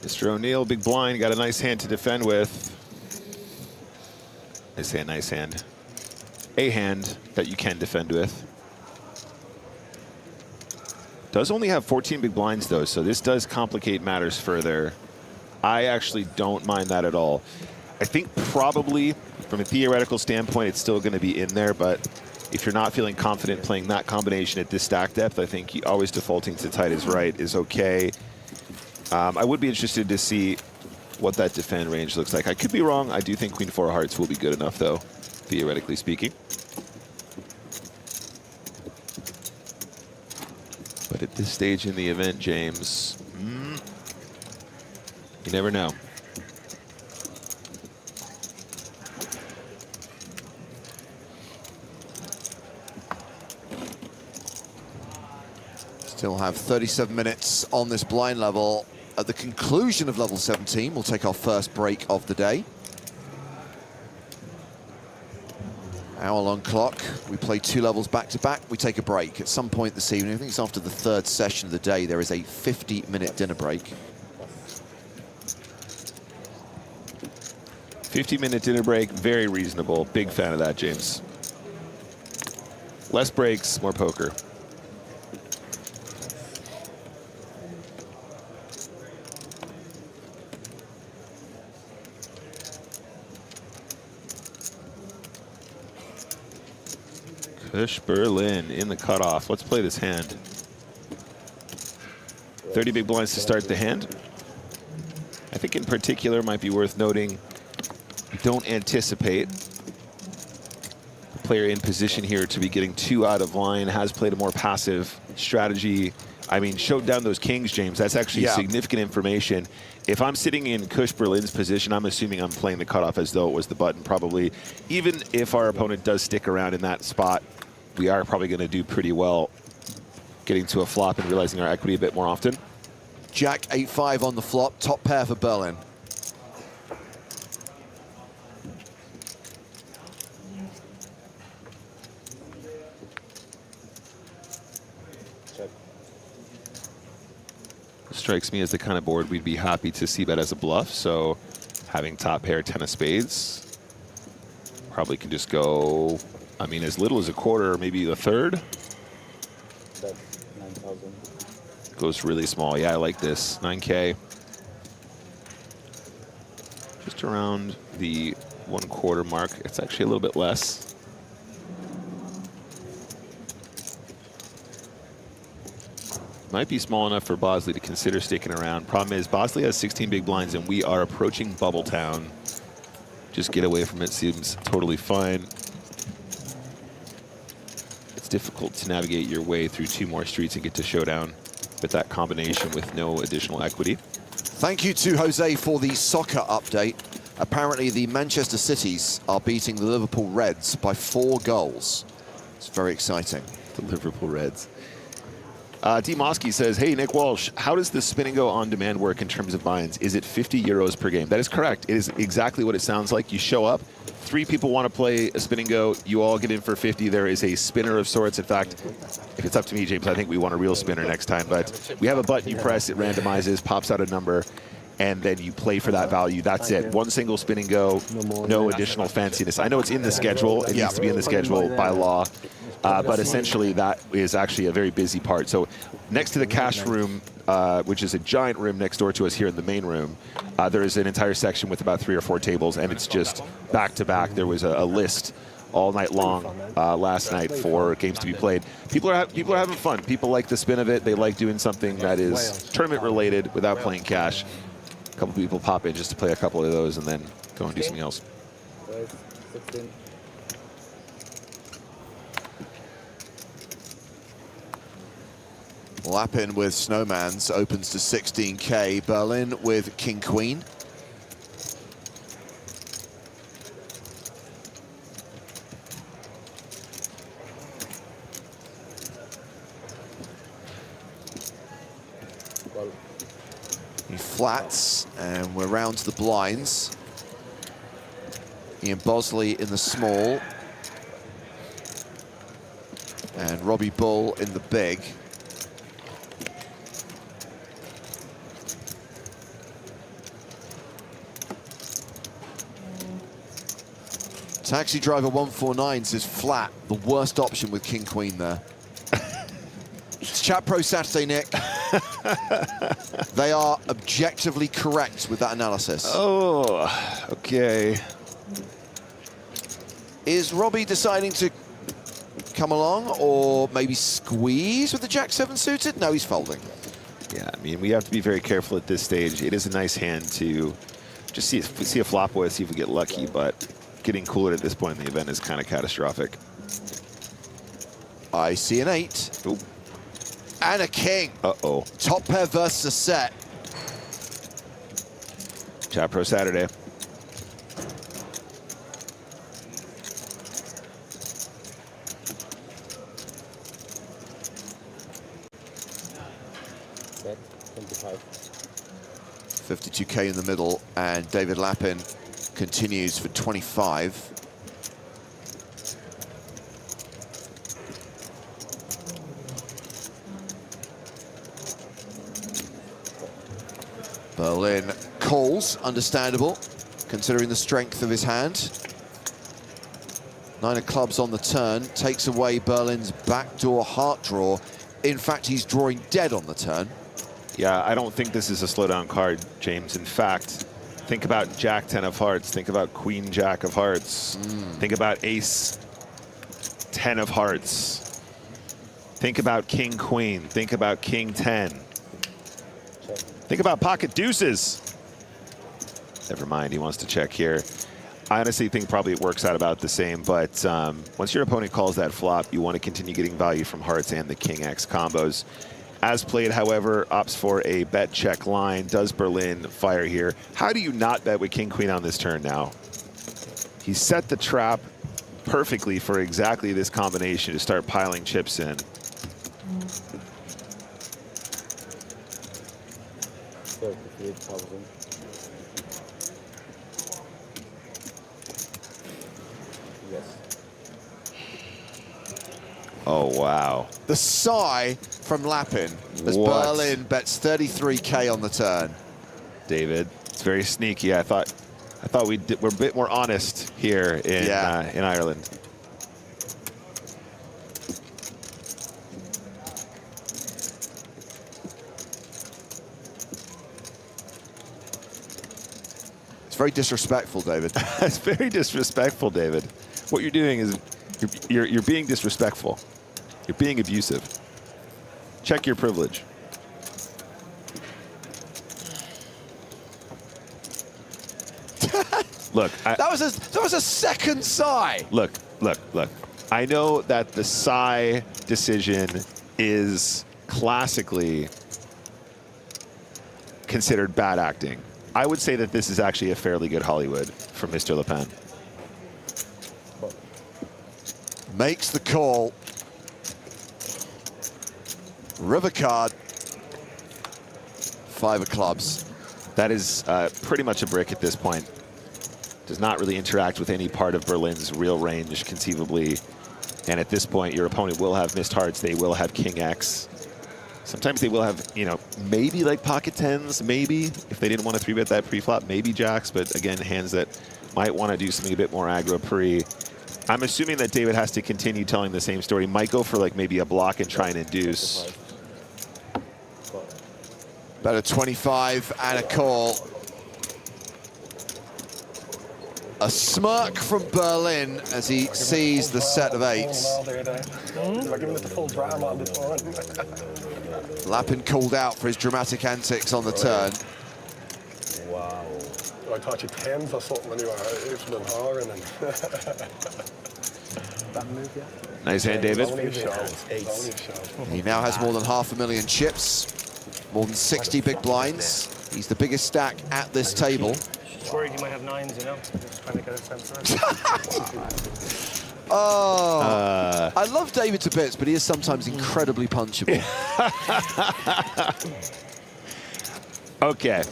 Mr. O'Neill, big blind, got a nice hand to defend with. I say a nice hand. A hand that you can defend with. Does only have 14 big blinds though, so this does complicate matters further. I actually don't mind that at all. I think probably from a theoretical standpoint, it's still going to be in there, but if you're not feeling confident playing that combination at this stack depth, I think always defaulting to tight is right is okay. I would be interested to see what that defend range looks like. I could be wrong. I do think Queen 4 of Hearts will be good enough, though, theoretically speaking. But at this stage in the event, James, you never know. Still have 37 minutes on this blind level. At the conclusion of level 17, we'll take our first break of the day. Hour-long clock. We play 2 levels back-to-back. We take a break at some point this evening. I think it's after the 3rd session of the day. There is a 50-minute dinner break. 50-minute dinner break, very reasonable. Big fan of that, James. Less breaks, more poker. Kush Berlin in the cutoff. Let's play this hand. 30 big blinds to start the hand. I think in particular might be worth noting, don't anticipate the player in position here to be getting too out of line, has played a more passive strategy. I mean, showed down those kings, James. That's actually significant information. If I'm sitting in Kush Berlin's position, I'm assuming I'm playing the cutoff as though it was the button, probably. Even if our opponent does stick around in that spot, we are probably going to do pretty well getting to a flop and realizing our equity a bit more often. Jack 8-5 on the flop, top pair for Berlin. Strikes me as the kind of board we'd be happy to see bet as a bluff, so having top pair 10 of spades probably can just go, I mean, as little as a quarter or maybe a third. That's 9,000. Goes really small. Yeah, I like this. 9K. Just around the 1/4 mark. It's actually a little bit less. Might be small enough for Bosley to consider sticking around. Problem is, Bosley has 16 big blinds, and we are approaching Bubble Town. Just get away from it seems totally fine. It's difficult to navigate your way through 2 more streets and get to showdown with that combination with no additional equity. Thank you to Jose for the soccer update. Apparently, the Manchester Cities are beating the Liverpool Reds by 4 goals. It's very exciting. The Liverpool Reds. D. Mosky says, hey, Nick Walsh, how does the spin and go on demand work in terms of buy-ins? Is it 50 euros per game? That is correct. It is exactly what it sounds like. You show up, 3 people want to play a spin and go, you all get in for 50. There is a spinner of sorts. In fact, if it's up to me, James, I think we want a real spinner next time. But we have a button you press, it randomizes, pops out a number, and then you play for that value. That's it. 1 single spin and go, no additional fanciness. I know it's in the schedule. It needs to be in the schedule by law. But essentially, that is actually a very busy part. So next to the cash room, which is a giant room next door to us here in the main room, there is an entire section with about 3 or 4 tables, and it's just back-to-back. There was a list all night long last night for games to be played. People are having fun. People like the spin of it. They like doing something that is tournament-related without playing cash. A couple people pop in just to play a couple of those and then go and do something else. 16. Lappin with Snowman's opens to 16K. Berlin with King Queen. He flats, and we're round to the blinds. Ian Bosley in the small. And Robbie Bull in the big. Taxi driver 149 says flat, the worst option with King Queen there. It's Chat Pro Saturday, Nick. They are objectively correct with that analysis. Oh, okay. Is Robbie deciding to come along or maybe squeeze with the Jack-7 suited? No, he's folding. Yeah, I mean, we have to be very careful at this stage. It is a nice hand to just see a flop with, see if we get lucky, but getting cooler at this point in the event is kind of catastrophic. I see an 8. Ooh. And a king. Uh-oh. Top pair versus a set. Chat Pro Saturday. Bet 25. 52K in the middle, and David Lappin continues for 25. Berlin calls, understandable, considering the strength of his hand. 9 of clubs on the turn, takes away Berlin's backdoor heart draw. In fact, he's drawing dead on the turn. Yeah, I don't think this is a slowdown card, James. In fact, think about Jack-10 of hearts. Think about Queen-Jack of hearts. Think about Ace-10 of hearts. Think about King-Queen. Think about King-10. Think about pocket deuces. Never mind, he wants to check here. I honestly think probably it works out about the same, but once your opponent calls that flop, you want to continue getting value from hearts and the King X combos. As played, however, opts for a bet check line. Does Berlin fire here? How do you not bet with King Queen on this turn now? He set the trap perfectly for exactly this combination to start piling chips in. 38,000. Yes. Oh, wow. The sigh from Lappin as What? Berlin bets 33K on the turn. David, it's very sneaky. I thought we're a bit more honest here in Ireland. It's very disrespectful, David. It's very disrespectful, David. What you're doing is you're being disrespectful. You're being abusive. Check your privilege. Look, that was a second sigh. Look. I know that the sigh decision is classically considered bad acting. I would say that this is actually a fairly good Hollywood from Mr. Le Pen. Makes the call. River card. 5 of clubs. That is pretty much a brick at this point. Does not really interact with any part of Berlin's real range, conceivably. And at this point, your opponent will have missed hearts. They will have King X. Sometimes they will have, you know, maybe like pocket tens, maybe, if they didn't want to 3-bet that pre-flop, maybe jacks, but again, hands that might want to do something a bit more aggro pre. I'm assuming that David has to continue telling the same story. Might go for like maybe a block and try and induce. Better 25 and a call. A smirk from Berlin as he sees the set of 8s. Lappin called out for his dramatic antics on the turn. Wow. I thought you 10s or something when you were out and hard and that move, yeah. Nice hand, David. He now has more than 500,000 chips, more than 60 big blinds. He's the biggest stack at this table. Just worried you might have 9s, you know? Just trying to get a sense of it. Oh, I love David to bits, but he is sometimes incredibly punchable. Okay.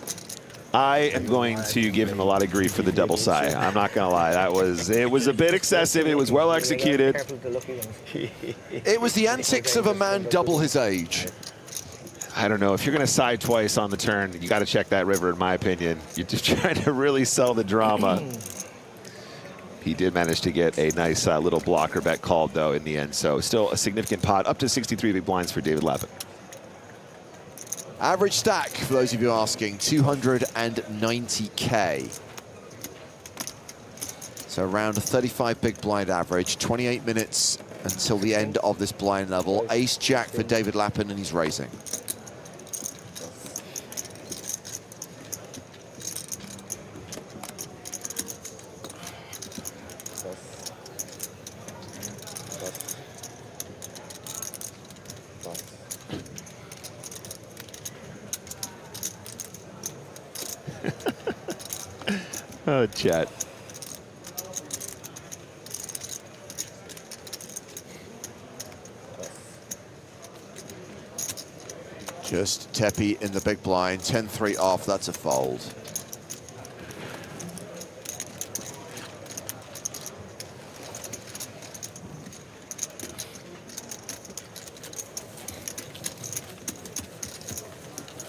I am going to give him a lot of grief for the double sigh. I'm not going to lie. It was a bit excessive. It was well executed. It was the antics of a man double his age. I don't know. If you're going to sigh twice on the turn, you got to check that river, in my opinion. You're just trying to really sell the drama. He did manage to get a nice little blocker bet called, though, in the end. So still a significant pot, up to 63 big blinds for David Lappin. Average stack, for those of you asking, 290K. So around a 35 big blind average, 28 minutes until the end of this blind level. Ace Jack for David Lappin, and he's raising. Oh, Chet. Just Tepe in the big blind, 10-3 off, that's a fold.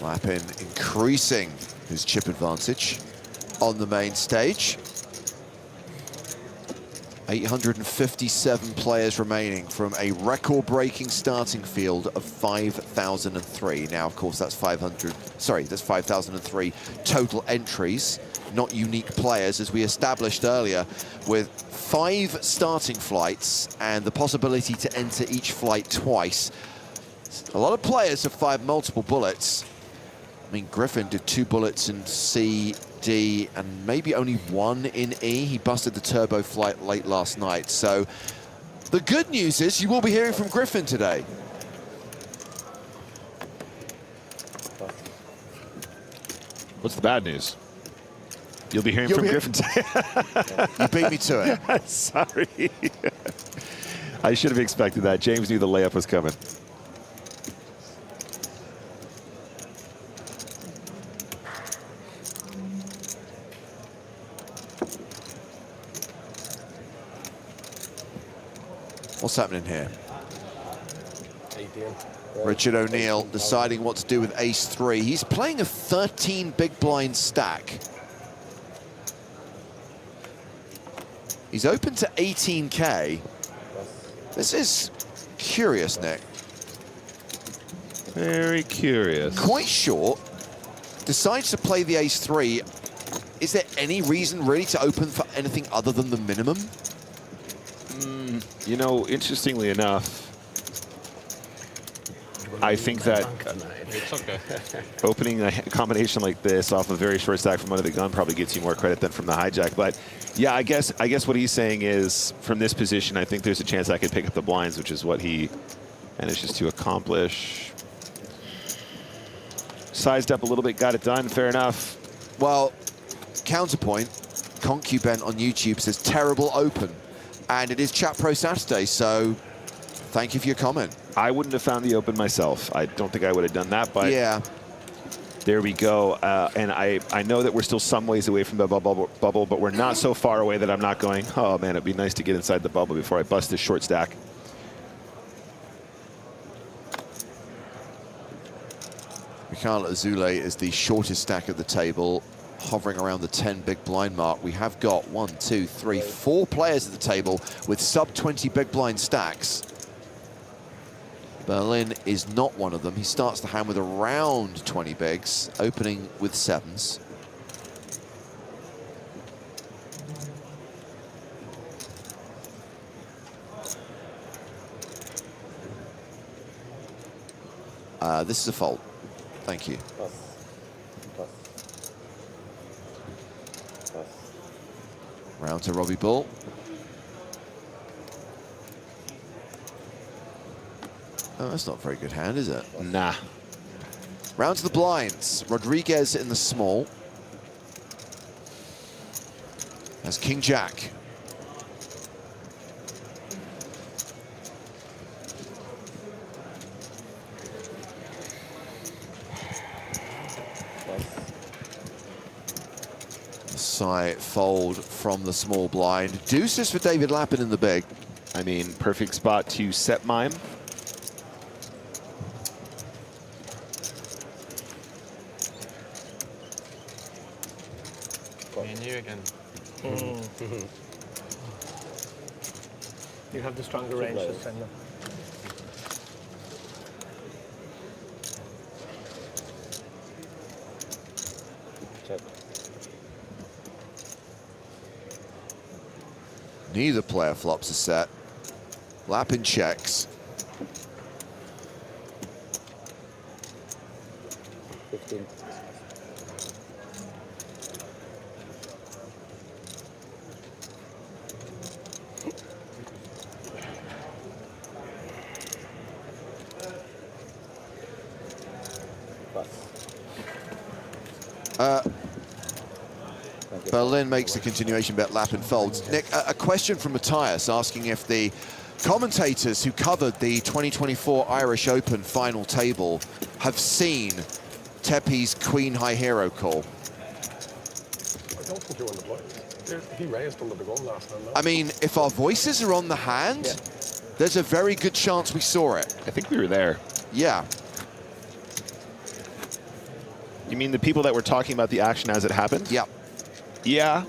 Lappin increasing his chip advantage on the main stage. 857 players remaining from a record-breaking starting field of 5,003. Now, of course, that's 5,003 total entries, not unique players, as we established earlier, with 5 starting flights and the possibility to enter each flight twice. A lot of players have fired multiple bullets. I mean, Griffin did 2 bullets in C, D, and maybe only 1 in E. He busted the turbo flight late last night. So the good news is you will be hearing from Griffin today. What's the bad news? You'll be hearing from Griffin today. You beat me to it. Sorry. I should have expected that. James knew the layup was coming. What's happening here? 18. Richard O'Neill deciding what to do with ace-3. He's playing a 13 big blind stack. He's open to 18K. This is curious, Nick. Very curious. Quite short. Decides to play the ace-3. Is there any reason really to open for anything other than the minimum? You know, interestingly enough, I think that It's okay. opening a combination like this off a very short stack from under the gun probably gets you more credit than from the hijack. But yeah, I guess what he's saying is, from this position, I think there's a chance I could pick up the blinds, which is what he manages to accomplish. Sized up a little bit, got it done, fair enough. Well, counterpoint, Concubent on YouTube says terrible open. And it is Chat Pro Saturday, so thank you for your comment. I wouldn't have found the open myself. I don't think I would have done that, but yeah, there we go. And I know that we're still some ways away from the bubble, but we're not so far away that I'm not going, oh man, it'd be nice to get inside the bubble before I bust this short stack. Mikhail Azule is the shortest stack at the table, hovering around the 10 big blind mark. We have got 1, 2, 3, 4 players at the table with sub-20 big blind stacks. Berlin is not one of them. He starts the hand with around 20 bigs, opening with 7s. This is a fold. Thank you. Round to Robbie Bull. Oh, that's not a very good hand, is it? Nah. Round to the blinds. Rodriguez in the small. That's King Jack. Side fold from the small blind. Deuces for David Lappin in the big. I mean, perfect spot to set mime. Me and you again. You have the stronger range this time, though. Check. Neither player flops a set. Lappin checks. 15. Berlin makes the continuation bet, Lappin folds. Nick, a question from Matthias asking if the commentators who covered the 2024 Irish Open final table have seen Tepe's Queen High Hero call. I don't think you're on the blind. He raised under the gun last time. No? I mean, if our voices are on the hand, there's a very good chance we saw it. I think we were there. Yeah. You mean the people that were talking about the action as it happened? Yep. Yeah.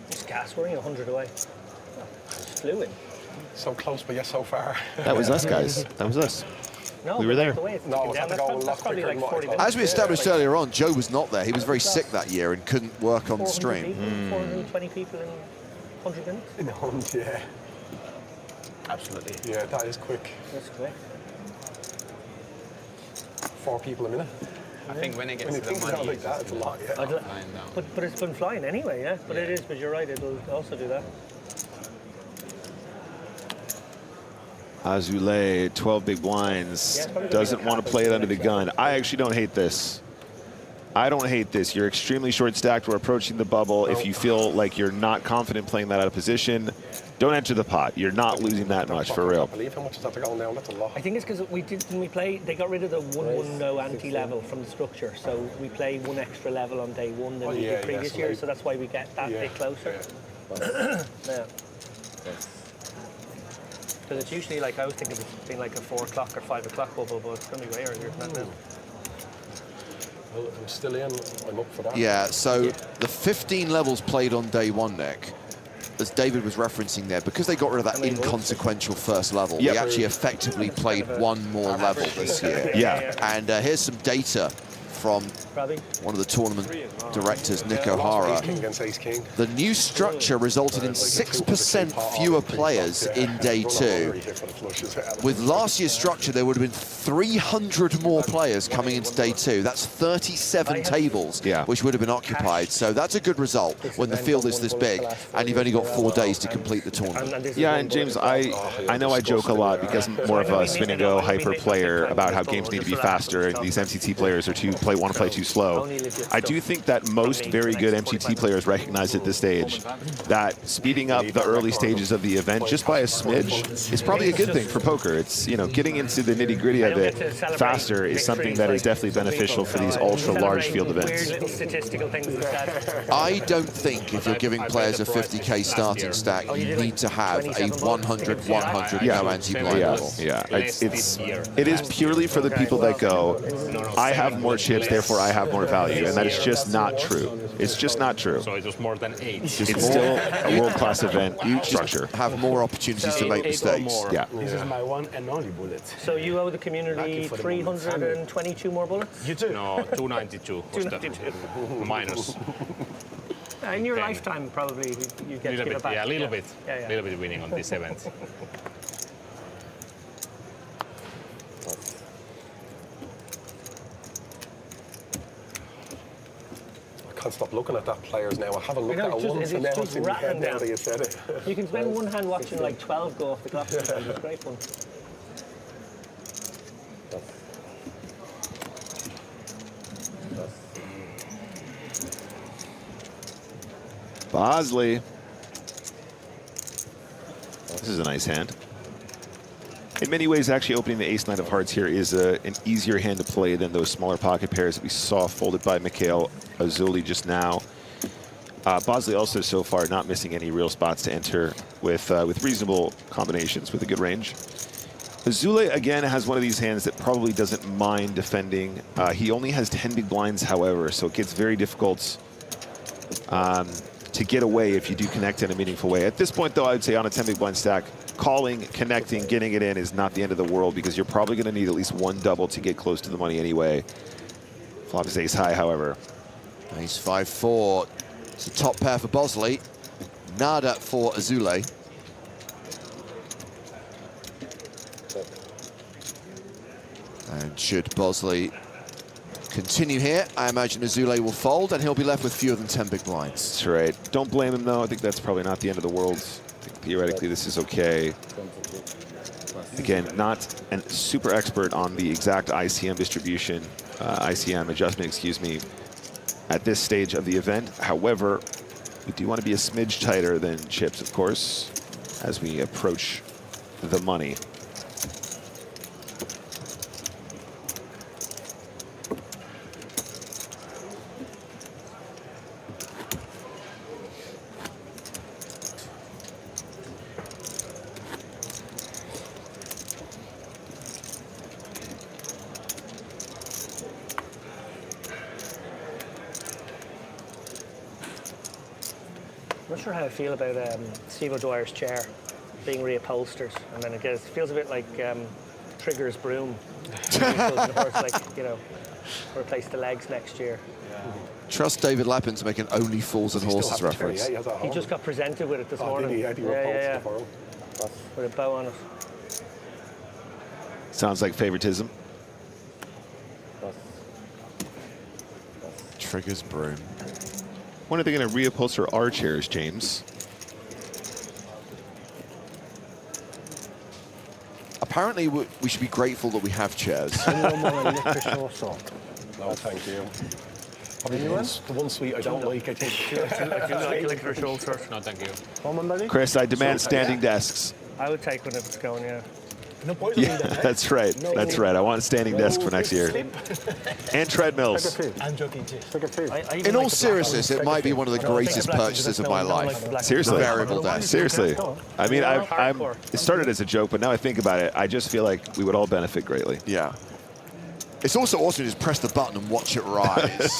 It's gas, we're only 100 away. Oh, just flew in. So close, but yet so far. That was us, guys. That was us. No, We were there. The way it's No, ticking it's down, had to go a that's lot probably quicker like than what I 40 thought. minutes. As we established Like earlier on, Joe was not there. He was very sick that year and couldn't work on the 400 stream. people, 420 people in 100 minutes. In the hunt, yeah. Absolutely. Yeah, that is quick. That's quick. 4 people a minute. I think when it When gets you to the think about money, it like that, it's a lot, yeah. I'd li- flying down. But it's been flying anyway, yeah. But it is. But you're right. It'll also do that. Azulay, 12 big blinds, Yeah, it's probably doesn't gonna be want to like play it half under the of gun. I actually don't hate this. I don't hate this. You're extremely short stacked. We're approaching the bubble. If you feel like you're not confident playing that out of position, don't enter the pot. You're not losing that much, for real. I believe how much is that to go now? That's a lot. I think it's because when we play, they got rid of the 1-1 no ante level from the structure. So we play one extra level on day one than we did previous so year. they- So that's why we get that bit closer. Yeah. Yeah. Because it's usually like, I was thinking it's been like a 4 o'clock or 5 o'clock bubble, but it's going to be way earlier than that now. Well, I'm still in. I'm up for that. Yeah, so the 15 levels played on day one, Nick, as David was referencing there, because they got rid of that inconsequential first level, Yep. we actually effectively played one more level this year. Yeah. And here's some data from Probably. one of the tournament directors, Nick Ace O'Hara. King against Ace King. The new structure resulted in 6% fewer players in day two. With last year's structure, there would have been 300 more players coming into day two. That's 37 tables, which would have been occupied. So that's a good result when the field is this big and you've only got 4 days to complete the tournament. Yeah, and James, I know I joke a lot because I'm more of a spin and go hyper player about how games need to be faster and these MCT players are want to play too slow. I do think that most very good MCT players recognize at this stage that speeding up the early stages of the event just by a smidge is probably a good thing for poker. It's, you know, getting into the nitty-gritty of it faster is something that is definitely beneficial for these ultra large field events. I don't think if you're giving players a 50k starting stack, you need to have a 100-100 no anti-blind level. Yeah, it is purely for the people that go, I have more chips, therefore I have more value, and that is just not true. It's just not true. So it was more than 8. It's still a world-class event structure. Have more opportunities to make mistakes. Yeah. This is my one and only bullet. So you owe the community 322 more bullets? You too? No, 292 was the 292. minus. In your lifetime, probably, you get to give it back. Yeah, a little bit. Yeah, yeah. A little bit winning on this event. I can't stop looking at that players now. I haven't looked at it once, and now it's in my head now that you said it. You can spend one hand watching like 12 go off the clock. It's great fun. Bosley. This is a nice hand. In many ways, actually opening the ace-9 of hearts here is an easier hand to play than those smaller pocket pairs that we saw folded by Mikhail Azuli just now. Bosley also so far not missing any real spots to enter with reasonable combinations with a good range. Azule, again, has one of these hands that probably doesn't mind defending. He only has 10 big blinds, however, so it gets very difficult to get away if you do connect in a meaningful way. At this point, though, I would say on a 10 big blind stack, calling, connecting, getting it in is not the end of the world because you're probably going to need at least one double to get close to the money anyway. Flop is ace high, however. Ace 5-4. It's a top pair for Bosley. Nada for Azule. And should Bosley continue here, I imagine Azule will fold and he'll be left with fewer than 10 big blinds. That's right. Don't blame him, though. I think that's probably not the end of the world. I think theoretically, this is okay. Again, not a super expert on the exact ICM distribution, ICM adjustment, excuse me, at this stage of the event. However, we do want to be a smidge tighter than chips, of course, as we approach the money. I'm not sure how I feel about Steve O'Dwyer's chair being reupholstered, and then it feels a bit like Trigger's broom. Like, you know, replace the legs next year. Trust David Lappin to make an Only Fools and Horses reference. He just got presented with it this morning. Yeah. With a bow on it. Sounds like favoritism. Trigger's broom. When are they going to reupholster our chairs, James? Apparently, we should be grateful that we have chairs. Anyone want a licorice or salt? No, thank you. Probably the one sweet I don't like, I think. I do like licorice also. No, thank you. Come on, buddy. Chris, I demand standing desks. I would take one if it's going, yeah. No poison Yeah, that's right. That's right. I want a standing desk for next year. And treadmills. I'm joking too. Take a food. In all seriousness, it might be one of the greatest purchases of my life. Seriously. Variable desk. Seriously. I mean, it started as a joke, but now I think about it, I just feel like we would all benefit greatly. Yeah. It's also awesome to just press the button and watch it rise.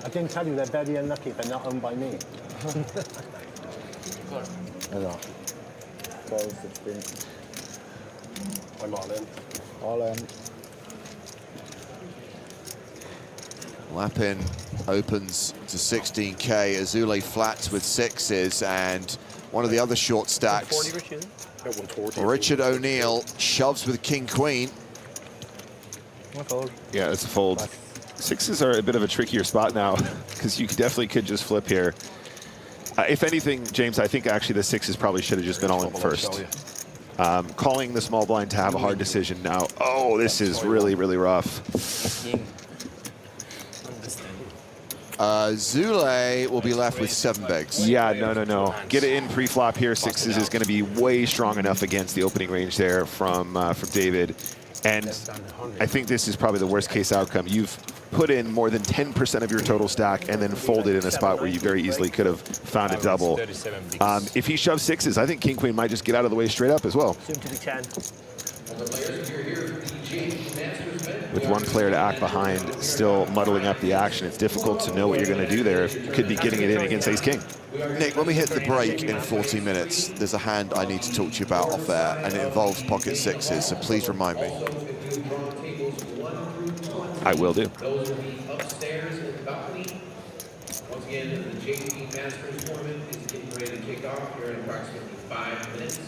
I didn't tell you they're very unlucky if they're not owned by me. Hello. 12, 16. I'm all in. All in. Lappin opens to 16K. Azule flats with sixes, and one of the other short stacks. At 140. Richard O'Neill shoves with King Queen. Yeah, it's a fold. Sixes are a bit of a trickier spot now because you definitely could just flip here. If anything, James, I think actually the sixes probably should have just been all in first. Calling the small blind to have a hard decision now. Oh, this is really, really rough. Zule will be left with 7 bigs. Yeah, no. Get it in pre-flop here. Sixes is going to be way strong enough against the opening range there from David. And I think this is probably the worst case outcome. You've put in more than 10% of your total stack and then folded in a spot where you very easily could have found a double. If he shoves sixes, I think King Queen might just get out of the way straight up as well. Soon to be 10. With one player to act behind, still muddling up the action, it's difficult to know what you're going to do there. You could be getting it in against ace-king. Nick, when we hit the break in 40 minutes, there's a hand I need to talk to you about off air, and it involves pocket sixes, so please remind me. I will do. Those will be upstairs in the balcony. Once again, the JP Masters tournament is getting ready to kick off here in approximately 5 minutes.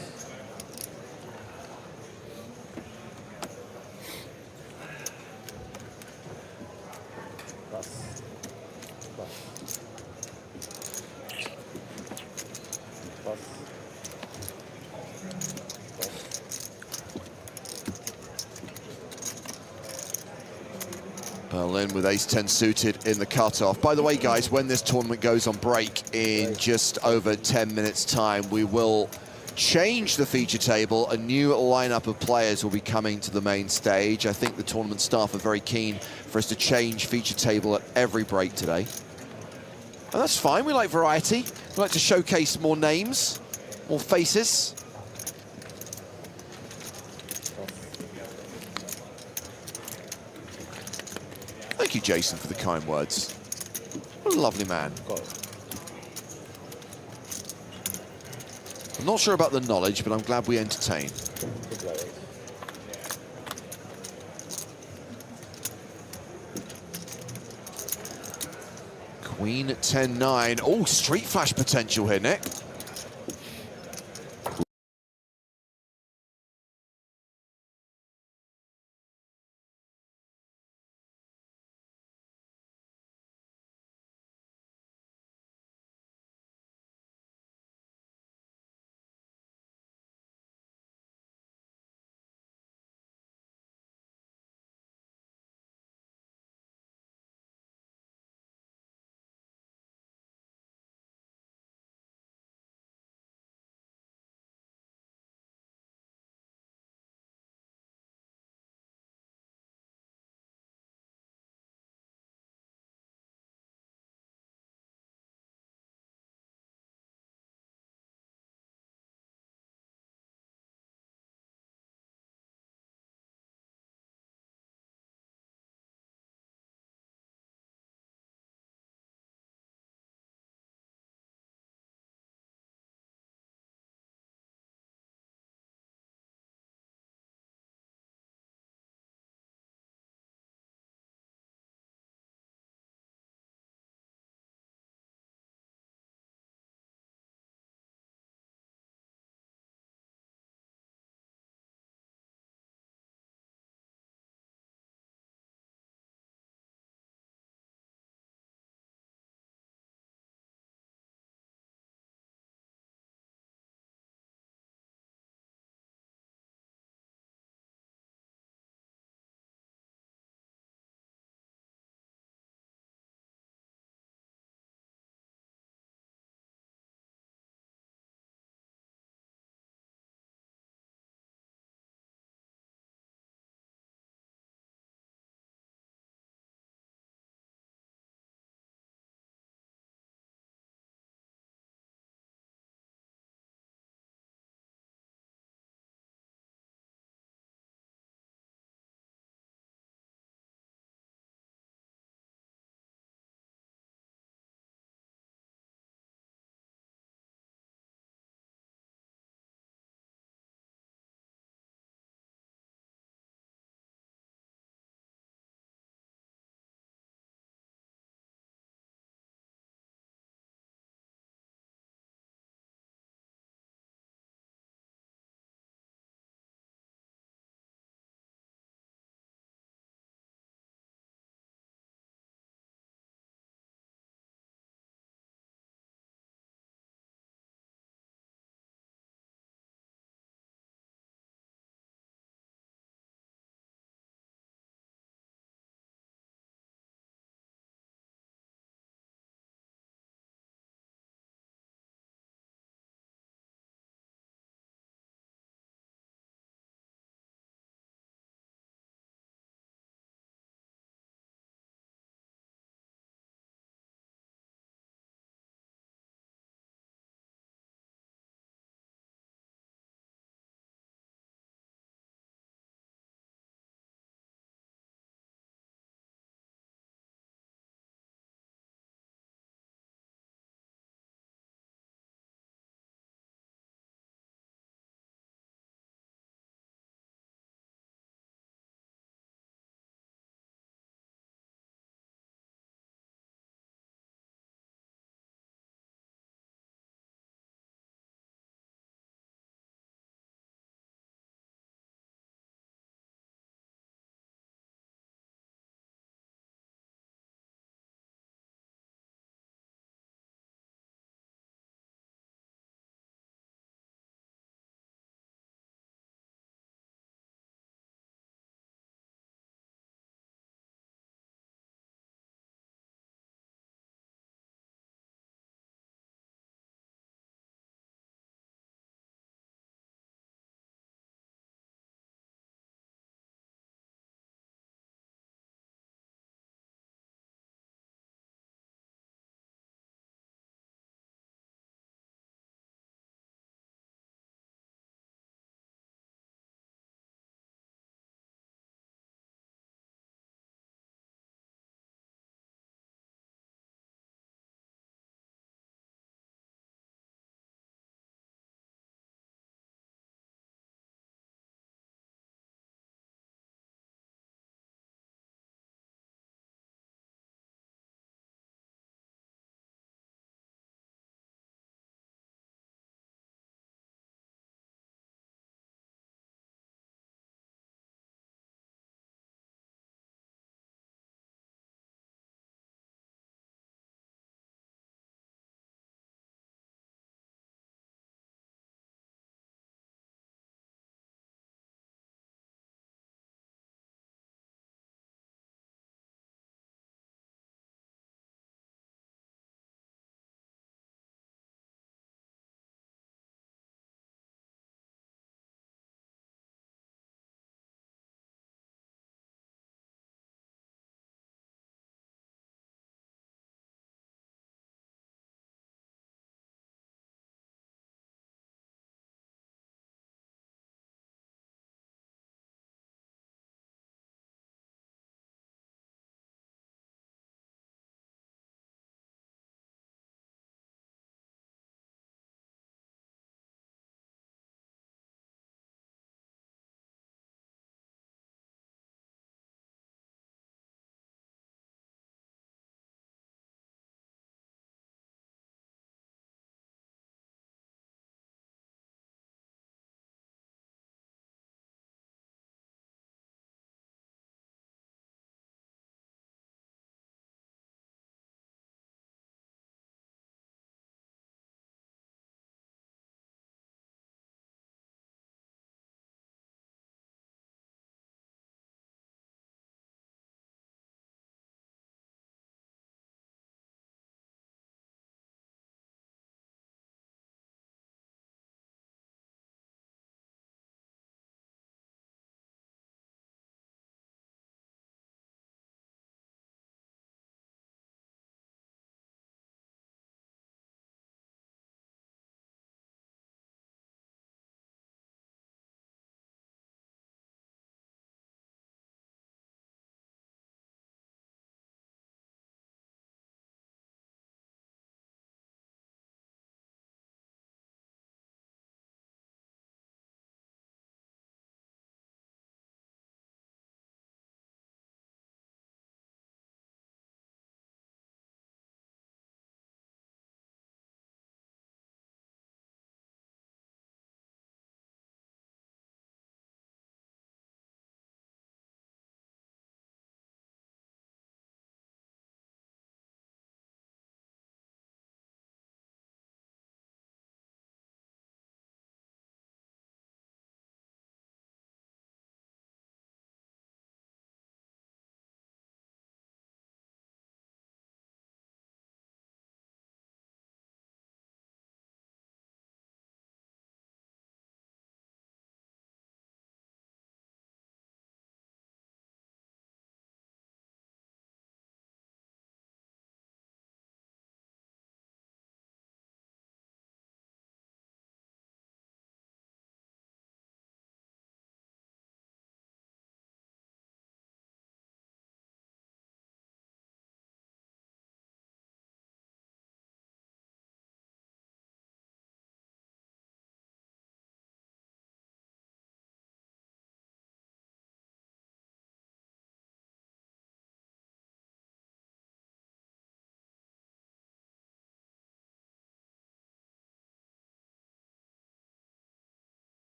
Berlin with ace-10 suited in the cutoff. By the way, guys, when this tournament goes on break in just over 10 minutes' time, we will change the feature table. A new lineup of players will be coming to the main stage. I think the tournament staff are very keen for us to change feature table at every break today. And that's fine. We like variety. We like to showcase more names, more faces. Thank you, Jason, for the kind words. lovely man. Got it. I'm not sure about the knowledge, but I'm glad we entertain. Good players. Queen 10-9. Oh, street flash potential here, Nick.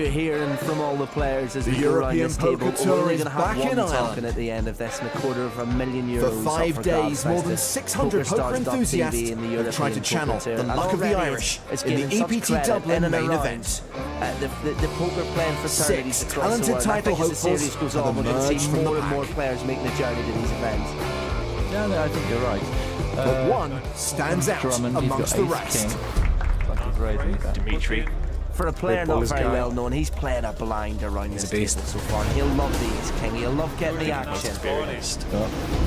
to hearing from all the players as The we go around European this table. Poker Tour We're only is going to have back one in Ireland. talking at the end of this, and €250,000 For up 5 grabs days, more thanks than to 600 poker PokerStars.tv enthusiasts in the have tried to European channel Poker Tour. the And luck of the already Irish it's in gaining the such EPT credit Dublin in and main around, event. The poker playing fraternities 6 across the talented world. I title think as the hopefuls series goes have on, we're going to emerged see from the more and pack. more players making the journey to these events. Yeah, no, I think you're right. But one stands out Drummond, he's got amongst the ace rest. king. Like he's raising that. Dimitri. For a player not Polish very guy. well known, he's playing a blind around this a beast. table so far. He'll love the ace king. He'll love getting the action. Well,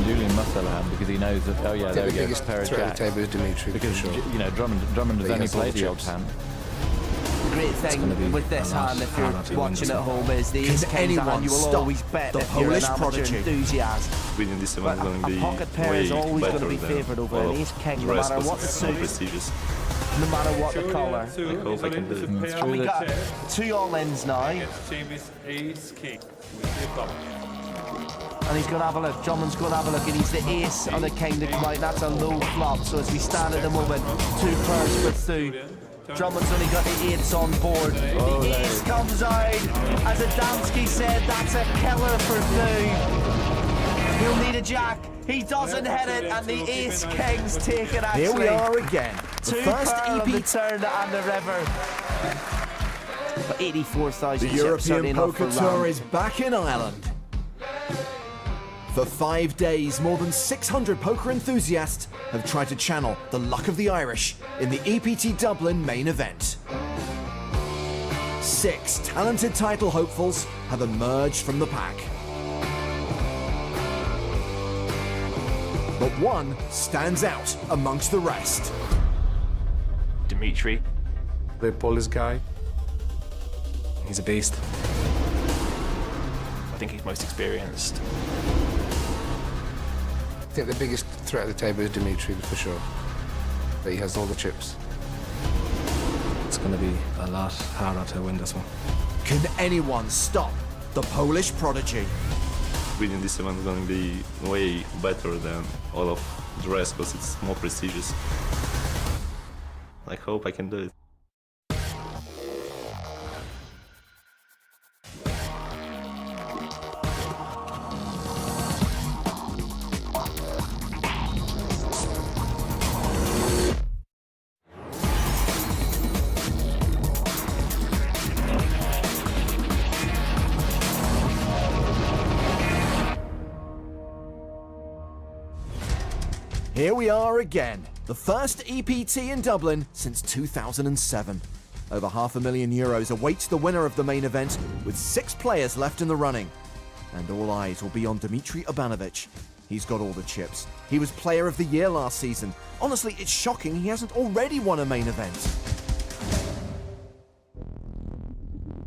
Julian must have a hand because he knows that. Oh yeah, there we go. Pair of jacks. is Dimitri. Because you know Drummond has he only has all played the the odd chips. hand. The great gonna be thing with this a lot hand, if harder you're to win watching this at one. home, is the ace Can king's a anyone hand you will stop always bet the if you're an Polish amateur prodigy? enthusiast. Winning this But event is going to a be pocket pair way is always going to better be than favoured over all an of ace king, the no rest matter because what the it's more suit, prestigious. no matter what the colour. I hope I can do it. It's And true we that got 2 all-ins now. And he's going to have a look. Drummond's going to have a look, and he's the ace on the king to come out. That's a low flop. So as we stand at the moment, 2 pairs put through. Drummond's only got the 8s on board. The ace comes out. As Adamski said, that's a killer for Thu. He'll need a jack. He doesn't hit it, and the ace king's taken actually. Here we are again. The 2 first pearl on the EP. turn and the river. But 84,000 The chips, certainly European enough for Poker Tour round. is back in Ireland. For 5 days, more than 600 poker enthusiasts have tried to channel the luck of the Irish in the EPT Dublin main event. 6 talented title hopefuls have emerged from the pack. But one stands out amongst the rest. Dimitri. The Polish guy. He's a beast. I think he's most experienced. I think the biggest threat at the table is Dimitri, for sure. But he has all the chips. It's going to be a lot harder to win this one. Can anyone stop the Polish prodigy? Winning this event is going to be way better than all of the rest because it's more prestigious. I hope I can do it. Here we are again, the first EPT in Dublin since 2007. Over €500,000 awaits the winner of the main event, with 6 players left in the running. And all eyes will be on Dmitry Obanovic. He's got all the chips. He was Player of the Year last season. Honestly, it's shocking he hasn't already won a main event.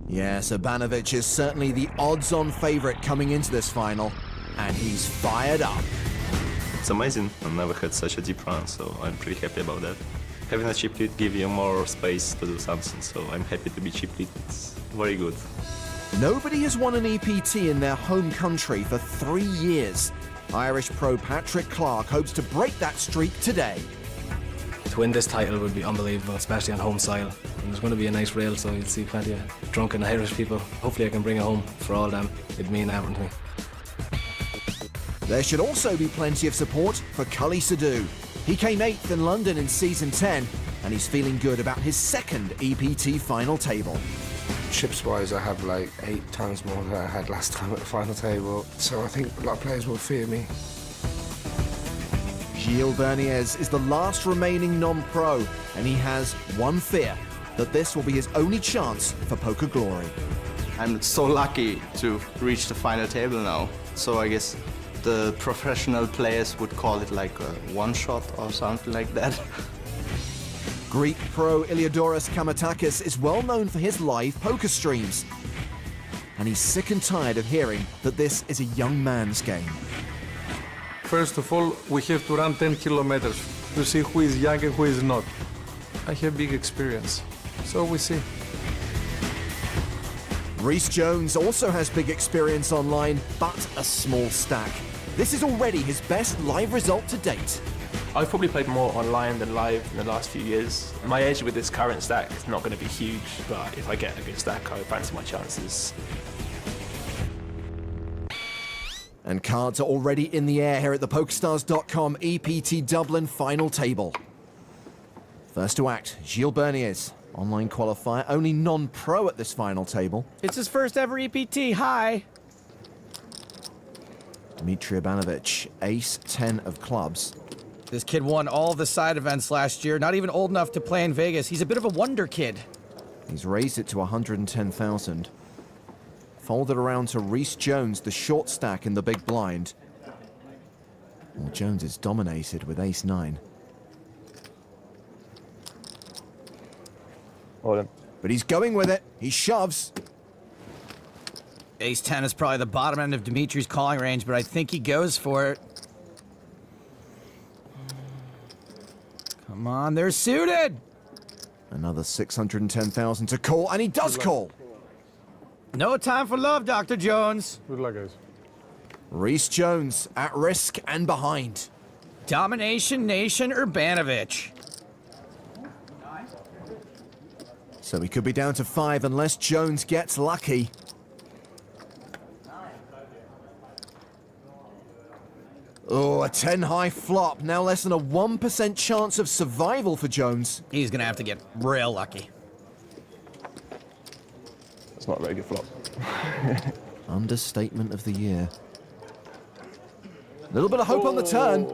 Yes, Obanovic is certainly the odds-on favourite coming into this final, and he's fired up. It's amazing. I've never had such a deep run, so I'm pretty happy about that. Having a chip lead gives you more space to do something, so I'm happy to be chip lead. It's very good. Nobody has won an EPT in their home country for 3 years. Irish pro Patrick Clark hopes to break that streak today. To win this title would be unbelievable, especially on home soil. And there's going to be a nice rail, so you'll see plenty of drunken Irish people. Hopefully I can bring it home for all them. It'd mean everything to me. There should also be plenty of support for Cully Sadu. He came 8th in London in Season 10, and he's feeling good about his second EPT final table. Chips-wise, I have like 8 times more than I had last time at the final table. So I think a lot of players will fear me. Gilles Berniez is the last remaining non-pro, and he has one fear, that this will be his only chance for poker glory. I'm so lucky to reach the final table now, so I guess the professional players would call it like a one-shot or something like that. Greek pro Iliadoros Kamatakis is well known for his live poker streams, and he's sick and tired of hearing that this is a young man's game. First of all, we have to run 10 kilometers to see who is young and who is not. I have big experience, so we see. Rhys Jones also has big experience online, but a small stack. This is already his best live result to date. I've probably played more online than live in the last few years. My edge with this current stack is not going to be huge, but if I get a good stack, I fancy my chances. And cards are already in the air here at the PokerStars.com EPT Dublin final table. First to act, Gilles Berniers, online qualifier, only non-pro at this final table. It's his first ever EPT. Hi. Dmitry Abanovich, ace-10 of clubs. This kid won all the side events last year, not even old enough to play in Vegas. He's a bit of a wonder kid. He's raised it to 110,000. Folded around to Rhys Jones, the short stack in the big blind. Well, Jones is dominated with ace-9. But he's going with it. He shoves. Ace-10 is probably the bottom end of Dimitri's calling range, but I think he goes for it. Come on, they're suited. Another 610,000 to call, and he does call. No time for love, Dr. Jones. Good luck, guys. Rhys Jones at risk and behind. Domination Nation Urbanovich. So he could be down to 5 unless Jones gets lucky. Oh, a 10 high flop. Now less than a 1% chance of survival for Jones. He's going to have to get real lucky. It's not a very good flop. Understatement of the year. A little bit of hope on the turn.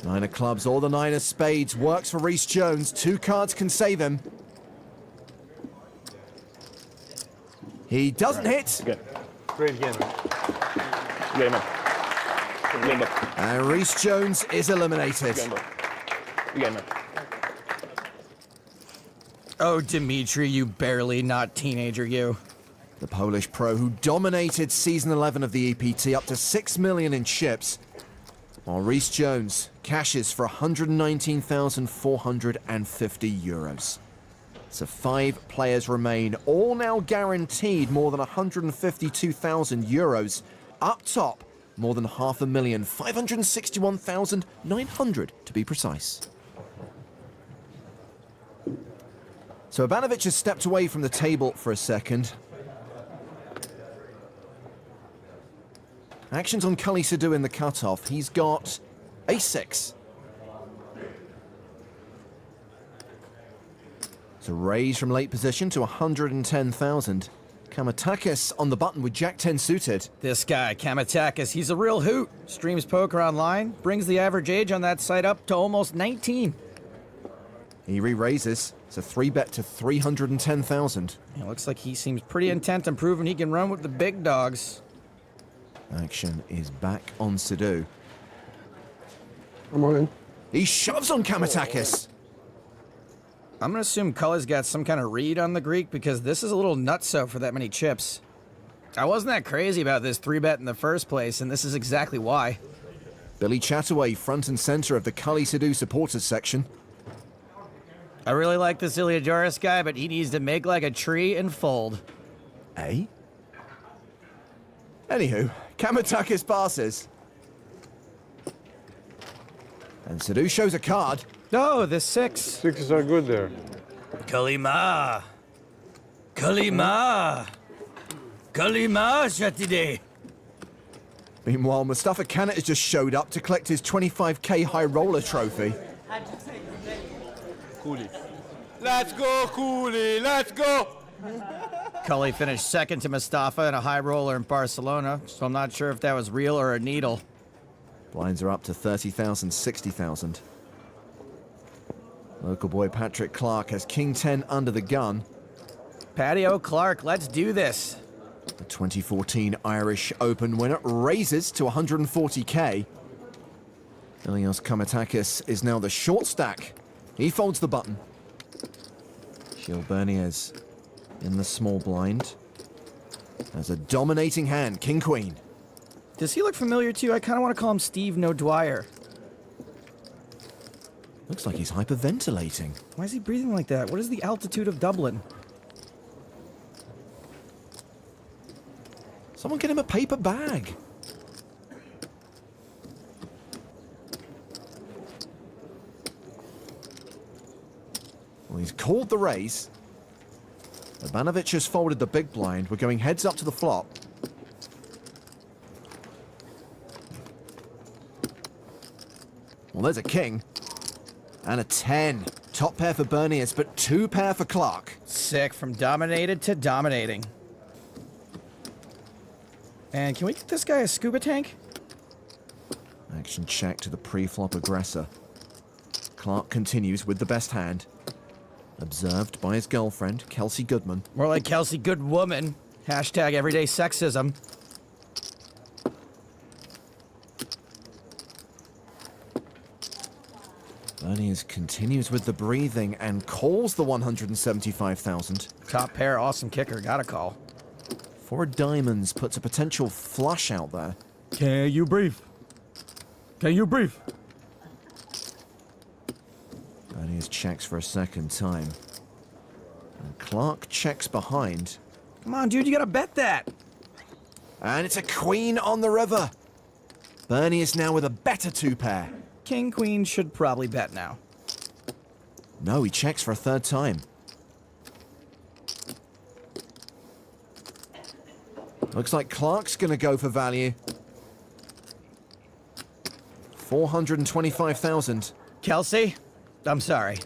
9 of clubs or the 9 of spades works for Rhys Jones. 2 cards can save him. He doesn't hit. Good. Great game. Game up. Game up. And Rhys Jones is eliminated. Game up. Oh, Dimitri, you barely not teenager, you. The Polish pro who dominated season 11 of the EPT up to 6 million in chips, while Rhys Jones cashes for 119,450 euros. So 5 players remain, all now guaranteed more than 152,000 euros. Up top, more than 500,000, 561,900 to be precise. So Abanovich has stepped away from the table for a second. Actions on Cully Sadu in the cutoff. He's got ace-6. So raise from late position to 110,000. Kamatakis on the button with Jack-10 suited. This guy, Kamatakis, he's a real hoot. Streams poker online, brings the average age on that site up to almost 19. He re-raises. It's a 3-bet to 310,000. It looks like he seems pretty intent on proving he can run with the big dogs. Action is back on Sadu. I'm all in. He shoves on Kamatakis. I'm gonna assume Cully's got some kind of read on the Greek because this is a little nutso for that many chips. I wasn't that crazy about this 3-bet in the first place, and this is exactly why. Billy Chataway front and center of the Cully Sadu supporters section. I really like this Iliadorus guy, but he needs to make like a tree and fold. Eh? Anywho, Kamatakis passes. And Sadu shows a card. No, the 6. 6s are good there. Kalima. Kalima. Kalima, Shatide. Meanwhile, Mustafa Kanat has just showed up to collect his 25k high roller trophy. Cooley. Let's go, Cooley, let's go! Cully finished second to Mustafa in a high roller in Barcelona, so I'm not sure if that was real or a needle. Blinds are up to 30,000, 60,000. Local boy Patrick Clark has King 10 under the gun. Paddy O'Clark, let's do this. The 2014 Irish Open winner raises to 140k. Ilios Kamatakis is now the short stack. He folds the button. Gilles Berniers in the small blind. Has a dominating hand, King-Queen. Does he look familiar to you? I kind of want to call him Steve No Dwyer. Looks like he's hyperventilating. Why is he breathing like that? What is the altitude of Dublin? Someone get him a paper bag. He's called the raise. Ivanovic has folded the big blind. We're going heads up to the flop. Well, there's a king. And a 10. Top pair for Bernius, but 2 pair for Clark. Sick, from dominated to dominating. And can we get this guy a scuba tank? Action check to the pre-flop aggressor. Clark continues with the best hand. Observed by his girlfriend, Kelsey Goodman. More like Kelsey Goodwoman. Hashtag everyday sexism. Bernius continues with the breathing and calls the 175,000. Top pair, awesome kicker, gotta call. 4 diamonds puts a potential flush out there. Can you breathe? Can you breathe? Bernius checks for a second time. And Clark checks behind. Come on, dude, you gotta bet that. And it's a queen on the river. Bernius now with a better 2 pair. King, queen should probably bet now. No, he checks for a 3rd time. Looks like Clark's gonna go for value. 425,000. Kelsey, I'm sorry.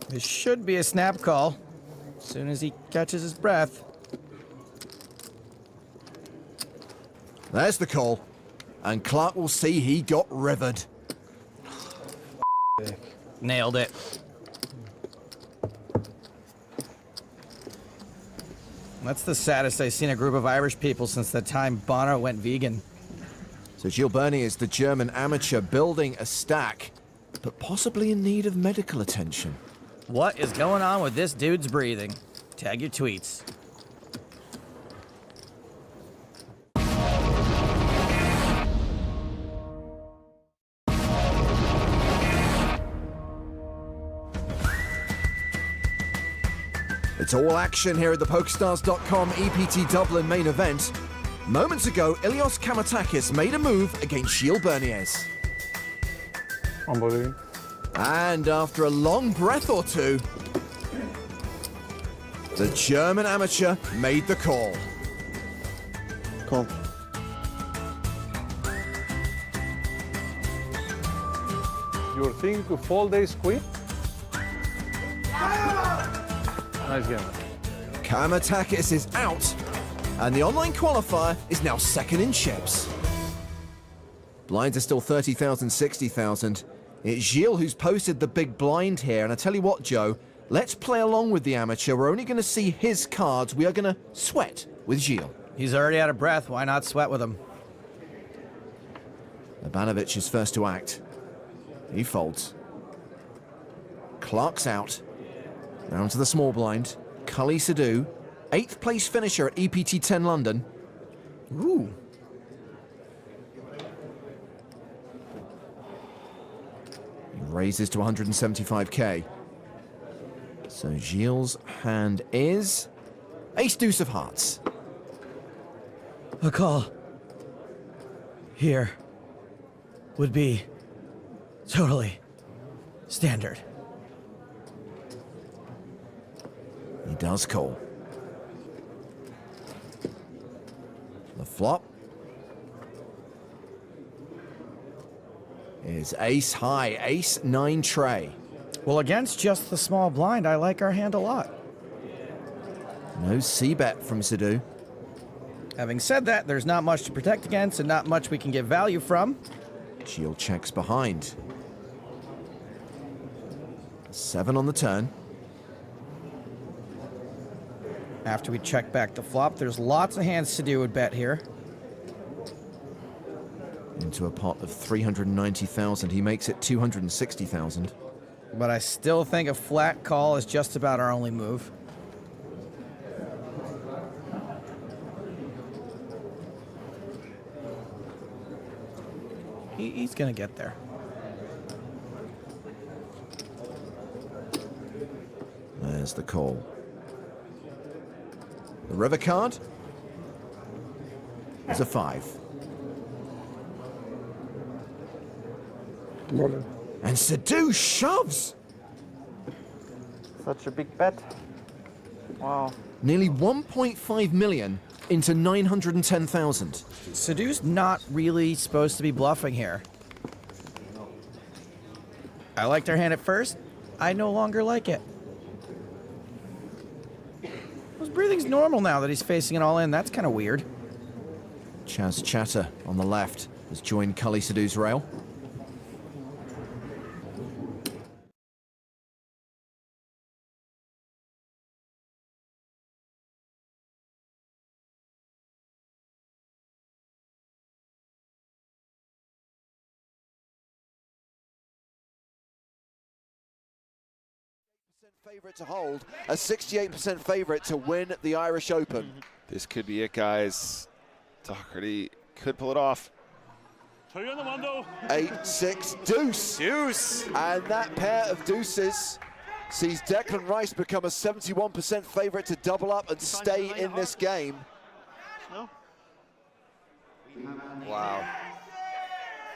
This should be a snap call. As soon as he catches his breath. There's the call. And Clark will see he got rivered. Nailed it. That's the saddest I've seen a group of Irish people since the time Bono went vegan. So Gilles Bernier, the German amateur, building a stack, but possibly in need of medical attention. What is going on with this dude's breathing? Tag your tweets. It's all action here at the PokerStars.com EPT Dublin main event. Moments ago, Ilios Kamatakis made a move against Gilles Bernier. Unbelievable. And after a long breath or two, the German amateur made the call. Call. You think to fold ace queen? Nice game. Kamatakis is out, and the online qualifier is now second in chips. Blinds are still 30,000, 60,000. It's Gilles who's posted the big blind here, and I tell you what, Joe, let's play along with the amateur. We're only going to see his cards. We are going to sweat with Gilles. He's already out of breath. Why not sweat with him? Ivanovic is first to act. He folds. Clark's out. Down to the small blind. Cully Sadu, 8th place finisher at EPT 10 London. Ooh. He raises to 175k. So Gilles' hand is ace deuce of hearts. A call here would be totally standard. He does call. The flop is ace high, ace 9 tray. Well, against just the small blind, I like our hand a lot. No c-bet from Sadu. Having said that, there's not much to protect against and not much we can get value from. Gilles checks behind. 7 on the turn. After we check back the flop, there's lots of hands Sadu would bet here. Into a pot of 390,000. He makes it 260,000. But I still think a flat call is just about our only move. He's gonna get there. There's the call. The river card is a 5. And Sadhu shoves. Such a big bet. Wow. Nearly 1.5 million into 910,000. Sadhu's not really supposed to be bluffing here. I liked our hand at first. I no longer like it. His breathing's normal now that he's facing it all in. That's kind of weird. Chaz Chatter on the left has joined Cully Sadhu's rail. Favorite to hold, a 68% favorite to win the Irish Open. This could be it, guys. Doherty could pull it off. 8-6 deuce. Deuce. And that pair of deuces sees Declan Rice become a 71% favorite to double up and stay in this game. Wow.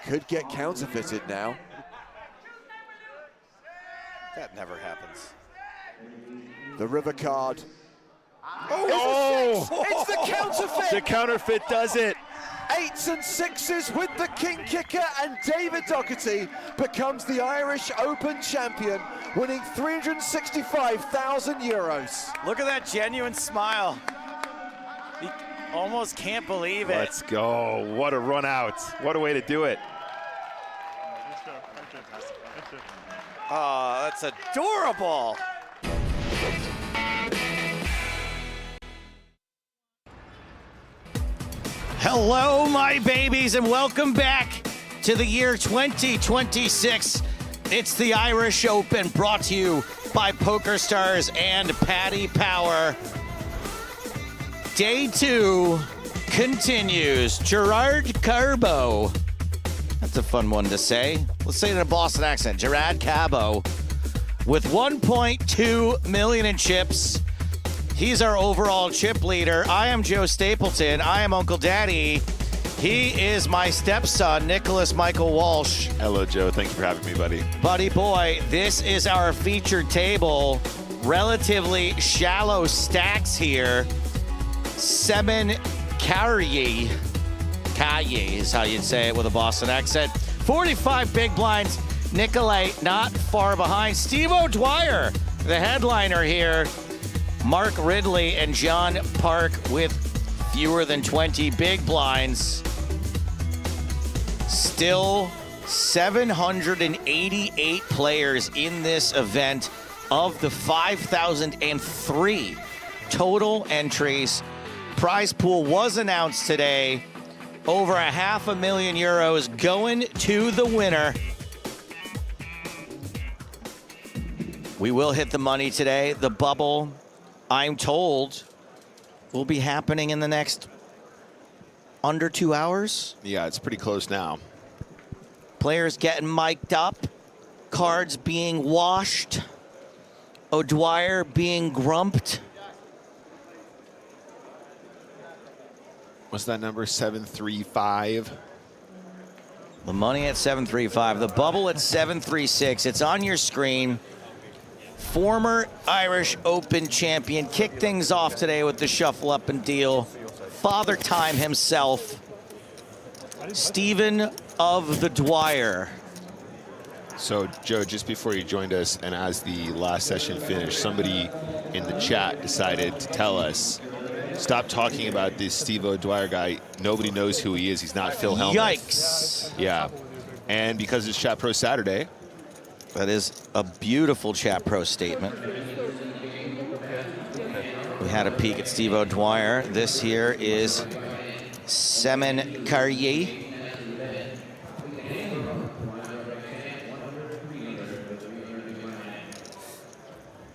Could get counterfeited now. That never happens. The river card. Oh! It's the counterfeit! The counterfeit does it. 8s and 6s with the king kicker, and David Doherty becomes the Irish Open champion, winning 365,000 euros. Look at that genuine smile. He almost can't believe it. Let's go. What a run out. What a way to do it. Oh, that's adorable. Hello, my babies, and welcome back to the year 2026. It's the Irish Open, brought to you by PokerStars and Paddy Power. Day 2 continues. Gerard Carbo. That's a fun one to say. Let's say it in a Boston accent. Gerard Carbo with 1.2 million in chips. He's our overall chip leader. I am Joe Stapleton. I am Uncle Daddy. He is my stepson, Nicholas Michael Walsh. Hello, Joe. Thanks for having me, buddy. Buddy boy, this is our featured table. Relatively shallow stacks here. Semen Carrier. Kaye is how you'd say it with a Boston accent. 45 big blinds. Nicolay not far behind. Steve O'Dwyer, the headliner here. Mark Ridley and John Park with fewer than 20 big blinds. Still 788 players in this event of the 5,003 total entries. Prize pool was announced today. Over €500,000 going to the winner. We will hit the money today. The bubble, I'm told, will be happening in the next under 2 hours. Yeah, it's pretty close now. Players getting mic'd up. Cards being washed. O'Dwyer being grumped. What's that number? 735. The money at 735. The bubble at 736. It's on your screen. Former Irish Open champion kicked things off today with the shuffle up and deal. Father Time himself. Stephen of the Dwyer. So, Joe, just before you joined us and as the last session finished, somebody in the chat decided to tell us, stop talking about this Steve O'Dwyer guy. Nobody knows who he is. He's not Phil Hellmuth. Yikes. Yeah. And because it's Chat Pro Saturday. That is a beautiful Chat Pro statement. We had a peek at Steve O'Dwyer. This here is Semen Carrier.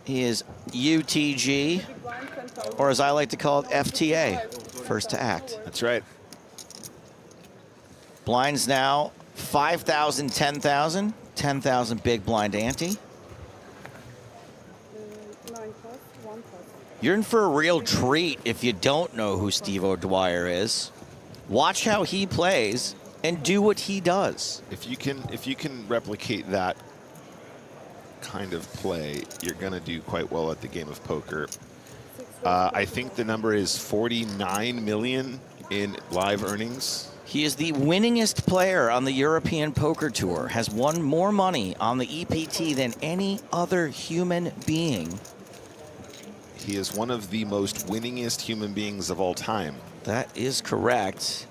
He is UTG, or as I like to call it, FTA, first to act. That's right. Blinds now, 5,000, 10,000. 10,000 big blind ante. You're in for a real treat if you don't know who Steve O'Dwyer is. Watch how he plays and do what he does. If you can replicate that kind of play, you're going to do quite well at the game of poker. I think the number is 49 million in live earnings. He is the winningest player on the European Poker Tour, has won more money on the EPT than any other human being. He is one of the most winningest human beings of all time. That is correct.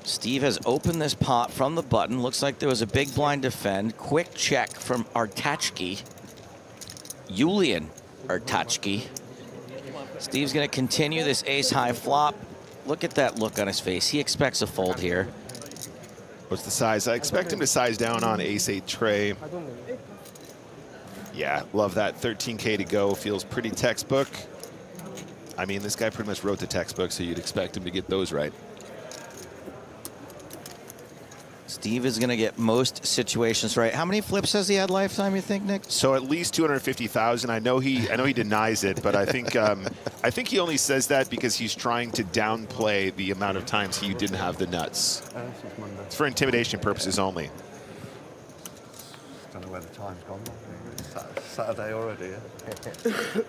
Steve has opened this pot from the button. Looks like there was a big blind defend. Quick check from Artachki. Julian Artachki. Steve's going to continue this ace-high flop. Look at that look on his face. He expects a fold here. What's the size? I expect him to size down on ace-8 tray. Yeah, love that. 13K to go. Feels pretty textbook. I mean, this guy pretty much wrote the textbook, so you'd expect him to get those right. Steve is going to get most situations right. How many flips has he had lifetime, you think, Nick? So at least 250,000. I know he denies it, but I think he only says that because he's trying to downplay the amount of times he didn't have the nuts. It's for intimidation purposes only. Don't know where the time's gone. It's Saturday already. Yeah?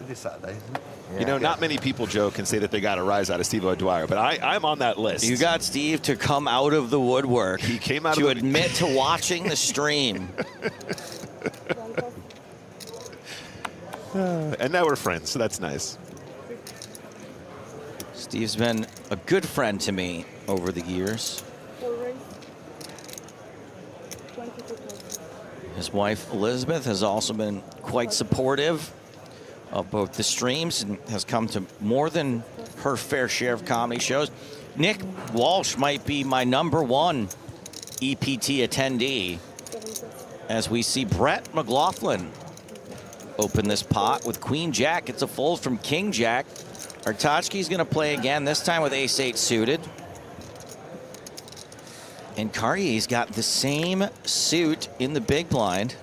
It is Saturday, isn't it? You know, not many people, Joe, can say that they got a rise out of Steve O'Dwyer, but I'm on that list. You got Steve to come out of the woodwork. He came out to admit to watching the stream. And now we're friends, so that's nice. Steve's been a good friend to me over the years. His wife, Elizabeth, has also been quite supportive of both the streams and has come to more than her fair share of comedy shows. Nick Walsh might be my #1 EPT attendee as we see Brett McLaughlin open this pot with Queen Jack. It's a fold from King Jack. Artachki's going to play again, this time with ace-8 suited. And Cartier's got the same suit in the big blind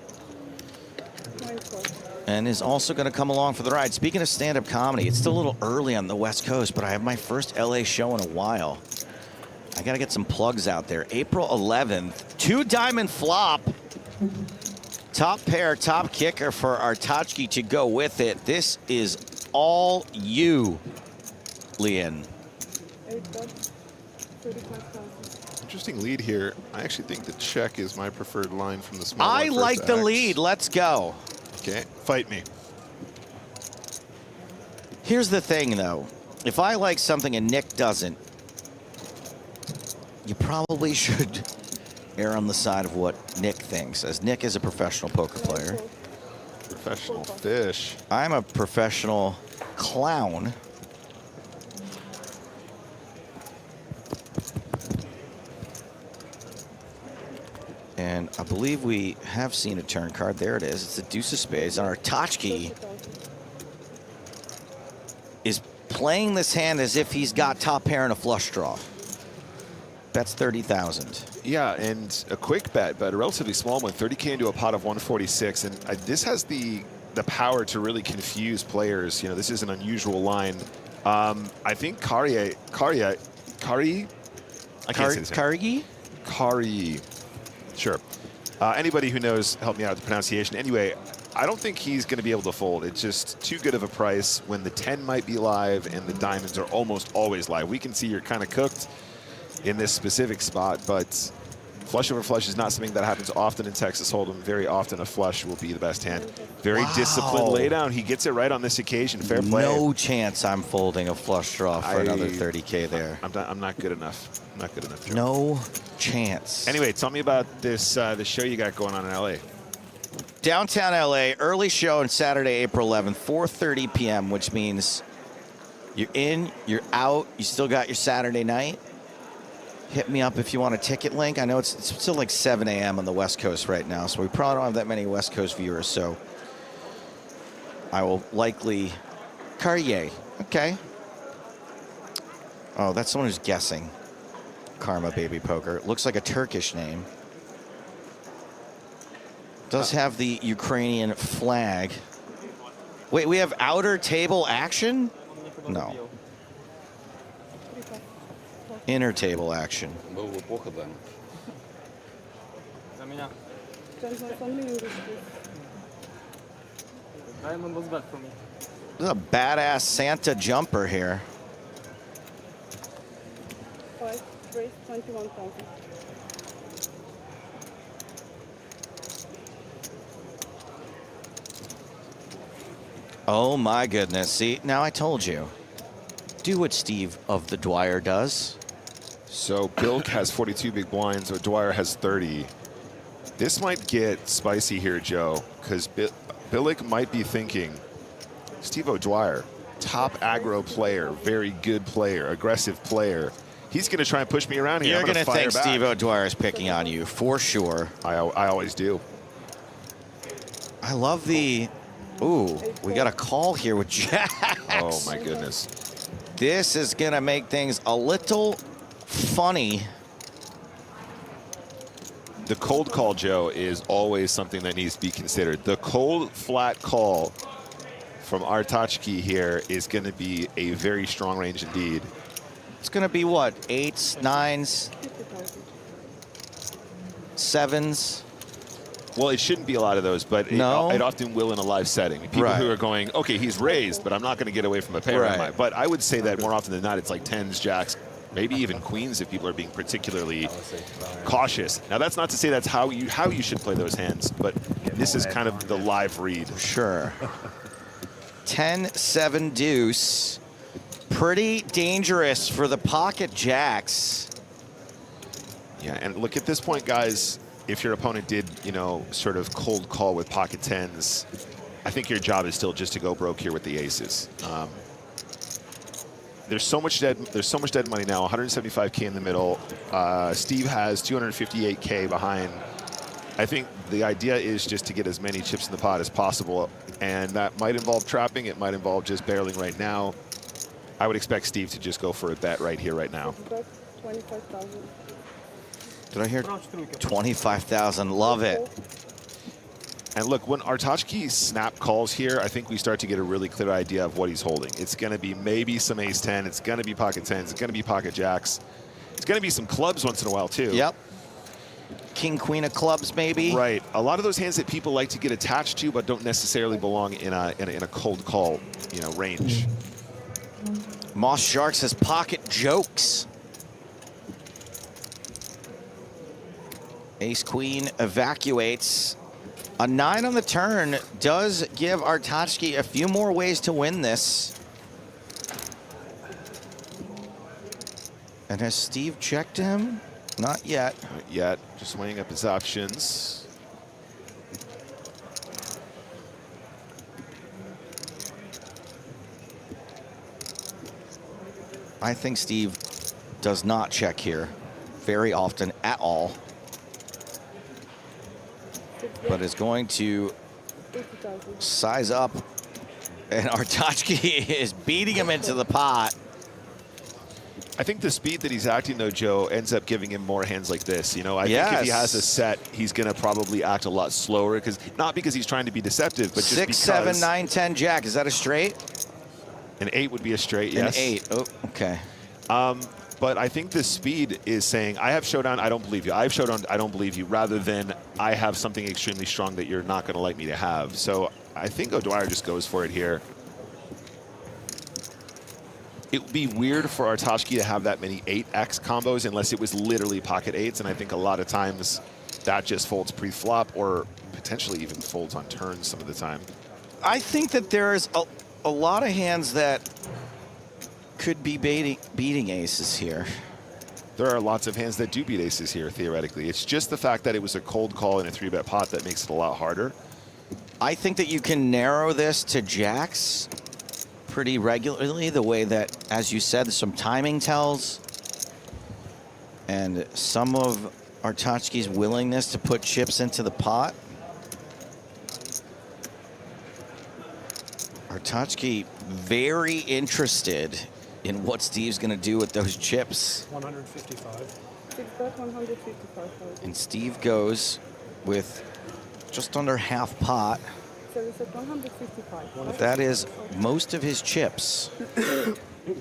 and is also going to come along for the ride. Speaking of stand-up comedy, it's still a little early on the West Coast, but I have my first LA show in a while. I got to get some plugs out there. April 11th, 2-diamond flop. Top pair, top kicker for Artachki to go with it. This is all you, Leon. Interesting lead here. I actually think the check is my preferred line from the small I like the lead. Let's go. Okay, fight me. Here's the thing, though. If I like something and Nick doesn't, you probably should err on the side of what Nick thinks, as Nick is a professional poker player. Professional fish. I'm a professional clown. And I believe we have seen a turn card. There it is. It's the deuce of spades. And Artachki is playing this hand as if he's got top pair and a flush draw. That's 30,000. Yeah, and a quick bet, but a relatively small one, 30K into a pot of 146. And this has the power to really confuse players. You know, this is an unusual line. I think Kari, I can't say his name. Kari. Sure. Anybody who knows, help me out with the pronunciation. Anyway, I don't think he's going to be able to fold. It's just too good of a price when the 10 might be live and the diamonds are almost always live. We can see you're kind of cooked in this specific spot, but flush over flush is not something that happens often in Texas Hold'em. Very often a flush will be the best hand. Very disciplined laydown. He gets it right on this occasion. Fair play. No chance I'm folding a flush draw for another 30K there. I'm not good enough. I'm not good enough, Joe. No chance. Anyway, tell me about this the show you got going on in LA. Downtown LA, early show on Saturday, April 11th, 4:30 p.m., which means you're in, you're out, you still got your Saturday night. Hit me up if you want a ticket link. I know it's still like 7 a.m. on the West Coast right now, so we probably don't have that many West Coast viewers, so I will likely... Cartier. Okay. Oh, that's someone who's guessing. Karma Baby Poker. Looks like a Turkish name. Does have the Ukrainian flag. Wait, we have outer table action? No. Inner table action. This is a badass Santa jumper here. 5, 3, 21,000. Oh my goodness. See, now I told you. Do what Steve of the Dwyer does. So Bilk has 42 big blinds, O'Dwyer has 30. This might get spicy here, Joe, because Billick might be thinking, Steve O'Dwyer, top aggro player, very good player, aggressive player. He's going to try and push me around here. You're going to think back. Steve O'Dwyer is picking on you, for sure. I always do. I love the... Ooh, we got a call here with Jacks. Oh, my goodness. This is going to make things a little funny. The cold call, Joe, is always something that needs to be considered. The cold, flat call from Artachki here is going to be a very strong range indeed. It's going to be what? 8s, 9s, 7s? Well, it shouldn't be a lot of those, but it often will in a live setting. People who are going, okay, he's raised, but I'm not going to get away from a pair. Right. But I would say that more often than not, it's like 10s, jacks, maybe even queens if people are being particularly cautious. Now, that's not to say that's how you should play those hands, but this is kind of the live read. Sure. 10-7 deuce. Pretty dangerous for the pocket jacks. Yeah, and look, at this point, guys, if your opponent did, you know, sort of cold call with pocket 10s, I think your job is still just to go broke here with the aces. There's so much dead money now. 175K in the middle. Steve has 258K behind. I think the idea is just to get as many chips in the pot as possible, and that might involve trapping. It might involve just barreling right now. I would expect Steve to just go for a bet right here, right now. 25,000. Did I hear 25,000? Love it. And look, when Artachki snap calls here, I think we start to get a really clear idea of what he's holding. It's going to be maybe some ace-10. It's going to be pocket 10s. It's going to be pocket jacks. It's going to be some clubs once in a while, too. Yep. King, queen of clubs, maybe. Right. A lot of those hands that people like to get attached to, but don't necessarily belong in a cold call, you know, range. Moss Shark says pocket jokes. Ace queen evacuates. A 9 on the turn does give Artachki a few more ways to win this. And has Steve checked him? Not yet. Not yet. Just weighing up his options. I think Steve does not check here very often at all, but is going to size up, and Artachki is beating him into the pot. I think the speed that he's acting, though, Joe, ends up giving him more hands like this. You know, I think if he has a set, he's going to probably act a lot slower, not because he's trying to be deceptive, but just 6, 7, 9, 10 jack. Is that a straight? An 8 would be a straight, yes. An 8. Oh, okay. But I think the speed is saying, I have showdown, I don't believe you. I have showdown, I don't believe you, rather than I have something extremely strong that you're not going to like me to have. So I think O'Dwyer just goes for it here. It would be weird for Artachki to have that many 8x combos unless it was literally pocket 8s, and I think a lot of times that just folds pre-flop or potentially even folds on turns some of the time. I think that there's a lot of hands that could be beating aces here. There are lots of hands that do beat aces here, theoretically. It's just the fact that it was a cold call in a 3-bet pot that makes it a lot harder. I think that you can narrow this to jacks pretty regularly, the way that, as you said, some timing tells, and some of Artachki's willingness to put chips into the pot. Artachki very interested in what Steve's going to do with those chips. 155. 155. And Steve goes with just under half pot. So it's at 155. That is most of his chips.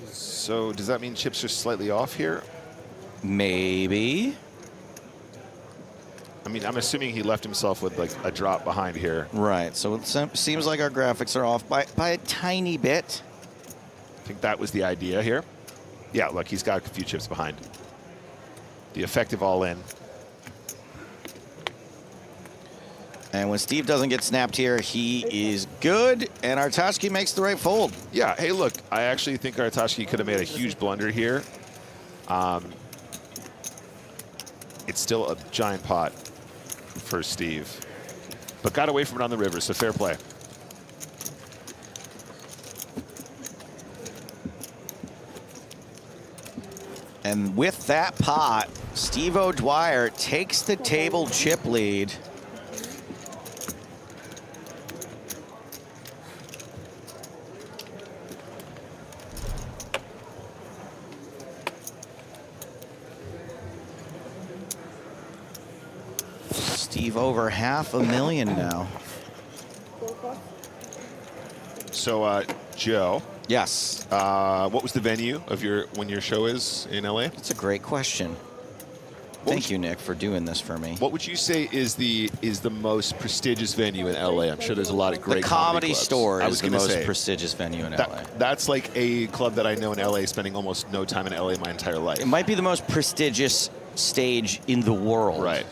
So does that mean chips are slightly off here? Maybe. I mean, I'm assuming he left himself with like a drop behind here. Right, so it seems like our graphics are off by a tiny bit. I think that was the idea here. Yeah, look, he's got a few chips behind. The effective all-in. And when Steve doesn't get snapped here, he is good, and Artashki makes the right fold. Yeah, hey, look, I actually think Artashki could have made a huge blunder here. It's still a giant pot for Steve, but got away from it on the river, so fair play. And with that pot, Steve O'Dwyer takes the table chip lead. Steve over $500,000 now. So, Joe. Yes. What was the venue of when your show is in LA? That's a great question. Thank you, Nick, for doing this for me. What would you say is the most prestigious venue in LA? I'm sure there's a lot of great The Comedy clubs. Store I is was the gonna most say, prestigious venue in LA. That's like a club that I know in LA, spending almost no time in LA my entire life. It might be the most prestigious stage in the world. Right.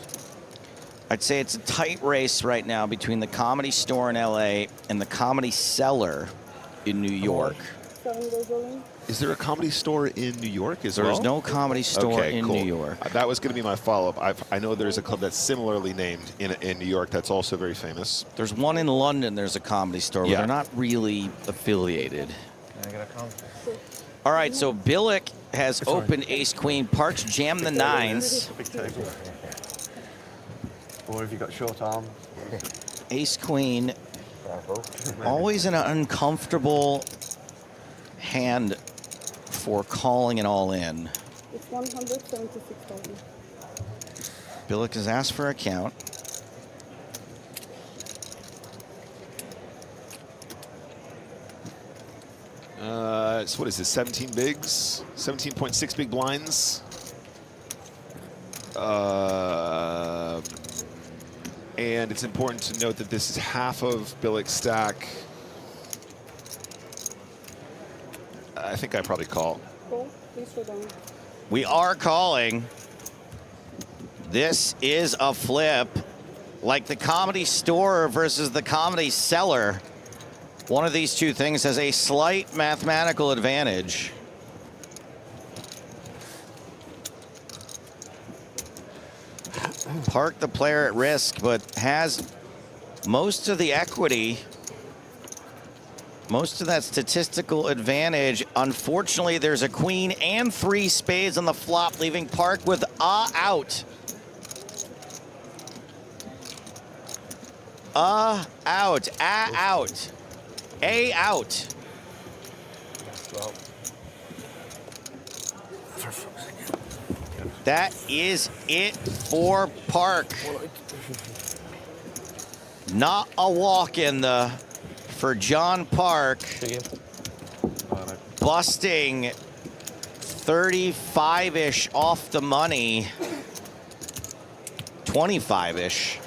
I'd say it's a tight race right now between the Comedy Store in LA and the Comedy Cellar in New York. Is there a Comedy Store in New York as well? There's no Comedy Store in New York. That was going to be my follow-up. I know there's a club that's similarly named in New York that's also very famous. There's one in London, there's a Comedy Store, but they're not really affiliated. Can I get a comment? All right, so Billick has opened ace-queen. Parks jammed the nines. Big table. Or have you got short arms? Ace-queen, always an uncomfortable hand for calling it all in. It's 176,000. Billick has asked for a count. So what is this, 17 bigs? 17.6 big blinds? And it's important to note that this is half of Billick's stack. I think I probably call. Call, please slow down. We are calling. This is a flip, like the Comedy Store versus the Comedy Cellar. One of these two things has a slight mathematical advantage. Park the player at risk, but has most of the equity, most of that statistical advantage. Unfortunately, there's a queen and 3 spades on the flop, leaving Park with out. Out. A out. That is it for Park. Not a walk-in for John Park. Busting 35-ish off the money. 25-ish.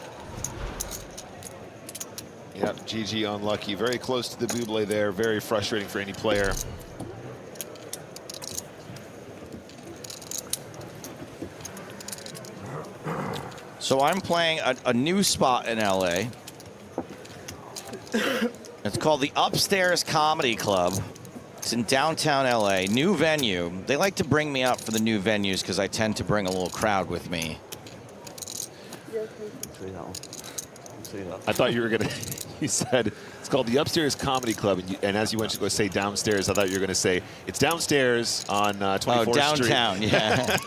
Yep, GG unlucky. Very close to the buble there. Very frustrating for any player. So I'm playing a new spot in LA. It's called the Upstairs Comedy Club. It's in downtown LA, new venue. They like to bring me up for the new venues because I tend to bring a little crowd with me. See that one. See that. I thought you were gonna. You said it's called the Upstairs Comedy Club, and as you went to go say downstairs, I thought you were gonna say it's downstairs on 24th downtown, Street. yeah.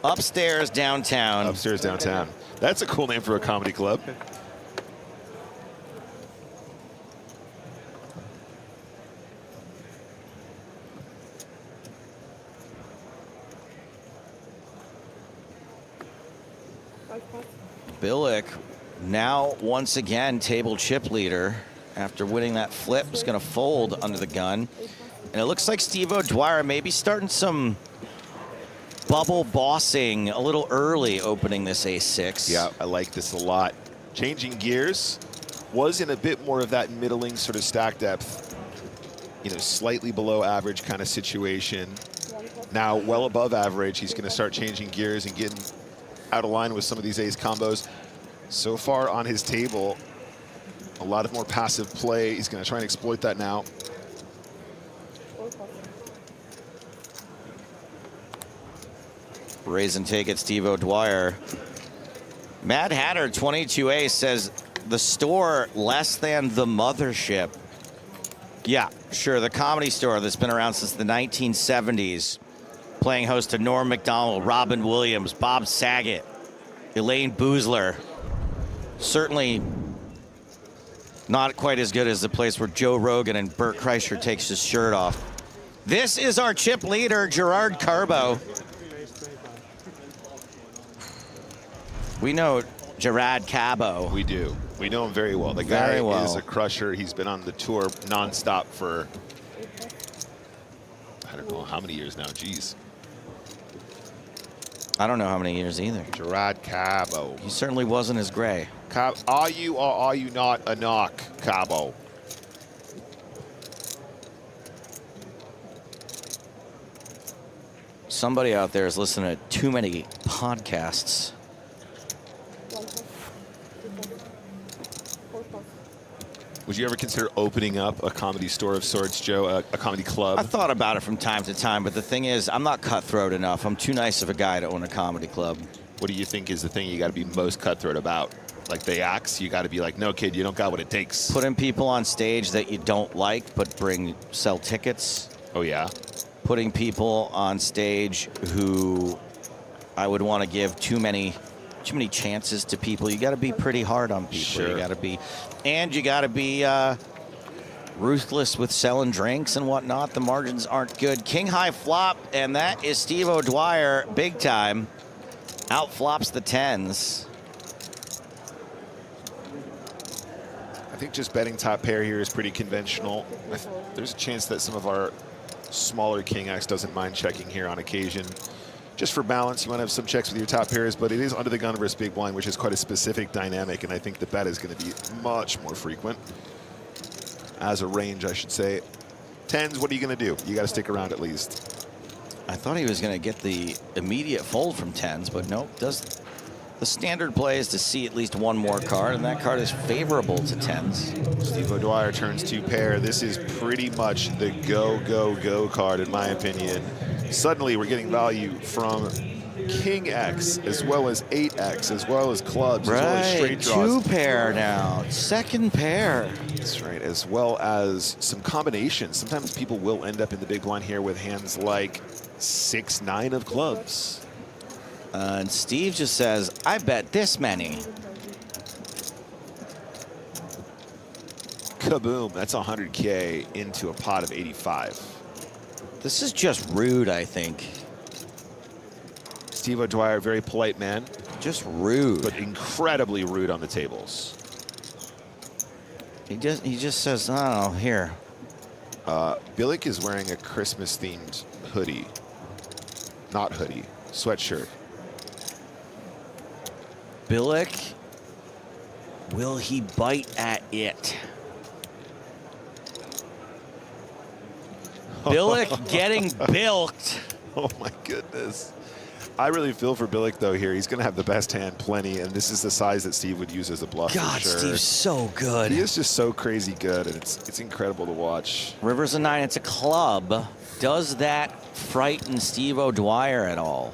Upstairs downtown. Upstairs downtown. That's a cool name for a comedy club. Billick now once again table chip leader after winning that flip. Is going to fold under the gun. And it looks like Steve O'Dwyer maybe starting some bubble bossing a little early opening this ace-6. Yeah, I like this a lot. Changing gears, was in a bit more of that middling sort of stack depth, you know, slightly below average kind of situation. Now well above average. He's going to start changing gears and getting out of line with some of these ace combos. So far on his table, a lot of more passive play. He's going to try and exploit that now. Raise and take it, Steve O'Dwyer. Mad Hatter 22A says the store less than the mothership. Yeah, sure, the Comedy Store that's been around since the 1970s, playing host to Norm Macdonald, Robin Williams, Bob Saget, Elaine Boozler. Certainly not quite as good as the place where Joe Rogan and Bert Kreischer takes his shirt off. This is our chip leader, Gerard Carbo. We know Gerard Cabo. We do. We know him very well. The guy is a crusher. He's been on the tour nonstop for, I don't know how many years now. Jeez. I don't know how many years either. Gerard Cabo. He certainly wasn't as gray. Are you or are you not a knock, Cabo? Somebody out there is listening to too many podcasts. Would you ever consider opening up a comedy store of sorts, Joe, a comedy club? I thought about it from time to time, but the thing is, I'm not cutthroat enough. I'm too nice of a guy to own a comedy club. What do you think is the thing you got to be most cutthroat about? Like the axe, you got to be like, no, kid, you don't got what it takes. Putting people on stage that you don't like, but sell tickets. Oh, yeah? Putting people on stage who I would want to give too many chances to people. You got to be pretty hard on people. Sure. You got to be, and you got to be ruthless with selling drinks and whatnot. The margins aren't good. King high flop, and that is Steve O'Dwyer, big time. Outflops the tens. I think just betting top pair here is pretty conventional. There's a chance that some of our smaller king X doesn't mind checking here on occasion. Just for balance, you want to have some checks with your top pairs, but it is under the gun versus big blind, which is quite a specific dynamic, and I think the bet is going to be much more frequent. As a range, I should say. Tens, what are you going to do? You got to stick around at least. I thought he was going to get the immediate fold from tens, but nope. The standard play is to see at least one more card, and that card is favorable to tens. Steve O'Dwyer turns two pair. This is pretty much the go, go, go card, in my opinion. Suddenly, we're getting value from King X, as well as 8X, as well as clubs, as well as straight draws. Two pair now, second pair. That's right, as well as some combinations. Sometimes people will end up in the big blind here with hands like 6-9 of clubs. And Steve just says, I bet this many. Kaboom, that's 100K into a pot of 85. This is just rude, I think. Steve O'Dwyer, very polite man. Just rude. But incredibly rude on the tables. He just says, oh, here. Billick is wearing a Christmas-themed hoodie. Not hoodie, sweatshirt. Billick, will he bite at it? Billick getting bilked. Oh my goodness. I really feel for Billick though here. He's going to have the best hand plenty, and this is the size that Steve would use as a bluff. God, for sure. Steve's so good. He is just so crazy good, and it's incredible to watch. River's a 9, it's a club. Does that frighten Steve O'Dwyer at all?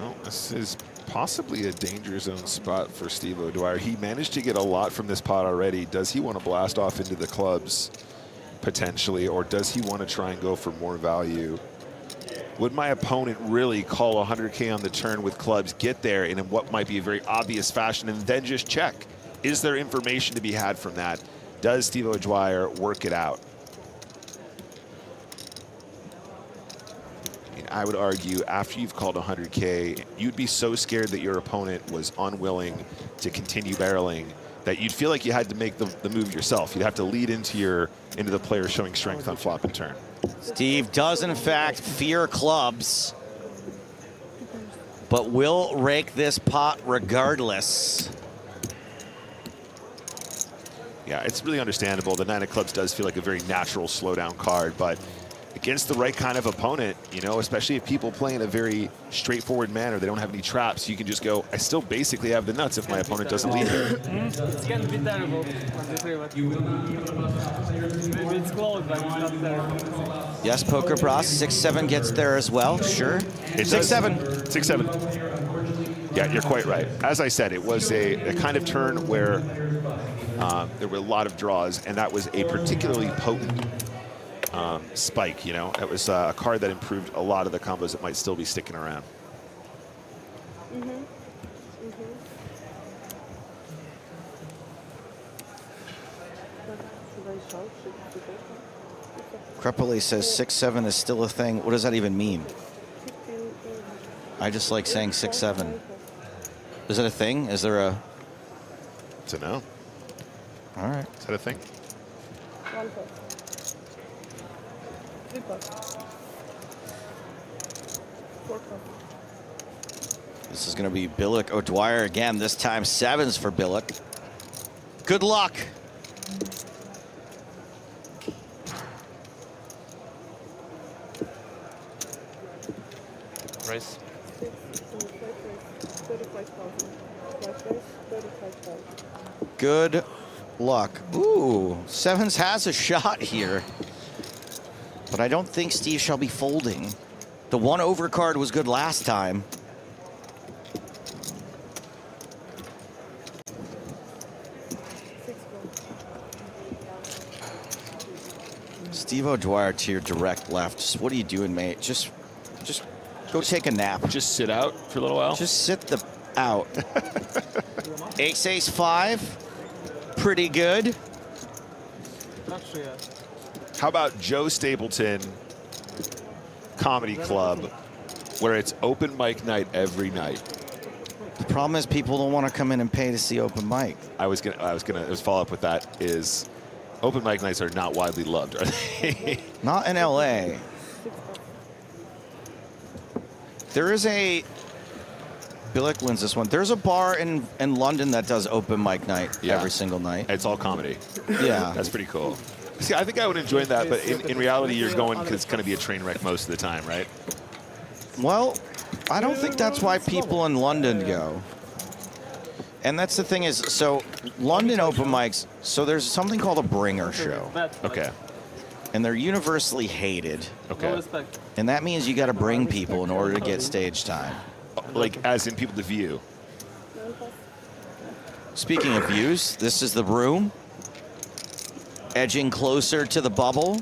Well, this is possibly a danger zone spot for Steve O'Dwyer. He managed to get a lot from this pot already. Does he want to blast off into the clubs potentially, or does he want to try and go for more value? Would my opponent really call 100K on the turn with clubs, get there in what might be a very obvious fashion, and then just check? Is there information to be had from that? Does Steve O'Dwyer work it out? I would argue after you've called 100K, you'd be so scared that your opponent was unwilling to continue barreling that you'd feel like you had to make the move yourself. You'd have to lead into the player showing strength on flop and turn. Steve does, in fact, fear clubs, but will rake this pot regardless. Yeah, it's really understandable. The 9 of clubs does feel like a very natural slowdown card, but against the right kind of opponent, you know, especially if people play in a very straightforward manner, they don't have any traps, you can just go, I still basically have the nuts if my opponent doesn't lead here. It's getting a bit terrible. Maybe it's close, but it's not terrible. Yes, Poker Bros. 6-7 gets there as well. Sure. 6-7. 6-7. Yeah, you're quite right. As I said, it was a kind of turn where there were a lot of draws, and that was a particularly potent spike, you know. It was a card that improved a lot of the combos that might still be sticking around. Crepoli says 6-7 is still a thing. What does that even mean? I just like saying 6-7. Is it a thing? Is there a... It's a no. All right. Is that a thing? This is going to be Billick O'Dwyer again. This time 7s for Billick. Good luck. Race. Good luck. Ooh, 7s has a shot here. But I don't think Steve shall be folding. The 1 over card was good last time. Steve O'Dwyer to your direct left. Just, what are you doing, mate? Just go take a nap. Just sit out for a little while? Just sit the out. Ace 5. Pretty good. How about Joe Stapleton Comedy Club, where it's open mic night every night? The problem is people don't want to come in and pay to see open mic. I was gonna follow up with that. Is open mic nights are not widely loved, are they? Not in LA. There is a... Billick wins this one. There's a bar in London that does open mic night every single night. It's all comedy. Yeah. That's pretty cool. See, I think I would enjoy that, but in reality, you're going because it's going to be a train wreck most of the time, right? Well, I don't think that's why people in London go. And that's the thing is, so London open mics, so there's something called a bringer show. Okay. And they're universally hated. Okay. And that means you got to bring people in order to get stage time. Like, as in people to view. Speaking of views, this is the room. Edging closer to the bubble.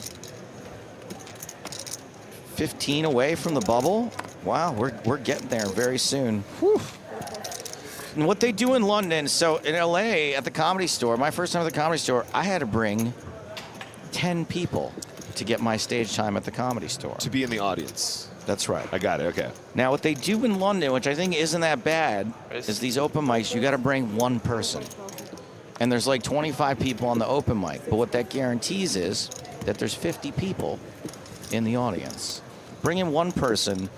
15 away from the bubble. Wow, we're getting there very soon. Whew. And what they do in London, so in LA at the Comedy Store, my first time at the Comedy Store, I had to bring 10 people to get my stage time at the Comedy Store. To be in the audience. That's right. I got it, okay. Now, what they do in London, which I think isn't that bad, is these open mics, you got to bring one person. And there's like 25 people on the open mic. But what that guarantees is that there's 50 people in the audience. Bring in one person,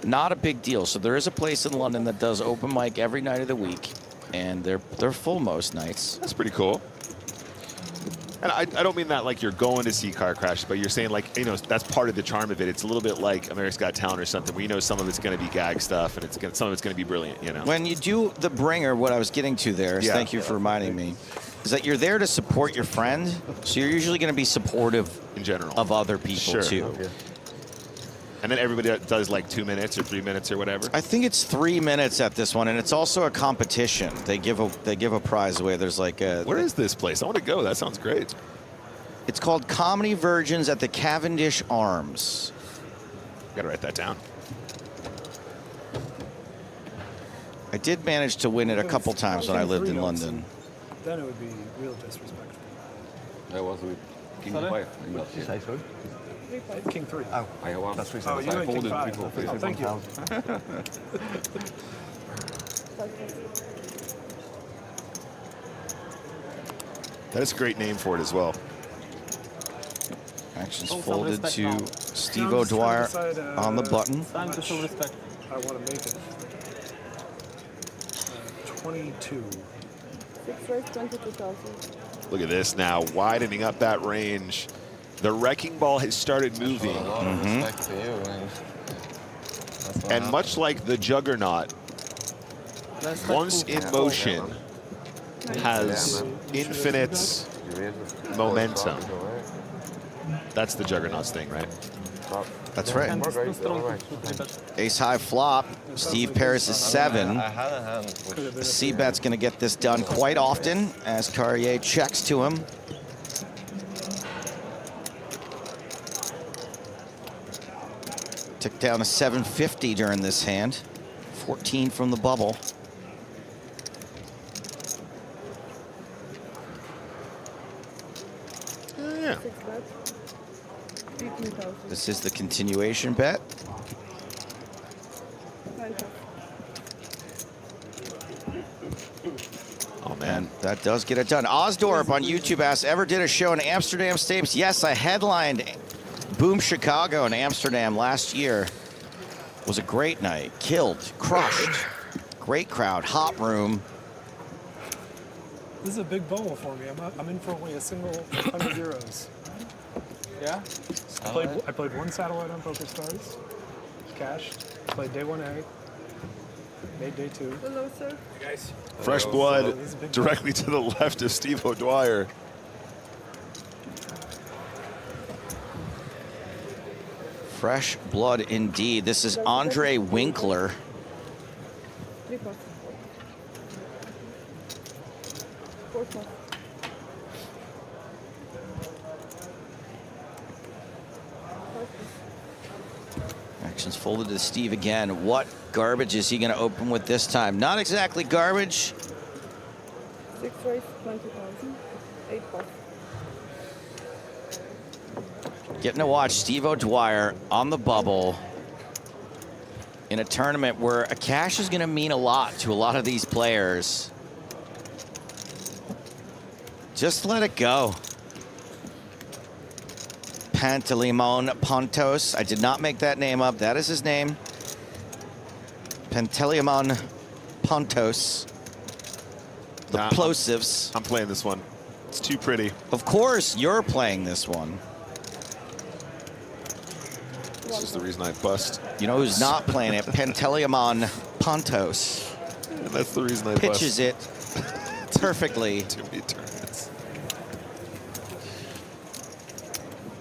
not a big deal. So there is a place in London that does open mic every night of the week. And they're full most nights. That's pretty cool. And I don't mean that like you're going to see car crashes, but you're saying like, you know, that's part of the charm of it. It's a little bit like America's Got Talent or something where you know some of it's going to be gag stuff and some of it's going to be brilliant, you know. When you do the bringer, what I was getting to there, is thank you for reminding me, is that you're there to support your friend. So you're usually going to be supportive in general of other people too. Okay. And then everybody does like 2 minutes or 3 minutes or whatever. I think it's 3 minutes at this one, and it's also a competition. They give a prize away. There's like a... Where is this place? I want to go. That sounds great. It's called Comedy Virgins at the Cavendish Arms. Got to write that down. I did manage to win it a couple times when I lived in London. Then it would be real disrespectful. I was with King 5. King 3. Oh, I was. That's Oh, you went King 5. Oh, thank you. That is a great name for it as well. Okay. Actions folded to Steve O'Dwyer on the button. Time to show respect. I want to make it 22. 6 raise 22,000. Look at this now, widening up that range. The wrecking ball has started moving. Respect to you. And much like the Juggernaut, once in motion, has infinite momentum. That's the Juggernaut's thing, right? That's right. Ace high flop. Steve pairs is 7. The C-bet's going to get this done quite often as Carrier checks to him. Took down a 750 during this hand. 14 from the bubble. Yeah. This is the continuation bet. Oh man, that does get it done. Osdorp on YouTube asks, ever did a show in Amsterdam Stapes? Yes, I headlined Boom Chicago in Amsterdam last year. It was a great night. Killed, crushed. Great crowd, hot room. This is a big bubble for me. I'm in for only a single 100 euros. Yeah? I played one satellite on PokerStars. Cashed. Played day 1A. Made day 2. Hello, sir. Hey guys. Fresh blood directly to the left of Steve O'Dwyer. Fresh blood indeed. This is Andre Winkler. 3 pots. 4 pots. Actions folded to Steve again. What garbage is he going to open with this time? Not exactly garbage. 6 raise 20,000. 8 pots. Getting to watch Steve O'Dwyer on the bubble in a tournament where a cash is going to mean a lot to a lot of these players. Just let it go. Panteleimon Pontos. I did not make that name up. That is his name. Panteleimon Pontos. The plosives. I'm playing this one. It's too pretty. Of course, you're playing this one. This is the reason I bust. You know who's not playing it? Panteleimon Pontos. And that's the reason I pitches it perfectly. Too many tournaments.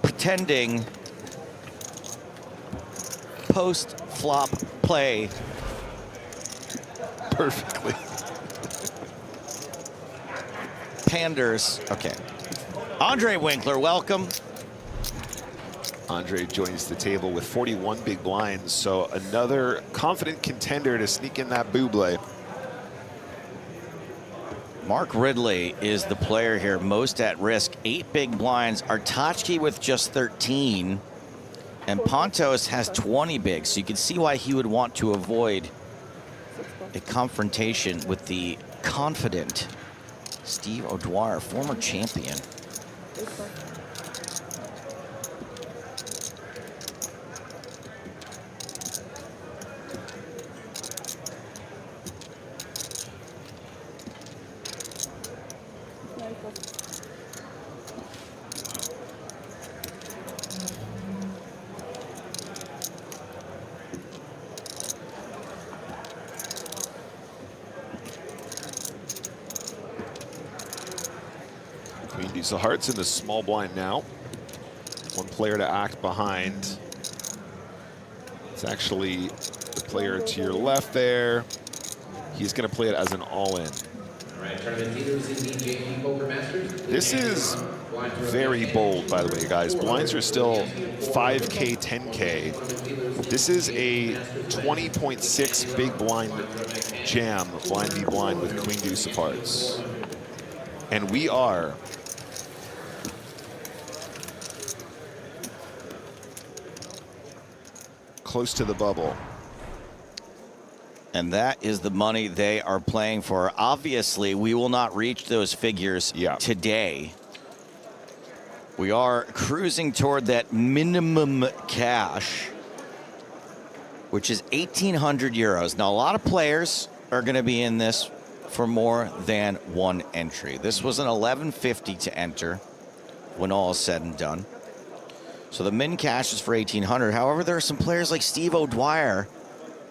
Pretending post-flop play perfectly. Panders. Okay. Andre Winkler, welcome. Andre joins the table with 41 big blinds, so another confident contender to sneak in that buble. Mark Ridley is the player here most at risk. 8 big blinds. Artachki with just 13. And Pontos has 20 bigs, so you can see why he would want to avoid a confrontation with the confident Steve O'Dwyer, former champion. Queen deuce of hearts in the small blind now. One player to act behind. It's actually the player to your left there. He's going to play it as an all-in. This is very bold, by the way, guys. Blinds are still 5K, 10K. This is a 20.6 big blind jam, blind v blind with queen deuce of hearts. And we are close to the bubble. And that is the money they are playing for. Obviously, we will not reach those figures today. We are cruising toward that minimum cash, which is 1,800 euros. Now, a lot of players are going to be in this for more than one entry. This was an 1150 to enter when all is said and done. So the min cash is for 1,800. However, there are some players like Steve O'Dwyer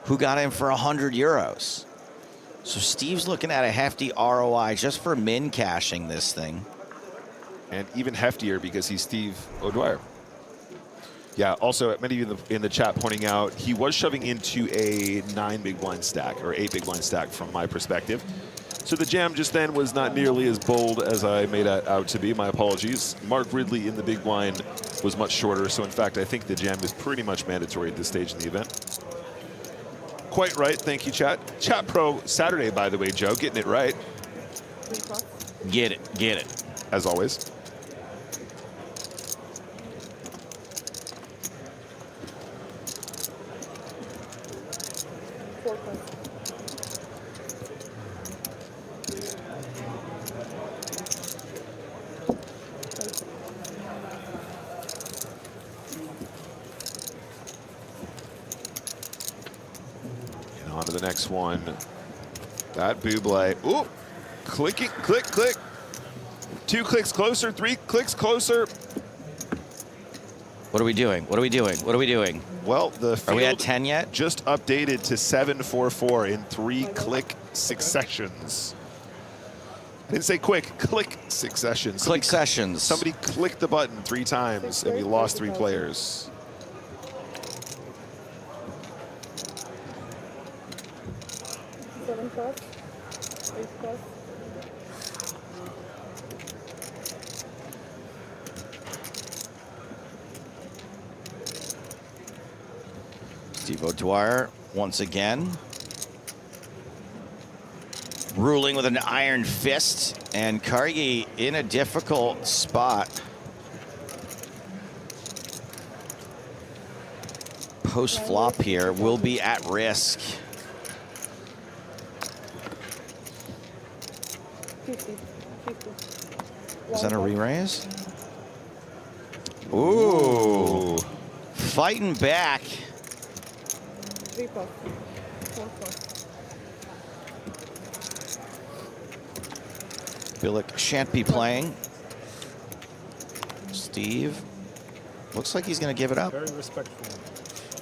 who got in for 100 euros. So Steve's looking at a hefty ROI just for min cashing this thing. And even heftier because he's Steve O'Dwyer. Yeah, also many of you in the chat pointing out he was shoving into a 9 big blind stack or 8 big blind stack from my perspective. So the jam just then was not nearly as bold as I made it out to be. My apologies. Mark Ridley in the big blind was much shorter. So in fact, I think the jam is pretty much mandatory at this stage in the event. Quite right. Thank you, chat. Chat Pro Saturday, by the way, Joe. Getting it right. Get it. Get it. As always. On to the next one. That Buble. Ooh, clicking, click, click. 2 clicks closer, 3 clicks closer. What are we doing? What are we doing? What are we doing? Well, the field are we at 10 yet? Just updated to 744 in 3 click successions. I didn't say quick, click successions. Click sessions. Somebody clicked the button 3 times and we lost 3 players. Steve O'Dwyer once again ruling with an iron fist, and Cargi in a difficult spot. Post flop here will be at risk. 50. Is that a re-raise? Ooh. Fighting back. 3 pot. 4 pot. Billick shan't be playing. Steve looks like he's going to give it up. Very respectful.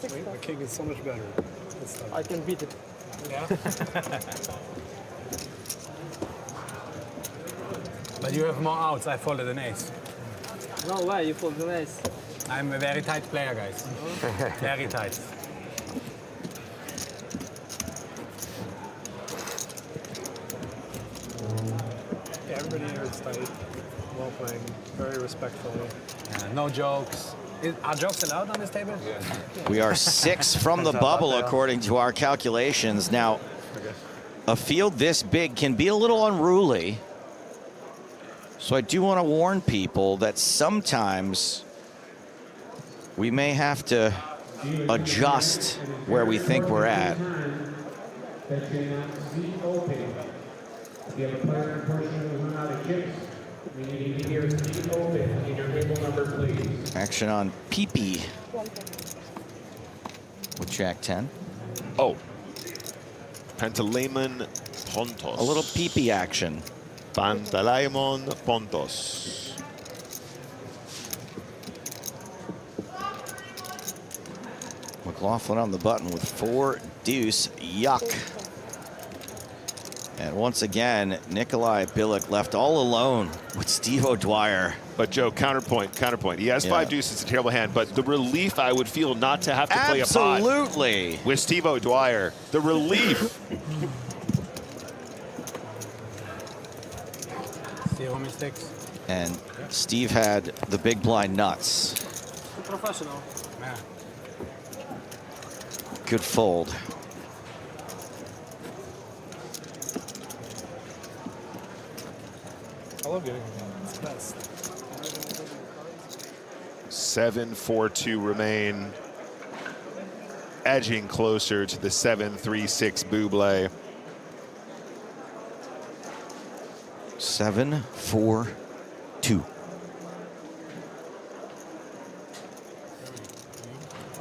The king is so much better this time. I can beat it. Yeah. But you have more outs. I folded an ace. No way, you fold the ace. I'm a very tight player, guys. Very tight. Yeah, everybody here is tight. Well playing, very respectfully. No jokes. Are jokes allowed on this table? We are 6 from the bubble according to our calculations. Now, a field this big can be a little unruly. So I do want to warn people that sometimes we may have to adjust where we think we're at. Action on Peepee with Jack 10. Oh. Pantalaimon Pontos. A little Peepee action. Pantalaimon Pontos. McLaughlin on the button with 4 deuce. Yuck. And once again, Nikolai Billick left all alone with Steve O'Dwyer. But Joe, counterpoint. He has 5 deuces, it's a terrible hand, but the relief I would feel not to have to play a pot. Absolutely. With Steve O'Dwyer. The relief. 0 mistakes. And Steve had the big blind nuts. Professional. Yeah. Good fold. I love getting it's the best. 7-4-2 remain. Edging closer to the 7-3-6 Buble. 7-4-2.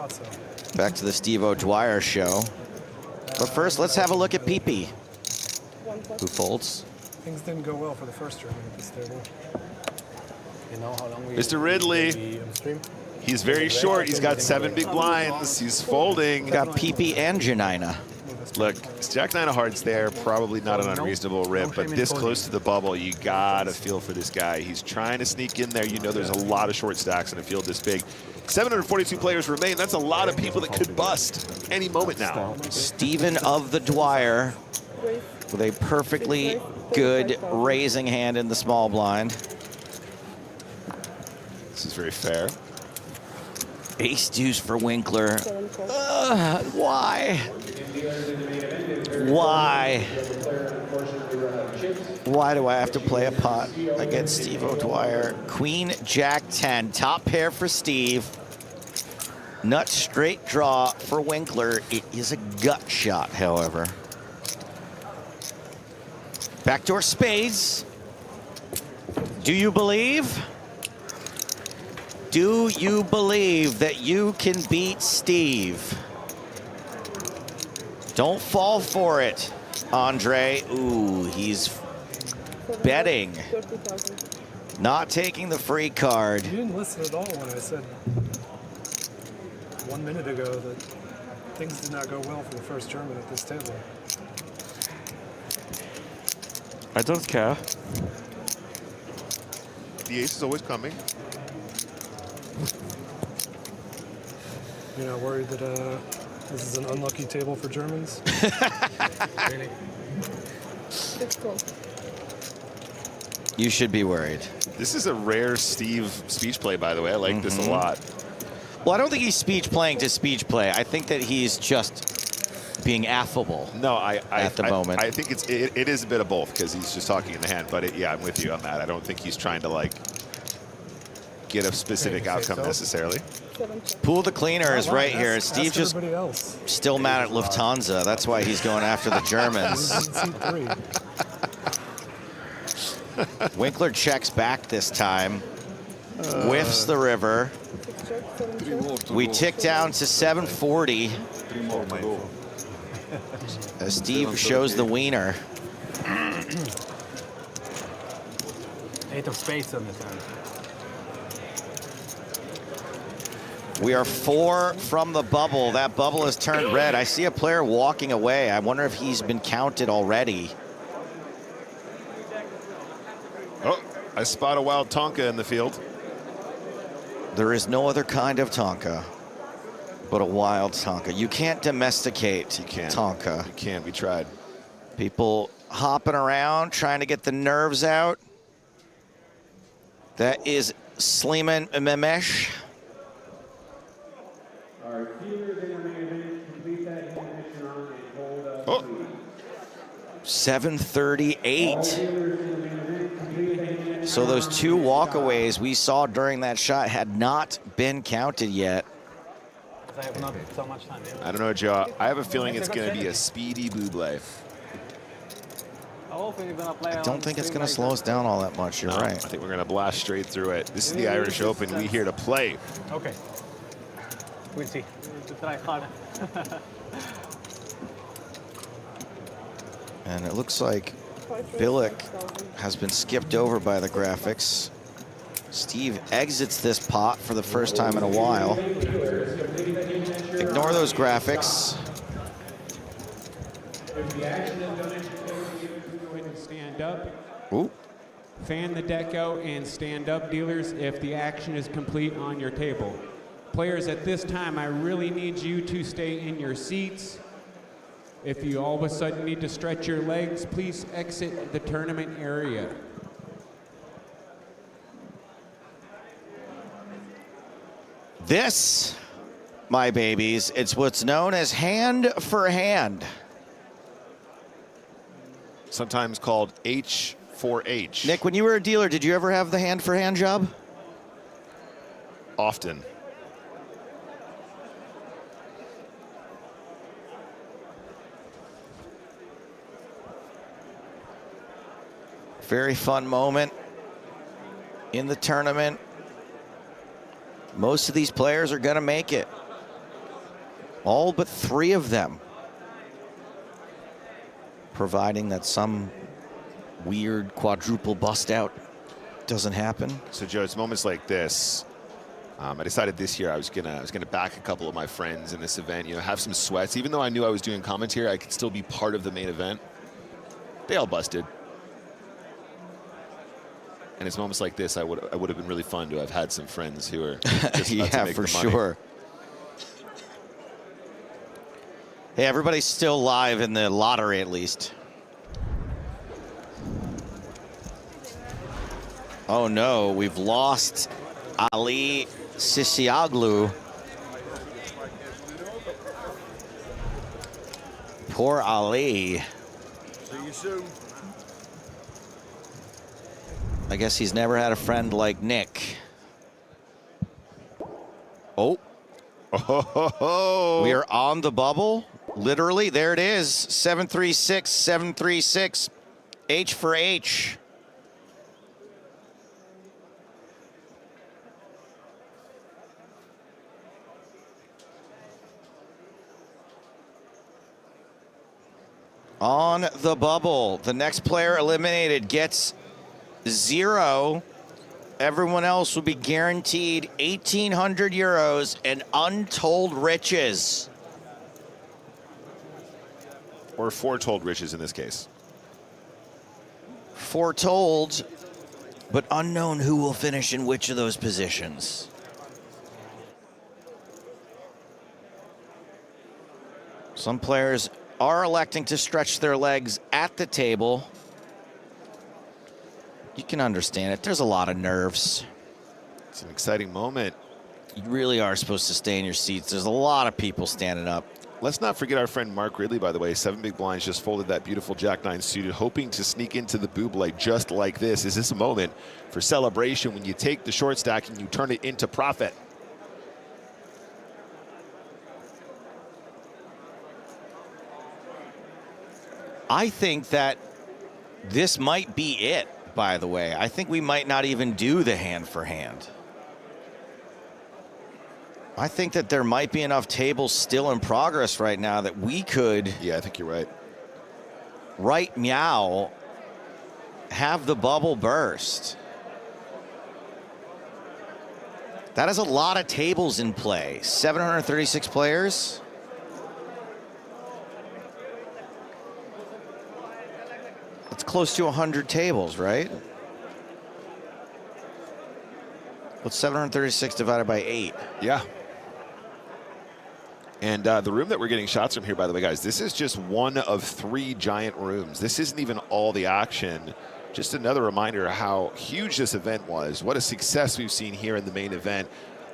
thought so. Back to the Steve O'Dwyer show. But first, let's have a look at PP, who folds. Things didn't go well for the first German at this table. You know how long we Mr. Ridley. He's very short. He's got 7 big blinds. He's folding. Got PP and Janina. Look, Jack 9 of hearts there. Probably not an unreasonable rip, but this close to the bubble, you got to feel for this guy. He's trying to sneak in there. You know there's a lot of short stacks in a field this big. 742 players remain. That's a lot of people that could bust any moment now. Stephen of the Dwyer with a perfectly good raising hand in the small blind. This is very fair. Ace deuce for Winkler. Why? Why? Why do I have to play a pot against Steve O'Dwyer? Queen, Jack 10. Top pair for Steve. Nut straight draw for Winkler. It is a gut shot, however. Backdoor spades. Do you believe? Do you believe that you can beat Steve? Don't fall for it, Andre. Ooh, he's betting. Not taking the free card. You didn't listen at all when I said 1 minute ago that things did not go well for the first German at this table. I don't care. The ace is always coming. You're not worried that this is an unlucky table for Germans? Really? You should be worried. This is a rare Steve speech play, by the way. I like this a lot. Well, I don't think he's speech playing to speech play. I think that he's just being affable. No, at the moment. I think it is a bit of both because he's just talking in the hand. But yeah, I'm with you on that. I don't think he's trying to like get a specific outcome necessarily. Pool the cleaner is right here. Steve just else. still mad at Lufthansa. That's why he's going after the Germans. Winkler checks back this time. Whiffs the river. We tick down to 740. As Steve shows the wiener. 8 of spades on the turn. We are 4 from the bubble. That bubble has turned red. I see a player walking away. I wonder if he's been counted already. Oh, I spot a wild Tonka in the field. There is no other kind of Tonka but a wild Tonka. You can't domesticate Tonka. You can't. We tried. People hopping around, trying to get the nerves out. That is Sleeman Memesh. 738. So those 2 walkaways we saw during that shot had not been counted yet. I have not so much time. I don't know, Joe. I have a feeling it's going to be a speedy Buble. I don't think it's going to slow us down all that much. You're right. I think we're going to blast straight through it. This is the Irish Open. We here to play. Okay. We'll see. To try hard. And it looks like Billick has been skipped over by the graphics. Steve exits this pot for the first time in a while. Ignore those graphics. Stand up. Ooh. Fan the deck out and stand up, dealers, if the action is complete on your table. Players, at this time, I really need you to stay in your seats. If you all of a sudden need to stretch your legs, please exit the tournament area. This, my babies, it's what's known as hand for hand. Sometimes called H4H. Nick, when you were a dealer, did you ever have the hand for hand job? Often. Very fun moment in the tournament. Most of these players are going to make it. All but 3 of them. Providing that some weird quadruple bust out doesn't happen. So Joe, it's moments like this. I decided this year I was gonna back a couple of my friends in this event. You know, have some sweats. Even though I knew I was doing commentary, I could still be part of the main event. They all busted. And it's moments like this I would have been really fun to have had some friends who are just about to make for the money. sure. Hey, everybody's still live in the lottery at least. Oh no, we've lost Ali Sisioglu. Poor Ali. See you soon. I guess he's never had a friend like Nick. Oh. We are on the bubble. Literally, there it is. 736, 736. H for H. On the bubble. The next player eliminated gets 0. Everyone else will be guaranteed 1,800 euros and untold riches. Or foretold riches in this case. Foretold, but unknown who will finish in which of those positions. Some players are electing to stretch their legs at the table. You can understand it. There's a lot of nerves. It's an exciting moment. You really are supposed to stay in your seats. There's a lot of people standing up. Let's not forget our friend Mark Ridley, by the way. 7 big blinds just folded that beautiful Jack-9 suited, hoping to sneak into the Buble just like this. Is this a moment for celebration when you take the short stack and you turn it into profit? I think that this might be it, by the way. I think we might not even do the hand for hand. I think that there might be enough tables still in progress right now that we could. Yeah, I think you're right. Right meow, have the bubble burst. That is a lot of tables in play. 736 players. It's close to 100 tables, right? What's 736 divided by 8? Yeah. And the room that we're getting shots from here, by the way, guys, this is just one of 3 giant rooms. This isn't even all the action. Just another reminder of how huge this event was. What a success we've seen here in the main event.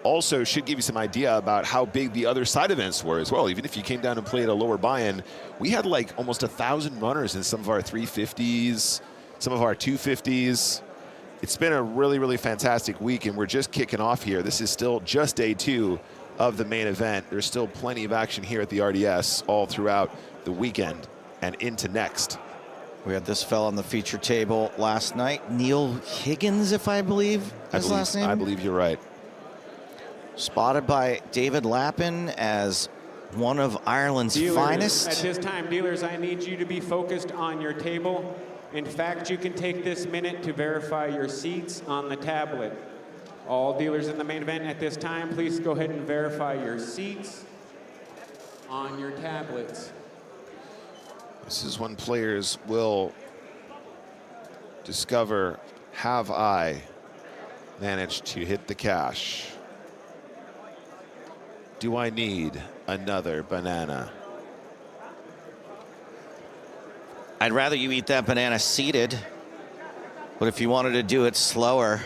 Also should give you some idea about how big the other side events were as well. Even if you came down and played a lower buy-in, we had like almost 1,000 runners in some of our 350s, some of our 250s. It's been a really, really fantastic week, and we're just kicking off here. This is still just day 2 of the main event. There's still plenty of action here at the RDS all throughout the weekend and into next. We had this fella on the feature table last night. Neil Higgins, if I believe his last name. I believe you're right. Spotted by David Lappin as one of Ireland's finest. At this time, dealers, I need you to be focused on your table. In fact, you can take this minute to verify your seats on the tablet. All dealers in the main event at this time, please go ahead and verify your seats on your tablets. This is when players will discover, have I managed to hit the cash? Do I need another banana? I'd rather you eat that banana seated, but if you wanted to do it slower,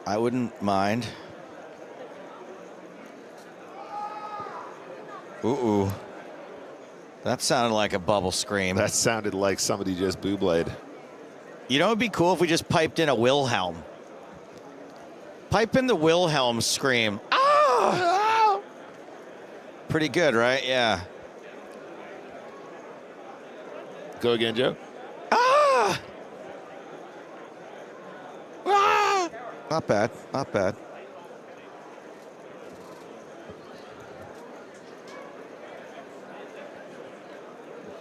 I wouldn't mind. Ooh. That sounded like a bubble scream. That sounded like somebody just booblayed. You know, it'd be cool if we just piped in a Wilhelm. Pipe in the Wilhelm scream. Ah! Pretty good, right? Yeah. Go again, Joe. Ah! Ah! Not bad, not bad.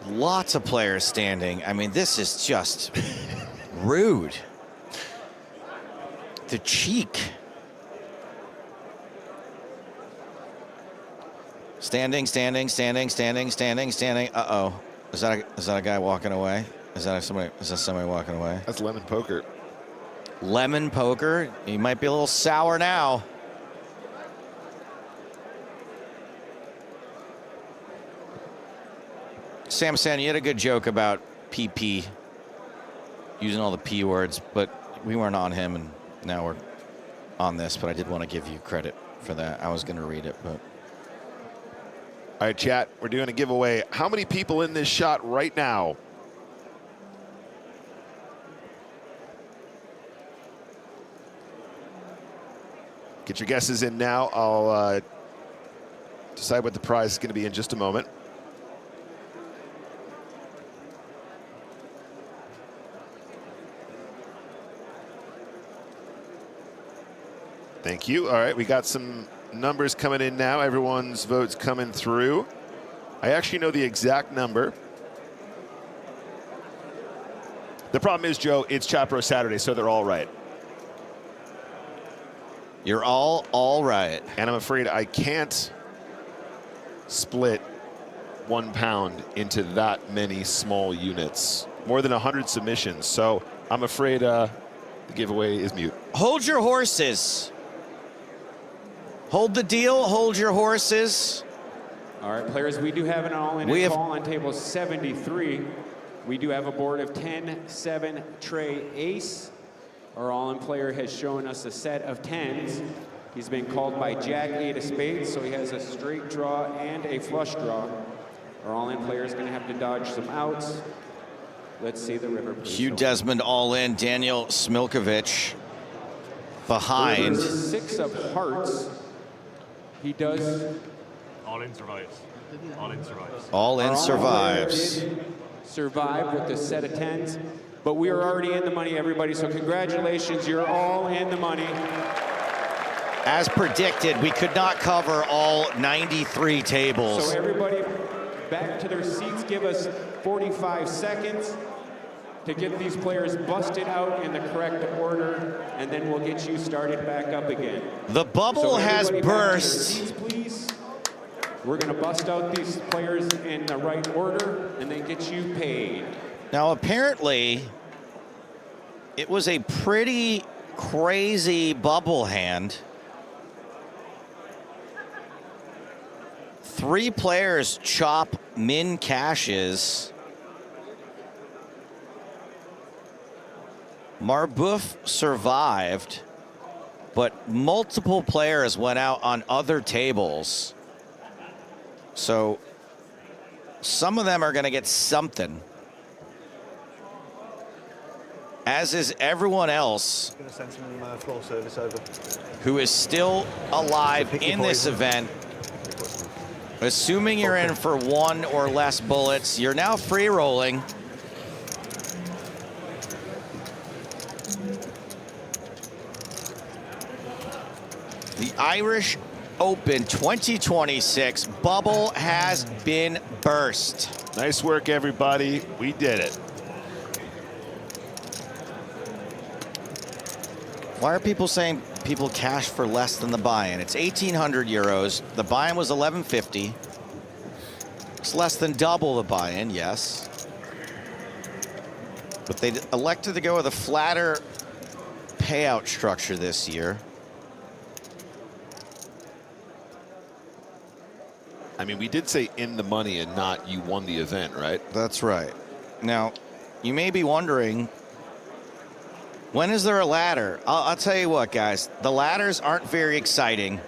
Lots of players standing. I mean, this is just rude. The cheek. Standing, standing, standing, standing, standing, standing. Uh-oh. Is that a guy walking away? Is that somebody walking away? That's lemon poker. Lemon poker. He might be a little sour now. Samson, you had a good joke about PP, using all the P words, but we weren't on him, and now we're on this, but I did want to give you credit for that. I was going to read it, but... All right, chat, we're doing a giveaway. How many people in this shot right now? Get your guesses in now. I'll decide what the prize is going to be in just a moment. Thank you. All right, we got some numbers coming in now. Everyone's votes coming through. I actually know the exact number. The problem is, Joe, it's Chapro Saturday, so they're all right. You're all right. And I'm afraid I can't split 1 pound into that many small units. More than 100 submissions. So I'm afraid the giveaway is mute. Hold your horses. Hold the deal, hold your horses. All right, players, we do have an all-in call on table 73. We do have a board of 10, 7, tray, ace. Our all-in player has shown us a set of 10s. He's been called by Jack 8 of spades, so he has a straight draw and a flush draw. Our all-in player is going to have to dodge some outs. Let's see the river. Hugh Desmond all in, Daniel Smilkovic behind. 6 of hearts. He does. All in survives. All in survives. All in survives. Survive with the set of 10s, but we are already in the money, everybody, so congratulations, you're all in the money. As predicted, we could not cover all 93 tables. So everybody back to their seats, give us 45 seconds to get these players busted out in the correct order, and then we'll get you started back up again. The bubble has burst. Seats, please. We're going to bust out these players in the right order and then get you paid. Now, apparently, it was a pretty crazy bubble hand. 3 players chop min cashes. Marbouf survived, but multiple players went out on other tables. So some of them are going to get something, as is everyone else Going to send some floor service over. who is still alive in this event. Assuming you're in for 1 or less bullets, you're now free rolling. The Irish Open 2026 bubble has been burst. Nice work, everybody. We did it. Why are people saying people cash for less than the buy-in? It's 1,800 euros. The buy-in was 1,150. It's less than double the buy-in, yes. But they elected to go with a flatter payout structure this year. I mean, we did say in the money and not you won the event, right? That's right. Now, you may be wondering, when is there a ladder? I'll tell you what, guys. The ladders aren't very exciting.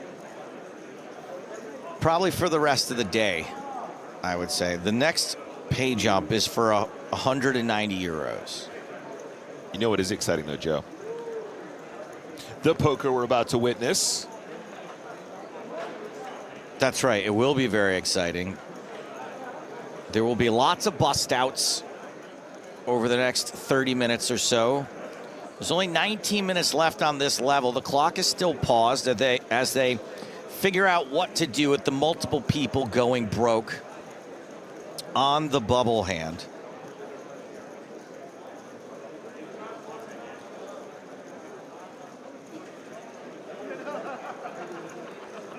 Probably for the rest of the day, I would say. The next pay jump is for 190 euros. You know what is exciting, though, Joe? The poker we're about to witness. That's right. It will be very exciting. There will be lots of bust outs over the next 30 minutes or so. There's only 19 minutes left on this level. The clock is still paused as they figure out what to do with the multiple people going broke on the bubble hand.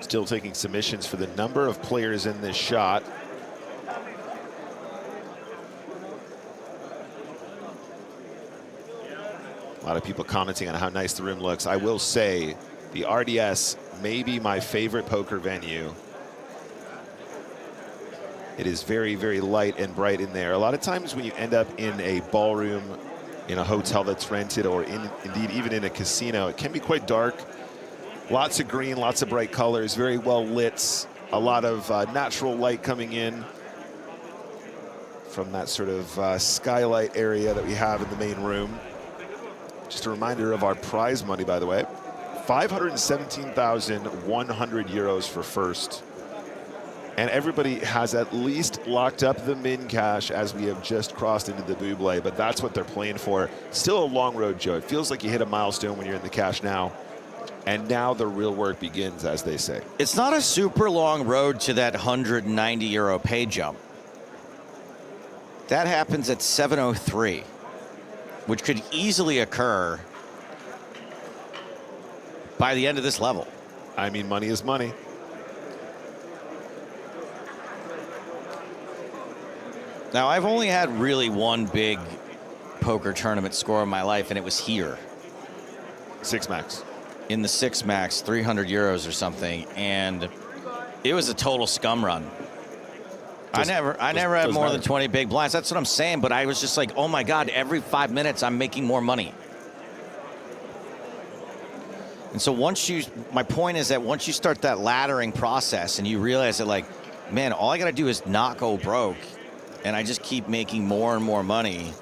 Still taking submissions for the number of players in this shot. A lot of people commenting on how nice the room looks. I will say the RDS may be my favorite poker venue. It is very, very light and bright in there. A lot of times when you end up in a ballroom, in a hotel that's rented, or indeed even in a casino, it can be quite dark. Lots of green, lots of bright colors, very well lit. A lot of natural light coming in from that sort of skylight area that we have in the main room. Just a reminder of our prize money, by the way. 517,100 euros for first. And everybody has at least locked up the min cash as we have just crossed into the buble, but that's what they're playing for. Still a long road, Joe. It feels like you hit a milestone when you're in the cash now. And now the real work begins, as they say. It's not a super long road to that 190 euro pay jump. That happens at 7:03, which could easily occur by the end of this level. I mean, money is money. Now, I've only had really one big poker tournament score in my life, and it was here. Six max. In the six max, 300 euros or something, and it was a total scum run. I never had more than 20 big blinds. That's what I'm saying, but I was just like, oh my God, every 5 minutes I'm making more money. And so my point is that once you start that laddering process and you realize that, like, man, all I gotta do is not go broke, and I just keep making more and more money,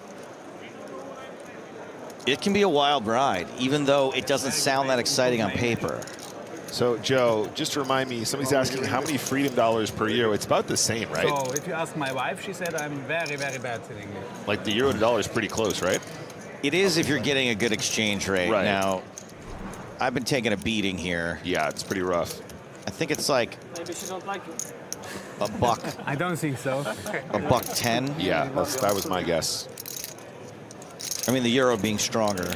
it can be a wild ride, even though it doesn't sound that exciting on paper. So, Joe, just to remind me, somebody's asking how many freedom dollars per year. It's about the same, right? So if you ask my wife, she said I'm very, very bad at English. Like the euro to dollar is pretty close, right? It is if you're getting a good exchange rate. Right. Now, I've been taking a beating here. Yeah, it's pretty rough. I think it's like Maybe she don't like it. a buck. I don't think so. A $1.10. Yeah, that was my guess. I mean, the euro being stronger.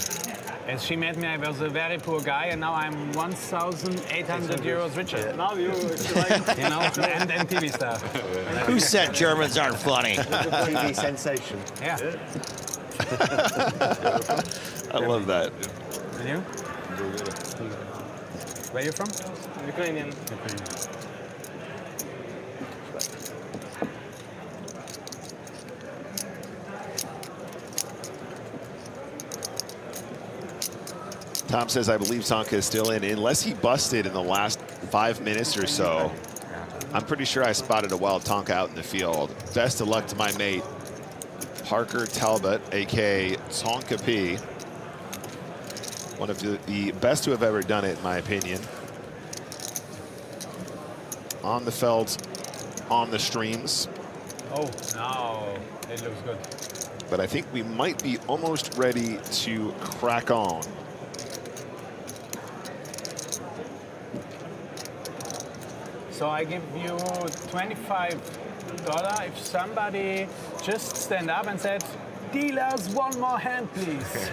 As she met me, I was a very poor guy, and now I'm 1,800 euros richer. Now you like You know, and TV star. Who said Germans aren't funny? TV sensation. Yeah. I love that. And you? Where are you from? Ukrainian. Tom says, I believe Tonka is still in. Unless he busted in the last 5 minutes or so, I'm pretty sure I spotted a wild Tonka out in the field. Best of luck to my mate, Parker Talbot, a.k.a. Tonka P. One of the best to have ever done it, in my opinion. On the felt, on the streams. Oh, no. It looks good. But I think we might be almost ready to crack on. So I give you $25 if somebody just stand up and said, dealers, one more hand, please.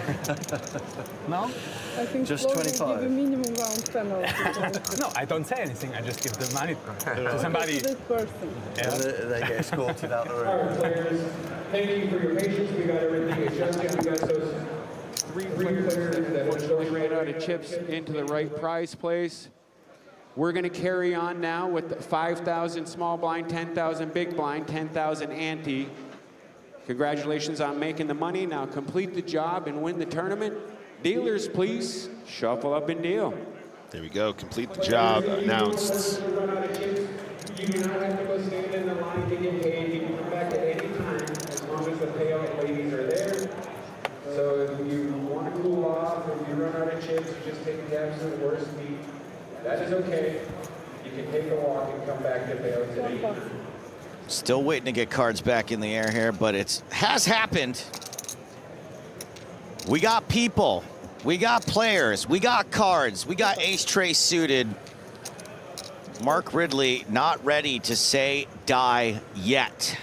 No? I think Just Flo will 25. give a minimum round penalty. No, I don't say anything. I just give the money to somebody. This person. Yeah. They get escorted out the room. Players, thank you for your patience. We got everything adjusted. We got those three players that unfortunately ran out of chips into the right prize place. We're going to carry on now with the 5,000 small blind, 10,000 big blind, 10,000 ante. Congratulations on making the money. Now complete the job and win the tournament. Dealers, please shuffle up and deal. There we go. Complete the job announced. You do not have to go stand in the line to get paid. You can come back at any time as long as the payout ladies are there. So if you want to cool off, if you run out of chips, you just take the absolute worst beat. That is okay. You can take a walk and come back to payouts at 8. Still waiting to get cards back in the air here, but it has happened. We got people, we got players, we got cards, we got ace tray suited. Mark Ridley not ready to say die yet.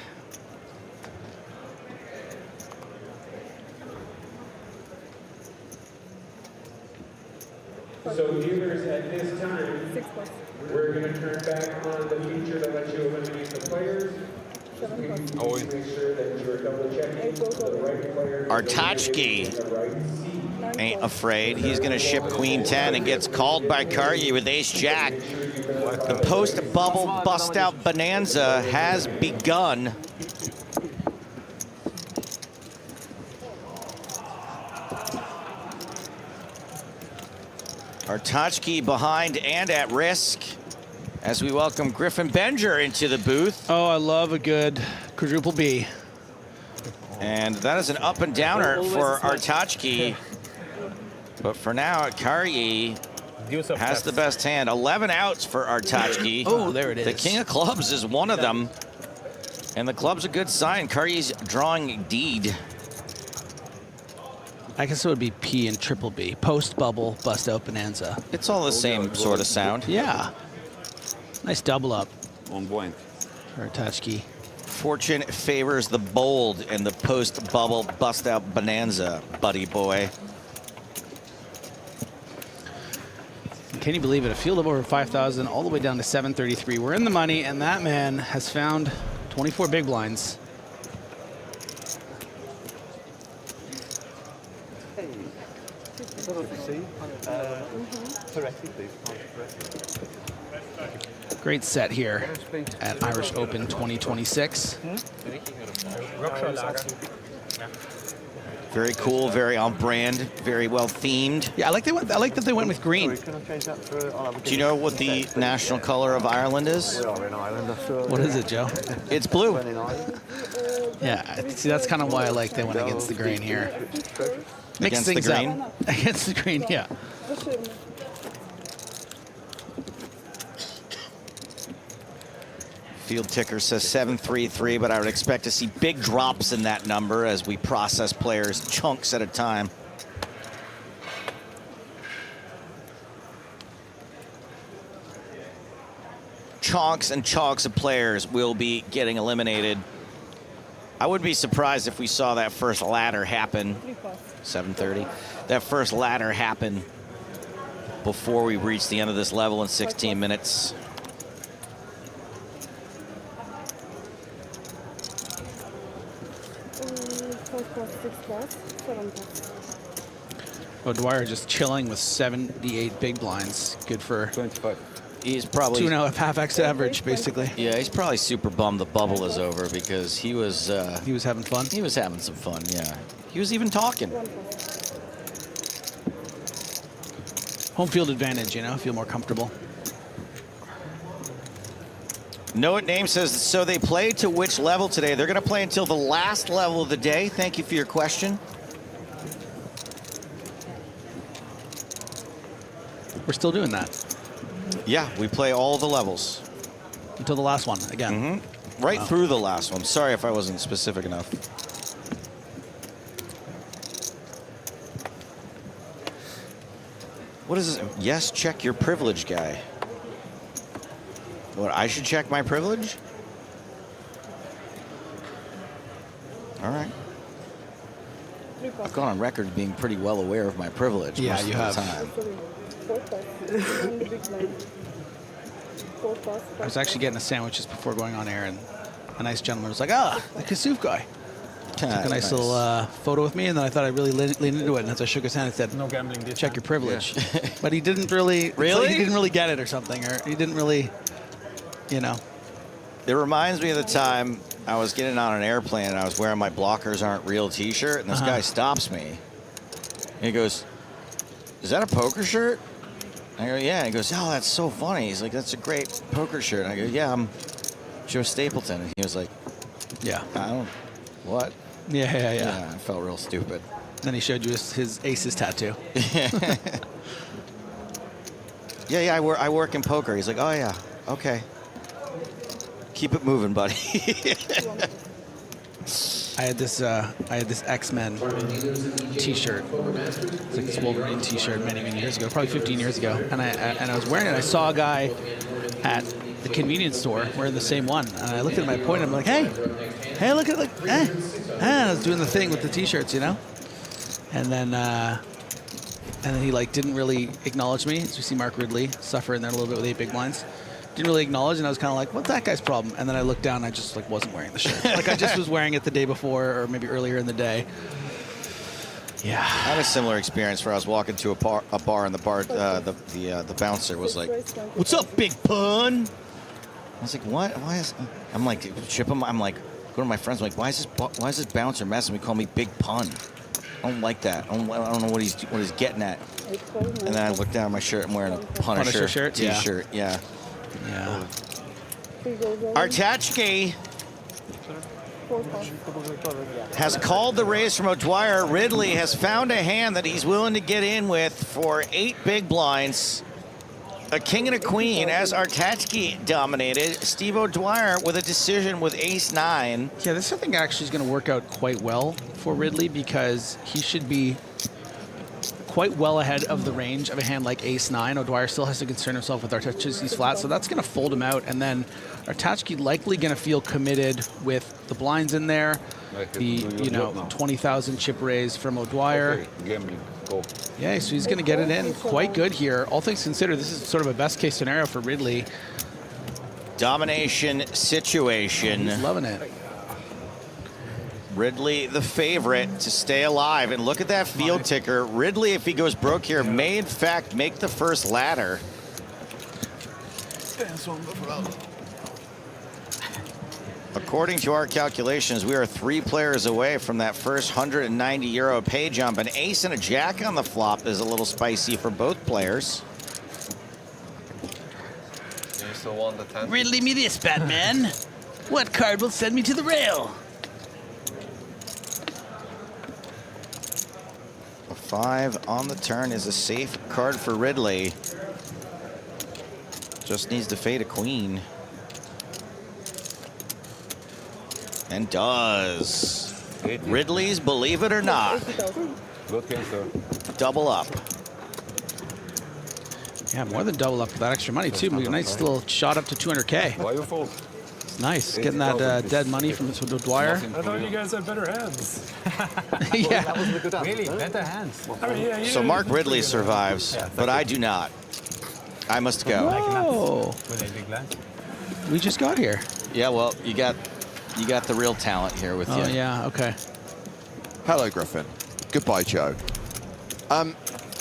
So dealers, at this time, 6 plus. we're going to turn back on the feature to let you eliminate the players. 7 plus. Please make sure that you're double checking the right player. Artachki ain't afraid. He's going to ship Queen 10 and gets called by Karyi with Ace Jack. The post-bubble bust-out bonanza has begun. Artachki behind and at risk as we welcome Griffin Benger into the booth. Oh, I love a good quadruple B. And that is an up and downer for Artachki. But for now, Karyi has the best hand. 11 outs for Artachki. Oh, there it is. The king of clubs is one of them. And the club's a good sign. Karyi's drawing deed. I guess it would be P and triple B. Post bubble, bust out bonanza. It's all the same sort of sound. Yeah. Nice double up. On point. For Artachki. Fortune favors the bold in the post bubble bust out bonanza, buddy boy. Can you believe it? A field of over 5,000 all the way down to 733. We're in the money, and that man has found 24 big blinds. Great set here at Irish Open 2026. Very cool, very on brand, very well themed. Yeah, I like that they went with green. Do you know what the national color of Ireland is? What is it, Joe? It's blue. Yeah, see, that's kind of why I like they went against the green here. Mix Against the things green? up. Against the green, yeah. Field ticker says 733, but I would expect to see big drops in that number as we process players chunks at a time. Chunks and chunks of players will be getting eliminated. I wouldn't be surprised if we saw that first ladder happen. 730. That first ladder happen before we reach the end of this level in 16 minutes. O'Dwyer just chilling with 78 big blinds. Good for 25. He's probably 2.5 half-X average, basically. Yeah, he's probably super bummed the bubble is over because he was having fun. He was having some fun, yeah. He was even talking. Home field advantage, you know, feel more comfortable. Know It Name says, so they play to which level today? They're going to play until the last level of the day. Thank you for your question. We're still doing that. Yeah, we play all the levels. Until the last one, again. Mm-hmm. Right through the last one. Sorry if I wasn't specific enough. What is this? Yes, check your privilege guy. What, I should check my privilege? All right. I've gone on record being pretty well aware of my privilege Yeah, most you of have. the time. I was actually getting a sandwich just before going on air, and a nice gentleman was like, "Ah, the Kasuf guy." Took a nice little photo with me, and then I thought I'd really lean into it. And as I shook his hand, I said, No gambling this check time. your privilege. But he didn't really, Really? he didn't really get it or something, or he didn't really, you know. It reminds me of the time I was getting on an airplane and I was wearing my blockers aren't real t-shirt, and this guy stops me. And he goes, "Is that a poker shirt?" I go, "Yeah." He goes, "Oh, that's so funny." He's like, "That's a great poker shirt." And I go, "Yeah, I'm Joe Stapleton." And he was like, "Yeah, I don't, what?" Yeah. I felt real stupid. Then he showed you his aces tattoo. Yeah, I work in poker. He's like, "Oh yeah, okay. Keep it moving, buddy." I had this X-Men T-shirt. It's like this Wolverine T-shirt many years ago, probably 15 years ago, and I was wearing it. I saw a guy at the convenience store wearing the same one, and I looked at my point. I'm like, hey, look at And I was doing the thing with the T-shirts, you know, and then and then he like didn't really acknowledge me. As we see Mark Ridley suffer in there a little bit with 8 big blinds. Didn't really acknowledge, and I was kind of like, what's that guy's problem? And then I looked down, and I just like wasn't wearing the shirt. Like I just was wearing it the day before, or maybe earlier in the day. Yeah. I had a similar experience where I was walking to a bar, and the bouncer was like, "What's up, Big Pun?" I was like, "What? Why is?" I'm like, chip him. I'm like, go to my friends. I'm like, why is this bouncer messing? We call me Big Pun. I don't like that. I don't know what he's getting at. And then I look down at my shirt. I'm wearing a Punisher shirt? T-shirt. Yeah. Yeah. Artachke has called the raise from O'Dwyer. Ridley has found a hand that he's willing to get in with for 8 big blinds. A king and a queen as Artachke dominated. Steve O'Dwyer with a decision with ace-9. Yeah, this I think actually is going to work out quite well for Ridley because he should be quite well ahead of the range of a hand like ace-9. O'Dwyer still has to concern himself with Artachke's flat, so that's going to fold him out. And then Artachke likely going to feel committed with the blinds in there, the 20,000 chip raise from O'Dwyer. Yeah, so he's going to get it in quite good here. All things considered, this is sort of a best case scenario for Ridley. Domination situation. He's loving it. Ridley, the favorite to stay alive. And look at that field ticker. Ridley, if he goes broke here, may in fact make the first ladder. According to our calculations, we are 3 players away from that first €190 pay jump. An ace and a jack on the flop is a little spicy for both players. You still want the 10? Ridley me this, Batman. What card will send me to the rail? A 5 on the turn is a safe card for Ridley. Just needs to fade a queen. And does. Ridley's Believe It or Not. Good game, sir. Double up. Yeah, more than double up with that extra money, too. A nice little shot up to 200K. Why you fold? It's nice. Getting that dead money from O'Dwyer. I thought you guys had better hands. Yeah. Really, better hands. I mean, yeah, So Mark Ridley survives, but I do not. I must go. Whoa. We just got here. Yeah, well, you got the real talent here with you. Oh, yeah, okay. Hello, Griffin. Goodbye, Joe.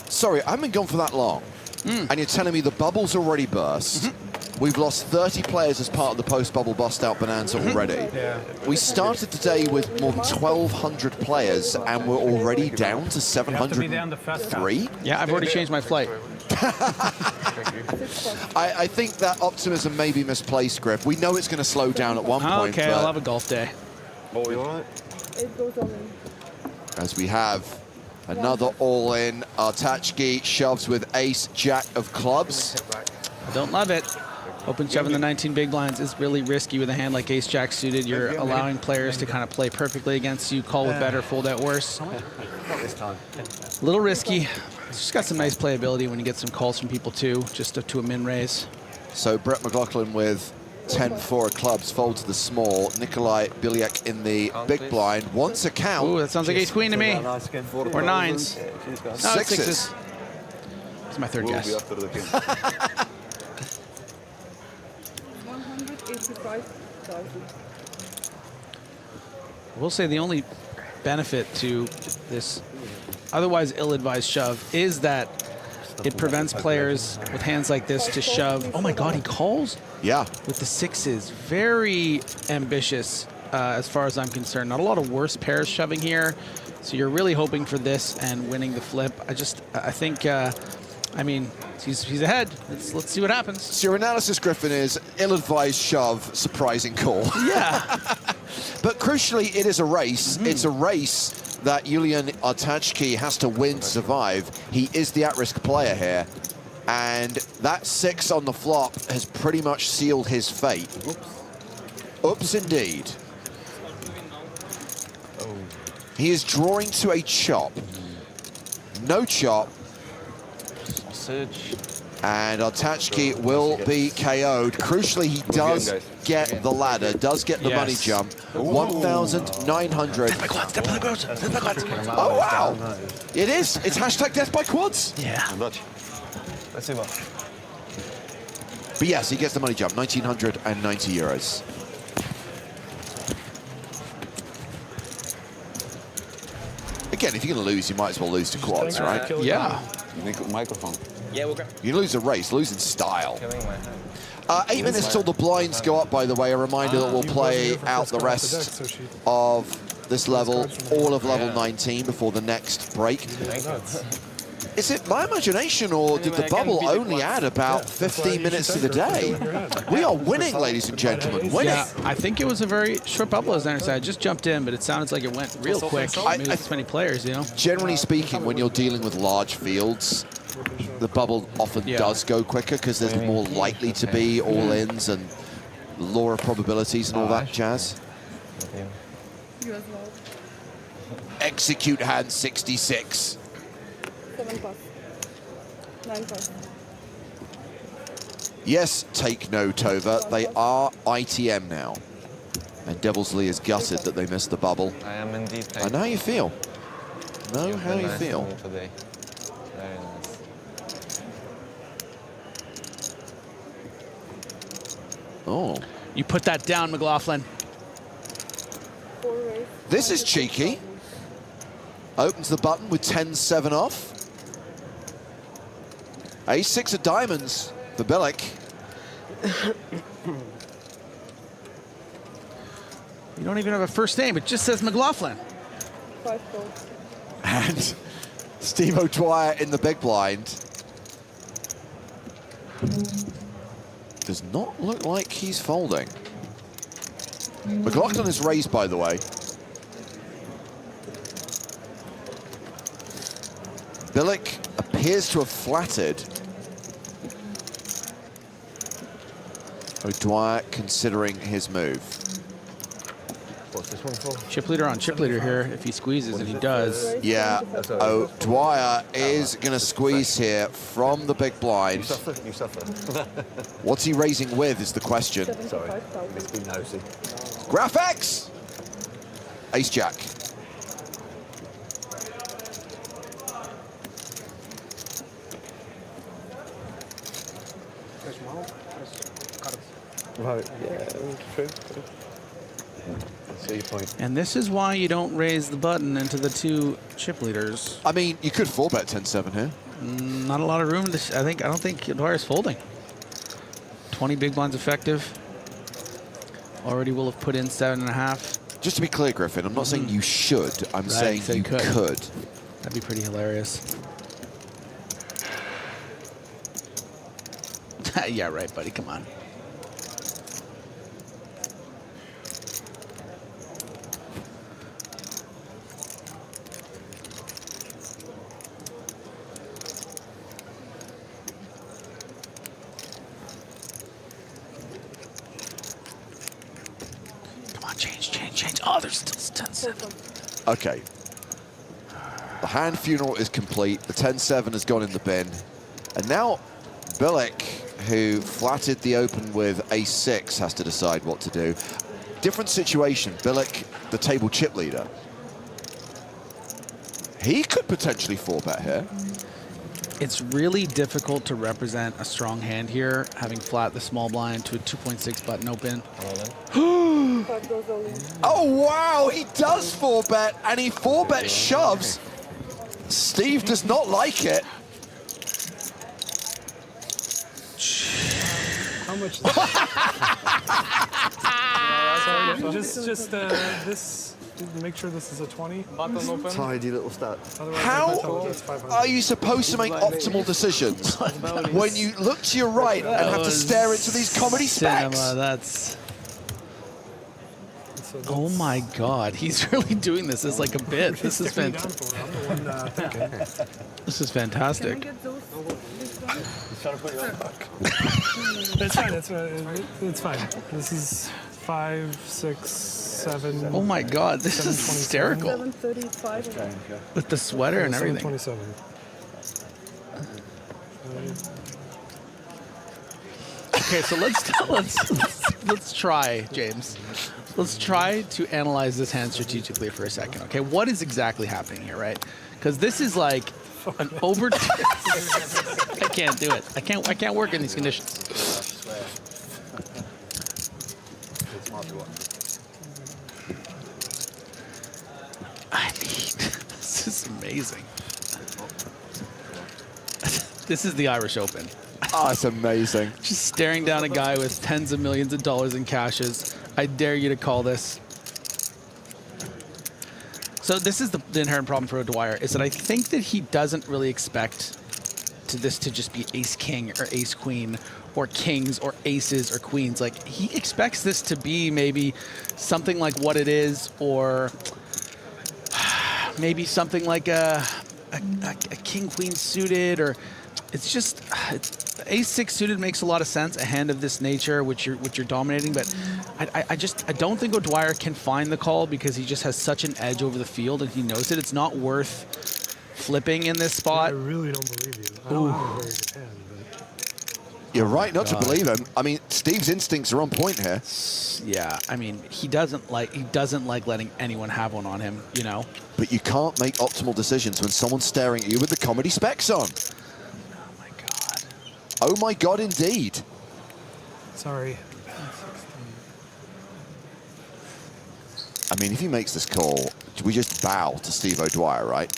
Sorry, I haven't been gone for that long. And you're telling me the bubble's already burst. We've lost 30 players as part of the post-bubble bust-out bonanza already. Yeah. We started today with more than 1,200 players, and we're already down to 703. Yeah, I've already changed my flight. I think that optimism may be misplaced, Griff. We know it's going to slow down at one point. Okay, I'll have a golf day. Oh, you all right? It goes on in. As we have another all-in. Artachke shoves with ace, jack of clubs. I don't love it. Open shoving the 19 big blinds is really risky with a hand like ace jack suited. You're allowing players to kind of play perfectly against you, call with better, fold out worse. Not this time. A little risky. It's just got some nice playability when you get some calls from people too, just to a min raise. So Brett McLaughlin with 10-4 of clubs, fold to the small. Nikolai Biliak in the big blind wants a count. Ooh, that sounds like ace queen to me. Or nines. No, Sixes. It's my third guess. 185,000. I will say the only benefit to this otherwise ill-advised shove is that it prevents players with hands like this to shove. Oh my God, he calls? Yeah. With the sixes. Very ambitious as far as I'm concerned. Not a lot of worse pairs shoving here. So you're really hoping for this and winning the flip. I think, I mean, he's ahead. Let's see what happens. So your analysis, Griffin, is ill-advised shove, surprising call. Yeah. But crucially, it is a race. It's a race that Julian Artachke has to win to survive. He is the at-risk player here. And that 6 on the flop has pretty much sealed his fate. Oops, indeed. He is drawing to a chop. No chop. And Artachke will be KO'd. Crucially, he does get the ladder, does get the money jump. 1,900. Oh, wow. It is. It's hashtag death by quads. Yeah. Let's see what. But yes, he gets the money jump, 1,990 euros. Again, if you're going to lose, you might as well lose to quads, right? Yeah. Microphone. Yeah, we'll go. You lose a race, lose in style. 8 minutes till the blinds go up, by the way. A reminder that we'll play out the rest of this level, all of level 19 before the next break. Is it my imagination, or did the bubble only add about 15 minutes to the day? We are winning, ladies and gentlemen, winning. Yeah, I think it was a very short bubble, as I understand. I just jumped in, but it sounded like it went real quick. Maybe it's many players, you know? Generally speaking, when you're dealing with large fields, the bubble often does go quicker because there's more likely to be all-ins and law of probabilities and all that jazz. You as well. Execute hand 66. 7 plus. 9 plus. Yes, take note over. They are ITM now. And Devilsley is gutted that they missed the bubble. I am indeed. I know how you feel. Know how you feel. Today. Very nice. Oh. You put that down, McLaughlin. This is cheeky. Opens the button with 10-7 off. Ace-6 of diamonds for Billick. You don't even have a first name. It just says McLaughlin. 5 gold. And Steve O'Dwyer in the big blind. Does not look like he's folding. McLaughlin is raised, by the way. Billick appears to have flattered. O'Dwyer considering his move. What's this one for? Chip leader on chip leader here. If he squeezes, and he does. Yeah, O'Dwyer is going to squeeze here from the big blind. You suffer, you suffer. What's he raising with is the question. Sorry, it's been nosy. Graph X! Ace-Jack. Right, yeah, true. See your point. And this is why you don't raise the button into the 2 chip leaders. I mean, you could 4-bet 10-7 here. Not a lot of room. I don't think O'Dwyer's folding. 20 big blinds effective. Already will have put in 7.5. Just to be clear, Griffin, I'm not saying you should. I'm saying you could. That'd be pretty hilarious. Yeah, right, buddy. Come on. Change. Oh, there's still 10-7. Okay. The hand funeral is complete. The 10-7 has gone in the bin. And now Billick, who flattered the open with ace-6, has to decide what to do. Different situation. Billick, the table chip leader. He could potentially 4-bet here. It's really difficult to represent a strong hand here, having flat the small blind to a 2.6 button open. Oh, wow, he does 4-bet, and he 4-bet shoves. Steve does not like it. How much? Just this. Make sure this is a 20. Button open. Tidy little stat. How are you supposed to make optimal decisions when you look to your right and have to stare into these comedy specs? That's... Oh my God, he's really doing this as like a bit. This is fantastic. This is fantastic. It's fine. It's fine. This is 5, 6, 7. Oh my God, this is hysterical. 735. With the sweater and everything. 727. Okay, so let's try, James. Let's try to analyze this hand strategically for a second. Okay, what is exactly happening here, right? Because this is like an over. I can't do it. I can't work in these conditions. This is amazing. This is the Irish Open. Oh, it's amazing. Just staring down a guy with tens of millions of dollars in cashes. I dare you to call this. So this is the inherent problem for O'Dwyer, is that I think that he doesn't really expect this to just be ace-king or ace-queen or kings or aces or queens. Like, he expects this to be maybe something like what it is, or maybe something like a king-queen suited, or it's just ace-6 suited makes a lot of sense. A hand of this nature, which you're dominating, but I don't think O'Dwyer can find the call because he just has such an edge over the field, and he knows it. It's not worth flipping in this spot. I really don't believe you. I don't have a very good hand, but... You're right not to believe him. I mean, Steve's instincts are on point here. Yeah, I mean, he doesn't like letting anyone have one on him, you know. But you can't make optimal decisions when someone's staring at you with the comedy specs on. Oh my God, indeed. Sorry. I mean, if he makes this call, we just bow to Steve O'Dwyer, right?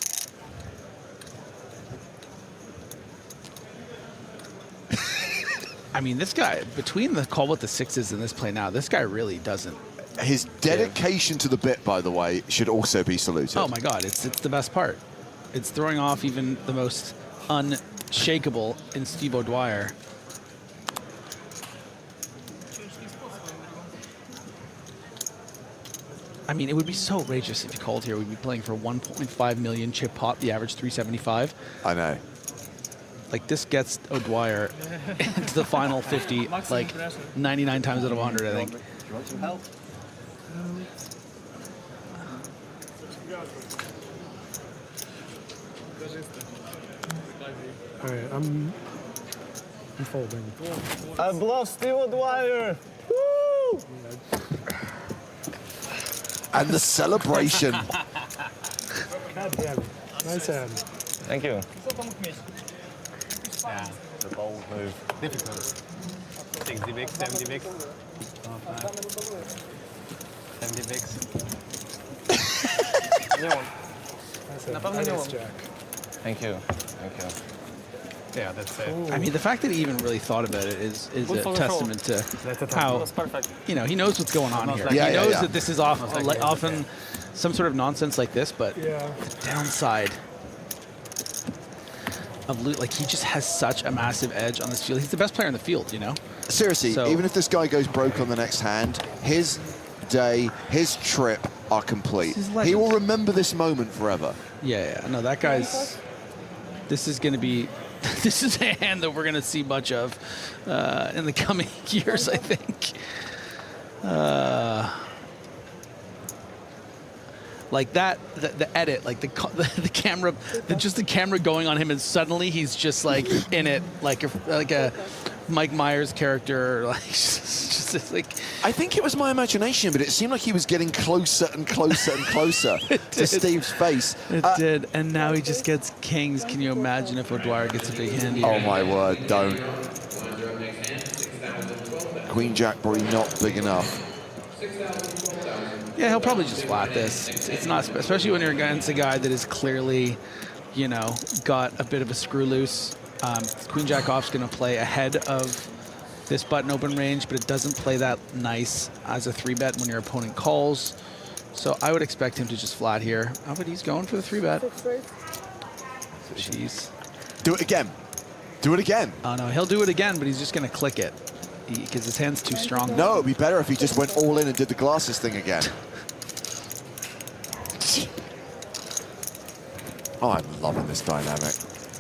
I mean, this guy, between the call with the sixes and this play now, this guy really doesn't. His dedication to the bit, by the way, should also be saluted. Oh my God, it's the best part. It's throwing off even the most unshakable in Steve O'Dwyer. I mean, it would be so outrageous if he called here. We'd be playing for 1.5 million chip pot, the average 375. I know. Like, this gets O'Dwyer into the final 50, like 99 times out of 100, I think. Do you want some help? All right, I'm folding. I bluff Steve O'Dwyer. Woo! And the celebration. God damn it. Nice hand. Thank you. Yeah, it's a bold move. Difficult. 60 bigs, 70 bigs. 70 bigs. Nice jack. Thank you. Thank you. Yeah, that's it. I mean, the fact that he even really thought about it is a testament to how, you know, he knows what's going on here. Yeah, he knows that this is often some sort of nonsense like this, but the downside of like, he just has such a massive edge on this field. He's the best player in the field, you know? Seriously, even if this guy goes broke on the next hand, his day, his trip are complete. He will remember this moment forever. Yeah, no, that guy's... This is going to be... This is a hand that we're going to see much of in the coming years, I think. Like that, the edit, like the camera, just the camera going on him, and suddenly he's just like in it, like a Mike Myers character, like just like. I think it was my imagination, but it seemed like he was getting closer and closer and closer to Steve's face. It did, and now he just gets kings. Can you imagine if O'Dwyer gets a big hand here? Oh my word, don't. Queen Jack probably not big enough. Yeah, he'll probably just flat this. It's not, especially when you're against a guy that is clearly, you know, got a bit of a screw loose. Queen Jack off's going to play ahead of this button open range, but it doesn't play that nice as a 3-bet when your opponent calls. So I would expect him to just flat here. Oh, but he's going for the 3-bet. Jeez. Do it again. Do it again. Oh, no, he'll do it again, but he's just going to click it because his hand's too strong. No, it'd be better if he just went all in and did the glasses thing again. Oh, I'm loving this dynamic.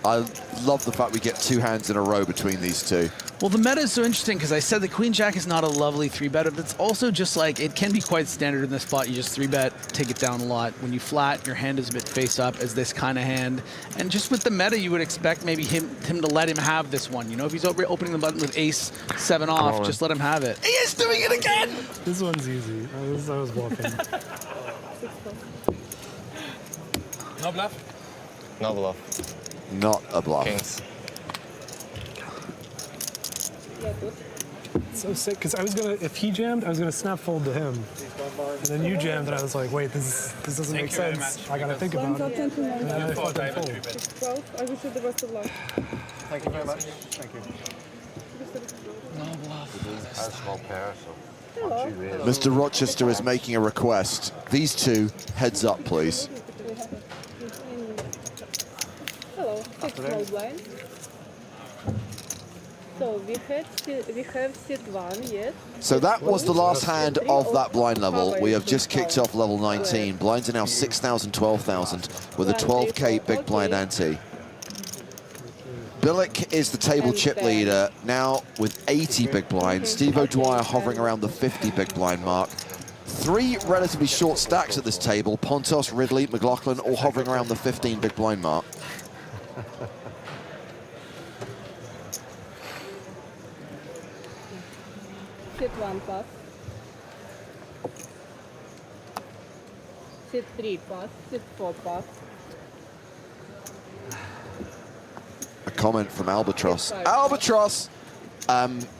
I love the fact we get 2 hands in a row between these two. Well, the meta is so interesting because I said the queen jack is not a lovely 3-bet, but it's also just like, it can be quite standard in this spot. You just 3-bet, take it down a lot. When you flat, your hand is a bit face up as this kind of hand. And just with the meta, you would expect maybe him to let him have this one. You know, if he's opening the button with ace 7 off, just let him have it. He is doing it again! This one's easy. I was walking. No bluff? No bluff. Not a bluff. Kings. So sick, because I was gonna, if he jammed, I was gonna snap fold to him. And then you jammed, and I was like, wait, this doesn't make sense. I gotta think about it. And then I fucking fold. 12. I wish you the best of luck. Thank you very much. Thank you. No bluff. A small pair, so. Hello. Mr. Rochester is making a request. These two, heads up, please. Hello. 6 small blind. So we have sit 1, yes. So that was the last hand of that blind level. We have just kicked off level 19. Blinds are now 6,000, 12,000 with a 12K big blind ante. Billick is the table chip leader now with 80 big blinds. Steve O'Dwyer hovering around the 50 big blind mark. 3 relatively short stacks at this table. Pontos, Ridley, McLaughlin all hovering around the 15 big blind mark. Sit 1 pass. Sit 3 pass. Sit 4 pass. A comment from Albatross. Albatross!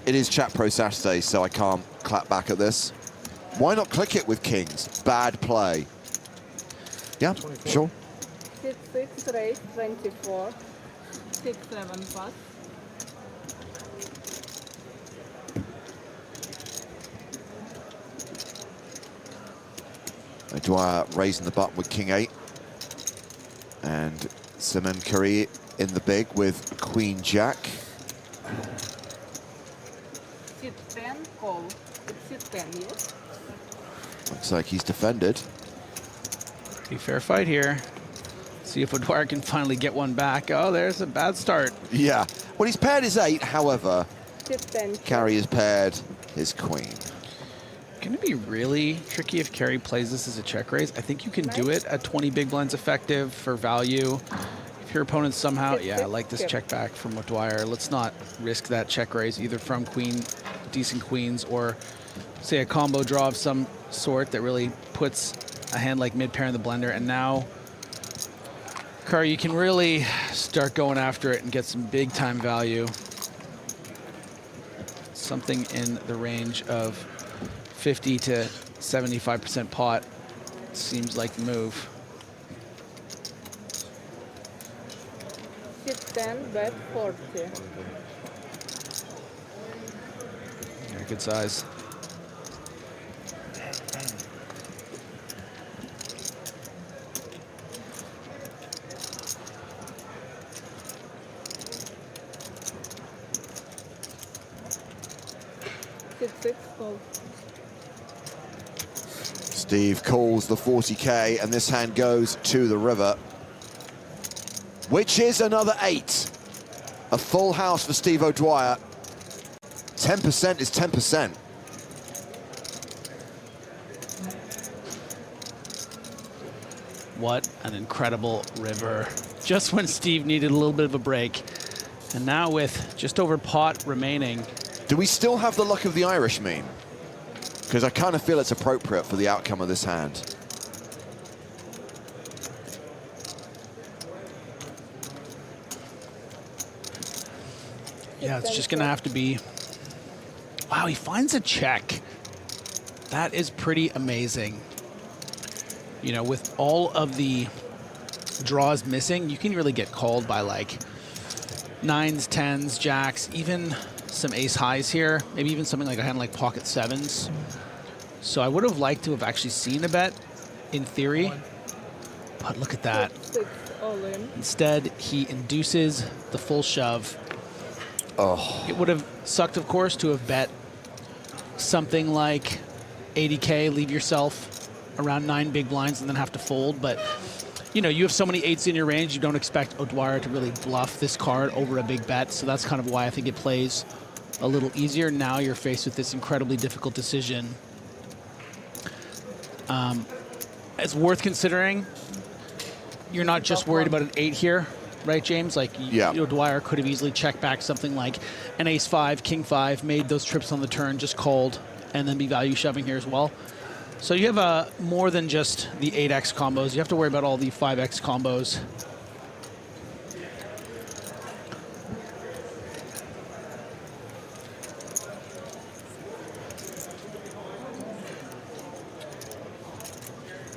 It is Chat Pro Saturday, so I can't clap back at this. Why not click it with kings? Bad play. Yeah, sure. Sit 6 raise 24. Sit 7 pass. O'Dwyer raising the button with king 8. And Semen Curry in the big with queen jack. Sit 10, call. It's sit 10, yes? Looks like he's defended. Be fair fight here. See if O'Dwyer can finally get one back. Oh, there's a bad start. Yeah. Well, he's paired his 8, however, Sit 10. Carey has paired his queen. Going to be really tricky if Carey plays this as a check raise. I think you can do it at 20 big blinds effective for value. If your opponent somehow, yeah, I like this check back from O'Dwyer. Let's not risk that check raise either from queen, decent queens, or say a combo draw of some sort that really puts a hand like mid pair in the blender. And now, Carey, you can really start going after it and get some big time value. Something in the range of 50 to 75% pot seems like the move. Sit 10, bet 40. Yeah, good size. Sit 6, call. Steve calls the 40K, and this hand goes to the river, which is another 8. A full house for Steve O'Dwyer. 10% is 10%. What an incredible river. Just when Steve needed a little bit of a break. And now with just over pot remaining. Do we still have the luck of the Irish meme? Because I kind of feel it's appropriate for the outcome of this hand. Yeah, it's just going to have to be... Wow, he finds a check. That is pretty amazing. You know, with all of the draws missing, you can really get called by like 9s, 10s, jacks, even some ace highs here, maybe even something like a hand like pocket 7s. So I would have liked to have actually seen a bet in theory, but look at that. Instead, he induces the full shove. Oh. It would have sucked, of course, to have bet something like 80K, leave yourself around 9 big blinds and then have to fold. But, you know, you have so many 8s in your range, you don't expect O'Dwyer to really bluff this card over a big bet. So that's kind of why I think it plays a little easier. Now you're faced with this incredibly difficult decision. It's worth considering. You're not just worried about an 8 here, right, James? Like, yeah. Dwyer could have easily checked back something like an ace-5, king-5, made those trips on the turn, just called, and then be value shoving here as well. So you have more than just the 8x combos. You have to worry about all the 5x combos.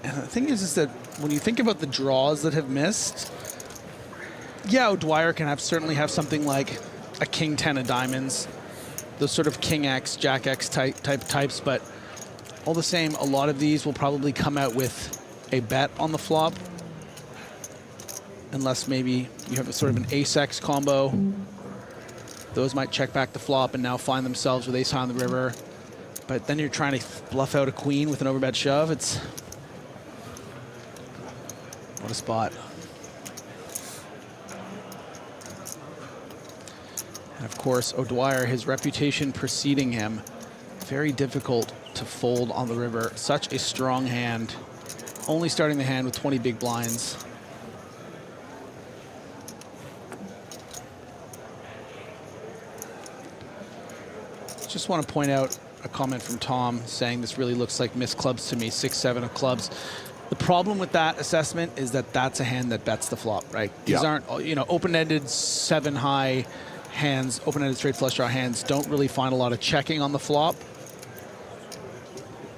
And the thing is that when you think about the draws that have missed, yeah, Dwyer can certainly have something like a king 10 of diamonds, those sort of king X, jack X types, but all the same, a lot of these will probably come out with a bet on the flop, unless maybe you have a sort of an ace X combo. Those might check back the flop and now find themselves with ace high on the river, but then you're trying to bluff out a queen with an overbet shove. It's what a spot. And of course, O'Dwyer, his reputation preceding him, very difficult to fold on the river. Such a strong hand. Only starting the hand with 20 big blinds. Just want to point out a comment from Tom saying this really looks like missed clubs to me, 6-7 of clubs. The problem with that assessment is that that's a hand that bets the flop, right? These aren't, open-ended 7 high hands, open-ended straight flush draw hands don't really find a lot of checking on the flop.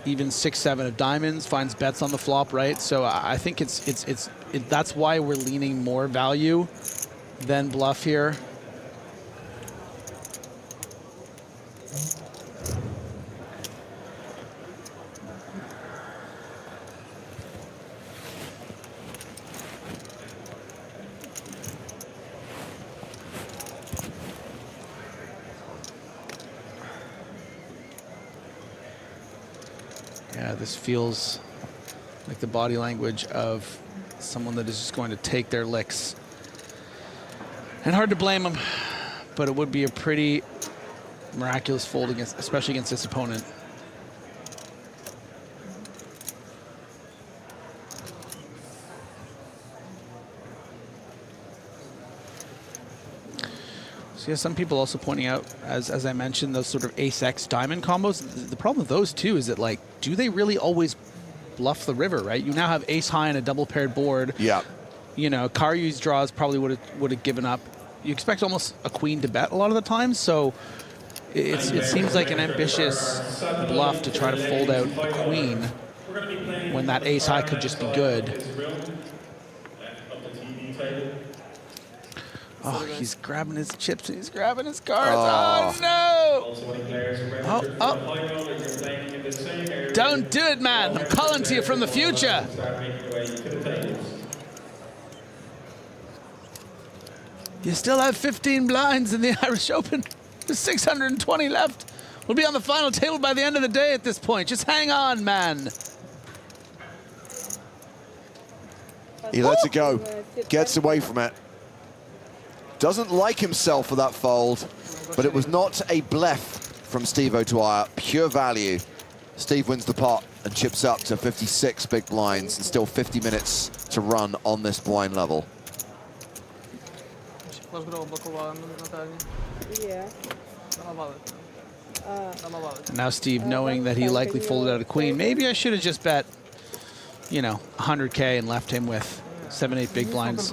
Even 6-7 of diamonds finds bets on the flop, right? So I think that's why we're leaning more value than bluff here. Yeah, this feels like the body language of someone that is just going to take their licks. And hard to blame them, but it would be a pretty miraculous fold, especially against this opponent. So yeah, some people also pointing out, as I mentioned, those sort of ace-x diamond combos. The problem with those two is that, like, do they really always bluff the river, right? You now have ace high and a double paired board. Yeah. You know, Karyu's draws probably would have given up. You expect almost a queen to bet a lot of the time, so it seems like an ambitious bluff to try to fold out a queen when that ace high could just be good. Oh, he's grabbing his chips and he's grabbing his cards. Oh, no! Oh. Don't do it, man. I'm calling to you from the future. You still have 15 blinds in the Irish Open. There's 620 left. We'll be on the final table by the end of the day at this point. Just hang on, man. He lets it go. Gets away from it. Doesn't like himself for that fold, but it was not a bluff from Steve O'Dwyer. Pure value. Steve wins the pot and chips up to 56 big blinds and still 50 minutes to run on this blind level. Yeah. And now Steve, knowing that he likely folded out a queen, maybe I should have just bet, 100K and left him with 7-8 big blinds.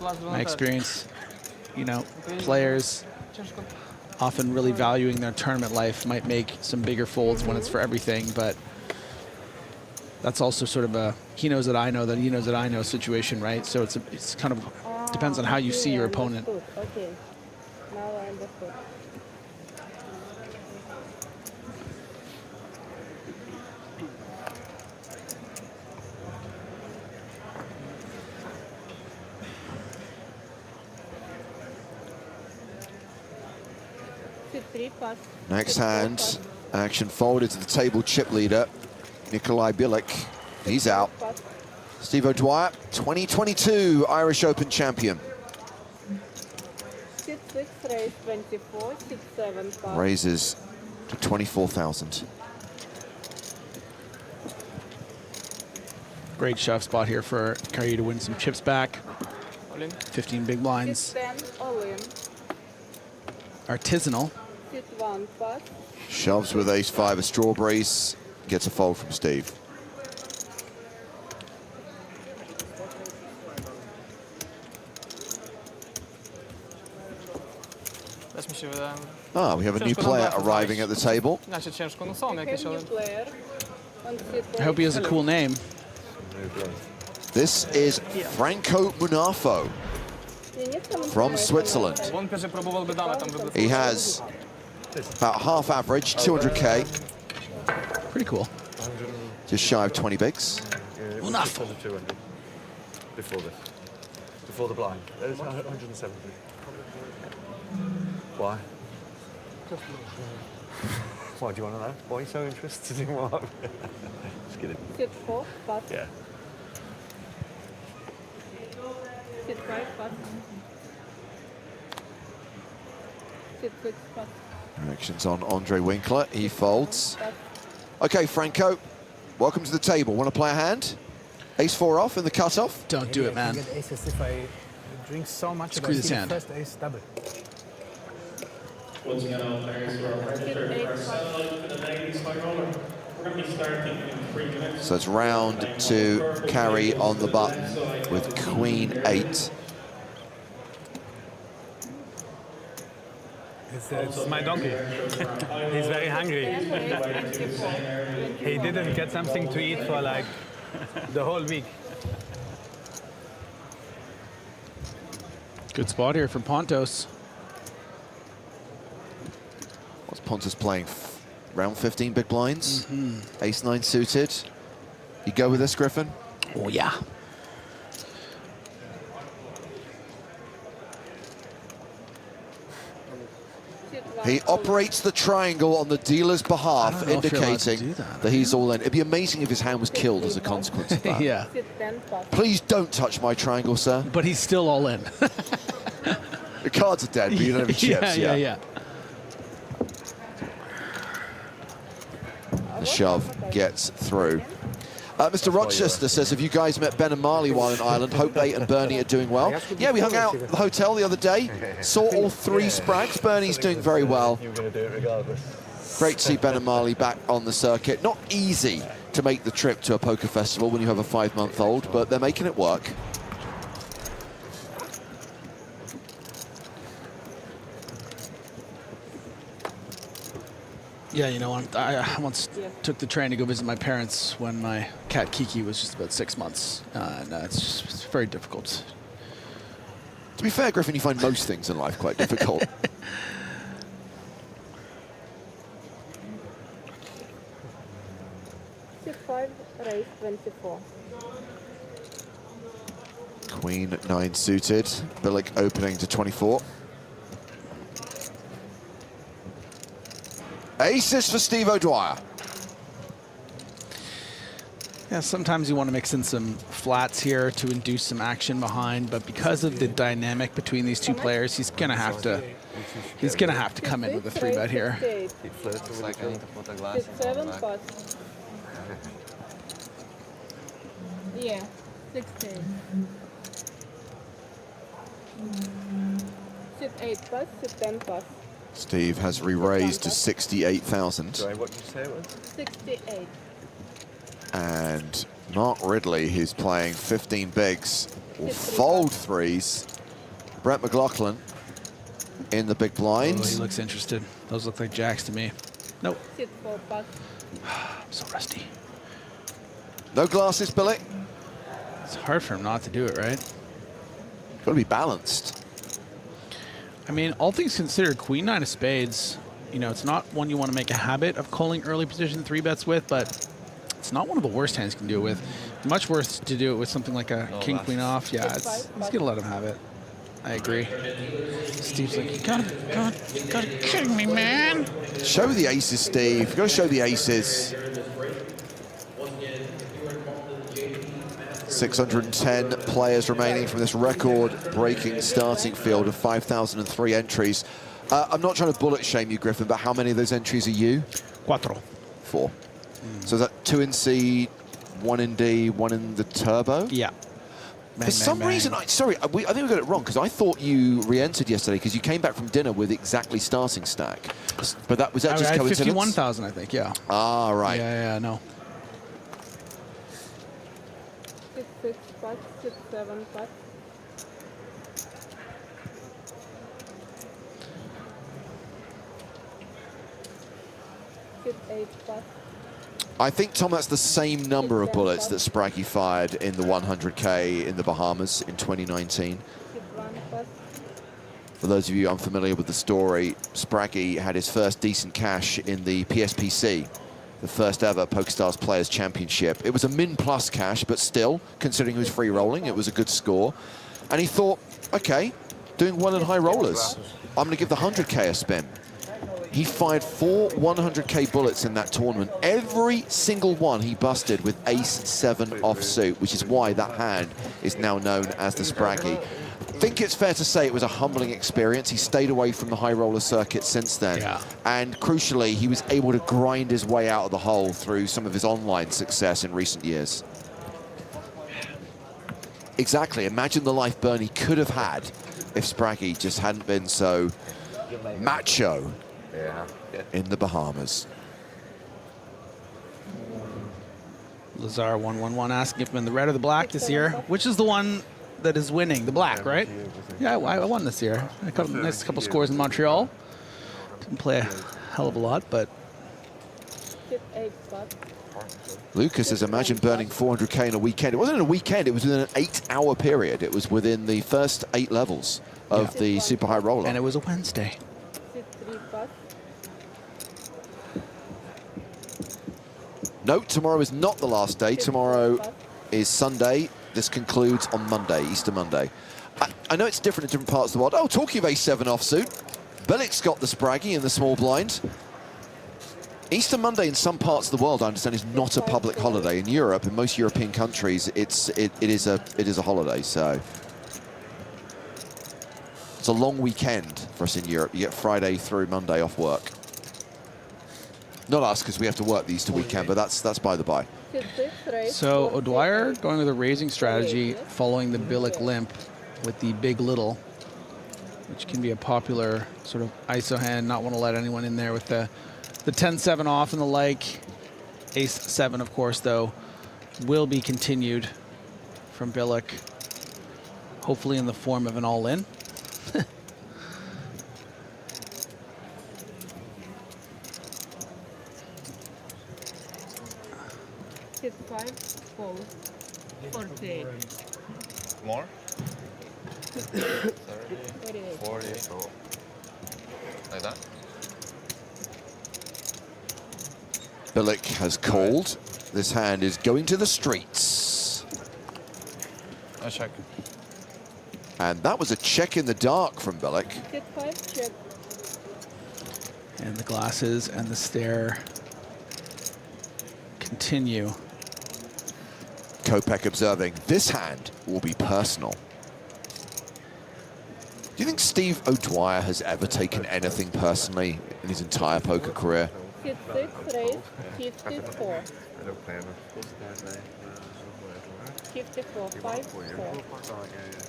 My experience, players often really valuing their tournament life might make some bigger folds when it's for everything, but that's also sort of a he knows that I know that he knows that I know situation, right? So it's kind of depends on how you see your opponent. Okay, now I understood. Next hand, action folded to the table chip leader, Nikolai Bilik. He's out. Steve O'Dwyer, 2022 Irish Open champion. 6, raise 24, 6, 7, pass. Raises to 24,000. Great shove spot here for Carrier to win some chips back. 15 big blinds. 6, 10, all in. Artisanal. 6, 1, pass. Shoves with ace-5 of strawberries. Gets a fold from Steve. Ah, we have a new player arriving at the table. A new player. On sit I hope he has a cool name. This is Franco Munafo from Switzerland. He has about half average, 200k. Pretty cool. Just shy of 20 bigs. Munafo. Before this. Before the blind. There's 170. Why? Why do you want to know? Why are you so interested in what? Just kidding. Sit 4, pass. Yeah. Sit 5, pass. Sit 6, pass. Reactions on Andre Winkler. He folds. Okay, Franco, welcome to the table. Want to play a hand? Ace-4 off in the cutoff? Don't do it, man. I get aces if I drink so much. Screw this hand. First ace double. Once again, all players who are registered for satellite for the ladies high roller. We're going to be starting in 3 minutes. So it's round 2, carry on the button with Queen 8. It's my donkey. He's very hungry. He didn't get something to eat for like the whole week. Good spot here from Pontos. What's Pontus playing? Round 15 big blinds. Ace-9 suited. You go with this, Griffin? Oh, yeah. He operates the triangle on the dealer's behalf, indicating that he's all in. It'd be amazing if his hand was killed as a consequence of that. Yeah. Please don't touch my triangle, sir. But he's still all in. The cards are dead, but you don't have any chips. Yeah. The shove gets through. Mr. Rochester says, have you guys met Ben and Marley while in Ireland? Hope they and Bernie are doing well. Yeah, we hung out at the hotel the other day. Saw all 3 sprags. Bernie's doing very well. You were going to do it regardless. Great to see Ben and Marley back on the circuit. Not easy to make the trip to a poker festival when you have a 5-month-old, but they're making it work. Yeah, you know, I once took the train to go visit my parents when my cat Kiki was just about 6 months. And it's very difficult. To be fair, Griffin, you find most things in life quite difficult. Sit 5, raise 24. Queen 9 suited. Billick opening to 24. Aces for Steve O'Dwyer. Yeah, sometimes you want to mix in some flats here to induce some action behind, but because of the dynamic between these two players, he's gonna have to come in with a 3-bet here. Looks like I need to put a glass in 7, pass. Yeah, 16. Sit 8, pass. Sit 10, pass. Steve has re-raised to 68,000. Sorry, what did you say it was? 68. And Mark Ridley, who's playing 15 bigs, will fold 3s. Brett McLaughlin in the big blind. Oh, he looks interested. Those look like jacks to me. Nope. Sit 4, pass. I'm so rusty. No glasses, Billy. It's hard for him not to do it, right? Got to be balanced. I mean, all things considered, Queen 9 of spades, you know, it's not one you want to make a habit of calling early position 3-bets with, but it's not one of the worst hands you can do it with. Much worse to do it with something like a king, queen off. Yeah, it's gonna let him have it. I agree. Steve's like, you gotta kidding me, man. Show the aces, Steve. You gotta show the aces. 610 players remaining from this record-breaking starting field of 5,003 entries. I'm not trying to bullet shame you, Griffin, but how many of those entries are you? Cuatro. 4. So is that 2 in C, 1 in D, 1 in the turbo? Yeah. For some reason, I think we got it wrong, because I thought you re-entered yesterday because you came back from dinner with exactly starting stack. But that was that just coincidence? 51,000, I think, yeah. Ah, right. Yeah, no. 6, 6, 5, 6, 7, 5. I think, Tom, that's the same number of bullets that Spraggy fired in the 100K in the Bahamas in 2019. For those of you unfamiliar with the story, Spraggy had his first decent cash in the PSPC, the first ever PokerStars Players Championship. It was a min plus cash, but still, considering he was free rolling, it was a good score. And he thought, okay, doing well in high rollers, I'm going to give the 100K a spin. He fired 4 100K bullets in that tournament. Every single one he busted with ace-7 offsuit, which is why that hand is now known as the Spraggy. I think it's fair to say it was a humbling experience. He stayed away from the high roller circuit since then. Yeah. And crucially, he was able to grind his way out of the hole through some of his online success in recent years. Exactly. Imagine the life burn he could have had if Spraggy just hadn't been so macho in the Bahamas. Lazar 111 asking if I'm in the red or the black this year. Which is the one that is winning? The black, right? Yeah, I won this year. I got a nice couple scores in Montreal. Didn't play a hell of a lot, but... Lucas has imagined burning 400K in a weekend. It wasn't in a weekend, it was within an 8-hour period. It was within the first 8 levels of the super high roller. And it was a Wednesday. No, tomorrow is not the last day. Tomorrow is Sunday. This concludes on Monday, Easter Monday. I know it's different in different parts of the world. Oh, talking of ace-7 offsuit, Bilic's got the Spraggy in the small blind. Easter Monday in some parts of the world, I understand, is not a public holiday. In Europe, in most European countries, it is a holiday. So it's a long weekend for us in Europe. You get Friday through Monday off work. Not us, because we have to work the Easter weekend, but that's by the by. So O'Dwyer going with a raising strategy following the Bilic limp with the big little, which can be a popular sort of ISO hand. Not want to let anyone in there with the 10-7 off and the like. Ace-7, of course, though, will be continued from Bilic, hopefully in the form of an all-in. Hit 5, fold, 48. More? 30, 48. 40, so like that. Bilic has called. This hand is going to the streets. I check. And that was a check in the dark from Bilic. Hit 5, check. And the glasses and the stare continue. Kopech observing, this hand will be personal. Do you think Steve O'Dwyer has ever taken anything personally in his entire poker career? Hit 6, raise, 54. 54, 5, 4.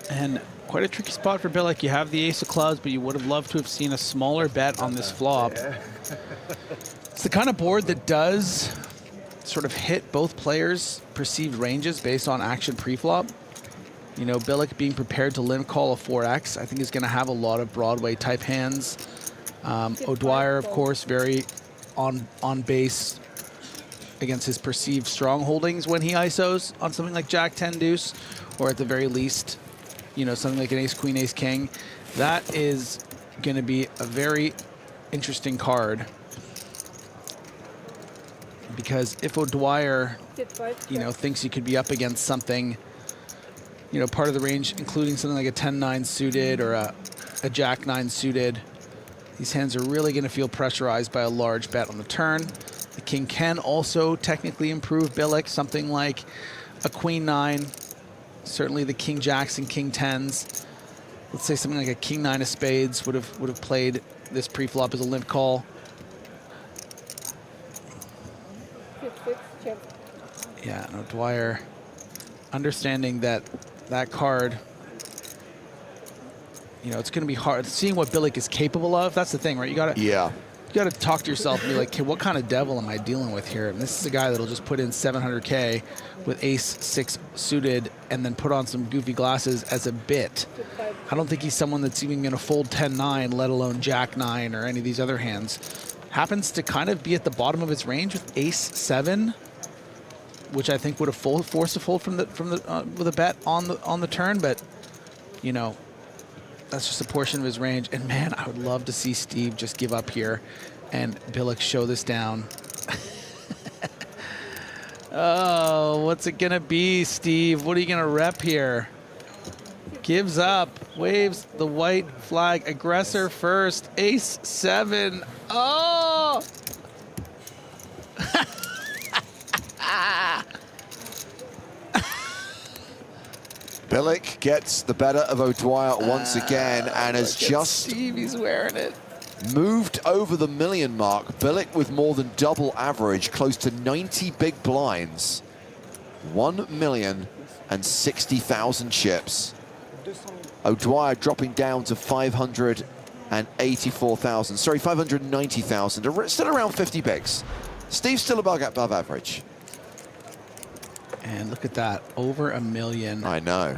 And quite a tricky spot for Bilic. You have the ace of clubs, but you would have loved to have seen a smaller bet on this flop. It's the kind of board that does sort of hit both players' perceived ranges based on action pre-flop. You know, Bilic being prepared to limp call a 4x, I think is going to have a lot of Broadway type hands. O'Dwyer, of course, very on base against his perceived strong holdings when he ISOs on something like Jack 10 deuce, or at the very least, you know, something like an ace queen, ace king. That is going to be a very interesting card. Because if O'Dwyer, you know, thinks he could be up against something, you know, part of the range, including something like a 10-9 suited or a Jack-9 suited, these hands are really going to feel pressurized by a large bet on the turn. The king can also technically improve Bilic, something like a Queen-9 Certainly the king jacks and king tens. Let's say something like a king nine of spades would have played this pre-flop as a limp call. Yeah, no, Dwyer, understanding that card, you know, it's going to be hard. Seeing what Billick is capable of, that's the thing, right? You got to talk to yourself and be like, okay, what kind of devil am I dealing with here? And this is a guy that'll just put in 700K with ace-6 suited and then put on some goofy glasses as a bit. I don't think he's someone that's even going to fold 10-9, let alone jack-9 or any of these other hands. Happens to kind of be at the bottom of his range with ace-7, which I think would have forced a fold with a bet on the turn, but you know, that's just a portion of his range. And man, I would love to see Steve just give up here and Billick show this down. Oh, what's it gonna be, Steve? What are you gonna rep here? Gives up, waves the white flag, aggressor first, ace-7. Oh! Billick gets the better of O'Dwyer once again and has just Stevie's wearing it. Moved over the million mark. Billick with more than double average, close to 90 big blinds. 1,060,000 chips. O'Dwyer dropping down to 584,000. Sorry, 590,000. Still around 50 bigs. Steve's still above average. And look at that, over $1 million. I know.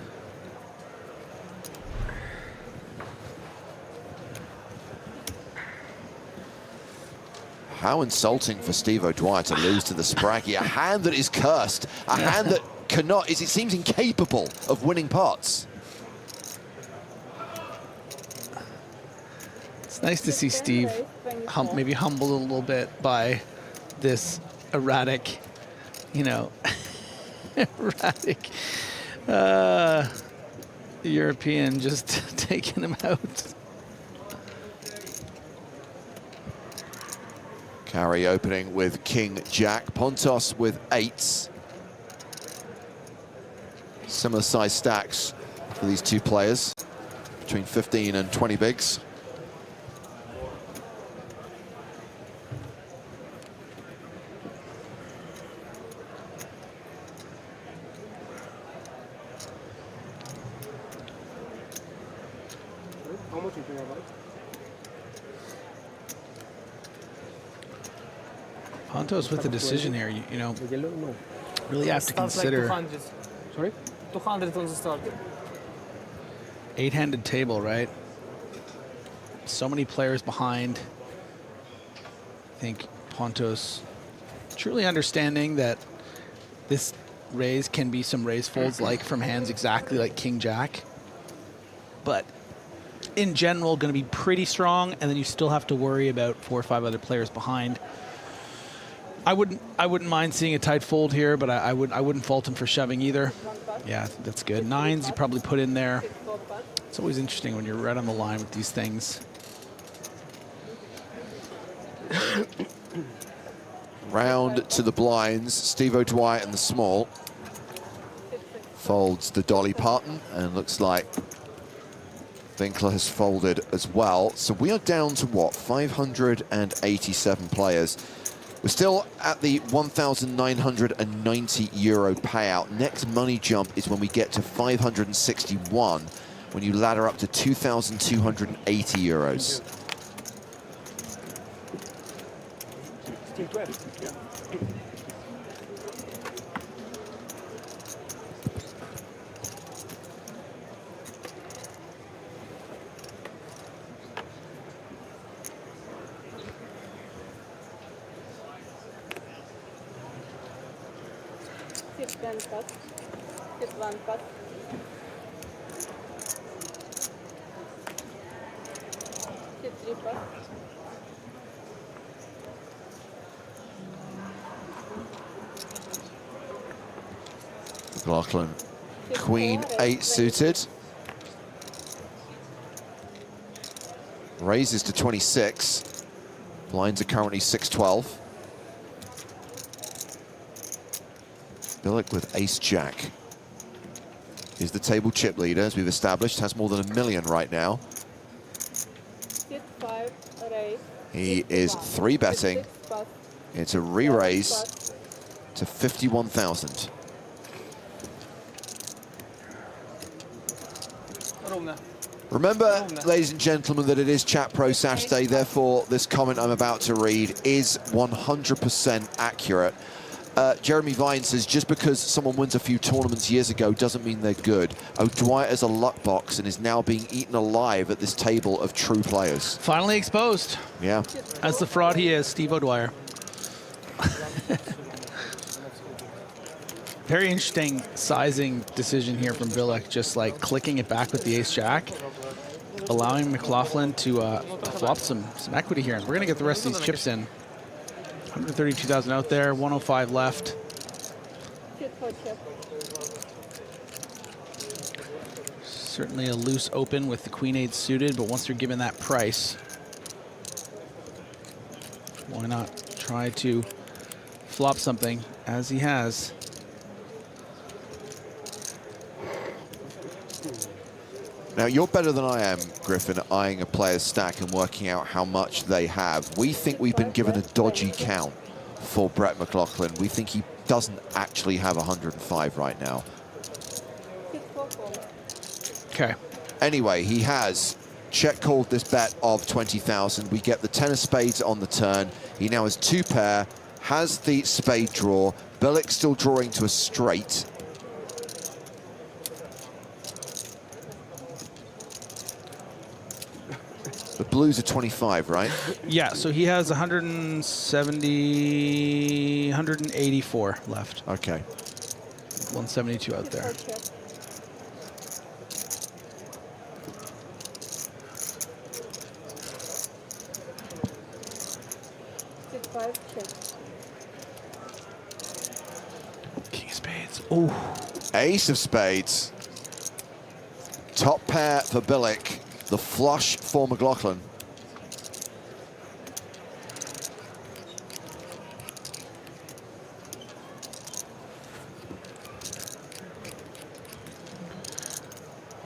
How insulting for Steve O'Dwyer to lose to the Spraggy. A hand that is cursed. A hand that cannot, it seems incapable of winning pots. It's nice to see Steve maybe humbled a little bit by this erratic, you know, erratic European just taking him out. Carey opening with King Jack. Pontos with 8s. Similar size stacks for these two players, between 15 and 20 bigs. How much you think about it? Pontos with the decision here, you know, really have to consider. Like 200. Sorry? 200 on the start. 8-handed table, right? So many players behind. I think Pontos truly understanding that this raise can be some raise folds like from hands exactly like King Jack. But in general, going to be pretty strong, and then you still have to worry about 4 or 5 other players behind. I wouldn't mind seeing a tight fold here, but I wouldn't fault him for shoving either. Yeah, I think that's good. 9s you probably put in there. It's always interesting when you're right on the line with these things. Round to the blinds. Steve O'Dwyer in the small. Folds the Dolly Parton, and looks like Winkler has folded as well. So we are down to what, 587 players. We're still at the 1,990 euro payout. Next money jump is when we get to 561, when you ladder up to 2,280 euros. Still 12. Yeah. McLaughlin, Queen 8 suited. Raises to 26. Blinds are currently 6-12. Billick with ace-jack. is the table chip leader, as we've established, has more than 1 million right now. He is 3-betting. It's a re-raise to 51,000. Remember, ladies and gentlemen, that it is Chat Pro Saturday, therefore this comment I'm about to read is 100% accurate. Jeremy Vine says, just because someone wins a few tournaments years ago doesn't mean they're good. O'Dwyer is a luck box and is now being eaten alive at this table of true players. Finally exposed. Yeah. As the fraud he is, Steve O'Dwyer. Very interesting sizing decision here from Billick, just like clicking it back with the ace-jack, allowing McLaughlin to flop some equity here. And we're going to get the rest of these chips in. 132,000 out there, 105 left. Certainly a loose open with the queen-8 suited, but once you're given that price, why not try to flop something, as he has. Now, you're better than I am, Griffin, at eyeing a player's stack and working out how much they have. We think we've been given a dodgy count for Brett McLaughlin. We think he doesn't actually have 105 right now. Okay. Anyway, he has check-called this bet of 20,000. We get the 10 of spades on the turn. He now has 2 pair, has the spade draw. Billick still drawing to a straight. The blues are 25, right? Yeah, so he has 170, 184 left. Okay. 172 out there. King of spades. Oh. Ace of spades. Top pair for Billick. The flush for McLaughlin.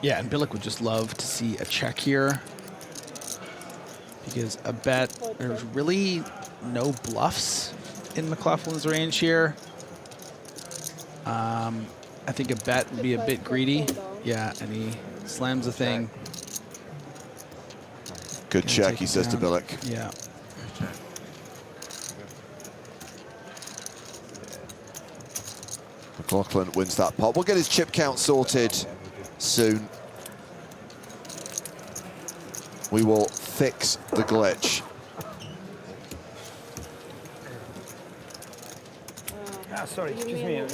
Yeah, and Billick would just love to see a check here, because a bet, there's really no bluffs in McLaughlin's range here. I think a bet would be a bit greedy. Yeah, and he slams the thing. Good check, he says to Billick. Yeah. McLaughlin wins that pot. We'll get his chip count sorted soon. We will fix the glitch. Sorry, excuse me.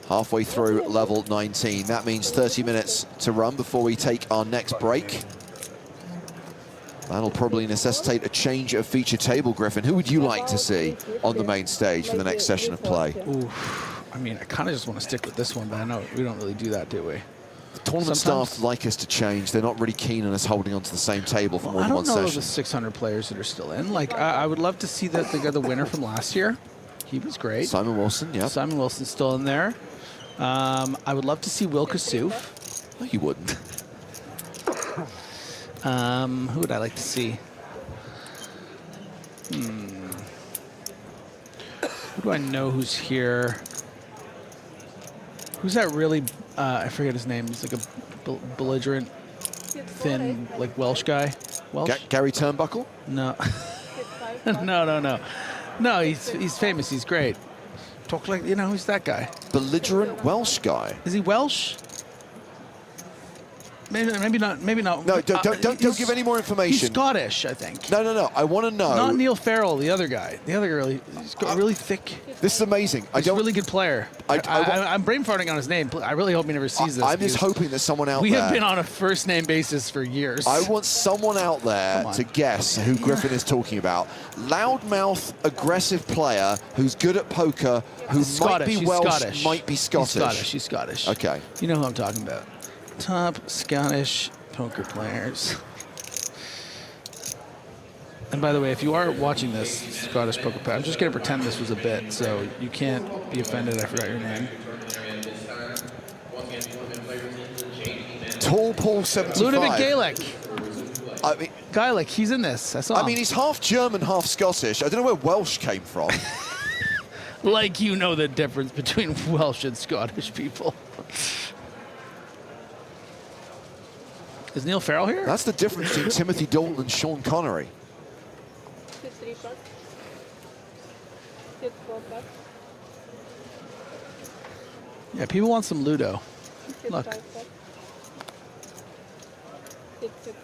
Halfway through level 19. That means 30 minutes to run before we take our next break. That'll probably necessitate a change of feature table, Griffin. Who would you like to see on the main stage for the next session of play? Ooh, I mean, I kind of just want to stick with this one, but I know we don't really do that, do we? The tournament staff like us to change. They're not really keen on us holding onto the same table for more than one session. I don't know the 600 players that are still in. Like, I would love to see that the winner from last year. He was great. Simon Wilson, yeah. Simon Wilson's still in there. I would love to see Will Kassouf. No, you wouldn't. Who would I like to see? Who do I know who's here? Who's that really, I forget his name. He's like a belligerent, thin, like Welsh guy. Welsh? Gary Turnbuckle? No. No, he's famous. He's great. Talk like, who's that guy? Belligerent Welsh guy. Is he Welsh? Maybe not. No, don't give any more information. He's Scottish, I think. No. I want to know. Not Neil Farrell, the other guy. The other girl, he's got really thick. This is amazing. He's a really good player. I'm brain farting on his name. I really hope he never sees this. I'm just hoping that someone out there. We have been on a first name basis for years. I want someone out there to guess who Griffin is talking about. Loudmouth, aggressive player who's good at poker, who might be Welsh, might be Scottish. He's Scottish. Okay. You know who I'm talking about. Top Scottish poker players. And by the way, if you are watching this, Scottish Poker Pad, I'm just going to pretend this was a bit, so you can't be offended I forgot your name. Tall Paul 75. Ludovic Gaelic. I mean, Gaelic, he's in this. I saw him. I mean, he's half German, half Scottish. I don't know where Welsh came from. Like you know the difference between Welsh and Scottish people. Is Neil Farrell here? That's the difference between Timothy Dalton and Sean Connery. 3 plus. 4 plus. Yeah, people want some Ludo. 5 Look. plus. 6 plus.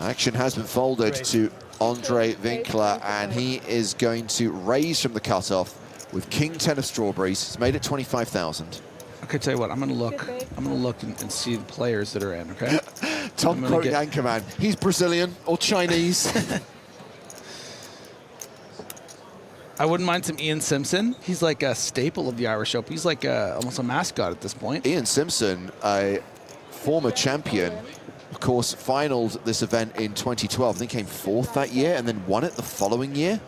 Action has been folded to Andre Winkler, and he is going to raise from the cutoff with King 10 of strawberries. He's made it 25,000. Okay, tell you what, I'm gonna look and see the players that are in, okay? Tom quoting Anchorman. He's Brazilian or Chinese. I wouldn't mind some Ian Simpson. He's like a staple of the Irish Open. He's like almost a mascot at this point. Ian Simpson, a former champion, of course, finaled this event in 2012. I think came 4th that year and then won it the following year.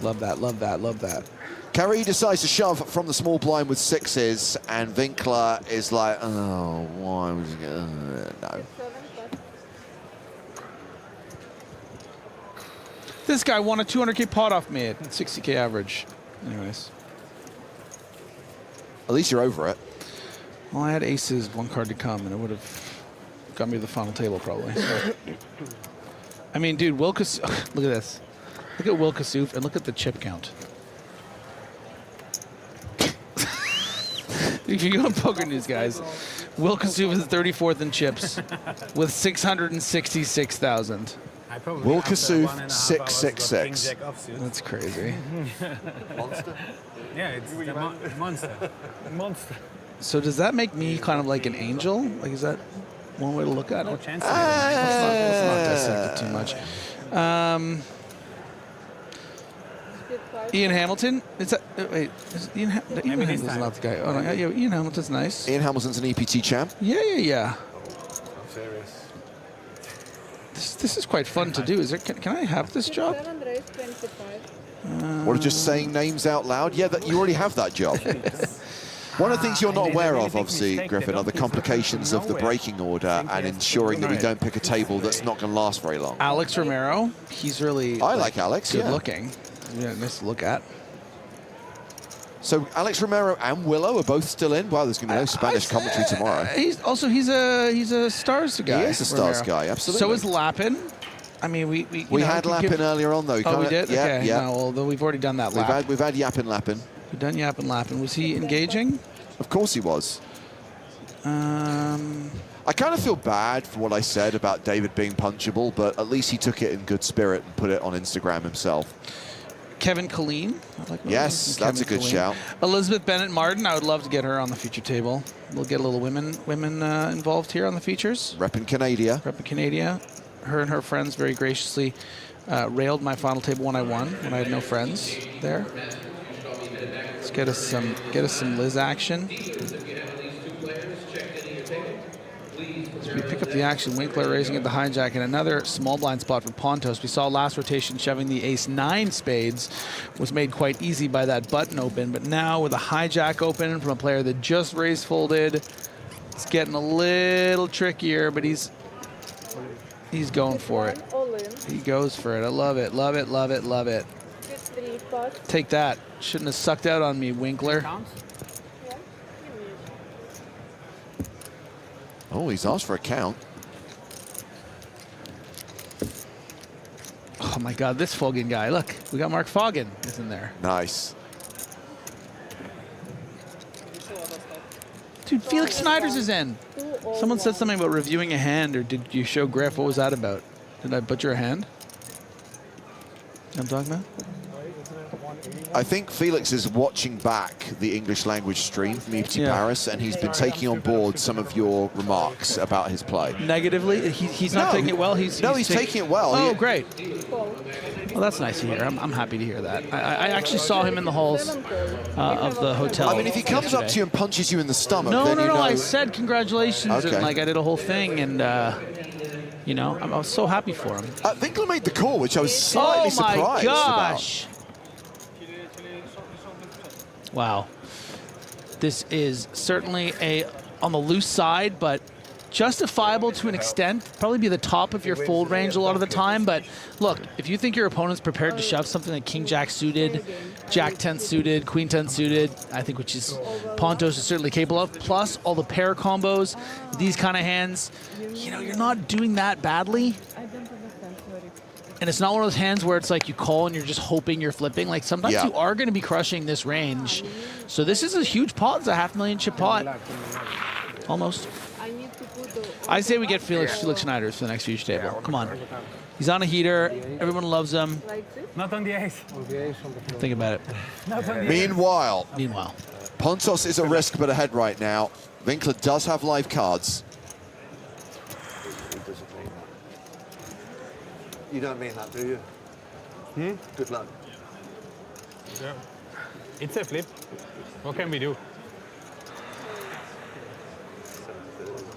Love that, love that, love that. Carey decides to shove from the small blind with 6s, and Winkler is like, oh, why was he no. This guy won a 200K pot off me at 60K average. Anyways. At least you're over it. Well, I had aces, 1 card to come, and it would have got me to the final table probably. So. I mean, dude, look at this. Look at Will Kassouf and look at the chip count. If you go on Poker News, guys, Will Kassouf is 34th in chips with 666,000. Will Kassouf, 666. That's crazy. Monster? Yeah, it's a monster. Monster. So does that make me kind of like an angel? Like, is that one way to look at it? No chance. Let's not dissect it too much. Ian Hamilton? Is that, wait, is Ian Hamilton's not the guy. Oh, no, yeah, Ian Hamilton's nice. Ian Hamilton's an EPT champ. Yeah. I'm serious. This is quite fun to do. Is there? Can I have this job? Or just saying names out loud? Yeah, you already have that job. One of the things you're not aware of, obviously, Griffin, are the complications of the breaking order and ensuring that we don't pick a table that's not going to last very long. Alex Romero, he's really I like Alex, good yeah. looking. Yeah, nice to look at. So Alex Romero and Willow are both still in. Wow, there's going to be no Spanish commentary tomorrow. He's a Stars guy. He is a Stars guy, absolutely. So is Lappin. I mean, we had Lappin earlier on though. Oh, we did. Yeah, okay. yeah. No, although we've already done that. We've had Yappin Lappin. We've done Yappin Lappin. Was he engaging? Of course he was. I kind of feel bad for what I said about David being punchable, but at least he took it in good spirit and put it on Instagram himself. Kevin Colleen. Yes, that's a good shout. Elizabeth Bennett Martin. I would love to get her on the feature table. We'll get a little women involved here on the features. Reppin' Canada. Reppin' Canada. Her and her friends very graciously railed my final table when I won, when I had no friends there. Let's get us some Liz action. We pick up the action. Winkler raising at the hijack, and another small blind spot for Pontos. We saw last rotation shoving the ace-9 spades was made quite easy by that button open, but now with a hijack open from a player that just raised folded, it's getting a little trickier, but he's going for it. He goes for it. I love it, love it, love it, love it. Take that. Shouldn't have sucked out on me, Winkler. Oh, he's asked for a count. Oh my God, this Foggin guy. Look, we got Mark Foggin is in there. Nice. Dude, Felix Snyder's is in. Someone said something about reviewing a hand, or did you show Griff? What was that about? Did I butcher a hand? I'm talking about? I think Felix is watching back the English language stream from EPT Paris, and he's been taking on board some of your remarks about his play. Negatively? He's not taking it well? He's taking it well. Oh, great. Well, that's nice to hear. I'm happy to hear that. I actually saw him in the halls of the hotel. I mean, if he comes up to you and punches you in the stomach, no, then no, you no. know... I said congratulations, Okay. and like I did a whole thing, and you know, I was so happy for him. Winkler made the call, which I was slightly surprised Oh my gosh! Wow. This is certainly on the loose side, but justifiable to an extent. Probably be the top of your fold range a lot of the time, but look, if you think your opponent's prepared to shove something like King Jack suited, Jack 10 suited, Queen 10 suited, I think which is Pontos is certainly capable of, plus all the pair combos, these kind of hands, you know, you're not doing that badly. And it's not one of those hands where it's like you call and you're just hoping you're flipping. Like sometimes you are going to be crushing this range. So this is a huge pot. It's a $500,000 chip pot. Almost. I say we get Felix Schneider for the next huge table. Come on. He's on a heater. Everyone loves him. Not on the ace. Think about it. Meanwhile, Pontos is a risk but ahead right now. Winkler does have live cards. You don't mean that, do you? Good luck. Yeah. It's a flip. What can we do?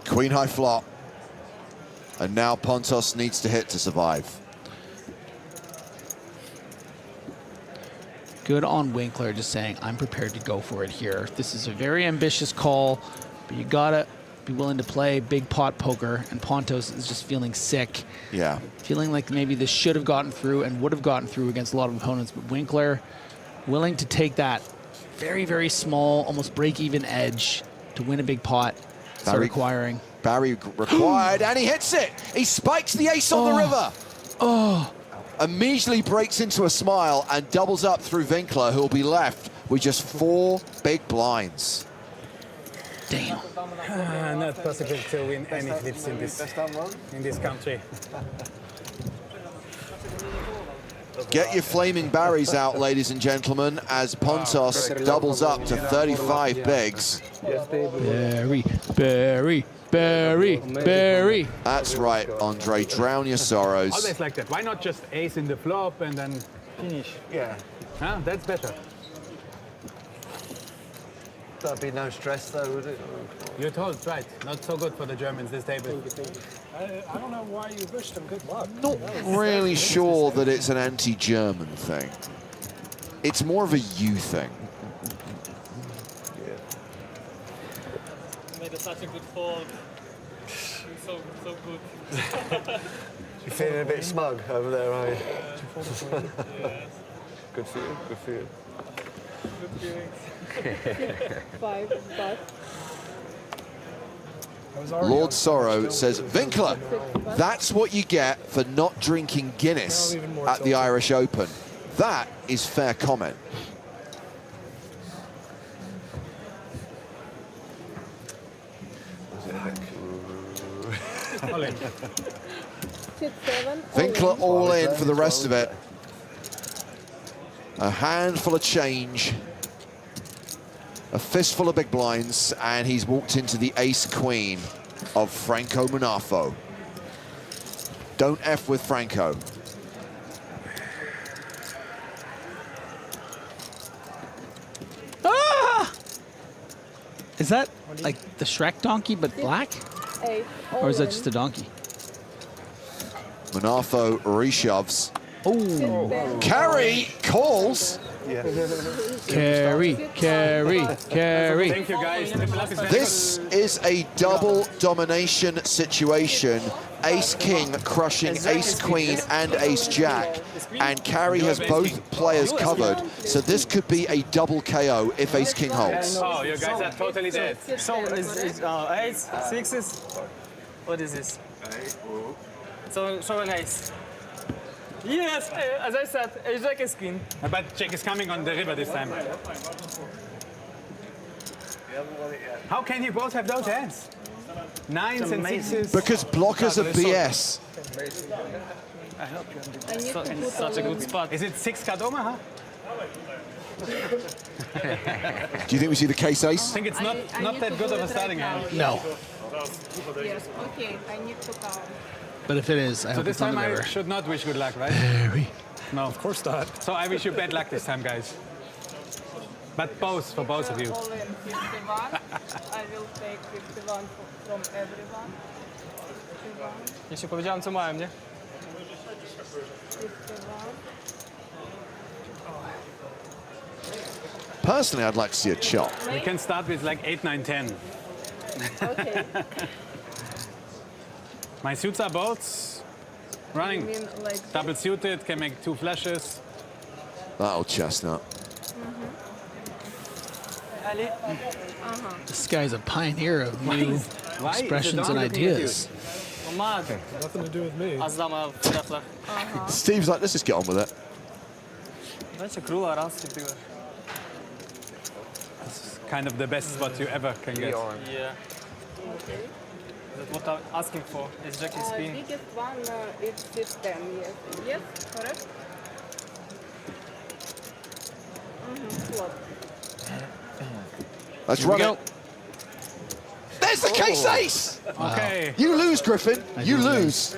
Queen high flop. And now Pontos needs to hit to survive. Good on Winkler just saying, I'm prepared to go for it here. This is a very ambitious call, but you gotta be willing to play big pot poker, and Pontos is just feeling sick. Yeah. Feeling like maybe this should have gotten through and would have gotten through against a lot of opponents, but Winkler willing to take that very, very small, almost break-even edge to win a big pot. Requiring. Barry required, and he hits it. He spikes the ace on the river. Oh. Immediately breaks into a smile and doubles up through Winkler, who will be left with just 4 big blinds. Damn. Not possible to win any flips in this country. Get your flaming Barrys out, ladies and gentlemen, as Pontos doubles up to 35 bigs. Barry, Barry, Barry, Barry. That's right, Andre. Drown your sorrows. Always like that. Why not just ace in the flop and then finish? Yeah. Huh? That's better. That'd be no stress, though, would it? You're told, right. Not so good for the Germans, this table. I don't know why you wished them good luck. Not really sure that it's an anti-German thing. It's more of a you thing. Made such a good fold. So good. You're feeling a bit smug over there, are you? Yes. Good for you, good for you. Good feelings. 5, but Lord Sorrow says, Winkler, that's what you get for not drinking Guinness at the Irish Open. That is fair comment. Winkler all in for the rest of it. A handful of change. A fistful of big blinds, and he's walked into the ace-queen of Franco Munafo. Don't F with Franco. Ah! Is that like the Shrek donkey but black? 8. Or is that just a donkey? Munafo reshoves. Oh. Carry calls. Yeah. Carry, carry, carry. Thank you, guys. This is a double domination situation. Ace-king crushing ace-queen and ace-jack. And Carry has both players covered. So this could be a double KO if ace-king holds. Oh, you guys are totally dead. So, is 8, 6s? What is this? So, show an ace. Yes, as I said, a jack is queen. But Jack is coming on the river this time. How can you both have those hands? 9s and 6s. Because blockers are BS. I help you. I need to In put such a good spot. Is it 6 card Omaha? Do you think we see the case I ace? think it's I not need that to good do of a it starting right hand. No. Yes, okay, I need to count. But if it is, I So hope this it's on time the I river. should not wish good luck, right? Very. No, of course not. So I wish you bad luck this time, guys. But both, for both of you. All in 51. I will take 51 from everyone. 51, Jeśli powiedziałem, co mają, nie? 51. Personally, I'd like to see a chop. We can start with like 8, 9, 10. Okay. My suits are both running. You mean like Double suited, can make 2 flushes. That'll chestnut. Ali? This guy's a pioneer of new Why is expressions the and dog looking at ideas. Mad. Nothing to do with me. Az dama w treflach. Steve's like, let's just get on with it. Dajcie króla raz i tyle. It's kind of the best spot you ever can get. Yeah. That's what I'm asking for. Is Jackie spin? biggest one is 10, yes. Yes, correct? Flop. Let's Here we run go. it. There's the case ace! Okay. You lose, Griffin. You lose.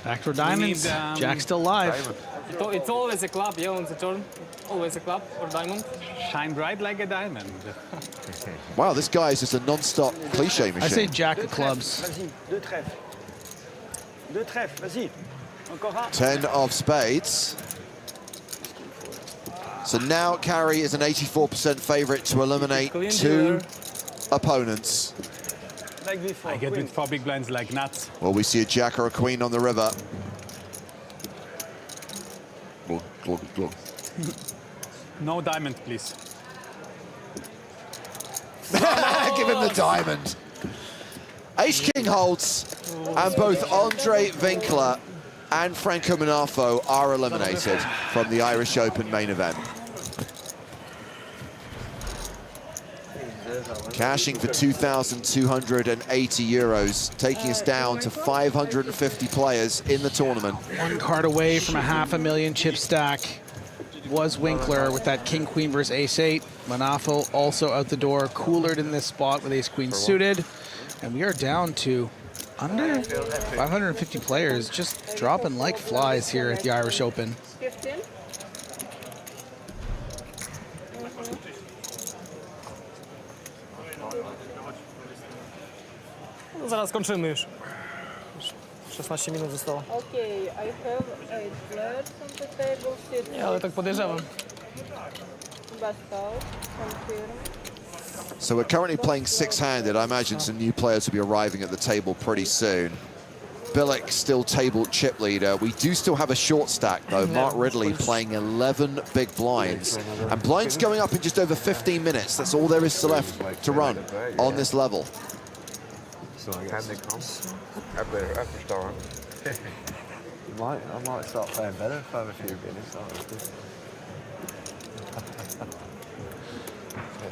Back for diamonds. need, Jack's still live. It's always a club, yeah, on the turn. Always a club or diamond. Shine bright like a diamond. Wow, this guy is just a non-stop cliche machine. I say jack of clubs. Vas-y, 2 trèfles. 2 trèfles, vas-y. Encore un. 10 of spades. So now Carey is an 84% favorite to eliminate 2 opponents. Like before. I get queen. with 4 big blinds like nuts. Well, we see a jack or a queen on the river. Glug, glug, glug. No diamond, please. Give him the diamond. Ace-king holds, and both Andre Winkler and Franco Manafo are eliminated from the Irish Open main event. Cashing for 2,280 euros, taking us down to 550 players in the tournament. One card away from a $500,000 chip stack was Winkler with that king-queen versus ace-8. Manafo also out the door, Coolard in this spot with ace-queen suited. And we are down to under 550 players, just dropping like flies here at the Irish Open. 15. No, zaraz kończymy już. 16 minut zostało. Okay, I have 8 players on the table. Nie, ale tak podejrzewam. Best out. Confirm. So we're currently playing six-handed. I imagine some new players will be arriving at the table pretty soon. Billick still table chip leader. We do still have a short stack though. Mark Ridley playing 11 big blinds. And blinds going up in just over 15 minutes. That's all there is to left to run on this level. Can they come? After start. I might start playing better if I have a few minutes.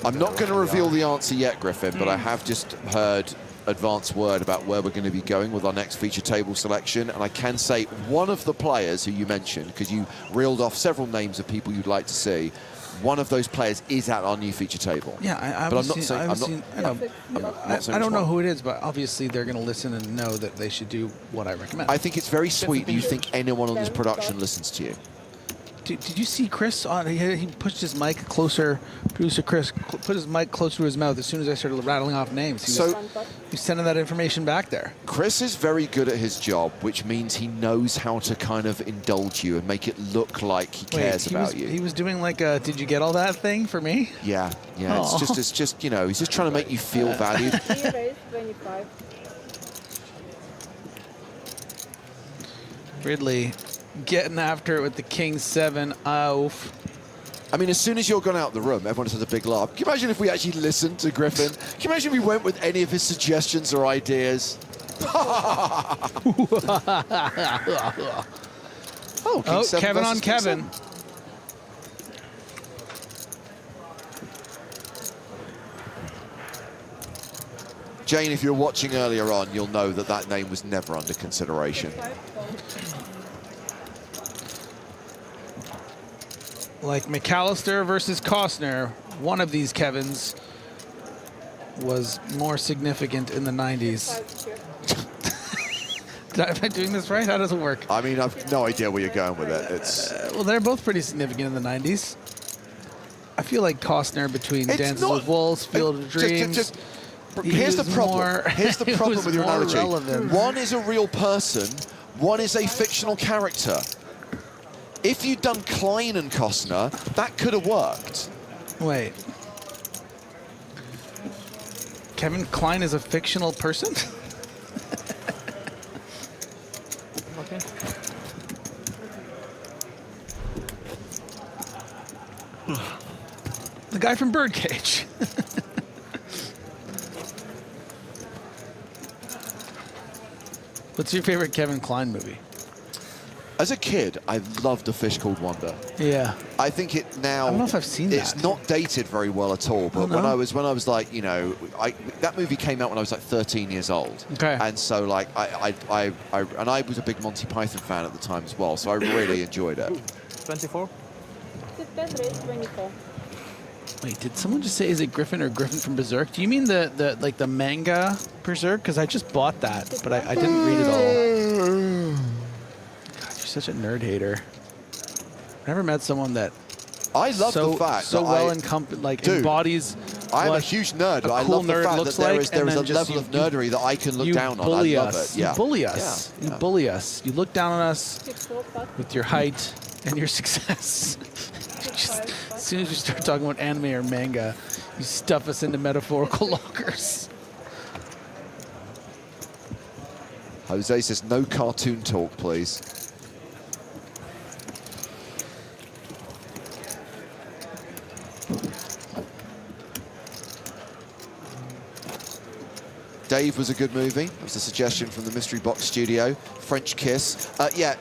I'm not going to reveal the answer yet, Griffin, but I have just heard advance word about where we're going to be going with our next feature table selection. And I can say one of the players who you mentioned, because you reeled off several names of people you'd like to see, one of those players is at our new feature table. Yeah, I don't know who it is, but obviously they're going to listen and know that they should do what I recommend. I think it's very sweet you think anyone on this production listens to you. Did you see Chris on? He pushed his mic closer. Producer Chris put his mic closer to his mouth as soon as I started rattling off names. He's sending that information back there. Chris is very good at his job, which means he knows how to kind of indulge you and make it look like he cares about you. He was doing like a "Did you get all that?" thing for me. Yeah. It's just you know, he's just trying to make you feel valued. He raised 25. Ridley getting after it with the king 7 off. I mean, as soon as you're gone out the room, everyone just has a big laugh. Can you imagine if we actually listened to Griffin? Can you imagine if we went with any of his suggestions or ideas? Kevin on Kevin. Jane, if you're watching earlier on, you'll know that that name was never under consideration. like McAllister versus Costner, one of these Kevins was more significant in the 90s. Am I doing this right? How does it work? I mean, I've no idea where you're going with it. It's well, they're both pretty significant in the 90s. I feel like Costner between Dances with Wolves, Field of Dreams. Here's the problem. Here's the problem with your analogy. Relevant. One is a real person. One is a fictional character. If you'd done Klein and Costner, that could have worked. Wait. Kevin Kline is a fictional person? Okay. The guy from Birdcage. What's your favorite Kevin Kline movie? As a kid, I loved A Fish Called Wanda. Yeah. I think it now. I don't know if I've seen it's that. not dated very well at all. But no? when I was like, you know, that movie came out when I was like 13 years old. Okay. And so like I was a big Monty Python fan at the time as well. So I really enjoyed it. 24. Sit down, raise 24. Wait, did someone just say is it Griffin or Griffin from Berserk? Do you mean the like the manga Berserk? Because I just bought that, but I didn't read it all. God, you're such a nerd hater. I never met someone that I love the fact so that well dude, embodies. I'm a huge nerd, but I cool love the nerd fact looks that there like, is a level of nerdery that I can look down on. I love it. Yeah. You bully us. Yeah. You bully us. You look down on us Sit four, but with your height and your success. Just, as soon as you start talking about anime or manga, you stuff us into metaphorical lockers. Jose says no cartoon talk, please. Dave was a good movie. That was a suggestion from the Mystery Box Studio. French Kiss. Yeah,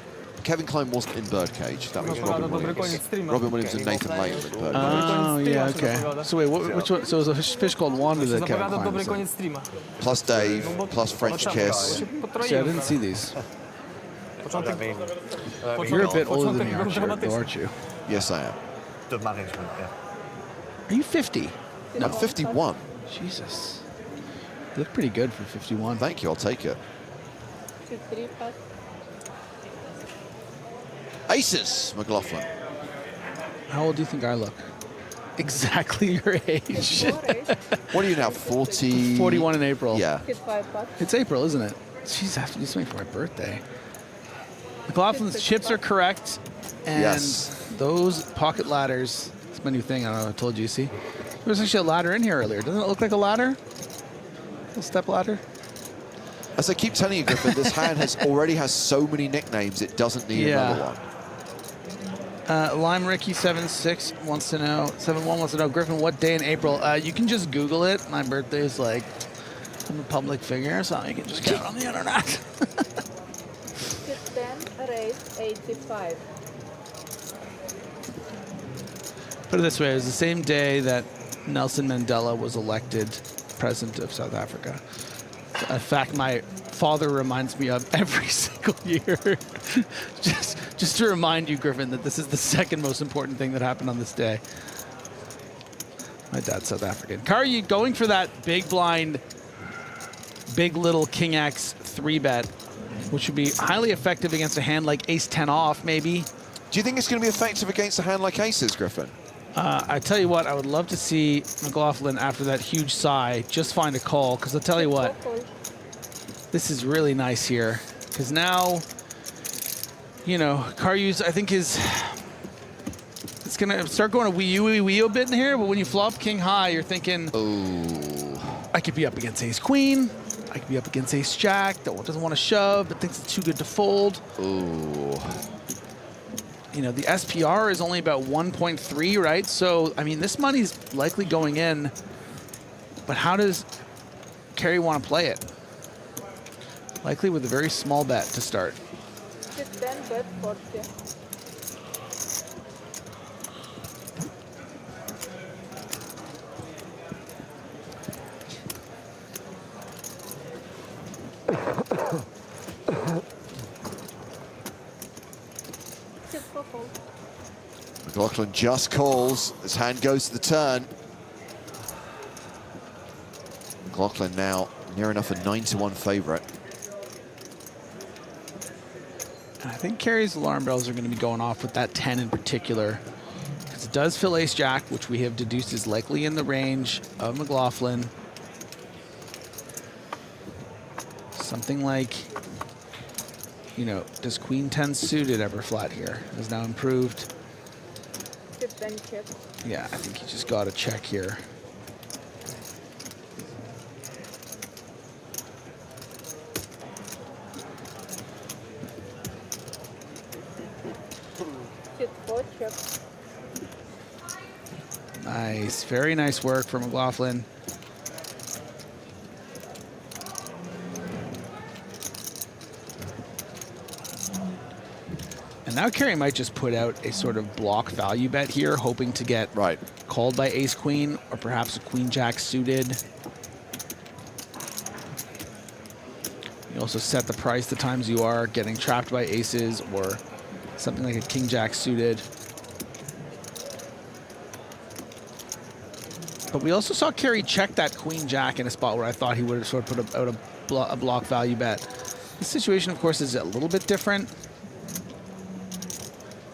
Kevin Kline wasn't in Birdcage. That was Robin Williams. Robin Williams and Nathan Lane were in Birdcage. Oh, yeah, okay. So wait, which one? So it was a fish called Wanda that Kevin Kline was in. Plus Dave, plus French Kiss. See, I didn't see these. You're a bit older than me, aren't you? Yes, I am. Are you 50? No, I'm 51. Jesus. You look pretty good for 51. Thank you, I'll take it. sit three, but Aces, McLaughlin. How old do you think I look? Exactly your age. What are you now, 40? 41 in April. Yeah. sit five, but It's April, isn't it? Jeez, I have to do something for my birthday. McLaughlin's chips are correct. And Yes. those pocket ladders, it's my new thing, I don't know, I told you, see? There was actually a ladder in here earlier. Doesn't it look like a ladder? A step ladder? As I keep telling you, Griffin, this hand already has so many nicknames, it doesn't need another one. Lime Ricky 76 wants to know, 71 wants to know, Griffin, what day in April? You can just Google it. My birthday is like, I'm a public figure, so you can just get it on the internet. sit 10, raise 85. Put it this way, it was the same day that Nelson Mandela was elected president of South Africa. A fact my father reminds me of every single year. just to remind you, Griffin, that this is the second most important thing that happened on this day. My dad's South African. Car, are you going for that big blind, big little King X 3-bet, which would be highly effective against a hand like Ace-10 off, maybe? Do you think it's going to be effective against a hand like Aces, Griffin? I tell you what, I would love to see McLaughlin, after that huge sigh, just find a call. Because I'll tell you what, this is really nice here. Because now, you know, Karyu's, I think, it's going to start going a wee a bit in here. But when you flop king high, you're thinking, oh, I could be up against ace queen. I could be up against ace jack that doesn't want to shove, but thinks it's too good to fold. Ooh. You know, the SPR is only about 1.3, right? So, I mean, this money's likely going in, but how does Carey want to play it? Likely with a very small bet to start. sit 10, bet 40. sit for fold. McLaughlin just calls. His hand goes to the turn. McLaughlin now near enough a 9-1 favorite. I think Kerry's alarm bells are going to be going off with that 10 in particular. Because it does fill ace-jack, which we have deduced is likely in the range of McLaughlin. Something like, you know, does queen 10 suited ever flat here? Has now improved. Then chip. Yeah, I think you just got to check here. Chip 4 chip. Nice, very nice work from McLaughlin. And now Kerry might just put out a sort of block value bet here, hoping to get called by ace-queen or perhaps a queen-jack suited. You also set the price the times you are getting trapped by aces or something like a king-jack suited. But we also saw Kerry check that queen-jack in a spot where I thought he would have sort of put out a block value bet. This situation, of course, is a little bit different.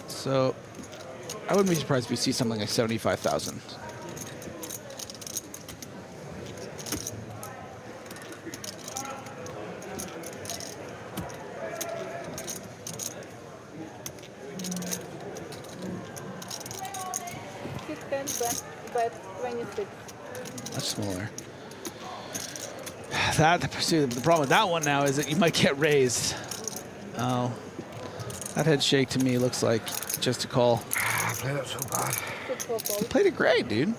So I wouldn't be surprised if we see something like 75,000. Bet 26. Much smaller. The problem with that one now is that you might get raised. Oh, that head shake to me looks like just a call. I played it so bad. You played it great, dude.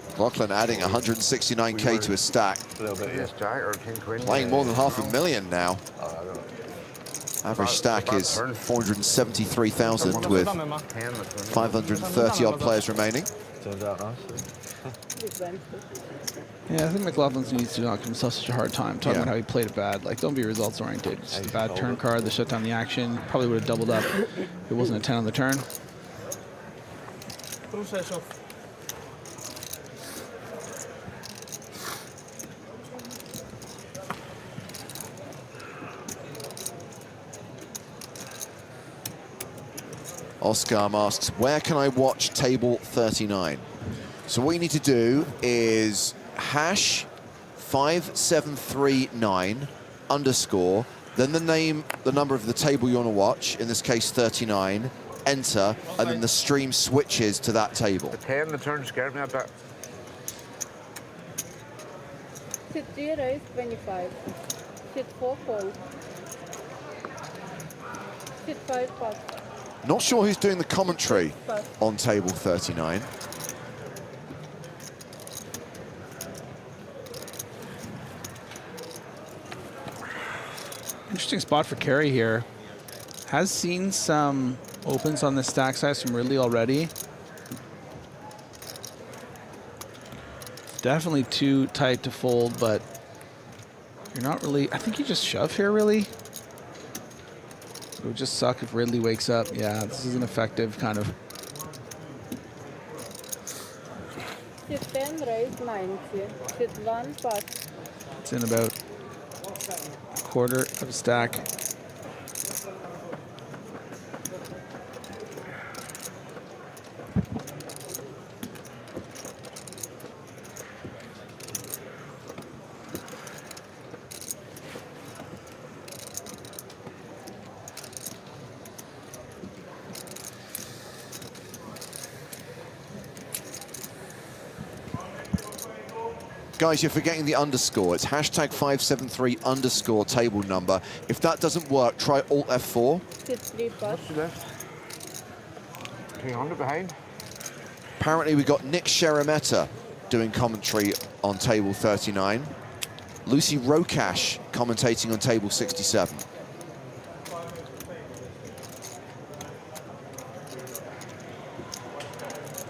McLaughlin adding 169k to his stack. A little bit, yes, Jack or King Queen. Playing more than $500,000 now. Average stack is 473,000 with 530 odd players remaining. Turns out nice. Yeah, I think McLaughlin needs to not give himself such a hard time talking about how he played it bad. Like, don't be results oriented. It's just a bad turn card that shut down the action. Probably would have doubled up if it wasn't a 10 on the turn. Oscar asks, where can I watch table 39? So what you need to do is hash 5739 _ then the number of the table you want to watch, in this case 39, enter, and then the stream switches to that table. The 10 the turn scared me a bit. Sit 0 is 25. Sit 4 fold. Sit 5 pass. Not sure who's doing the commentary on table 39. Interesting spot for Kerry here. Has seen some opens on the stack size from Ridley already. Definitely too tight to fold, but you're not really... I think you just shove here, really. It would just suck if Ridley wakes up. Yeah, this is an effective kind of... Sit 10 raise 90. Sit 1 pass. It's in about a quarter of a stack. Guys, you're forgetting the underscore. It's hashtag 573 _ table number. If that doesn't work, try Alt F4. Sit 3 pass. 300 behind. Apparently, we got Nick Sherameta doing commentary on table 39. Lucy Rokash commentating on table 67.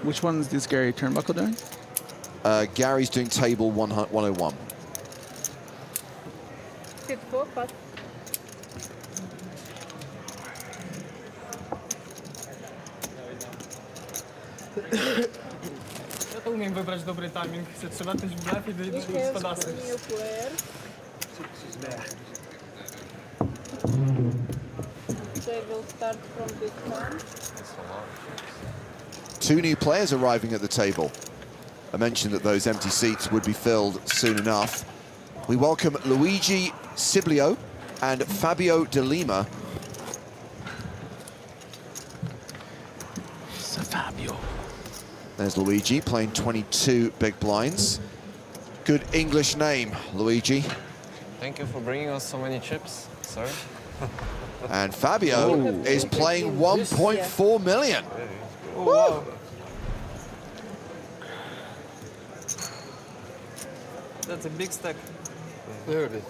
Which one's this Gary Turnbuckle doing? Gary's doing table 101. Sit 4 pass. Ja to umiem wybrać dobry timing. Trzeba też w blef i wyjść z padasem. They will start from this time. Two new players arriving at the table. I mentioned that those empty seats would be filled soon enough. We welcome Luigi Siblio and Fabio De Lima. So Fabio. There's Luigi playing 22 big blinds. Good English name, Luigi. Thank you for bringing us so many chips, sir. And Fabio is playing 1.4 million. Oh, wow. That's a big stack. There it is.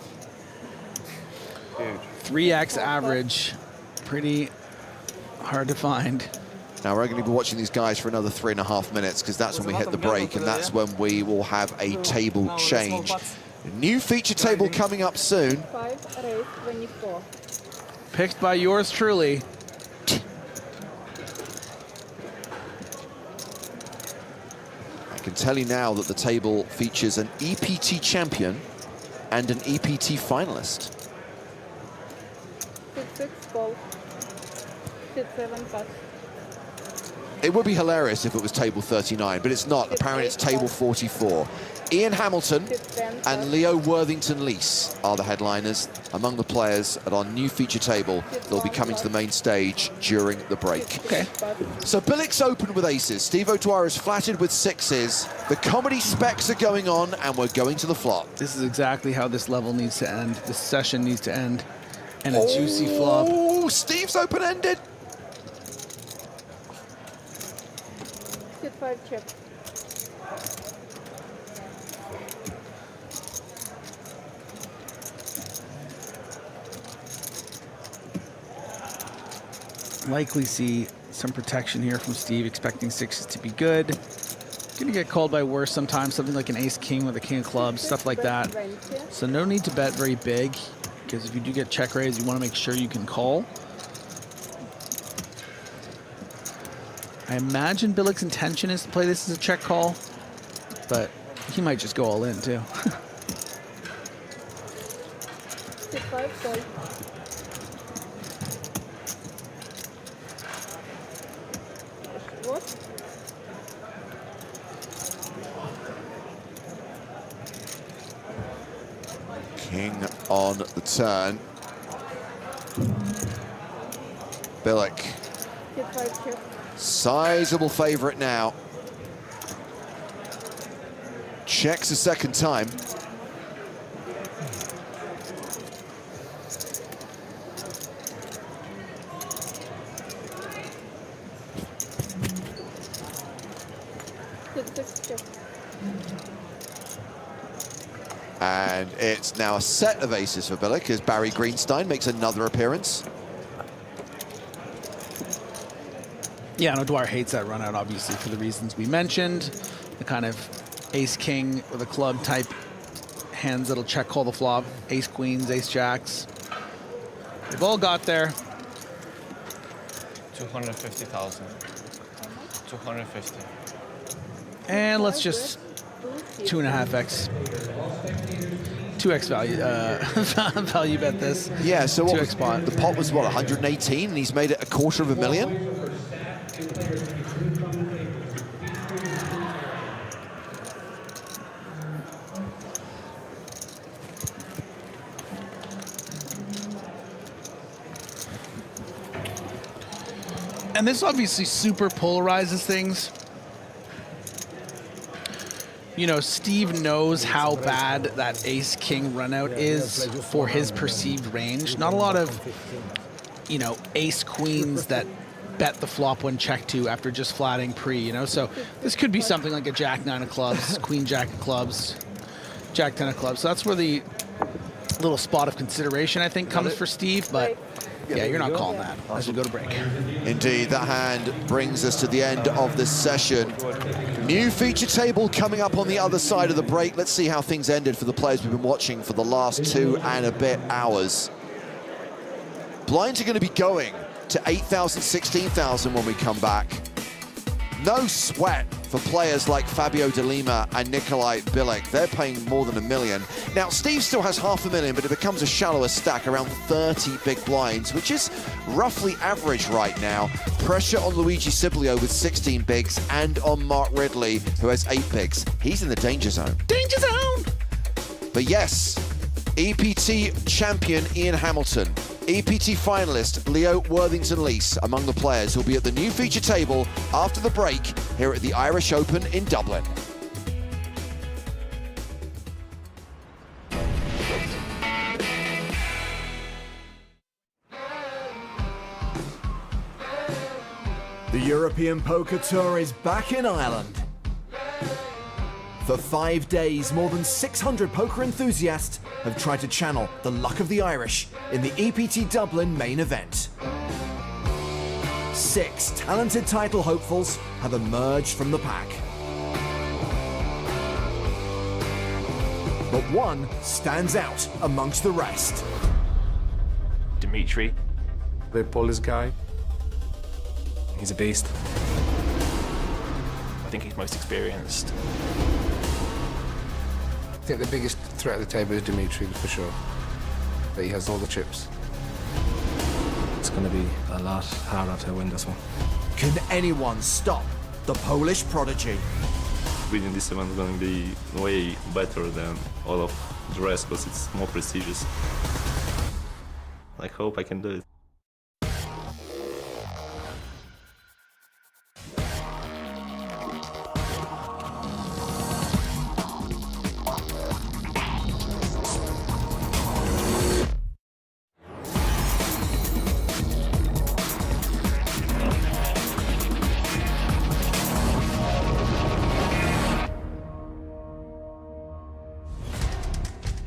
Huge. 3x average. Pretty hard to find. Now we're going to be watching these guys for another 3.5 minutes because that's when we hit the break and that's when we will have a table change. New feature table coming up soon. 5 raise 24. Picked by yours truly. I can tell you now that the table features an EPT champion and an EPT finalist. 6-6 call. 6-7 pass. It would be hilarious if it was table 39, but it's not. Apparently it's table 44. Ian Hamilton and Leo Worthington-Lees are the headliners among the players at our new feature table. They'll be coming to the main stage during the break. Okay. So Billick's open with aces. Steve O'Dwyer is flattered with sixes. The comedy specs are going on, and we're going to the flop. This is exactly how this level needs to end. This session needs to end. And a juicy flop. Oh, Steve's open-ended. 5 chip. Likely see some protection here from Steve, expecting sixes to be good. Gonna get called by worse sometimes, something like an ace-king with a king of clubs, stuff like that. So no need to bet very big, because if you do get check raise, you want to make sure you can call. I imagine Billick's intention is to play this as a check call, but he might just go all in too. 5 call. What? King on the turn. Billick. 5 chip. Sizable favorite now. Checks a second time. And it's now a set of aces for Billick as Barry Greenstein makes another appearance. Yeah, and O'Dwyer hates that run out, obviously, for the reasons we mentioned. The kind of ace-king with a club type hands that'll check call the flop. Ace-queens, ace-jacks. They've all got there. 250,000. 250. And let's just 2.5x. 2x value value bet this. Yeah, so what 2x pot. The pot was, what, 118, and he's made it $250,000? And this obviously super polarizes things. You know, Steve knows how bad that ace-king run-out is for his perceived range. Not a lot of, you know, ace-queens that bet the flop when check to after just flatting pre, you know? So this could be something like a jack-9 of clubs, queen-jack of clubs, jack-10 of clubs. So that's where the little spot of consideration, I think, comes for Steve, but yeah, you're not calling that as we go to break. Indeed, that hand brings us to the end of this session. New feature table coming up on the other side of the break. Let's see how things ended for the players we've been watching for the last 2 and a bit hours. Blinds are going to be going to 8,000, 16,000 when we come back. No sweat for players like Fabio De Lima and Nikolai Bilic. They're paying more than $1 million. Now, Steve still has $500,000, but it becomes a shallower stack, around 30 big blinds, which is roughly average right now. Pressure on Luigi Siblio with 16 bigs and on Mark Ridley, who has 8 bigs. He's in the danger zone. Danger zone! But yes, EPT champion Ian Hamilton, EPT finalist Leo Worthington-Lees among the players who'll be at the new feature table after the break here at the Irish Open in Dublin. The European Poker Tour is back in Ireland. For 5 days, more than 600 poker enthusiasts have tried to channel the luck of the Irish in the EPT Dublin main event. 6 talented title hopefuls have emerged from the pack. But one stands out amongst the rest. Dimitri, the Polish guy. He's a beast. I think he's most experienced. I think the biggest threat at the table is Dimitri, for sure. But he has all the chips. It's going to be a lot harder to win this one. Can anyone stop the Polish prodigy? Winning this event is going to be way better than all of the rest because it's more prestigious. I hope I can do it.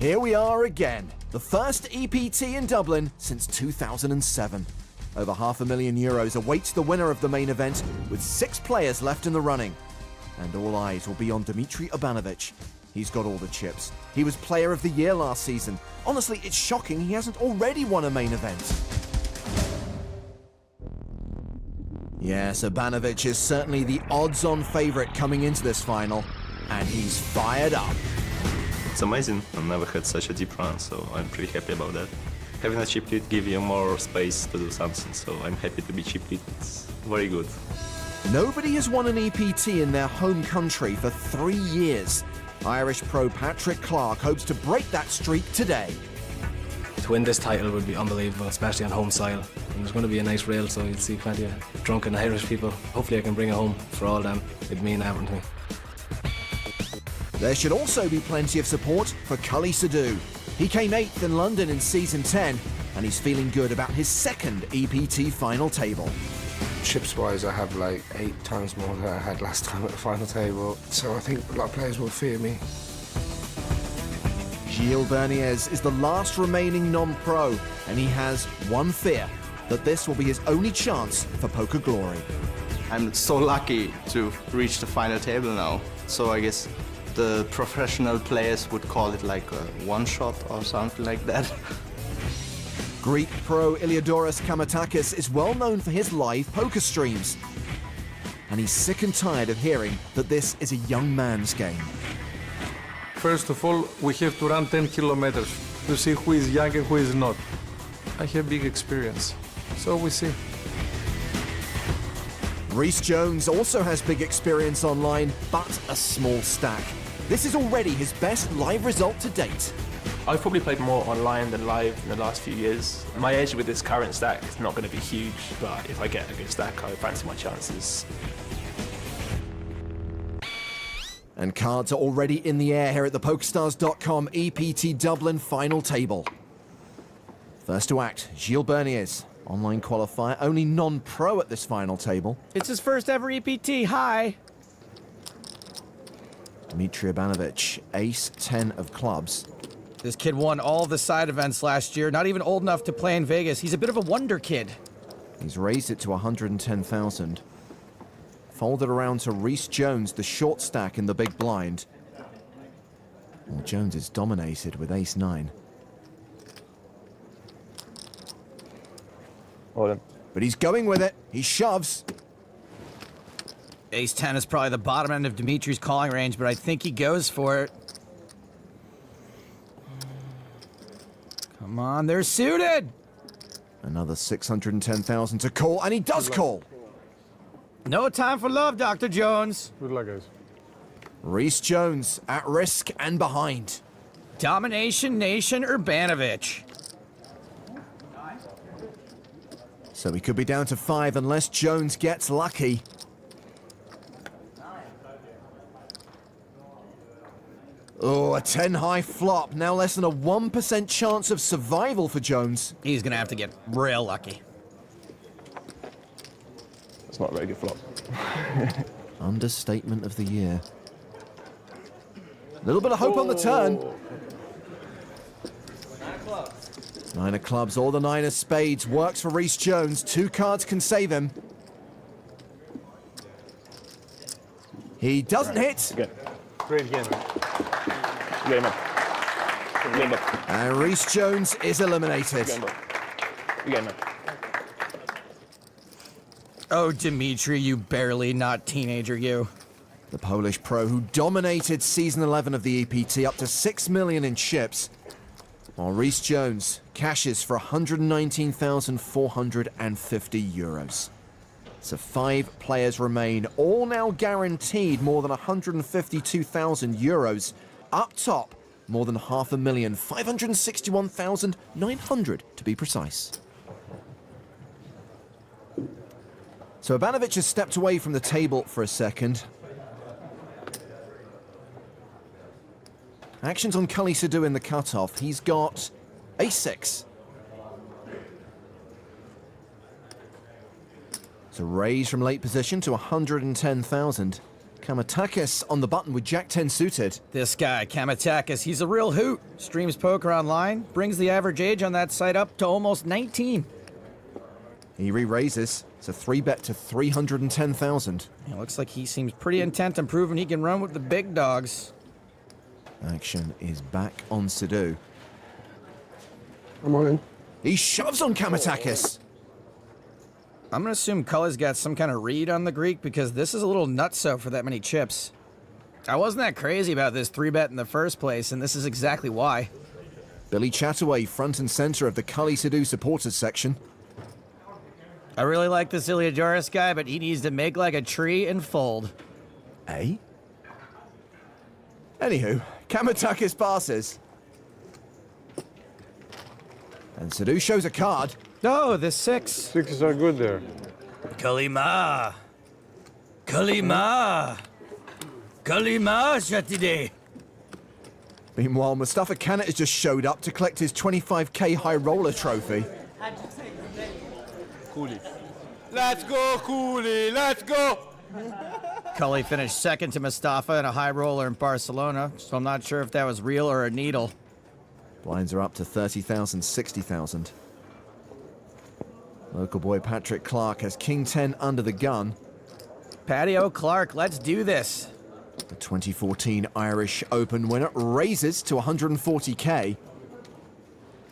Here we are again, the first EPT in Dublin since 2007. Over €500,000 awaits the winner of the main event, with 6 players left in the running. And all eyes will be on Dmitry Obanovic. He's got all the chips. He was Player of the Year last season. Honestly, it's shocking he hasn't already won a main event. Yes, Obanovic is certainly the odds-on favourite coming into this final, and he's fired up. It's amazing. I've never had such a deep run, so I'm pretty happy about that. Having a chip lead gives you more space to do something, so I'm happy to be chip lead. It's very good. Nobody has won an EPT in their home country for 3 years. Irish pro Patrick Clark hopes to break that streak today. To win this title would be unbelievable, especially on home soil. And there's going to be a nice rail, so you'll see plenty of drunken Irish people. Hopefully I can bring it home for all them. It'd mean everything to me. There should also be plenty of support for Cully Sadhu. He came 8th in London in Season 10, and he's feeling good about his second EPT final table. Chips-wise, I have like 8 times more than I had last time at the final table, so I think a lot of players will fear me. Gilles Berniez is the last remaining non-pro, and he has one fear, that this will be his only chance for poker glory. I'm so lucky to reach the final table now, so I guess the professional players would call it like a one-shot or something like that. Greek pro Iliadoros Kamatakis is well known for his live poker streams. And he's sick and tired of hearing that this is a young man's game. First of all, we have to run 10 kilometers to see who is young and who is not. I have big experience, so we see. Rhys Jones also has big experience online, but a small stack. This is already his best live result to date. I've probably played more online than live in the last few years. My edge with this current stack is not going to be huge, but if I get a good stack, I fancy my chances. And cards are already in the air here at the PokerStars.com EPT Dublin final table. First to act, Gilles Berniez, online qualifier, only non-pro at this final table. It's his first ever EPT. Hi. Dmitry Obanovic, ace-10 of clubs. This kid won all the side events last year, not even old enough to play in Vegas. He's a bit of a wonder kid. He's raised it to 110,000. Folded around to Rhys Jones, the short stack in the big blind. Well, Jones is dominated with ace-9. Hold him. But he's going with it. He shoves. Ace-10 is probably the bottom end of Dimitri's calling range, but I think he goes for it. Come on, they're suited! Another 610,000 to call, and he does call. No time for love, Dr. Jones. Good luck, guys. Rhys Jones at risk and behind. Domination Nation Urbanovic. So he could be down to 5 unless Jones gets lucky. Oh, a 10 high flop. Now less than a 1% chance of survival for Jones. He's going to have to get real lucky. That's not a very good flop. Understatement of the year. A little bit of hope on the turn. 9 of clubs or the 9 of spades works for Rhys Jones. 2 cards can save him. He doesn't hit. Good. Great game. Game up. Game up. And Rhys Jones is eliminated. Game up. Game up. Oh, Dimitri, you barely not teenager, you. The Polish pro who dominated season 11 of the EPT up to 6 million in chips, while Rhys Jones cashes for 119,450 euros. So 5 players remain, all now guaranteed more than 152,000 euros. Up top, more than 500,000, 561,900 to be precise. So Urbanovic has stepped away from the table for a second. Actions on Cully Sadu in the cutoff. He's got ace-6. So raise from late position to 110,000. Kamatakis on the button with Jack-10 suited. This guy, Kamatakis, he's a real hoot. Streams poker online, brings the average age on that site up to almost 19. He re-raises. It's a 3-bet to 310,000. It looks like he seems pretty intent on proving he can run with the big dogs. Action is back on Sadu. I'm all in. He shoves on Kamatakis. I'm going to assume Cully's got some kind of read on the Greek because this is a little nutso for that many chips. I wasn't that crazy about this 3-bet in the first place, and this is exactly why. Billy Chataway, front and center of the Cully Sadu supporters section. I really like this Iliadorus guy, but he needs to make like a tree and fold. Eh? Anywho, Kamatakis passes. And Sadu shows a card. Oh, the 6. 6s are good there. Kalima. Kalima. Kalima, Shatide. Meanwhile, Mustafa Kanat has just showed up to collect his 25k high roller trophy. Cooley. Let's go, Cooley, let's go! Cully finished second to Mustafa in a high roller in Barcelona, so I'm not sure if that was real or a needle. Blinds are up to 30,000, 60,000. Local boy Patrick Clark has King 10 under the gun. Patio Clark, let's do this. The 2014 Irish Open winner raises to 140k.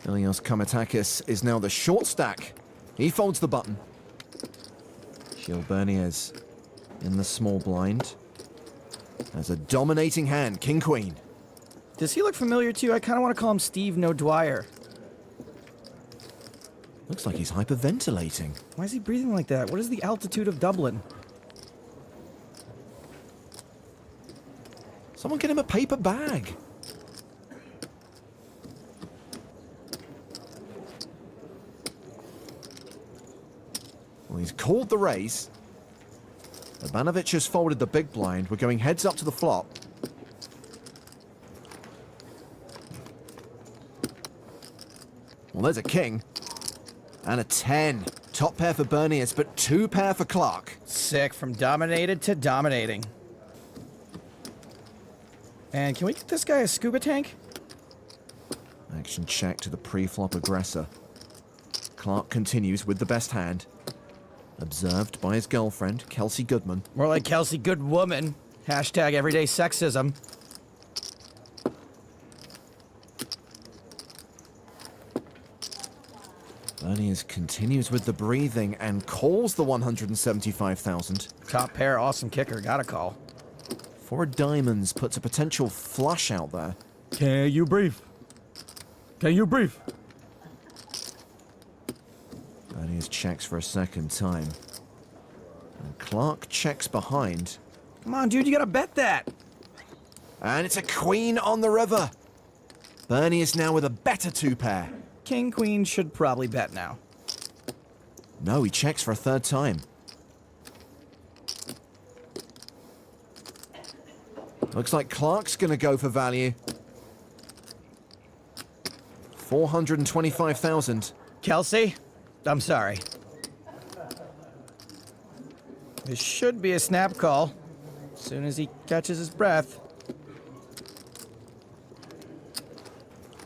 Ilios Kamatakis is now the short stack. He folds the button. Gilles Berniers in the small blind. Has a dominating hand, King-Queen. Does he look familiar to you? I kind of want to call him Steve No Dwyer. Looks like he's hyperventilating. Why is he breathing like that? What is the altitude of Dublin? Someone get him a paper bag. Well, he's called the raise. Urbanovic has folded the big blind. We're going heads up to the flop. Well, there's a king. And a 10. Top pair for Berniers, but 2 pair for Clark. Sick, from dominated to dominating. And can we get this guy a scuba tank? Action check to the pre-flop aggressor. Clark continues with the best hand. Observed by his girlfriend, Kelsey Goodman. More like Kelsey Goodwoman. Hashtag everyday sexism. Berniers continues with the breathing and calls the 175,000. Top pair, awesome kicker, gotta call. Four diamonds puts a potential flush out there. Can you breathe? Can you breathe? Berniers checks for a second time. And Clark checks behind. Come on, dude, you gotta bet that. And it's a queen on the river. Berniers now with a better two pair. King, queen should probably bet now. No, he checks for a third time. Looks like Clark's gonna go for value. 425,000. Kelsey, I'm sorry. This should be a snap call. As soon as he catches his breath.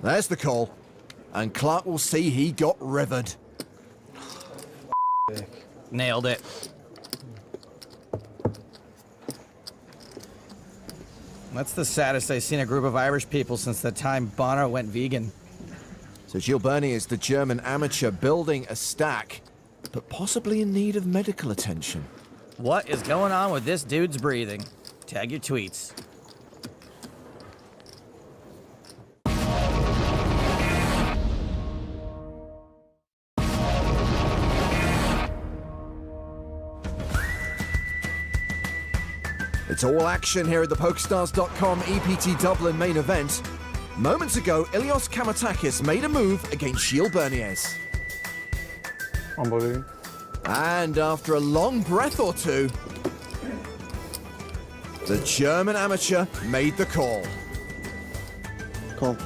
There's the call. And Clark will see he got rivered. Nailed it. That's the saddest I've seen a group of Irish people since the time Bono went vegan. So Gilles Bernier, the German amateur, building a stack, but possibly in need of medical attention. What is going on with this dude's breathing? Tag your tweets. It's all action here at the PokerStars.com EPT Dublin main event. Moments ago, Ilios Kamatakis made a move against Gilles Berniers. Unbelievable. And after a long breath or two, the German amateur made the call. Call.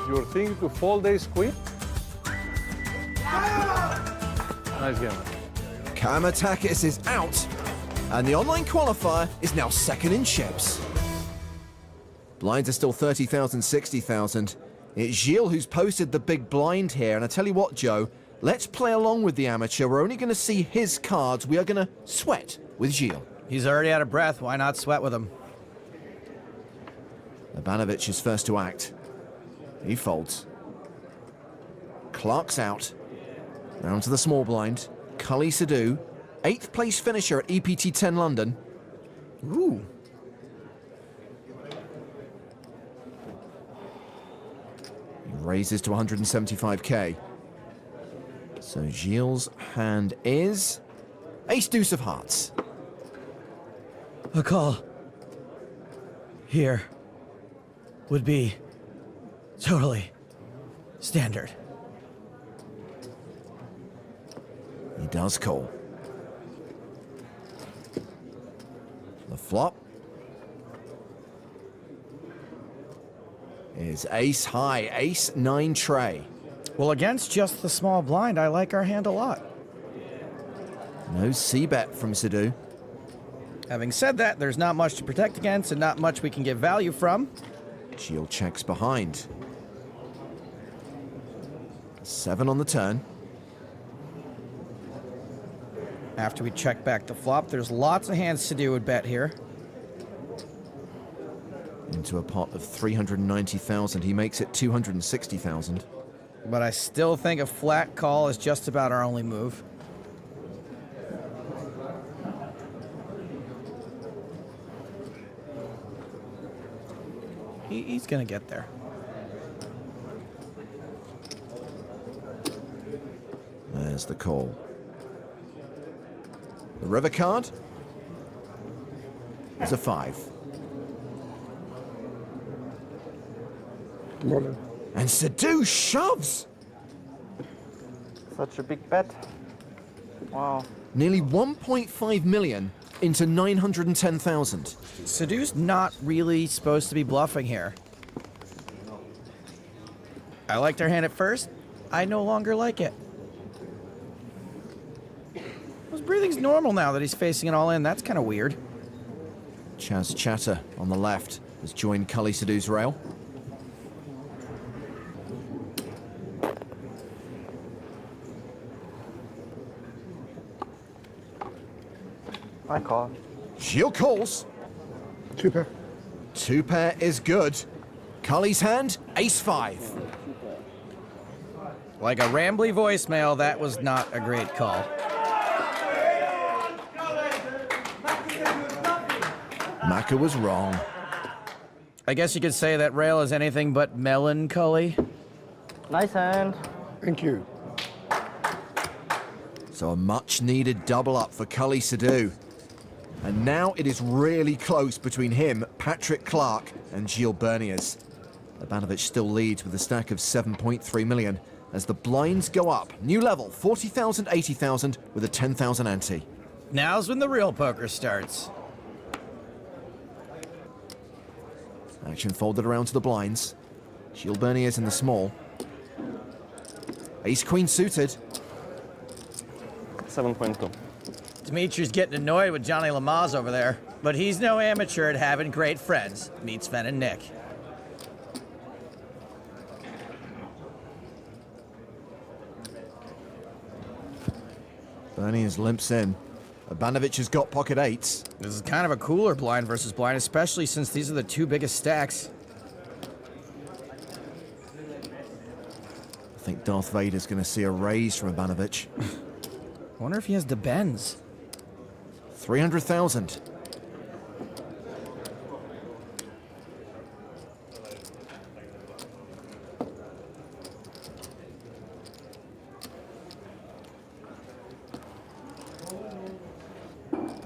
You're thinking to fold ace queen? Nice game. Kamatakis is out, and the online qualifier is now second in chips. Blinds are still 30,000, 60,000. It's Gilles who's posted the big blind here, and I tell you what, Joe, let's play along with the amateur. We're only going to see his cards. We are going to sweat with Gilles. He's already out of breath. Why not sweat with him? Labanovic is first to act. He folds. Clark's out. Down to the small blind. Cully Sadu, 8th place finisher at EPT 10 London. Ooh. He raises to 175k. So Gilles' hand is ace deuce of hearts. A call here would be totally standard. He does call. The flop is ace high, ace 9 tray. Well, against just the small blind, I like our hand a lot. No c-bet from Sadu. Having said that, there's not much to protect against and not much we can get value from. Gilles checks behind. 7 on the turn. After we check back the flop, there's lots of hands Sadu would bet here. Into a pot of 390,000. He makes it 260,000. But I still think a flat call is just about our only move. He's gonna get there. There's the call. The river card is a 5. And Sadu shoves! Such a big bet. Wow. Nearly 1.5 million into 910,000. Sadu's not really supposed to be bluffing here. I liked our hand at first. I no longer like it. His breathing's normal now that he's facing it all in. That's kind of weird. Chaz Chatter on the left has joined Cully Sadu's rail. I call. Gilles calls. 2 pair. 2 pair is good. Cully's hand, ace-5. Like a rambly voicemail, that was not a great call. Maka was wrong. I guess you could say that Rail is anything but melancholy. Nice hand. Thank you. So a much-needed double up for Cully Sadu. And now it is really close between him, Patrick Clark, and Gilles Berniers. Ivanovic still leads with a stack of 7.3 million as the blinds go up. New level, 40,000, 80,000 with a 10,000 ante. Now's when the real poker starts. Action folded around to the blinds. Gilles Berniers in the small. Ace-queen suited. 7.2. Dimitri's getting annoyed with Johnny Lamaze over there, but he's no amateur at having great friends. Meet Sven and Nick. Berniers limps in. Ivanovic has got pocket eights. This is kind of a cooler blind versus blind, especially since these are the two biggest stacks. I think Darth Vader's going to see a raise from Ivanovic. I wonder if he has the bends. 300,000.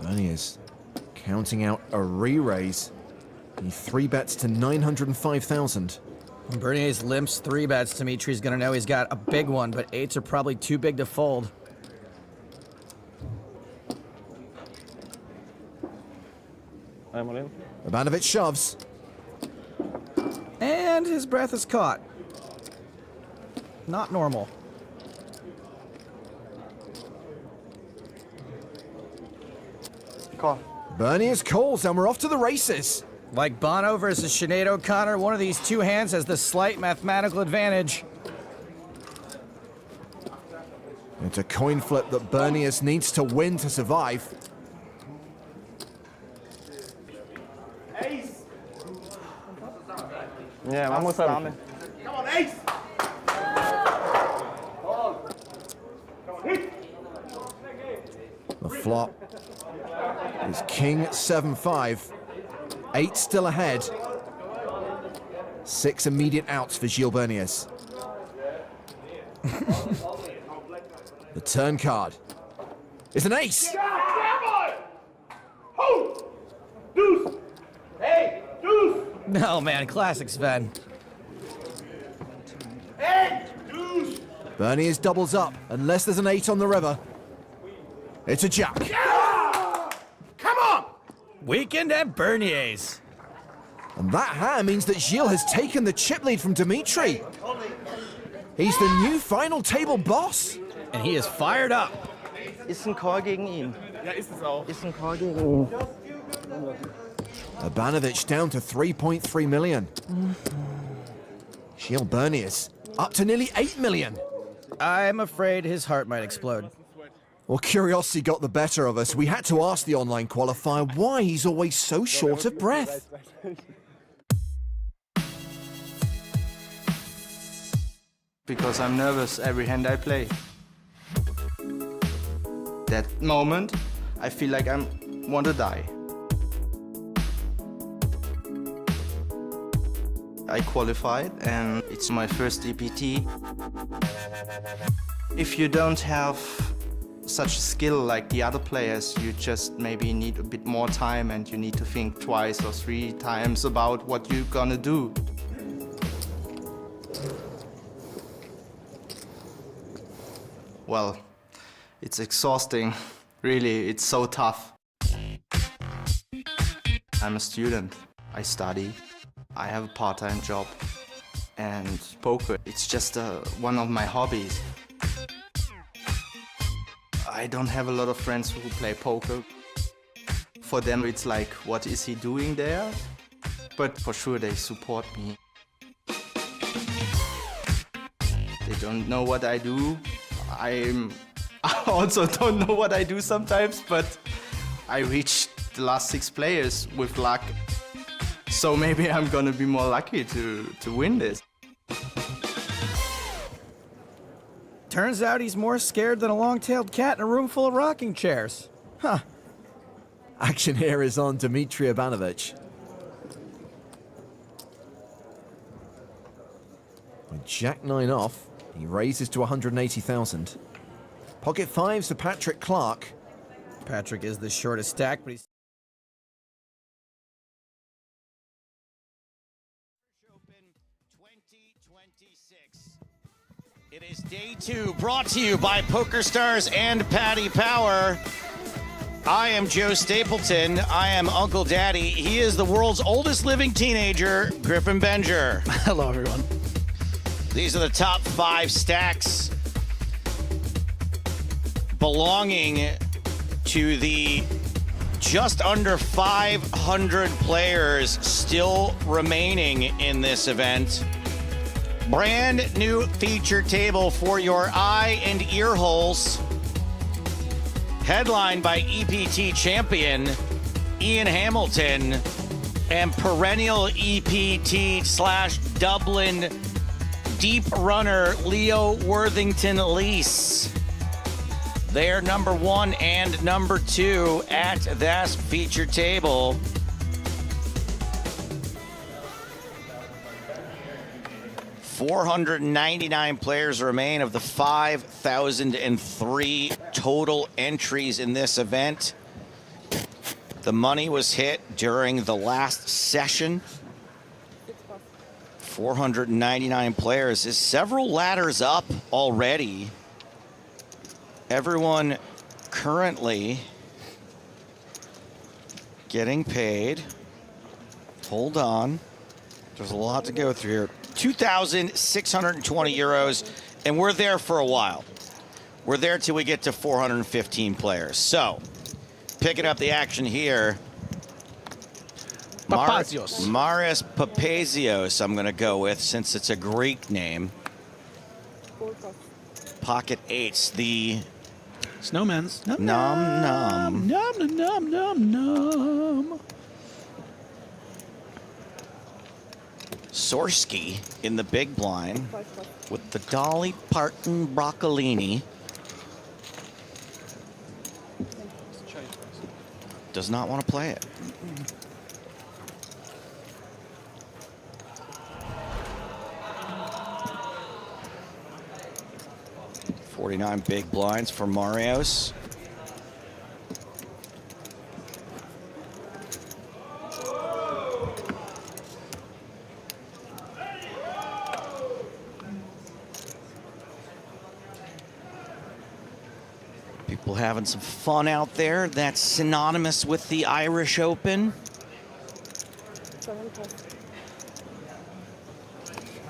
Berniers counting out a re-raise. He 3-bets to 905,000. Berniers limps 3-bets. Dimitri's gonna know he's got a big one, but 8s are probably too big to fold. I'm all in. Ivanovic shoves. And his breath is caught. Not normal. Call. Berniers calls and we're off to the races. Like Bono versus Sinead O'Connor, one of these two hands has the slight mathematical advantage. It's a coin flip that Berniers needs to win to survive. Ace. Yeah, vamos a ver. Come on, ace! The flop is king 7-5. 8 still ahead. 6 immediate outs for Gilles Berniers. The turn card is an ace. Deuce! Hey, deuce! No, man, classic Sven. Hey, deuce! Berniers doubles up unless there's an 8 on the river. It's a jack. Come on! Weekend at Berniers. And that hand means that Gilles has taken the chip lead from Dimitri. He's the new final table boss. And he is fired up. Ist ein Call gegen ihn. Ja, ist es auch. Ist ein Call gegen ihn. Ivanovic down to 3.3 million. Gilles Berniers up to nearly 8 million. I'm afraid his heart might explode. Well, curiosity got the better of us. We had to ask the online qualifier why he's always so short of breath. Because I'm nervous every hand I play. That moment, I feel like I want to die. I qualified and it's my first EPT. If you don't have such a skill like the other players, you just maybe need a bit more time and you need to think twice or 3 times about what you're gonna do. Well, it's exhausting. Really, it's so tough. I'm a student. I study. I have a part-time job. And poker, it's just one of my hobbies. I don't have a lot of friends who play poker. For them, it's like, what is he doing there? But for sure, they support me. They don't know what I do. I also don't know what I do sometimes, but I reached the last 6 players with luck. So maybe I'm gonna be more lucky to win this. Turns out he's more scared than a long-tailed cat in a room full of rocking chairs. Huh. Action here is on Dmitry Ivanovic. With Jack-9 off, he raises to 180,000. Pocket fives for Patrick Clark. Patrick is the shortest stack, but he's... It is day 2, brought to you by PokerStars and Paddy Power. I am Joe Stapleton. I am Uncle Daddy. He is the world's oldest living teenager, Griffin Benger. Hello, everyone. These are the top 5 stacks belonging to the just under 500 players still remaining in this event. Brand new feature table for your eye and ear holes. Headlined by EPT champion Ian Hamilton and perennial EPT/Dublin deep runner Leo Worthington-Lees. They're number 1 and number 2 at that feature table. $499 players remain of the 5,003 total entries in this event. The money was hit during the last session. 499 players is several ladders up already. Everyone currently getting paid. Hold on. There's a lot to go through here. 2,620 euros, and we're there for a while. We're there till we get to 415 players. So, picking up the action here. Papazios. Marius Papazios, I'm going to go with, since it's a Greek name. Pocket 8s, the Snowman's. Nom nom. Nom nom nom nom nom. Sorsky in the big blind with the Dolly Parton broccolini. Does not want to play it. $49 big blinds for Marios. People having some fun out there. That's synonymous with the Irish Open.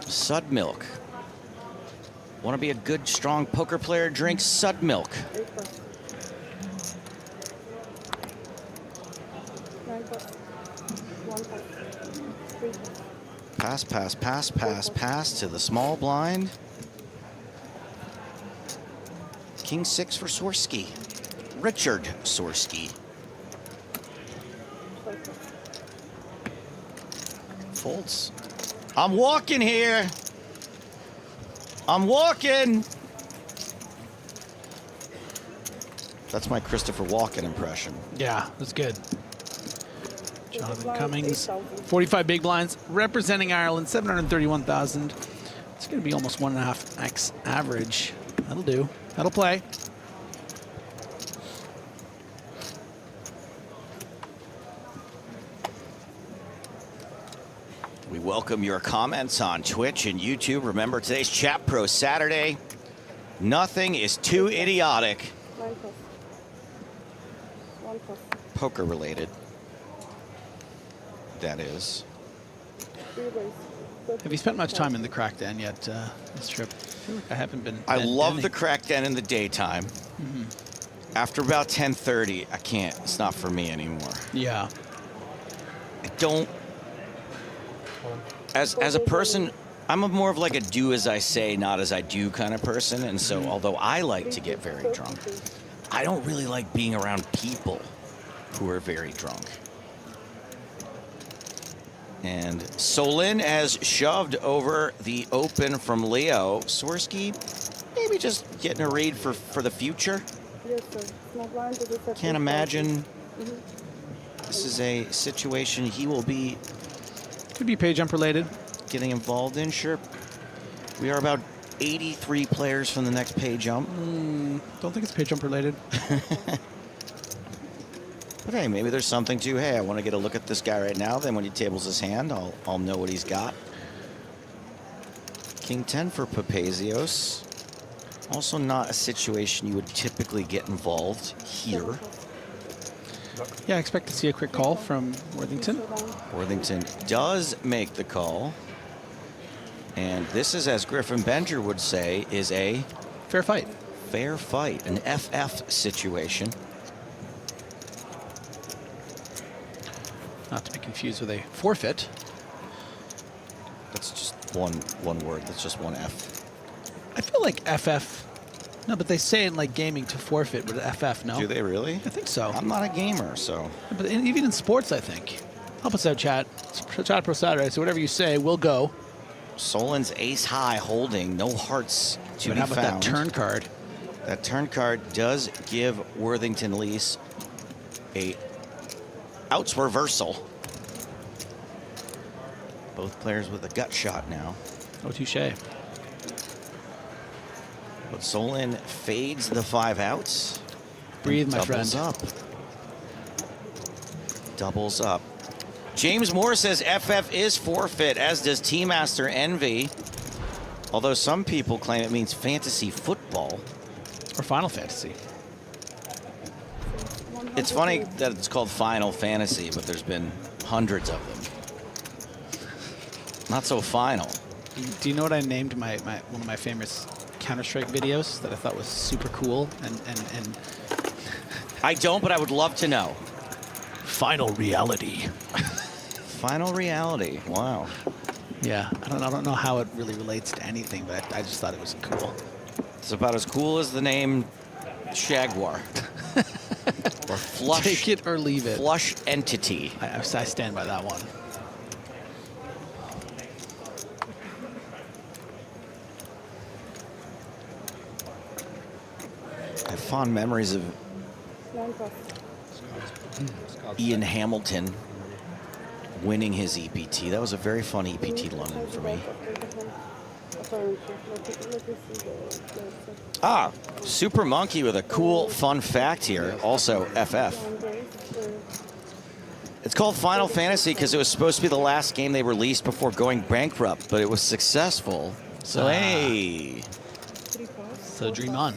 Sud milk. Want to be a good, strong poker player? Drink Sud milk. Pass, pass, pass, pass, pass to the small blind. King 6 for Sorsky. Richard Sorsky. Folds. I'm walking here. I'm walking. That's my Christopher Walken impression. Yeah, that's good. Jonathan Cummings, 45 big blinds, representing Ireland, 731,000. It's going to be almost 1.5x average. That'll do. That'll play. We welcome your comments on Twitch and YouTube. Remember, today's Chat Pro Saturday. Nothing is too idiotic. Poker related. That is. Have you spent much time in the crack den yet this trip? I feel like I haven't been. I love the crack den in the daytime. Mm-hmm. After about 10:30, I can't. It's not for me anymore. Yeah. I don't. As a person, I'm more of like a do as I say, not as I do kind of person. And so, although I like to get very drunk, I don't really like being around people who are very drunk. And Solin has shoved over the open from Leo. Swirsky, maybe just getting a read for the future. Yes, sir. Can't imagine this is a situation he will be... Could be pay jump related. Getting involved in, sure. We are about 83 players from the next pay jump. Don't think it's pay jump related. But hey, maybe there's something to, hey, I want to get a look at this guy right now. Then when he tables his hand, I'll know what he's got. King 10 for Papazios. Also not a situation you would typically get involved here. Yeah, I expect to see a quick call from Worthington. Worthington does make the call. And this is, as Griffin Benger would say, is a... fair fight. Fair fight, an FF situation. Not to be confused with a forfeit. That's just one word. That's just one F. I feel like FF. No, but they say in like gaming to forfeit with FF. No. Do they really? I think so. I'm not a gamer, so. But even in sports, I think. Help us out, chat. It's Chat Pro Saturday, so whatever you say, we'll go. Solin's ace high holding, no hearts to be how about found. that turn card? That turn card does give Worthington Lease a outs reversal. Both players with a gut shot now. Oh, touche. But Solin fades the 5 outs. Breathe, my friend. Doubles up. Doubles up. James Moore says FF is forfeit, as does Team Master Envy. Although some people claim it means fantasy football. Or Final Fantasy. It's funny that it's called Final Fantasy, but there's been hundreds of them. Not so final. Do you know what I named one of my famous Counter-Strike videos that I thought was super cool? And I don't, but I would love to know. Final Reality. Final Reality. Wow. Yeah, I don't know how it really relates to anything, but I just thought it was cool. It's about as cool as the name Jaguar. Or Flush. Take it or leave it. Flush Entity. I stand by that one. I have fond memories of Ian Hamilton winning his EPT. That was a very fun EPT London for me. Ah, Super Monkey with a cool, fun fact here. Also, FF. It's called Final Fantasy because it was supposed to be the last game they released before going bankrupt, but it was successful. So, hey. So, dream on.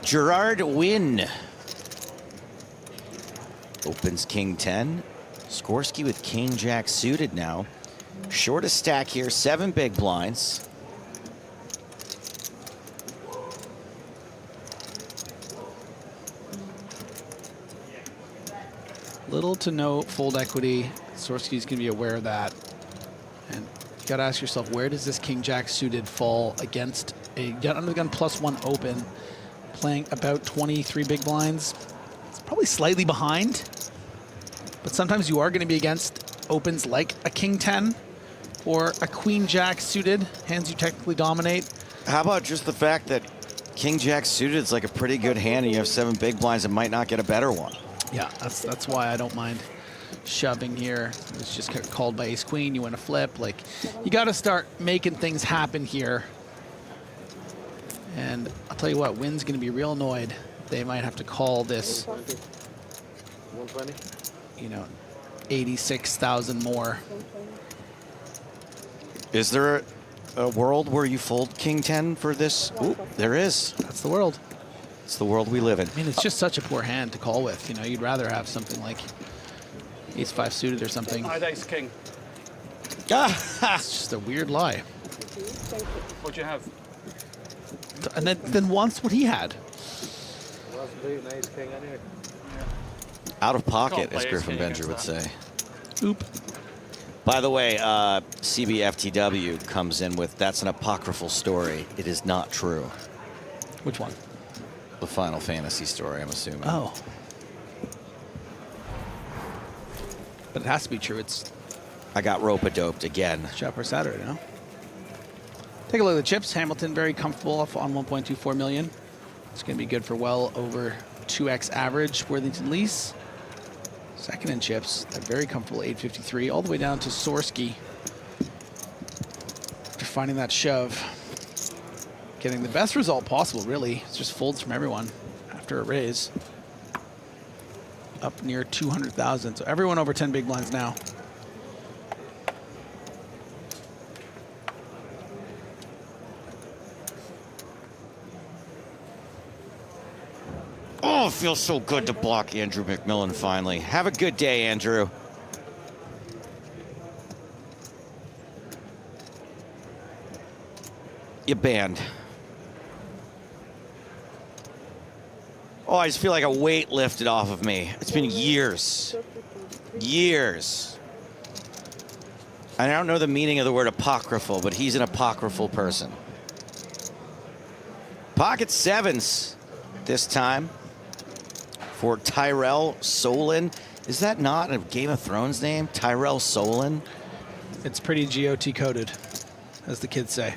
Gerard Wynn opens King 10. Skorsky with King Jack suited now. Shortest stack here, 7 big blinds. Little to no fold equity. Skorsky's going to be aware of that. And you got to ask yourself, where does this King Jack suited fall against a under the gun +1 open, playing about 23 big blinds? It's probably slightly behind. But sometimes you are going to be against opens like a King 10 or a Queen Jack suited, hands you technically dominate. How about just the fact that King Jack suited is like a pretty good hand and you have 7 big blinds and might not get a better one? Yeah, that's why I don't mind shoving here. It's just called by Ace Queen. You want to flip. Like, you got to start making things happen here. And I'll tell you what, Wynn's going to be real annoyed. They might have to call this, 120. you know, 86,000 more. Is there a world where you fold King 10 for this? Ooh, there is. That's the world. It's the world we live in. I mean, it's just such a poor hand to call with. You know, you'd rather have something like Ace-5 suited or something. I'd ace king. It's just a weird lie. What do you have? And then wants what he had. Out of pocket, Can't play as Ace Griffin King Benger would against say. Oop. By the way, CBFTW comes in with, that's an apocryphal story. It is not true. Which one? The Final Fantasy story, I'm assuming. Oh. But it has to be true. It's I got rope-a-doped again. Shot for Saturday, no? Take a look at the chips. Hamilton very comfortable off on 1.24 million. It's going to be good for well over 2x average. Worthington Lease, second in chips. They're very comfortable, 853, all the way down to Sorsky. After finding that shove, getting the best result possible, really. It's just folds from everyone after a raise. Up near 200,000. So everyone over 10 big blinds now. Oh, it feels so good to block Andrew McMillan finally. Have a good day, Andrew. You banned. Oh, I just feel like a weight lifted off of me. It's been years. Years. I don't know the meaning of the word apocryphal, but he's an apocryphal person. Pocket sevens this time for Tyrell Solon. Is that not a Game of Thrones name? Tyrell Solon? It's pretty GOT coded, as the kids say.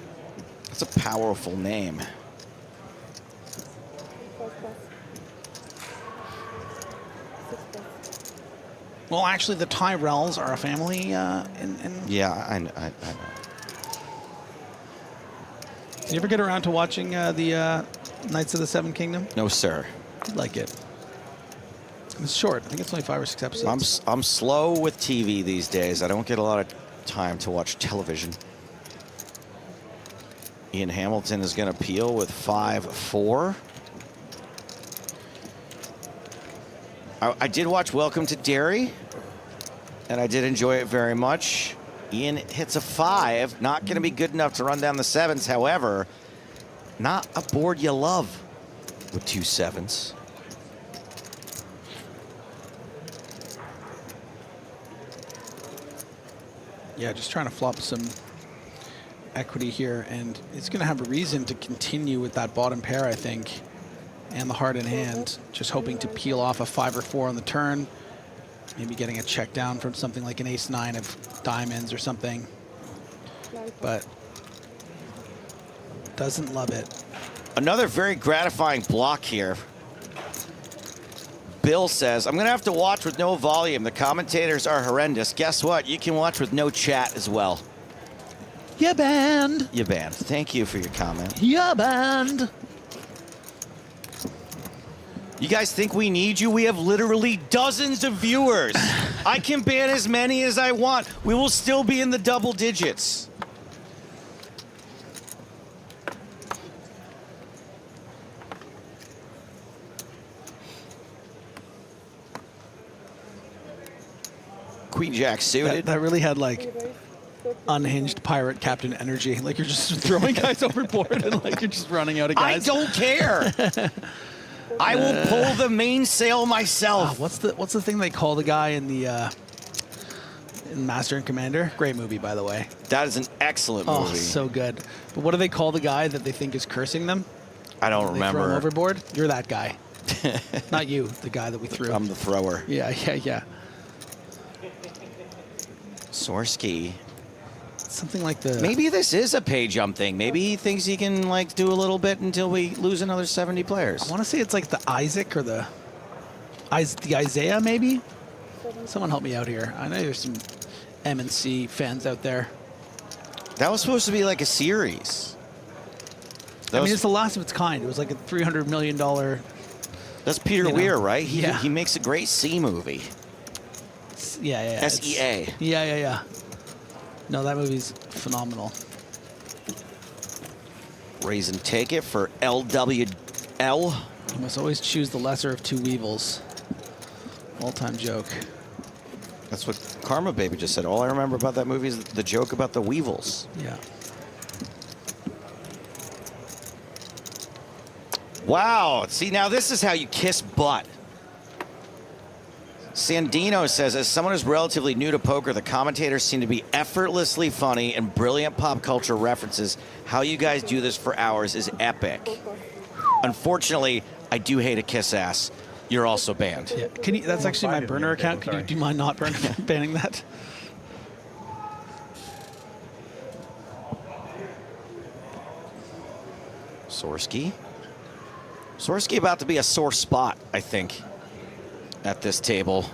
That's a powerful name. Well, actually, the Tyrells are a family. Yeah, I know. Did you ever get around to watching the Knights of the Seven Kingdom? No, sir. You'd like it. It's short. I think it's only 5 or 6 episodes. I'm slow with TV these days. I don't get a lot of time to watch television. Ian Hamilton is going to peel with 5-4. I did watch Welcome to Derry, and I did enjoy it very much. Ian hits a 5, not going to be good enough to run down the 7s. However, not a board you love with 2 7s. Yeah, just trying to flop some equity here, and it's going to have a reason to continue with that bottom pair, I think, and the heart in hand. Just hoping to peel off a 5 or 4 on the turn, maybe getting a check down from something like an ace-9 of diamonds or something, but doesn't love it. Another very gratifying block here. Bill says, I'm going to have to watch with no volume. The commentators are horrendous. Guess what? You can watch with no chat as well. Yeah, banned. You banned. Thank you for your comment. Yeah, banned. You guys think we need you? We have literally dozens of viewers. I can ban as many as I want. We will still be in the double digits. Queen Jack suited. That really had like unhinged pirate captain energy. Like you're just throwing guys overboard and like you're just running out of guys. I don't care. I will pull the mainsail myself. What's the thing they call the guy in the in Master and Commander? Great movie, by the way. That is an excellent movie. Oh, so good. But what do they call the guy that they think is cursing them? I don't remember. Throw him overboard? You're that guy. Not you, the guy that we threw. I'm the thrower. Yeah. Sorsky. Something like the... Maybe this is a pay jump thing. Maybe he thinks he can like do a little bit until we lose another 70 players. I want to say it's like the Isaac or the Isaiah, maybe? Someone help me out here. I know there's some M&C fans out there. That was supposed to be like a series. I mean, it's the last of its kind. It was like a $300 million... That's Peter Weir, right? Yeah. He makes a great C movie. Yeah. SEA. Yeah. No, that movie's phenomenal. Raise and take it for LWL. You must always choose the lesser of 2 evils. All-time joke. That's what Karma Baby just said. All I remember about that movie is the joke about the weevils. Yeah. Wow. See, now this is how you kiss butt. Sandino says, as someone who's relatively new to poker, the commentators seem to be effortlessly funny and brilliant pop culture references. How you guys do this for hours is epic. Unfortunately, I do hate a kiss ass. You're also banned. Yeah. Can you, that's actually my burner account. Can you do mind not banning that? Sorsky. Sorsky about to be a sore spot, I think, at this table.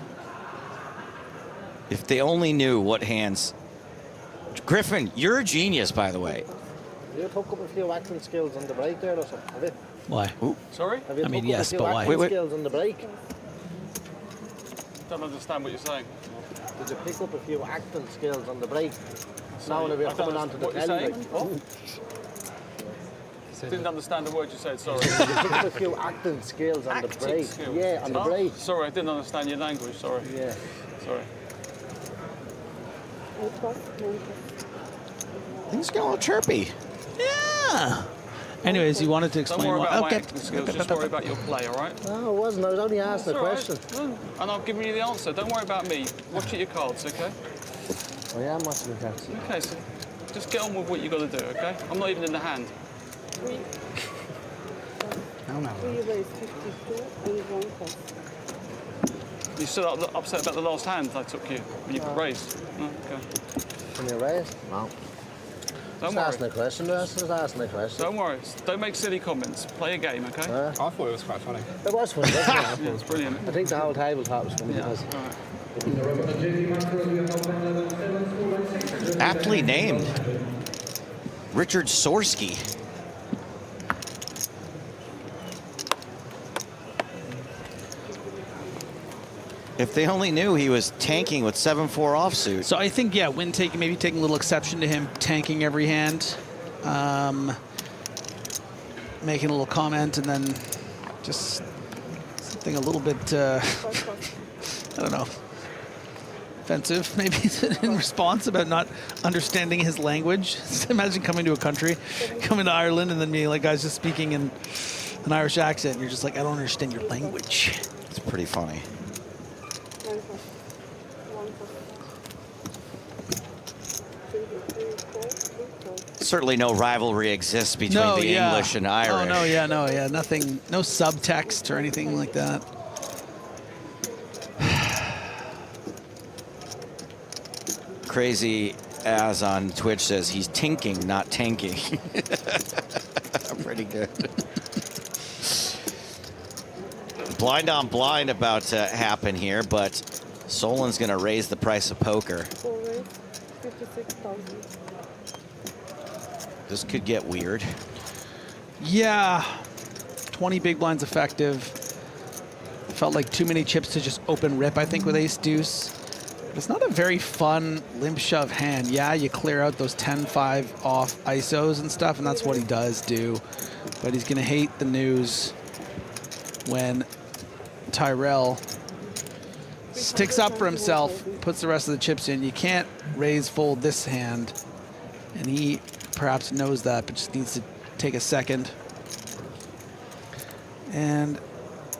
If they only knew what hands. Griffin, you're a genius, by the way. Have you took up a few acting skills on the break there or something? Have you? Why? Sorry? Have you I mean, took up yes, a few but why? acting Wait. skills on the break? Don't understand what you're saying. Did you pick up a few acting skills on the break? Now when we're I don't coming onto the understand what you're telly. saying. Didn't understand the word you said, sorry. Did you pick up a few acting skills on the Acting break? skills? Yeah, on the Oh, break. sorry, I didn't understand your language, sorry. Yeah. Sorry. Things get a little chirpy. Yeah. Anyways, you wanted to explain Don't worry about why. my acting skills, just worry about your play, all right? No, it wasn't. I was only asking a question. And I've given you the answer. Don't worry about me. Watch at your cards, okay? I am watching the cards. Okay, so just get on with what you got to do, okay? I'm not even in the hand. You still upset about the last hand I took you when you raised? Oh, okay. When you raised? No. Don't Just worry. asking a question, just asking a question. Don't worry. Don't make silly comments. Play a game, okay? I thought it was quite funny. It was funny, wasn't it? Yeah, it's brilliant. I think the whole table thought it was funny. Yeah. Because Aptly named. Richard Sorsky. If they only knew he was tanking with 7-4 offsuit. So I think, yeah, Wynn maybe taking a little exception to him tanking every hand, making a little comment, and then just something a little bit, I don't know, offensive maybe in response about not understanding his language. Just imagine coming to a country, coming to Ireland, and then being like, guys just speaking in an Irish accent, and you're just like, I don't understand your language. It's pretty funny. Certainly no rivalry exists between the English and Irish. Oh, no, yeah. Nothing, no subtext or anything like that. Crazy as on Twitch says he's tinking, not tanking. Pretty good. Blind on blind about to happen here, but Solon's going to raise the price of poker. 56,000. This could get weird. Yeah, 20 big blinds effective. Felt like too many chips to just open rip, I think, with ace deuce. But it's not a very fun limp shove hand. Yeah, you clear out those 10-5 off ISOs and stuff, and that's what he does do. But he's going to hate the news when Tyrell sticks up for himself, puts the rest of the chips in. You can't raise fold this hand, and he perhaps knows that, but just needs to take a second. And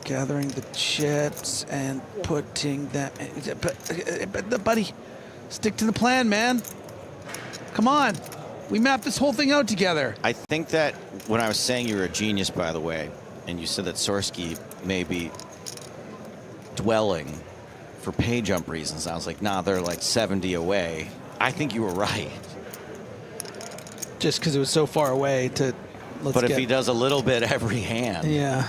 gathering the chips and putting them. But buddy, stick to the plan, man. Come on. We mapped this whole thing out together. I think that when I was saying you were a genius, by the way, and you said that Sorsky may be dwelling for pay jump reasons, I was like, nah, they're like 70 away. I think you were right. Just because it was so far away to. But if he does a little bit every hand. Yeah.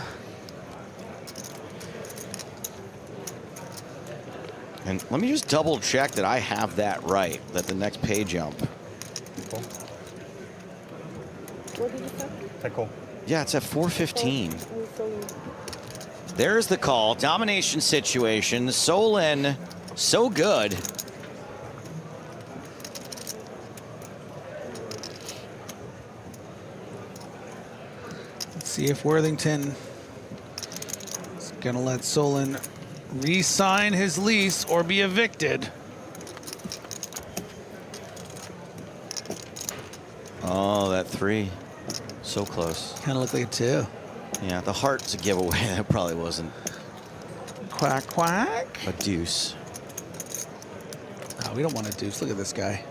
And let me just double check that I have that right, that the next pay jump. What did you say? Take call. Yeah, it's at 415. I'm sorry. There's the call. Domination situation. Solon, so good. Let's see if Worthington is going to let Solon re-sign his lease or be evicted. Oh, that 3. So close. Kind of looked like a 2. Yeah, the heart's a giveaway. That probably wasn't. Quack, quack. A deuce. Oh, we don't want a deuce. Look at this guy.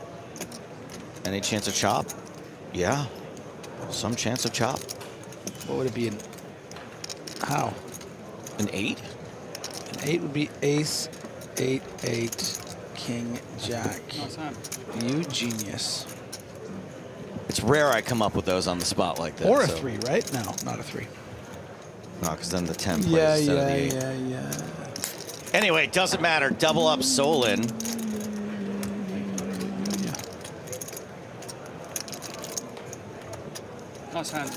Any chance of chop? Yeah. Some chance of chop. What would it be? How? An 8? An 8 would be ace, 8, 8, king, jack. Nice hand. You genius. It's rare I come up with those on the spot like that. Or a so. 3, right? No, not a 3. No, because then the 10 plays Yeah, instead of the 8. yeah. Anyway, it doesn't matter. Double up Solin. Nice hand.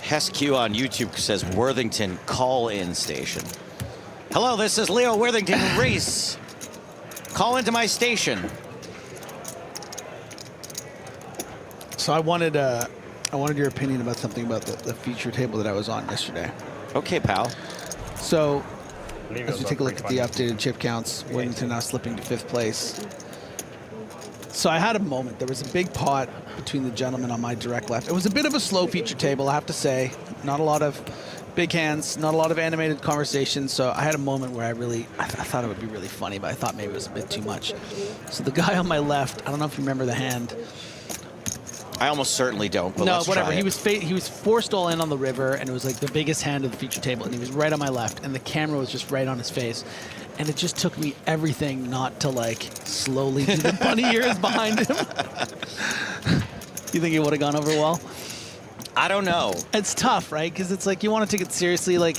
HesQ on YouTube says Worthington call-in station. Hello, this is Leo Worthington Reese. Call into my station. So I wanted your opinion about something about the feature table that I was on yesterday. Okay, pal. So as we take a look at the updated chip counts, Worthington now slipping to 5th place. So I had a moment. There was a big pot between the gentlemen on my direct left. It was a bit of a slow feature table, I have to say. Not a lot of big hands, not a lot of animated conversations. So I had a moment where I thought it would be really funny, but I thought maybe it was a bit too much. So the guy on my left, I don't know if you remember the hand. I almost certainly don't, but no, let's whatever. try it. He was forced all in on the river, and it was like the biggest hand of the feature table, and he was right on my left, and the camera was just right on his face. And it just took me everything not to like slowly do the bunny ears behind him. You think it would have gone over well? I don't know. It's tough, right? Because it's like you want to take it seriously. Like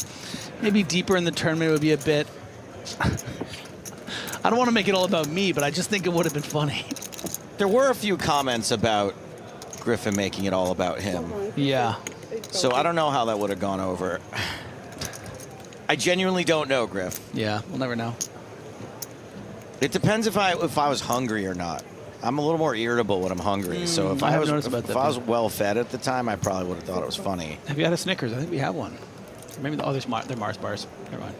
maybe deeper in the tournament would be a bit. I don't want to make it all about me, but I just think it would have been funny. There were a few comments about Griffin making it all about him. Yeah. So I don't know how that would have gone over. I genuinely don't know, Griff. Yeah, we'll never know. It depends if I was hungry or not. I'm a little more irritable when I'm hungry. So if I was well fed at the time, I probably would have thought it was funny. Have you had a Snickers? I think we have one. Maybe they're Mars bars. Never mind.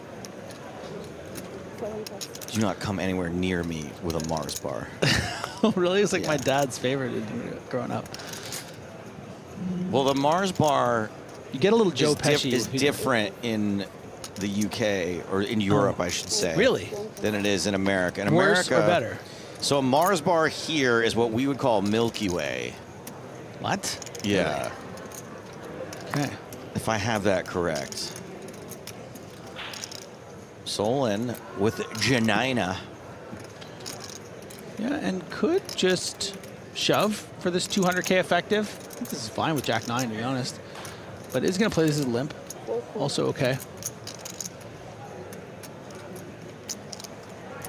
Do not come anywhere near me with a Mars bar. Oh, really? It's like my dad's favorite growing up. Well, the Mars bar, you get a little Joe Pesci is different in the UK, or in Europe, I should say. Really? Than it is in America. In Worse America, or better? So a Mars bar here is what we would call Milky Way. What? Yeah. Okay. If I have that correct. Solin with Janina. Yeah, and could just shove for this 200K effective. I think this is fine with Jack 9, to be honest. But is going to play this as limp. Also okay.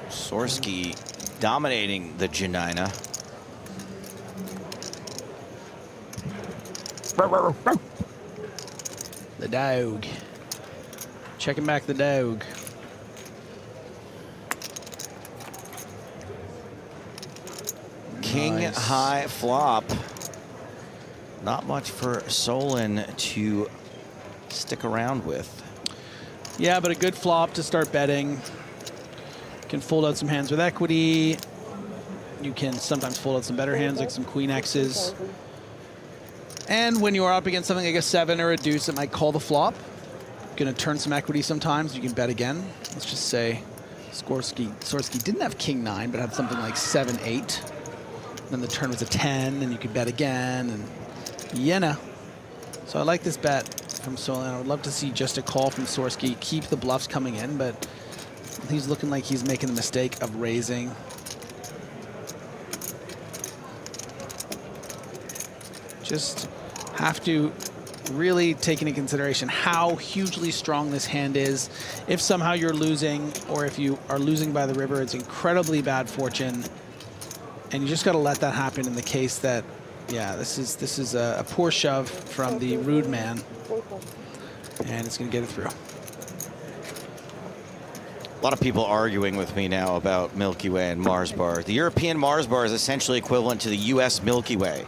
Sorsky dominating the Janina. The dog. Checking back the dog. King high flop. Not much for Solin to stick around with. Yeah, but a good flop to start betting. Can fold out some hands with equity. You can sometimes fold out some better hands like some Queen X's. And when you are up against something like a 7 or a deuce, it might call the flop. Going to turn some equity sometimes. You can bet again. Let's just say Sorsky didn't have King 9, but had something like 7-8. Then the turn was a 10, and you could bet again. And Yena. So I like this bet from Solin. I would love to see just a call from Sorsky, keep the bluffs coming in, but he's looking like he's making the mistake of raising. Just have to really take into consideration how hugely strong this hand is. If somehow you're losing, or if you are losing by the river, it's incredibly bad fortune. And you just got to let that happen in the case that, yeah, this is a poor shove from the rude man. And it's going to get it through. A lot of people arguing with me now about Milky Way and Mars bar. The European Mars bar is essentially equivalent to the US Milky Way,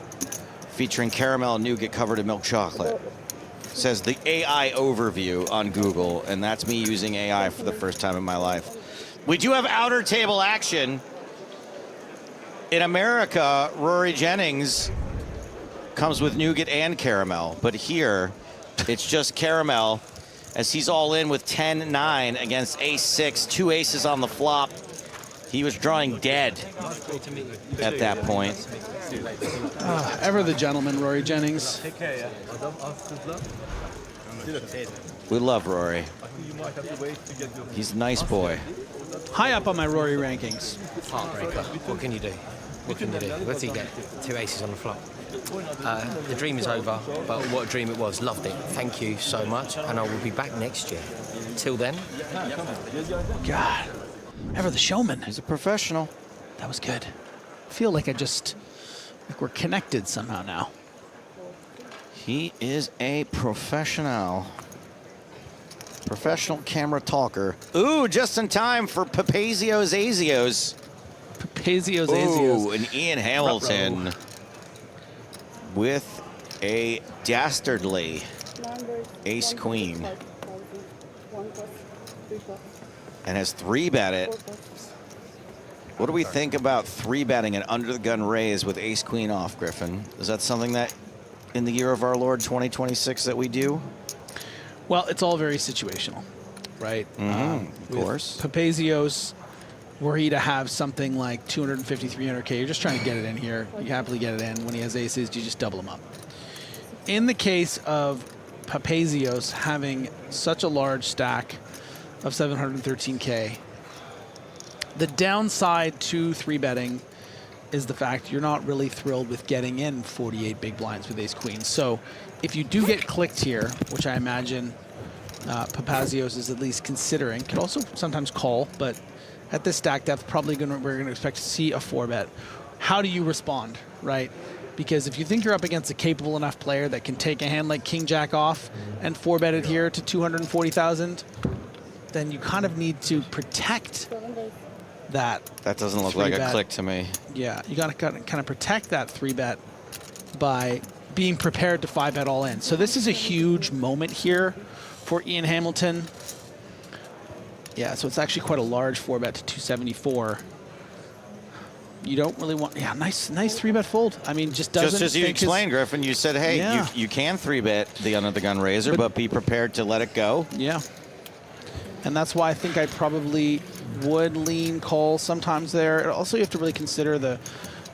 featuring caramel and nougat covered in milk chocolate. Says the AI overview on Google, and that's me using AI for the first time in my life. We do have outer table action. In America, Rory Jennings comes with nougat and caramel, but here it's just caramel, as he's all in with 10-9 against ace-6, 2 aces on the flop. He was drawing dead at that point. Ever the gentleman, Rory Jennings. We love Rory. He's a nice boy. high up on my Rory rankings. Heartbreaker. What can you do? What can you do? What did he get? 2 aces on the flop. The dream is over, but what a dream it was. Loved it. Thank you so much, and I will be back next year. Till then. God, ever the showman. He's a professional. That was good. I feel like we're connected somehow now. He is a professional. Professional camera talker. Ooh, just in time for Papazio's Azios. Papazio's Azios. Ooh, and Ian Hamilton with a dastardly ace queen. And has 3-bet it. What do we think about 3-betting an under the gun raise with ace queen off, Griffin? Is that something that in the year of our Lord 2026 that we do? Well, it's all very situational, right? Of course. Papazio's, were he to have something like 250, 300K, you're just trying to get it in here. You happily get it in. When he has aces, you just double them up. In the case of Papazio's having such a large stack of 713K, the downside to 3-betting is the fact you're not really thrilled with getting in 48 big blinds with ace queen. So if you do get clicked here, which I imagine Papazio's is at least considering, could also sometimes call, but at this stack depth, probably we're going to expect to see a 4-bet. How do you respond, right? Because if you think you're up against a capable enough player that can take a hand like King Jack off and 4-bet it here to 240,000, then you kind of need to protect that. That doesn't look like a click to me. Yeah, you got to kind of protect that 3-bet by being prepared to 5-bet all in. So this is a huge moment here for Ian Hamilton. Yeah, so it's actually quite a large 4-bet to 274. You don't really want, yeah, nice 3-bet fold. I mean, just doesn't. Just as you explained, Griffin, you said, hey, yeah, you can 3-bet the under the gun raiser, but be prepared to let it go. Yeah. And that's why I think I probably would lean call sometimes there. Also, you have to really consider the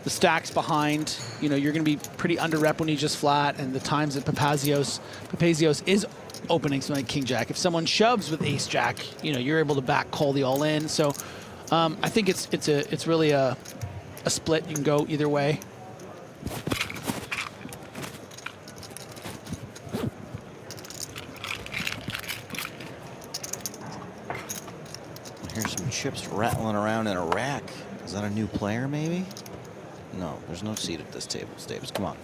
stacks behind. You know, you're going to be pretty under rep when you just flat, and the times that Papazio's is opening something like King Jack. If someone shoves with Ace Jack, you know, you're able to back call the all in. So I think it's really a split. You can go either way. Here's some chips rattling around in a rack. Is that a new player, maybe? No, there's no seat at this table, Staves. Come on.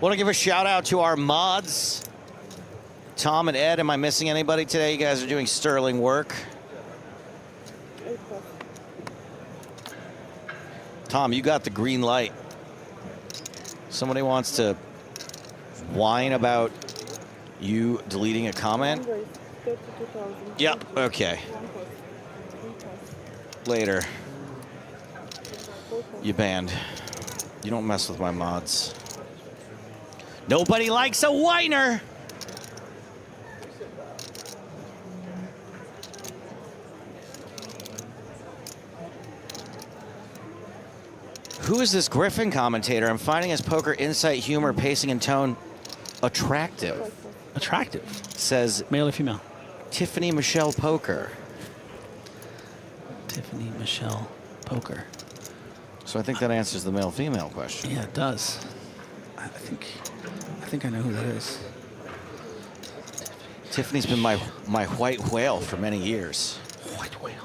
Want to give a shout out to our mods. Tom and Ed, am I missing anybody today? You guys are doing sterling work. Tom, you got the green light. Somebody wants to whine about you deleting a comment? Yep, okay. Later. You banned. You don't mess with my mods. Nobody likes a whiner. Who is this Griffin commentator? I'm finding his poker insight, humor, pacing, and tone attractive. Attractive. Says male or female? Tiffany Michelle Poker. Tiffany Michelle Poker. So I think that answers the male-female question. Yeah, it does. I think I know who that is. Tiffany's been my white whale for many years. White whale.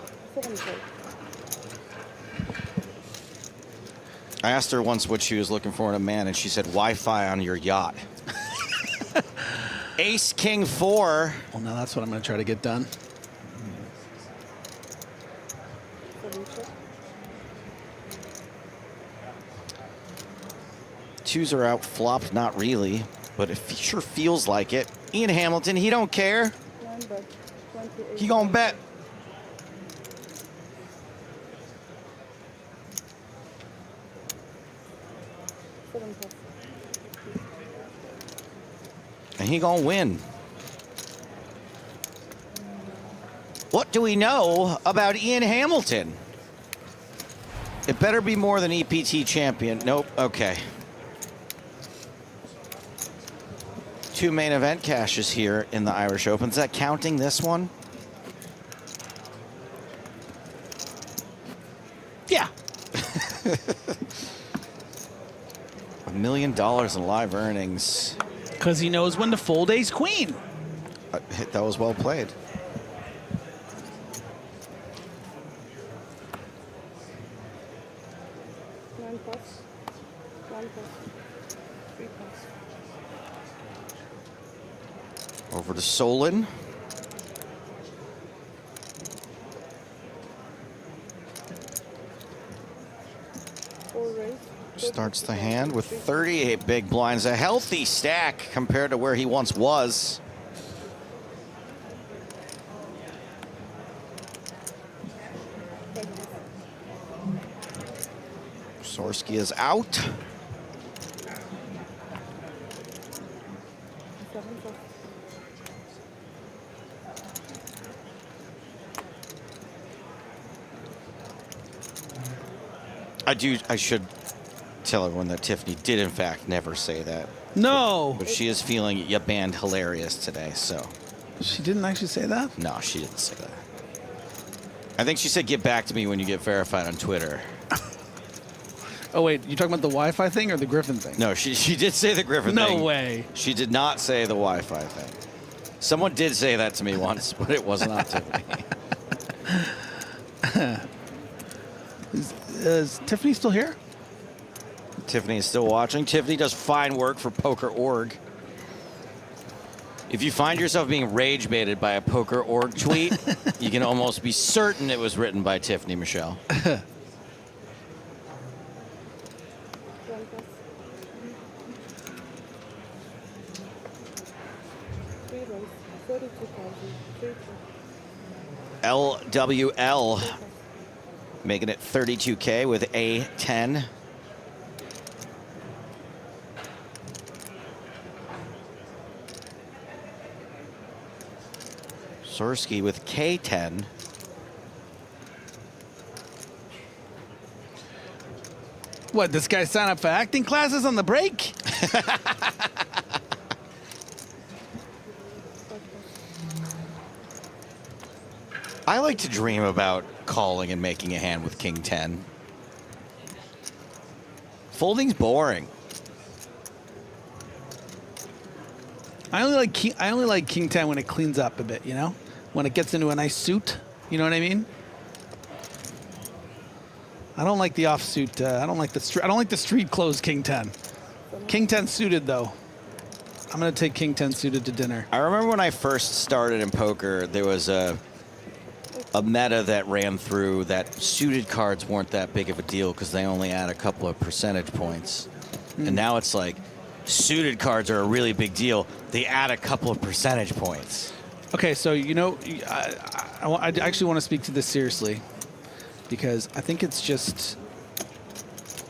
I asked her once what she was looking for in a man, and she said Wi-Fi on your yacht. Ace King 4. Well, now that's what I'm going to try to get done. Twos are out, flopped, not really, but it sure feels like it. Ian Hamilton, he don't care. He gonna bet. And he gonna win. What do we know about Ian Hamilton? It better be more than EPT champion. Nope, okay. 2 main event cashes here in the Irish Open. Is that counting this one? Yeah. $1 million in live earnings. Because he knows when to fold ace queen. That was well played. Over to Solon. Starts the hand with 38 big blinds. A healthy stack compared to where he once was. Sorsky is out. I should tell everyone that Tiffany did in fact never say that. No. But she is feeling you banned hilarious today, so. She didn't actually say that? No, she didn't say that. I think she said get back to me when you get verified on Twitter. Oh, wait, you talking about the Wi-Fi thing or the Griffin thing? No, she did say the Griffin thing. No way. She did not say the Wi-Fi thing. Someone did say that to me once, but it was not Tiffany. Is Tiffany still here? Tiffany is still watching. Tiffany does fine work for Poker.org. If you find yourself being rage baited by a Poker.org tweet, you can almost be certain it was written by Tiffany Michelle. LWL making it 32K with A10. Sorsky with K10. What, this guy signed up for acting classes on the break? I like to dream about calling and making a hand with King 10. Folding's boring. I only like King 10 when it cleans up a bit, you know? When it gets into a nice suit, you know what I mean? I don't like the offsuit. I don't like the street clothes King 10. King 10 suited though. I'm gonna take King 10 suited to dinner. I remember when I first started in poker, there was a meta that ran through that suited cards weren't that big of a deal because they only add a couple of percentage points. And now it's like suited cards are a really big deal. They add a couple of percentage points. Okay, so you know, I actually want to speak to this seriously because I think it's just.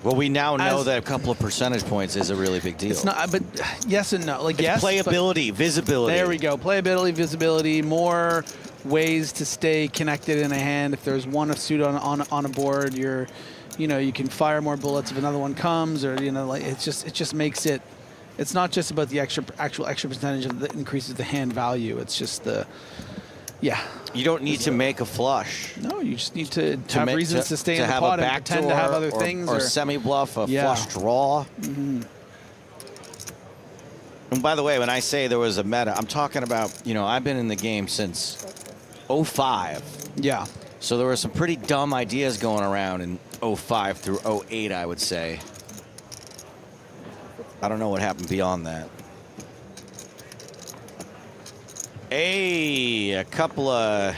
Well, we now know that a couple of percentage points is a really big deal. It's not, but yes and no. Like, yes, playability, visibility. There we go. Playability, visibility, more ways to stay connected in a hand. If there's one suit on a board, you can fire more bullets if another one comes, or like it just makes it. It's not just about the actual extra percentage that increases the hand value. It's just the. Yeah. You don't need to make a flush. No, you just need to have reasons to stay in the pot and pretend to have other things. Or semi-bluff, flush draw. Mm-hmm. And by the way, when I say there was a meta, I'm talking about, I've been in the game since 05. Yeah. So there were some pretty dumb ideas going around in 05 through 08, I would say. I don't know what happened beyond that. Hey, a couple of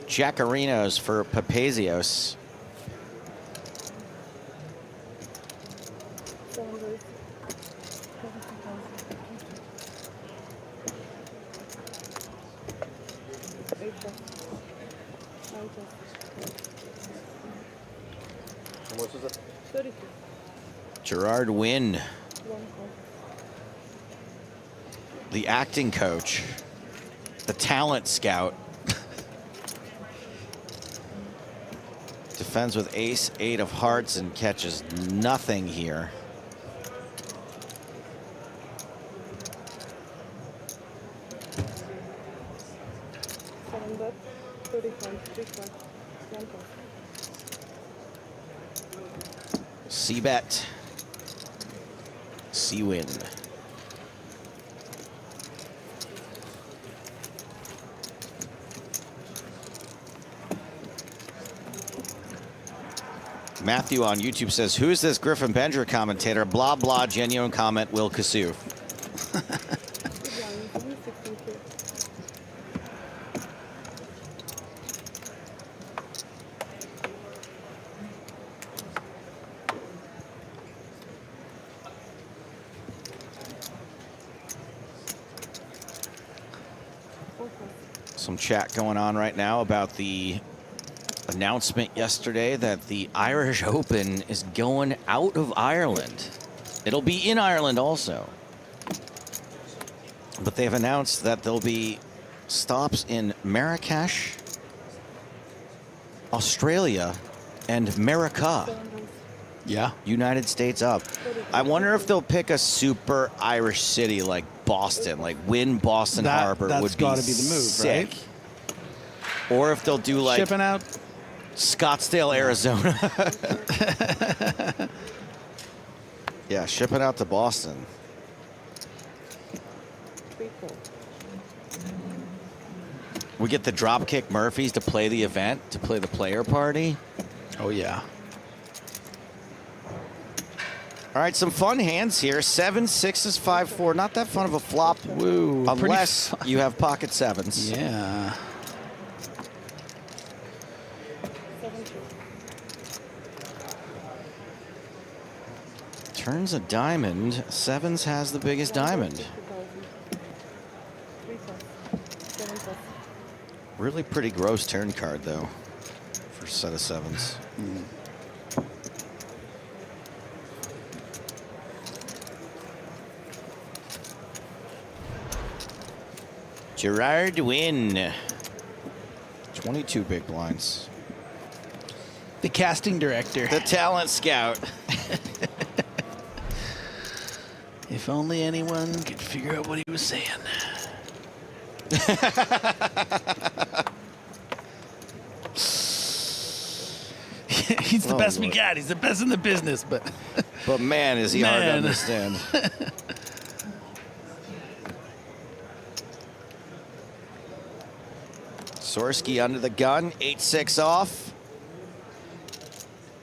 Jackarinos for Papazios. How much is it? 32. Gerard Wynn, the acting coach. The talent scout. Defends with ace, 8 of hearts, and catches nothing here. 100, 35, 35, 100. C-bet. C-win. Matthew on YouTube says, who is this Griffin Bender commentator? Blah, blah, genuine comment, Will Kasuf. Some chat going on right now about the announcement yesterday that the Irish Open is going out of Ireland. It'll be in Ireland also. But they've announced that there'll be stops in Marrakesh, Australia, and America. Yeah. United States up. I wonder if they'll pick a super Irish city like Boston, like win Boston Harbor would be That's got to be the move, sick. right? Or if they'll do like Shipping out Scottsdale, Arizona. Yeah, ship it out to Boston. We get the Dropkick Murphys to play the event, to play the player party. Oh, yeah. All right, some fun hands here. 7, 6s, 5, 4. Not that fun of a flop. Woo, unless you have pocket sevens. Yeah. Turns a diamond. Sevens has the biggest diamond. Really pretty gross turn card, though, for a set of sevens. Gerard Wynn. 22 big blinds. The casting director. The talent scout. If only anyone could figure out what he was saying. He's the best we got. He's the best in the business, but man, is he hard to understand. Sorsky under the gun, 8-6 off.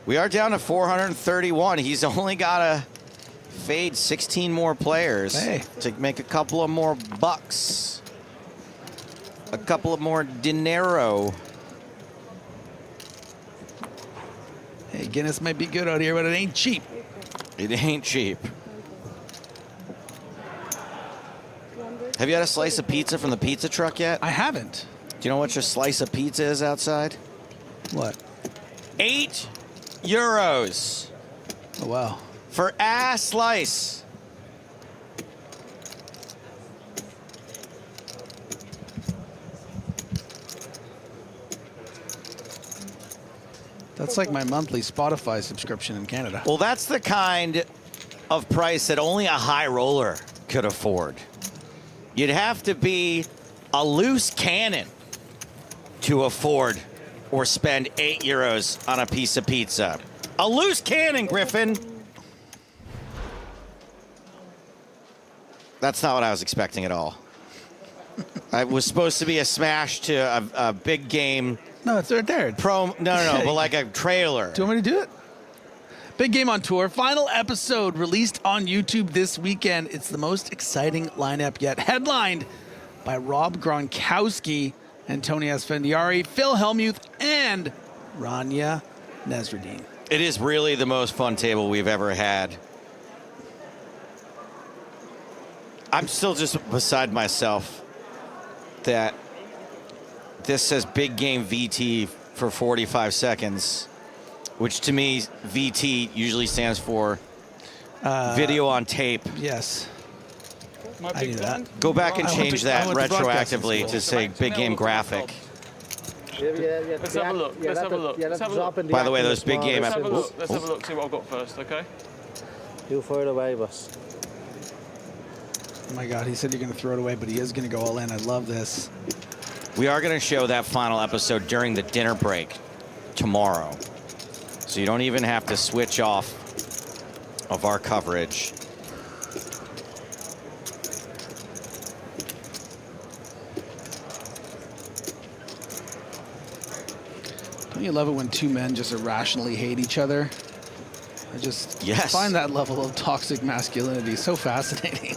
We are down to 431. He's only got to fade 16 more players to make a couple of more bucks. A couple of more dinero. Hey, Guinness might be good out here, but it ain't cheap. It ain't cheap. Have you had a slice of pizza from the pizza truck yet? I haven't. Do you know what your slice of pizza is outside? What? €8. Oh, wow. For a slice. That's like my monthly Spotify subscription in Canada. Well, that's the kind of price that only a high roller could afford. You'd have to be a loose cannon to afford or spend €8 on a piece of pizza. A loose cannon, Griffin. That's not what I was expecting at all. It was supposed to be a smash to a big game. No, it's right there. No, but like a trailer. Do you want me to do it? Big Game on Tour, final episode released on YouTube this weekend. It's the most exciting lineup yet. Headlined by Rob Gronkowski, Antonio Esfandiari, Phil Hellmuth, and Rania Nasruddin. It is really the most fun table we've ever had. I'm still just beside myself that this says Big Game VT for 45 seconds, which to me, VT usually stands for video on tape. Yes. I knew that. Go back and change that retroactively to say Big Game graphic. Let's have a look. Let's have a look. Let's have a look. By the way, those Big Game... Let's have a look. Let's have a look. See what I've got first, okay? You throw it away, boss. Oh my God, he said you're going to throw it away, but he is going to go all in. I love this. We are going to show that final episode during the dinner break tomorrow. So you don't even have to switch off of our coverage. Don't you love it when two men just irrationally hate each other? I just find that level of toxic masculinity so fascinating.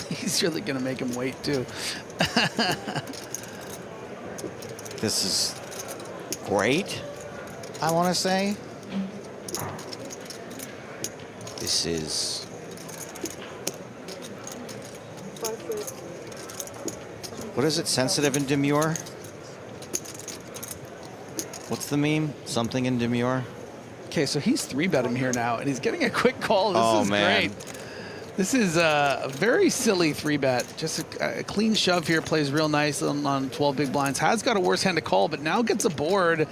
He's really gonna make him wait too. This is great, I want to say. This is... What is it? Sensitive and demure? What's the meme? Something in demure? Okay, so he's 3-betting here now, and he's getting a quick call. This is great. This is a very silly 3-bet. Just a clean shove here. Plays real nice on 12 big blinds. Has got a worse hand to call, but now gets a board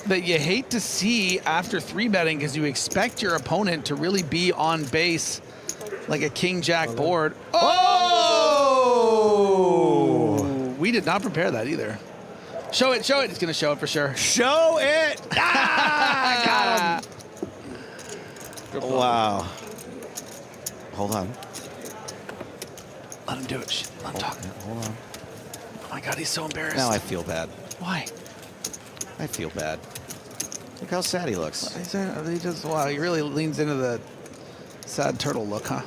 that you hate to see after 3-betting because you expect your opponent to really be on base like a king-jack board. Oh! We did not prepare that either. Show it, show it. It's going to show it for sure. Show it! Ah! Got him. Wow. Hold on. Let him do it. Shit, let him talk. Hold on. Oh my God, he's so embarrassed. Now I feel bad. Why? I feel bad. Look how sad he looks. He just, wow, he really leans into the sad turtle look, huh?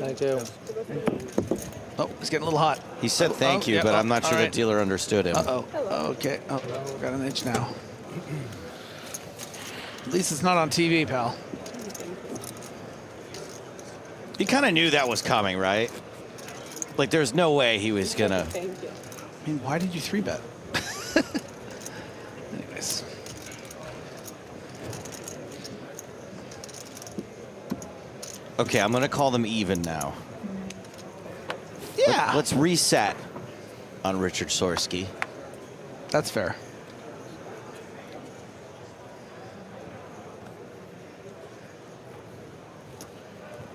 Thank you. Oh, it's getting a little hot. He said thank you, but I'm not sure the dealer understood him. Uh-oh. Okay. Oh, got an itch now. At least it's not on TV, pal. You kind of knew that was coming, right? Like, there's no way he was gonna... I mean, why did you 3-bet? Anyways. Okay, I'm gonna call them even now. Yeah. Let's reset on Richard Sorsky. That's fair.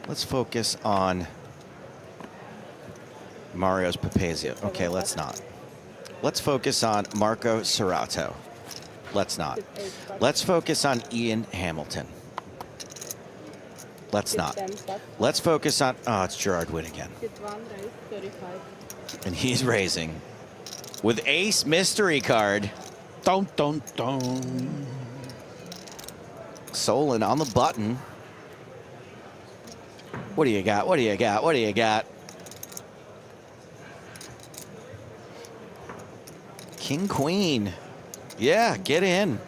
Let's focus on Mario's Papazio. Okay, let's not. Let's focus on Marco Serrato. Let's not. Let's focus on Ian Hamilton. Let's not. Let's focus on... Oh, it's Gerard Witt again. And he's raising. With ace mystery card. Dun, dun, dun. Solon on the button. What do you got? What do you got? What do you got? King, queen. Yeah, get in.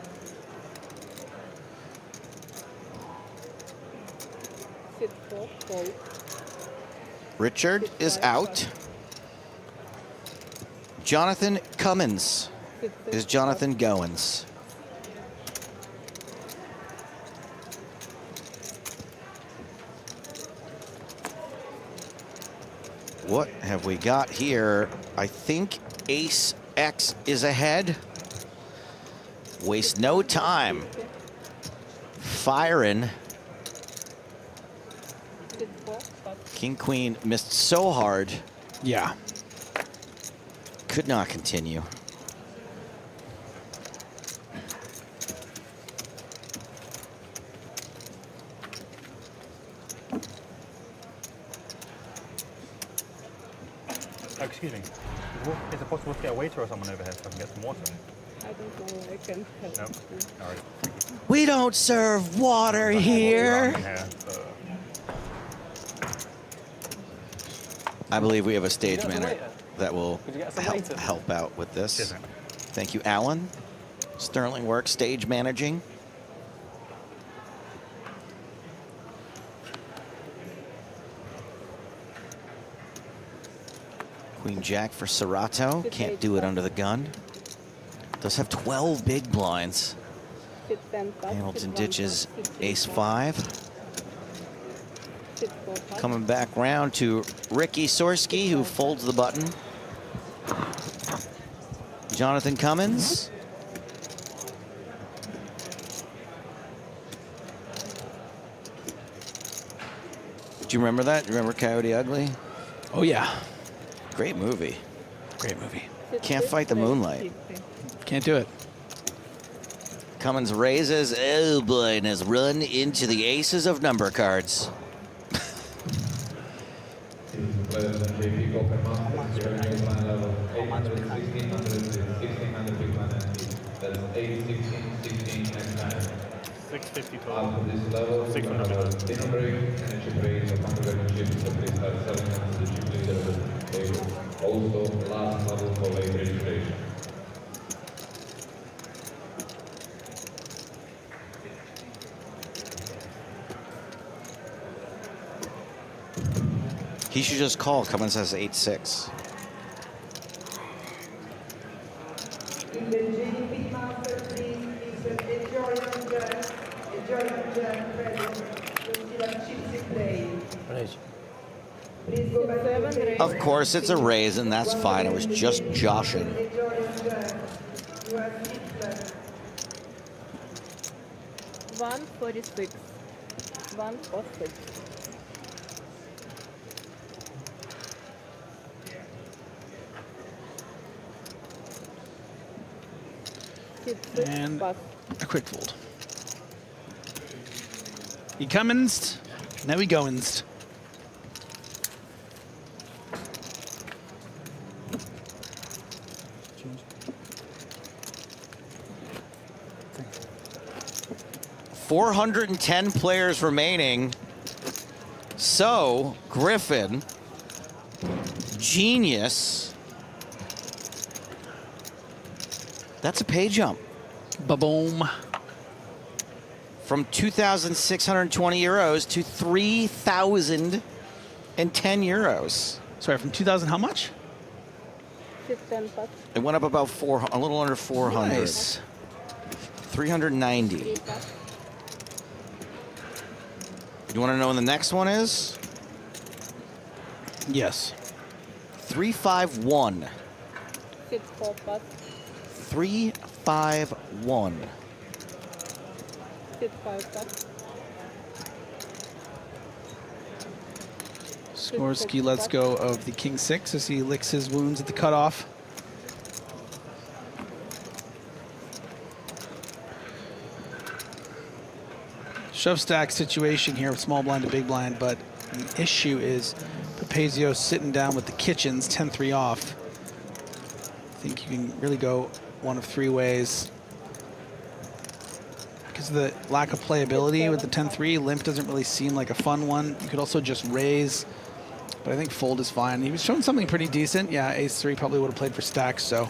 Richard is out. Jonathan Cummins is Jonathan Goins. What have we got here? I think Ace X is ahead. Waste no time. Firing. King, queen missed so hard. Yeah. Could not continue. Oh, excuse me. Is it possible to get a waiter or someone over here so I can get some water? I don't know. I can help. No. All right. We don't serve water here. I believe we have a stage manager that will help out with this. Thank you, Alan. Sterling work, stage managing. Queen Jack for Serrato. Can't do it under the gun. Does have 12 big blinds. Hamilton ditches ace 5. Coming back round to Ricky Sorsky, who folds the button. Jonathan Cummins. Do you remember that? Do you remember Coyote Ugly? Oh, yeah. Great movie. Great movie. Can't fight the moonlight. Can't do it. Cummins raises, oh boy, and has run into the aces of number cards. $650 total. 600. Also, last level for late registration. He should just call. Cummins has 8-6. Of course, it's a raise, and that's fine. It was just joshing. 146. 146. And a quick fold. He Cummins. Now he goins. $410 players remaining. So, Griffin, genius. That's a pay jump. Ba-boom. From 2,620 euros to 3,010 euros. Sorry, from 2,000 how much? 10 bucks. It went up about a little under 400. Nice. 390. You want to know when the next one is? Yes. 351. 4 bucks. 351. 5 bucks. Skorsky lets go of the king 6 as he licks his wounds at the cutoff. Shove stack situation here with small blind to big blind, but the issue is Papazio sitting down with the kitchens 10-3 off. I think you can really go one of 3 ways. Because of the lack of playability with the 10-3, limp doesn't really seem like a fun one. You could also just raise, but I think fold is fine. He was showing something pretty decent. Yeah, ace-3 probably would have played for stacks, so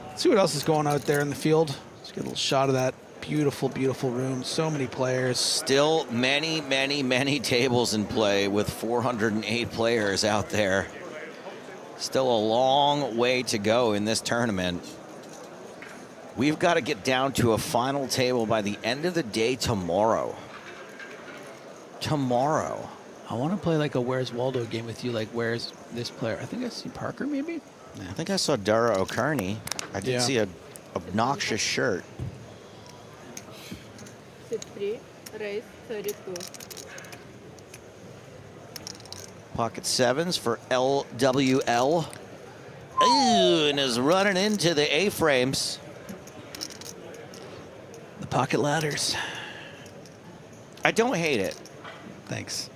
let's see what else is going out there in the field. Let's get a little shot of that. Beautiful, beautiful room. So many players. Still many, many, many tables in play with 408 players out there. Still a long way to go in this tournament. We've got to get down to a final table by the end of the day tomorrow. Tomorrow. I want to play like a Where's Waldo game with you, like where's this player? I think I see Parker maybe? Yeah. I think I saw Dara O'Kearney. I did see a obnoxious shirt. 3, raise 32. Pocket 7s for LWL. Ooh, and is running into the A-frames. The pocket ladders. I don't hate it. Thanks.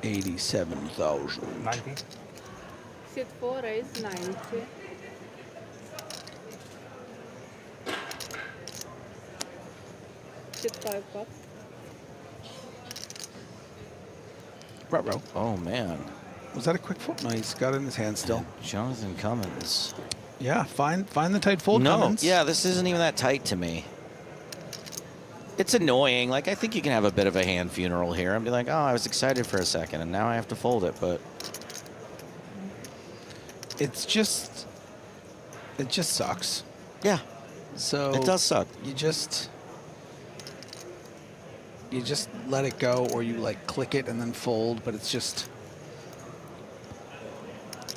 $87,000. 90. Sit 4, raise 90. Sit 5 bucks. Ruh-roh. Oh, man. Was that a quick fold? No, he's got it in his hand still. Jonathan Cummins. Yeah, find the tight fold, No, Cummins. yeah, this isn't even that tight to me. It's annoying. Like, I think you can have a bit of a hand funeral here and be like, oh, I was excited for a second, and now I have to fold it, but... It just sucks. Yeah. So it does suck. You you just let it go, or you like click it and then fold. But it's just,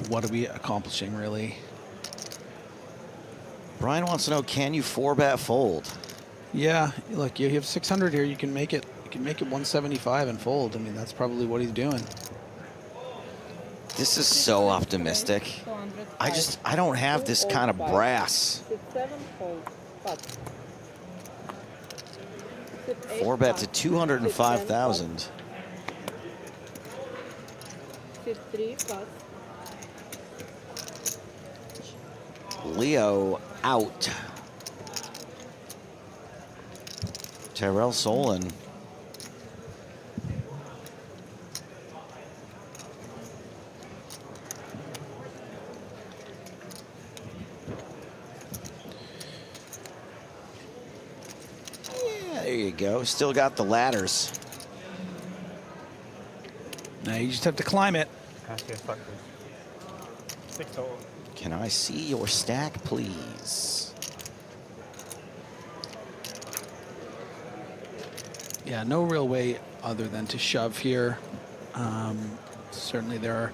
what are we accomplishing really? Brian wants to know, can you 4-bet fold? Yeah, look, you have 600 here. You can make it. You can make it 175 and fold. I mean, that's probably what he's doing. This is so optimistic. I don't have this kind of brass. 4-bet to 205,000. 3 plus. Leo out. Tyrell Solon. Yeah, there you go. Still got the ladders. Now you just have to climb it. Pass the stack, please. 6 total. Can I see your stack, please? Yeah, no real way other than to shove here. Certainly there are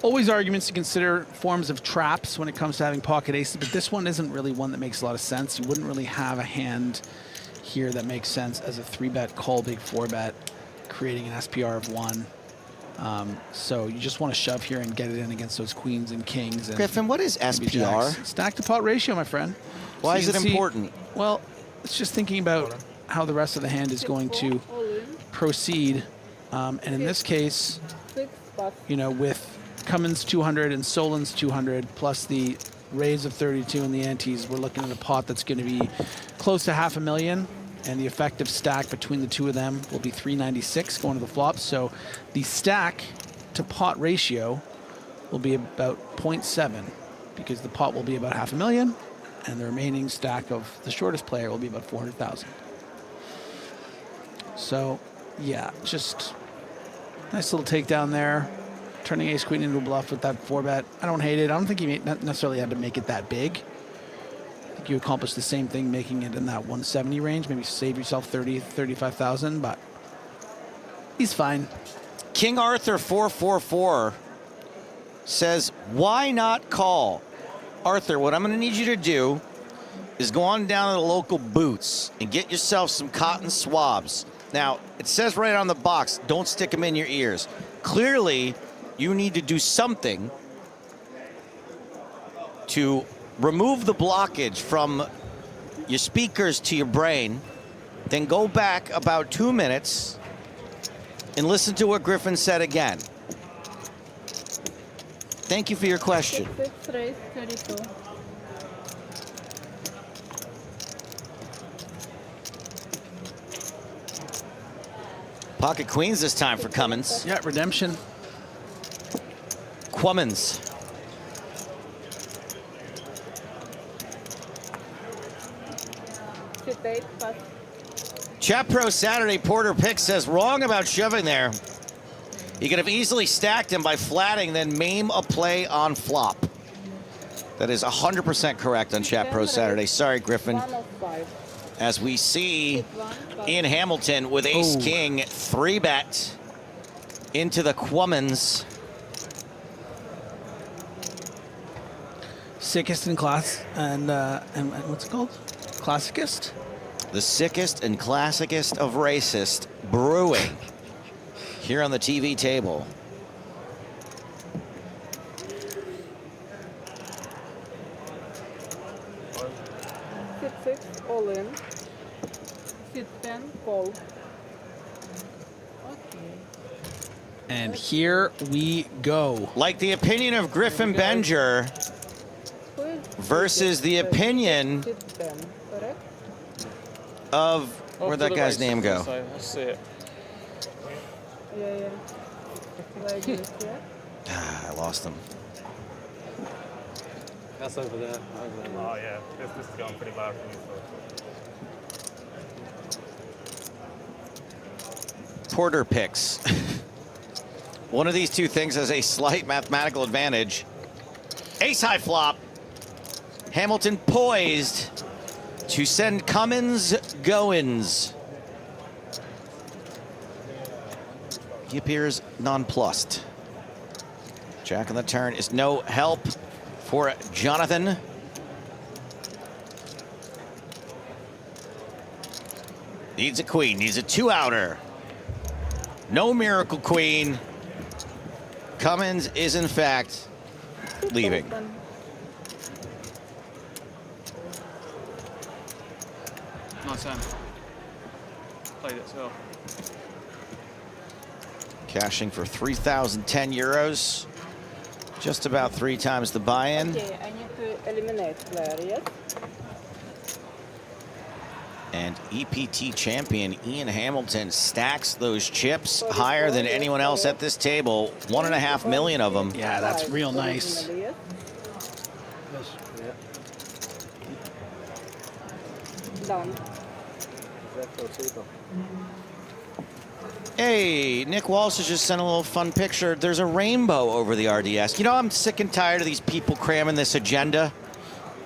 always arguments to consider forms of traps when it comes to having pocket aces, but this one isn't really one that makes a lot of sense. You wouldn't really have a hand here that makes sense as a 3-bet call big 4-bet, creating an SPR of 1. So you just want to shove here and get it in against those queens and kings. And Griffin, what is SPR? Stack to pot ratio, my friend. Why So is you it can see- important? Well, it's just thinking about how the rest of the hand is going to proceed. And in this case, you know, with Cummins 200 and Solon's 200, plus the raise of 32 and the antes, we're looking at a pot that's going to be close to $500,000. And the effective stack between the two of them will be 396 going to the flop. So the stack to pot ratio will be about 0.7 because the pot will be about $500,000 and the remaining stack of the shortest player will be about 400,000. So yeah, just nice little takedown there. Turning ace queen into a bluff with that 4-bet. I don't hate it. I don't think he necessarily had to make it that big. I think you accomplished the same thing making it in that 170 range. Maybe save yourself 30, 35,000, but he's fine. King Arthur 444 says, why not call? Arthur, what I'm going to need you to do is go on down to the local Boots and get yourself some cotton swabs. Now, it says right on the box, don't stick them in your ears. Clearly, you need to do something to remove the blockage from your speakers to your brain, then go back about 2 minutes and listen to what Griffin said again. Thank you for your question. 6 raise 32. Pocket queens this time for Cummins. Yeah, redemption. Cummins. Chat Pro Saturday Porter Pick says wrong about shoving there. You could have easily stacked him by flatting, then maim a play on flop. That is 100% correct on Chat Pro Saturday. Sorry, Griffin. As we see Ian Hamilton with ace king 3-bet into the Cummins. Sickest in class and what's it called? Classicist? The sickest and classicest of racist brewing here on the TV table. Six all in. 10 call. And here we go. Like the opinion of Griffin Benger versus the opinion of, where'd that guy's name go? I see it. Yeah. Like this, yeah. I lost him. That's over there. Oh yeah, this is going pretty loud for me. So. Porter picks. One of these two things has a slight mathematical advantage. Ace high flop. Hamilton poised to send Cummins Goins. He appears nonplussed. Jack on the turn is no help for Jonathan. Needs a queen, needs a 2-outer. No miracle queen. Cummins is in fact leaving. Nice hand. Played it well. Cashing for 3,010 euros. Just about 3 times the buy-in. Okay, I need to eliminate player, yes? And EPT champion Ian Hamilton stacks those chips higher than anyone else at this table. 1.5 million of them. Yeah, that's real nice. Done. Hey, Nick Walsh has just sent a little fun picture. There's a rainbow over the RDS. You know, I'm sick and tired of these people cramming this agenda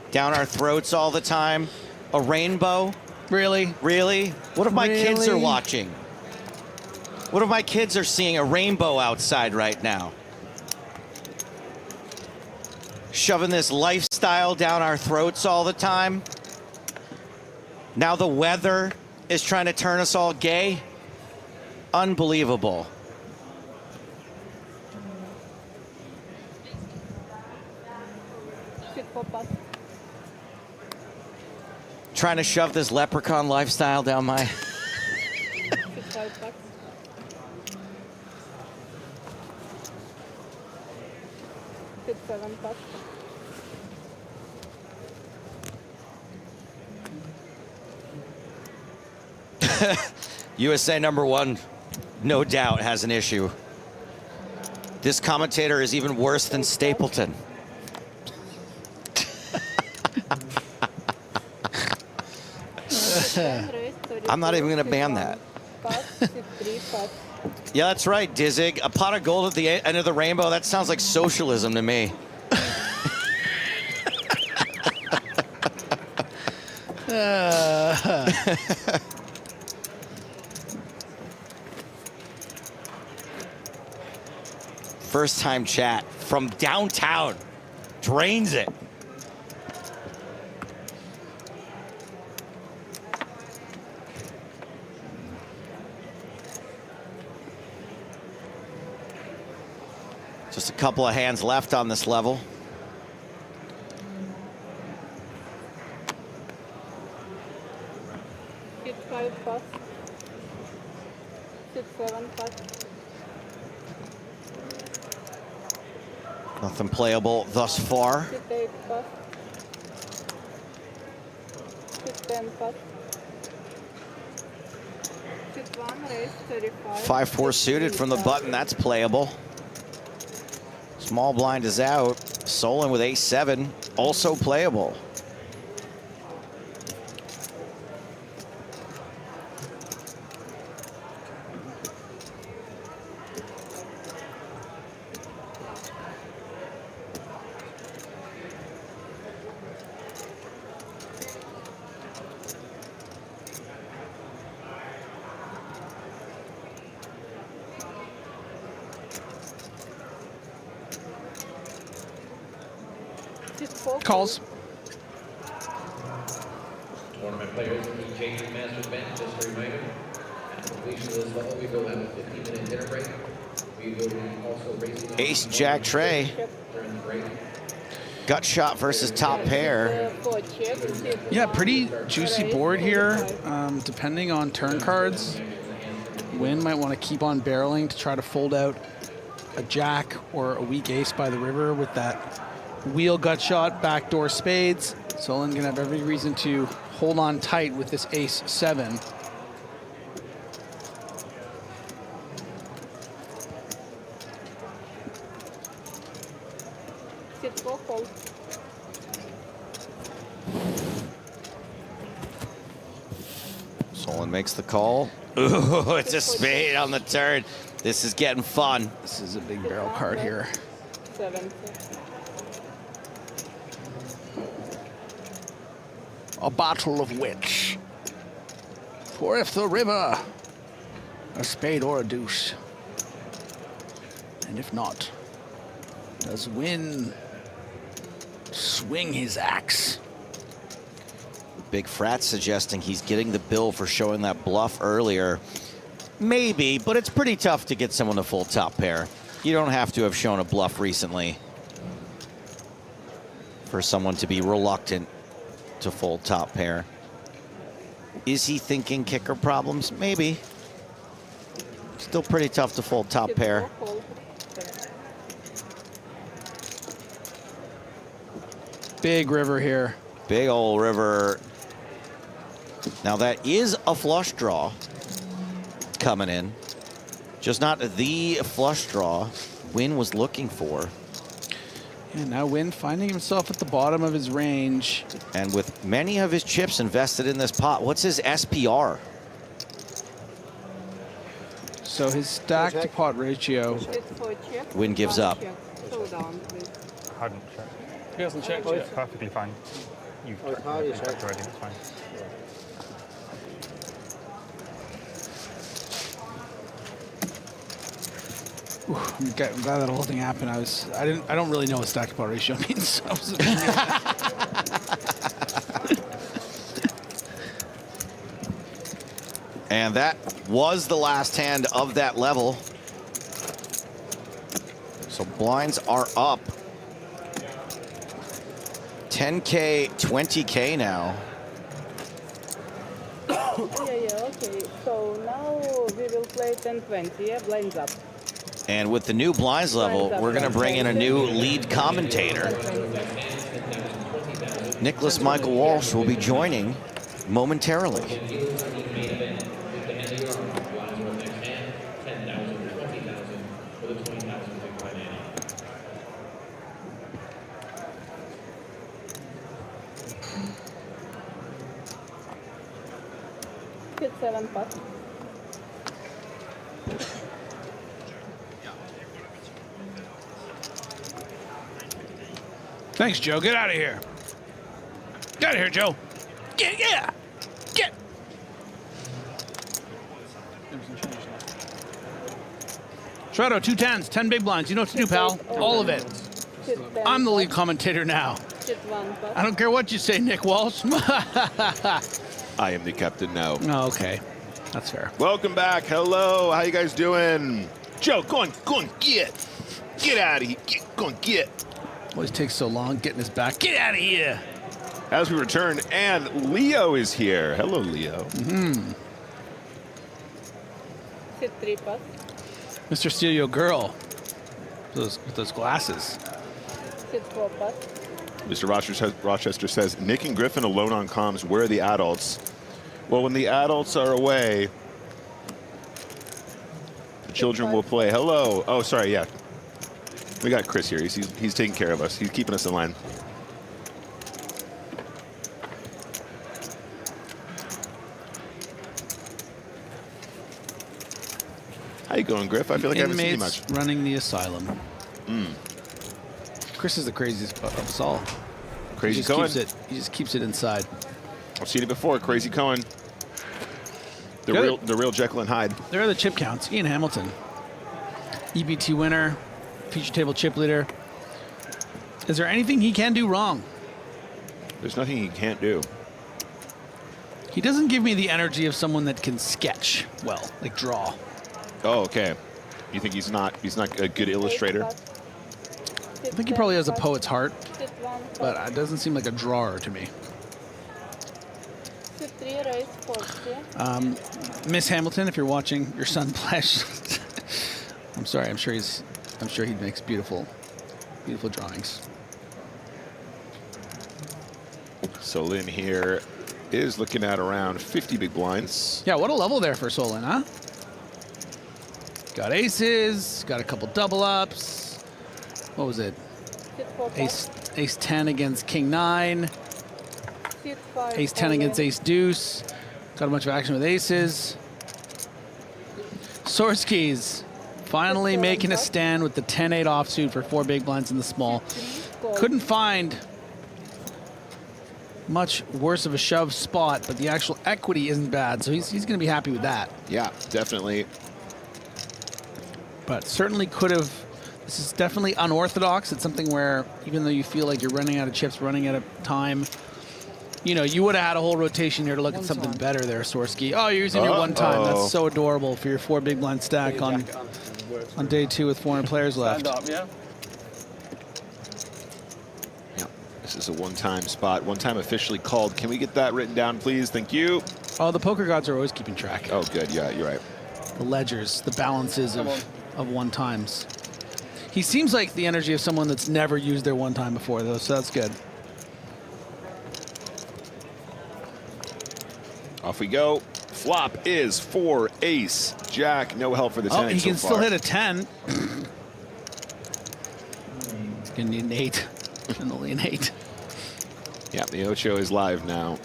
down our throats all the time. A rainbow? Really? Really? What if my kids are watching? What if my kids are seeing a rainbow outside right now? Shoving this lifestyle down our throats all the time. Now the weather is trying to turn us all gay. Unbelievable. Trying to shove this leprechaun lifestyle down my... USA #1, no doubt, has an issue. This commentator is even worse than Stapleton. I'm not even going to ban that. Yeah, that's right, Dizig. A pot of gold at the end of the rainbow, that sounds like socialism to me. First time chat from downtown. Drains it. Just a couple of hands left on this level. Hit 5 pass. Hit 7 pass. Nothing playable thus far. Hit 8 pass. Hit 10 pass. Hit 1 raise 35. 5-4 suited from the button, that's playable. Small blind is out. Solon with ace-7, also playable. Calls. Tournament players, keep changing master's bench, just a reminder. At the completion of this level, we will have a 15-minute dinner break. We will be also racing... Ace, Jack, Trey. Gut shot versus top pair. Yeah, pretty juicy board here. Depending on turn cards, Win might want to keep on barreling to try to fold out a jack or a weak ace by the river with that wheel gut shot, backdoor spades. Solon gonna have every reason to hold on tight with this ace-7. Solon makes the call. Ooh, it's a spade on the turn. This is getting fun. This is a big barrel card here. 7. A bottle of witch. For if the river, a spade or a deuce. And if not, does Win swing his axe? Big Frat suggesting he's getting the bill for showing that bluff earlier. Maybe, but it's pretty tough to get someone to full top pair. You don't have to have shown a bluff recently for someone to be reluctant to full top pair. Is he thinking kicker problems? Maybe. Still pretty tough to fold top pair. Big river here. Big old river. Now that is a flush draw coming in. Just not the flush draw Win was looking for. And now Win finding himself at the bottom of his range. And with many of his chips invested in this pot, what's his SPR? So his stack to pot ratio. Win gives up. Hadn't checked. He hasn't checked Oh, yet. it's perfectly fine. You've checked already, it's fine. Ooh, I'm glad that whole thing happened. I don't really know what stack to pot ratio means. So I was And that was the last hand of that level. So blinds are up. 10K, 20K now. Yeah, okay. So now we will play 10-20, yeah, blinds up. And with the new blinds level, we're going to bring in a new lead commentator. Nicholas Michael Walsh will be joining momentarily. Hit 7 pot. Thanks, Joe. Get out of here. Get out of here, Joe. Yeah. Get. Shredo, 2 10s, 10 big blinds. You know what to do, pal. All of it. I'm the lead commentator now. Hit 1 pot. I don't care what you say, Nick Walsh. I am the captain now. Oh, okay. That's fair. Welcome back. Hello. How you guys doing? Joe, go on, get. Get out of here. Go on, get. Always takes so long getting his back. Get out of here. As we return, and Leo is here. Hello, Leo. Hit 3 pot. Mr. Steal Your Girl. With those glasses. Hit 4 pot. Mr. Rochester says, Nick and Griffin alone on comms. Where are the adults? Well, when the adults are away, the children will play. Hello. Oh, sorry, yeah. We got Chris here. He's taking care of us. He's keeping us in line. How you going, Griff? I feel like I haven't seen you much. Running the asylum. Chris is the craziest of us all. Crazy Cohen. He just keeps it inside. I've seen it before. Crazy Cohen. The real Jekyll and Hyde. There are the chip counts. Ian Hamilton, EBT winner, feature table chip leader. Is there anything he can do wrong? There's nothing he can't do. He doesn't give me the energy of someone that can sketch well, like draw. Oh, okay. You think he's not a good illustrator? I think he probably has a poet's heart, but it doesn't seem like a drawer to me. Hit 3 raise 40. Miss Hamilton, if you're watching, your son Plesh. I'm sorry. I'm sure he makes beautiful drawings. So Lynn here is looking at around 50 big blinds. Yeah, what a level there for Solon, huh? Got aces, got a couple double ups. What was it? Ace 10 against King 9. Ace 10 against Ace Deuce. Got a bunch of action with aces. Sorsky's finally making a stand with the 10-8 offsuit for 4 big blinds in the small. Couldn't find much worse of a shove spot, but the actual equity isn't bad, so he's going to be happy with that. Yeah, definitely. But certainly could have This is definitely unorthodox. It's something where even though you feel like you're running out of chips, running out of time, you know, you would have had a whole rotation here to look at something better there, Sorsky. Oh, you're using your one time. That's so adorable for your 4 big blind stack on day 2 with 400 players left. Stand up, yeah? This is a one-time spot, one-time officially called. Can we get that written down, please? Thank you. Oh, the poker gods are always keeping track. Oh, good. Yeah, you're right. The ledgers, the balances of one-times. He seems like the energy of someone that's never used their one time before, though, so that's good. Off we go. Flop is 4 ace jack. No help for the 10. Oh, he can so still far. hit a 10. He's gonna need an 8, and only an 8. Yeah, the Ocho is live now.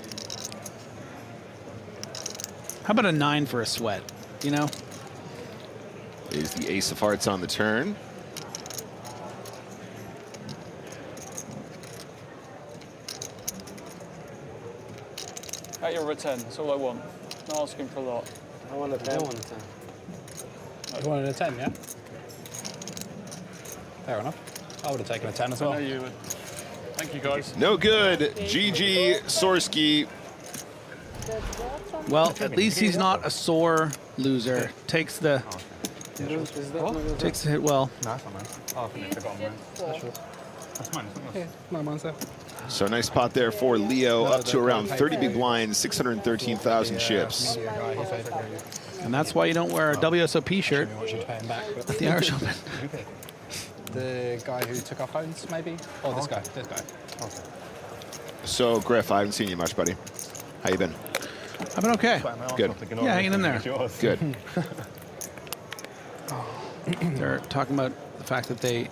How about a 9 for a sweat? You know. Is the ace of hearts on the turn. At your return, that's all I want. Not asking for a lot. I want a 10. I want a 10. You wanted a 10, yeah? Fair enough. I would have taken a 10 as well. I know you would. Thank you, guys. No good. GG Sorsky. Well, at least he's not a sore loser. Takes the hit well. No, that's not mine. Oh, I think I forgot mine. That's mine. Yeah, no, mine's there. So nice pot there for Leo, up to around 30 big blinds, 613,000 chips. And that's why you don't wear a WSOP shirt at the Irish Open. The guy who took our phones, maybe? Oh, this guy. This guy. Okay. So Griff, I haven't seen you much, buddy. How you been? I've been okay. Good. Yeah, hanging in there. Good. They're talking about the fact that they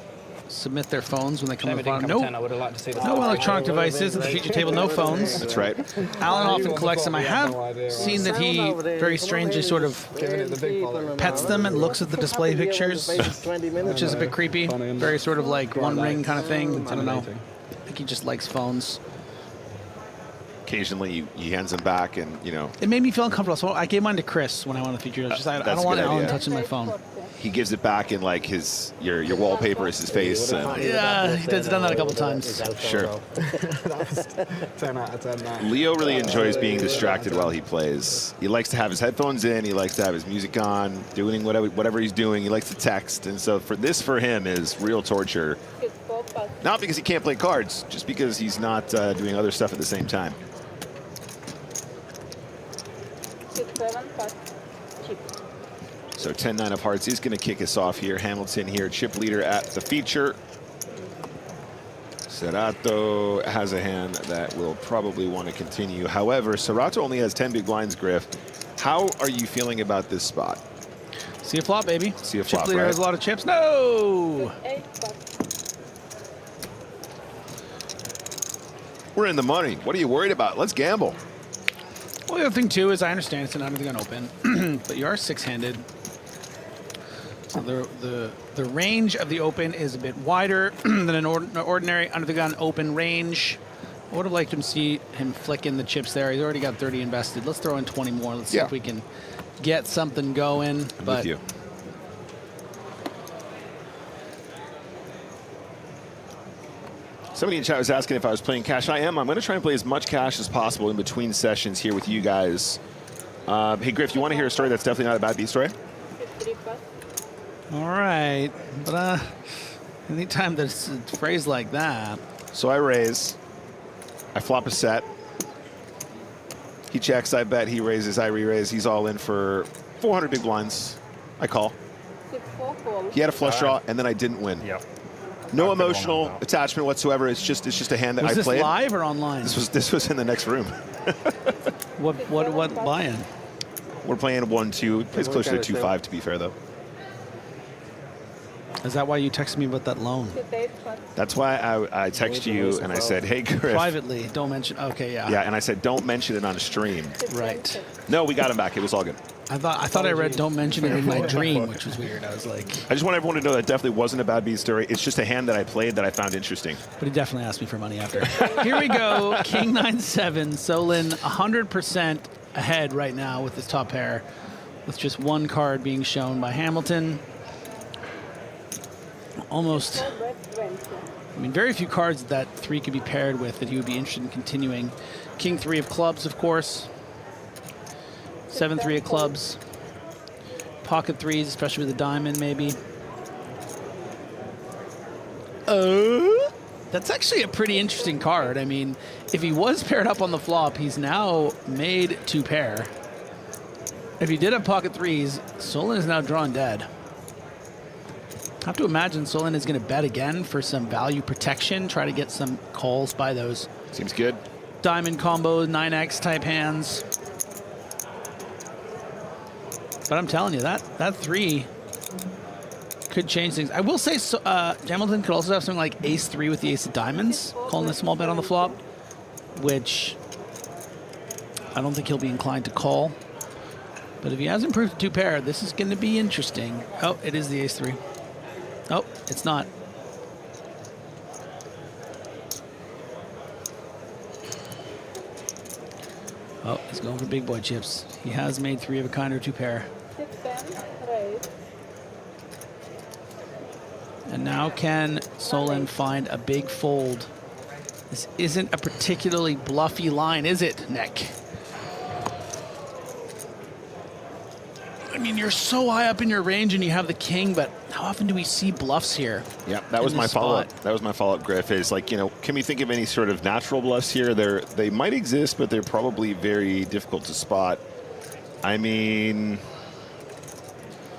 submit their phones when they come to the bottom. I would have liked to see the No electronic devices at the feature table, no phones. That's right. Alan often collects them. I have seen that he very strangely sort of pets them and looks at the display pictures, which is a bit creepy. Very sort of like One Ring kind of thing. I don't know. I think he just likes phones. Occasionally he hands them back and, you know. It made me feel uncomfortable. So I gave mine to Chris when I won the feature. I don't want Alan touching my phone. He gives it back and like your wallpaper is his face. And Yeah, he's done that a couple times. Sure. 10 out of 10 now. Leo really enjoys being distracted while he plays. He likes to have his headphones in. He likes to have his music on, doing whatever he's doing. He likes to text. And so for him is real torture. Not because he can't play cards, just because he's not doing other stuff at the same time. So 10-9 of hearts is going to kick us off here. Hamilton here, chip leader at the feature. Serato has a hand that will probably want to continue. However, Serato only has 10 big blinds, Griff. How are you feeling about this spot? See a flop, baby. See a flop, Chip leader right? has a lot of chips. No! We're in the money. What are you worried about? Let's gamble. Well, the other thing, too, is I understand it's an under-the-gun open, but you are six-handed. So the range of the open is a bit wider than an ordinary under-the-gun open range. I would have liked to see him flick in the chips there. He's already got 30 invested. Let's throw in 20 more. Let's see if we can get something going. I'm but with you. Somebody in chat was asking if I was playing cash. I am. I'm going to try and play as much cash as possible in between sessions here with you guys. Hey, Griff, you want to hear a story that's definitely not a bad beat story? all right. But anytime there's a phrase like that. So I raise. I flop a set. He checks, I bet. He raises, I re-raise. He's all in for 400 big blinds. I call. He had a flush draw, and then I didn't win. Yep. No emotional attachment whatsoever. It's just a hand that Was I this played. live or online? This was in the next room. What buy-in? We're playing 1-2. Plays closer to 2-5 to be fair though. Is that why you texted me about that loan? That's why I texted you and I said, hey Griff. Privately, don't mention. Okay, yeah. Yeah, and I said don't mention it on a stream. Right. No, we got him back. It was all good. I thought I read don't mention it in my dream, which was weird. I was like. I just want everyone to know that definitely wasn't a bad beat story. It's just a hand that I played that I found interesting. But he definitely asked me for money after. Here we go. King 9-7. Solin 100% ahead right now with his top pair, with just one card being shown by Hamilton. almost, I mean, very few cards that 3 could be paired with that he would be interested in continuing. King 3 of clubs, of course. 7 3 of clubs. Pocket 3s, especially with a diamond, maybe. That's actually a pretty interesting card. I mean, if he was paired up on the flop, he's now made to pair. If he did have pocket 3s, Solon is now drawn dead. I have to imagine Solon is going to bet again for some value protection, try to get some calls by those. Seems good. Diamond combo, 9x type hands. But I'm telling you, that 3 could change things. I will say Hamilton could also have something like ace 3 with the ace of diamonds, calling a small bet on the flop, which I don't think he'll be inclined to call. But if he has improved to 2 pair, this is going to be interesting. Oh, it is the ace 3. Oh, it's not. Oh, he's going for big boy chips. He has made 3 of a kind or 2 pair. And now can Solon find a big fold? This isn't a particularly bluffy line, is it, Nick? I mean, you're so high up in your range and you have the king, but how often do we see bluffs here? Yeah, that was my follow-up. That was my follow-up, Griff, is like, you know, can we think of any sort of natural bluffs here? They might exist, but they're probably very difficult to spot. I mean,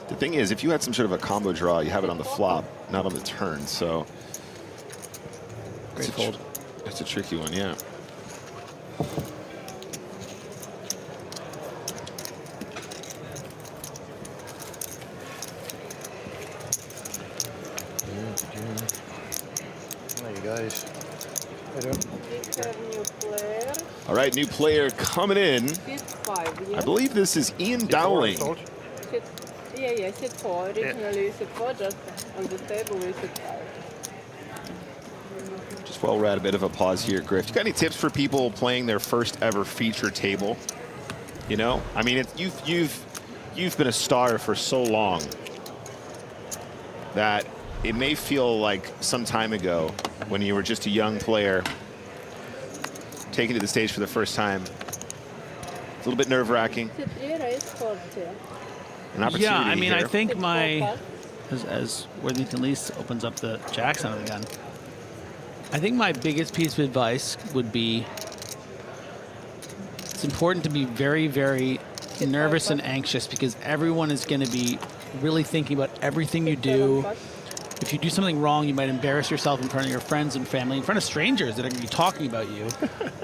the thing is, if you had some sort of a combo draw, you have it on the flop, not on the turn, so. Great fold. It's a tricky one, yeah. There you guys. All right, new player coming in. I believe this is Ian Dowling. Yeah, sit 4. Originally sit 4, just on the table we sit 5. Just while we're at a bit of a pause here, Griff, you got any tips for people playing their first ever feature table? You know, I mean, you've been a star for so long that it may feel like some time ago when you were just a young player taken to the stage for the first time. It's a little bit nerve-wracking. An opportunity. Yeah, I mean, here. I think as Worthington Lease opens up the jacks out of the gun, I think my biggest piece of advice would be it's important to be very, very nervous and anxious because everyone is going to be really thinking about everything you do. If you do something wrong, you might embarrass yourself in front of your friends and family, in front of strangers that are going to be talking about you.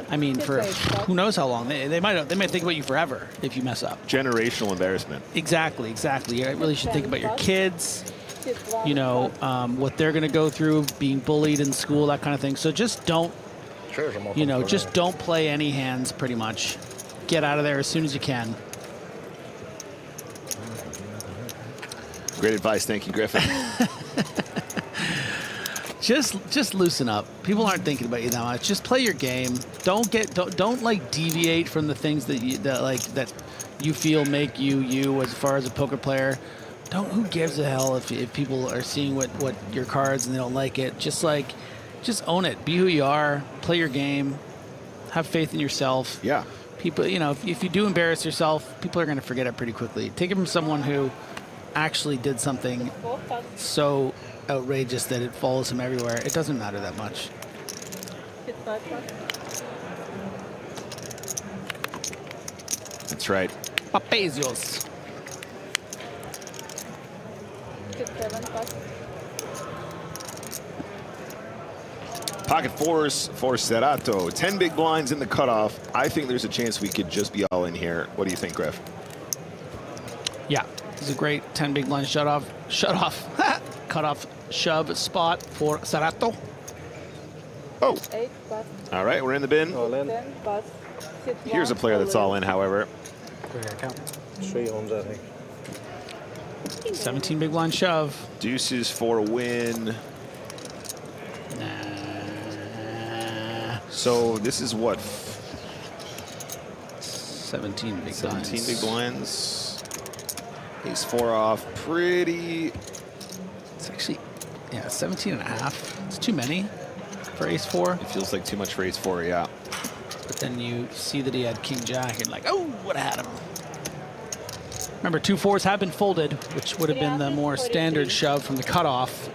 I mean, for who knows how long. They might think about you forever if you mess up. Generational embarrassment. Exactly. You really should think about your kids, you know, what they're going to go through, being bullied in school, that kind of thing. So just don't, you know, just don't play any hands pretty much. Get out of there as soon as you can. Great advice. Thank you, Griffin. Just loosen up. People aren't thinking about you that much. Just play your game. Don't like deviate from the things that you feel make you as far as a poker player. Who gives a hell if people are seeing what your cards and they don't like it. Just own it. Be who you are. Play your game. Have faith in yourself. Yeah. People, you know, if you do embarrass yourself, people are going to forget it pretty quickly. Take it from someone who actually did something so outrageous that it follows him everywhere. It doesn't matter that much. That's right. Papazios. Pocket 4s for Serato. 10 big blinds in the cutoff. I think there's a chance we could just be all in here. What do you think, Griff? Yeah, it's a great 10 big blind cutoff, shove spot for Serato. Oh. All right, we're in the bin. Here's a player that's all in, however. 3 ons, I think. 17 big blind shove. Deuces for a win. So this is what? 17 big blinds. 17 big blinds. Ace 4 off. Pretty. It's actually Yeah, 17.5. It's too many for ace-4. It feels like too much for ace-4, yeah. But then you see that he had king-jack and like, oh, would have had him. Remember, 2 4s have been folded, which would have been the more standard shove from the cutoff.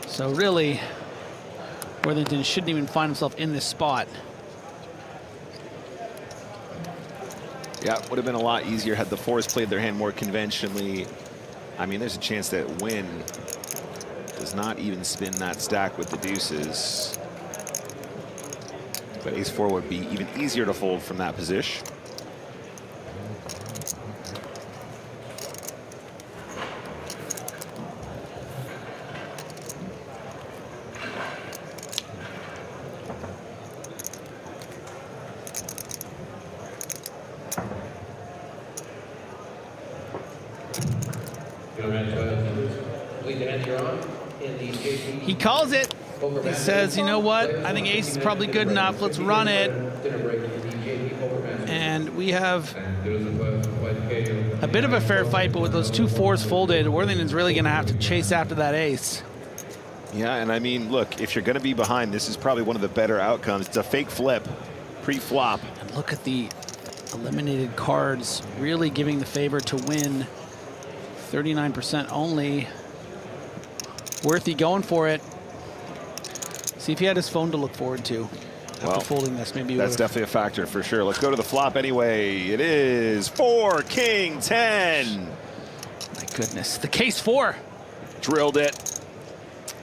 So really, Worthington shouldn't even find himself in this spot. Yeah, would have been a lot easier had the 4s played their hand more conventionally. I mean, there's a chance that Wynn does not even spin that stack with the deuces. But ace-4 would be even easier to fold from that position. He calls it. He says, you know what? I think ace is probably good enough. Let's run it. And we have a bit of a fair fight, but with those 2 4s folded, Worthington's really going to have to chase after that ace. Yeah, and I mean, look, if you're going to be behind, this is probably one of the better outcomes. It's a fake flip, pre-flop. And look at the eliminated cards really giving the favor to Wynn. 39% only. Worthy going for it. See if he had his phone to look forward to after folding this. Maybe that's definitely a factor for sure. Let's go to the flop anyway. It is 4 King 10. My goodness, the case 4. Drilled it.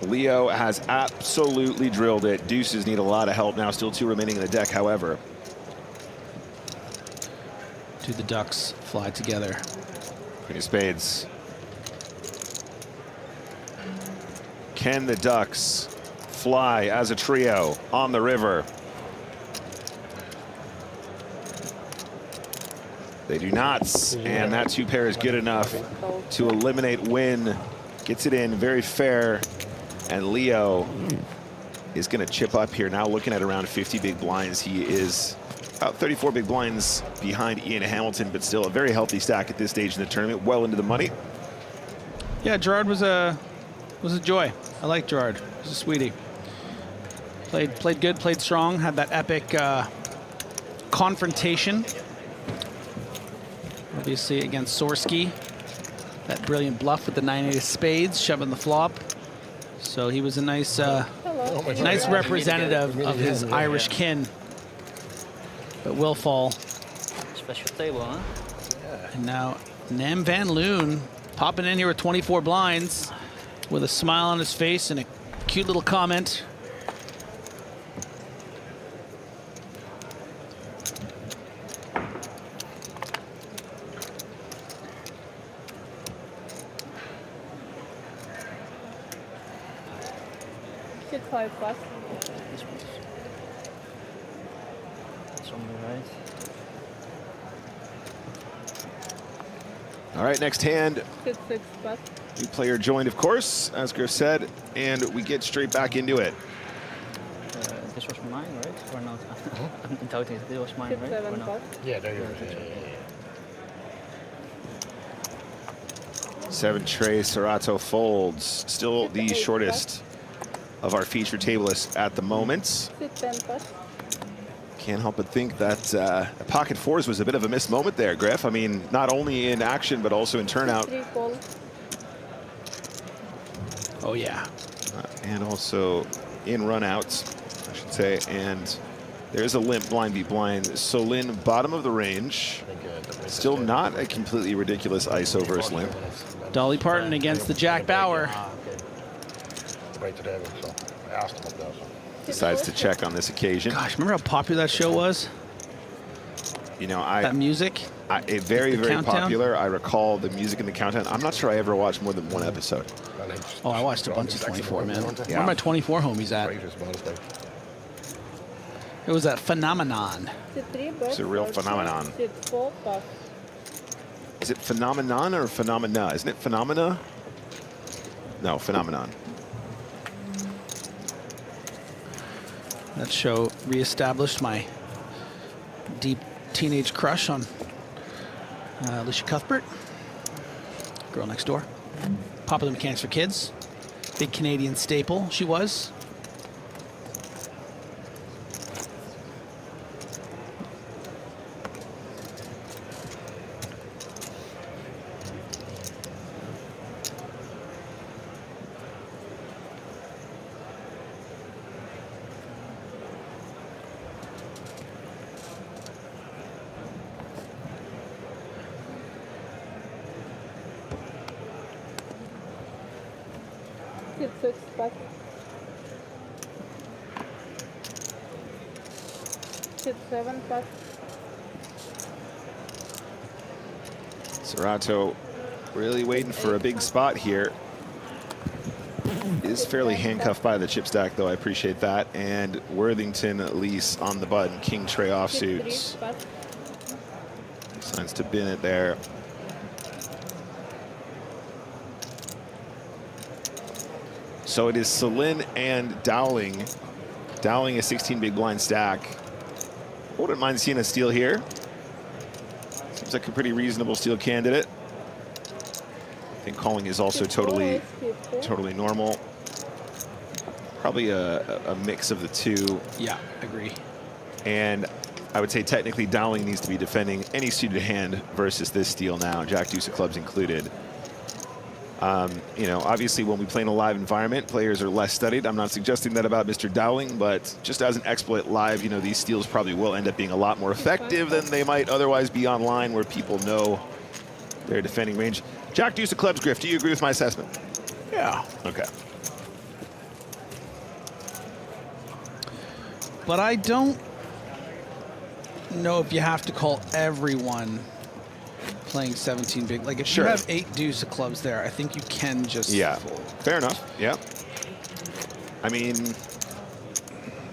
Leo has absolutely drilled it. Deuces need a lot of help now. Still 2 remaining in the deck, however. Do the ducks fly together? Queen of spades. Can the ducks fly as a trio on the river? They do not, and that 2 pair is good enough to eliminate Wynn. Gets it in, very fair, and Leo is going to chip up here. Now looking at around 50 big blinds. He is about 34 big blinds behind Ian Hamilton, but still a very healthy stack at this stage in the tournament, well into the money. Yeah, Gerard was a joy. I like Gerard. He's a sweetie. Played good, played strong, had that epic confrontation. Obviously against Sorsky. That brilliant bluff with the 9-8 of spades, shoving the flop. So he was a nice nice representative of his Irish kin. But will fall. Special table, huh? And now Nam Van Loon popping in here with 24 blinds with a smile on his face and a cute little comment. Should 5 plus. It's on the right. All right, next hand. Should 6 plus. New player joined, of course, as Griff said, and we get straight back into it. This was mine, right? Or not? I'm doubting this was mine, Should right? 7 Or not? plus. Yeah, they're yours. 7 Trey Serato folds. Still the shortest of our feature table lists at the moment. Should 10 plus. Can't help but think that pocket 4s was a bit of a missed moment there, Griff. I mean, not only in action, but also in turnout. 3 call. Oh, yeah. And also in runouts, I should say. And there's a limp blind beat blind. Solin, bottom of the range. Still not a completely ridiculous ISO versus limp. Dolly Parton against the Jack Bauer. Right to David, so I asked him about that. Decides to check on this occasion. Gosh, remember how popular that show was? You know, that music? Very, very countdown? popular. I recall the music in the countdown. I'm not sure I ever watched more than 1 episode. Oh, I watched a bunch of 24, man. Yeah. Where are my 24 homies at? It was that phenomenon. Should 3 birds. It's a real phenomenon. Should 4 plus. Is it phenomenon or phenomena? Isn't it phenomena? No, phenomenon. That show reestablished my deep teenage crush on Alicia Cuthbert, Girl Next Door. Popular Mechanics for Kids. Big Canadian staple, she was. Six, but 7, but Serato really waiting for a big spot here. Is fairly handcuffed by the chip stack, though. I appreciate that. And Worthington, Elise on the button. King tray offsuits. Signs to bin it there. So it is Celine and Dowling. Dowling a 16 big blind stack. Wouldn't mind seeing a steal here. Seems like a pretty reasonable steal candidate. I think calling is also totally normal. Probably a mix of the two. Yeah, agree. And I would say technically Dowling needs to be defending any suited hand versus this steal now, Jack Deuce of clubs included. You know, obviously when we play in a live environment, players are less studied. I'm not suggesting that about Mr. Dowling, but just as an exploit live, you know, these steals probably will end up being a lot more effective than they might otherwise be online where people know their defending range. Jack Deuce of clubs, Griff, do you agree with my assessment? Yeah. Okay. But I don't know if you have to call everyone playing 17 big. Like if you have 8 deuce of clubs there, I think you can just fold. Fair enough. Yeah. I mean,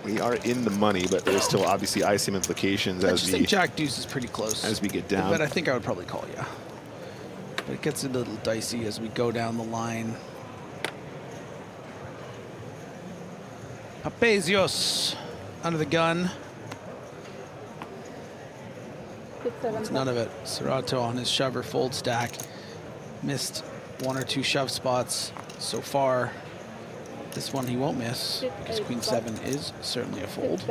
we are in the money, but there's still obviously ICM implications I as just we think Jack Deuce is pretty close as we get down. But I think I would probably call, yeah. But it gets a little dicey as we go down the line. Papazios under the gun. It's none of it. Serato on his shove or fold stack. Missed 1 or 2 shove spots so far. This one he won't miss because Queen 7 is certainly a fold.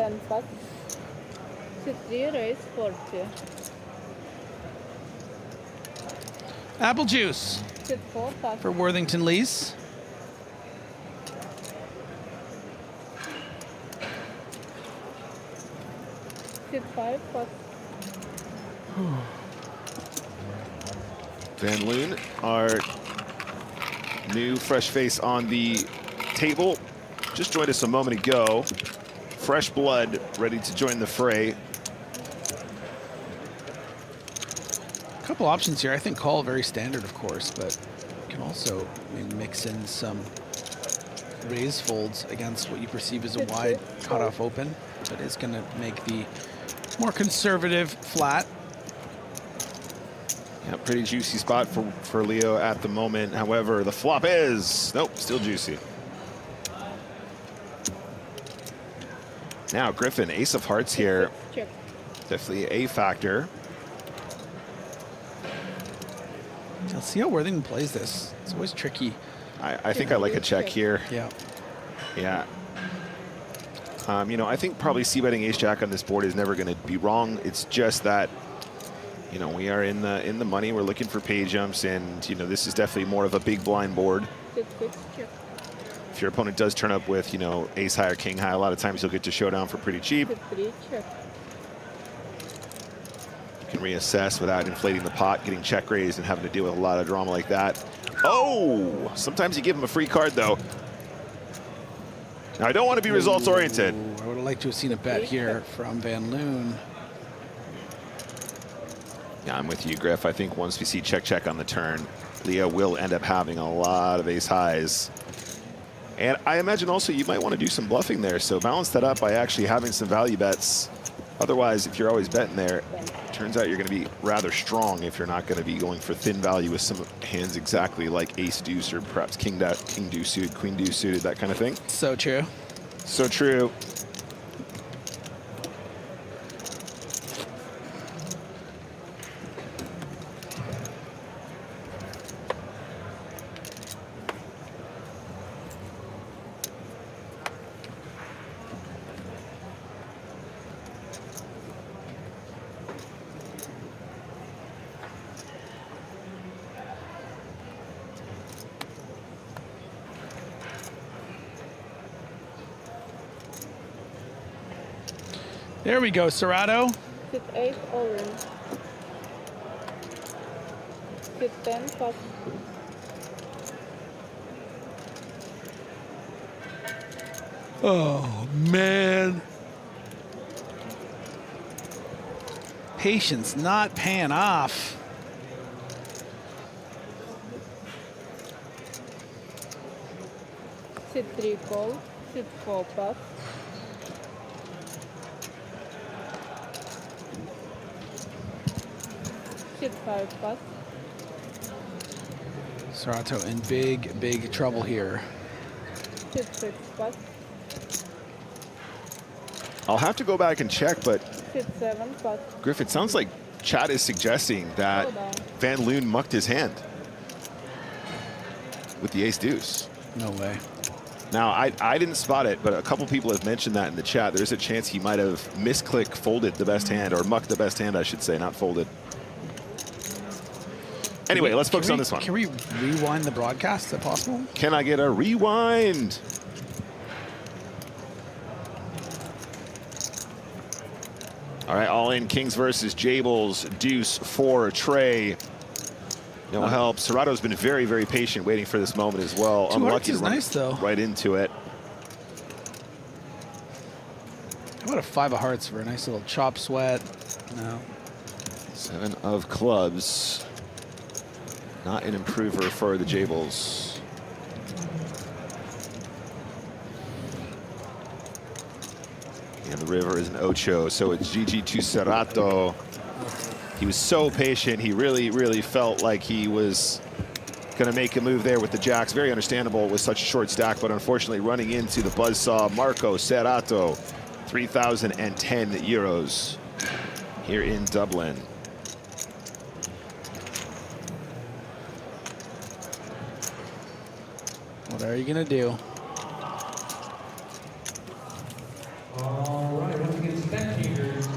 Apple juice for Worthington Lees. Van Loon, our new fresh face on the table, just joined us a moment ago. Fresh blood, ready to join the fray. A couple options here. I think call very standard, of course, but you can also maybe mix in some raise folds against what you perceive as a wide cutoff open. That is going to make the more conservative flat. Yeah, pretty juicy spot for Leo at the moment. However, the flop is, nope, still juicy. Now, Griffin, ace of hearts here. Definitely a factor. Let's see how Worthington plays this. It's always tricky. I think I like a check here. Yeah. Yeah. You know, I think probably c-betting ace-jack on this board is never going to be wrong. It's just that, you know, we are in the money. We're looking for pay jumps, and, you know, this is definitely more of a big blind board. If your opponent does turn up with, you know, ace high or king high, a lot of times you'll get to showdown for pretty cheap. You can reassess without inflating the pot, getting check raised, and having to deal with a lot of drama like that. Oh! Sometimes you give him a free card, though. Now, I don't want to be results oriented. I would have liked to have seen a bet here from Van Loon. Yeah, I'm with you, Griff. I think once we see check on the turn, Leo will end up having a lot of ace highs. And I imagine also you might want to do some bluffing there, so balance that up by actually having some value bets. Otherwise, if you're always betting there, it turns out you're going to be rather strong if you're not going to be going for thin value with some hands exactly like ace deuce or perhaps king deuce suited, queen deuce suited, that kind of thing. So true. So true. There we go, Serato. Sit 8 all in. Sit 10 pot. Oh, man. Patience not paying off. Sit 3 call. Sit 4 pot. Sit 5 pot. Serato in big, big trouble here. Sit 6 pot. I'll have to go back and check, but Sit 7 pot. Griff, it sounds like chat is suggesting that Van Loon mucked his hand with the ace deuce. No way. Now, I didn't spot it, but a couple people have mentioned that in the chat. There's a chance he might have misclick folded the best hand, or mucked the best hand, I should say, not folded. Anyway, let's focus on this one. Can we rewind the broadcast? Is that possible? Can I get a rewind? All right, all in, kings versus Jables, deuce, 4, Trey. No help. Serato's been very, very patient waiting for this moment as well. Unlucky to run nice, though. Right into it. How about a 5 of hearts for a nice little chop sweat? No. 7 of clubs. Not an improver for the Jables. And the river is an ocho, so it's GG to Serato. He was so patient. He really, really felt like he was going to make a move there with the jacks. Very understandable with such a short stack, but unfortunately running into the buzzsaw, Marco Serato, 3,010 euros here in Dublin. What are you going to do? All right, once again, spectators,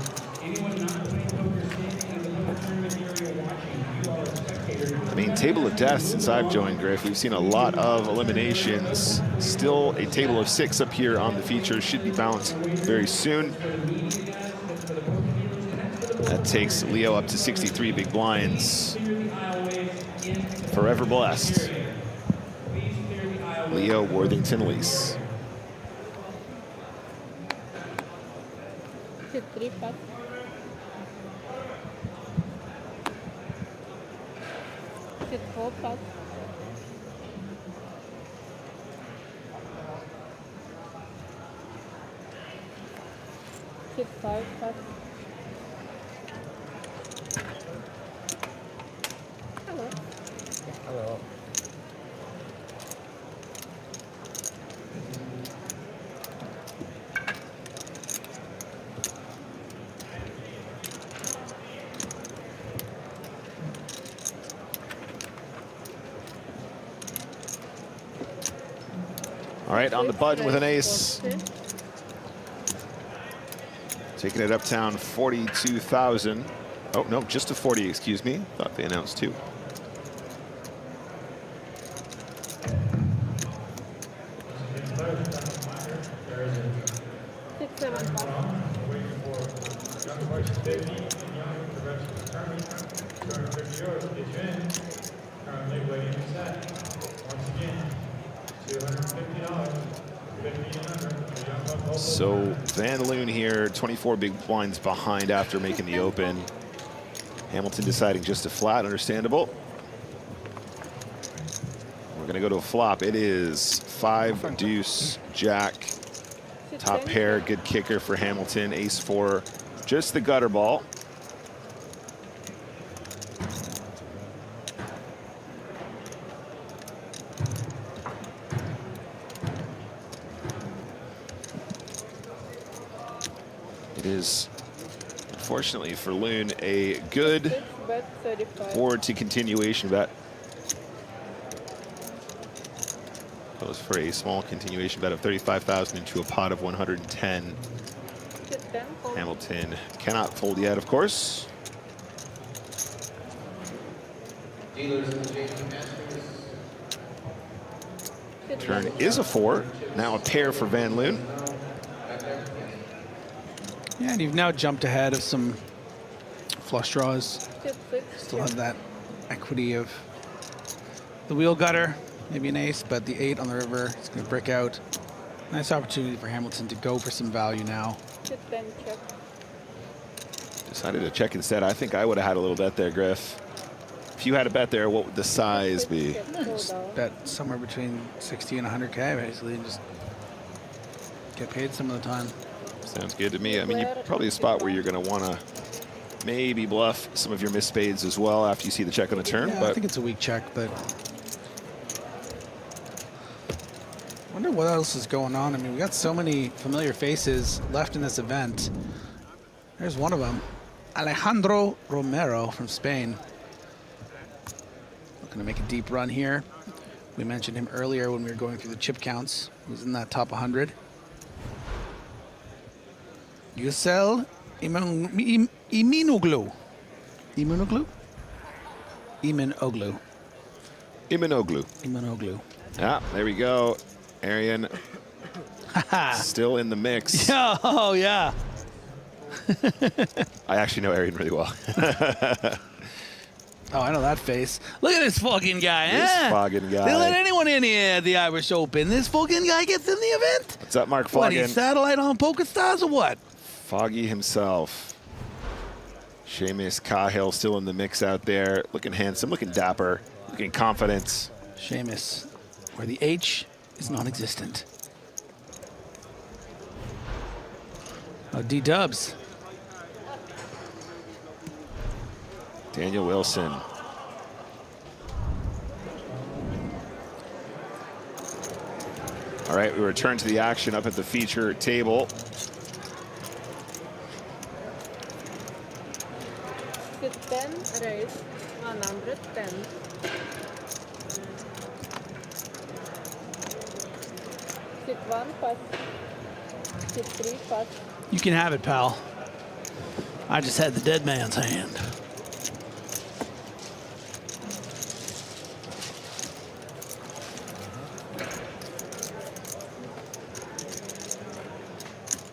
anyone not playing poker standing in the poker tournament area watching, you are a spectator. I mean, table of death since I've joined, Griff. We've seen a lot of eliminations. Still a table of 6 up here on the feature. Should be balanced very soon. That takes Leo up to 63 big blinds. Forever blessed. Leo Worthington Lease. Sit 3 pot. Sit 4 pot. Sit 5 pot. Hello. Hello. All right, on the button with an ace. Taking it uptown, 42,000. Oh, no, just a 40, excuse me. Thought they announced 2. Sit 7 pot. So Van Loon here, 24 big blinds behind after making the open. Hamilton deciding just to flat, understandable. We're gonna go to a flop. It is 5 deuce jack. Top pair, good kicker for Hamilton. Ace 4, just the gutter ball. It is, unfortunately for Loon, a good forward to continuation bet. Goes for a small continuation bet of 35,000 into a pot of 110. Hamilton cannot fold yet, of course. Turn is a 4. Now a pair for Van Loon. Yeah, and you've now jumped ahead of some flush draws. Still have that equity of the wheel gutter, maybe an ace, but the 8 on the river is going to brick out. Nice opportunity for Hamilton to go for some value now. Decided to check instead. I think I would have had a little bet there, Griff. If you had a bet there, what would the size be? Just bet somewhere between 60 and 100K, basically, and just get paid some of the time. Sounds good to me. I mean, you're probably a spot where you're going to want to maybe bluff some of your missed spades as well after you see the check on the turn. Yeah, but I think it's a weak check, but I wonder what else is going on. I mean, we got so many familiar faces left in this event. There's one of them, Alejandro Romero from Spain. Looking to make a deep run here. We mentioned him earlier when we were going through the chip counts. He was in that top 100. Yücel Imanoglu. Imanoglu? Imanoglu. Imanoglu. Imanoglu. Yeah, there we go. Arian still in the mix. Oh, yeah. I actually know Arian really well. Oh, I know that face. Look at this fucking guy, This fucking guy. They let anyone in here at the Irish Open. This fucking guy gets in the event? What's up, Mark What, Foggin? he's satellite on PokerStars or what? Foggy himself. Seamus Cahill still in the mix out there. Looking handsome, looking dapper, looking confident. Seamus, where the H is non-existent. Oh, D-dubs. Daniel Wilson. All right, we return to the action up at the feature table. Sit 10, raise 110. Sit 1, pass. Sit 3, pass. You can have it, pal. I just had the dead man's hand.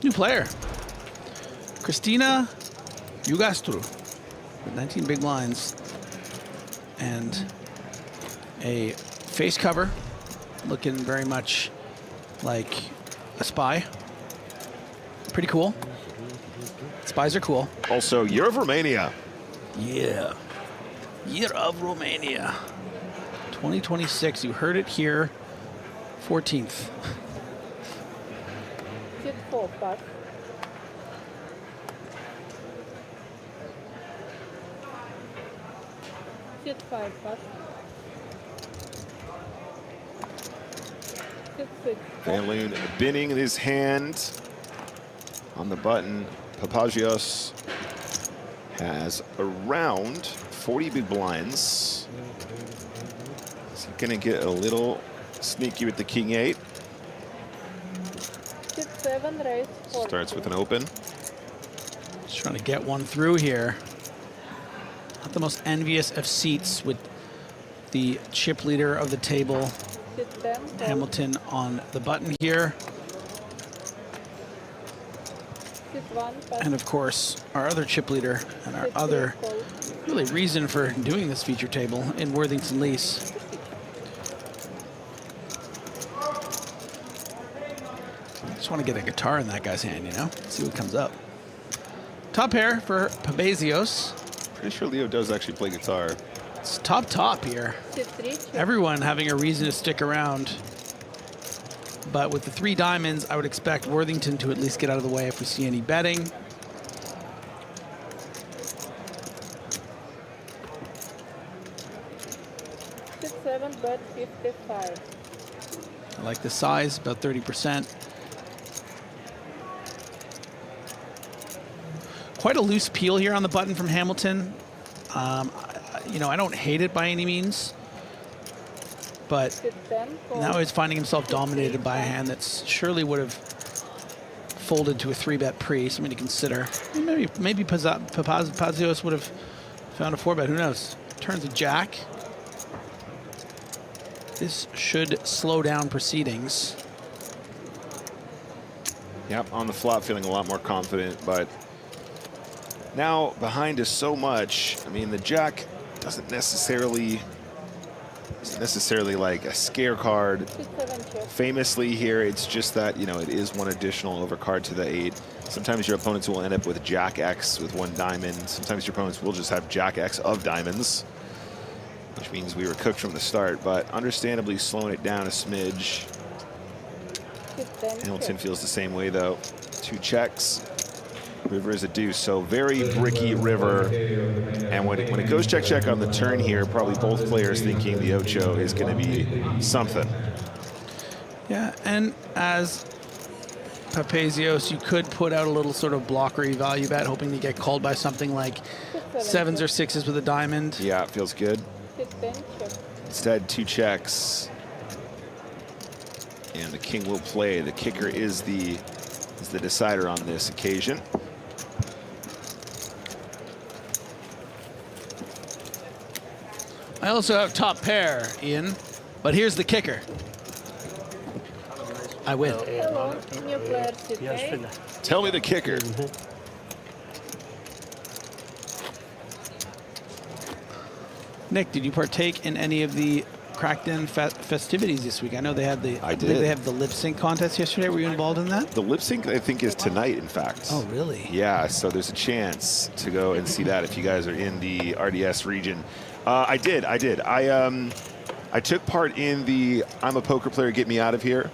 New player. Christina Ugastru with 19 big blinds and a face cover looking very much like a spy. Pretty cool. Spies are cool. Also, Year of Romania. Yeah. Year of Romania. 2026. You heard it here. 14th. Sit 4, pass. Sit 5, pass. Sit 6. Van Loon binning his hand on the button. Papagios has around 40 big blinds. Is he gonna get a little sneaky with the King 8? Sit 7, raise 4. Starts with an open. Just trying to get one through here. Not the most envious of seats with the chip leader of the table, Sit 10, Hamilton, on the button here. Sit 1, pass. And of course, our other chip leader and our other really reason for doing this feature table in Worthington Lease. Just want to get a guitar in that guy's hand, you know? See what comes up. Top pair for Papazios. Pretty sure Leo does actually play guitar. It's top here. Sit 3, check. Everyone having a reason to stick around. But with the 3 diamonds, I would expect Worthington to at least get out of the way if we see any betting. Sit 7, bet 55. I like the size, about 30%. Quite a loose peel here on the button from Hamilton. You know, I don't hate it by any means, but Sit 10, call. now he's finding himself dominated by a hand that surely would have folded to a 3-bet pre, something to consider. Maybe Papazios would have found a 4-bet, who knows? Turns a jack. This should slow down proceedings. Yep, on the flop, feeling a lot more confident, but now behind us so much. I mean, the jack isn't necessarily like a scare card. Famously here, it's just that, you know, it is one additional overcard to the 8. Sometimes your opponents will end up with Jack X with 1 diamond. Sometimes your opponents will just have Jack X of diamonds, which means we were cooked from the start, but understandably slowing it down a smidge. Hamilton feels the same way though. 2 checks. River is a deuce, so very bricky river. And when it goes check on the turn here, probably both players thinking the Ocho is going to be something. Yeah, and as Papazios, you could put out a little sort of blockery value bet, hoping to get called by something like 7s or 6s with a diamond. Yeah, it feels good. Instead, 2 checks. And the king will play. The kicker is the decider on this occasion. I also have top pair, Ian, but here's the kicker. I win. Hello, new player today. Tell me the kicker. Nick, did you partake in any of the Crackdown festivities this week? I know they had the. I did. They have the lip sync contest yesterday. Were you involved in that? The lip sync, I think, is tonight, in fact. Oh, really? Yeah, so there's a chance to go and see that if you guys are in the RDS region. I did. I took part in the I'm a poker player, get me out of here.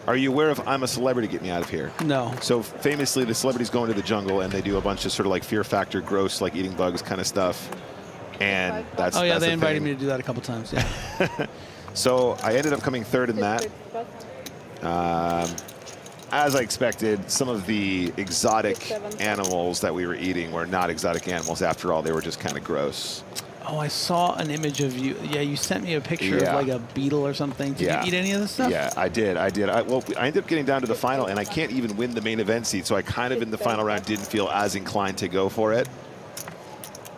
Are you aware of I'm a celebrity, get me out of here? No. So famously, the celebrities go into the jungle and they do a bunch of sort of like Fear Factor, gross, like eating bugs kind of stuff. And that's oh yeah, that's they the invited thing. me to do that a couple times. Yeah. So I ended up coming 3rd in that. As I expected, some of the exotic animals that we were eating were not exotic animals after all. They were just kind of gross. Oh, I saw an image of you. Yeah, you sent me a picture of like a beetle or something. Did you eat any of this stuff? Yeah, I did. Well, I ended up getting down to the final, and I can't even win the main event seat, so I kind of in the final round didn't feel as inclined to go for it.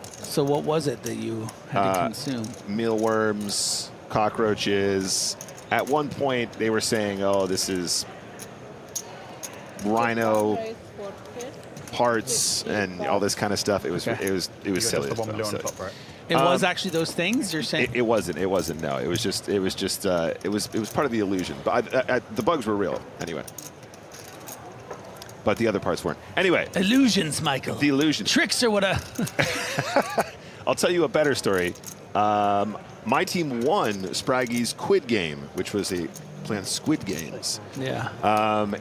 So what was it that you had to consume? Mealworms, cockroaches. At one point, they were saying, "Oh, this is rhino parts and all this kind of stuff." It was silly. It was actually those things you're saying? It wasn't. No, it was part of the illusion. But the bugs were real anyway. But the other parts weren't. Anyway. Illusions, Michael. The illusion. Tricks or what? I'll tell you a better story. My team won Spraggy's Quid game, which was a planned Squid Games. Yeah.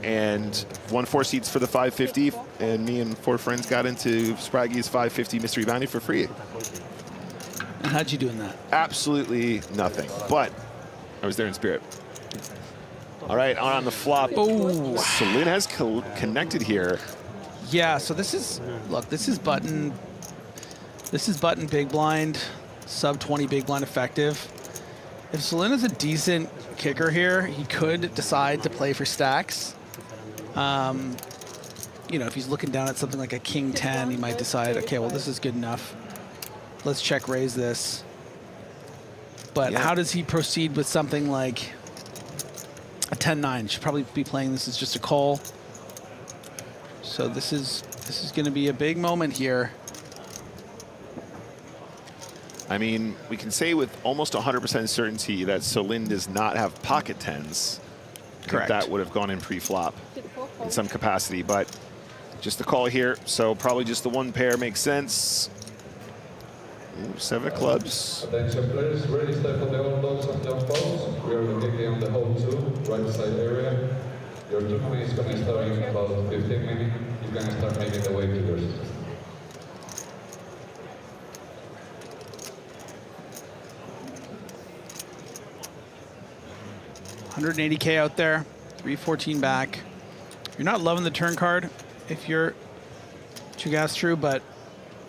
And won 4 seats for the 550, and me and 4 friends got into Spraggy's 550 mystery bounty for free. And how'd you do in that? Absolutely nothing. But I was there in spirit. All right, on the flop. Ooh. Celine has connected here. Yeah, so this is, look, this is button big blind, sub 20 big blind effective. If Celine is a decent kicker here, he could decide to play for stacks. You know, if he's looking down at something like a king 10, he might decide, okay, well, this is good enough. Let's check raise this. But how does he proceed with something like a 10-9? Should probably be playing this as just a call. So this is going to be a big moment here. I mean, we can say with almost 100% certainty that Celine does not have pocket 10s. Correct. That would have gone in pre-flop in some capacity, but just the call here. So probably just the 1 pair makes sense. Ooh, 7 of clubs. Attention players, ready step on the old dogs and jump balls. We are located on the hole 2, right side area. Your tournament is going to start in about 15 minutes. You can start making the way to your system. 180K out there, 314 back. You're not loving the turn card if you're two gas through, but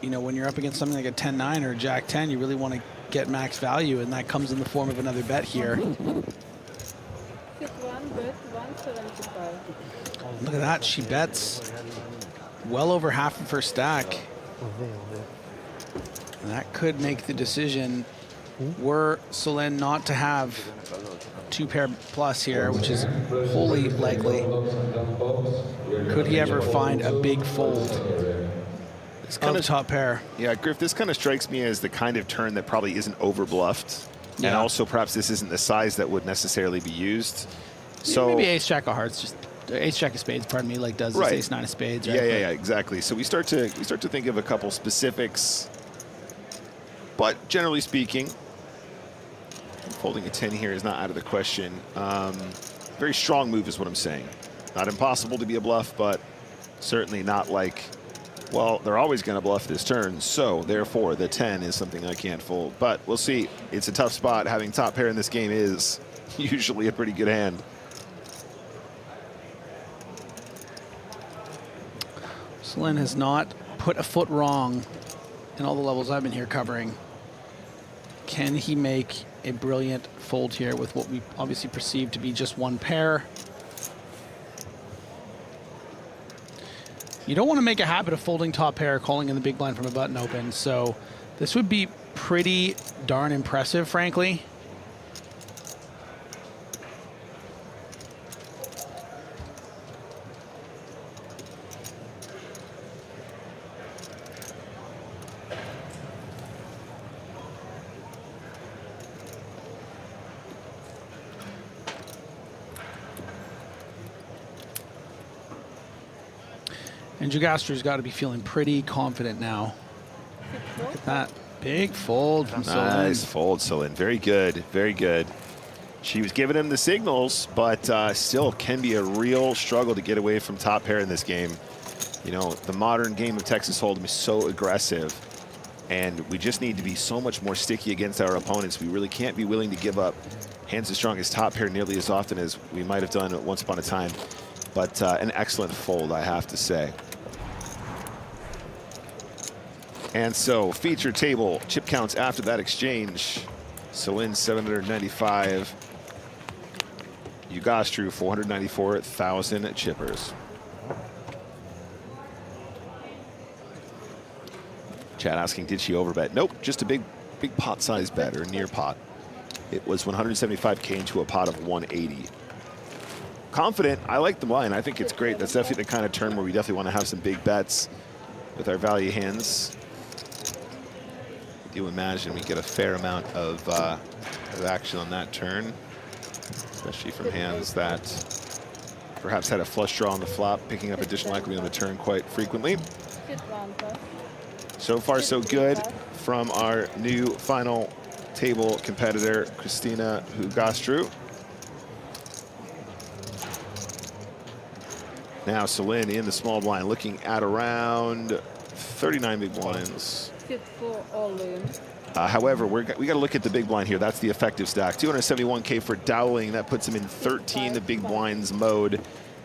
you know, when you're up against something like a 10-9 or a Jack 10, you really want to get max value, and that comes in the form of another bet here. Look at that, she bets well over half of her stack. And that could make the decision were Solène not to have 2-pair plus here, which is wholly likely, could he ever find a big fold of top pair? Yeah, Griff, this kind of strikes me as the kind of turn that probably isn't over-bluffed. And Yeah. also perhaps this isn't the size that would necessarily be used. So Maybe ace-jack of hearts, just ace-jack of spades, pardon me, like does this ace-9 of spades, right? Yeah, exactly. So we start to think of a couple specifics. But generally speaking, folding a 10 here is not out of the question. Very strong move is what I'm saying. Not impossible to be a bluff, but certainly not like, well, they're always going to bluff this turn, so therefore the 10 is something I can't fold. But we'll see. It's a tough spot. Having top pair in this game is usually a pretty good hand. Solène has not put a foot wrong in all the levels I've been here covering. Can he make a brilliant fold here with what we obviously perceive to be just one pair? You don't want to make a habit of folding top pair, calling in the big blind from a button open, so this would be pretty darn impressive, frankly. And Jugastru's got to be feeling pretty confident now. Look at that. Big fold from Solène. Nice fold, Solène. Very good. Very good. She was giving him the signals, but still can be a real struggle to get away from top pair in this game. You know, the modern game of Texas Hold'em is so aggressive, and we just need to be so much more sticky against our opponents. We really can't be willing to give up hands as strong as top pair nearly as often as we might have done once upon a time. But an excellent fold, I have to say. And so, feature table, chip counts after that exchange. Solène 795. Ugastru 494,000 chippers. Chad asking, did she overbet? Nope, just a big pot size bet, or near pot. It was 175K into a pot of 180. Confident, I like the line. I think it's great. That's definitely the kind of turn where we definitely want to have some big bets with our value hands. I do imagine we get a fair amount of action on that turn, especially from hands that perhaps had a flush draw on the flop, picking up additional equity on the turn quite frequently. So far, so good from our new final table competitor, Christina Ugastru. Now Solène in the small blind, looking at around 39 big blinds. However, we got to look at the big blind here. That's the effective stack. 271K for Dowling. That puts him in 13 the big blinds mode.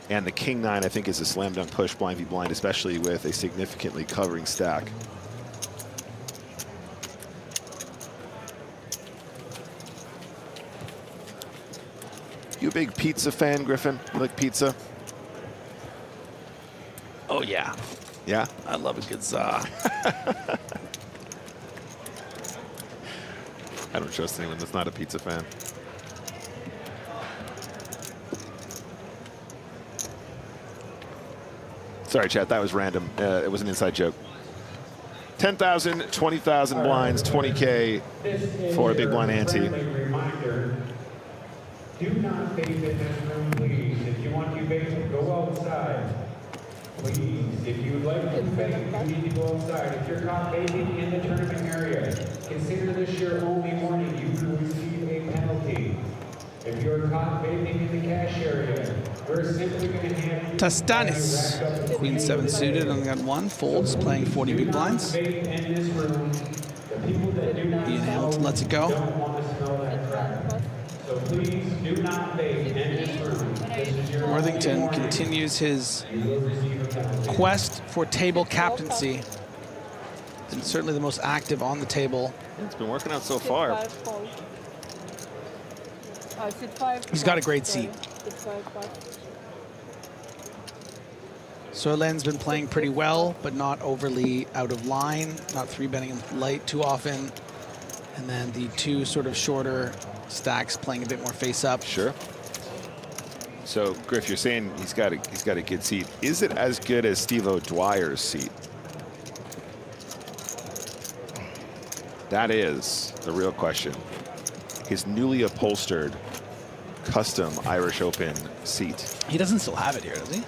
And the king 9, I think, is a slam dunk push blind v blind, especially with a significantly covering stack. You a big pizza fan, Griffin? You like pizza? Oh, yeah. Yeah? I love a good za. I don't trust anyone that's not a pizza fan. Sorry, chat, that was random. It was an inside joke. 10,000, 20,000 blinds, 20K for a big blind ante. Reminder, do not vape in this room, please. If you want to vape, go outside. Please, if you would like to vape, you need to go outside. If you're caught vaping in the tournament area, consider this your only warning. You will receive a penalty. If you're caught vaping in the cash area, we're simply going to hand you Tastanis, Queen 7 suited, only got one, folds, playing 40 big blinds. vape in this room. The people that do not Ian Hamilton lets it go. don't want to smell that crap. So please do not vape in this room. This is your Worthington continues his quest for table captaincy. And certainly the most active on the table. It's been working out so far. He's got a great seat. Solène's been playing pretty well, but not overly out of line, not 3-betting him light too often. And then the two sort of shorter stacks playing a bit more face up. Sure. So, Griff, you're saying he's got a good seat. Is it as good as Steve O'Dwyer's seat? That is the real question. His newly upholstered custom Irish Open seat. He doesn't still have it here, does he?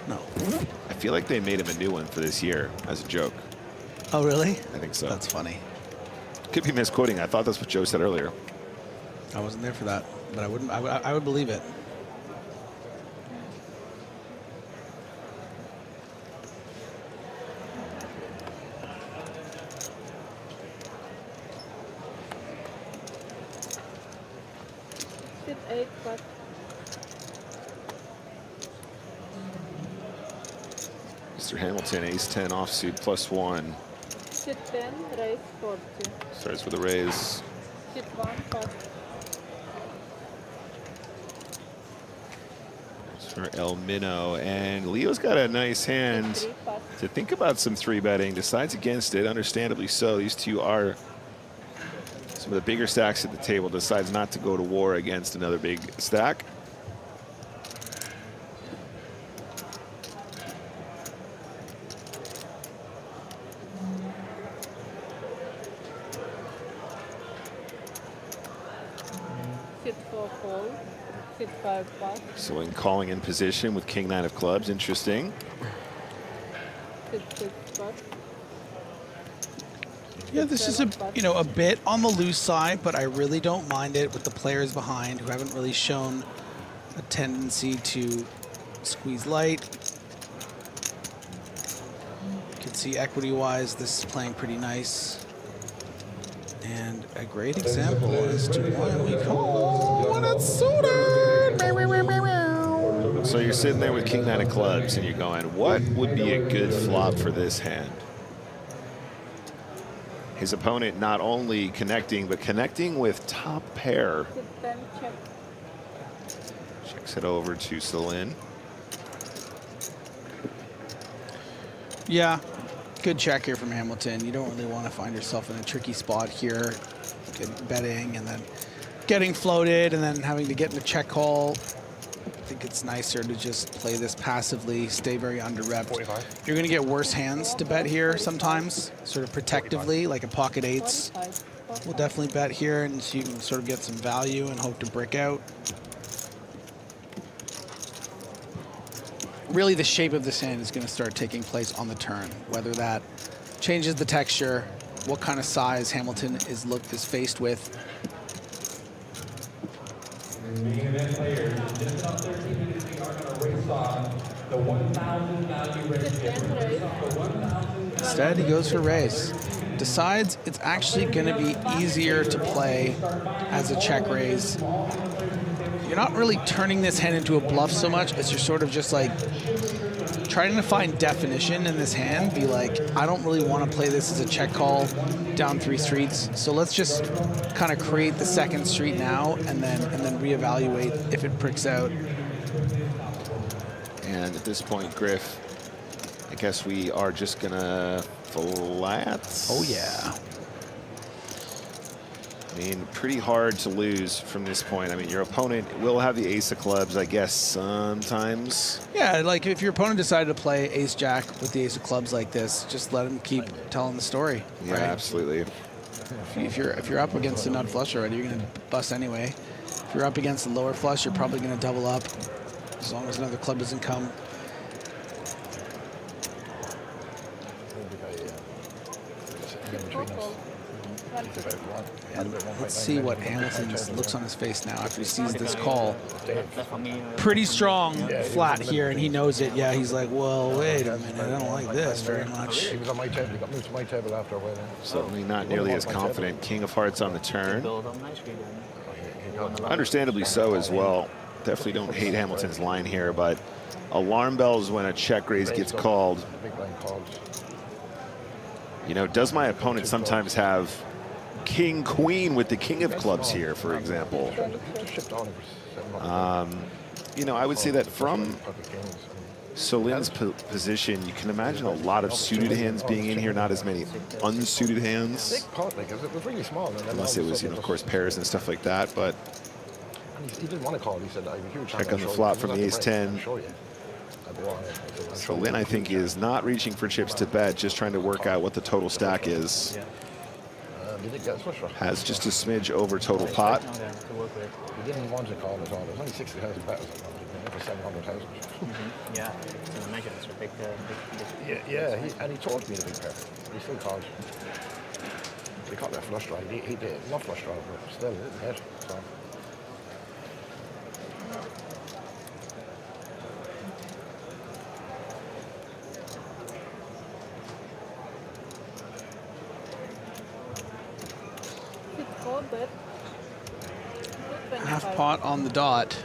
No. I feel like they made him a new one for this year as a joke. Oh, really? I think so. That's funny. Could be misquoting. I thought that's what Joe said earlier. I wasn't there for that, but I wouldn't. I would believe it. Sit 8 pot. Mr. Hamilton, ace-10 offsuit +1. Sit 10, raise 40. Starts with a raise. Sit 1 pot. It's for El Mino. And Leo's got a nice hand to think about some 3-betting. Decides against it, understandably so. These two are some of the bigger stacks at the table. Decides not to go to war against another big stack. Sit 4 call. Sit 5 pot. So in calling in position with King-9 of clubs, interesting. Sit 6 pot. Yeah, this is a bit on the loose side, but I really don't mind it with the players behind who haven't really shown a tendency to squeeze light. You can see equity-wise, this is playing pretty nice. And a great example as to why we call when it's suited. So you're sitting there with King-9 of clubs and you're going, what would be a good flop for this hand? His opponent not only connecting, but connecting with top pair. Sit 10 check. Checks it over to Celine. Yeah, good check here from Hamilton. You don't really want to find yourself in a tricky spot here, betting and then getting floated and then having to get in a check call. I think it's nicer to just play this passively, stay very under-repped. You're going to get worse hands to bet here sometimes, sort of protectively, like a pocket eights. We'll definitely bet here, and so you can sort of get some value and hope to brick out. Really, the shape of this hand is going to start taking place on the turn, whether that changes the texture, what kind of size Hamilton is faced with. Main event players, in just about 13 minutes, we are going to race off the 1,000 value race. Race off the 1,000. Instead, he goes for raise. Decides it's actually going to be easier to play as a check raise. You're not really turning this hand into a bluff so much as you're sort of just like trying to find definition in this hand. Be like, I don't really want to play this as a check call down 3 streets. So let's just kind of create the second street now and then reevaluate if it pricks out. And at this point, Griff, I guess we are just gonna flat. Oh yeah. I mean, pretty hard to lose from this point. I mean, your opponent will have the ace of clubs, I guess, sometimes. Yeah, like if your opponent decided to play ace-jack with the ace of clubs like this, just let him keep telling the story. Yeah, right? absolutely. If you're up against a nut flush already, you're gonna bust anyway. If you're up against the lower flush, you're probably gonna double up as long as another club doesn't come. And let's see what Hamilton's looks on his face now after he sees this call. Pretty strong flat here, and he knows it. Yeah, he's like, well, wait a minute, I don't like this very much. He was on my table. He got moved to my table after a while. Certainly not nearly as confident. King of hearts on the turn. Understandably so as well. Definitely don't hate Hamilton's line here, but alarm bells when a check raise gets called. You know, does my opponent sometimes have king, queen with the king of clubs here, for example? You know, I would say that from Solin's position, you can imagine a lot of suited hands being in here, not as many unsuited hands. Big pot, like, it was really small. And then Unless it was, you know, of course, pairs and stuff like that. But and he didn't want to call. He said, "I have a huge check on the flop from the ace-10. Solin, I think, is not reaching for chips to bet, just trying to work out what the total stack is. Has just a smidge over total pot. He didn't want to call at all. There's only 60,000 battles for 700,000. Yeah, so imagine it's a big, Yeah, and he told me the big pair. He still called. He caught that flush draw. He did. Not flush draw, but still, it didn't hit. So. Half pot on the dot.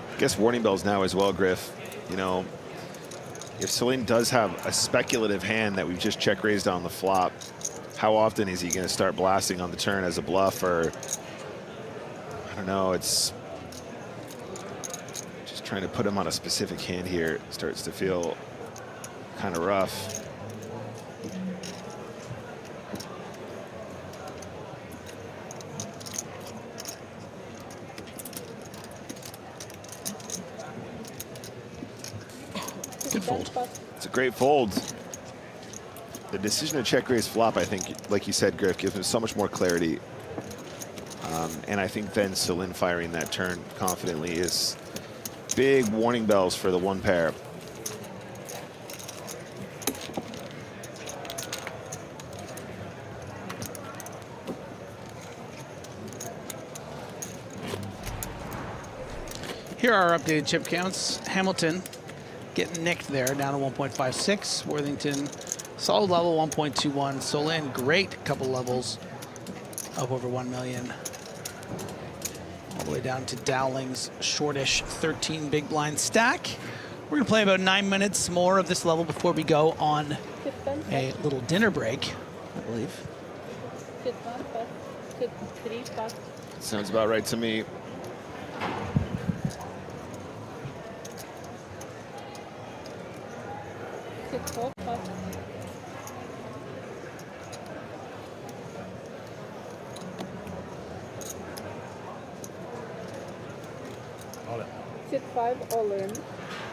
I guess warning bells now as well, Griff. You know, if Solin does have a speculative hand that we've just check raised on the flop, how often is he going to start blasting on the turn as a bluff? Or I don't know, it's just trying to put him on a specific hand here. It starts to feel kind of rough. Good fold. It's a great fold. The decision to check raise flop, I think, like you said, Griff, gives him so much more clarity. And I think then Solin firing that turn confidently is big warning bells for the one pair. Here are our updated chip counts. Hamilton getting nicked there, down to 1.56. Worthington, solid level, 1.21. Solin, great couple levels, up over 1 million. All the way down to Dowling's shortish 13 big blind stack. We're gonna play about 9 minutes more of this level before we go on a little dinner break, I believe. Sounds about right to me. Sit 5 all in.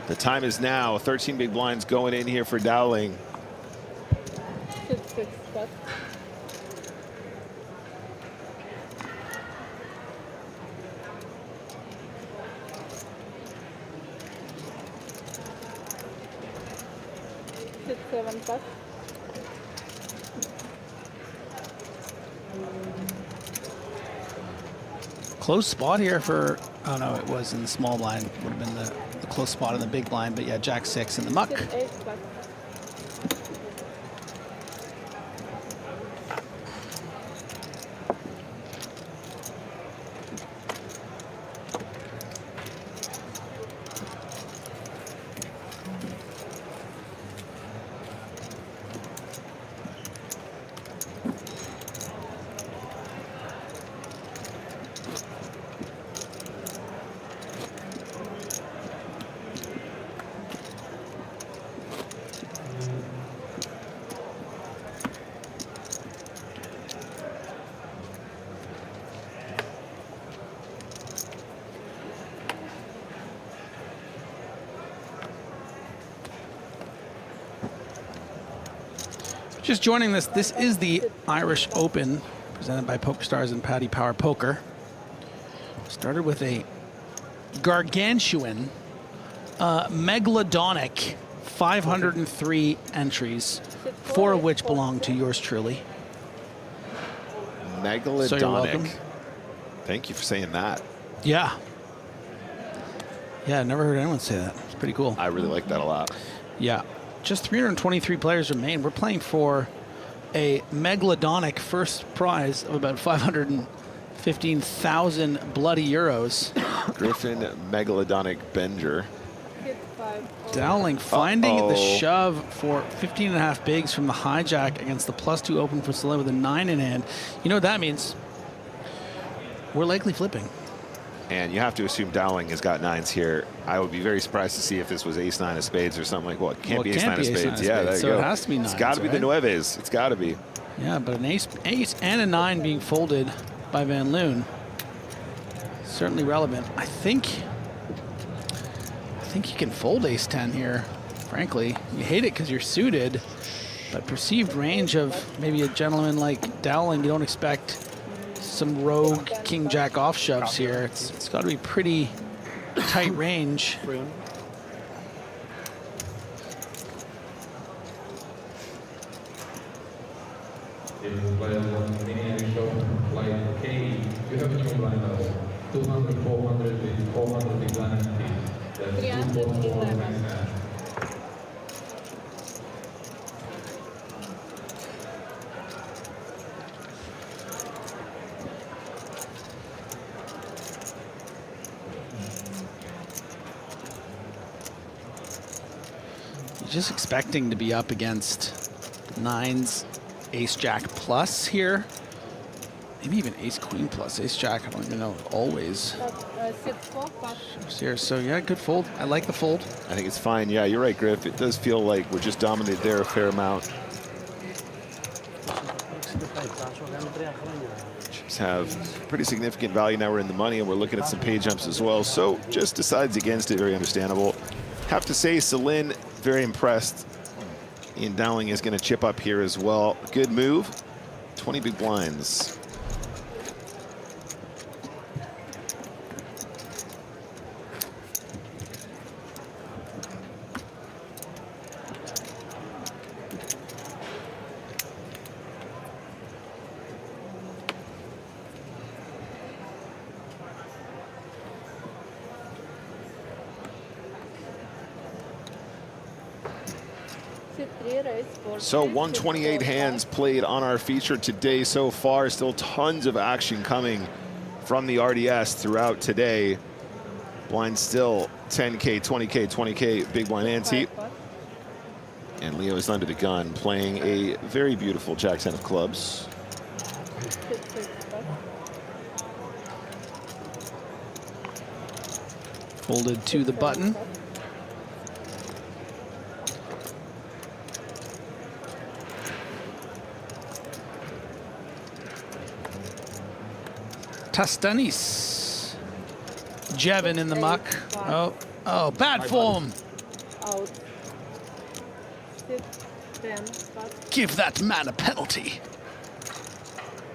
The time is now. 13 big blinds going in here for Dowling. Sit 6 pot. Sit 7 pot. Close spot here for, oh no, it was in the small blind. Would have been the close spot in the big blind, but yeah, Jack 6 in the muck. Sit 8 pot. Just joining us, this is the Irish Open, presented by PokerStars and Paddy Power Poker. Started with a gargantuan, megalodonic 503 entries, 4 of which belong to yours truly. Megalodonic. So you're welcome. Thank you for saying that. Yeah. Yeah, I've never heard anyone say that. It's pretty cool. I really like that a lot. Yeah. Just 323 players remain. We're playing for a megalodonic first prize of about 515,000 bloody euros. Griffin Megalodonic Benger. Dowling finding the shove for 15.5 bigs from the hijack against the +2 open for Soleil with a 9 in hand. You know what that means? We're likely flipping. And you have to assume Dowling has got 9s here. I would be very surprised to see if this was ace-9 of spades or something like, well, it can't be ace-9 of spades. Yeah, there you so go. it has to be 9s, It's got to be the nueves. It's got to be. Yeah, but an ace and a 9 being folded by Van Loon. Certainly relevant. I think you can fold ace-10 here, frankly. You hate it because you're suited, but perceived range of maybe a gentleman like Dowling, you don't expect some rogue king-jack off shoves here. It's got to be pretty tight range. Like K, you have a new line now. 200, 400, 400 big line and that's 244 max hand. You're just expecting to be up against 9s, ace-jack plus here. Maybe even ace-queen plus ace-jack. I don't even know. Always. Here. So, yeah, good fold. I like the fold. I think it's fine. Yeah, you're right, Griff. It does feel like we're just dominated there a fair amount. Chips have pretty significant value now. We're in the money, and we're looking at some pay jumps as well. So just decides against it. Very understandable. Have to say, Celine, very impressed. Ian Dowling is going to chip up here as well. Good move. 20 big blinds. So 128 hands played on our feature today so far. Still tons of action coming from the RDS throughout today. Blind still 10K, 20K, 20K, big blind ante. And Leo is under the gun playing a very beautiful Jack-10 of clubs. Folded to the button. Tastanis. Jevin in the muck. Oh, bad form. Out. Give that man a penalty.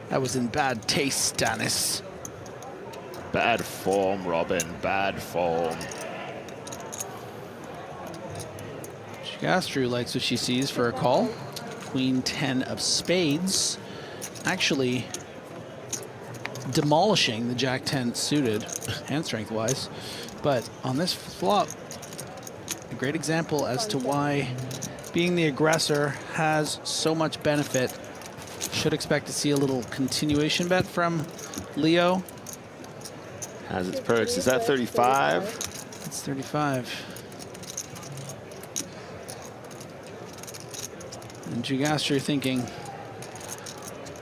That was in bad taste, Stanis. Bad form, Robin, bad form. Gastru likes what she sees for a call. Queen 10 of spades. Actually demolishing the Jack 10 suited, hand strength wise. But on this flop, a great example as to why being the aggressor has so much benefit. Should expect to see a little continuation bet from Leo. Has its perks. Is that 35? It's 35. And Jugastru thinking,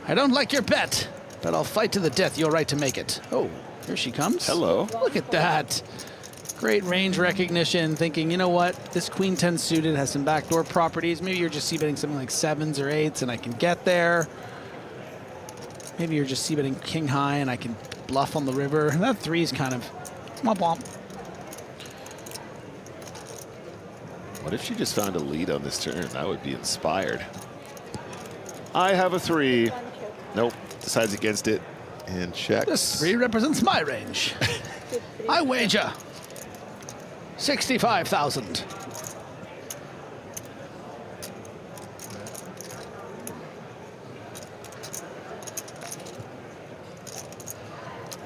I don't like your bet, but I'll fight to the death your right to make it. Oh, here she comes. Hello. Look at that. Great range recognition, thinking, you know what, this Queen 10 suited has some backdoor properties. Maybe you're just c-betting something like 7s or 8s and I can get there. Maybe you're just c-betting king high and I can bluff on the river. And that 3 is kind of womp womp. What if she just found a lead on this turn? That would be inspired. I have a 3. Nope, decides against it and checks. This 3 represents my range. I wager 65,000.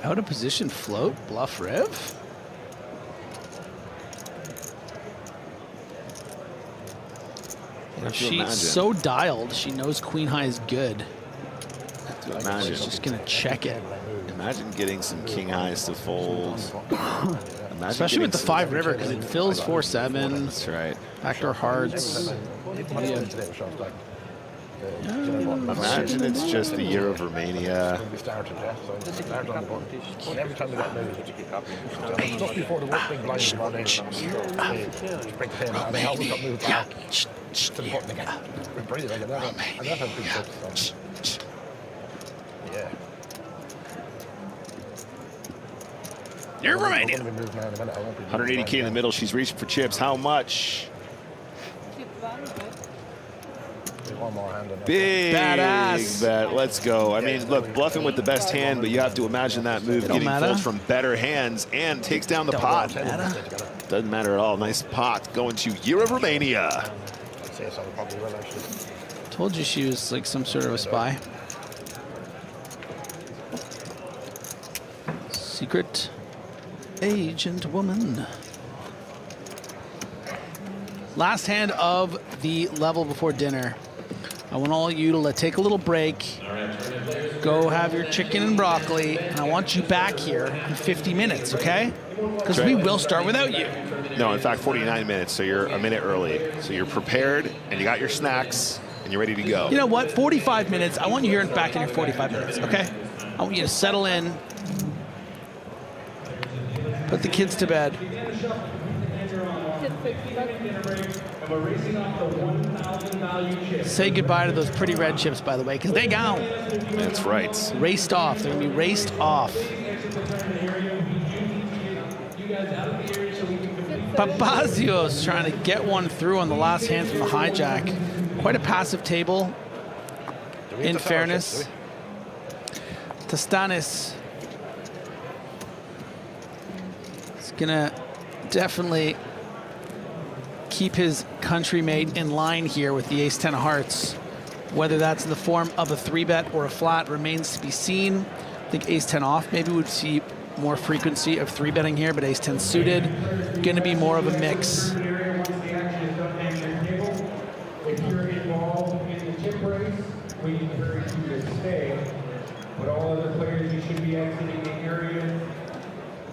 Out of position float, bluff rev. She's so dialed, she knows queen high is good. Imagine. She's just gonna check it. Imagine getting some king highs to fold, and Especially with the 5 river, because it fills 4-7. That's right. Backdoor hearts. Imagine it's just the year of Romania. We started, yeah. So it started on the button. And every time we got moved, just before the work big blind run in, break the pin, and they always got moved back to the button again. We're brilliant. I never had big tips. Yeah. You're Romania. 180K in the middle. She's reaching for chips. How much? One more hand. Big badass bet. Let's go. I mean, look, bluffing with the best hand, but you have to imagine that move getting folds from better hands and takes down the pot. Doesn't matter at all. Nice pot going to Year of Romania. Told you she was like some sort of a spy. Secret agent woman. Last hand of the level before dinner. I want all you to take a little break, go have your chicken and broccoli, and I want you back here in 50 minutes, okay? Because we will start without you. No, in fact, 49 minutes, so you're a minute early. So you're prepared, and you got your snacks, and you're ready to go. You know what? 45 minutes. I want you here and back in your 45 minutes, okay? I want you to settle in, put the kids to bed. Say goodbye to those pretty red chips, by the way, because they gone. That's right. Raced off. They're going to be raced off. Papazio's trying to get one through on the last hand from the hijack. Quite a passive table, in fairness. Tastanis is going to definitely keep his countrymate in line here with the ace-10 of hearts. Whether that's in the form of a 3-bet or a flat remains to be seen. I think ace-10 off maybe would see more frequency of 3-betting here, but ace-10 suited, going to be more of a mix. If you're involved in the chip race, we encourage you to stay. But all other players, you should be exiting the area.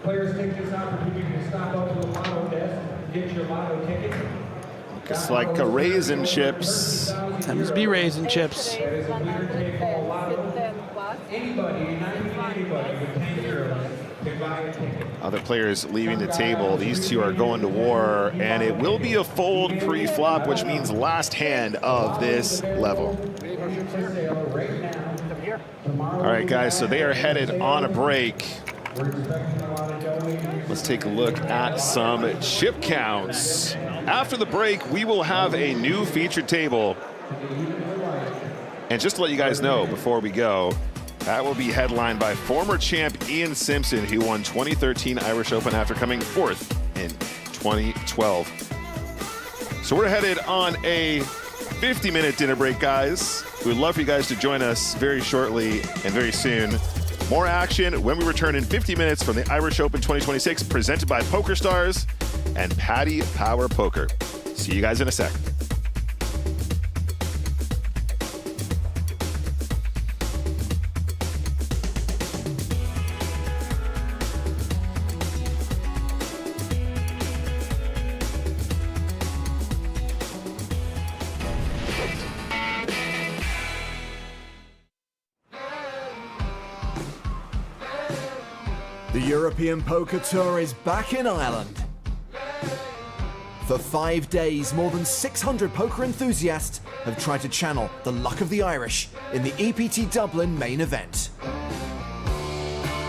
Players take this opportunity to stop up to the lotto desk, get your lotto ticket. It's like a raisin chips. Must be raisin chips. Other players leaving the table. These two are going to war, and it will be a fold pre-flop, which means last hand of this level. All right, guys, so they are headed on a break. Let's take a look at some chip counts. After the break, we will have a new featured table. And just to let you guys know before we go, that will be headlined by former champ Ian Simpson, who won 2013 Irish Open after coming fourth in 2012. So we're headed on a 50-minute dinner break, guys. We'd love for you guys to join us very shortly and very soon. More action when we return in 50 minutes from the Irish Open 2026, presented by PokerStars and Paddy Power Poker. See you guys in a sec. The European Poker Tour is back in Ireland. For 5 days, more than 600 poker enthusiasts have tried to channel the luck of the Irish in the EPT Dublin main event.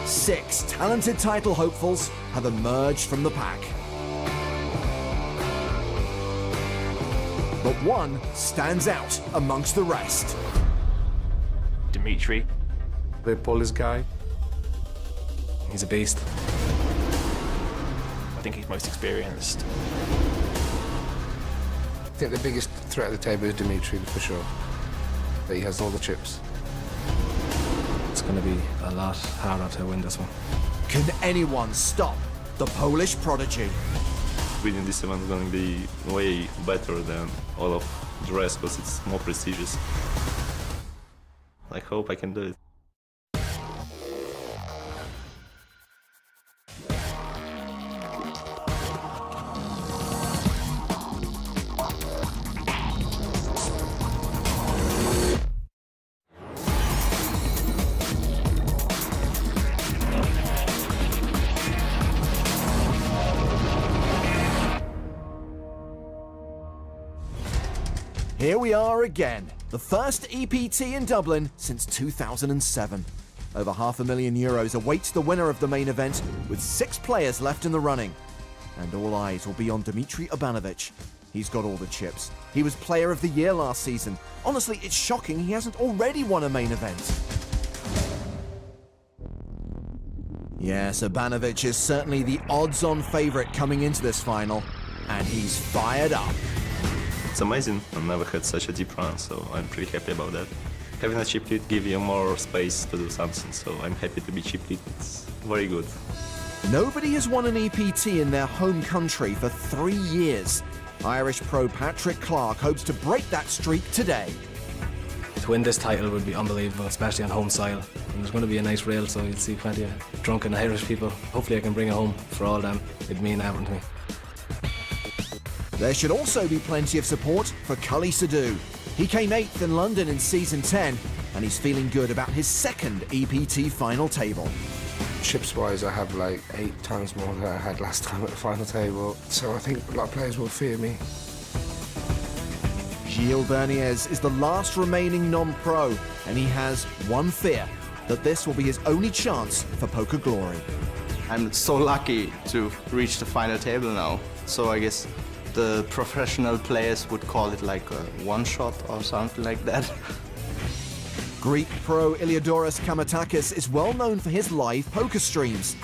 6 talented title hopefuls have emerged from the pack. But one stands out amongst the rest. Dimitri, the Polish guy. He's a beast. I think he's most experienced. I think the biggest threat at the table is Dimitri, for sure. But he has all the chips. It's going to be a lot harder to win this one. Can anyone stop the Polish prodigy? Winning this event is going to be way better than all of the rest because it's more prestigious. I hope I can do it. Here we are again, the first EPT in Dublin since 2007. Over €500,000 awaits the winner of the main event, with 6 players left in the running. And all eyes will be on Dmitry Obanovic. He's got all the chips. He was Player of the Year last season. Honestly, it's shocking he hasn't already won a main event. Yes, Obanovic is certainly the odds-on favourite coming into this final, and he's fired up. It's amazing. I never had such a deep run, so I'm pretty happy about that. Having a chip lead gives you more space to do something, so I'm happy to be chip lead. It's very good. Nobody has won an EPT in their home country for 3 years. Irish pro Patrick Clark hopes to break that streak today. To win this title would be unbelievable, especially on home soil. And there's going to be a nice rail, so you'll see plenty of drunken Irish people. Hopefully I can bring it home for all them. It'd mean everything to me. There should also be plenty of support for Cully Sadhu. He came 8th in London in Season 10, and he's feeling good about his second EPT final table. Chips-wise, I have like 8 times more than I had last time at the final table, so I think a lot of players will fear me. Gilles Berniez is the last remaining non-pro, and he has one fear, that this will be his only chance for poker glory. I'm so lucky to reach the final table now, so I guess the professional players would call it like a one-shot or something like that. Greek pro Iliadoros Kamatakis is well known for his live poker streams.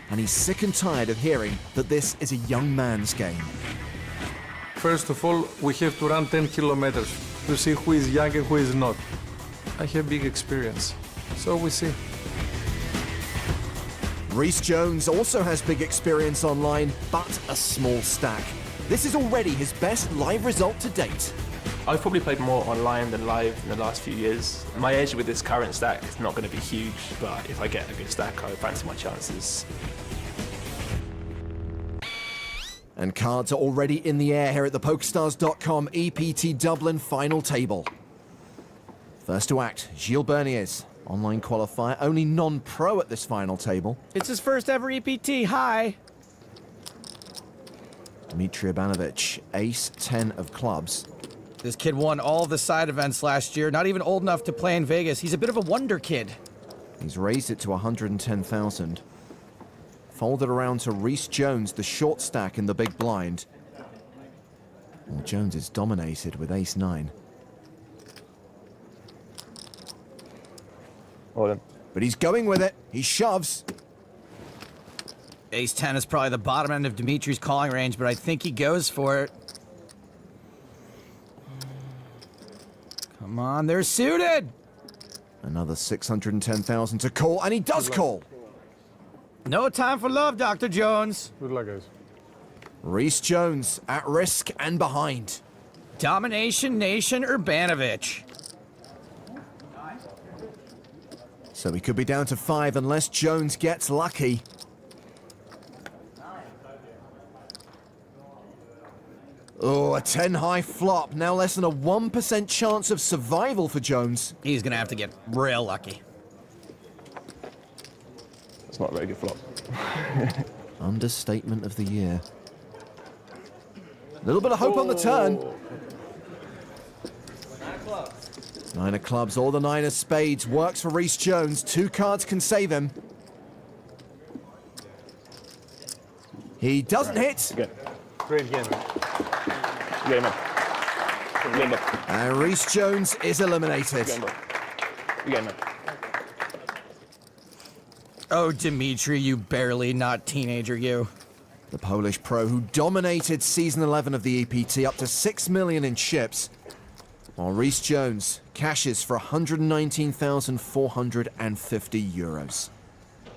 And he's sick and tired of hearing that this is a young man's game. First of all, we have to run 10 kilometers to see who is young and who is not. I have big experience, so we see. Rhys Jones also has big experience online, but a small stack. This is already his best live result to date. I've probably played more online than live in the last few years. My edge with this current stack is not going to be huge, but if I get a good stack, I fancy my chances. And cards are already in the air here at the PokerStars.com EPT Dublin final table. First to act, Gilles Berniez, online qualifier, only non-pro at this final table. It's his first ever EPT. Hi. Dmitry Obanovic, ace-10 of clubs. This kid won all the side events last year, not even old enough to play in Vegas. He's a bit of a wonder kid. He's raised it to 110,000. Folded around to Rhys Jones, the short stack in the big blind. Well, Jones is dominated with ace-9. But he's going with it. He shoves. Ace-10 is probably the bottom end of Dimitri's calling range, but I think he goes for it. Come on, they're suited. Another 610,000 to call, and he does call. No time for love, Dr. Jones. Good luck, guys. Rhys Jones at risk and behind. Domination Nation Urbanovic. So he could be down to 5 unless Jones gets lucky. Oh, a 10 high flop. Now less than a 1% chance of survival for Jones. He's going to have to get real lucky. It's not a very good flop. Understatement of the year. A little bit of hope on the turn. 9 of clubs, all the 9 of spades. Works for Rhys Jones. 2 cards can save him. He doesn't hit. Good. Great game. Game up. Game up. And Rhys Jones is eliminated. Game up. Oh, Dimitri, you barely not teenager, you. The Polish pro who dominated season 11 of the EPT up to 6 million in chips, while Rhys Jones cashes for 119,450 euros.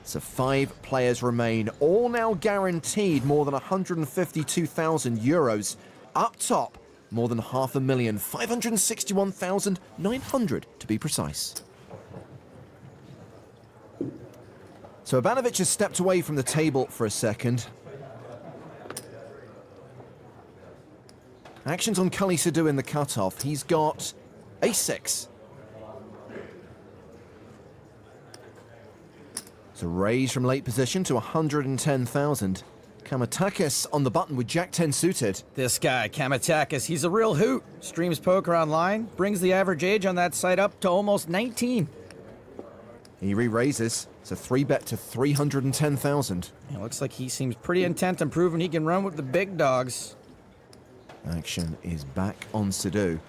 So 5 players remain, all now guaranteed more than 152,000 euros. Up top, more than 500,000, 561,900 to be precise. So Obanovic has stepped away from the table for a second. Actions on Cully Sadhu in the cutoff. He's got ace-6. So raise from late position to 110,000. Kamatakis on the button with Jack-10 suited. This guy, Kamatakis, he's a real hoot. Streams poker online, brings the average age on that site up to almost 19. He re-raises. It's a 3-bet to 310,000. It looks like he seems pretty intent on proving he can run with the big dogs. Action is back on Sidhu.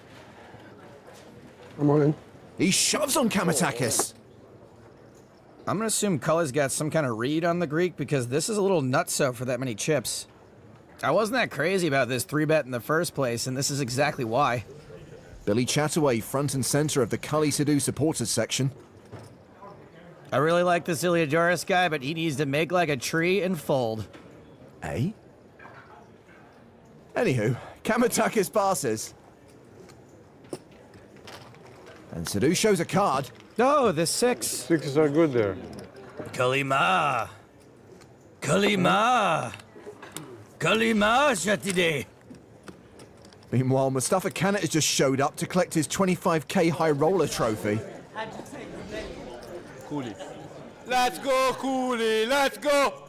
I'm all in. He shoves on Kamatakis. I'm gonna assume Culler's got some kind of read on the Greek because this is a little nutso for that many chips. I wasn't that crazy about this 3-bet in the first place, and this is exactly why. Billy Chataway front and center of the Cully Sidhu supporters section. I really like this Iliadorus guy, but he needs to make like a tree and fold. Eh? Anywho, Kamatakis passes. And Sidhu shows a card. No, the 6. Sixes are good there. Kalima! Kalima! Kalima, Shatide! Meanwhile, Mustafa Kanat has just showed up to collect his 25k high roller trophy. Cooley. Let's go, Cooley! Let's go!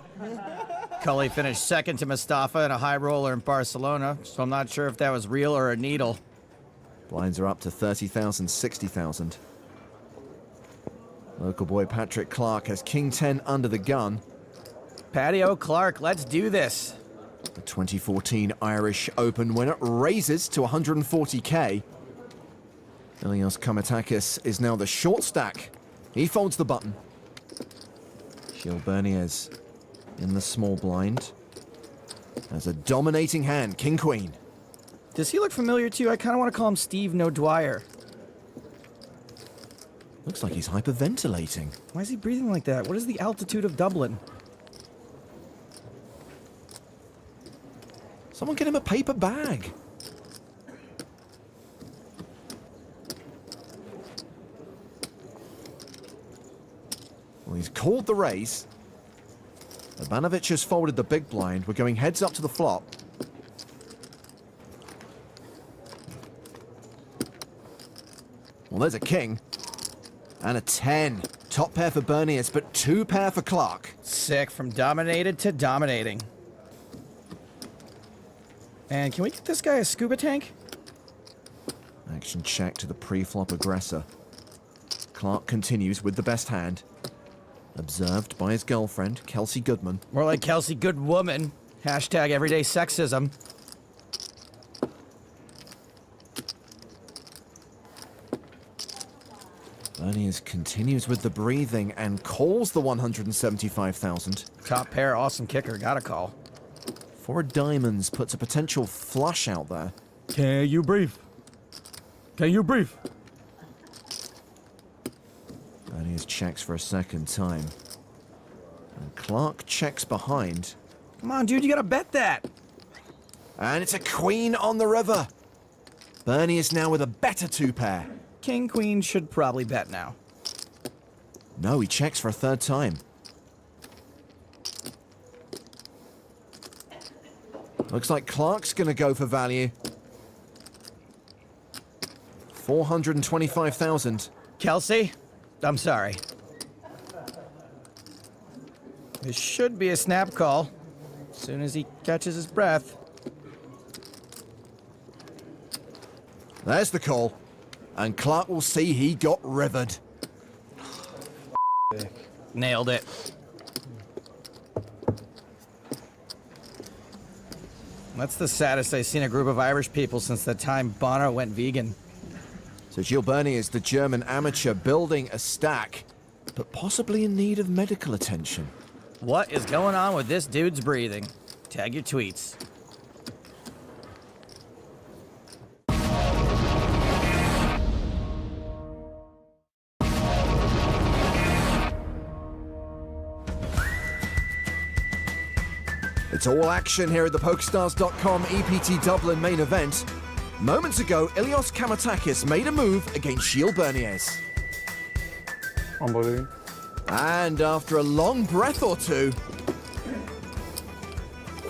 Cully finished second to Mustafa in a high roller in Barcelona, so I'm not sure if that was real or a needle. Blinds are up to 30,000, 60,000. Local boy Patrick Clark has King 10 under the gun. Patio Clark, let's do this. The 2014 Irish Open winner raises to 140k. Ilios Kamatakis is now the short stack. He folds the button. Gilles Berniers in the small blind. Has a dominating hand, King Queen. Does he look familiar to you? I kind of want to call him Steve No Dwyer. Looks like he's hyperventilating. Why is he breathing like that? What is the altitude of Dublin? Someone get him a paper bag. Well, he's called the raise. Ivanovic has folded the big blind. We're going heads up to the flop. Well, there's a king. And a 10. Top pair for Berniers, but 2 pair for Clark. Sick, from dominated to dominating. And can we get this guy a scuba tank? Action check to the pre-flop aggressor. Clark continues with the best hand. Observed by his girlfriend, Kelsey Goodman. More like Kelsey Goodwoman. Hashtag everyday sexism. Berniers continues with the breathing and calls the 175,000. Top pair, awesome kicker, gotta call. 4 diamonds puts a potential flush out there. Can you breathe? Can you breathe? Berniers checks for a second time. And Clark checks behind. Come on, dude, you gotta bet that. And it's a queen on the river. Berniers now with a better 2 pair. King Queen should probably bet now. No, he checks for a 3rd time. Looks like Clark's gonna go for value. 425,000. Kelsey, I'm sorry. This should be a snap call. As soon as he catches his breath. There's the call. And Clark will see he got rivered. Nailed it. That's the saddest I've seen a group of Irish people since the time Bono went vegan. So Gilles Berniers, the German amateur, building a stack, but possibly in need of medical attention. What is going on with this dude's breathing? Tag your tweets. It's all action here at the PokerStars.com EPT Dublin main event. Moments ago, Ilios Kamatakis made a move against Gilles Berniers. Unbelievable. And after a long breath or two,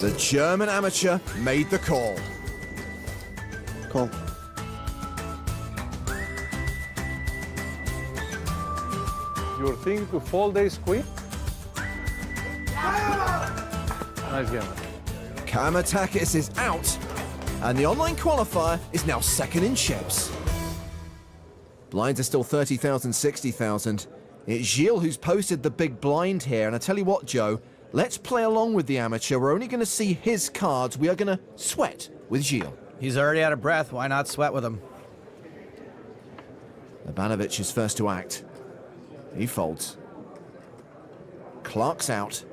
the German amateur made the call. Call. You're thinking to fold ace queen? Nice game. Kamatakis is out, and the online qualifier is now second in chips. Blinds are still 30,000, 60,000. It's Gilles who's posted the big blind here, and I tell you what, Joe, let's play along with the amateur. We're only going to see his cards. We are going to sweat with Gilles. He's already out of breath. Why not sweat with him? Ivanovic is first to act. He folds. Clark's out.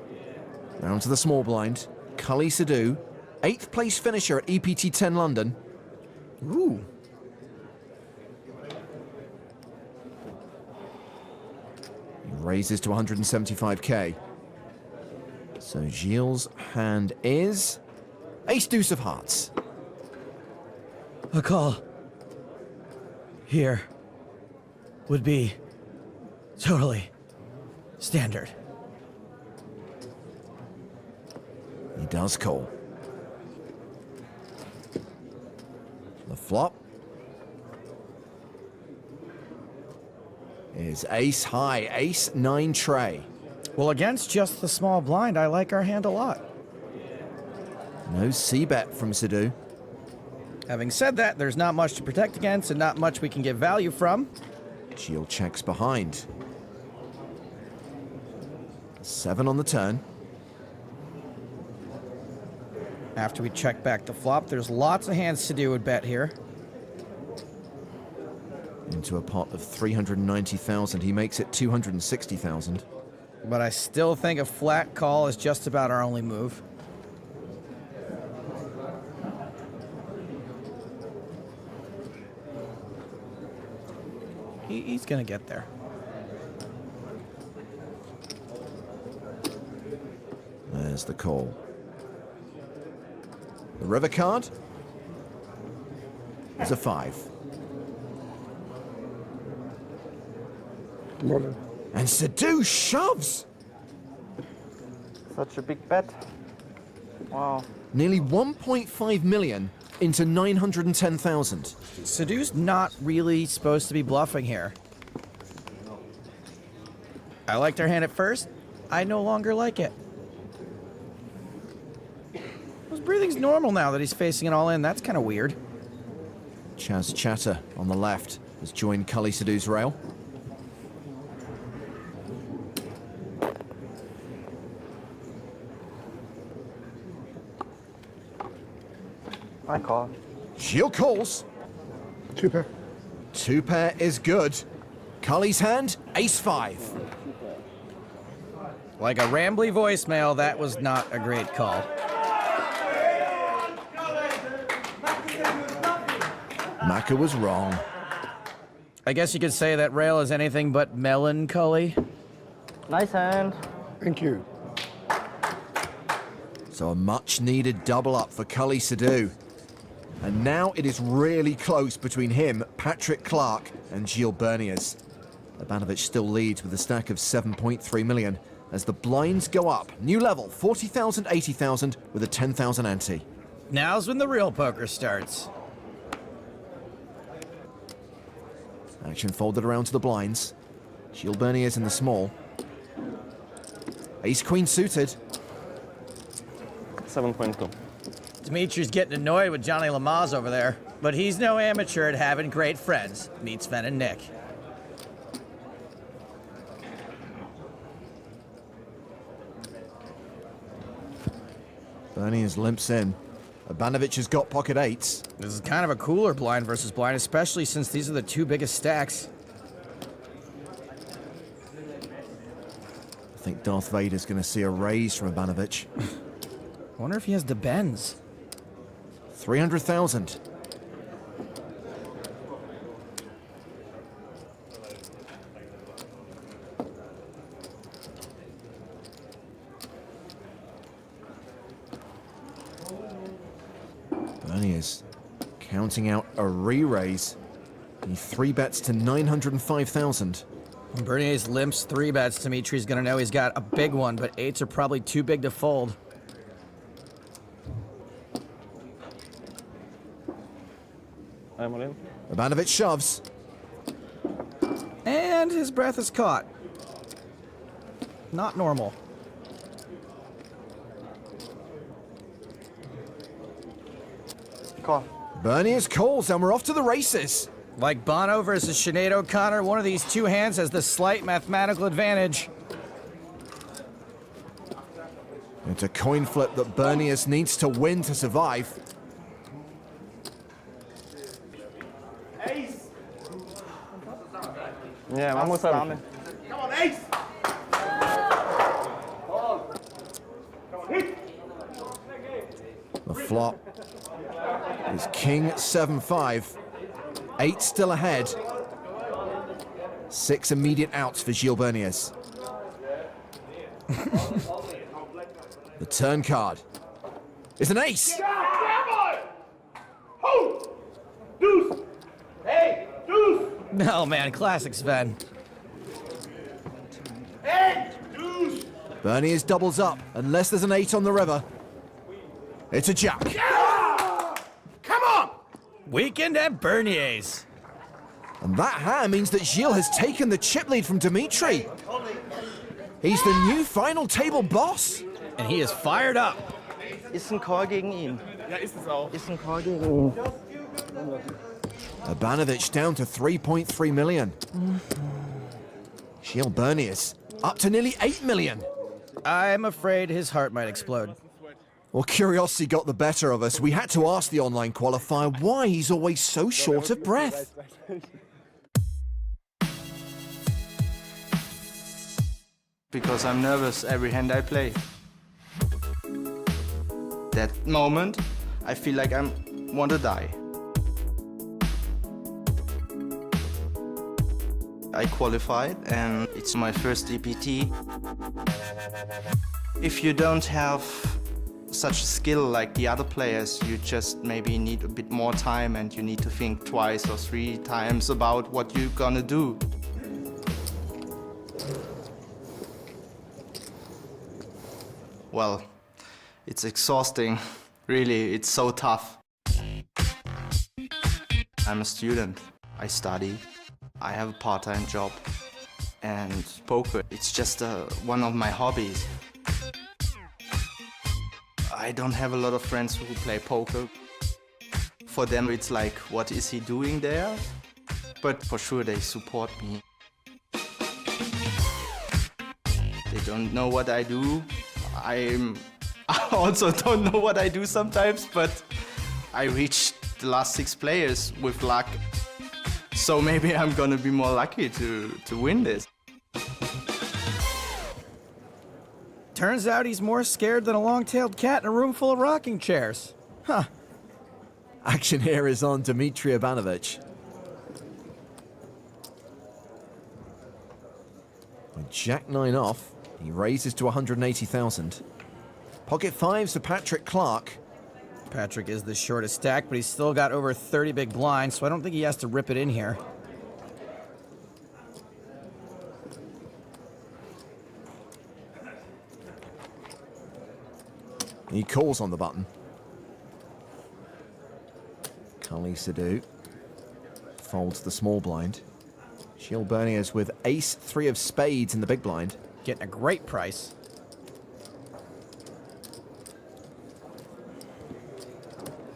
Round to the small blind. Cully Sadu, 8th place finisher at EPT 10 London. Ooh. He raises to 175k. So Gilles' hand is ace deuce of hearts. A call here would be totally standard. He does call. The flop is ace high, ace 9 tray. Well, against just the small blind, I like our hand a lot. No c-bet from Sadu. Having said that, there's not much to protect against and not much we can get value from. Gilles checks behind. 7 on the turn. After we check back the flop, there's lots of hands Sadu would bet here. Into a pot of 390,000. He makes it 260,000. But I still think a flat call is just about our only move. He's gonna get there. There's the call. The river card is a 5. And Sadu shoves! Such a big bet. Wow. Nearly 1.5 million into 910,000. Sadu's not really supposed to be bluffing here. I liked our hand at first. I no longer like it. His breathing's normal now that he's facing it all in. That's kind of weird. Chaz Chatter on the left has joined Cully Sadu's rail. I call. Gilles calls. 2 pair. 2 pair is good. Cully's hand, ace 5. Like a rambly voicemail, that was not a great call. Maka was wrong. I guess you could say that rail is anything but melancholy. Nice hand. Thank you. So a much-needed double up for Cully Sadu. And now it is really close between him, Patrick Clark, and Gilles Berniers. Ivanovic still leads with a stack of 7.3 million as the blinds go up. New level, 40,000, 80,000 with a 10,000 ante. Now's when the real poker starts. Action folded around to the blinds. Gilles Berniers in the small. Ace-queen suited. 7.2. Dimitri's getting annoyed with Johnny Lamaze over there, but he's no amateur at having great friends. Meet Sven and Nick. Berniers limps in. Ivanovic has got pocket 8s. This is kind of a cooler blind versus blind, especially since these are the 2 biggest stacks. I think Darth Vader's going to see a raise from Ivanovic. I wonder if he has the bends. 300,000. Berniers counting out a re-raise. He 3-bets to 905,000. Berniers limps 3-bets. Dimitri's gonna know he's got a big one, but 8s are probably too big to fold. I'm all in. Ivanovic shoves. And his breath is caught. Not normal. Call. Bernius calls, and we're off to the races. Like Bono versus Sinead O'Connor, one of these two hands has the slight mathematical advantage. It's a coin flip that Bernius needs to win to survive. Ace! Yeah, vamos a darle. Come on, ace! The flop is king 7-5. 8 still ahead. 6 immediate outs for Gilles Bernius. The turn card is an ace. Deuce! Hey, deuce! No, man, classic Sven. Hey, deuce! Bernius doubles up unless there's an 8 on the river. It's a jack. Yeah! Come on! Weekend at Bernier's. And that hand means that Gilles has taken the chip lead from Dimitri. He's the new final table boss. And he is fired up. Ist ein Call gegen ihn. Ja, ist es auch. Ist ein Call gegen ihn. Abanovic down to 3.3 million. Gilles Bernius up to nearly 8 million. I'm afraid his heart might explode. Well, curiosity got the better of us. We had to ask the online qualifier why he's always so short of breath. Because I'm nervous every hand I play. That moment, I feel like I want to die. I qualified and it's my first EPT. If you don't have such a skill like the other players, you just maybe need a bit more time and you need to think twice or 3 times about what you're gonna do. Well, it's exhausting. Really, it's so tough. I'm a student. I study. I have a part-time job. And poker, it's just one of my hobbies. I don't have a lot of friends who play poker. For them, it's like, what is he doing there? But for sure, they support me. They don't know what I do. I also don't know what I do sometimes, but I reached the last 6 players with luck. So maybe I'm gonna be more lucky to win this. Turns out he's more scared than a long-tailed cat in a room full of rocking chairs. Huh. Action here is on Dmitry Abanovic. With Jack 9 off, he raises to 180,000. Pocket 5s for Patrick Clark. Patrick is the shortest stack, but he's still got over 30 big blinds, so I don't think he has to rip it in here. He calls on the button. Kali Sadu folds the small blind. Gilles Bernius with ace 3 of spades in the big blind. Getting a great price.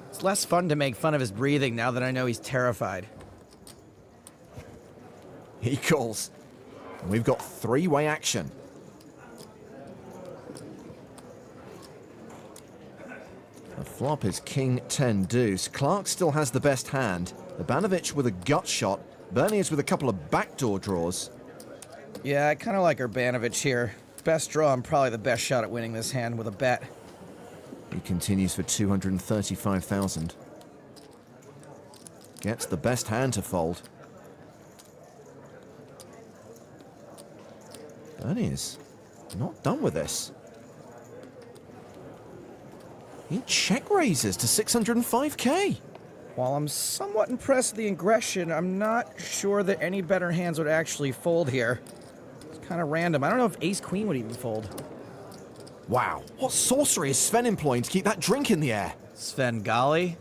It's less fun to make fun of his breathing now that I know he's terrified. He calls. And we've got 3-way action. The flop is king 10 deuce. Clark still has the best hand. Abanovic with a gut shot. Bernius with a couple of backdoor draws. Yeah, I kind of like Urbanovic here. Best draw and probably the best shot at winning this hand with a bet. He continues for 235,000. Gets the best hand to fold. Bernius not done with this. He check raises to 605k. While I'm somewhat impressed with the aggression, I'm not sure that any better hands would actually fold here. It's kind of random. I don't know if ace-queen would even fold. Wow, what sorcery is Sven employing to keep that drink in the air? Sven Gali?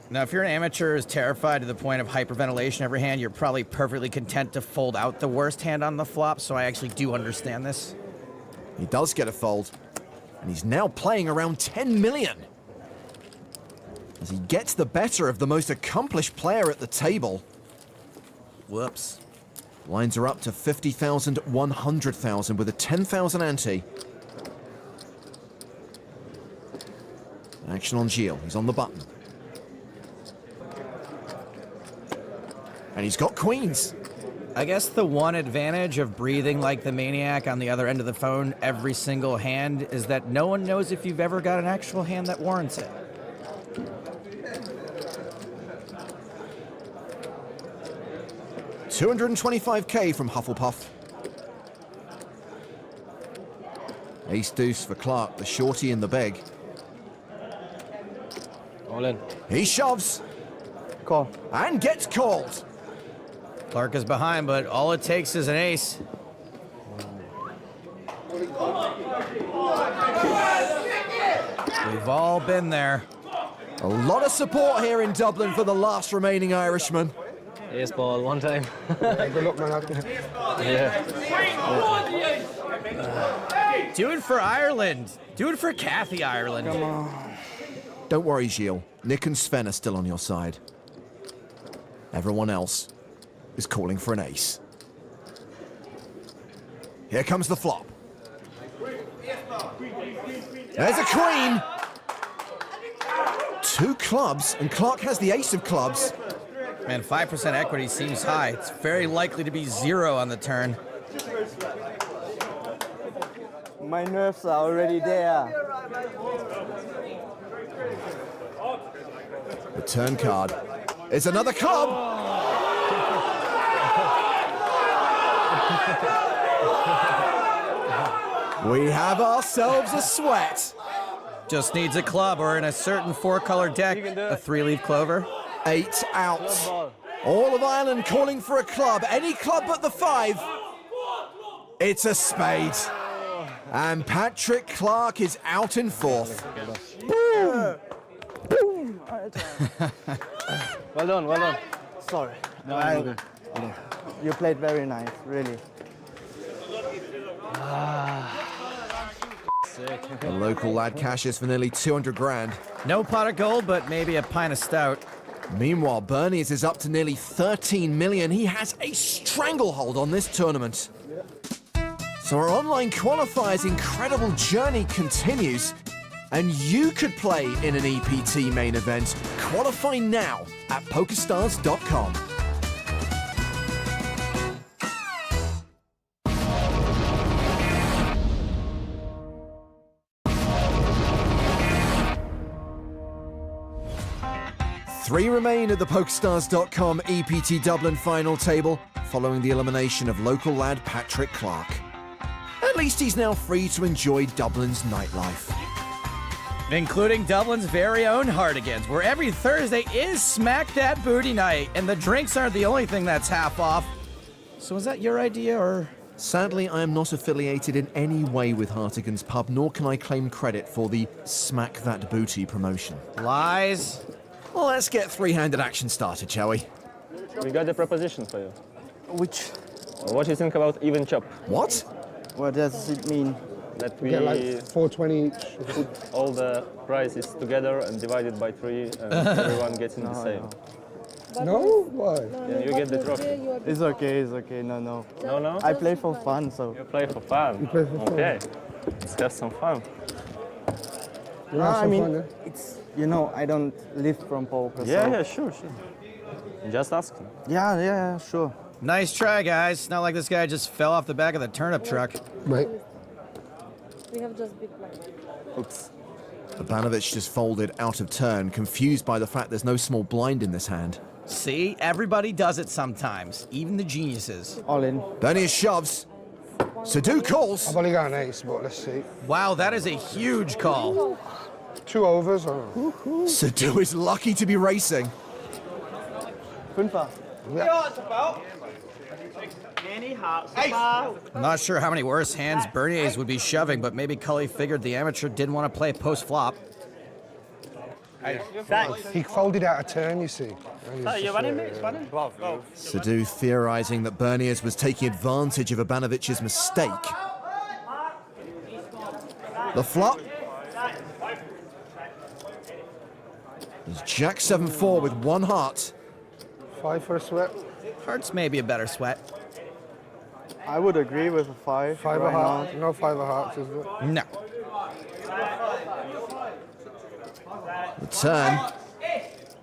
Now, if you're an amateur who's terrified to the point of hyperventilation every hand, you're probably perfectly content to fold out the worst hand on the flop, so I actually do understand this. He does get a fold, and he's now playing around 10 million. as he gets the better of the most accomplished player at the table. Whoops. Lines are up to 50,000, 100,000 with a 10,000 ante. Action on Gilles. He's on the button. And he's got queens. I guess the one advantage of breathing like the maniac on the other end of the phone every single hand is that no one knows if you've ever got an actual hand that warrants it. $225K from Hufflepuff. Ace deuce for Clark, the shorty in the big. All in. He shoves. Call. And gets called. Clark is behind, but all it takes is an ace. We've all been there. A lot of support here in Dublin for the last remaining Irishman. Ace ball one time. Good luck, man. Yeah. Do it for Ireland. Do it for Kathy Ireland. Come on. Don't worry, Gilles. Nick and Sven are still on your side. Everyone else is calling for an ace. Here comes the flop. There's a queen. 2 clubs, and Clark has the ace of clubs. Man, 5% equity seems high. It's very likely to be 0 on the turn. My nerves are already there. The turn card is another club. We have ourselves a sweat. Just needs a club, or in a certain 4-color deck, a 3-leaf clover. 8 out. All of Ireland calling for a club. Any club but the 5. It's a spade. And Patrick Clark is out in 4th. Boom! Boom! Well done, well done. Sorry. No, you played very nice, really. The local lad cashes for nearly 200 grand. No pot of gold, but maybe a pint of stout. Meanwhile, Berniers is up to nearly 13 million. He has a stranglehold on this tournament. So our online qualifier's incredible journey continues, and you could play in an EPT main event. Qualify now at PokerStars.com. Three remain at the PokerStars.com EPT Dublin final table, following the elimination of local lad Patrick Clark. At least he's now free to enjoy Dublin's nightlife. Including Dublin's very own Hardigans, where every Thursday is Smack That Booty Night, and the drinks aren't the only thing that's half off. So is that your idea, or...? Sadly, I am not affiliated in any way with Hartigan's Pub, nor can I claim credit for the Smack That Booty promotion. Lies. Well, let's get three-handed action started, shall we? We got a proposition for you. Which? What do you think about even chop? What? What does it mean? That we get like 420 each. Put all the prices together and divide it by 3, and everyone gets in the same. No? Why? Yeah, you get the trophy. It's okay, it's okay. No, no. No, no? I play for fun, so. You play for fun? You play for fun. Okay. Let's have some fun. You have I some mean, fun, yeah? it's, you know, I don't live from poker. Yeah, so. yeah, sure, sure. Just asking. Yeah, yeah, sure. Nice try, guys. Not like this guy just fell off the back of the turnip truck. Right. We have just big blind. Oops. Ivanovic just folded out of turn, confused by the fact there's no small blind in this hand. See? Everybody does it sometimes, even the geniuses. All in. Bernier shoves. Sadu calls. I've only got an ace, but let's see. Wow, that is a huge call. 2 overs. Or... Sadu is lucky to be racing. Fünfer. I'm not sure how many worse hands Bernier's would be shoving, but maybe Cully figured the amateur didn't want to play post-flop. He folded out a turn, you see. Sadu theorizing that Berniers was taking advantage of Ivanovic's mistake. The flop. There's Jack 7-4 with one heart. 5 for a sweat. Hearts may be a better sweat. I would agree with a 5. 5 of hearts. No 5 of hearts, is it? No. The turn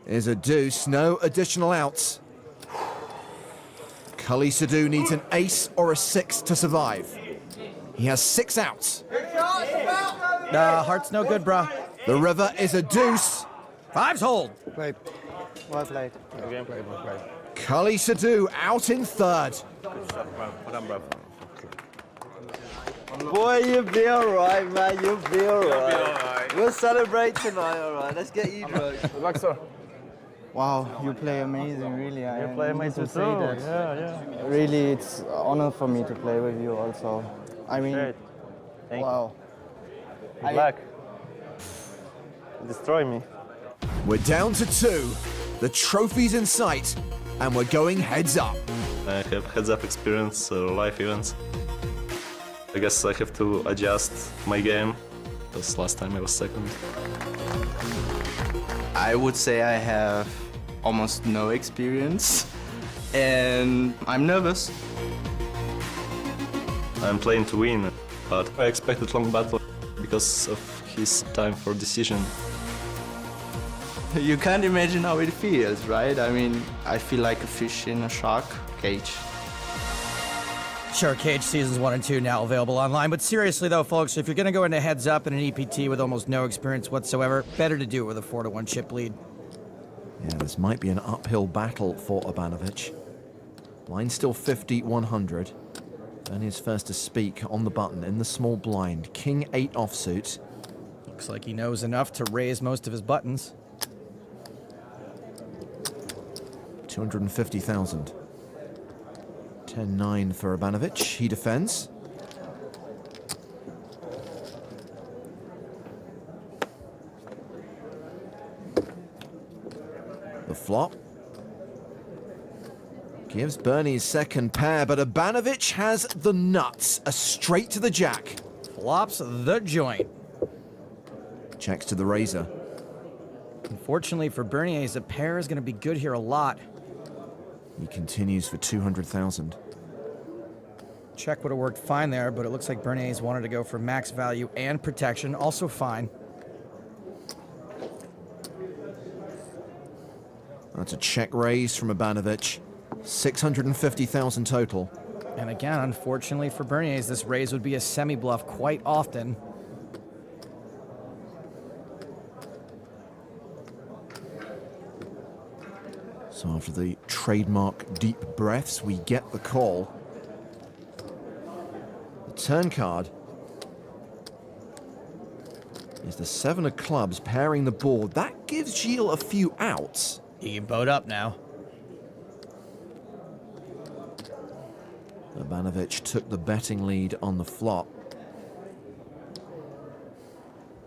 is a deuce, no additional outs. Cully Sadu needs an ace or a 6 to survive. He has 6 outs. Heart's no good, bro. The river is a deuce. 5's hold. Played. Well played. Again played, well played. Cully Sadu out in third. Boy, you'll be alright, man. You'll be alright. We'll celebrate tonight, alright. Let's get you drunk. Good luck, sir. Wow, you play amazing, really. You play amazing to say too. that. Yeah. Really, it's an honor for me to play with you also. I mean, wow. Good luck. Destroy me. We're down to 2. The trophy's in sight, and we're going heads up. I have heads-up experience, live events. I guess I have to adjust my game, because last time I was second. I would say I have almost no experience, and I'm nervous. I'm playing to win, but I expected long battle because of his time for decision. You can't imagine how it feels, right? I mean, I feel like a fish in a shark cage. Shark Cage Seasons 1 and 2 now available online. But seriously though, folks, if you're going to go into heads up in an EPT with almost no experience whatsoever, better to do it with a 4-1 chip lead. Yeah, this might be an uphill battle for Obanovic. Blind still 50-100. Bernie is first to speak on the button in the small blind. King 8 offsuit. Looks like he knows enough to raise most of his buttons. 250,000. 10-9 for Obanovic. He defends. The flop gives Bernie his second pair, but Obanovic has the nuts. A straight to the jack. Flops the joint. Checks to the razor. Unfortunately for Bernier, a pair is going to be good here a lot. He continues for 200,000. Check would have worked fine there, but it looks like Bernays wanted to go for max value and protection, also fine. That's a check raise from Obanovic. 650,000 total. And again, unfortunately for Bernays, this raise would be a semi-bluff quite often. So after the trademark deep breaths, we get the call. The turn card is the 7 of clubs pairing the board. That gives Gilles a few outs. He can boat up now. Obanovic took the betting lead on the flop.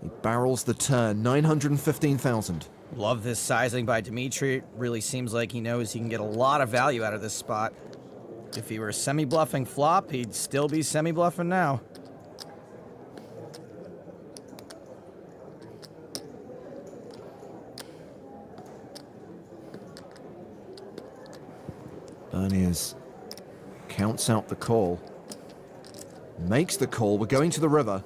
He barrels the turn, 915,000. Love this sizing by Dimitri. Really seems like he knows he can get a lot of value out of this spot. If he were semi-bluffing flop, he'd still be semi-bluffing now. Berniers counts out the call. Makes the call. We're going to the river.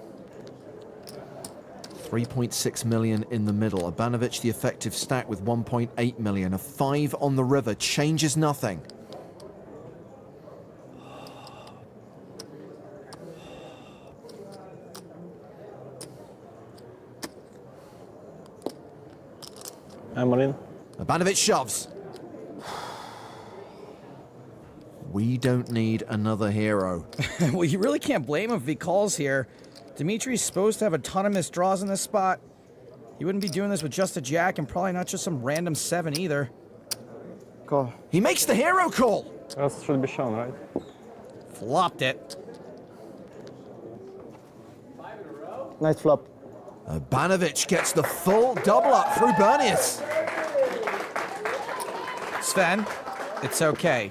3.6 million in the middle. Obanovic the effective stack with 1.8 million. A 5 on the river changes nothing. I'm all in. Obanovic shoves. We don't need another hero. Well, you really can't blame him if he calls here. Dimitri's supposed to have a ton of missed draws in this spot. He wouldn't be doing this with just a jack and probably not just some random 7 either. Call. He makes the hero call. That should be shown, right? Flopped it. Nice flop. Obanovic gets the full double up through Berniers. Sven, it's okay.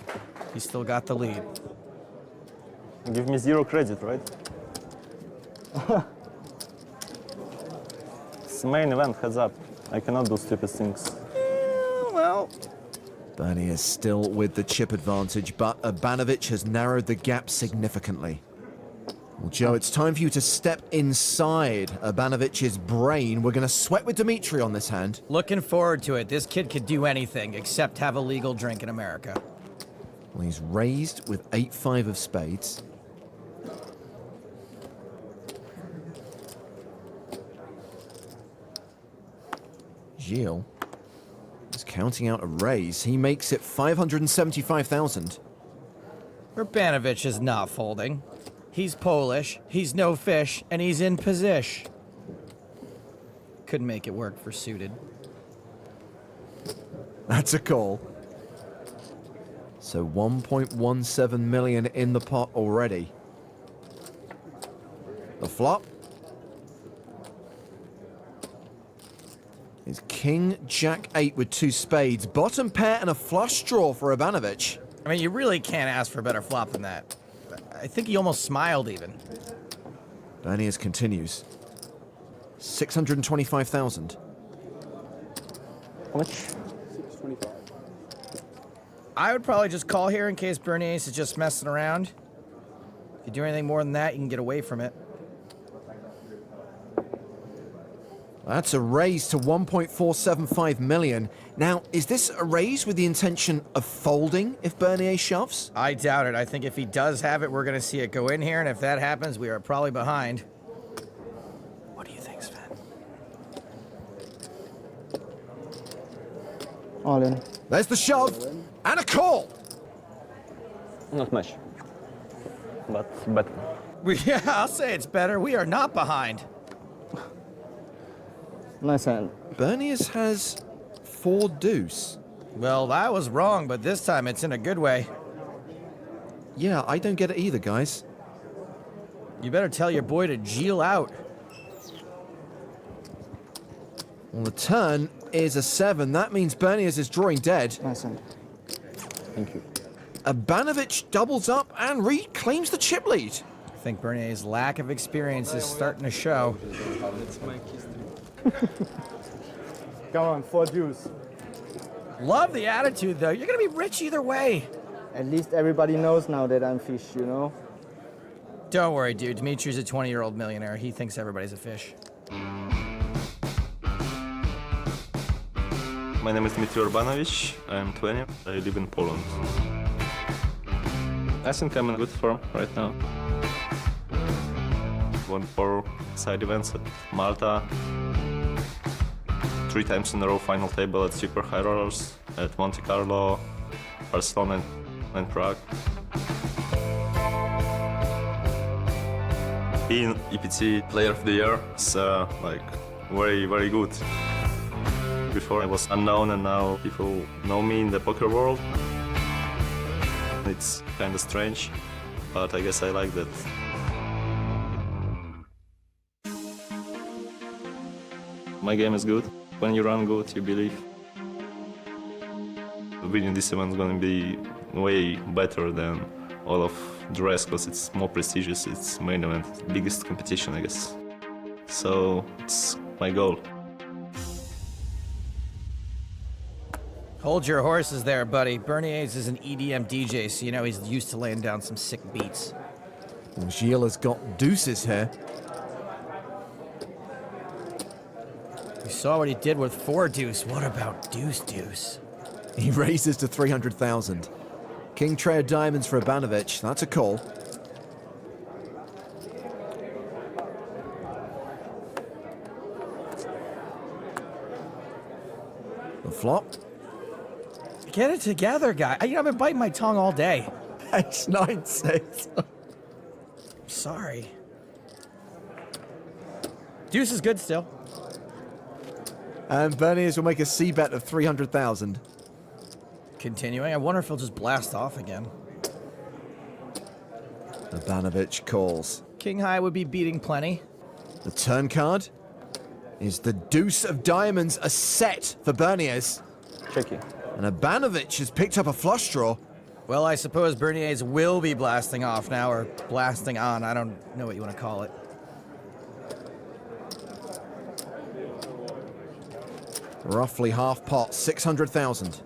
He's still got the lead. Give me 0 credit, right? It's the main event, heads up. I cannot do stupid things. Well, Bernie is still with the chip advantage, but Abanovic has narrowed the gap significantly. Well, Joe, it's time for you to step inside Abanovic's brain. We're going to sweat with Dimitri on this hand. Looking forward to it. This kid could do anything except have a legal drink in America. Well, he's raised with 8-5 of spades. Gilles is counting out a raise. He makes it 575,000. Urbanovic is not folding. He's Polish, he's no fish, and he's in position. Couldn't make it work for suited. That's a call. So 1.17 million in the pot already. The flop is King Jack 8 with 2 spades. Bottom pair and a flush draw for Abanovic. I mean, you really can't ask for a better flop than that. I think he almost smiled even. Berniers continues. 625,000. How much? 625. I would probably just call here in case Berniers is just messing around. If you do anything more than that, you can get away from it. That's a raise to 1.475 million. Now, is this a raise with the intention of folding if Bernier shoves? I doubt it. I think if he does have it, we're going to see it go in here, and if that happens, we are probably behind. What do you think, Sven? All in. There's the shove and a call. Not much, but better. Yeah, I'll say it's better. We are not behind. Nice hand. Berniers has 4 deuce. Well, that was wrong, but this time it's in a good way. Yeah, I don't get it either, guys. You better tell your boy to Gilles out. Well, the turn is a 7. That means Berniers is drawing dead. Nice hand. Thank you. Abanovic doubles up and reclaims the chip lead. I think Bernier's lack of experience is starting to show. Come on, 4 deuce. Love the attitude, though. You're going to be rich either way. At least everybody knows now that I'm fish, you know? Don't worry, dude. Dimitri's a 20-year-old millionaire. He thinks everybody's a fish. My name is Dmitry Urbanovic. I'm 20. I live in Poland. I think I'm in good form right now. Won 4 side events at Malta. 3 times in a row final table at Super High Rollers, at Monte Carlo, Barcelona and Prague. Being EPT Player of the Year is like very, very good. Before I was unknown and now people know me in the poker world. It's kind of strange, but I guess I like that. My game is good. When you run good, you believe. Winning this event is going to be way better than all of the rest because it's more prestigious, it's main event, biggest competition, I guess. So it's my goal. Hold your horses there, buddy. Berniers is an EDM DJ, so you know he's used to laying down some sick beats. Well, Gilles has got deuces here. You saw what he did with 4 deuce. What about deuce deuce? He raises to 300,000. King tray of diamonds for Abanovic. That's a call. The flop. Get it together, guy. I've been biting my tongue all day. It's 9-6. Sorry. Deuce is good still. And Berniers will make a C bet of 300,000. Continuing. I wonder if he'll just blast off again. Abanovic calls. King high would be beating plenty. The turn card is the deuce of diamonds, a set for Berniers. Tricky. And Abanovic has picked up a flush draw. Well, I suppose Berniers will be blasting off now, or blasting on. I don't know what you want to call it. Roughly half pot, 600,000.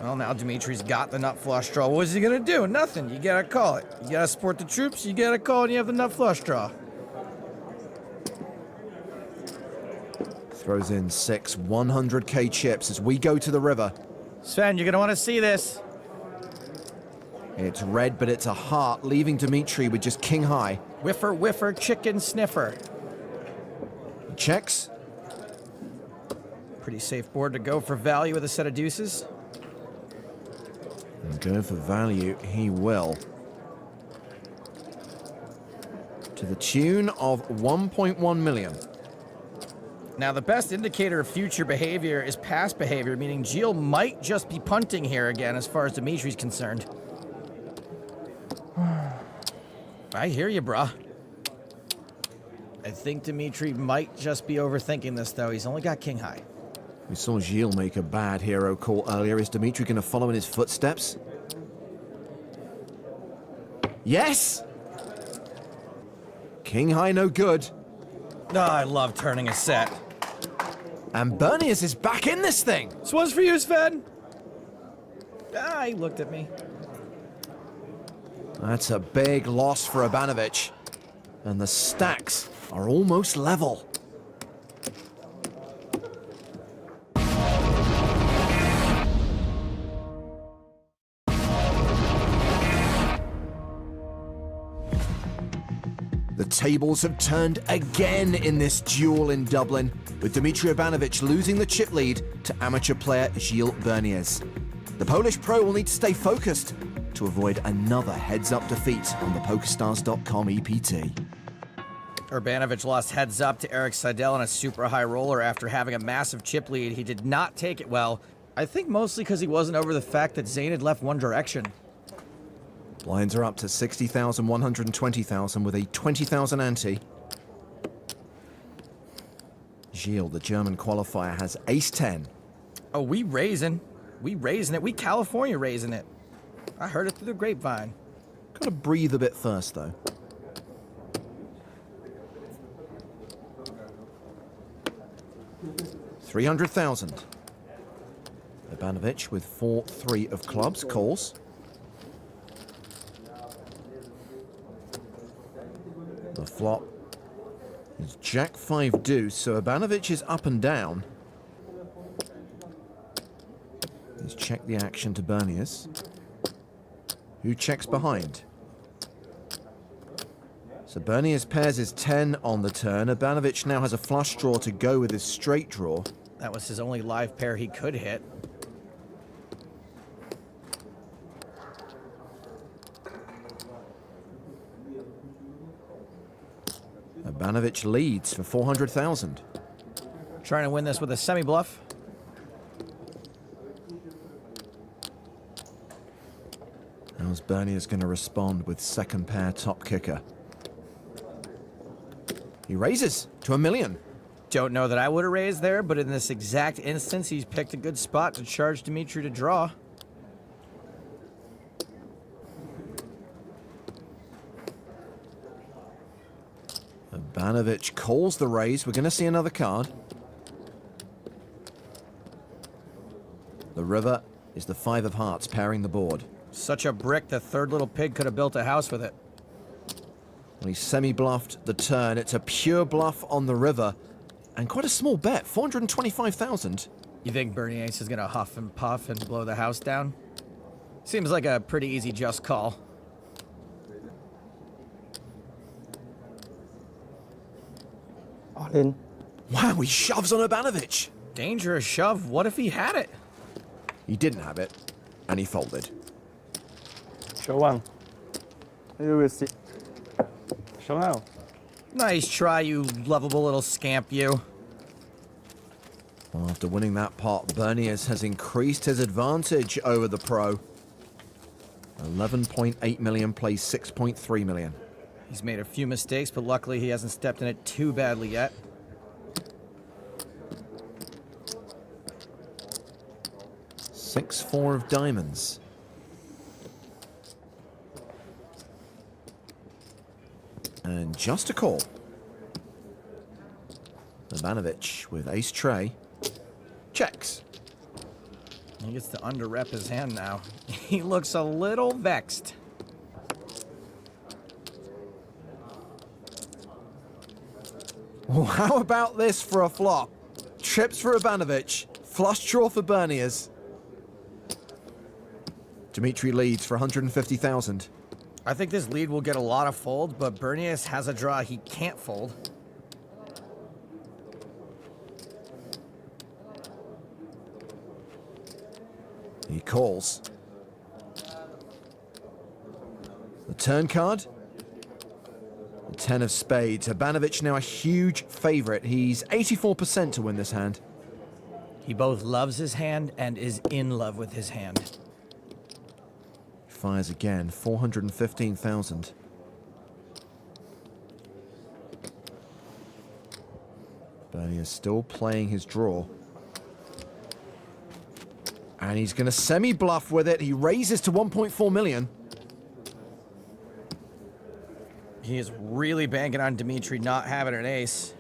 Well, now Dimitri's got the nut flush draw. What is he gonna do? Nothing. You gotta call it. You gotta support the troops, you gotta call it, and you have the nut flush draw. Throws in 6 100k chips as we go to the river. Sven, you're gonna wanna see this. It's red, but it's a heart, leaving Dimitri with just king high. Whiffer, whiffer, chicken sniffer. Checks. Pretty safe board to go for value with a set of deuces. And go for value, he will. To the tune of 1.1 million. Now, the best indicator of future behavior is past behavior, meaning Gilles might just be punting here again as far as Dimitri's concerned. I hear you, bruh. I think Dimitri might just be overthinking this, though. He's only got king high. We saw Gilles make a bad hero call earlier. Is Dimitri going to follow in his footsteps? Yes! King high, no good. Oh, I love turning a set. And Bernius is back in this thing. This one's for you, Sven. Ah, he looked at me. That's a big loss for Ivanovic. And the stacks are almost level. The tables have turned again in this duel in Dublin, with Dmitry Ivanovic losing the chip lead to amateur player Gilles Berniez. The Polish pro will need to stay focused to avoid another heads-up defeat on the PokerStars.com EPT. Urbanovic lost heads up to Eric Seidel on a super high roller after having a massive chip lead. He did not take it well. I think mostly because he wasn't over the fact that Zane had left one direction. Blinds are up to 60,000, 120,000 with a 20,000 ante. Gilles, the German qualifier, has ace-10. Oh, we raising. We raising it. We California raising it. I heard it through the grapevine. Gotta breathe a bit first, though. $300,000. Ivanovic with 4-3 of clubs calls. The flop is Jack-5 deuce, so Ivanovic is up and down. He's checked the action to Bernius, who checks behind. So Bernius pairs his 10 on the turn. Ivanovic now has a flush draw to go with his straight draw. That was his only live pair he could hit. Ivanovic leads for 400,000. Trying to win this with a semi-bluff. How's Bernius going to respond with second pair top kicker? He raises to $1 million. Don't know that I would have raised there, but in this exact instance, he's picked a good spot to charge Dimitri to draw. Ivanovic calls the raise. We're going to see another card. The river is the 5 of hearts pairing the board. Such a brick, the third little pig could have built a house with it. Well, he semi-bluffed the turn. It's a pure bluff on the river. And quite a small bet, 425,000. You think Bernier is going to huff and puff and blow the house down? Seems like a pretty easy just call. All in. Wow, he shoves on Ivanovic. Dangerous shove. What if he had it? He didn't have it, and he folded. Show one. You will see. Show now. Nice try, you lovable little scamp, you. Well, after winning that pot, Bernius has increased his advantage over the pro. 11.8 million plays 6.3 million. He's made a few mistakes, but luckily he hasn't stepped in it too badly yet. Six-4 of diamonds. And just a call. Ivanovic with ace tray. checks. He gets to under-rep his hand now. He looks a little vexed. Well, how about this for a flop? Trips for Ivanovic, flush draw for Berniers. Dimitri leads for 150,000. I think this lead will get a lot of fold, but Berniers has a draw he can't fold. He calls. The turn card. The 10 of spades. Ivanovic now a huge favorite. He's 84% to win this hand. He both loves his hand and is in love with his hand. Fires again, 415,000. But he is still playing his draw. And he's going to semi-bluff with it. He raises to 1.4 million. He is really banking on Dimitri not having an ace.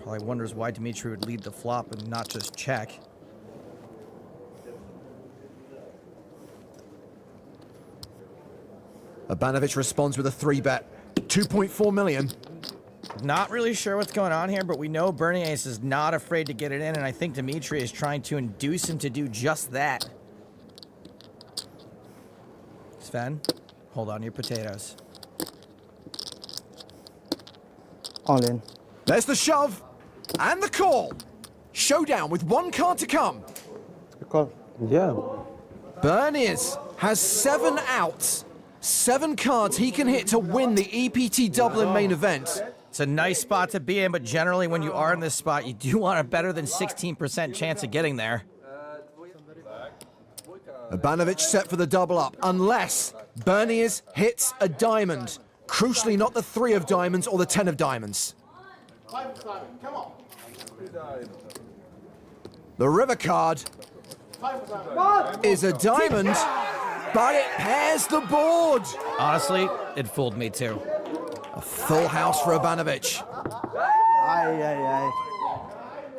Probably wonders why Dimitri would lead the flop and not just check. Ivanovic responds with a 3-bet. 2.4 million. Not really sure what's going on here, but we know Berniers is not afraid to get it in, and I think Dimitri is trying to induce him to do just that. Sven, hold on to your potatoes. All in. There's the shove and the call. Showdown with one card to come. Call. Yeah. Berniers has 7 outs. 7 cards he can hit to win the EPT Dublin main event. It's a nice spot to be in, but generally when you are in this spot, you do want a better than 16% chance of getting there. Ivanovic set for the double up, unless Berniers hits a diamond. Crucially, not the 3 of diamonds or the 10 of diamonds. Come on. The river card is a diamond, but it pairs the board. Honestly, it fooled me too. A full house for Ivanovic. Aye.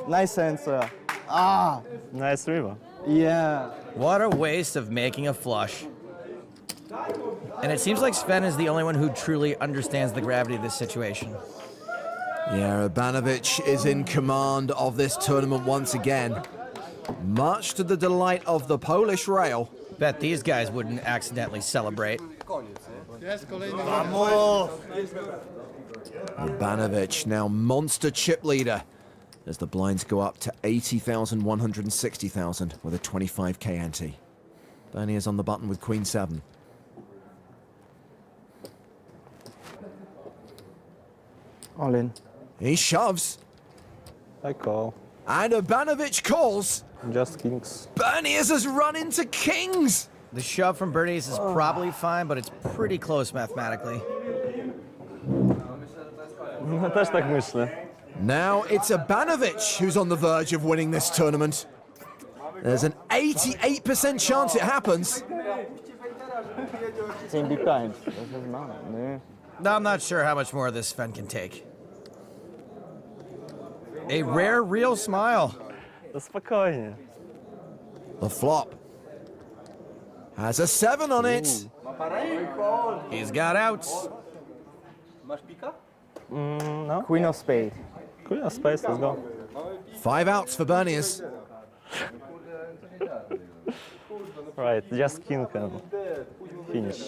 Nice answer. Ah. Nice river. Yeah. What a waste of making a flush. And it seems like Sven is the only one who truly understands the gravity of this situation. Yeah, Ivanovic is in command of this tournament once again. Much to the delight of the Polish rail. Bet these guys wouldn't accidentally celebrate. Ivanovic now monster chip leader as the blinds go up to 80,000, 160,000 with a 25k ante. Berniers on the button with Queen 7. All in. He shoves. I call. And Ivanovic calls. Just kings. Berniers has run into kings. The shove from Berniers is probably fine, but it's pretty close mathematically. Też tak myślę. Now it's Ivanovic who's on the verge of winning this tournament. There's an 88% chance it happens. Team behind. Das doesn't matter. No, I'm not sure how much more of this Sven can take. A rare, real smile. To spokojnie. The flop has a 7 on it. He's got outs. No. Queen of spade. Queen of spades, let's go. 5 outs for Berniers. Right, just king can finish.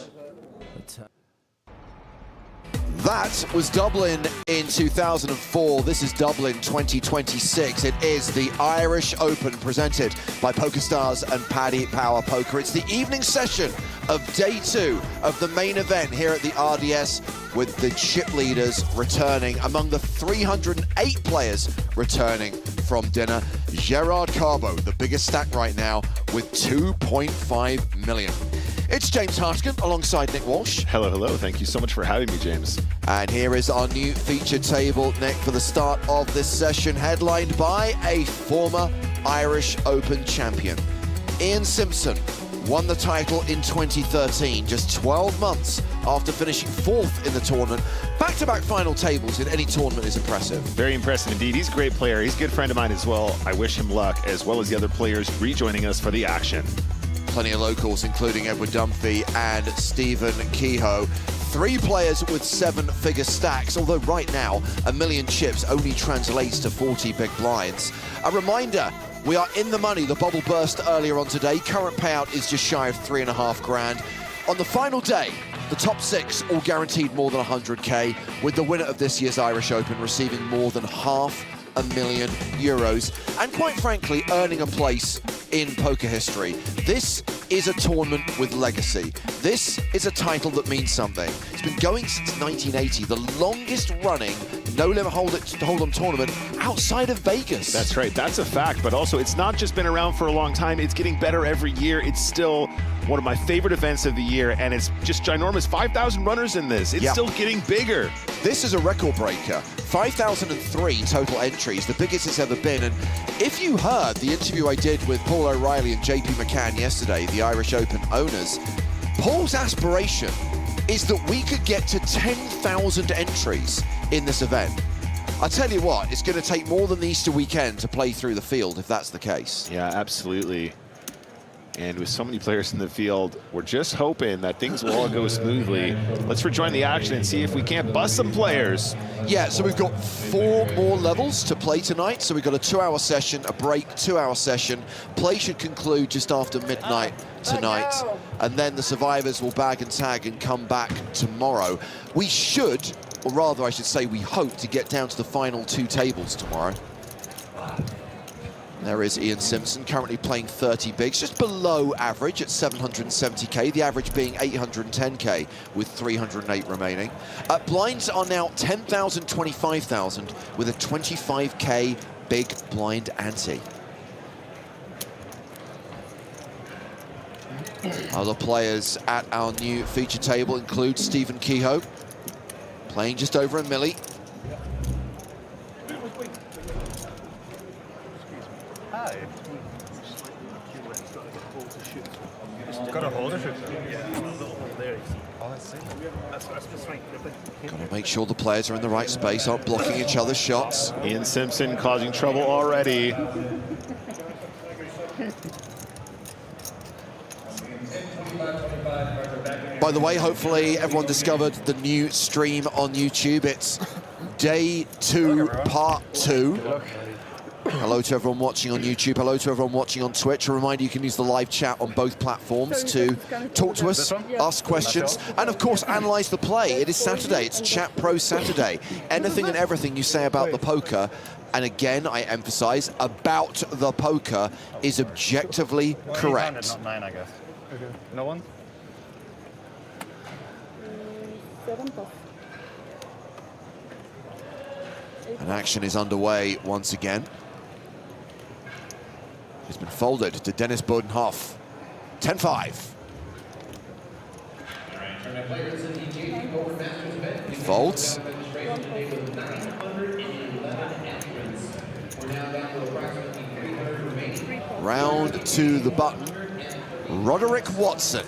That was Dublin in 2004. This is Dublin 2026. It is the Irish Open presented by PokerStars and Paddy Power Poker. It's the evening session of day 2 of the main event here at the RDS, with the chip leaders returning. Among the 308 players returning from dinner, Gerard Carbo, the biggest stack right now, with 2.5 million. It's James Hartigan alongside Nick Walsh. Hello, hello. Thank you so much for having me, James. And here is our new feature table, Nick, for the start of this session, headlined by a former Irish Open champion. Ian Simpson won the title in 2013, just 12 months after finishing 4th in the tournament. Back-to-back final tables in any tournament is impressive. Very impressive indeed. He's a great player. He's a good friend of mine as well. I wish him luck, as well as the other players rejoining us for the action. Plenty of locals, including Edward Dunphy and Stephen Kehoe. 3 players with 7-figure stacks, although right now, 1 million chips only translates to 40 big blinds. A reminder, we are in the money. The bubble burst earlier on today. Current payout is just shy of 3.5 grand. On the final day, the top 6 all guaranteed more than 100K, with the winner of this year's Irish Open receiving more than €500,000, and quite frankly, earning a place in poker history. This is a tournament with legacy. This is a title that means something. It's been going since 1980, the longest running no-limit hold-on tournament outside of Vegas. That's right, that's a fact, but also it's not just been around for a long time, it's getting better every year. It's still one of my favorite events of the year, and it's just ginormous. 5,000 runners in this. It's still getting bigger. This is a record breaker. 5,003 total entries, the biggest it's ever been. And if you heard the interview I did with Paul O'Reilly and JP McCann yesterday, the Irish Open owners, Paul's aspiration is that we could get to 10,000 entries in this event. I tell you what, it's going to take more than the Easter weekend to play through the field if that's the case. Yeah, absolutely. And with so many players in the field, we're just hoping that things will all go smoothly. Let's rejoin the action and see if we can't bust some players. Yeah, so we've got 4 more levels to play tonight. So we've got a 2-hour session, a break, 2-hour session. Play should conclude just after midnight tonight. And then the survivors will bag and tag and come back tomorrow. We should, or rather I should say we hope, to get down to the final 2 tables tomorrow. There is Ian Simpson, currently playing 30 bigs, just below average at 770K, the average being 810K with 308 remaining. Blinds are now 10,000, 25,000 with a 25K big blind ante. Other players at our new feature table include Stephen Kehoe, playing just over a milli. Got a hold of it. Got to make sure the players are in the right space, aren't blocking each other's shots. Ian Simpson causing trouble already. By the way, hopefully everyone discovered the new stream on YouTube. It's day 2, part 2. Hello to everyone watching on YouTube. Hello to everyone watching on Twitch. A reminder, you can use the live chat on both platforms to talk to us, ask questions, and of course, analyze the play. It is Saturday. It's Chat Pro Saturday. Anything and everything you say about the poker, and again, I emphasize, about the poker is objectively correct. Not 9, I guess. Okay. No one? 7 plus. And action is underway once again. It's been folded to Dennis Bodenhoff. 10-5. He folds. Round to the button. Roderick Watson.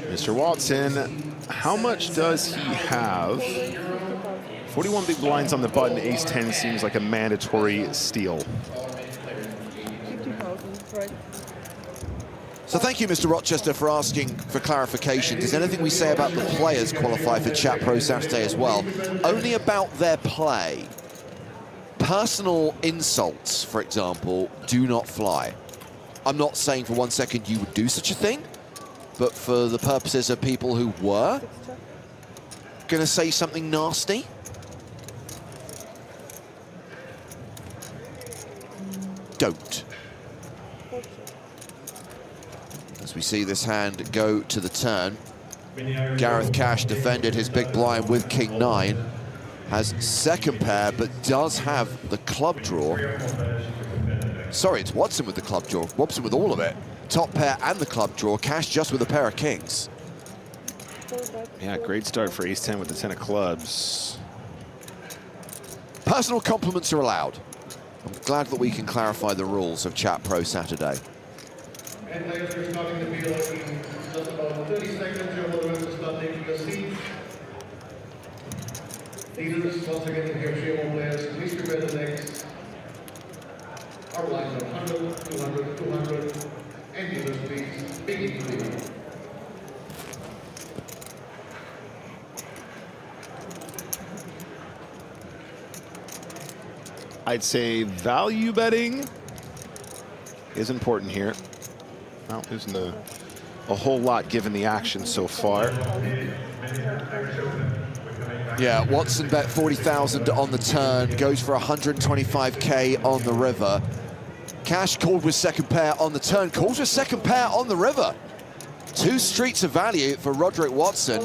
Mr. Watson, how much does he have? 41 big blinds on the button, ace-10 seems like a mandatory steal. 50,000, right? So thank you, Mr. Rochester, for asking for clarification. Does anything we say about the players qualify for Chat Pro Saturday as well? Only about their play. Personal insults, for example, do not fly. I'm not saying for 1 second you would do such a thing, but for the purposes of people who were gonna say something nasty, don't. As we see this hand go to the turn, Gareth Cash defended his big blind with King 9, has second pair, but does have the club draw. Sorry, it's Watson with the club draw. Watson with all of it. Top pair and the club draw. Cash just with a pair of kings. Yeah, great start for ace-10 with the 10 of clubs. Personal compliments are allowed. I'm glad that we can clarify the rules of Chat Pro Saturday. And players are starting the field in just about 30 seconds. Your moderator will start taking your seats. Leaders, once again, if you have 3 more players, please prepare the legs. Our lines are 100, 200, 200. And leaders, please begin to lead. I'd say value betting is important here. Well, there isn't a whole lot given the action so far. Yeah, Watson bet 40,000 on the turn, goes for 125K on the river. Cash called with second pair on the turn, calls with second pair on the river. 2 streets of value for Roderick Watson.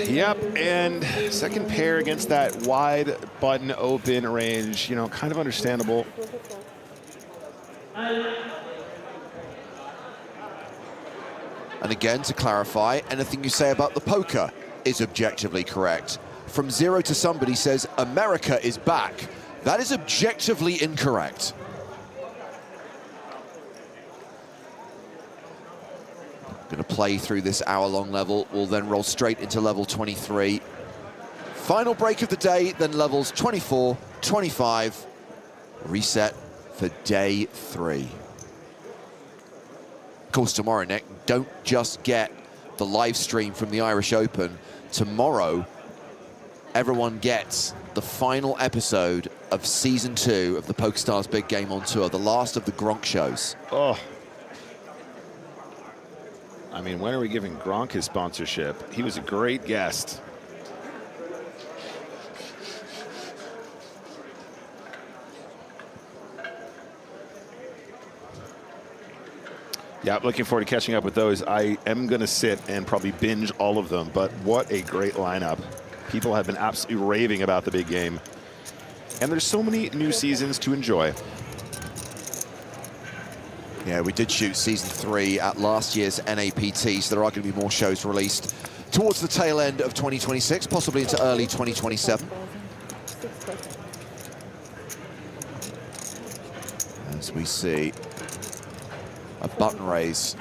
Yep, and second pair against that wide button open range, you know, kind of understandable. And again, to clarify, anything you say about the poker is objectively correct. From Zero to Somebody says, America is back. That is objectively incorrect. Going to play through this hour-long level. We'll then roll straight into level 23. Final break of the day, then levels 24, 25. Reset for day 3. Of course, tomorrow, Nick, don't just get the live stream from the Irish Open. Tomorrow, everyone gets the final episode of Season 2 of the PokerStars Big Game on Tour, the last of the Gronk shows. Oh. I mean, when are we giving Gronk his sponsorship? He was a great guest. Yeah, I'm looking forward to catching up with those. I am going to sit and probably binge all of them, but what a great lineup. People have been absolutely raving about the big game. And there's so many new seasons to enjoy. Yeah, we did shoot Season 3 at last year's NAPT, so there are going to be more shows released towards the tail end of 2026, possibly into early 2027. As we see a button raise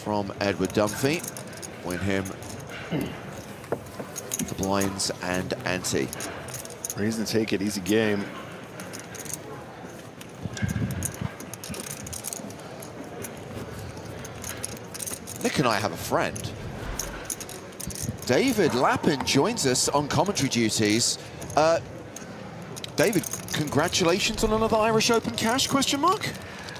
from Edward Dunphy. Win him the blinds and ante. Reason to take it, easy game. Nick and I have a friend. David Lappin joins us on commentary duties. David, congratulations on another Irish Open cash, question mark?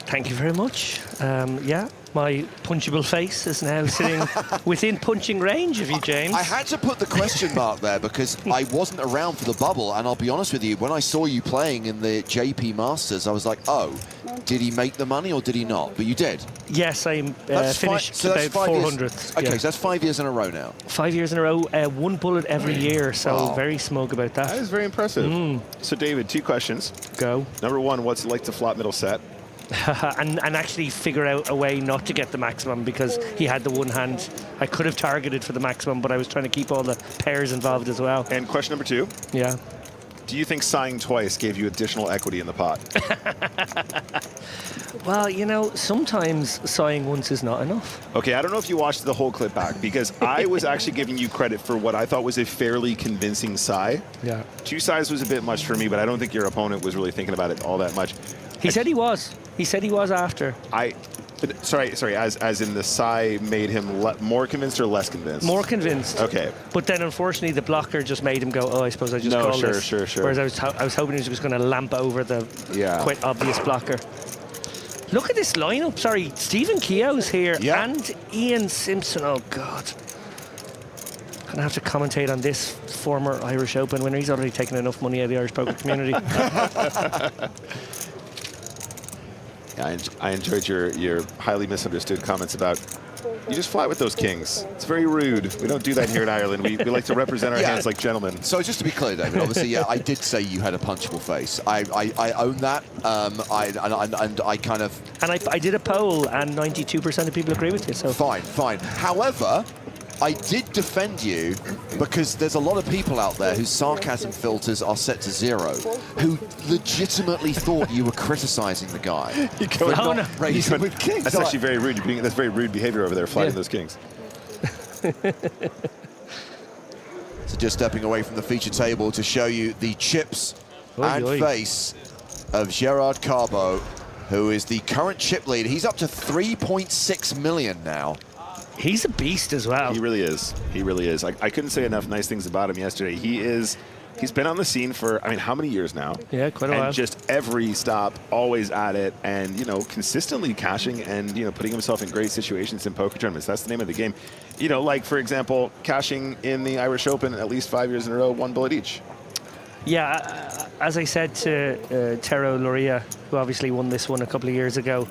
Thank you very much. Yeah, my punchable face is now sitting within punching range of you, James. I had to put the question mark there because I wasn't around for the bubble, and I'll be honest with you, when I saw you playing in the JP Masters, I was like, oh, did he make the money or did he not? But you did. Yes, I finished about 400. Okay, yeah. so that's 5 years in a row now. 5 years in a row, 1 bullet every year, so very smug about that. That is very impressive. So, David, 2 questions. Go. Number 1, what's it like to flop middle set? and actually figure out a way not to get the maximum because he had the one hand. I could have targeted for the maximum, but I was trying to keep all the pairs involved as well. And question number 2. Yeah. Do you think sighing twice gave you additional equity in the pot? Well, you know, sometimes sighing once is not enough. Okay, I don't know if you watched the whole clip back because I was actually giving you credit for what I thought was a fairly convincing sigh. Yeah. 2 sighs was a bit much for me, but I don't think your opponent was really thinking about it all that much. He said he was. He said he was after. Sorry, as in the sigh made him more convinced or less convinced? More convinced. Okay. But then unfortunately the blocker just made him go, oh, I suppose I just called this. Sure. Whereas I was hoping he was just going to lamp over the quite obvious blocker. Look at this lineup. Sorry, Stephen Keogh's here and Ian Simpson. Oh, God. Going to have to commentate on this former Irish Open winner. He's already taken enough money out of the Irish poker community. I enjoyed your highly misunderstood comments about you just fly with those kings. It's very rude. We don't do that here in Ireland. We like to represent our hands like gentlemen. So just to be clear, David, obviously, yeah, I did say you had a punchable face. I own that. I kind of... And I did a poll, and 92% of people agree with you. So fine. However, I did defend you because there's a lot of people out there whose sarcasm filters are set to 0, who legitimately thought you were criticizing the guy. Raising with kings. That's actually very rude. That's very rude behavior over there, flagging those kings. So just stepping away from the feature table to show you the chips and face of Gerard Carbo, who is the current chip leader. He's up to 3.6 million now. He's a beast as well. He really is. He really is. I couldn't say enough nice things about him yesterday. He's been on the scene for, I mean, how many years now? Yeah, quite a while. And just every stop, always at it, and, you know, consistently cashing and, you know, putting himself in great situations in poker tournaments. That's the name of the game. You know, like, for example, cashing in the Irish Open at least 5 years in a row, 1 bullet each. Yeah, as I said to Tero Loria, who obviously won this one a couple of years ago,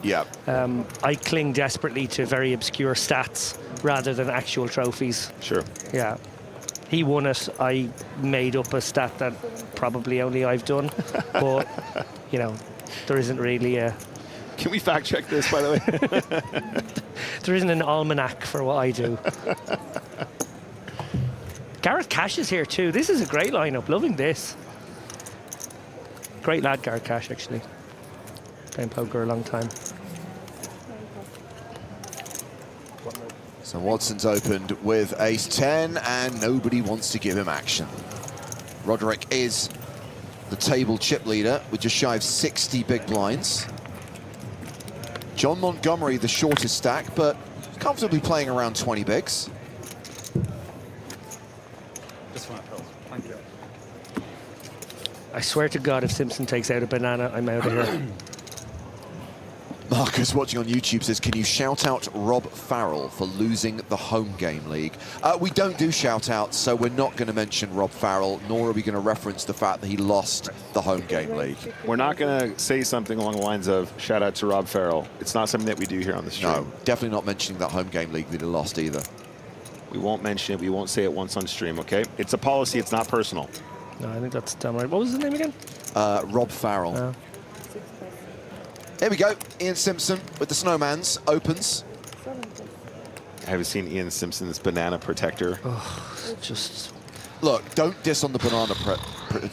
I cling desperately to very obscure stats rather than actual trophies. Sure. Yeah. He won it. I made up a stat that probably only I've done. But, you know, there isn't really a... Can we fact check this, by the way? There isn't an almanac for what I do. Gareth Cash is here too. This is a great lineup. Loving this. Great lad, Gareth Cash, actually. Playing poker a long time. So Watson's opened with ace-10, and nobody wants to give him action. Roderick is the table chip leader with just shy of 60 big blinds. John Montgomery, the shortest stack, but comfortably playing around 20 bigs. Thank you. I swear to God, if Simpson takes out a banana, I'm out of here. Marcus, watching on YouTube, says, can you shout out Rob Farrell for losing the home game league? We don't do shout outs, so we're not going to mention Rob Farrell, nor are we going to reference the fact that he lost the home game league. We're not going to say something along the lines of shout out to Rob Farrell. It's not something that we do here on the stream. No, definitely not mentioning that home game league that he lost either. We won't mention it. We won't say it once on stream, okay? It's a policy. It's not personal. No, I think that's damn right. What was his name again? Rob Farrell. Here we go. Ian Simpson with the Snowmans opens. I haven't seen Ian Simpson's banana protector. Oh, just... Look, don't diss on the banana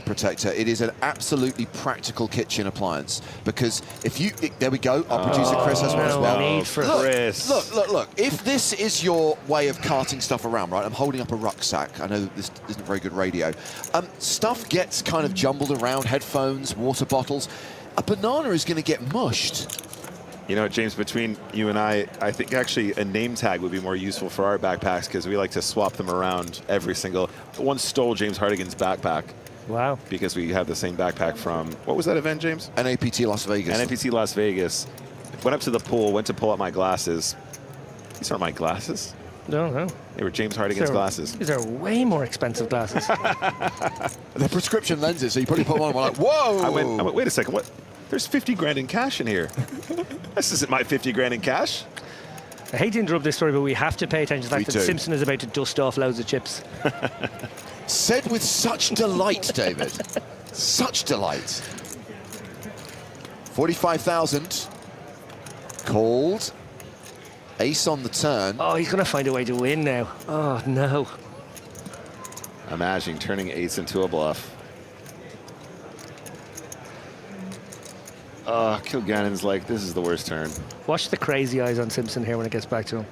protector. It is an absolutely practical kitchen appliance. Because if you... there we go. Our producer Chris has one as well. Need for Chris. Look. If this is your way of carting stuff around, right? I'm holding up a rucksack. I know this isn't very good radio. Stuff gets kind of jumbled around. Headphones, water bottles. A banana is going to get mushed. You know, James, between you and I think actually a name tag would be more useful for our backpacks because we like to swap them around every single... One stole James Hardigan's backpack. Wow. Because we have the same backpack from... What was that event, James? NAPT Las Vegas. NAPT Las Vegas. Went up to the pool, went to pull out my glasses. These aren't my glasses. No. They were James Hardigan's glasses. These are way more expensive glasses. They're prescription lenses, so you probably put them on and we're like, whoa! I went, wait a second, what? There's 50 grand in cash in here. This isn't my 50 grand in cash. I hate to interrupt this story, but we have to pay attention to the fact that Simpson is about to dust off loads of chips. Said with such delight, David. Such delight. 45,000. Called. Ace on the turn. Oh, he's going to find a way to win now. Oh, no. Imagine turning ace into a bluff. Kilgannon's like, this is the worst turn. Watch the crazy eyes on Simpson here when it gets back to him.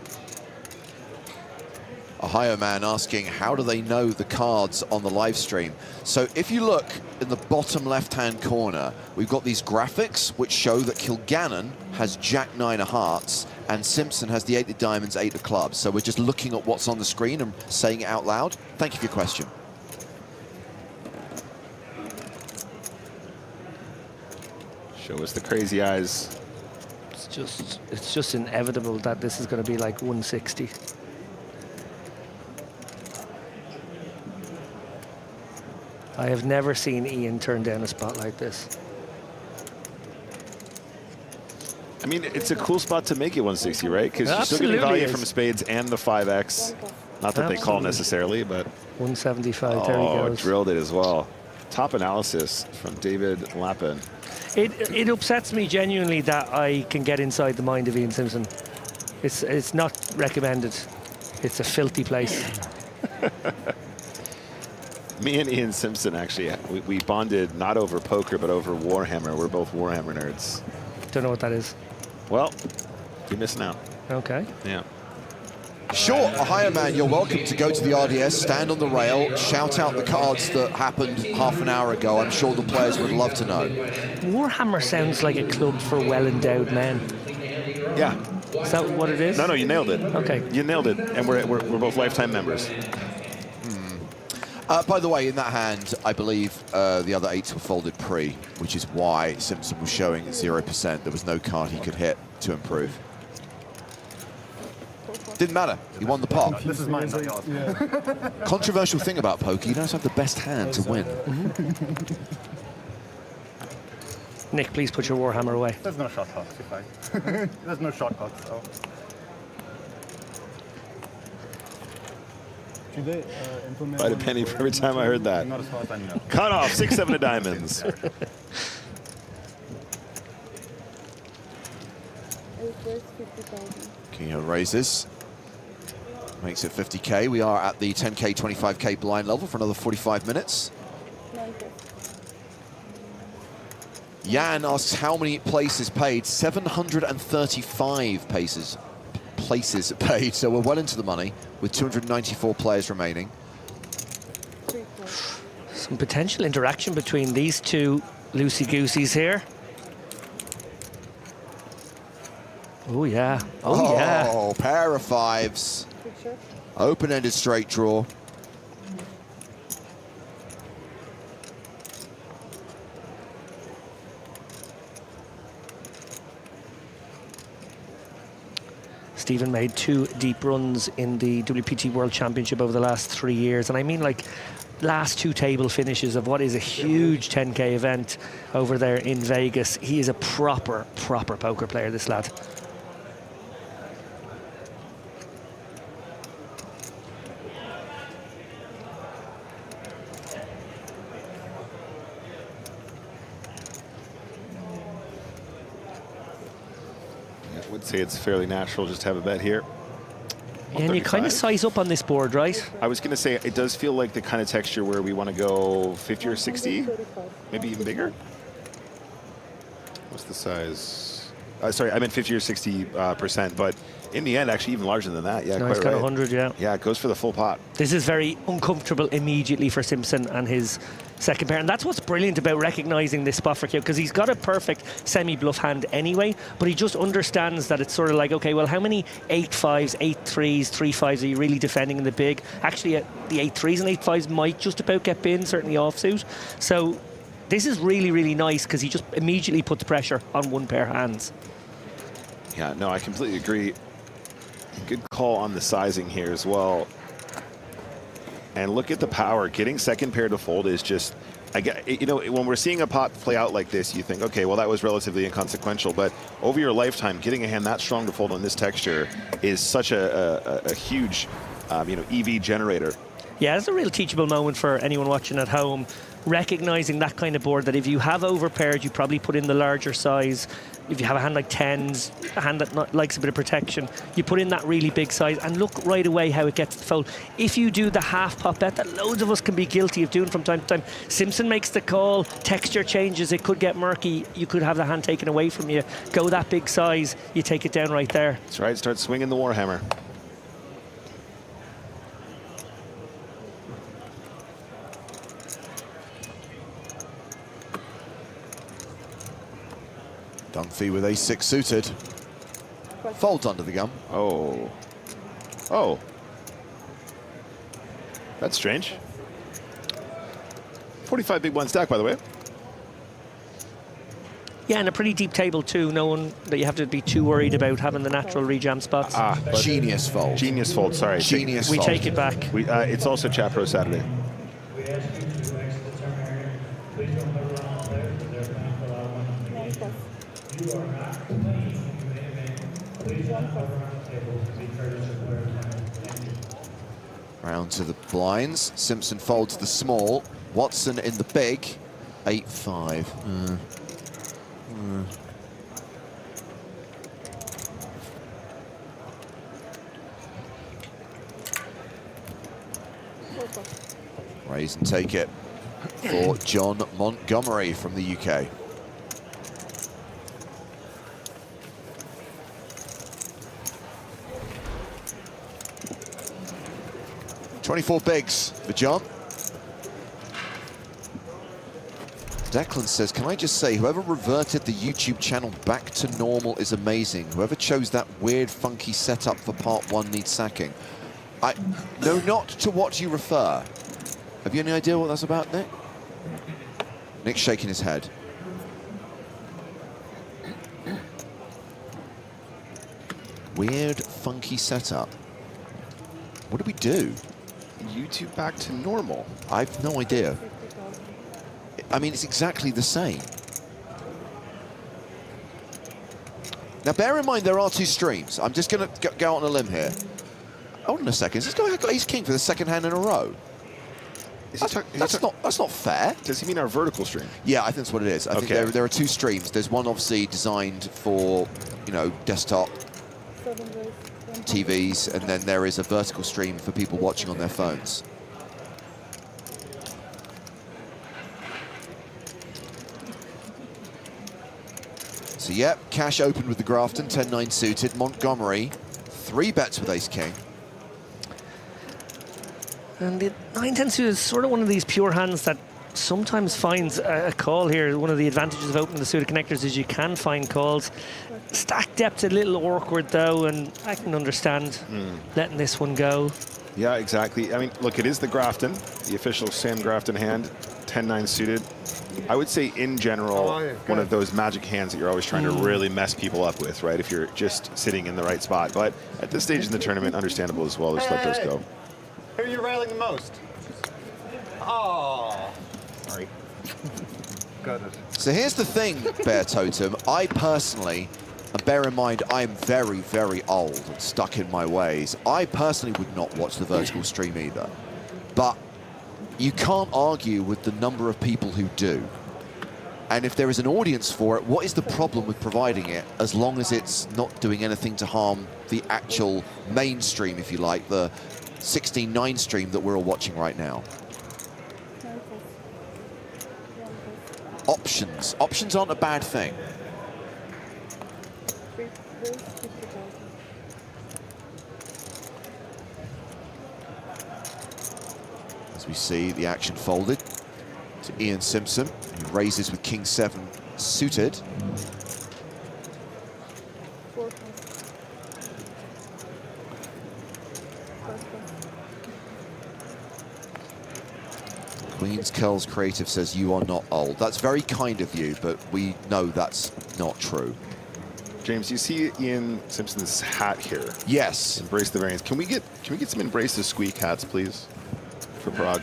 Ohio man asking, how do they know the cards on the live stream? So if you look in the bottom left-hand corner, we've got these graphics which show that Kilgannon has Jack-9 of hearts and Simpson has the 8 of diamonds, 8 of clubs. So we're just looking at what's on the screen and saying it out loud. Thank you for your question. Show us the crazy eyes. It's just inevitable that this is going to be like 160. I have never seen Ian turn down a spot like this. I mean, it's a cool spot to make it 160, right? Because you're still getting value from spades and the 5x. Not that they call necessarily, but... 175, there he goes. Drilled it as well. Top analysis from David Lappin. It upsets me genuinely that I can get inside the mind of Ian Simpson. It's not recommended. It's a filthy place. Me and Ian Simpson, actually, we bonded not over poker, but over Warhammer. We're both Warhammer nerds. Don't know what that is. Well, you're missing out. Okay. Yeah. Sure, a higher man, you're welcome to go to the RDS, stand on the rail, shout out the cards that happened half an hour ago. I'm sure the players would love to know. Warhammer sounds like a club for well-endowed men. Yeah. Is that what it is? No, you nailed it. Okay. You nailed it, and we're both lifetime members. By the way, in that hand, I believe the other 8s were folded pre, which is why Simpson was showing 0%. There was no card he could hit to improve. Didn't matter. He won the pot. This is mine, not yours. Yeah. Controversial thing about poker, you don't have to have the best hand to win. Nick, please put your Warhammer away. There's no shortcuts, if I. There's no shortcuts, so. Should they implement... I'd a penny for every time I heard that. Not as far as I know. Cut off, 6-7 of diamonds. Kehoe raises. Makes it 50k. We are at the 10k, 25k blind level for another 45 minutes. Jan asks how many places paid. 735 places paid. So we're well into the money with 294 players remaining. Some potential interaction between these two loosey-gooseys here. Oh, yeah. Oh, yeah. Oh, pair of 5s. Open-ended straight draw. Stephen made 2 deep runs in the WPT World Championship over the last 3 years. And I mean, like, last 2 table finishes of what is a huge 10K event over there in Vegas. He is a proper poker player, this lad. I would say it's fairly natural just to have a bet here. Yeah, and you kind of size up on this board, right? I was going to say, it does feel like the kind of texture where we want to go 50 or 60, maybe even bigger. What's the size? Sorry, I meant 50 or 60%, but in the end, actually even larger than that. Yeah, No, quite it's got right. 100, yeah. Yeah, it goes for the full pot. This is very uncomfortable immediately for Simpson and his second pair. And that's what's brilliant about recognizing this spot for Kehoe, because he's got a perfect semi-bluff hand anyway, but he just understands that it's sort of like, okay, well, how many 8-5s, 8-3s, 3-5s are you really defending in the big? Actually, the 8-3s and 8-5s might just about get bin, certainly offsuit. So this is really, really nice because he just immediately puts pressure on one pair hands. Yeah, no, I completely agree. Good call on the sizing here as well. And look at the power. Getting second pair to fold is just, you know, when we're seeing a pot play out like this, you think, okay, well, that was relatively inconsequential. But over your lifetime, getting a hand that strong to fold on this texture is such a huge, you know, EV generator. Yeah, it's a real teachable moment for anyone watching at home, recognizing that kind of board, that if you have overpaired, you probably put in the larger size. If you have a hand like 10s, a hand that likes a bit of protection, you put in that really big size and look right away how it gets the fold. If you do the half pot bet that loads of us can be guilty of doing from time to time, Simpson makes the call, texture changes, it could get murky, you could have the hand taken away from you. Go that big size, you take it down right there. That's right, start swinging the Warhammer. Dunphy with ace-6 suited. Folds under the gun. Oh. Oh. That's strange. 45 big blind stack, by the way. Yeah, and a pretty deep table too, no one that you have to be too worried about having the natural rejam spots. Genius fold. Genius fold, sorry. Genius we fold. take it back. It's also Chat Pro Saturday. We ask you to exit the turn area. Please don't put around players because they're going to allow one to begin. You are not playing in the main event. Please don't put around the table to be courteous of players. Thank you. Round to the blinds. Simpson folds the small. Watson in the big. 8-5. Raise and take it for John Montgomery from the UK. $24 bigs for John. Declan says, can I just say, whoever reverted the YouTube channel back to normal is amazing. Whoever chose that weird, funky setup for part 1 needs sacking. I know not to what you refer. Have you any idea what that's about, Nick? Nick's shaking his head. Weird, funky setup. What do we do? YouTube back to normal. I've no idea. I mean, it's exactly the same. Now, bear in mind, there are 2 streams. I'm just going to go out on a limb here. Hold on a second. Is this guy got ace-king for the 2nd hand in a row? That's not fair. Does he mean our vertical stream? Yeah, I think that's what it is. I think there are 2 streams. There's one obviously designed for, you know, desktop TVs, and then there is a vertical stream for people watching on their phones. So, yep, cash opened with the Grafton, 10-9 suited. Montgomery, 3 bets with ace-king. And the 9-10 suited is sort of one of these pure hands that sometimes finds a call here. One of the advantages of opening the suited connectors is you can find calls. Stack depth's a little awkward, though, and I can understand letting this one go. Yeah, exactly. I mean, look, it is the Grafton, the official Sam Grafton hand, 10-9 suited. I would say, in general, one of those magic hands that you're always trying to really mess people up with, right, if you're just sitting in the right spot. But at this stage in the tournament, understandable as well. Just let those go. Who are you railing the most? Oh, sorry. Got it. So here's the thing, Bear Totem. I personally, and bear in mind, I'm very, very old and stuck in my ways. I personally would not watch the vertical stream either. But you can't argue with the number of people who do. And if there is an audience for it, what is the problem with providing it, as long as it's not doing anything to harm the actual mainstream, if you like, the 16-9 stream that we're all watching right now? Options. Options aren't a bad thing. As we see the action folded to Ian Simpson, who raises with King 7 suited. Queen's Curls Creative says you are not old. That's very kind of you, but we know that's not true. James, you see Ian Simpson's hat here? Yes. Embrace the variance. Can we get some Embrace the Squeak hats, please, for Prague?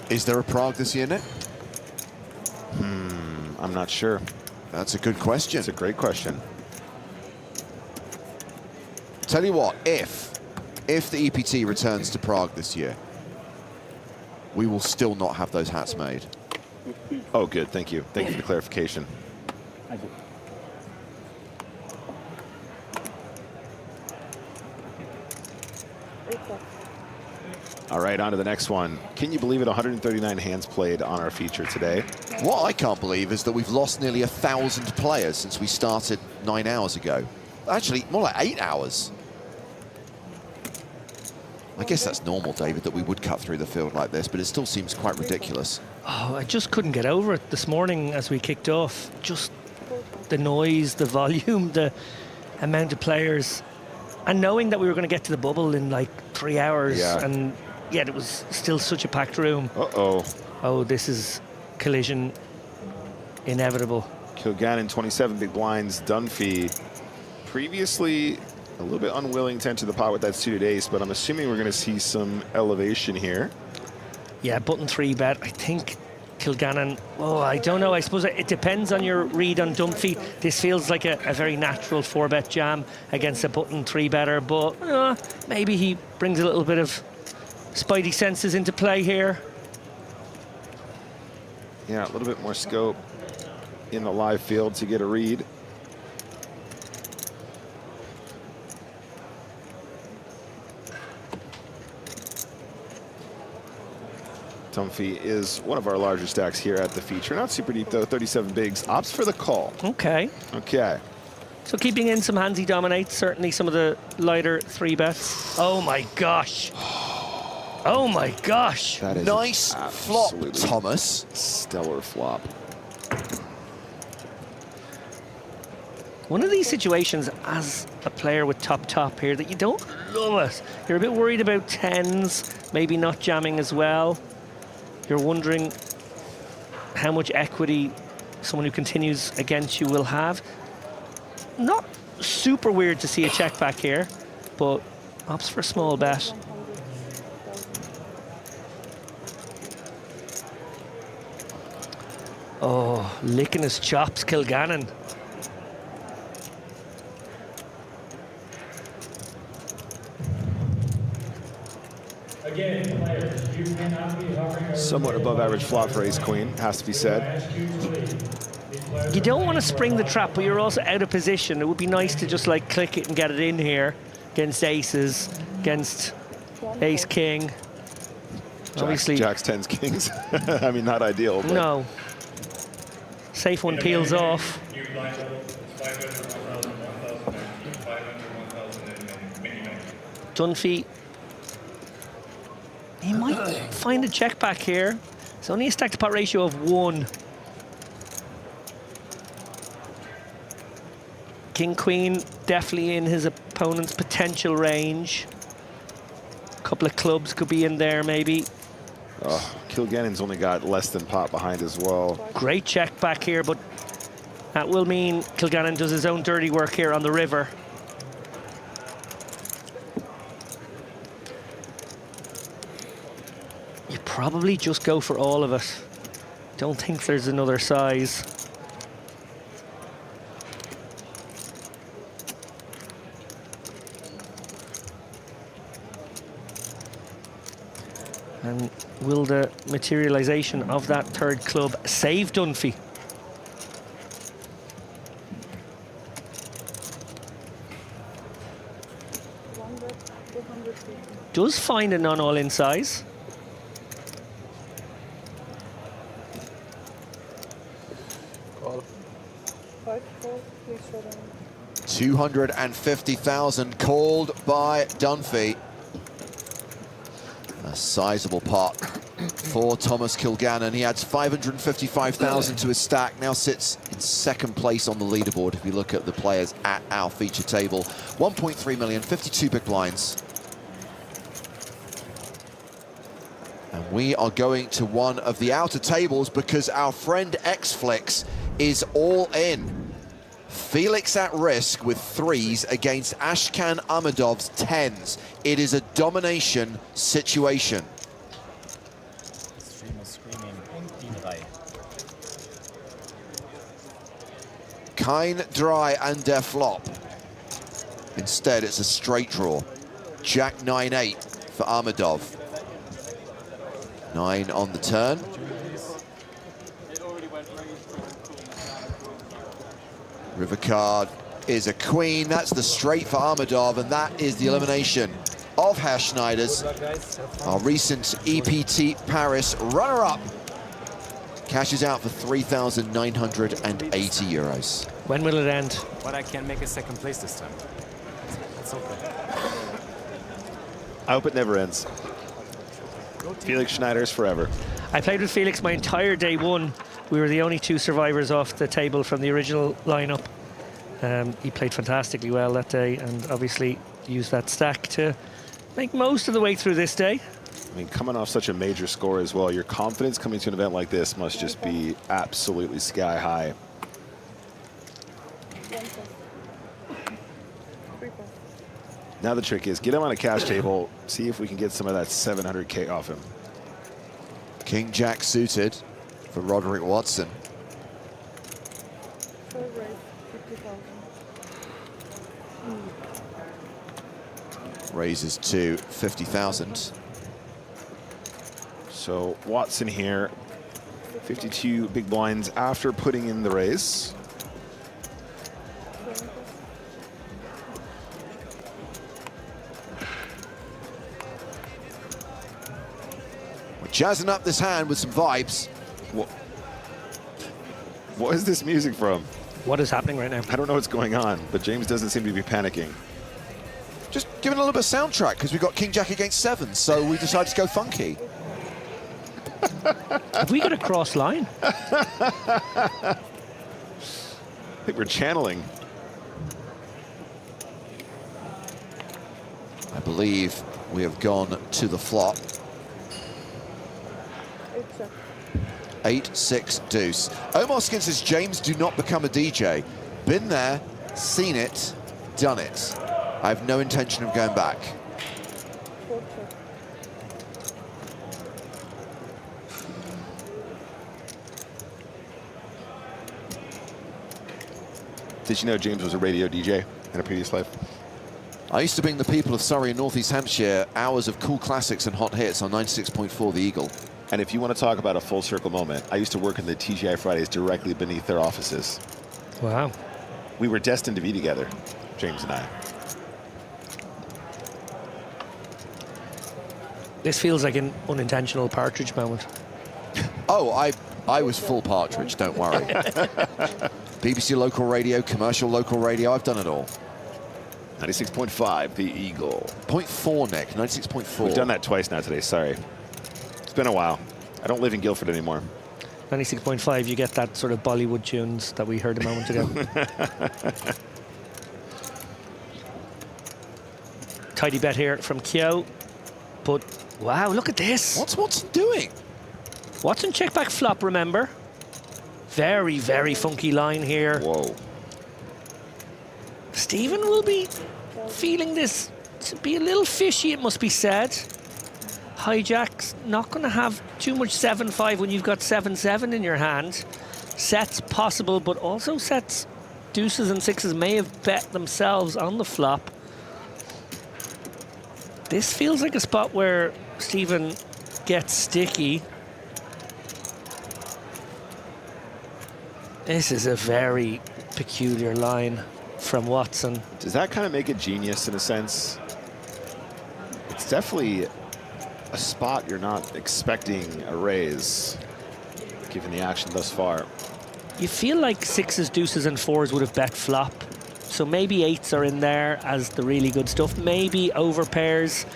Is there a Prague this year, Nick? I'm not sure. That's a good question. It's a great question. Tell you what, if the EPT returns to Prague this year, we will still not have those hats made. Oh, good. Thank you. Thank you for the clarification. Thank you. All right, on to the next one. Can you believe it? 139 hands played on our feature today. What I can't believe is that we've lost nearly 1,000 players since we started 9 hours ago. Actually, more like 8 hours. I guess that's normal, David, that we would cut through the field like this, but it still seems quite ridiculous. Oh, I just couldn't get over it this morning as we kicked off. Just the noise, the volume, the amount of players, and knowing that we were going to get to the bubble in like 3 hours, and yet it was still such a packed room. Oh, this is collision inevitable. Kilgannon, 27 big blinds. Dunphy, previously a little bit unwilling to enter the pot with that suited ace, but I'm assuming we're going to see some elevation here. Yeah, button 3 bet. I think Kilgannon, oh, I don't know. I suppose it depends on your read on Dunphy. This feels like a very natural 4-bet jam against a button 3-better, but maybe he brings a little bit of spidey senses into play here. Yeah, a little bit more scope in the live field to get a read. Dunphy is one of our larger stacks here at the feature. Not super deep though, 37 bigs. Opts for the call. Okay. Okay. So keeping in some hands he dominates, certainly some of the lighter 3-bets. Oh my gosh. Oh my gosh. That is nice flop, Thomas. Stellar flop. One of these situations as a player with top here that you don't love it. You're a bit worried about tens, maybe not jamming as well. You're wondering how much equity someone who continues against you will have. Not super weird to see a check back here, but opts for a small bet. Oh, licking his chops, Kilgannon. Again, players, you cannot be hovering over Somewhat above average flop for ace queen, has to be said. You don't want to spring the trap, but you're also out of position. It would be nice to just like click it and get it in here against aces, against ace king. Obviously, jacks, tens, kings. I mean, not ideal. But. No. Safe one peels off. Dunphy. He might find a check back here. It's only a stack to pot ratio of 1. King Queen definitely in his opponent's potential range. A couple of clubs could be in there maybe. Oh, Kilgannon's only got less than pot behind as well. Great check back here, but that will mean Kilgannon does his own dirty work here on the river. You probably just go for all of it. Don't think there's another size. And will the materialization of that third club save Dunphy? Does find a non-all-in size. Call. 250,000 called by Dunphy. A sizable pot for Thomas Kilgannon. He adds 555,000 to his stack, now sits in second place on the leaderboard if you look at the players at our feature table. 1.3 million, 52 big blinds. And we are going to one of the outer tables because our friend Xflix is all in. Felix at risk with 3s against Ashkan Amadov's 10s. It is a domination situation. Kein Drei and der Flop. Instead, it's a straight draw. Jack 9-8 for Amadov. 9 on the turn. River card is a queen. That's the straight for Amadov, and that is the elimination of Herr Schneiders, our recent EPT Paris runner-up. Cashes out for 3,980 euros. When will it end? But I can't make a second place this time. It's okay. I hope it never ends. Felix Schneider's forever. I played with Felix my entire day one. We were the only 2 survivors off the table from the original lineup. He played fantastically well that day and obviously used that stack to make most of the way through this day. I mean, coming off such a major score as well, your confidence coming to an event like this must just be absolutely sky high. Now the trick is get him on a cash table, see if we can get some of that 700K off him. King Jack suited for Roderick Watson. Raises to 50,000. So Watson here, 52 big blinds after putting in the raise. jazzing up this hand with some vibes. What is this music from? What is happening right now? I don't know what's going on, but James doesn't seem to be panicking. Just giving a little bit of soundtrack because we've got King Jack against 7, so we decided to go funky. Have we got a cross line? I think we're channeling. I believe we have gone to the flop. 8-6 deuce. Omar Skin says, James, do not become a DJ. Been there, seen it, done it. I have no intention of going back. Did you know James was a radio DJ in a previous life? I used to bring the people of Surrey and North East Hampshire hours of cool classics and hot hits on 96.4 The Eagle. And if you want to talk about a full circle moment, I used to work in the TGI Fridays directly beneath their offices. Wow. We were destined to be together, James and I. This feels like an unintentional Partridge moment. Oh, I was full Partridge, don't worry. BBC local radio, commercial local radio, I've done it all. 96.5, The Eagle. 0.4, Nick, 96.4. We've done that twice now today, sorry. It's been a while. I don't live in Guildford anymore. 96.5, you get that sort of Bollywood tunes that we heard a moment ago. Tidy bet here from Kyo. But, wow, look at this. What's Watson doing? Watson check back flop, remember? Very, very funky line here. Whoa. Stephen will be feeling this to be a little fishy, it must be said. Hijack's not going to have too much 7-5 when you've got 7-7 in your hand. Sets possible, but also sets deuces and sixes may have bet themselves on the flop. This feels like a spot where Stephen gets sticky. This is a very peculiar line from Watson. Does that kind of make it genius in a sense? It's definitely a spot you're not expecting a raise, given the action thus far. You feel like sixes, deuces, and fours would have bet flop. So maybe eights are in there as the really good stuff. Maybe over pairs,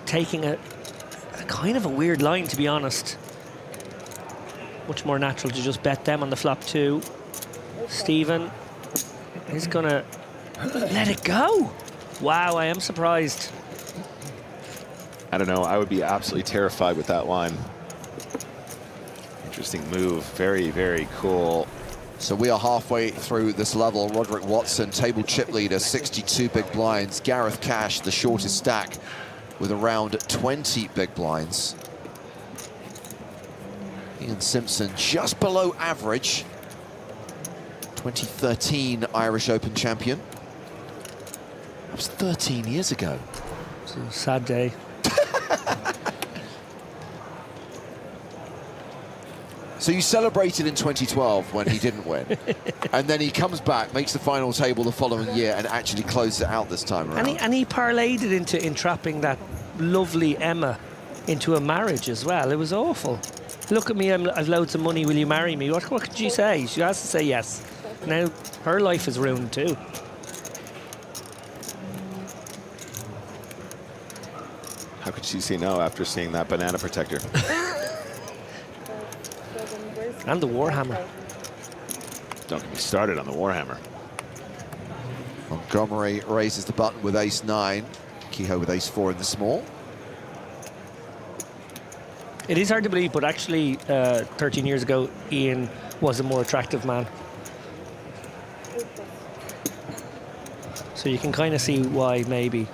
taking a kind of a weird line, to be honest. Much more natural to just bet them on the flop too. Stephen is gonna let it go. Wow, I am surprised. I don't know, I would be absolutely terrified with that line. Interesting move, very, very cool. So we are halfway through this level. Roderick Watson, table chip leader, 62 big blinds. Gareth Cash, the shortest stack, with around 20 big blinds. Ian Simpson, just below average. 2013 Irish Open champion. That was 13 years ago. It's a sad day. So you celebrated in 2012 when he didn't win. And then he comes back, makes the final table the following year and actually closes it out this time around. And he parlayed it into entrapping that lovely Emma into a marriage as well. It was awful. Look at me, I've loads of money, will you marry me? What could she say? She has to say yes. Now her life is ruined too. How could she say no after seeing that banana protector? And the Warhammer. Don't get me started on the Warhammer. Montgomery raises the button with ace-9. Kehoe with ace-4 in the small. It is hard to believe, but actually 13 years ago, Ian was a more attractive man. So you can kind of see why, maybe.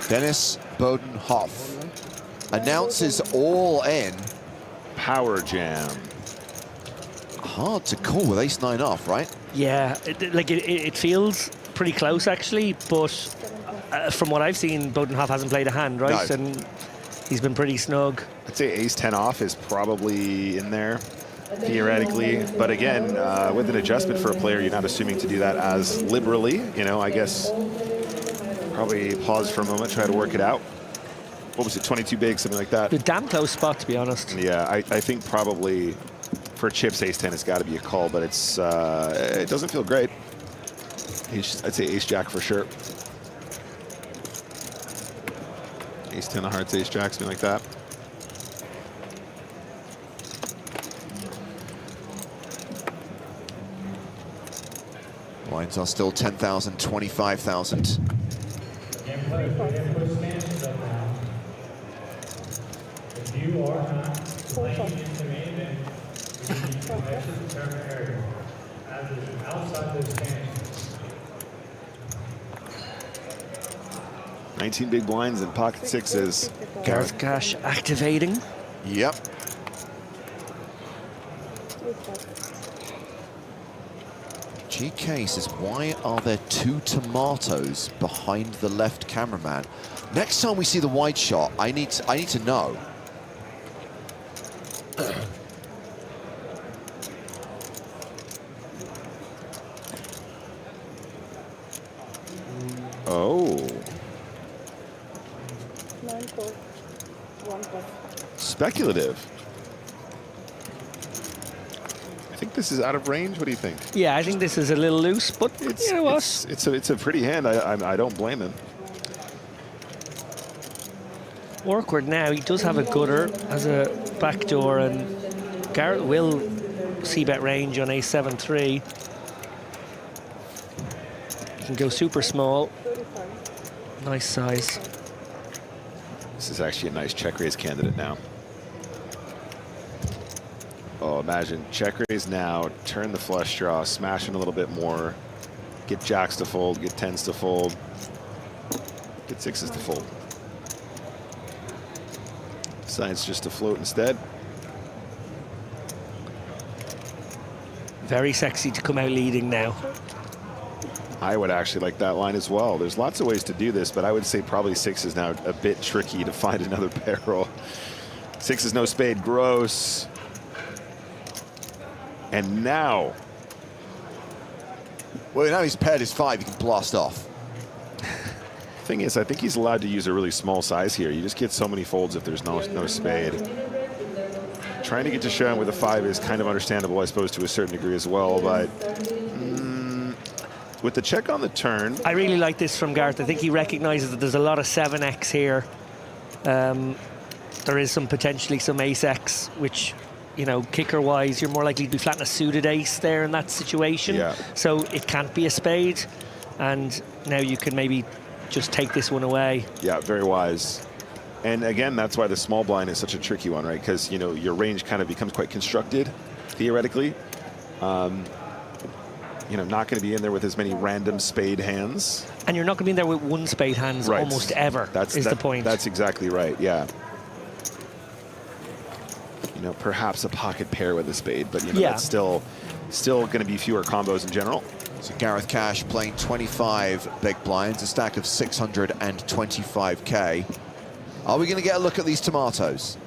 Dennis Bodenhoff announces all in. Power jam. Hard to call with ace-9 off, right? Yeah, it feels pretty close actually, but from what I've seen, Bodenhoff hasn't played a hand, right? No. And he's been pretty snug. I'd say ace-10 off is probably in there, theoretically. But again, with an adjustment for a player, you're not assuming to do that as liberally. You know, I guess Probably pause for a moment, try to work it out. What was it, 22 big, something like that? A damn close spot, to be honest. Yeah, I think probably for chips, ace-10, it's got to be a call, but it's it doesn't feel great. I'd say ace-jack for sure. Ace-10 of hearts, ace-jack, something like that. Lines are still 10,000, 25,000. If you are not playing in the main event, you need to exit the tournament area. As is outside the stands. 19 big blinds and pocket sixes. Gareth Cash activating. Yep. GK says, why are there 2 tomatoes behind the left cameraman? Next time we see the wide shot, I need to know. Oh. Speculative. I think this is out of range. What do you think? Yeah, I think this is a little loose, but you know what? It's a pretty hand. I don't blame him. Awkward now. He does have a gutter as a backdoor, and Garrett will c-bet range on a7-3. He can go super small. Nice size. This is actually a nice check raise candidate now. Oh, imagine check raise now, turn the flush draw, smash in a little bit more, get jacks to fold, get tens to fold, get sixes to fold. Decides just to float instead. Very sexy to come out leading now. I would actually like that line as well. There's lots of ways to do this, but I would say probably six is now a bit tricky to find another barrel. Six is no spade, gross. And now. Well, now he's paired his 5, he can blast off. Thing is, I think he's allowed to use a really small size here. You just get so many folds if there's no spade. Trying to get to showdown with a 5 is kind of understandable, I suppose, to a certain degree as well, but with the check on the turn. I really like this from Gareth. I think he recognizes that there's a lot of 7x here. There is potentially some ace-x, which, you know, kicker-wise, you're more likely to be flatting a suited ace there in that situation. Yeah. So it can't be a spade, and now you can maybe just take this one away. Yeah, very wise. And again, that's why the small blind is such a tricky one, right? Because, you know, your range kind of becomes quite constructed, theoretically. You know, not going to be in there with as many random spade hands. And you're not going to be in there with one spade hands almost ever, is the point. That's exactly right, yeah. You know, perhaps a pocket pair with a spade, but, you know, that's still going to be fewer combos in general. So Gareth Cash playing 25 big blinds, a stack of 625K. Are we going to get a look at these tomatoes?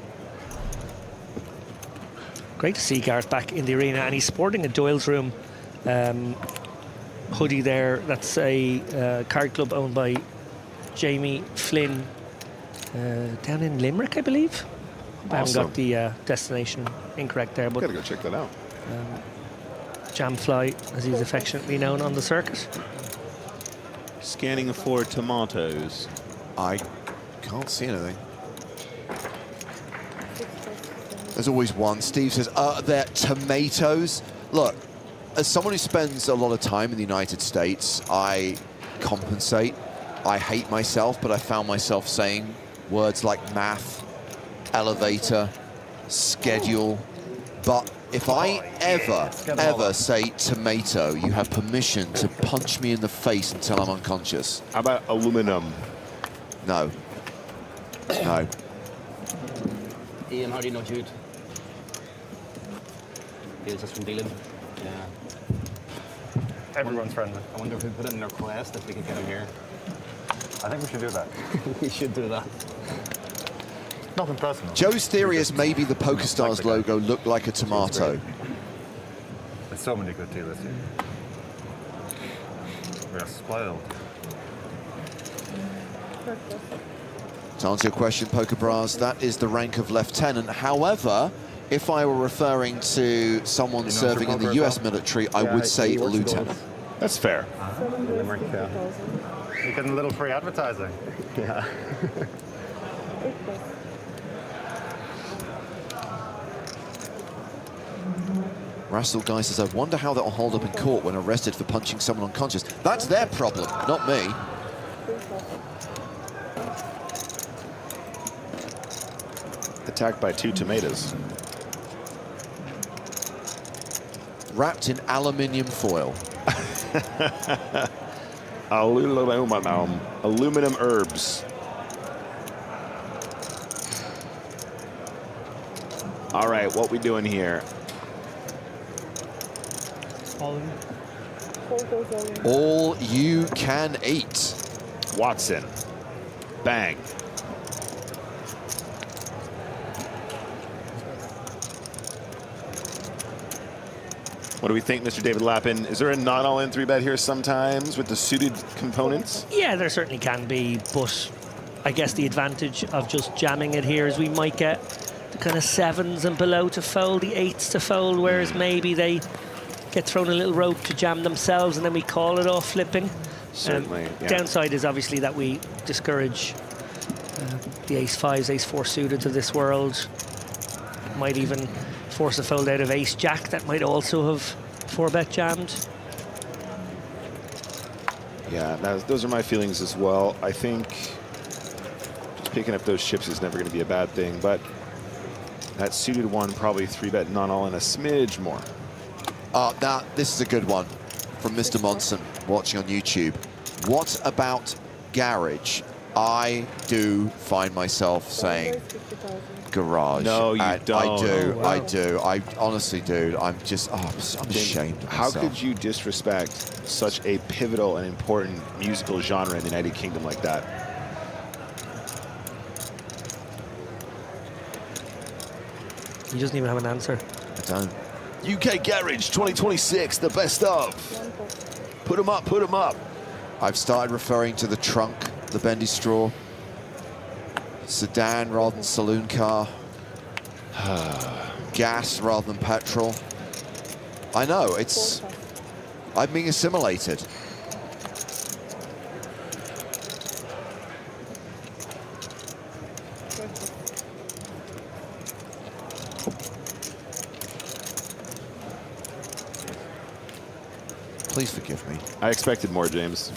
Great to see Gareth back in the arena, and he's sporting a Doyle's Room hoodie there. That's a card club owned by Jamie Flynn down in Limerick, I believe. I haven't got the destination incorrect there, but gotta go check that out. Jamfly, as he's affectionately known on the circuit. Scanning for tomatoes. I can't see anything. There's always one. Steve says, they're tomatoes. Look, as someone who spends a lot of time in the United States, I compensate. I hate myself, but I found myself saying words like math, elevator, schedule. But if I ever say tomato, you have permission to punch me in the face until I'm unconscious. How about aluminum? No. No. Ian, how do you know Jude? He's just from Dublin. Yeah. Everyone's friendly. I wonder if we put in a request if we could get him here. I think we should do that. We should do that. Nothing personal. Joe's theory is maybe the PokerStars logo looked like a tomato. There's so many good deals here. We're spoiled. To answer your question, PokerStars, that is the rank of lieutenant. However, if I were referring to someone serving in the US military, I would say lieutenant. That's fair. You're getting a little free advertising. Yeah. Russell Guy says, I wonder how that'll hold up in court when arrested for punching someone unconscious. That's their problem, not me. Attacked by 2 tomatoes. Wrapped in aluminium foil. Aluminum herbs. All right, what we doing here? All you can eat. Watson. Bang. What do we think, Mr. David Lappin? Is there a not all-in 3-bet here sometimes with the suited components? Yeah, there certainly can be, but I guess the advantage of just jamming it here is we might get the kind of 7s and below to fold, the 8s to fold, whereas maybe they get thrown a little rope to jam themselves and then we call it off flipping. Certainly, yeah. Downside is obviously that we discourage the ace-5s, ace-4 suited of this world. Might even force a fold out of ace-jack that might also have 4-bet jammed. Yeah, those are my feelings as well. I think just picking up those chips is never going to be a bad thing, but that suited one probably 3-bet not all in a smidge more. This is a good one from Mr. Monson watching on YouTube. What about garage? I do find myself saying garage. No, you don't. I do. I honestly do. I'm just, I'm ashamed of How myself. could you disrespect such a pivotal and important musical genre in the United Kingdom like that? He doesn't even have an answer. I don't. UK Garage 2026, the best of. Put 'em up, put 'em up. I've started referring to the trunk, the bendy straw. Sedan rather than saloon car. Gas rather than petrol. I know, I'm being assimilated. Please forgive me. I expected more, James.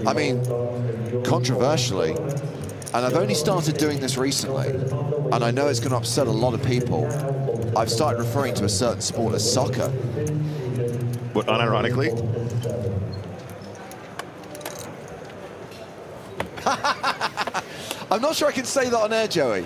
I mean, controversially, and I've only started doing this recently, and I know it's going to upset a lot of people, I've started referring to a certain sport as soccer. But unironically? I'm not sure I can say that on air, Joey.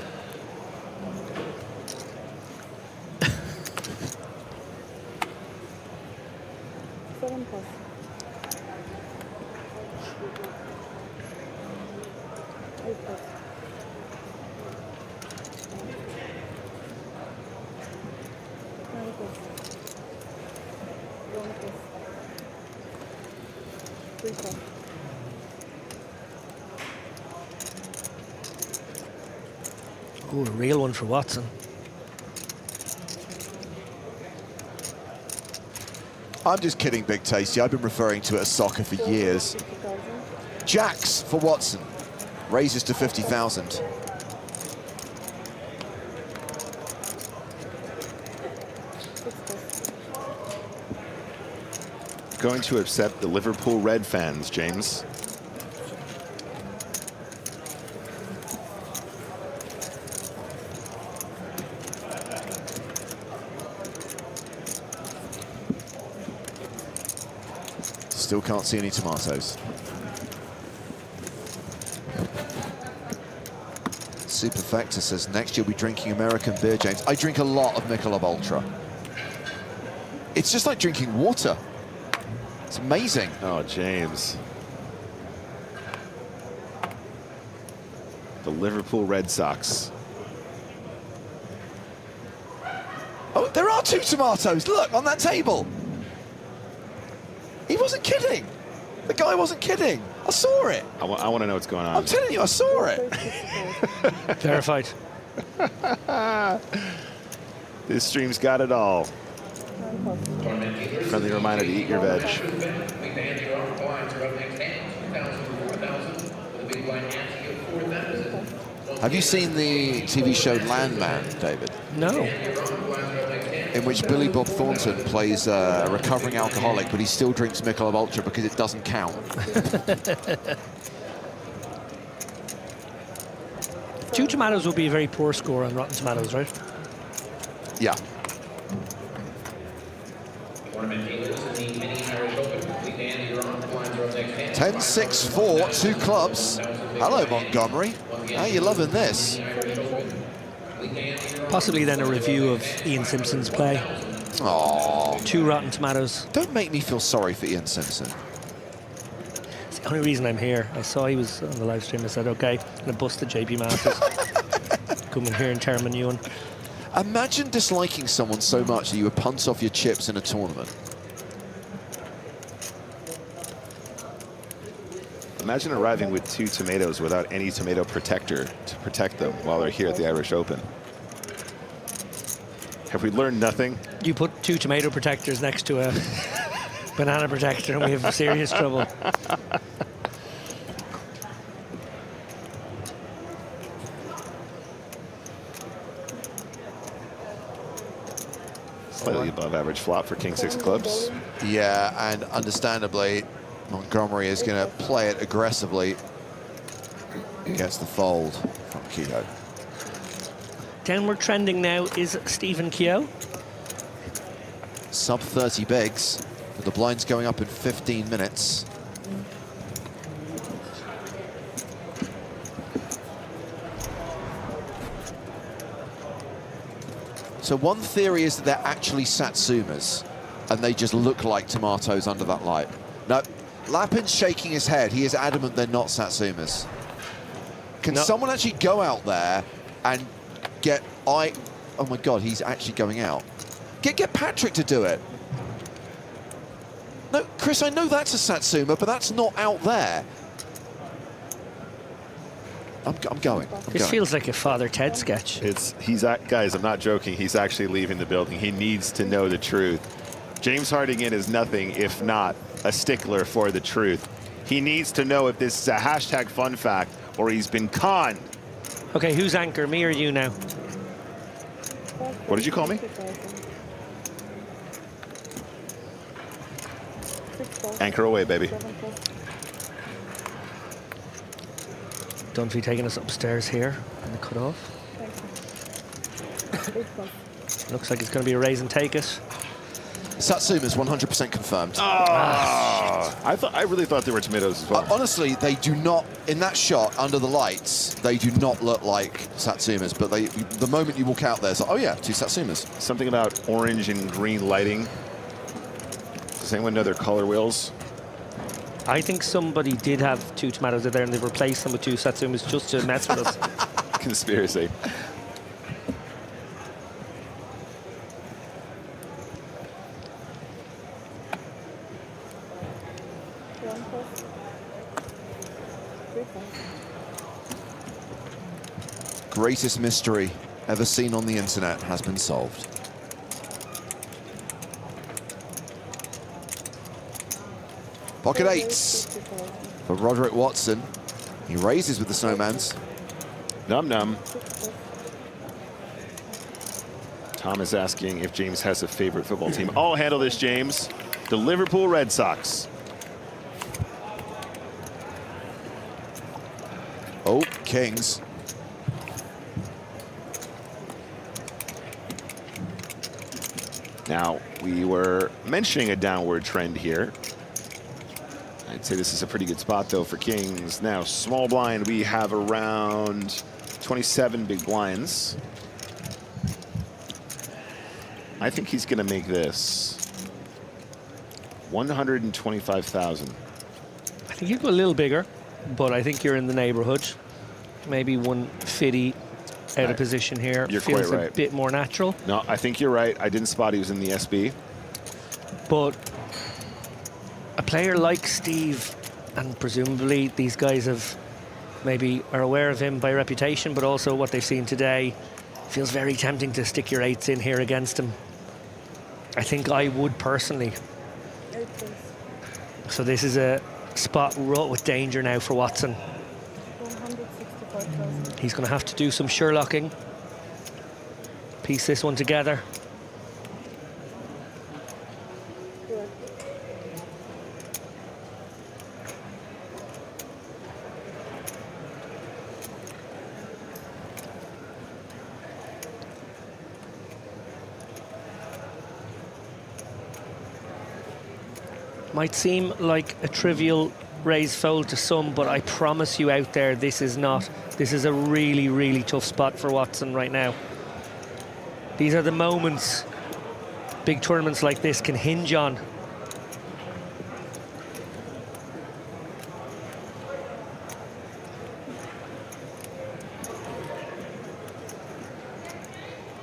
Ooh, a real one for Watson. I'm just kidding, Big Tasty. I've been referring to it as soccer for years. Jacks for Watson. Raises to 50,000. Going to upset the Liverpool Red fans, James. Still can't see any tomatoes. Superfecta says next you'll be drinking American beer, James. I drink a lot of Michelob Ultra. It's just like drinking water. It's amazing. Oh, James. The Liverpool Red Sox. Oh, there are 2 tomatoes. Look, on that table. He wasn't kidding. The guy wasn't kidding. I saw it. I want to know what's going on. I'm telling you, I saw it. Verified. This stream's got it all. Friendly reminder to eat your veg. Have you seen the TV show Landman, David? No. In which Billy Bob Thornton plays a recovering alcoholic, but he still drinks Michelob Ultra because it doesn't count. 2 tomatoes would be a very poor score on Rotten Tomatoes, right? Yeah. 10-6-4, 2 clubs. Hello, Montgomery. How are you loving this? Possibly then a review of Ian Simpson's play. Aww. 2 Rotten Tomatoes. Don't make me feel sorry for Ian Simpson. It's the only reason I'm here. I saw he was on the live stream. I said, okay, I'm going to bust the JP Masters. Come in here and tear him a new one. Imagine disliking someone so much that you would punt off your chips in a tournament. Imagine arriving with 2 tomatoes without any tomato protector to protect them while they're here at the Irish Open. Have we learned nothing? You put 2 tomato protectors next to a banana protector and we have serious trouble. Slightly above average flop for King 6 clubs. Yeah, and understandably, Montgomery is going to play it aggressively. Gets the fold from Keogh. Downward trending now is Stephen Keogh. Sub 30 bigs, but the blind's going up in 15 minutes. So one theory is that they're actually Satsumas, and they just look like tomatoes under that light. No, Lapin's shaking his head. He is adamant they're not Satsumas. Can someone actually go out there and get... Oh my God, he's actually going out. Get Patrick to do it. No, Chris, I know that's a Satsuma, but that's not out there. I'm going. This feels like a Father Ted sketch. Guys, I'm not joking. He's actually leaving the building. He needs to know the truth. James Hardinge is nothing if not a stickler for the truth. He needs to know if this is a hashtag fun fact or he's been conned. Okay, who's anchor, me or you now? What did you call me? Anchor away, baby. Dunphy taking us upstairs here in the cutoff. Looks like it's going to be a raise and take it. Satsuma's 100% confirmed. I really thought they were tomatoes as well. Honestly, they do not, in that shot under the lights, they do not look like Satsumas, but the moment you walk out there, it's like, oh yeah, 2 Satsumas. Something about orange and green lighting. Does anyone know their color wheels? I think somebody did have 2 tomatoes there and they replaced them with 2 Satsumas just to mess with us. Conspiracy. Greatest mystery ever seen on the internet has been solved. Pocket 8s for Roderick Watson. He raises with the Snowmans. Num-num. Tom is asking if James has a favorite football team. I'll handle this, James. The Liverpool Red Sox. Oh, Kings. Now, we were mentioning a downward trend here. I'd say this is a pretty good spot, though, for Kings. Now, small blind, we have around 27 big blinds. I think he's going to make this 125,000. I think you go a little bigger, but I think you're in the neighborhood. Maybe 150 out of position here. You're feels quite right. A bit more natural. No, I think you're right. I didn't spot he was in the SB. But a player like Steve, and presumably these guys have maybe are aware of him by reputation, but also what they've seen today, feels very tempting to stick your 8s in here against him. I think I would personally. So this is a spot wrought with danger now for Watson. 165,000. He's going to have to do some Sherlocking. Piece this one together. Might seem like a trivial raise fold to some, but I promise you out there, this is not. This is a really, really tough spot for Watson right now. These are the moments big tournaments like this can hinge on.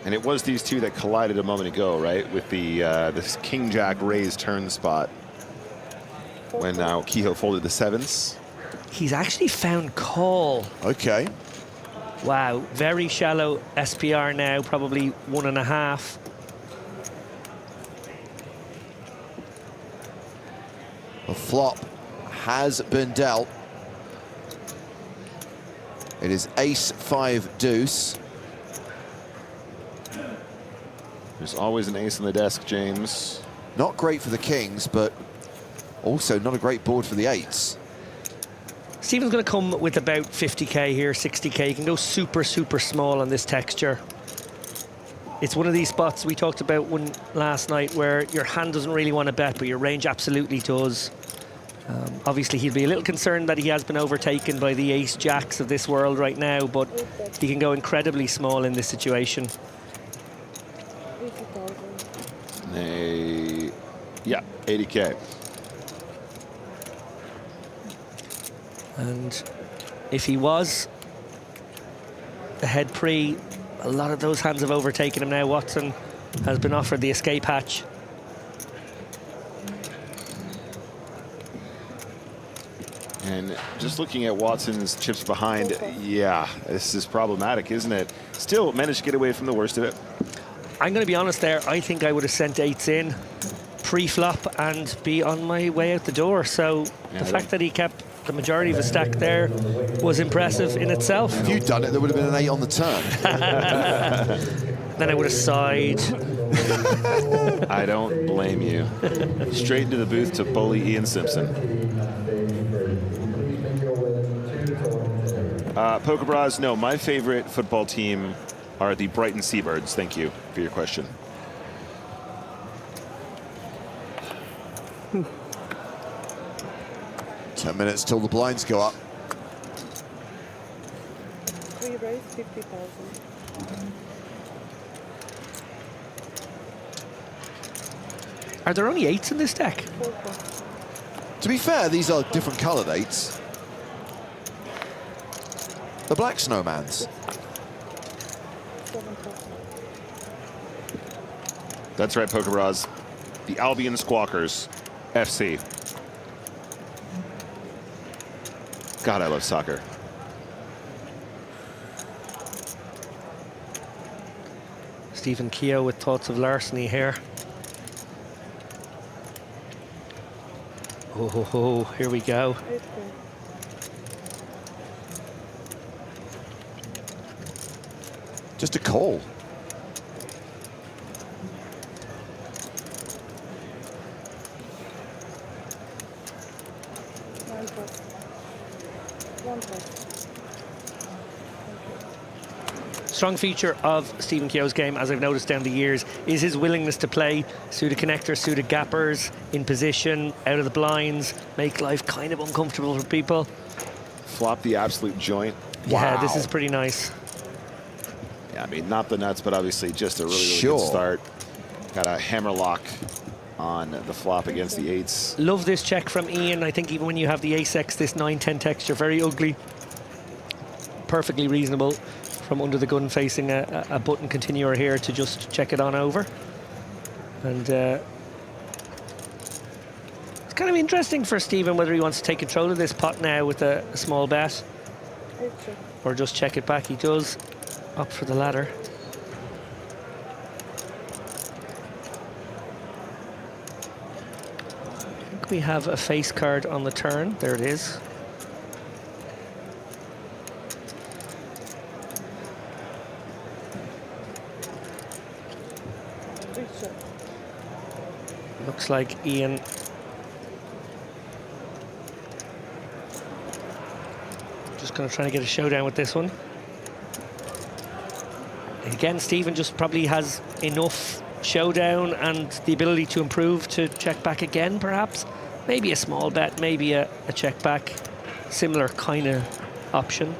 And it was these two that collided a moment ago, right? With the this king-jack raise turn spot. When now Kehoe folded the 7s. He's actually found call. Okay. Wow, very shallow SPR now, probably 1.5. The flop has been dealt. It is ace-5 deuce. There's always an ace on the desk, James. Not great for the kings, but also not a great board for the 8s. Stephen's going to come with about 50k here, 60k. You can go super, super small on this texture. It's one of these spots we talked about one last night where your hand doesn't really want to bet, but your range absolutely does. Obviously, he'll be a little concerned that he has been overtaken by the ace-jacks of this world right now, but he can go incredibly small in this situation. Yeah, 80k. And if he was ahead pre, a lot of those hands have overtaken him now. Watson has been offered the escape hatch. And just looking at Watson's chips behind, yeah, this is problematic, isn't it? Still managed to get away from the worst of it. I'm going to be honest there. I think I would have sent 8s in pre-flop and be on my way out the door. So the fact that he kept the majority of his stack there was impressive in itself. If you'd done it, there would have been an 8 on the turn. Then I would have sighed. I don't blame you. Straight into the booth to bully Ian Simpson. Poker Bras, no, my favorite football team are the Brighton Seabirds. Thank you for your question. Hmm. 10 minutes till the blinds go up. We raised 50,000. Are there only 8s in this deck? To be fair, these are different coloured 8s. The black snowmans. That's right, Poker Bras. The Albion Squawkers, FC. God, I love soccer. Stephen Keogh with thoughts of larceny here. Oh, here we go. Just a call. Strong feature of Stephen Keogh's game, as I've noticed down the years, is his willingness to play suited connectors, suited gappers, in position, out of the blinds, make life kind of uncomfortable for people. Flop the absolute joint. Yeah, Wow. this is pretty nice. Yeah, I mean, not the nuts, but obviously just a really good start. Got a hammerlock on the flop against the 8s. Love this check from Ian. I think even when you have the ace-x, this 9-10 texture, very ugly. Perfectly reasonable from under the gun facing a button continuer here to just check it on over. And it's kind of interesting for Stephen whether he wants to take control of this pot now with a small bet. Or just check it back. He does opt for the ladder. I think we have a face card on the turn. There it is. Looks like Ian just going to try to get a showdown with this one. Again, Stephen just probably has enough showdown and the ability to improve to check back again, perhaps. Maybe a small bet, maybe a check back. Similar kind of option.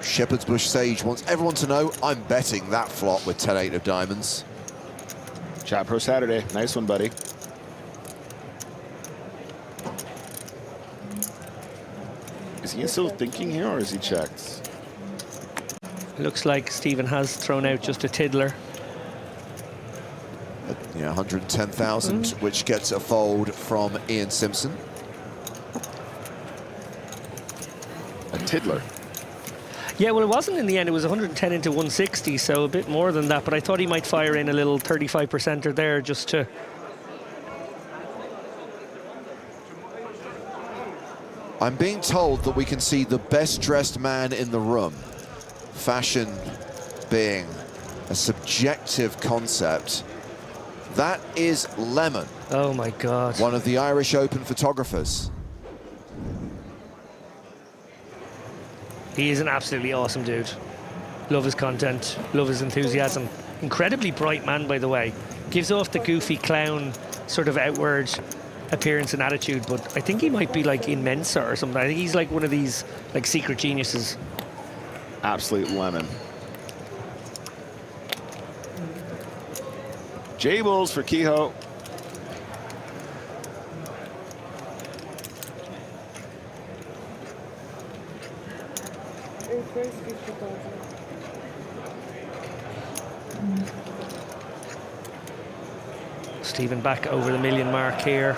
Shepherd's Bush Sage wants everyone to know I'm betting that flop with 10-8 of diamonds. Chat Pro Saturday. Nice one, buddy. Is he still thinking here, or is he checked? Looks like Stephen has thrown out just a tiddler. Yeah, 110,000, which gets a fold from Ian Simpson. A tiddler? Yeah, well, it wasn't in the end. It was 110 into 160, so a bit more than that. But I thought he might fire in a little 35%er there just to... I'm being told that we can see the best dressed man in the room. Fashion being a subjective concept. That is Lemon. Oh my God. One of the Irish Open photographers. He is an absolutely awesome dude. Love his content, love his enthusiasm. Incredibly bright man, by the way. Gives off the goofy clown sort of outward appearance and attitude, but I think he might be like in Mensa or something. I think he's like one of these like secret geniuses. Absolute lemon. Jables for Kehoe. Stephen back over the million mark here.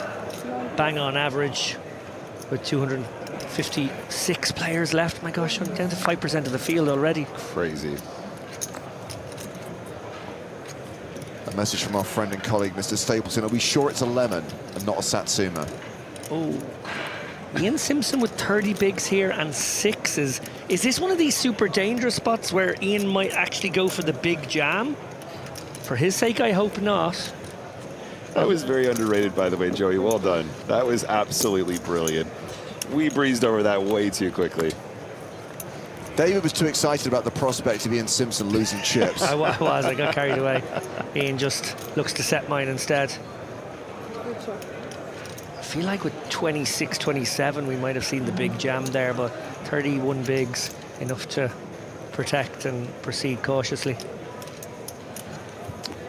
Bang on average with 256 players left. My gosh, I'm down to 5% of the field already. Crazy. A message from our friend and colleague, Mr. Stapleton. Are we sure it's a lemon and not a Satsuma? Oh, Ian Simpson with 30 bigs here and sixes. Is this one of these super dangerous spots where Ian might actually go for the big jam? For his sake, I hope not. That was very underrated, by the way, Joey. Well done. That was absolutely brilliant. We breezed over that way too quickly. David was too excited about the prospect of Ian Simpson losing chips. I was. I got carried away. Ian just looks to set mine instead. I feel like with 26, 27, we might have seen the big jam there, but 31 bigs, enough to protect and proceed cautiously.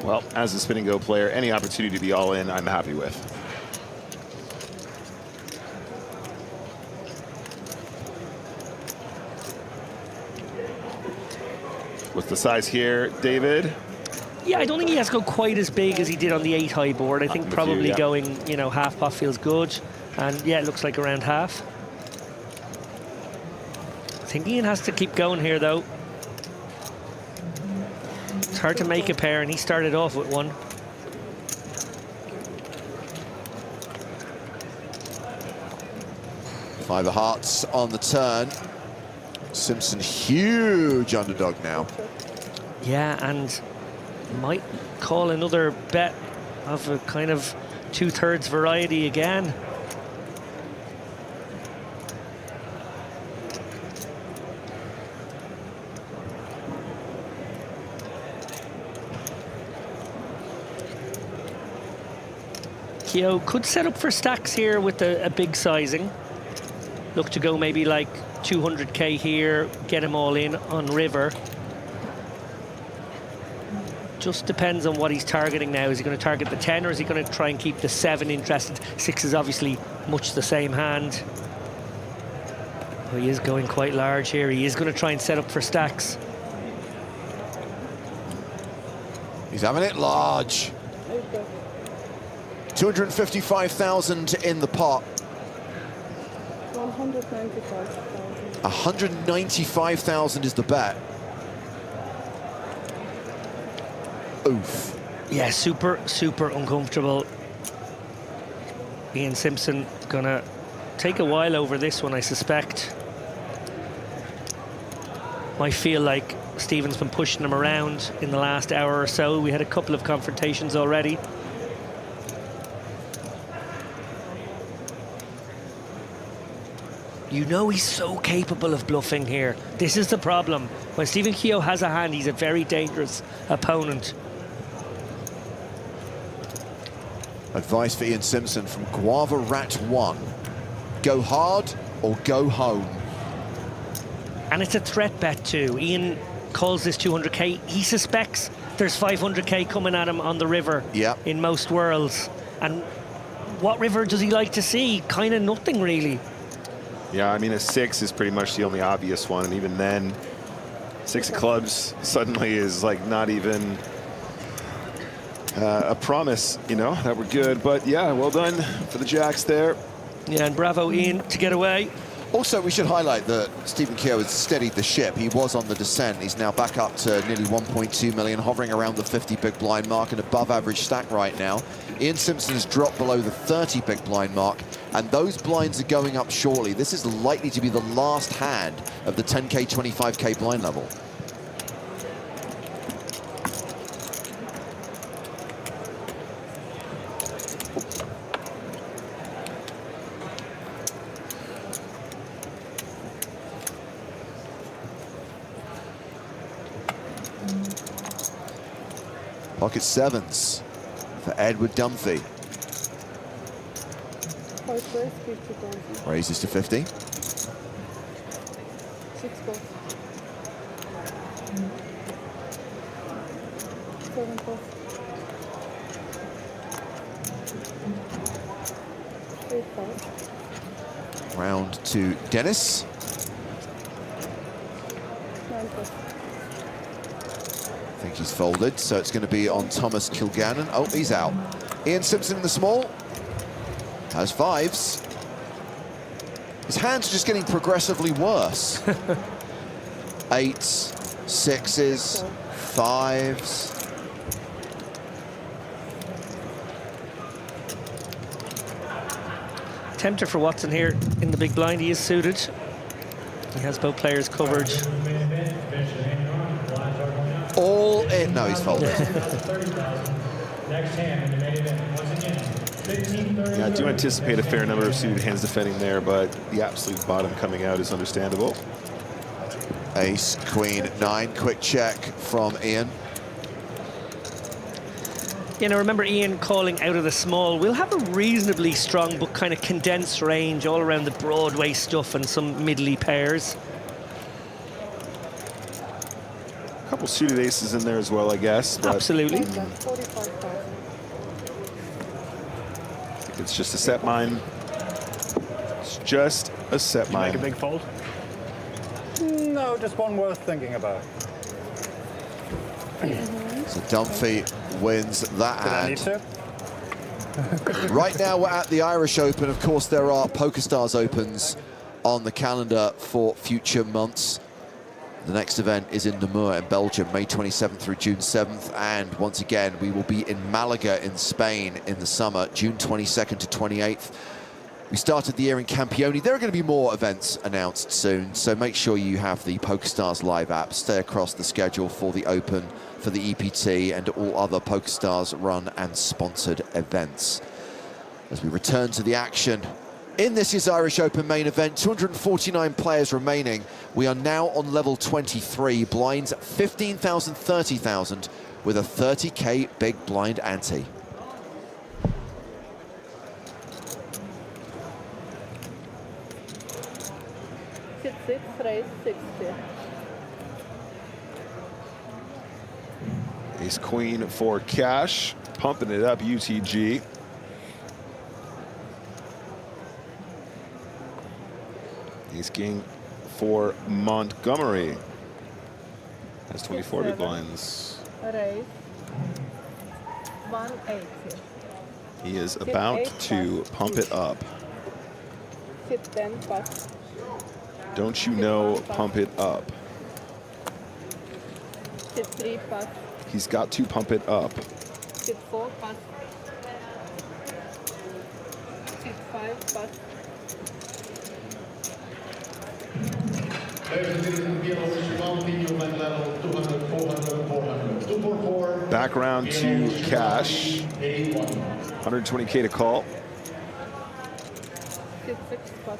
Well, as a spin and go player, any opportunity to be all in, I'm happy with. What's the size here, David? Yeah, I don't think he has to go quite as big as he did on the 8 high board. I think probably going, you know, half pot feels good. And yeah, it looks like around half. I think Ian has to keep going here, though. It's hard to make a pair, and he started off with one. Five of hearts on the turn. Simpson, huge underdog now. Yeah, and might call another bet of a kind of 2/3 variety again. Kehoe could set up for stacks here with a big sizing. Look to go maybe like 200k here, get him all in on river. Just depends on what he's targeting now. Is he going to target the 10 or is he going to try and keep the 7 interested? 6 is obviously much the same hand. Oh, he is going quite large here. He is going to try and set up for stacks. He's having it large. 255,000 in the pot. 195,000. 195,000 is the bet. Oof. Yeah, super uncomfortable. Ian Simpson gonna take a while over this one, I suspect. Might feel like Stephen's been pushing him around in the last hour or so. We had a couple of confrontations already. You know he's so capable of bluffing here. This is the problem. When Stephen Keogh has a hand, he's a very dangerous opponent. Advice for Ian Simpson from Guava Rat 1. Go hard or go home. And it's a threat bet too. Ian calls this 200k. He suspects there's 500k coming at him on the river in most worlds. And what river does he like to see? Kind of nothing, really. Yeah, I mean, a 6 is pretty much the only obvious one. And even then, 6 of clubs suddenly is like not even a promise, you know, that we're good. But yeah, well done for the jacks there. Yeah, and bravo, Ian, to get away. Also, we should highlight that Stephen Keogh has steadied the ship. He was on the descent. He's now back up to nearly 1.2 million, hovering around the 50 big blind mark, an above average stack right now. Ian Simpson's dropped below the 30 big blind mark, and those blinds are going up shortly. This is likely to be the last hand of the 10k, 25k blind level. Pocket sevens for Edward Dunphy. Raises to 50. 6 balls. 7 balls. 8 balls. Round to Dennis. 9 balls. I think he's folded, so it's going to be on Thomas Kilgannon. Oh, he's out. Ian Simpson in the small. Has 5s. His hands are just getting progressively worse. 8s, 6s, 5s. Tempter for Watson here in the big blind. He is suited. He has both players covered. All in. No, he's folded. Yeah, I do anticipate a fair number of suited hands defending there, but the absolute bottom coming out is understandable. Ace, queen, 9. Quick check from Ian. You know, remember Ian calling out of the small. We'll have a reasonably strong but kind of condensed range all around the Broadway stuff and some middly pairs. A couple suited aces in there as well, I guess. But absolutely. It's just a set mine. It's just a set mine. Make a big fold? No, just one worth thinking about. So Dunphy wins that hand. Did I need to? Right now we're at the Irish Open. Of course, there are PokerStars Opens on the calendar for future months. The next event is in Namur in Belgium, May 27th through June 7th. And once again, we will be in Malaga in Spain in the summer, June 22nd to 28th. We started the year in Campione. There are going to be more events announced soon, so make sure you have the PokerStars Live app. Stay across the schedule for the Open, for the EPT, and all other PokerStars run and sponsored events. As we return to the action in this year's Irish Open main event, 249 players remaining. We are now on level 23, blinds 15,000, 30,000, with a 30k big blind ante. Raise 60. Ace queen for cash, pumping it up, UTG. Ace king for Montgomery. Has 24 big blinds. Raise. 180. He is about to pump it up. Sit 10 pass. Don't you know, pump it up. Sit 3 pass. He's got to pump it up. Sit 4 pass. Sit 5 pass. Back round to cash. 120K to call. Sit 6 pass.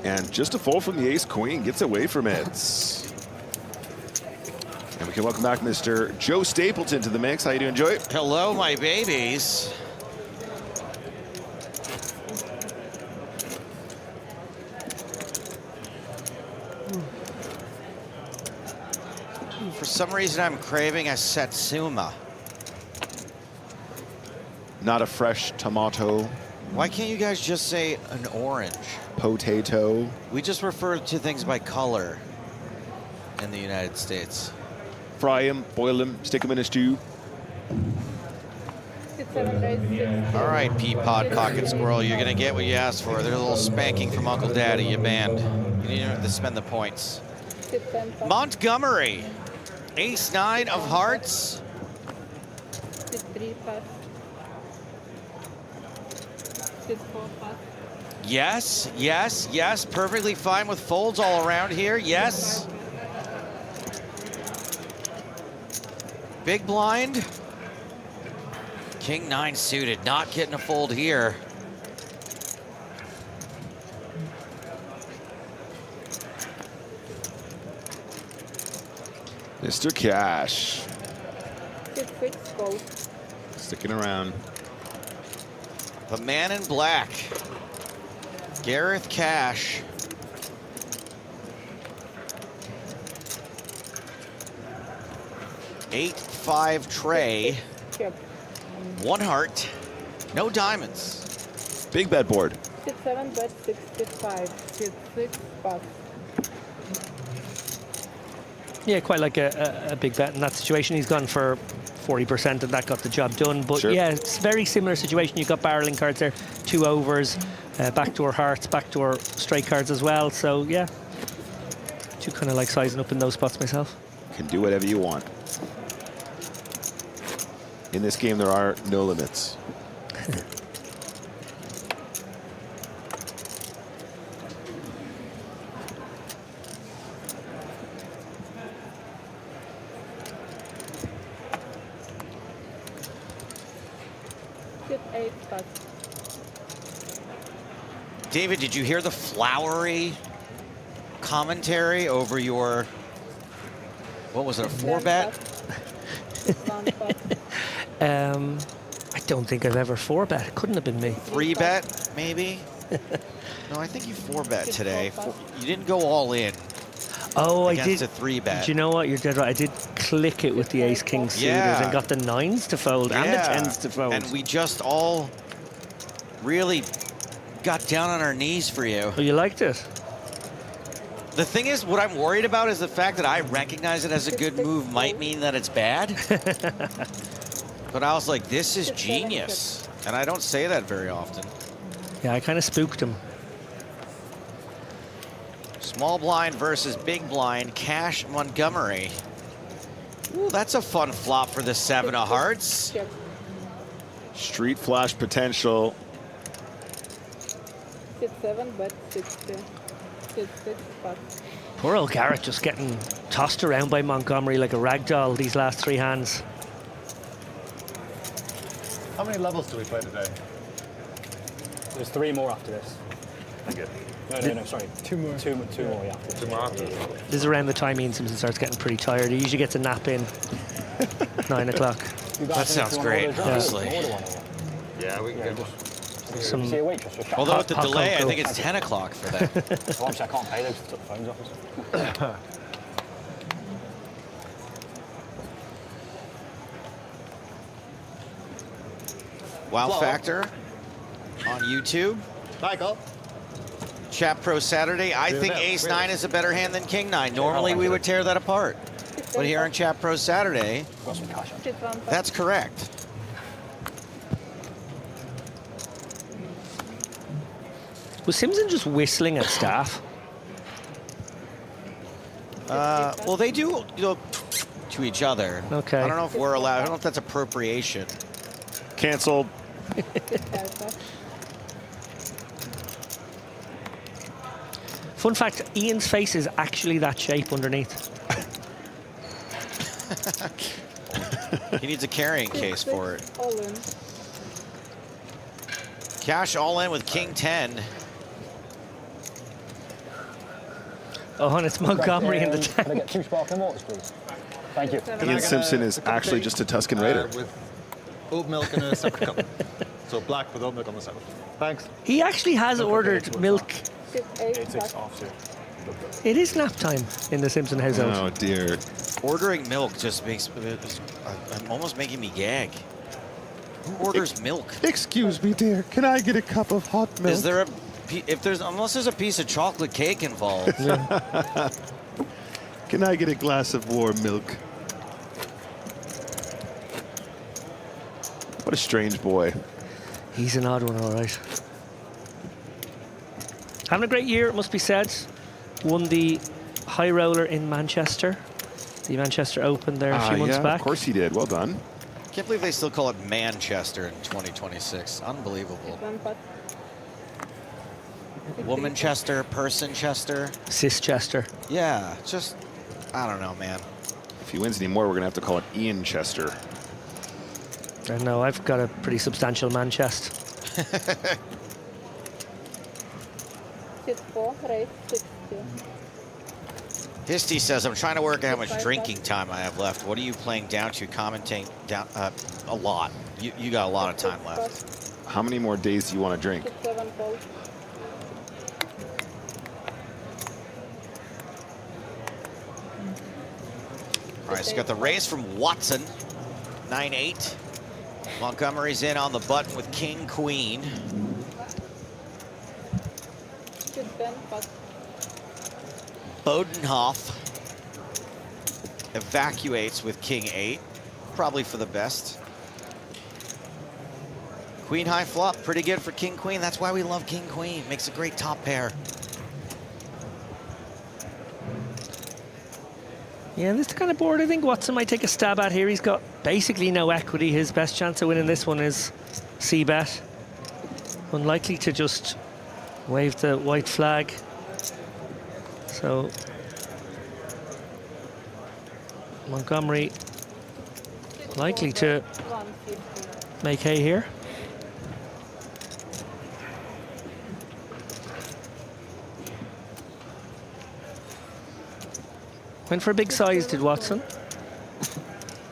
And just a fold from the ace-queen, gets away from it. And we can welcome back Mr. Joe Stapleton to the mix. How you doing, Joey? Hello, my babies. For some reason, I'm craving a Satsuma. Not a fresh tomato. Why can't you guys just say an orange? Potato. We just refer to things by color in the United States. Fry him, boil him, stick him in a stew. Sit 7 raise. All right, Peapod Pocket Squirrel, you're gonna get what you asked for. There's a little spanking from Uncle Daddy, you banned. You didn't have to spend the points. Sit 10 pass. Montgomery, ace-9 of hearts. Sit 3 pass. Sit 4 pass. Yes, yes, yes, perfectly fine with folds all around here, yes. Big blind. King 9 suited, not getting a fold here. Mr. Cash. Sit 6 gold. Sticking around. The man in black, Gareth Cash. Eight-5 tray. Check. 1 heart, no diamonds. Big bet board. Sit 7 bet 6, sit 5. Sit 6 pass. Yeah, quite like a big bet in that situation. He's gone for 40% and that got the job done. But sure. Yeah, it's a very similar situation. You've got barreling cards there, 2 overs, backdoor hearts, backdoor straight cards as well. So yeah, do kind of like sizing up in those spots myself. Can do whatever you want. In this game, there are no limits. Sit 8 pass. David, did you hear the flowery commentary over your, what was it, a 4 bet? I don't think I've ever 4 bet. It couldn't have been me. 3 bet, maybe? No, I think you 4 bet today. You didn't go all in. Oh, I against did. a 3 bet. Do you know what? You're dead right. I did click it with the ace king suited and got the 9s to fold and the 10s to fold. And we just all really got down on our knees for you. Oh, you liked it? The thing is, what I'm worried about is the fact that I recognize it as a good move might mean that it's bad. But I was like, this is genius. And I don't say that very often. Yeah, I kind of spooked him. Small blind versus big blind, Cash Montgomery. Ooh, that's a fun flop for the 7 of hearts. Street flash potential. Sit 7 bet 6. Sit 6 pass. Poor old Garrett just getting tossed around by Montgomery like a rag doll these last 3 hands. How many levels do we play today? There's 3 more after this. Thank you. No, sorry. 2 more. 2 more, yeah. 2 more after this. This is around the time Ian Simpson starts getting pretty tired. He usually gets a nap in 9 o'clock. That sounds great, honestly. Yeah, we can get one. Some See a waitress. Although with the delay, I think it's 10 o'clock for that. Well, obviously I can't pay those to took the phones off. Wow Factor on YouTube. Michael. Chat Pro Saturday. I think Ace-9 is a better hand than King-9. Normally we would tear that apart. But here on Chat Pro Saturday, that's correct. Was Simpson just whistling at staff? Well, they do, to each other. Okay. I don't know if we're allowed. I don't know if that's appropriation. Canceled. Fun fact, Ian's face is actually that shape underneath. He needs a carrying case for it. All in. Cash all in with King 10. Oh, and it's Montgomery in the Can I tank. get 2 sparkling waters, please? Thank you. Ian Simpson is actually just a Tuscan Raider. With oat milk in a separate cup. So black with oat milk on the side. Thanks. He actually has ordered milk. 8-6 off too. It is nap time in the Simpson household. Oh, dear. Ordering milk just makes, I'm almost making me gag. Who orders milk? Excuse me, dear. Can I get a cup of hot milk? Is there a, unless there's a piece of chocolate cake involved. Can I get a glass of warm milk? What a strange boy. He's an odd one, all right. Having a great year, it must be said. Won the high roller in Manchester, the Manchester Open there a few months back. Of course he did. Well done. Can't believe they still call it Manchester in 2026. Unbelievable. Womanchester, Personchester. Cischester. Yeah, just, I don't know, man. If he wins anymore, we're going to have to call it Ian Chester. I know, I've got a pretty substantial man chest. Sit 4, raise 60. Histy says, I'm trying to work out how much drinking time I have left. What are you playing down to? Commenting down a lot. You got a lot of time left. How many more days do you want to drink? 7 calls. All right, so got the raise from Watson, 9-8. Montgomery's in on the button with King Queen. Sit 10, pass. Bodenhoff evacuates with King 8, probably for the best. Queen high flop, pretty good for King Queen. That's why we love King Queen. Makes a great top pair. Yeah, this is the kind of board I think Watson might take a stab at here. He's got basically no equity. His best chance of winning this one is C-bet. Unlikely to just wave the white flag. So Montgomery likely to make hay here. Went for a big size, did Watson?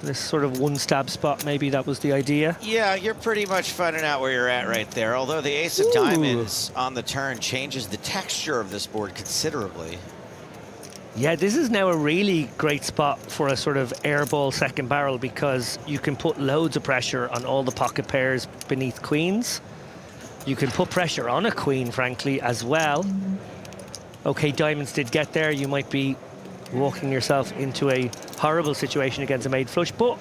This sort of one stab spot, maybe that was the idea. Yeah, you're pretty much finding out where you're at right there. Although the ace of diamonds on the turn changes the texture of this board considerably. Yeah, this is now a really great spot for a sort of airball second barrel because you can put loads of pressure on all the pocket pairs beneath queens. You can put pressure on a queen, frankly, as well. Okay, diamonds did get there. You might be walking yourself into a horrible situation against a made flush, but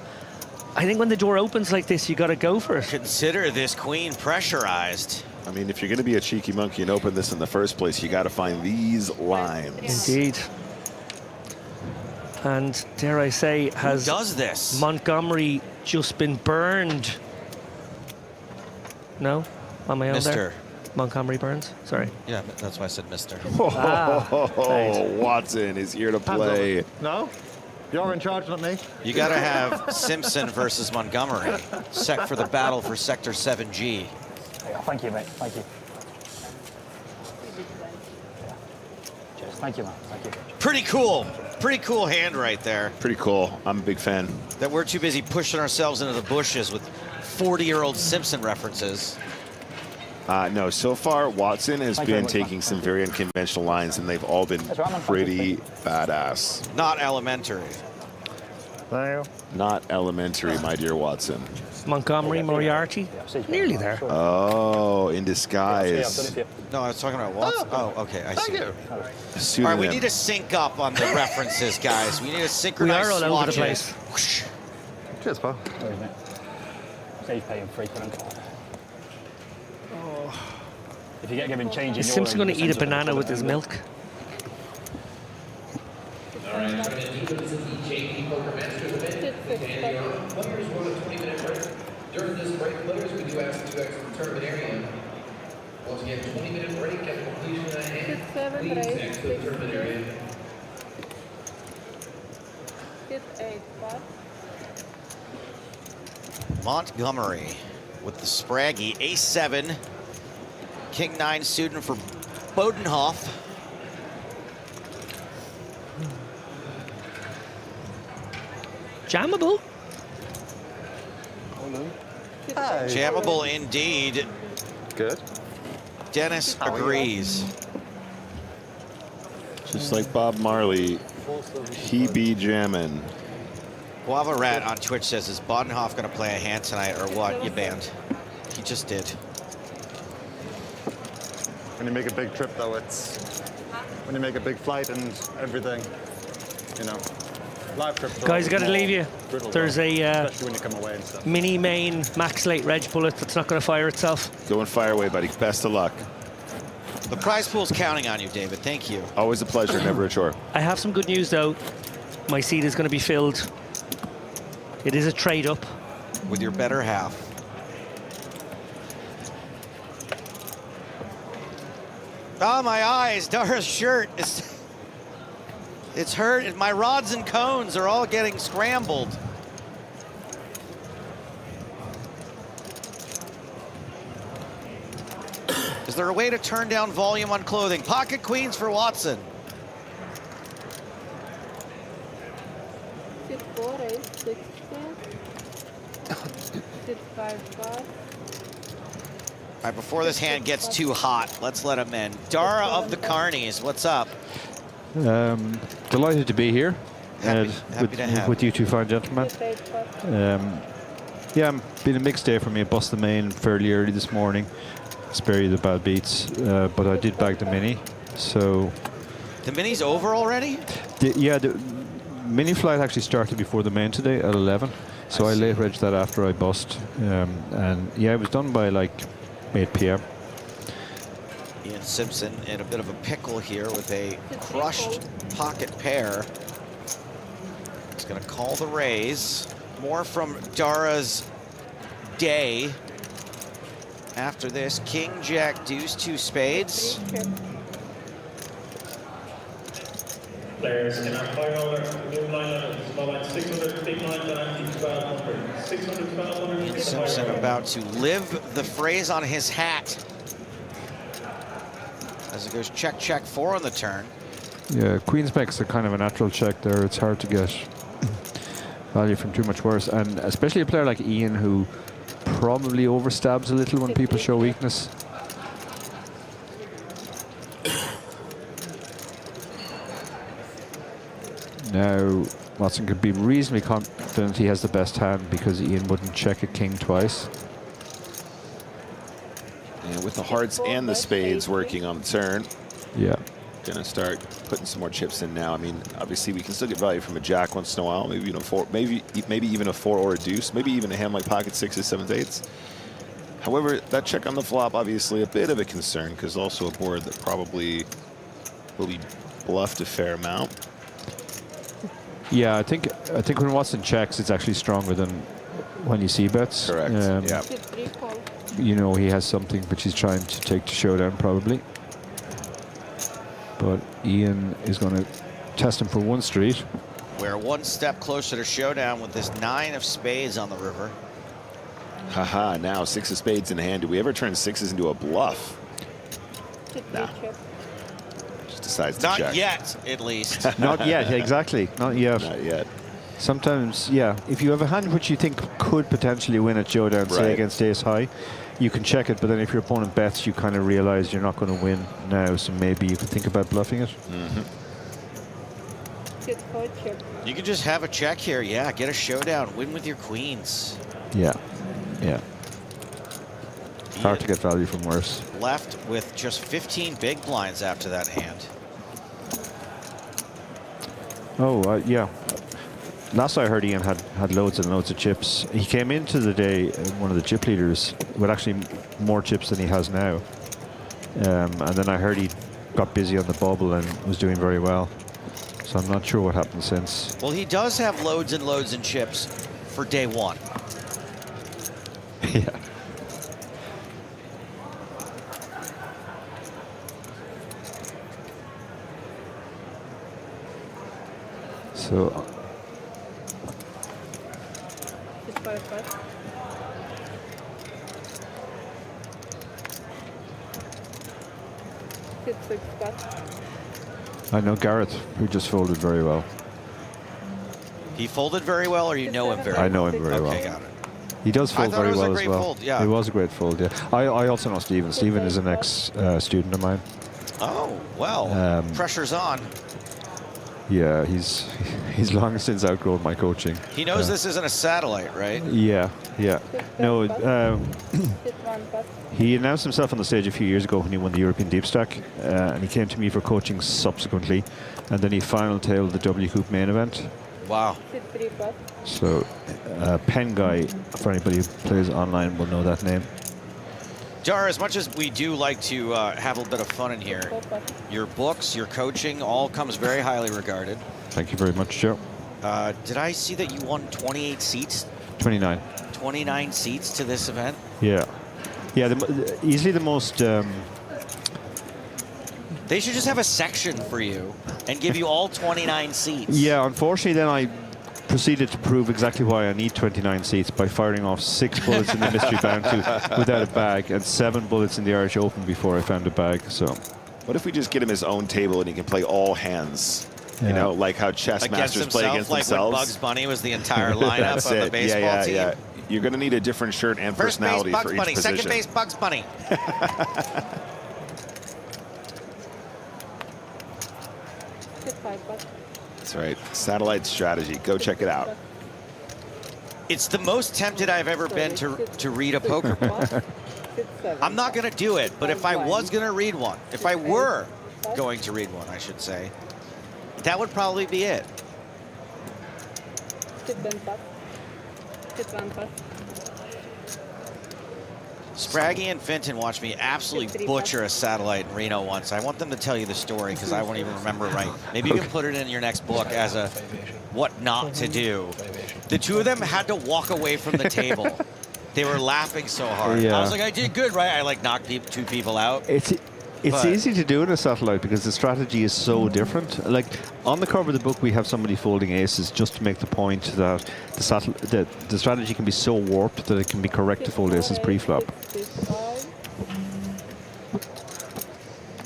I think when the door opens like this, you got to go for it. Consider this queen pressurized. I mean, if you're going to be a cheeky monkey and open this in the first place, you got to find these lines. Indeed. And dare I say, has does this? Montgomery just been burned? No? On my own there? Montgomery Burns? Sorry. Yeah, that's why I said Mr. Watson is here to play. No? You're in charge, not me. You got to have Simpson versus Montgomery. Set for the battle for Sector 7G. Yeah, thank you, mate. Thank you. Cheers. Thank you, man. Thank you. Pretty cool. Pretty cool hand right there. Pretty cool. I'm a big fan. That we're too busy pushing ourselves into the bushes with 40-year-old Simpson references. No, so far Watson has been taking some very unconventional lines, and they've all been pretty badass. Not elementary. Not elementary, my dear Watson. Montgomery, Moriarty. Nearly there. Oh, in disguise. No, I was talking about Watson. Oh, okay, I see. All right, we Pseudonym. need to sync up on the references, guys. We need to We synchronize are all over the swatches. place. Cheers, pal. Save paying free for them. If you get given change in Is your Simpson own, going to eat a sends up banana the with his milk? All right, we're going to leave it to the JP Poker Masters event. Players want a 20-minute break. During this break, players, we do ask to exit the tournament area. Once again, 20-minute break at the completion of the hand. Please exit the tournament area. Hit 8, but Montgomery with the Spraggy. Ace-7. King-9 suited for Bodenhoff. Jammable. Jammable indeed. Good. Dennis agrees. Just like Bob Marley, he be jammin'. Guava Rat on Twitch says, is Bodenhoff going to play a hand tonight or what? You banned. He just did. When you make a big trip, though, it's when you make a big flight and everything, you know. Live trips. Guys, got to leave you. There's a especially when you come away and stuff. mini main max late reg bullet that's not going to fire itself. Go and fire away, buddy. Best of luck. The prize pool's counting on you, David. Thank you. Always a pleasure, never a chore. I have some good news, though. My seat is going to be filled. It is a trade up. With your better half. Oh, my eyes. Dara's shirt is... It's hurt. My rods and cones are all getting scrambled. Is there a way to turn down volume on clothing? Pocket queens for Watson. hit 4, 8, 16. Hit 5, 5. All right, before this hand gets too hot, let's let him in. Dara of the Carnies, what's up? Delighted to be here Happy to have with you two fine gentlemen. Yeah, been a mixed day for me. I bust the main fairly early this morning. Spare you the bad beats, but I did bag the mini. So the mini's over already? The mini flight actually started before the main today at 11. So I late regged that after I bust, and yeah, it was done by like 8 p.m. Ian Simpson in a bit of a pickle here with a crushed pocket pair. He's going to call the raise. More from Dara's day. After this, King, Jack, Deuce, 2 spades. Players in our high roller, new line is about like 600, big line down to 1200. 600, 1200. Ian Simpson about to live the phrase on his hat. As it goes check, check, 4 on the turn. Yeah, Queen's makes a kind of a natural check there. It's hard to get value from too much worse, and especially a player like Ian who probably overstabs a little when people show weakness. Now, Watson could be reasonably confident he has the best hand because Ian wouldn't check a king twice. And with the hearts and the spades working on the turn. Yeah. Gonna start putting some more chips in now. I mean, obviously we can still get value from a jack once in a while, maybe, you know, 4, maybe even a 4 or a deuce, maybe even a hand like pocket 6s, 7s, 8s. However, that check on the flop, obviously a bit of a concern because also a board that probably will be bluffed a fair amount. Yeah, I think when Watson checks, it's actually stronger than when you see bets. Correct. Yeah. You know, he has something which he's trying to take to showdown probably. But Ian is going to test him for 1 street. We're 1 step closer to showdown with this 9 of spades on the river. Haha, now 6 of spades in hand. Do we ever turn 6s into a bluff? Nah. Just decides to check. Not yet, at least. Not yet, exactly. Not yet. Not yet. Sometimes, yeah, if you have a hand which you think could potentially win at showdown, say against ace high, you can check it, but then if your opponent bets, you kind of realize you're not going to win now, so maybe you could think about bluffing it. You could just have a check here. Yeah, get a showdown. Win with your queens. Yeah, yeah. Hard to get value from worse. Left with just 15 big blinds after that hand. Oh, yeah. Last I heard, Ian had loads and loads of chips. He came into the day one of the chip leaders with actually more chips than he has now. And then I heard he got busy on the bubble and was doing very well. So I'm not sure what happened since. Well, he does have loads and loads and chips for day one. Yeah. So. I know Gareth, who just folded very well. He folded very well, or you know him very well? I know him very well. Okay, got it. He does fold very well as well. I thought it was a great fold, yeah. It was a great fold, yeah. I also know Stephen. Stephen is an ex-student of mine. Oh, well, pressure's on. Yeah, he's long since outgrown my coaching. He knows this isn't a satellite, right? Yeah, yeah. No, he announced himself on the stage a few years ago when he won the European Deep Stack, and he came to me for coaching subsequently, and then he final tailed the W Coupe main event. Wow. So, Pen Guy, for anybody who plays online, will know that name. Dara, as much as we do like to have a little bit of fun in here, your books, your coaching, all comes very highly regarded. Thank you very much, Joe. Did I see that you won 28 seats? 29. 29 seats to this event? Yeah. Yeah, easily the most... They should just have a section for you and give you all 29 seats. Yeah, unfortunately, then I proceeded to prove exactly why I need 29 seats by firing off 6 bullets in the Mystery Bounty without a bag and 7 bullets in the Irish Open before I found a bag. So, what if we just get him his own table and he can play all hands? Yeah. You know, like how chess masters play against like themselves. When Bugs Bunny was the entire lineup of the baseball team. Yeah. You're going to need a different shirt and First personality base, for Bugs each Bunny. position. Second base, Bugs Bunny. That's right. Satellite strategy. Go check it out. It's the most tempted I've ever been to read a poker book. I'm not going to do it, but if I was going to read one, if I were going to read one, I should say, that would probably be it. Spraggy and Fenton watched me absolutely butcher a satellite in Reno once. I want them to tell you the story because I won't even remember it right. Maybe you can put it in your next book as a what not to do. The two of them had to walk away from the table. They were laughing so hard. Yeah. I was like, I did good, right? I like knocked 2 people out. It's easy to do in a satellite because the strategy is so different. Like on the cover of the book, we have somebody folding aces just to make the point that the strategy can be so warped that it can be correct to fold aces pre-flop.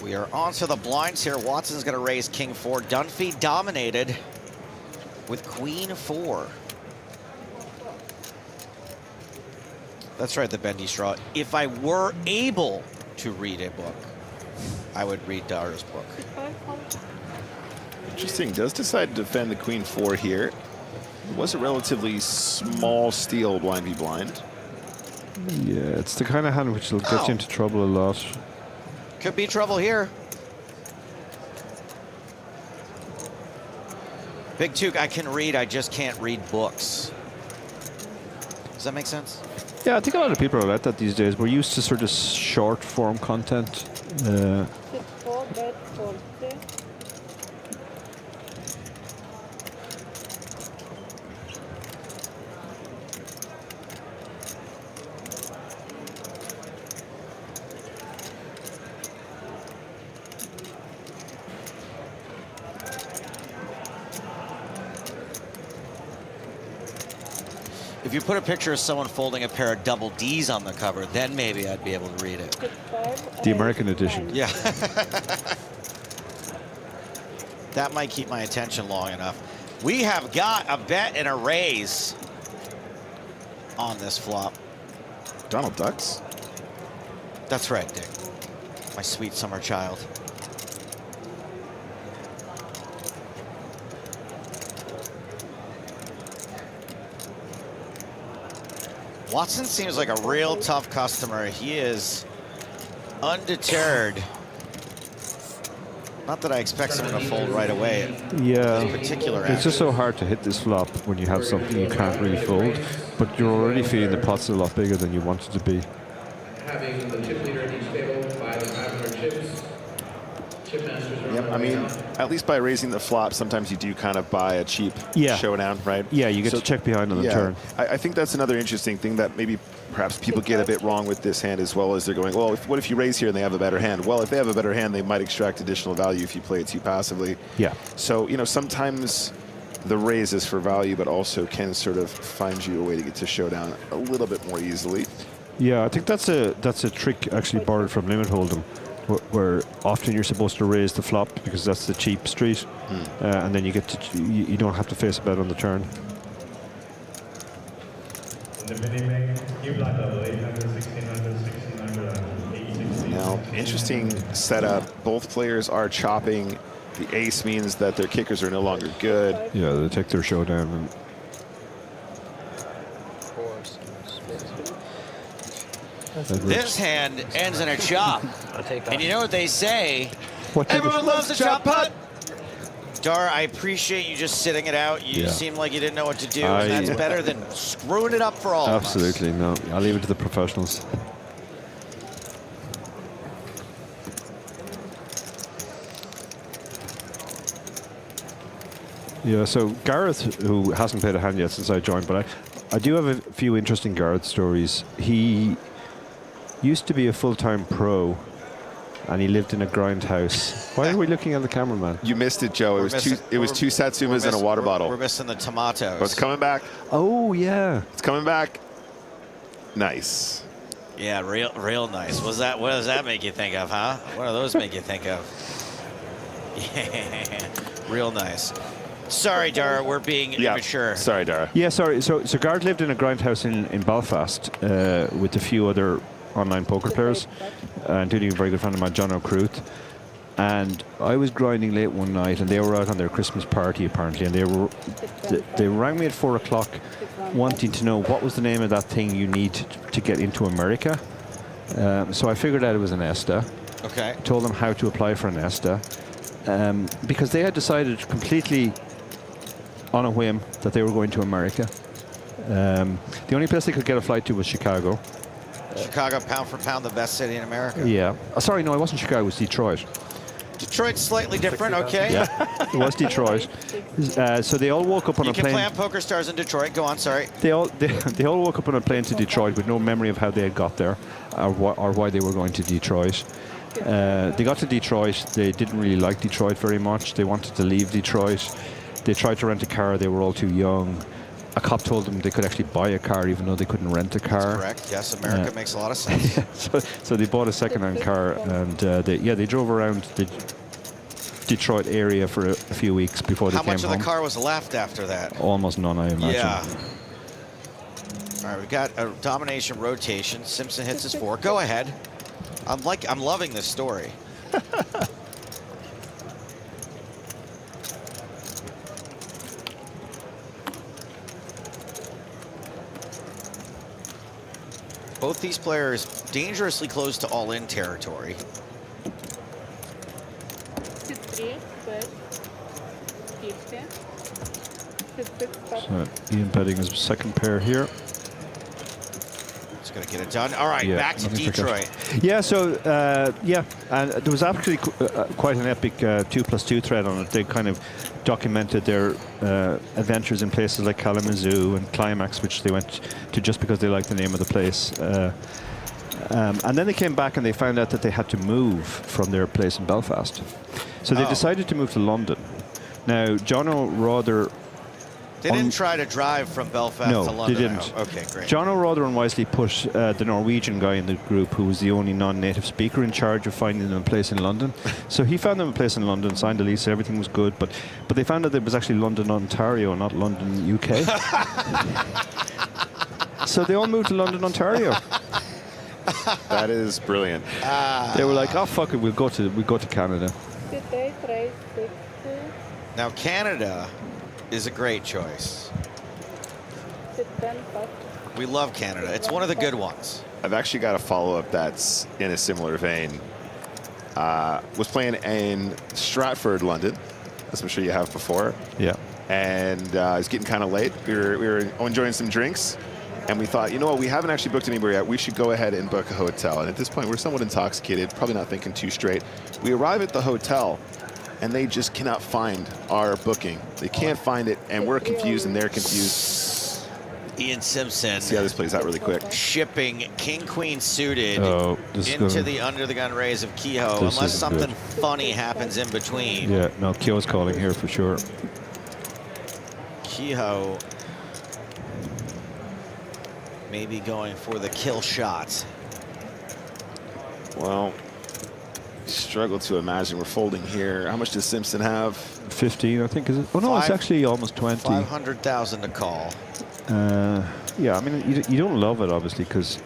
We are on to the blinds here. Watson's going to raise king 4. Dunphy dominated with queen 4. That's right, the bendy straw. If I were able to read a book, I would read Dara's book. Interesting. Does decide to defend the queen 4 here. It was a relatively small steal blind v blind. Yeah, it's the kind of hand which will get you into trouble a lot. Could be trouble here. Big Took, I can read, I just can't read books. Does that make sense? Yeah, I think a lot of people are like that these days. We're used to sort of short form content. If you put a picture of someone folding a pair of double Ds on the cover, then maybe I'd be able to read it. The American edition. Yeah. That might keep my attention long enough. We have got a bet and a raise on this flop. Donald Ducks? That's right, Dick. My sweet summer child. Watson seems like a real tough customer. He is undeterred. Not that I expect someone to fold right away. Yeah, This particular it's just so hard to hit this flop when you have something you can't really fold, but you're already feeling the pot's a lot bigger than you want it to be. Having the chip leader in each table buy the 500 chips. Chip masters are Yep, I mean, at least by raising the flop, sometimes you do kind of buy a cheap showdown, right? Yeah, you get to check behind on the turn. I think that's another interesting thing that maybe perhaps people get a bit wrong with this hand as well, as they're going, well, what if you raise here and they have a better hand? Well, if they have a better hand, they might extract additional value if you play it too passively. Yeah. So, you know, sometimes the raise is for value, but also can sort of find you a way to get to showdown a little bit more easily. Yeah, I think that's a trick actually borrowed from Limit Hold'em, where often you're supposed to raise the flop because that's the cheap street, and then you get to you don't have to face a bet on the turn. In the mini main, you blind double 800, 1600, 1600, and 860. Now, interesting setup. Both players are chopping. The ace means that their kickers are no longer good. Yeah, they take their showdown. And This hand ends in a chop. And you know what they say? What Everyone loves a chop putt. Dar, I appreciate you just sitting it out. You seemed like you didn't know what to do, and that's better than screwing it up for all of us. Absolutely, no. I'll leave it to the professionals. Yeah, so Gareth, who hasn't played a hand yet since I joined, but I do have a few interesting Gareth stories. He used to be a full-time pro, and he lived in a grind house. Why are we looking at the cameraman? You missed it, Joe. It was two Satsumas and a water bottle. We're missing the tomatoes. But it's coming back. Oh, yeah. It's coming back. Nice. Yeah, real nice. What does that make you think of, huh? What do those make you think of? Yeah, real nice. Sorry, Dara, we're being immature. Sorry, Dara. Yeah, sorry. So Gareth lived in a grind house in Belfast with a few other online poker players, including a very good friend of mine, John O'Cruth. And I was grinding late one night, and they were out on their Christmas party apparently, and they rang me at 4 o'clock, wanting to know what was the name of that thing you need to get into America. So I figured out it was an ESTA. Okay. Told them how to apply for an ESTA, because they had decided completely on a whim that they were going to America. The only place they could get a flight to was Chicago. Chicago, pound for pound, the best city in America. Yeah. Sorry, no, it wasn't Chicago. It was Detroit. Detroit's slightly different, okay. Yeah, it was Detroit. So they all woke up on a plane. You can play on PokerStars in Detroit. Go on, sorry. They all woke up on a plane to Detroit with no memory of how they had got there or why they were going to Detroit. They got to Detroit. They didn't really like Detroit very much. They wanted to leave Detroit. They tried to rent a car. They were all too young. A cop told them they could actually buy a car even though they couldn't rent a car. That's correct. Yes, America makes a lot of sense. So they bought a second-hand car, and they drove around the Detroit area for a few weeks before they came home. How much of the car was left after that? Almost none, I imagine. Yeah. All right, we got a domination rotation. Simpson hits his 4. Go ahead. I'm loving this story. Both these players dangerously close to all-in territory. So Ian betting his second pair here. It's going to get it done. All right, back to Detroit. Yeah, so, and there was actually quite an epic 2+2 thread on it. They kind of documented their adventures in places like Kalamazoo and Climax, which they went to just because they liked the name of the place. And then they came back and they found out that they had to move from their place in Belfast. So they decided to move to London. Now, John O'Rother... They didn't try to drive from Belfast to London. No, they didn't. Okay, great. John O'Rother unwisely put the Norwegian guy in the group, who was the only non-native speaker, in charge of finding them a place in London. So he found them a place in London, signed a lease, everything was good, but they found out that it was actually London, Ontario, not London, UK. So they all moved to London, Ontario. That is brilliant. They were like, oh fuck it, we'll go to Canada. Now Canada is a great choice. We love Canada. It's one of the good ones. I've actually got a follow-up that's in a similar vein. Was playing in Stratford, London, as I'm sure you have before. Yeah. And it's getting kind of late. We were enjoying some drinks, and we thought, you know what, we haven't actually booked anywhere yet. We should go ahead and book a hotel. And at this point, we're somewhat intoxicated, probably not thinking too straight. We arrive at the hotel, and they just cannot find our booking. They can't find it, and we're confused, and they're confused. Ian Simpson. See how this plays out really quick. Shipping king-queen suited this is into gonna- the under-the-gun raise of Kehoe, This unless isn't something good. funny happens in between. Yeah, no, Keogh's calling here for sure. Kehoe maybe going for the kill shot. Well, struggle to imagine we're folding here. How much does Simpson have? 15, I think, is it? Oh, no, it's actually almost 20. 500,000 to call. Yeah, I mean, you don't love it, obviously, because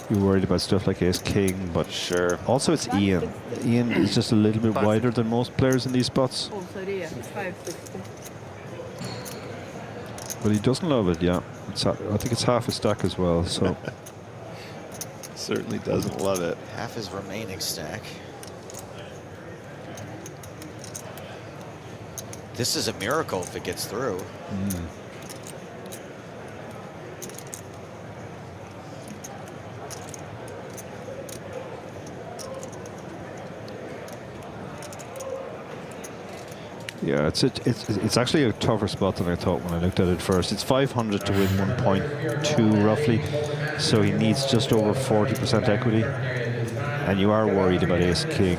you're worried about stuff like ace-king, but sure. Also, it's Ian. Ian is just a little bit wider than most players in these spots. But he doesn't love it, yeah. I think it's half a stack as well, so... Certainly doesn't love it. Half his remaining stack. This is a miracle if it gets through. Yeah, it's actually a tougher spot than I thought when I looked at it first. It's 500 to win 1.2 roughly, so he needs just over 40% equity, and you are worried about ace-king.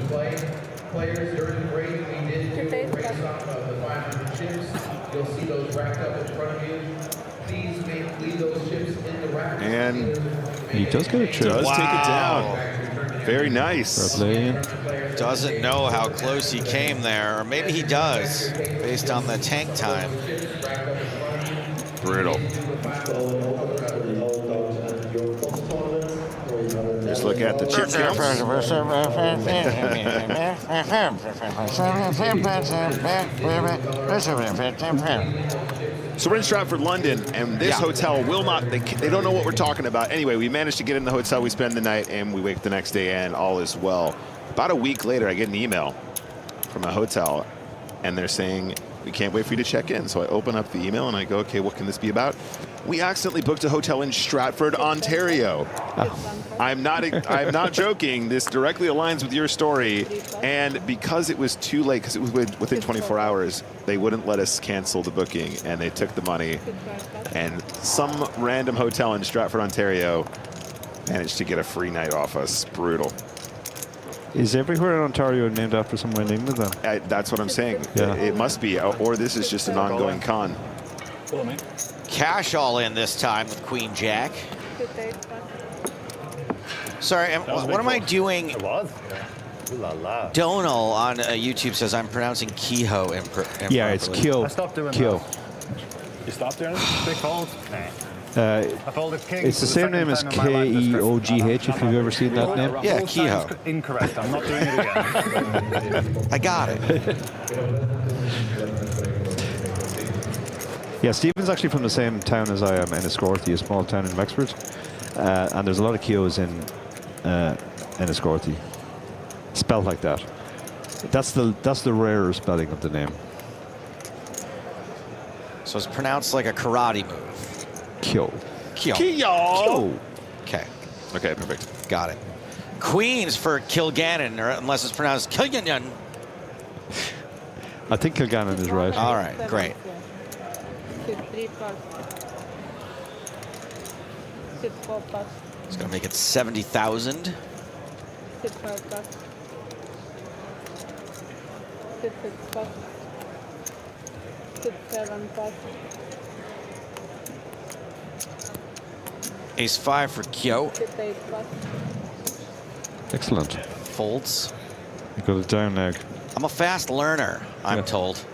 Players during the break, we did do a race off of the 500 chips. You'll see those racked up in front of you. Please leave those chips in the rack. And he does get a chip. Does take it down. Very nice. Doesn't know how close he came there, or maybe he does, based on the tank time. Brutal. Just look at the chip counts. So we're in Stratford, London, and this hotel will not, they don't know what we're talking about. Anyway, we managed to get in the hotel, we spend the night, and we wake the next day, and all is well. About a week later, I get an email from a hotel, and they're saying, we can't wait for you to check in. So I open up the email, and I go, okay, what can this be about? We accidentally booked a hotel in Stratford, Ontario. I'm not joking. This directly aligns with your story. And because it was too late, because it was within 24 hours, they wouldn't let us cancel the booking, and they took the money. And some random hotel in Stratford, Ontario managed to get a free night off us. Brutal. Is everywhere in Ontario named after someone in England then? That's what I'm saying. Yeah. It must be, or this is just an ongoing con. Cash all in this time with Queen Jack. Sorry, what am I doing? It was. Ooh la la. Donal on YouTube says I'm pronouncing Kehoe improperly. Yeah, it's Kehoe. I stopped doing Kehoe. that. You stopped doing it? Big fold? Nah. I folded king. It's the same name as Keoghh, if you've ever seen that name. Yeah, Kehoe. Incorrect. I'm not doing it again. I got it. Yeah, Stephen's actually from the same town as I am, Enniscorthy, a small town in Wexford. And there's a lot of Keoghs in Enniscorthy. Spelled like that. That's the rarer spelling of the name. So it's pronounced like a karate move. Keough. Keough. Okay. Okay, perfect. Got it. Queens for Kilgannon, or unless it's pronounced Kilgannon. I think Kilgannon is right. All right, great. It's going to make it 70,000. Ace 5 for Keough. Excellent. Folds. You got a down leg. I'm a fast learner, I'm told.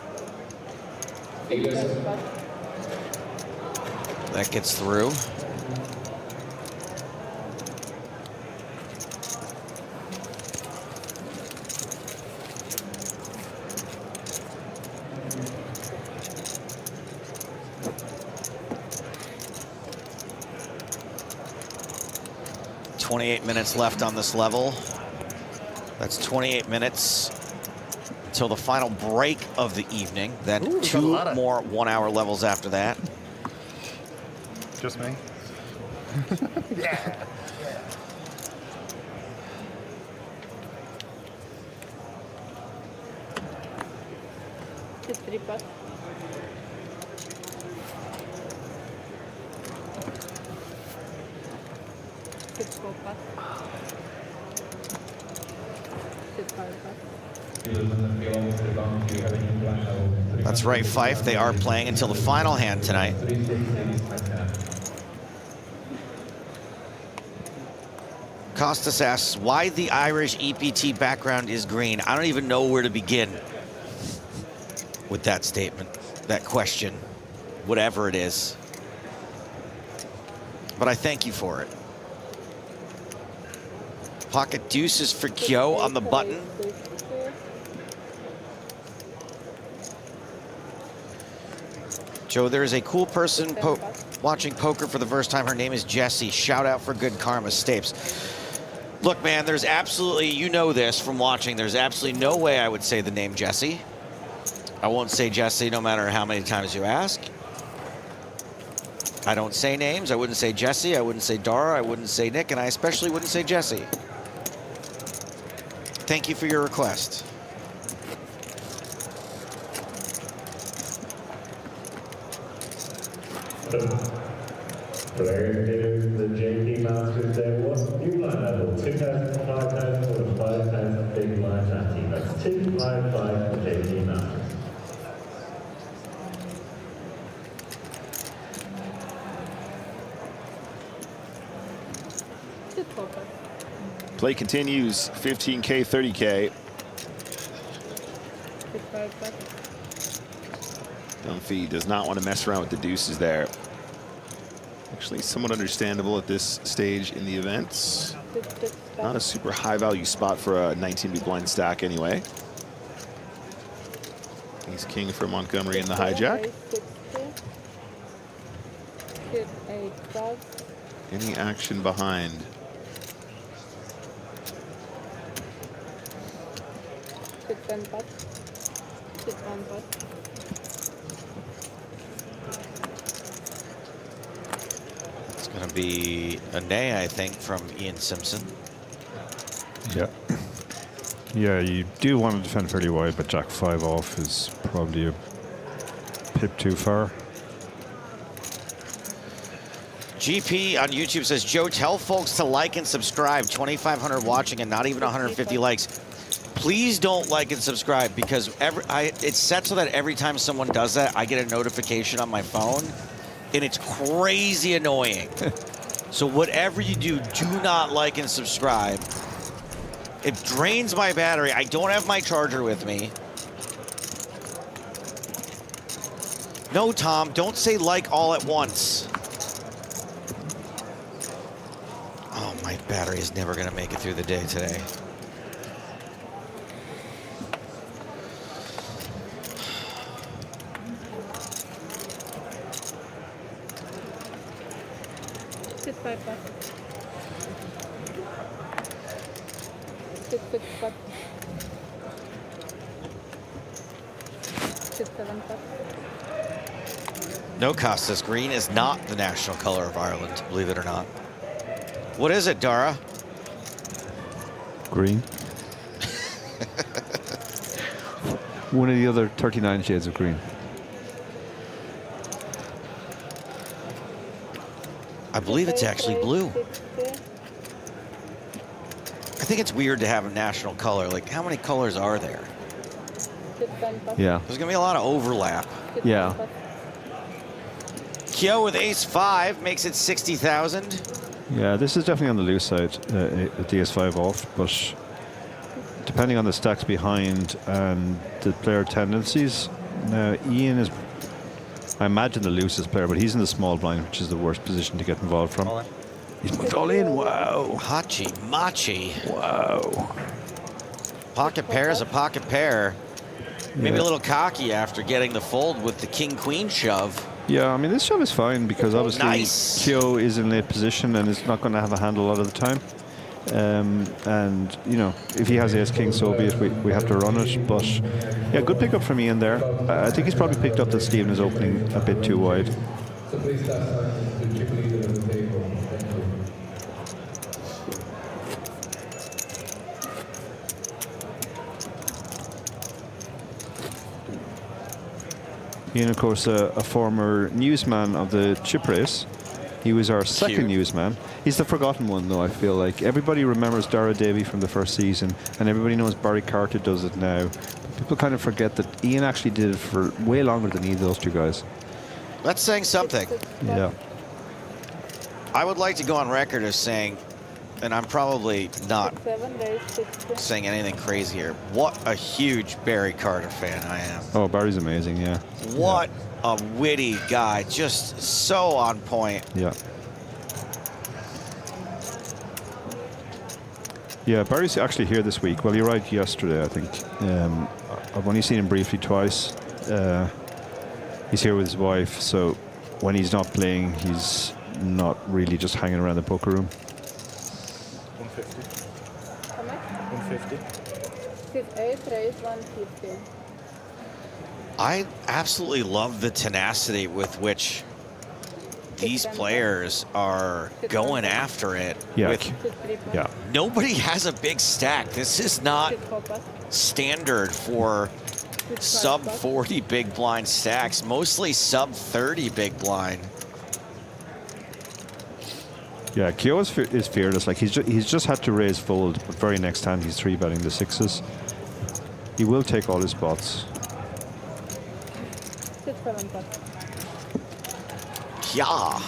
That gets through. 28 minutes left on this level. That's 28 minutes until the final break of the evening. Then Ooh, 2 got a more 1-hour levels after that. Just me. Yeah. Hit 3 pot. Hit 4 pot. Hit 5 pot. That's right, Fife. They are playing until the final hand tonight. Costas asks why the Irish EPT background is green. I don't even know where to begin with that statement, that question, whatever it is. But I thank you for it. Pocket deuces for Kyo on the button. Joe, there is a cool person watching poker for the first time. Her name is Jessie. Shout out for good karma, Stapes. Look, man, there's absolutely, you know this from watching, there's absolutely no way I would say the name Jessie. I won't say Jessie no matter how many times you ask. I don't say names. I wouldn't say Jessie. I wouldn't say Dara. I wouldn't say Nick. And I especially wouldn't say Jessie. Thank you for your request. Player is the JP Masters there. What's new line level? 2,000, 5,000, or 5,000 big line ante. That's 255 for JP Masters. Play continues, 15K, 30K. Dunphy does not want to mess around with the deuces there. Actually, somewhat understandable at this stage in the event. Not a super high value spot for a 19 big blind stack anyway. He's king for Montgomery in the hijack. Any action behind? It's going to be a nay, I think, from Ian Simpson. Yeah. Yeah, you do want to defend fairly wide, but Jack 5 off is probably a pip too far. GP on YouTube says, Joe, tell folks to like and subscribe. 2,500 watching and not even 150 likes. Please don't like and subscribe because it's set so that every time someone does that, I get a notification on my phone, and it's crazy annoying. So whatever you do, do not like and subscribe. It drains my battery. I don't have my charger with me. No, Tom, don't say like all at once. Oh, my battery is never going to make it through the day today. No, Costas, green is not the national color of Ireland, believe it or not. What is it, Dara? Green. One of the other 39 shades of green. I believe it's actually blue. I think it's weird to have a national color. Like, how many colors are there? Yeah. There's going to be a lot of overlap. Yeah. Kyo with ace-5 makes it 60,000. Yeah, this is definitely on the loose side, DS5 off, but depending on the stacks behind and the player tendencies, now Ian is, I imagine, the loosest player, but he's in the small blind, which is the worst position to get involved from. He's moved all in, wow. Hachi Machi. Wow. Pocket pair is a pocket pair. Maybe a little cocky after getting the fold with the king-queen shove. Yeah, I mean, this shove is fine because obviously Kyo is in late position and is not going to have a hand a lot of the time. And, you know, if he has ace-king, so be it. We have to run it. But, yeah, good pickup from Ian there. I think he's probably picked up that Stephen is opening a bit too wide. So please stop signing the chip leader on the table. Thank you. Ian, of course, a former newsman of the chip race. He was our second newsman. He's the forgotten one, though, I feel like. Everybody remembers Dara Davey from the first season, and everybody knows Barry Carter does it now. But people kind of forget that Ian actually did it for way longer than either of those two guys. That's saying something. Yeah. I would like to go on record as saying, and I'm probably not saying anything crazy here, what a huge Barry Carter fan I am. Oh, Barry's amazing, yeah. What a witty guy, just so on point. Yeah. Yeah, Barry's actually here this week. Well, he arrived yesterday, I think. I've only seen him briefly twice. He's here with his wife, so when he's not playing, he's not really just hanging around the poker room. 150. 150. 8 raise 150. I absolutely love the tenacity with which these players are going after it. Yeah. Yeah. Nobody has a big stack. This is not standard for sub 40 big blind stacks, mostly sub 30 big blind. Yeah, Kyo is fearless. Like he's just had to raise fold, but very next hand he's 3-betting the sixes. He will take all his spots. Kya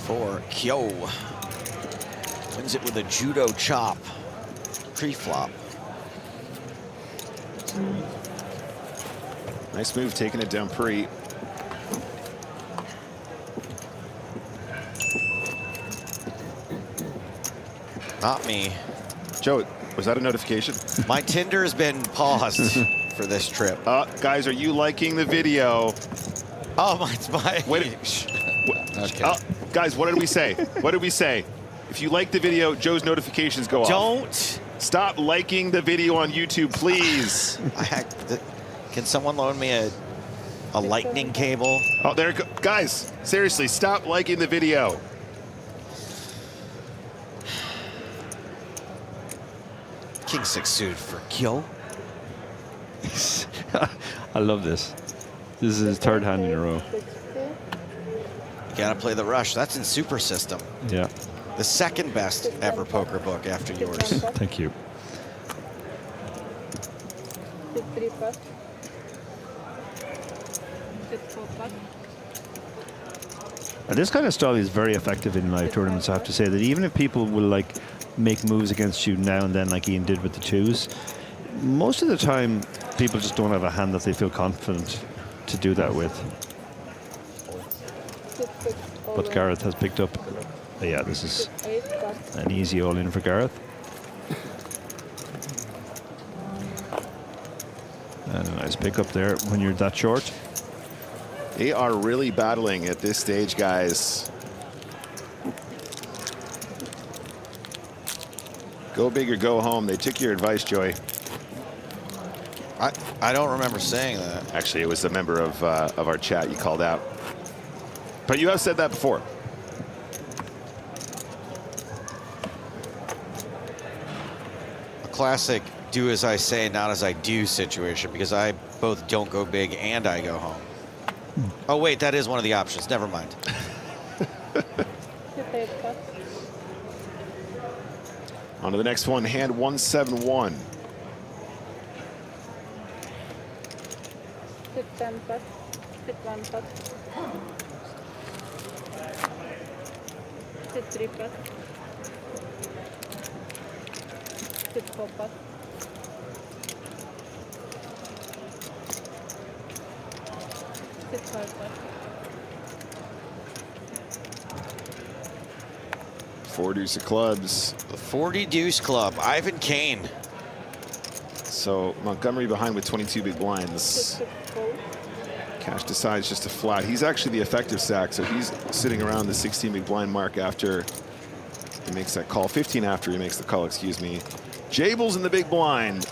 for Kyo. Wins it with a judo chop. Pre-flop. Nice move, taking it down pre. Not me. Joe, was that a notification? My Tinder has been paused for this trip. Guys, are you liking the video? Oh, my. Wait. Okay. Guys, what did we say? What did we say? If you like the video, Joe's notifications go off. Don't. Stop liking the video on YouTube, please. Can someone loan me a lightning cable? Oh, there it goes. Guys, seriously, stop liking the video. King 6 suited for Kyo. I love this. This is his third hand in a row. You gotta play the rush. That's in Super System. Yeah. The second best ever poker book after yours. Thank you. And this kind of style is very effective in live tournaments, I have to say. That even if people will like make moves against you now and then, like Ian did with the twos, most of the time people just don't have a hand that they feel confident to do that with. But Gareth has picked up. Yeah, this is an easy all-in for Gareth. And a nice pickup there when you're that short. They are really battling at this stage, guys. Go big or go home. They took your advice, Joey. I don't remember saying that. Actually, it was a member of our chat you called out. But you have said that before. A classic do as I say, not as I do situation, because I both don't go big and I go home. Oh, wait, that is one of the options. Never mind. On to the next one, hand 171. Four deuce of clubs. The 40 deuce club, Ivan Kane. So Montgomery behind with 22 big blinds. Cash decides just a flat. He's actually the effective stack, so he's sitting around the 16 big blind mark after He makes that call. 15 after he makes the call, excuse me. Jables in the big blind.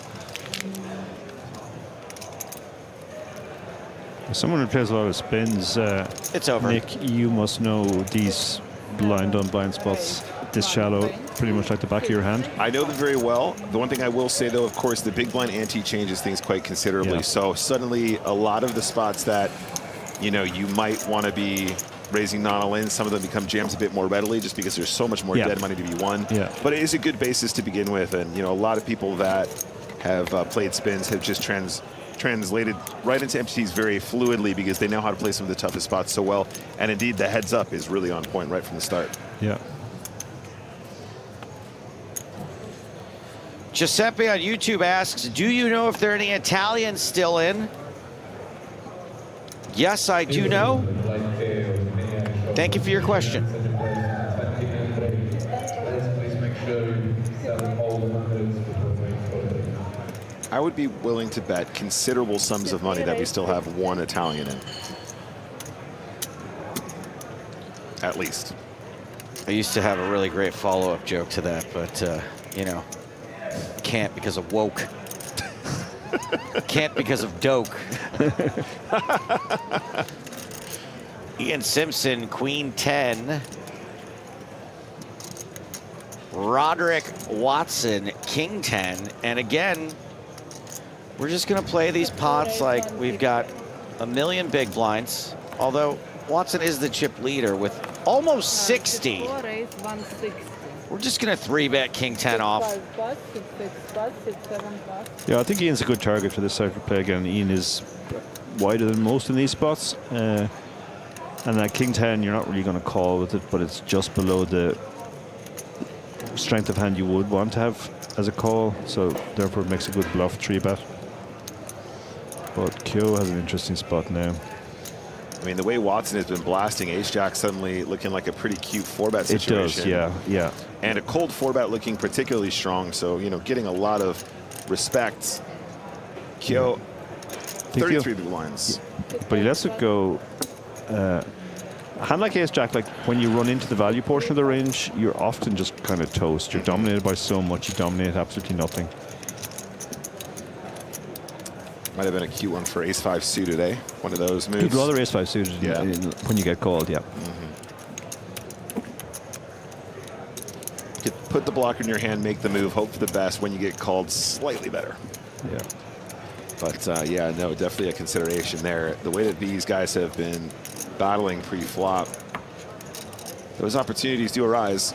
Someone who plays a lot of spins, it's over. Nick, you must know these blind on blind spots this shallow, pretty much like the back of your hand. I know them very well. The one thing I will say, though, of course, the big blind ante changes things quite considerably. Yeah. So suddenly, a lot of the spots that, you know, you might want to be raising non-all in, some of them become jams a bit more readily just because there's so much more dead money to be won. Yeah. But it is a good basis to begin with. And, you know, a lot of people that have played spins have just translated right into MTTs very fluidly because they know how to play some of the toughest spots so well. And indeed, the heads up is really on point right from the start. Yeah. Giuseppe on YouTube asks, do you know if there are any Italians still in? Yes, I do know. Thank you for your question. I would be willing to bet considerable sums of money that we still have one Italian in. At least. I used to have a really great follow-up joke to that, but, you know, can't because of woke. Can't because of doke. Ian Simpson, Queen 10. Roderick Watson, King 10. And again, we're just going to play these pots like we've got a million big blinds. Although Watson is the chip leader with almost 60. We're just going to 3-bet King 10 off. Yeah, I think Ian's a good target for this side of play again. Ian is wider than most in these spots. And that King 10, you're not really going to call with it, but it's just below the strength of hand you would want to have as a call. So therefore it makes a good bluff 3-bet. But Kyo has an interesting spot now. I mean, the way Watson has been blasting, Ace-Jack suddenly looking like a pretty cute 4-bet situation. It does, yeah, yeah. And a cold 4-bet looking particularly strong, so, you know, getting a lot of respect. Kyo, 33 big blinds. But he lets it go. A hand like Ace-Jack, like when you run into the value portion of the range, you're often just kind of toast. You're dominated by so much, you dominate absolutely nothing. Might have been a cute one for Ace-5 suited, eh? One of those moves. You'd rather Ace-5 suited when you get called, yeah. Put the blocker in your hand, make the move, hope for the best. When you get called, slightly better. Yeah. But yeah, no, definitely a consideration there. The way that these guys have been battling pre-flop, those opportunities do arise.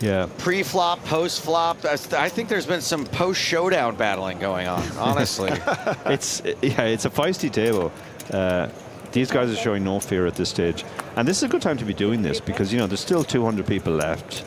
Yeah. Pre-flop, post-flop. I think there's been some post-showdown battling going on, honestly. It's a feisty table. These guys are showing no fear at this stage. And this is a good time to be doing this because, you know, there's still 200 people left.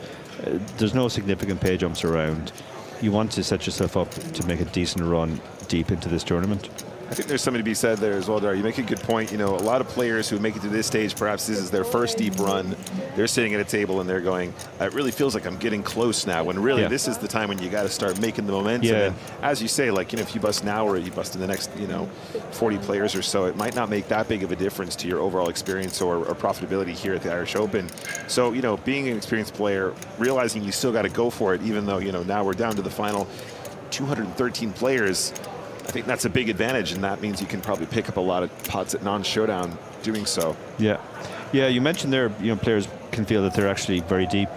There's no significant pay jumps around. You want to set yourself up to make a decent run deep into this tournament. I think there's something to be said there as well, Dar. You make a good point. You know, a lot of players who make it to this stage, perhaps this is their first deep run. They're sitting at a table and they're going, it really feels like I'm getting close now. When really this is the time when you got to start making the momentum. Yeah. And as you say, like, you know, if you bust now or you bust in the next, you know, 40 players or so, it might not make that big of a difference to your overall experience or profitability here at the Irish Open. So, you know, being an experienced player, realizing you still got to go for it, even though, you know, now we're down to the final 213 players. I think that's a big advantage, and that means you can probably pick up a lot of pots at non-showdown doing so. Yeah. Yeah, you mentioned there, you know, players can feel that they're actually very deep,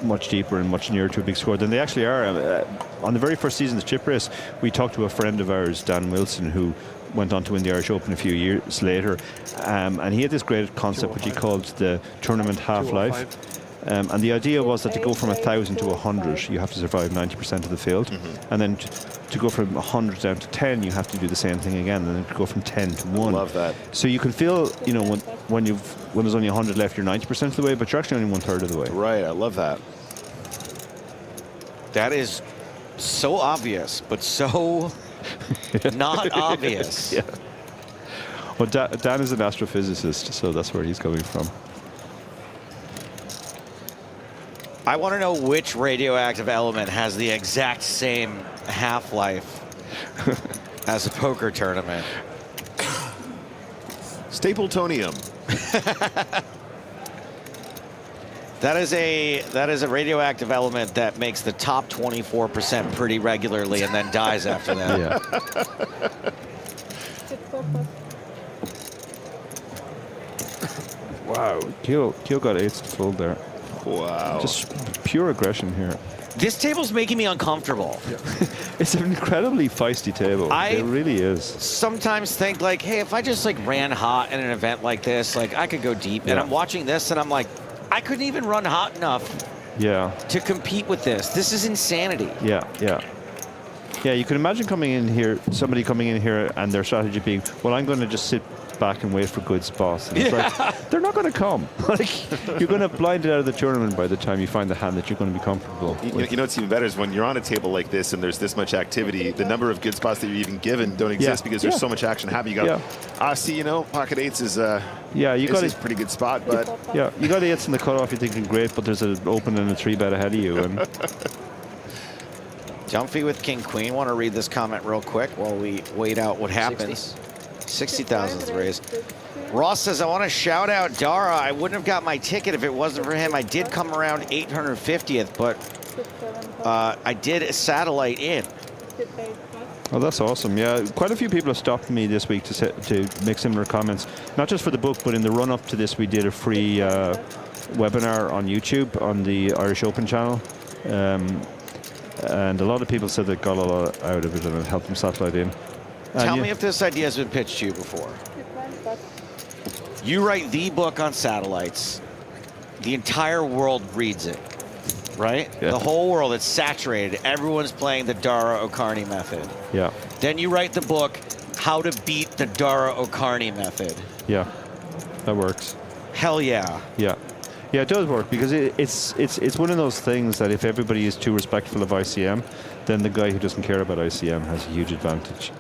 much deeper and much nearer to a big score than they actually are. On the very first season of the chip race, we talked to a friend of ours, Dan Wilson, who went on to win the Irish Open a few years later. And he had this great concept which he called the tournament half-life. And the idea was that to go from 1,000 to 100, you have to survive 90% of the field. And then to go from 100 down to 10, you have to do the same thing again. And then to go from 10 to 1. Love that. So you can feel, you know, when there's only 100 left, you're 90% of the way, but you're actually only 1/3 of the way. Right, I love that. That is so obvious, but so not obvious. Yeah. Well, Dan is an astrophysicist, so that's where he's coming from. I want to know which radioactive element has the exact same half-life as a poker tournament. Stapletonium. That is a radioactive element that makes the top 24% pretty regularly and then dies after that. Yeah. Wow, Kyo got 8s to fold there. Wow. Just pure aggression here. This table's making me uncomfortable. It's an incredibly feisty table. It really is. Sometimes think like, hey, if I just like ran hot in an event like this, like I could go deep. And Yeah. I'm watching this and I'm like, I couldn't even run hot enough Yeah. to compete with this. This is insanity. Yeah, yeah. Yeah, you can imagine somebody coming in here and their strategy being, well, I'm going to just sit back and wait for good spots. And it's like, they're not going to come. Like, you're going to blind it out of the tournament by the time you find the hand that you're going to be comfortable with. You know what's even better is when you're on a table like this and there's this much activity, the number of good spots that you're even given don't exist because there's so much action happening. You go, see, you know, pocket 8s is a pretty good spot, but yeah, you got 8s in the cutoff. You're thinking great, but there's an open and a 3-bet ahead of you. And Jumpy with King Queen. Want to read this comment real quick while we wait out what happens. 60,000 is the raise. Ross says, I want to shout out Dara. I wouldn't have got my ticket if it wasn't for him. I did come around 850th, but I did a satellite in. oh, that's awesome. Yeah, quite a few people have stopped me this week to make similar comments. Not just for the book, but in the run-up to this, we did a free webinar on YouTube on the Irish Open channel. And a lot of people said they got a lot out of it and it helped them satellite in. Tell me if this idea has been pitched to you before. You write the book on satellites. The entire world reads it, right? Yeah. The whole world, it's saturated. Everyone's playing the Dara O'Carney method. Yeah. Then you write the book, How to Beat the Dara O'Carney Method. Yeah, that works. Hell yeah. Yeah. Yeah, it does work because it's one of those things that if everybody is too respectful of ICM, then the guy who doesn't care about ICM has a huge advantage.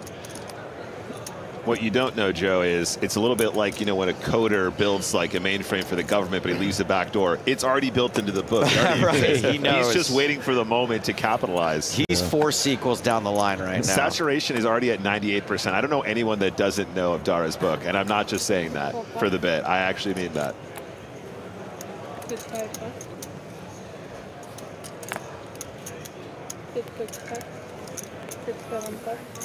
what you don't know, Joe, is it's a little bit like, you know, when a coder builds like a mainframe for the government, but he leaves the back door. It's already built into the book. Right, he knows. He's just waiting for the moment to capitalize. He's 4 sequels down the line right now. Saturation is already at 98%. I don't know anyone that doesn't know of Dara's book, and I'm not just saying that for the bit. I actually mean that.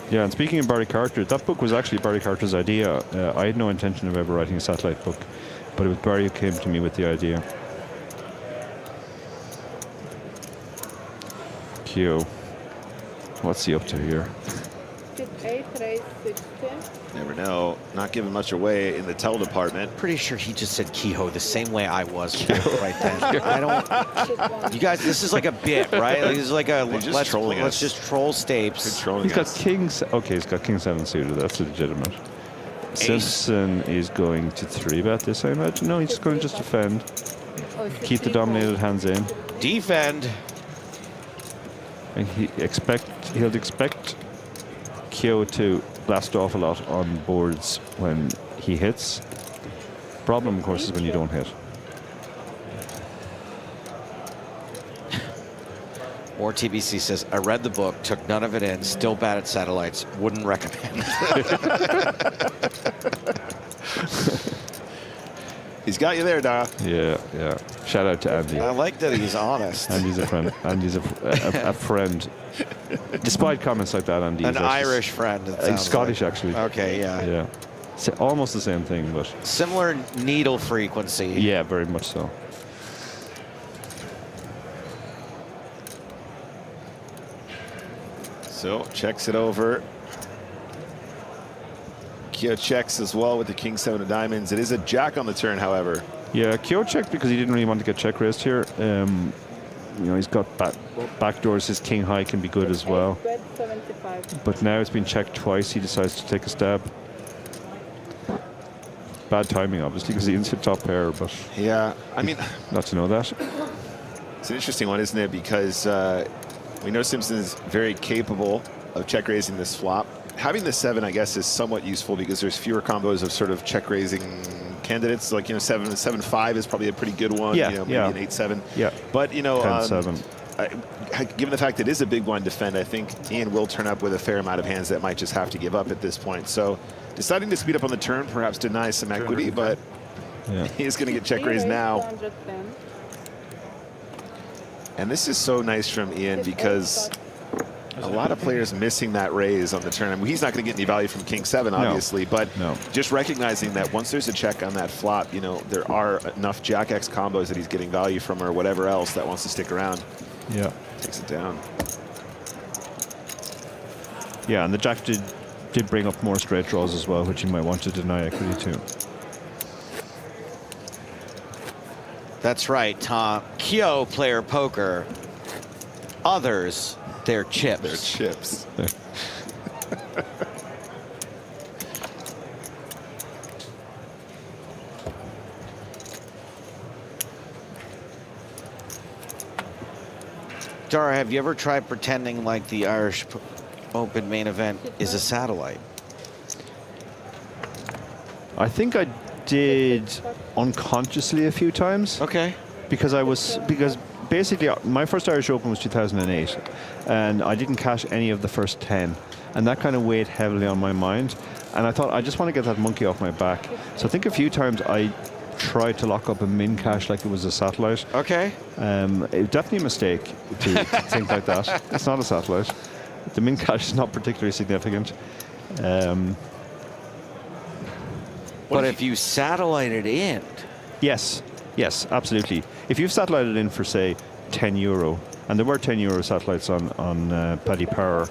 Yeah, and speaking of Barry Carter, that book was actually Barry Carter's idea. I had no intention of ever writing a satellite book, but it was Barry who came to me with the idea. Q. What's he up to here? Never know. Not giving much away in the tell department. Pretty sure he just said Kehoe the same way I was right then. I don't. You guys, this is like a bit, right? Like, this is like a let's just troll Stapes. He's got kings. Okay, he's got king 7 suited. That's legitimate. Simpson is going to 3-bet this, I imagine. No, he's just going to just defend. Keep the dominated hands in. Defend. And he'll expect Kyo to blast off a lot on boards when he hits. Problem, of course, is when you don't hit. More TBC says, I read the book, took none of it in, still bad at satellites, wouldn't recommend. He's got you there, Dara. Yeah, yeah. Shout out to Andy. I like that he's honest. Andy's a friend. Andy's a friend. Despite comments like that, Andy. An Irish friend. Scottish, actually. Okay, yeah. Yeah. It's almost the same thing, but. Similar needle frequency. Yeah, very much so. So checks it over. Kyo checks as well with the king 7 of diamonds. It is a jack on the turn, however. Yeah, Kyo checked because he didn't really want to get check raised here. You know, he's got back doors. His king high can be good as well. But now it's been checked twice. He decides to take a stab. Bad timing, obviously, because he didn't hit top pair. But yeah, I mean, not to know that. It's an interesting one, isn't it? Because we know Simpson is very capable of check raising this flop. Having the 7, I guess, is somewhat useful because there's fewer combos of sort of check raising candidates. Like, you know, 7-5 is probably a pretty good one. Yeah, you know, maybe an 8-7. Yeah. But, you know, 10-7. Given the fact that it is a big blind defend, I think Ian will turn up with a fair amount of hands that might just have to give up at this point. So deciding to speed up on the turn perhaps denies some equity, but he is going to get check raised now. And this is so nice from Ian because a lot of players missing that raise on the turn. I mean, he's not going to get any value from King 7, obviously, but just recognizing that once there's a check on that flop, you know, there are enough Jack X combos that he's getting value from or whatever else that wants to stick around. Yeah. Takes it down. Yeah, and the Jack did bring up more straight draws as well, which you might want to deny equity to. That's right, Tom. Kyo player poker. Others, they're chips. They're chips. Dara, have you ever tried pretending like the Irish Open main event is a satellite? I think I did unconsciously a few times. Okay. Because basically my first Irish Open was 2008, and I didn't cash any of the first 10, and that kind of weighed heavily on my mind. And I thought I just want to get that monkey off my back. So I think a few times I tried to lock up a min cash like it was a satellite. Okay. It was definitely a mistake to think like that. It's not a satellite. The min cash is not particularly significant. But if you satellite it in. Yes, absolutely. If you've satellited in for, say, €10, and there were €10 satellites on Paddy Power,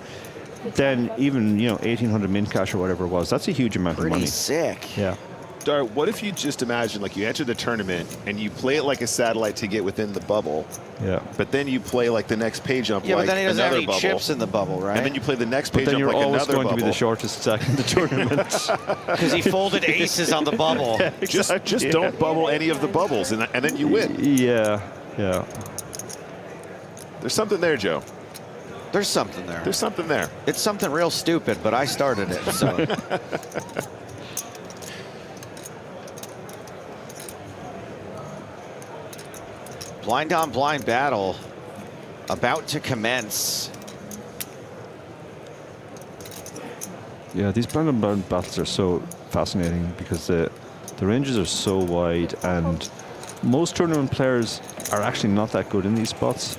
then even, 1,800 min cash or whatever it was, that's a huge amount of money. Pretty sick. Yeah. Dar, what if you just imagine, like, you enter the tournament and you play it like a satellite to get within the bubble. Yeah. But then you play like the next page jump Yeah, like but then he doesn't have another any bubble. chips in the bubble, right? And then you play the next page jump like you're always another going bubble. to be the shortest stack in the tournament. Because he folded aces on the bubble. Yeah, exactly. Just don't bubble any of the bubbles, and then you win. Yeah. There's something there, Joe. There's something there. There's something there. It's something real stupid, but I started it, so. Blind on blind battle about to commence. Yeah, these blind on blind battles are so fascinating because the ranges are so wide, and most tournament players are actually not that good in these spots.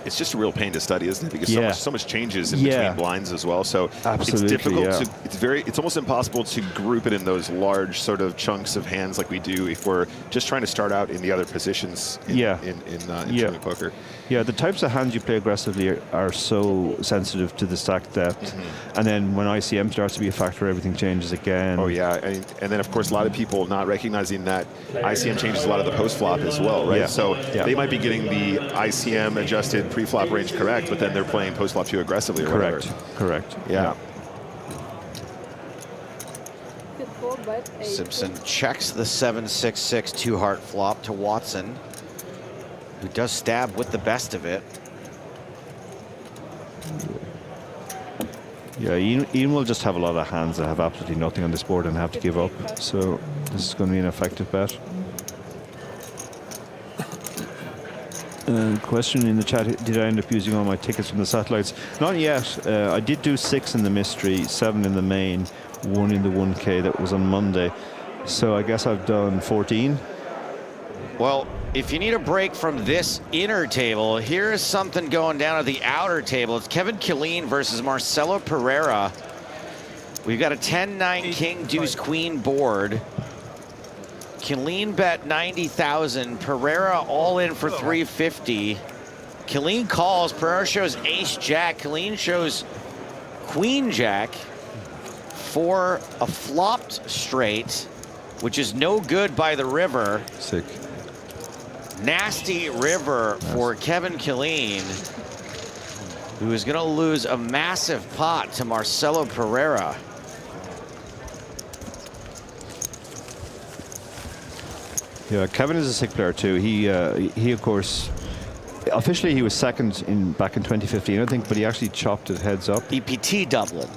It's just a real pain to study, isn't it? Because so much changes in between blinds as well. So Absolutely, it's difficult to, it's almost impossible to group it in those large sort of chunks of hands like we do if we're just trying to start out in the other positions in tournament poker. Yeah, the types of hands you play aggressively are so sensitive to the stack depth. And then when ICM starts to be a factor, everything changes again. Oh, yeah. And then, of course, a lot of people not recognizing that ICM changes a lot of the post-flop as well, right? Yeah. So they might be getting the ICM adjusted pre-flop range correct, but then they're playing post-flop too aggressively or Correct. whatever. Correct. Yeah. Simpson checks the 7-6-6 two-heart flop to Watson, who does stab with the best of it. Yeah, Ian will just have a lot of hands that have absolutely nothing on this board and have to give up. So this is going to be an effective bet. Question in the chat, did I end up using all my tickets from the satellites? Not yet. I did do 6 in the mystery, 7 in the main, 1 in the 1K that was on Monday. So I guess I've done 14. Well, if you need a break from this inner table, here is something going down at the outer table. It's Kevin Killeen versus Marcelo Pereira. We've got a 10-9 king deuce queen board. Killeen bet 90,000. Pereira all in for 350. Killeen calls. Pereira shows ace jack. Killeen shows queen jack for a flopped straight, which is no good by the river. Sick. Nasty river for Kevin Killeen, who is going to lose a massive pot to Marcelo Pereira. Yeah, Kevin is a sick player too. He of course, officially he was second back in 2015, I think, but he actually chopped it heads up. EPT Dublin.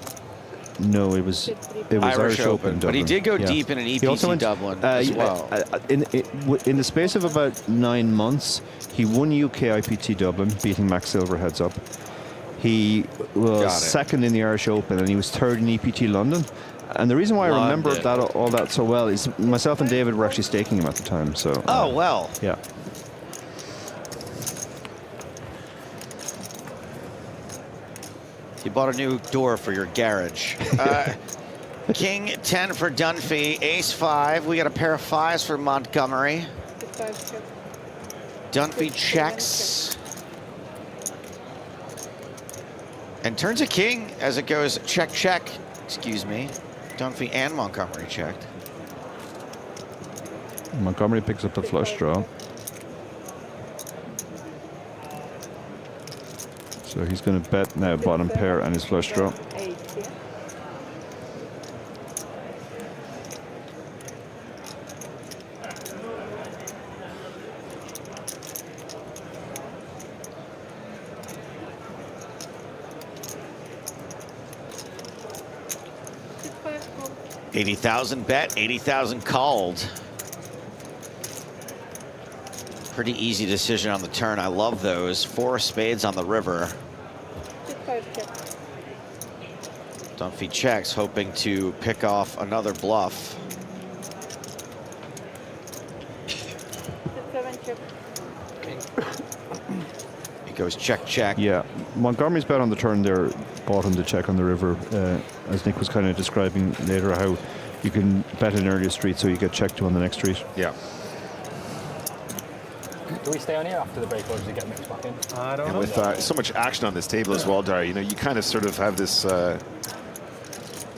No, it was Irish Open Dublin. But he did go deep in an EPT Dublin as well. In the space of about 9 months, he won UK IPT Dublin, beating Max Silver heads up. He was second in the Irish Open, and he was third in EPT London. And the reason why I Loved remember it. that all that so well is myself and David were actually staking him at the time. So. Oh, well. Yeah. You bought a new door for your garage. King 10 for Dunphy, ace 5. We got a pair of 5s for Montgomery. Dunphy checks. And turns a king as it goes check, check. Excuse me. Dunphy and Montgomery checked. Montgomery picks up the flush draw. So he's going to bet now bottom pair and his flush draw. $80,000 bet, 80,000 called. Pretty easy decision on the turn. I love those. 4 spades on the river. Dunphy checks, hoping to pick off another bluff. He goes check, check. Yeah, Montgomery's bet on the turn there bought him to check on the river. As Nick was kind of describing later, how you can bet an earlier street so you get checked to on the next street. Yeah. Do we stay on here after the break, or does it get mixed back in? I don't And know. with so much action on this table as well, Dari, you know, you kind of sort of have this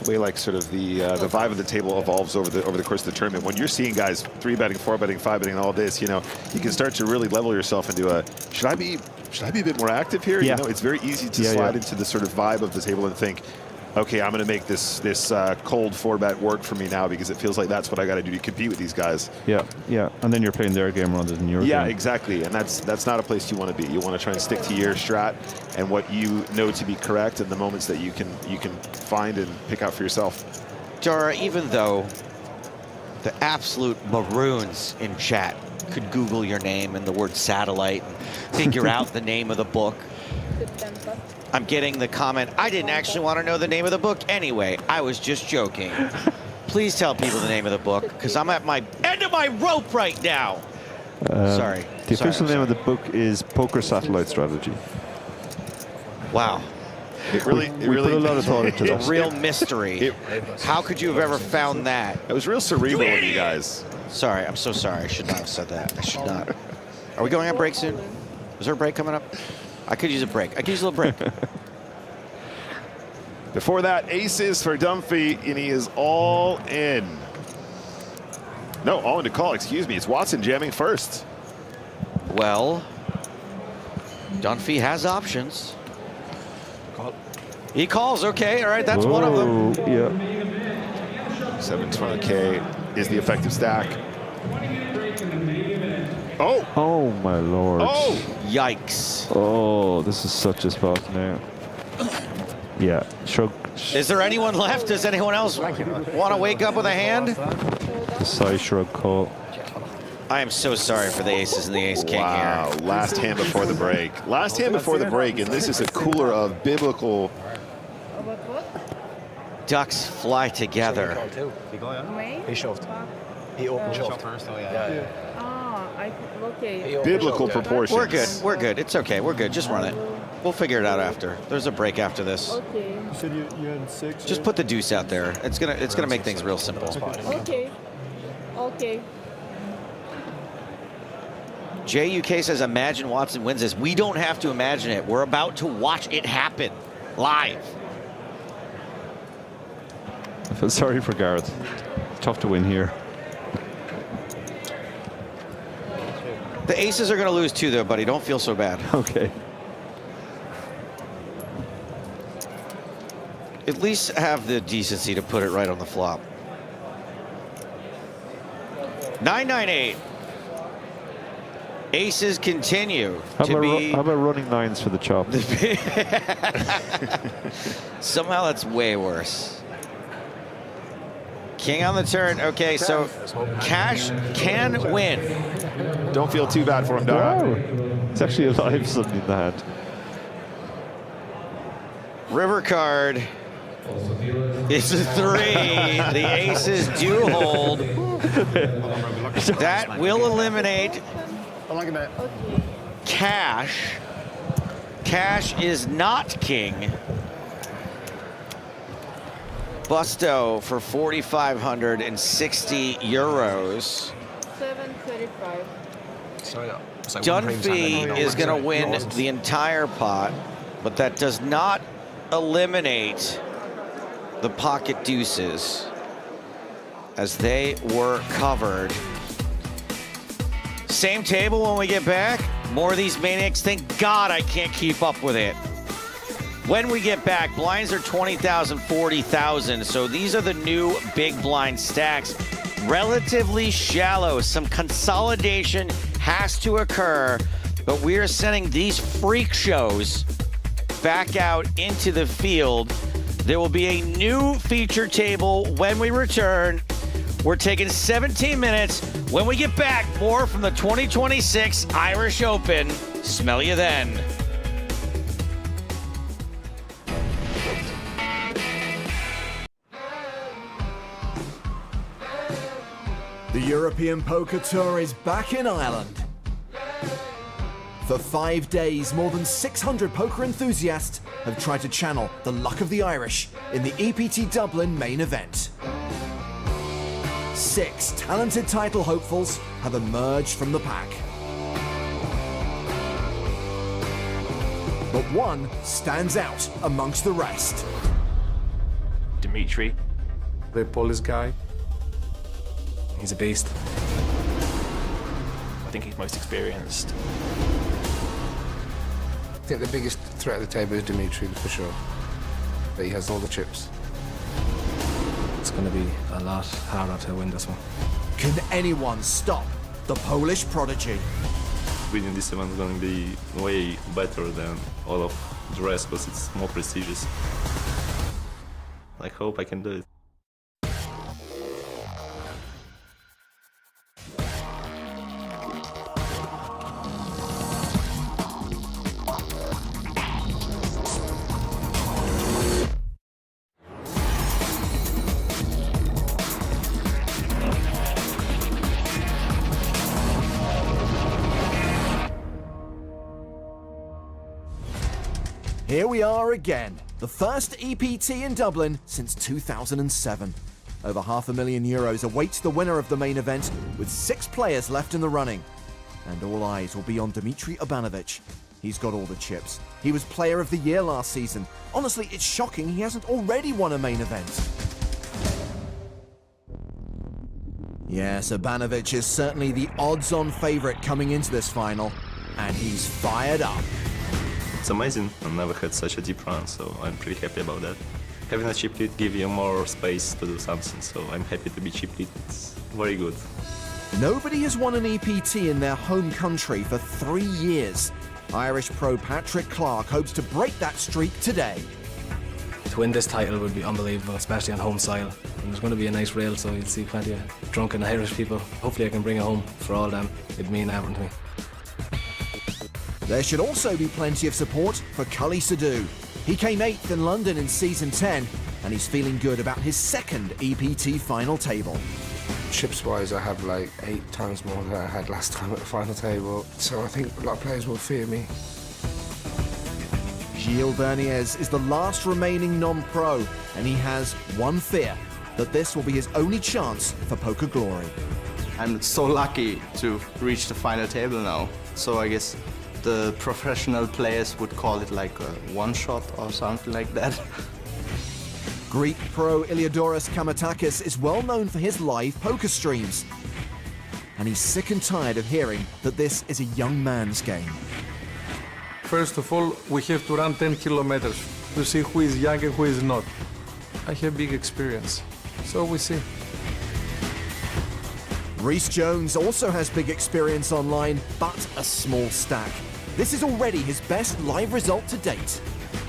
way, like sort of the vibe of the table evolves over the course of the tournament. When you're seeing guys 3-betting, 4-betting, 5-betting, all this, you know, you can start to really level yourself into a should I be a bit more active here? Yeah. You know, it's very easy to slide into the sort of vibe of the table and think, okay, I'm going to make this cold 4-bet work for me now because it feels like that's what I got to do to compete with these guys. Yeah, yeah, and then you're playing their game rather than your game. Yeah, exactly, and that's not a place you want to be. You want to try and stick to your strat and what you know to be correct, and the moments that you can find and pick out for yourself. Dara, even though the absolute maroons in chat could Google your name and the word satellite and figure out the name of the book, I'm getting the comment, I didn't actually want to know the name of the book anyway. I was just joking. Please tell people the name of the book, because I'm at my end of my rope right now. Sorry. The official name of the book is Poker Satellite Strategy. Wow. It really put a lot of thought into It's that. a real mystery. How could you have ever found that? It was real cerebral of you guys. Sorry, I'm so sorry. I should not have said that. I should not. Are we going on break soon? Is there a break coming up? I could use a break. I could use a little break. Before that, aces for Dunphy, and he is all in. No, all in to call, excuse me. It's Watson jamming first. Well, Dunphy has options. He calls, okay, all right, that's one of them. Yeah. 720K is the effective stack. Oh! Oh, my lord. Oh! Yikes. Oh, this is such a spot now. Yeah, shrug. Is there anyone left? Does anyone else want to wake up with a hand? The side shrug call. I am so sorry for the aces and the ace king Wow, here. last hand before the break. Last hand before the break, and this is a cooler of biblical. Ducks fly together. He shoved. He opened shoved first. Oh yeah. Okay. Biblical proportions. We're good. We're good. It's okay. We're good. Just run it. We'll figure it out after. There's a break after this. Okay. You said you had 6. Just put the deuce out there. It's gonna make things real simple. Okay. Okay. JUK says, imagine Watson wins this. We don't have to imagine it. We're about to watch it happen live. I feel sorry for Gareth. Tough to win here. The aces are going to lose too, though, buddy. Don't feel so bad. Okay. At least have the decency to put it right on the flop. 998. Aces continue How to be. about running 9s for the chop? Somehow that's way worse. King on the turn. Okay, so cash can win. Don't feel too bad for him, Dara. Wow. It's actually alive something in the hand. River card. It's a 3. The aces do hold. That will eliminate Cash. Cash is not king. Busto for 4,560 euros. 735. Dunphy is going to win the entire pot, but that does not eliminate the pocket deuces, as they were covered. Same table when we get back. More of these maniacs. Thank God I can't keep up with it. When we get back, blinds are 20,000, 40,000. So these are the new big blind stacks. Relatively shallow. Some consolidation has to occur, but we are sending these freak shows back out into the field. There will be a new feature table when we return. We're taking 17 minutes. When we get back, more from the 2026 Irish Open. Smell you then. The European Poker Tour is back in Ireland. For 5 days, more than 600 poker enthusiasts have tried to channel the luck of the Irish in the EPT Dublin main event. 6 talented title hopefuls have emerged from the pack. But one stands out amongst the rest. Dimitri, the Polish guy. He's a beast. I think he's most experienced. I think the biggest threat at the table is Dimitri, for sure. But he has all the chips. It's going to be a lot harder to win this one. Can anyone stop the Polish prodigy? Winning this event is going to be way better than all of the rest because it's more prestigious. I hope I can do it. Here we are again, the first EPT in Dublin since 2007. Over €500,000 awaits the winner of the main event, with 6 players left in the running. And all eyes will be on Dmitry Obanovic. He's got all the chips. He was Player of the Year last season. Honestly, it's shocking he hasn't already won a main event. Yes, Obanovic is certainly the odds-on favourite coming into this final, and he's fired up. It's amazing. I've never had such a deep run, so I'm pretty happy about that. Having a chip lead gives you more space to do something, so I'm happy to be chip lead. It's very good. Nobody has won an EPT in their home country for 3 years. Irish pro Patrick Clark hopes to break that streak today. To win this title would be unbelievable, especially on home soil. And there's going to be a nice rail, so you'll see plenty of drunken Irish people. Hopefully I can bring it home for all them. It'd mean everything to me. There should also be plenty of support for Cully Sadhu. He came 8th in London in Season 10, and he's feeling good about his second EPT final table. Chips-wise, I have like 8 times more than I had last time at the final table, so I think a lot of players will fear me. Gilles Berniez is the last remaining non-pro, and he has one fear, that this will be his only chance for poker glory. I'm so lucky to reach the final table now, so I guess the professional players would call it like a one-shot or something like that. Greek pro Iliadoros Kamatakis is well known for his live poker streams. And he's sick and tired of hearing that this is a young man's game. First of all, we have to run 10 kilometers to see who is young and who is not. I have big experience, so we see. Rhys Jones also has big experience online, but a small stack. This is already his best live result to date.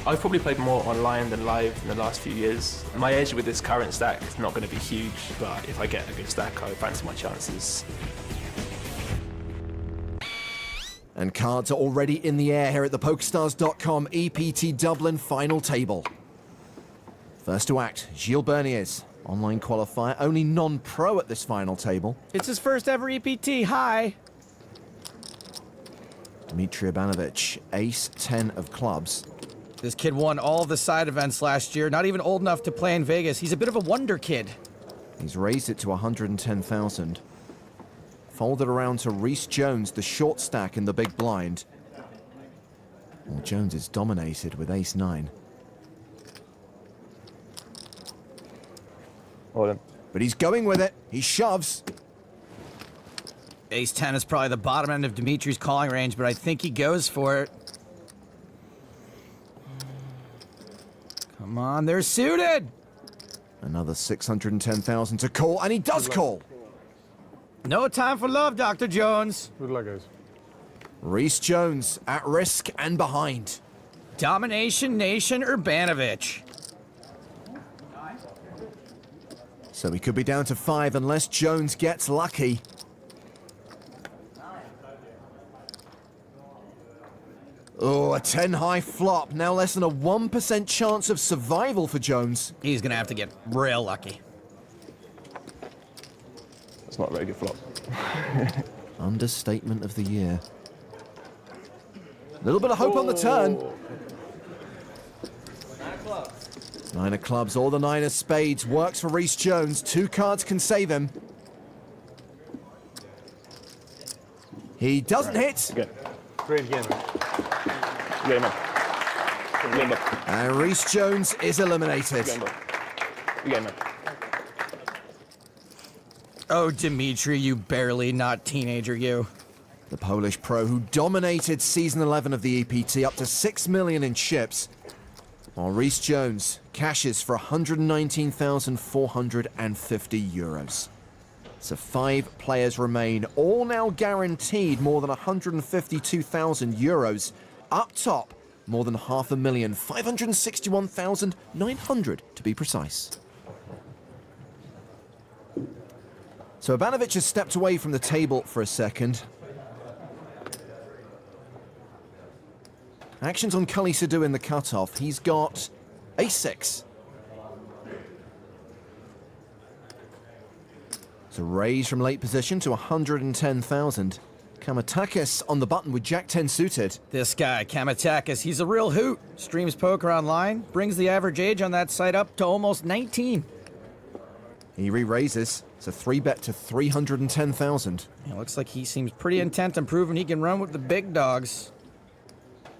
I've probably played more online than live in the last few years. My edge with this current stack is not going to be huge, but if I get a good stack, I fancy my chances. And cards are already in the air here at the PokerStars.com EPT Dublin final table. First to act, Gilles Berniers. Online qualifier, only non-pro at this final table. It's his first ever EPT. Hi. Dmitry Ivanovic, ace-10 of clubs. This kid won all of the side events last year, not even old enough to play in Vegas. He's a bit of a wonder kid. He's raised it to 110,000. Folded around to Rhys Jones, the short stack in the big blind. Well, Jones is dominated with ace-9. But he's going with it. He shoves. Ace-10 is probably the bottom end of Dimitri's calling range, but I think he goes for it. Come on, they're suited. Another 610,000 to call, and he does call. No time for love, Dr. Jones. Good luck, guys. Rhys Jones at risk and behind. Domination Nation Urbanovic. So he could be down to 5 unless Jones gets lucky. Oh, a 10 high flop. Now less than a 1% chance of survival for Jones. He's going to have to get real lucky. That's not a very good flop. Understatement of the year. A little bit of hope on the turn. 9 of clubs, all the 9 of spades. Works for Rhys Jones. 2 cards can save him. He doesn't hit. Good. Great game. Game up. Game up. And Rhys Jones is eliminated. Game up. Oh, Dimitri, you barely not teenager, you. The Polish pro who dominated season 11 of the EPT up to 6 million in chips. While Rhys Jones cashes for 119,450 euros. So 5 players remain, all now guaranteed more than 152,000 euros. Up top, more than 500,000, 561,900 to be precise. So Ivanovic has stepped away from the table for a second. Actions on Cully Sadu in the cutoff. He's got ace-6. So raise from late position to 110,000. Kamatakis on the button with Jack-10 suited. This guy, Kamatakis, he's a real hoot. Streams poker online, brings the average age on that site up to almost 19. He re-raises. It's a 3-bet to 310,000. It looks like he seems pretty intent on proving he can run with the big dogs.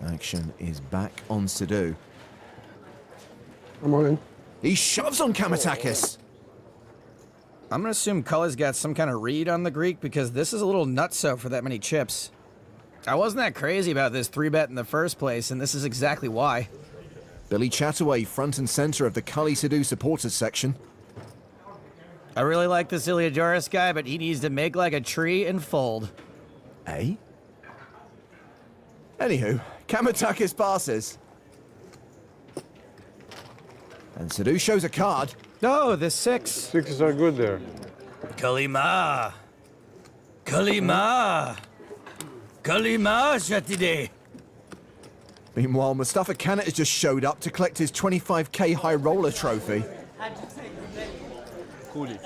Action is back on Sadu. I'm all in. He shoves on Kamatakis. I'm going to assume Cully's got some kind of read on the Greek because this is a little nutso for that many chips. I wasn't that crazy about this 3-bet in the first place, and this is exactly why. Billy Chataway front and center of the Cully Sadu supporters section. I really like this Iliadouris guy, but he needs to make like a tree and fold. Eh? Anywho, Kamatakis passes. And Sadu shows a card. No, the 6. 6s are good there. Kalima. Kalima. Kalima, Shatide. Meanwhile, Mustafa Kanat has just showed up to collect his 25k high roller trophy. Cooley.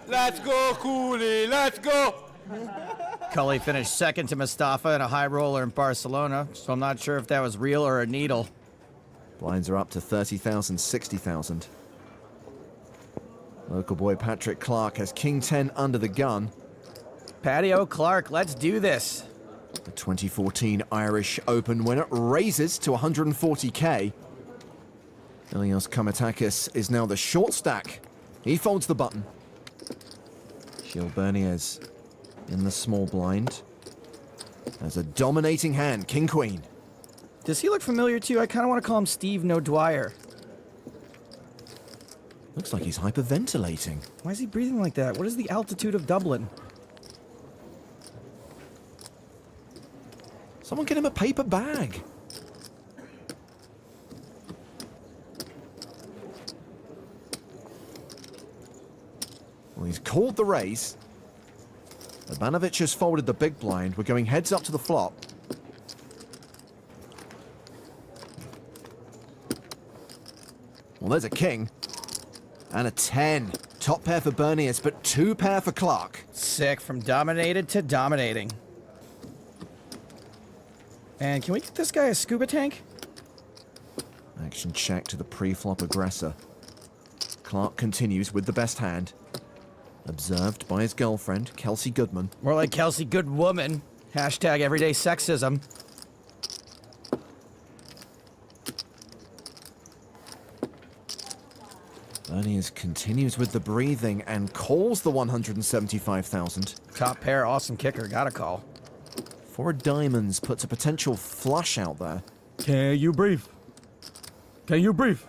Let's go, Cooley, let's go! Cully finished second to Mustafa in a high roller in Barcelona, so I'm not sure if that was real or a needle. Blinds are up to 30,000, 60,000. Local boy Patrick Clark has King 10 under the gun. Patio Clark, let's do this. The 2014 Irish Open winner raises to 140k. Ilios Kamatakis is now the short stack. He folds the button. Gilles Berniers in the small blind. There's a dominating hand, King Queen. Does he look familiar to you? I kind of want to call him Steve No Dwyer. Looks like he's hyperventilating. Why is he breathing like that? What is the altitude of Dublin? Someone get him a paper bag. Well, he's called the raise. Ivanovic has folded the big blind. We're going heads up to the flop. Well, there's a king. And a 10. Top pair for Bernius, but 2 pair for Clark. Sick, from dominated to dominating. And can we get this guy a scuba tank? Action check to the pre-flop aggressor. Clark continues with the best hand. Observed by his girlfriend, Kelsey Goodman. More like Kelsey Goodwoman. Hashtag everyday sexism. Bernius continues with the breathing and calls the 175,000. Top pair, awesome kicker, gotta call. 4 diamonds puts a potential flush out there. Can you breathe? Can you breathe?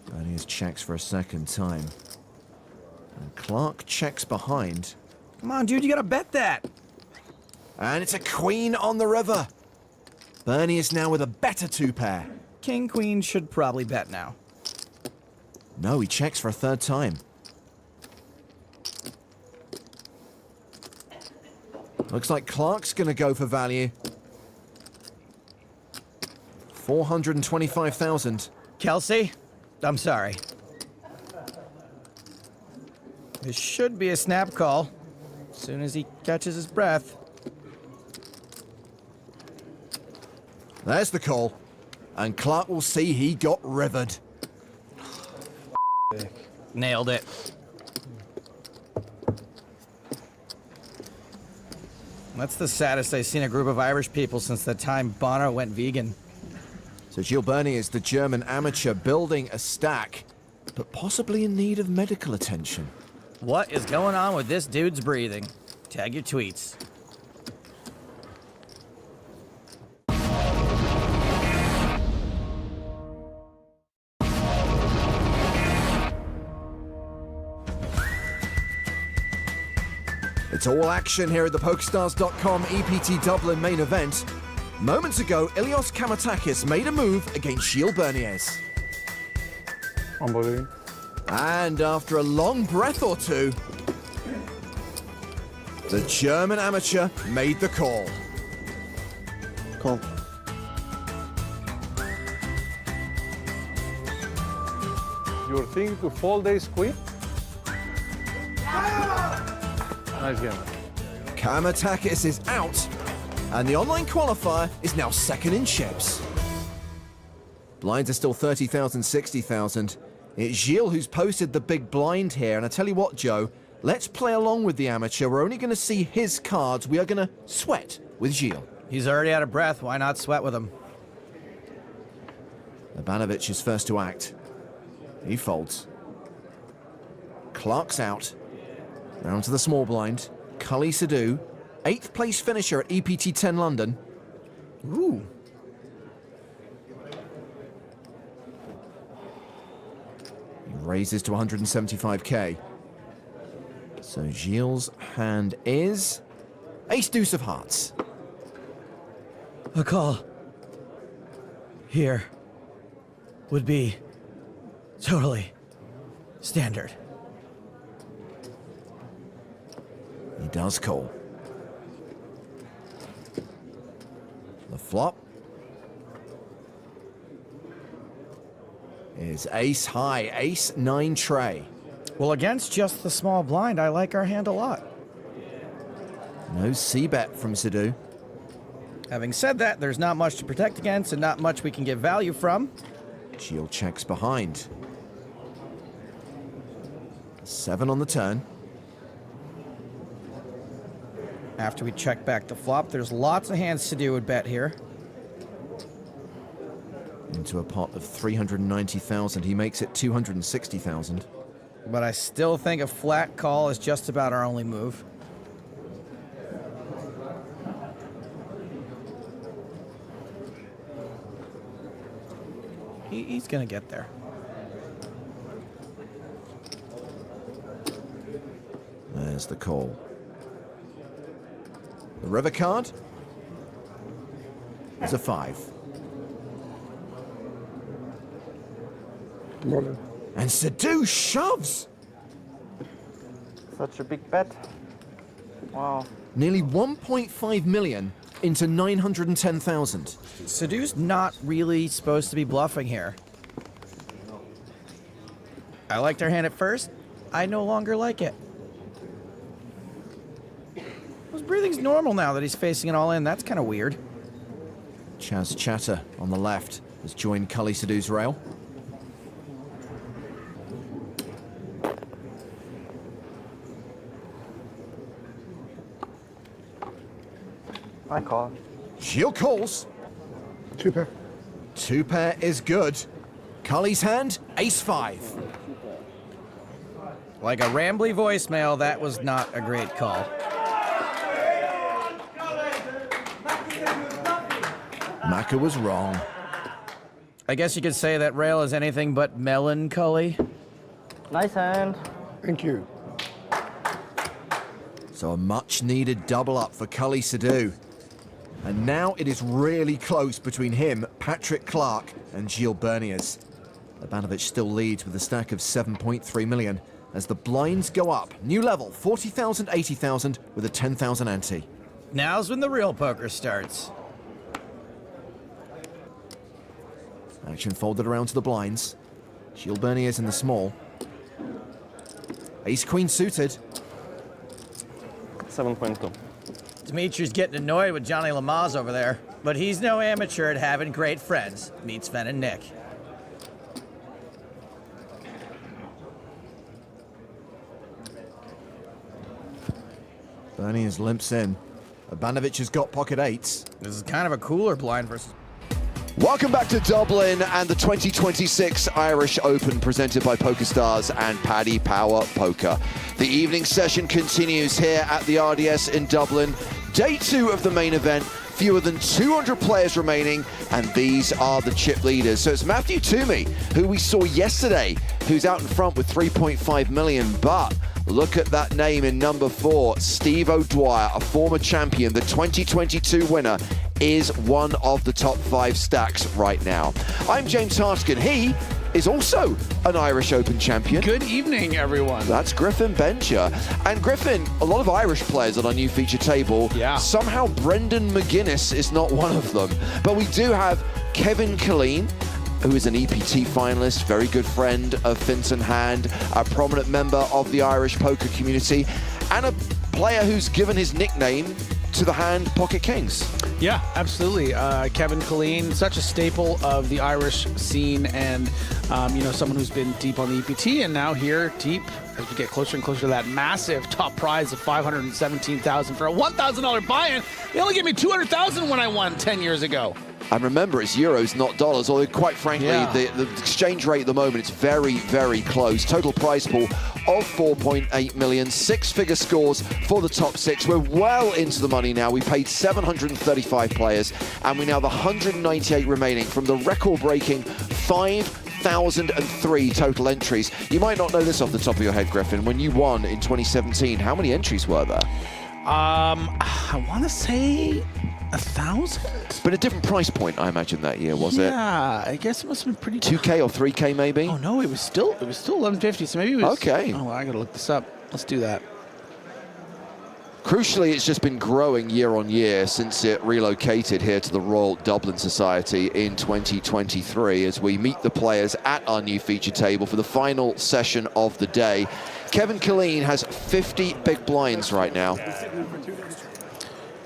Bernius checks for a second time. And Clark checks behind. Come on, dude, you gotta bet that. And it's a queen on the river. Bernius now with a better 2 pair. King, queen should probably bet now. No, he checks for a 3rd time. Looks like Clark's gonna go for value. 425,000. Kelsey, I'm sorry. This should be a snap call. As soon as he catches his breath. There's the call. And Clark will see he got rivered. Nailed it. That's the saddest I've seen a group of Irish people since the time Bono went vegan. So Gilles Bernier, the German amateur, building a stack, but possibly in need of medical attention. What is going on with this dude's breathing? Tag your tweets. It's all action here at the PokerStars.com EPT Dublin main event. Moments ago, Ilios Kamatakis made a move against Gilles Berniers. Unbelievable. And after a long breath or two, the German amateur made the call. Call. You're thinking to fold ace queen? Nice game. Kamatakis is out, and the online qualifier is now second in chips. Blinds are still 30,000, 60,000. It's Gilles who's posted the big blind here, and I tell you what, Joe, let's play along with the amateur. We're only going to see his cards. We are going to sweat with Gilles. He's already out of breath. Why not sweat with him? Ivanovic is first to act. He folds. Clark's out. Round to the small blind. Cully Sadu, 8th place finisher at EPT 10 London. Ooh. He raises to 175k. So Gilles' hand is ace deuce of hearts. A call here would be totally standard. He does call. The flop is ace high, ace 9 tray. Well, against just the small blind, I like our hand a lot. No c-bet from Sadu. Having said that, there's not much to protect against and not much we can get value from. Gilles checks behind. 7 on the turn. After we check back the flop, there's lots of hands Sadu would bet here. Into a pot of 390,000. He makes it 260,000. But I still think a flat call is just about our only move. He's gonna get there. There's the call. The river card is a 5. And Sadu shoves! Such a big bet. Wow. Nearly 1.5 million into 910,000. Sadhu's not really supposed to be bluffing here. I liked our hand at first. I no longer like it. His breathing's normal now that he's facing it all in. That's kind of weird. Chaz Chatter on the left has joined Cully Sadhu's rail. I call. Gilles calls. Two pair. Two pair is good. Cully's hand, ace-5. Like a rambly voicemail, that was not a great call. Maka was wrong. I guess you could say that rail is anything but melancholy. Nice hand. Thank you. So a much-needed double up for Cully Sadhu. And now it is really close between him, Patrick Clark, and Gilles Berniers. Ivanovic still leads with a stack of 7.3 million as the blinds go up. New level, 40,000, 80,000 with a 10,000 ante. Now's when the real poker starts. Action folded around to the blinds. Gilles Berniers in the small. Ace-queen suited. 7.2. Dimitri's getting annoyed with Johnny Lamaze over there, but he's no amateur at having great friends. Meet Sven and Nick. Berniers limps in. Ivanovic has got pocket eights. This is kind of a cooler blind versus... Welcome back to Dublin and the 2026 Irish Open presented by PokerStars and Paddy Power Poker. The evening session continues here at the RDS in Dublin. Day 2 of the main event, fewer than 200 players remaining, and these are the chip leaders. So it's Matthew Toomey, who we saw yesterday, who's out in front with 3.5 million, but look at that name in number 4, Steve O'Dwyer, a former champion, the 2022 winner, is one of the top 5 stacks right now. I'm James Hartigan. He is also an Irish Open champion. Good evening, everyone. That's Griffin Bencher. And Griffin, a lot of Irish players on our new feature table. Yeah. Somehow Brendan McGuinness is not one of them. But we do have Kevin Killeen, who is an EPT finalist, very good friend of Finton Hand, a prominent member of the Irish poker community, and a player who's given his nickname to the hand Pocket Kings. Yeah, absolutely. Kevin Killeen, such a staple of the Irish scene, and someone who's been deep on the EPT, and now here deep as we get closer and closer to that massive top prize of $517,000 for a $1,000 buy-in. They only gave me $200,000 when I won 10 years ago. And remember, it's euros, not dollars, although quite frankly, the exchange rate at the moment is very, very close. Total prize pool of 4.8 million, 6-figure scores for the top 6. We're well into the money now. We paid 735 players, and we now have 198 remaining from the record-breaking 5,003 total entries. You might not know this off the top of your head, Griffin. When you won in 2017, how many entries were there? I want to say 1,000? But a different price point, I imagine, that year, was it? Yeah, I guess it must have been pretty 2K or 3K maybe? Oh no, it was still 1150, so maybe it was... Okay. Oh, I gotta look this up. Let's do that. Crucially, it's just been growing year on year since it relocated here to the Royal Dublin Society in 2023 as we meet the players at our new feature table for the final session of the day. Kevin Killeen has 50 big blinds right now.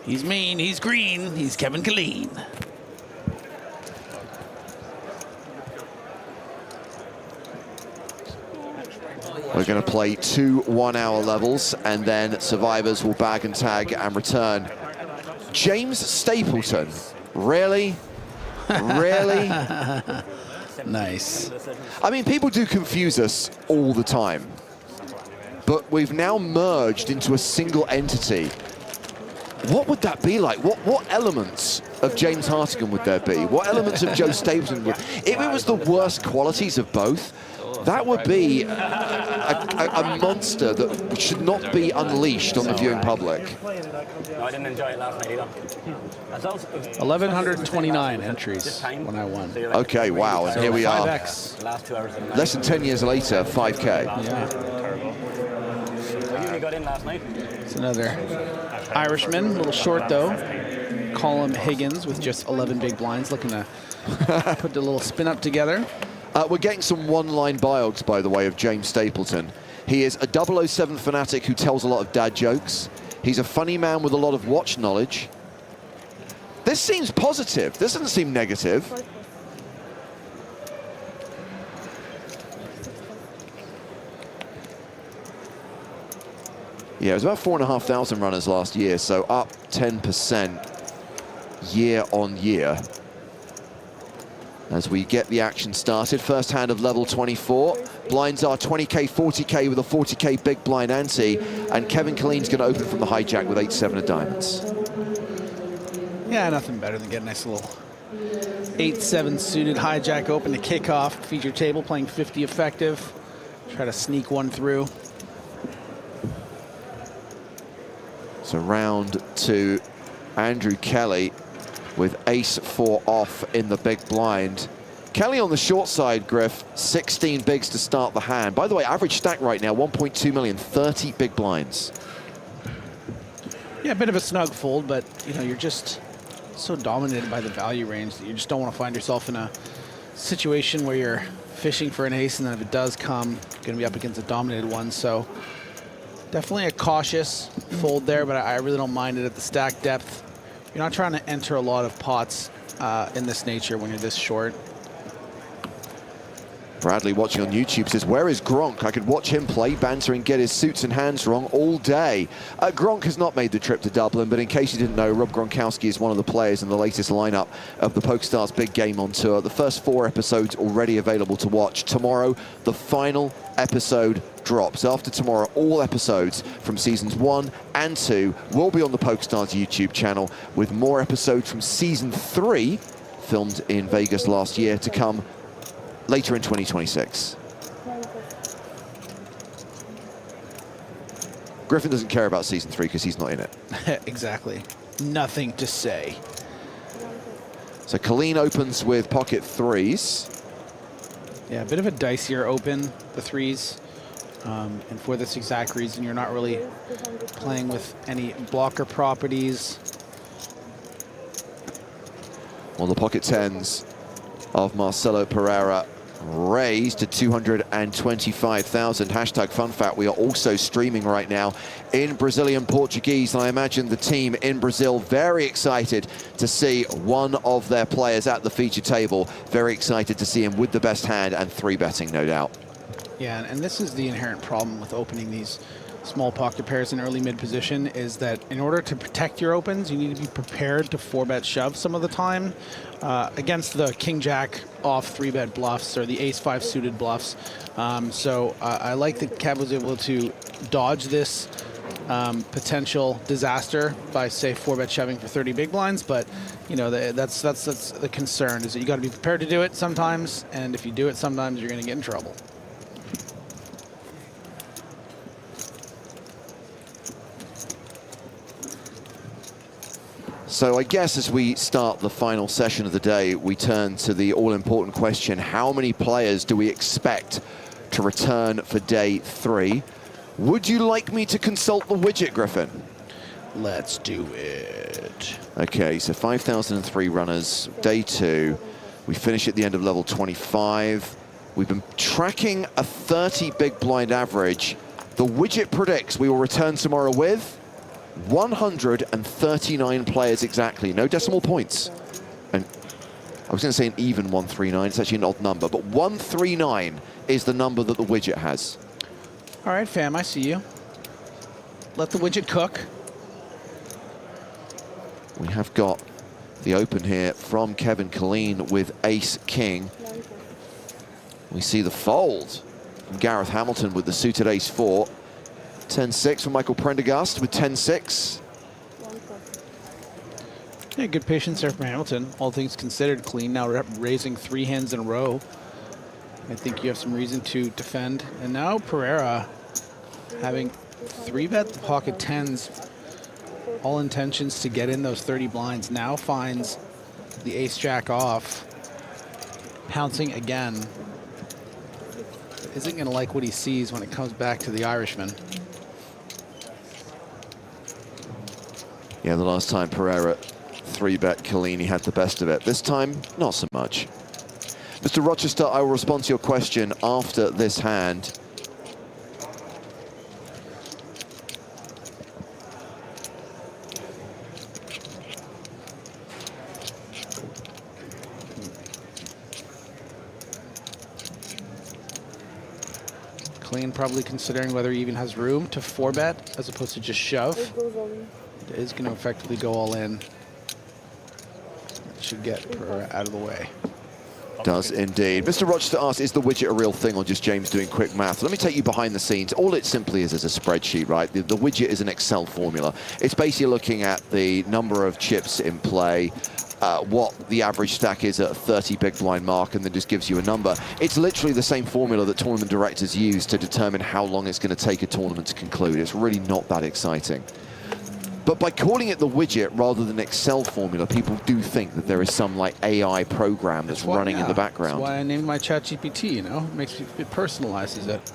He's mean, he's green, he's Kevin Killeen. We're going to play 2 one-hour levels, and then survivors will bag and tag and return. James Stapleton, really? Really? Nice. I mean, people do confuse us all the time, but we've now merged into a single entity. What would that be like? What elements of James Hartigan would there be? What elements of Joe Stapleton would... If it was the worst qualities of both, that would be a monster that should not be unleashed on the viewing public. No, I didn't enjoy it last night either. 1,129 entries when I won. Okay, wow, and here we are. 5X. Less than 10 years later, 5K. You got in last night. It's another Irishman, a little short though. Colm Higgins with just 11 big blinds, looking to put the little spin up together. We're getting some one-line biogs, by the way, of James Stapleton. He is a 007 fanatic who tells a lot of dad jokes. He's a funny man with a lot of watch knowledge. This seems positive. This doesn't seem negative. Yeah, it was about 4,500 runners last year, so up 10% year on year. As we get the action started, first hand of level 24. Blinds are 20k, 40k with a 40k big blind ante, and Kevin Killeen's going to open from the hijack with 8-7 of diamonds. Yeah, nothing better than getting a nice little 8-7 suited hijack open to kick off. Feature table playing 50 effective. Try to sneak one through. So round to Andrew Kelly with ace-4 off in the big blind. Kelly on the short side, Griff, 16 bigs to start the hand. By the way, average stack right now, 1.2 million, 30 big blinds. Yeah, a bit of a snug fold, but you know, you're just so dominated by the value range that you just don't want to find yourself in a situation where you're fishing for an ace, and then if it does come, you're going to be up against a dominated one. So definitely a cautious fold there, but I really don't mind it at the stack depth. You're not trying to enter a lot of pots in this nature when you're this short. Bradley watching on YouTube says, where is Gronk? I could watch him play, banter and get his suits and hands wrong all day. Gronk has not made the trip to Dublin, but in case you didn't know, Rob Gronkowski is one of the players in the latest lineup of the PokerStars Big Game on Tour. The first 4 episodes already available to watch. Tomorrow, the final episode drops. After tomorrow, all episodes from seasons 1 and 2 will be on the PokerStars YouTube channel, with more episodes from season 3, filmed in Vegas last year, to come later in 2026. Griffin doesn't care about season 3 because he's not in it. Exactly. Nothing to say. So Killeen opens with pocket 3s. Yeah, a bit of a dicier open, the 3s. And for this exact reason, you're not really playing with any blocker properties. Well, the pocket 10s of Marcelo Pereira raised to 225,000. Hashtag fun fact, we are also streaming right now in Brazilian Portuguese, and I imagine the team in Brazil very excited to see one of their players at the feature table. Very excited to see him with the best hand and 3-betting, no doubt. Yeah, and this is the inherent problem with opening these small pocket pairs in early mid position, is that in order to protect your opens, you need to be prepared to 4-bet shove some of the time against the king-jack off 3-bet bluffs or the ace-5 suited bluffs. So I like that Kev was able to dodge this potential disaster by, say, 4-bet shoving for 30 big blinds, but you know, that's the concern, is that you got to be prepared to do it sometimes, and if you do it sometimes, you're going to get in trouble. So I guess as we start the final session of the day, we turn to the all-important question: how many players do we expect to return for day 3? Would you like me to consult the widget, Griffin? Let's do it. Okay, so 5,003 runners, day 2. We finish at the end of level 25. We've been tracking a 30 big blind average. The widget predicts we will return tomorrow with 139 players exactly, no decimal points. And I was going to say an even 139, it's actually an odd number, but 139 is the number that the widget has. All right, fam, I see you. Let the widget cook. We have got the open here from Kevin Killeen with ace-king. We see the fold from Gareth Hamilton with the suited ace-4. 10-6 from Michael Prendergast with 10-6. Yeah, good patience there from Hamilton. All things considered, Killeen now raising 3 hands in a row. I think you have some reason to defend. And now Pereira having 3-bet the pocket 10s. All intentions to get in those 30 blinds. Now finds the ace-jack off. Pouncing again. Isn't going to like what he sees when it comes back to the Irishman. Yeah, the last time Pereira 3-bet Collini had the best of it. This time, not so much. Mr. Rochester, I will respond to your question after this hand. Clean, probably considering whether he even has room to 4-bet as opposed to just shove. It is going to effectively go all in. That should get her out of the way. Does indeed. Mr. Rochester asks, is the widget a real thing or just James doing quick math? Let me take you behind the scenes. All it simply is a spreadsheet, right? The widget is an Excel formula. It's basically looking at the number of chips in play, what the average stack is at a 30 big blind mark, and then just gives you a number. It's literally the same formula that tournament directors use to determine how long it's going to take a tournament to conclude. It's really not that exciting. But by calling it the widget rather than Excel formula, people do think that there is some like AI program that's running in the background. That's why I named my ChatGPT, you know? It personalizes it.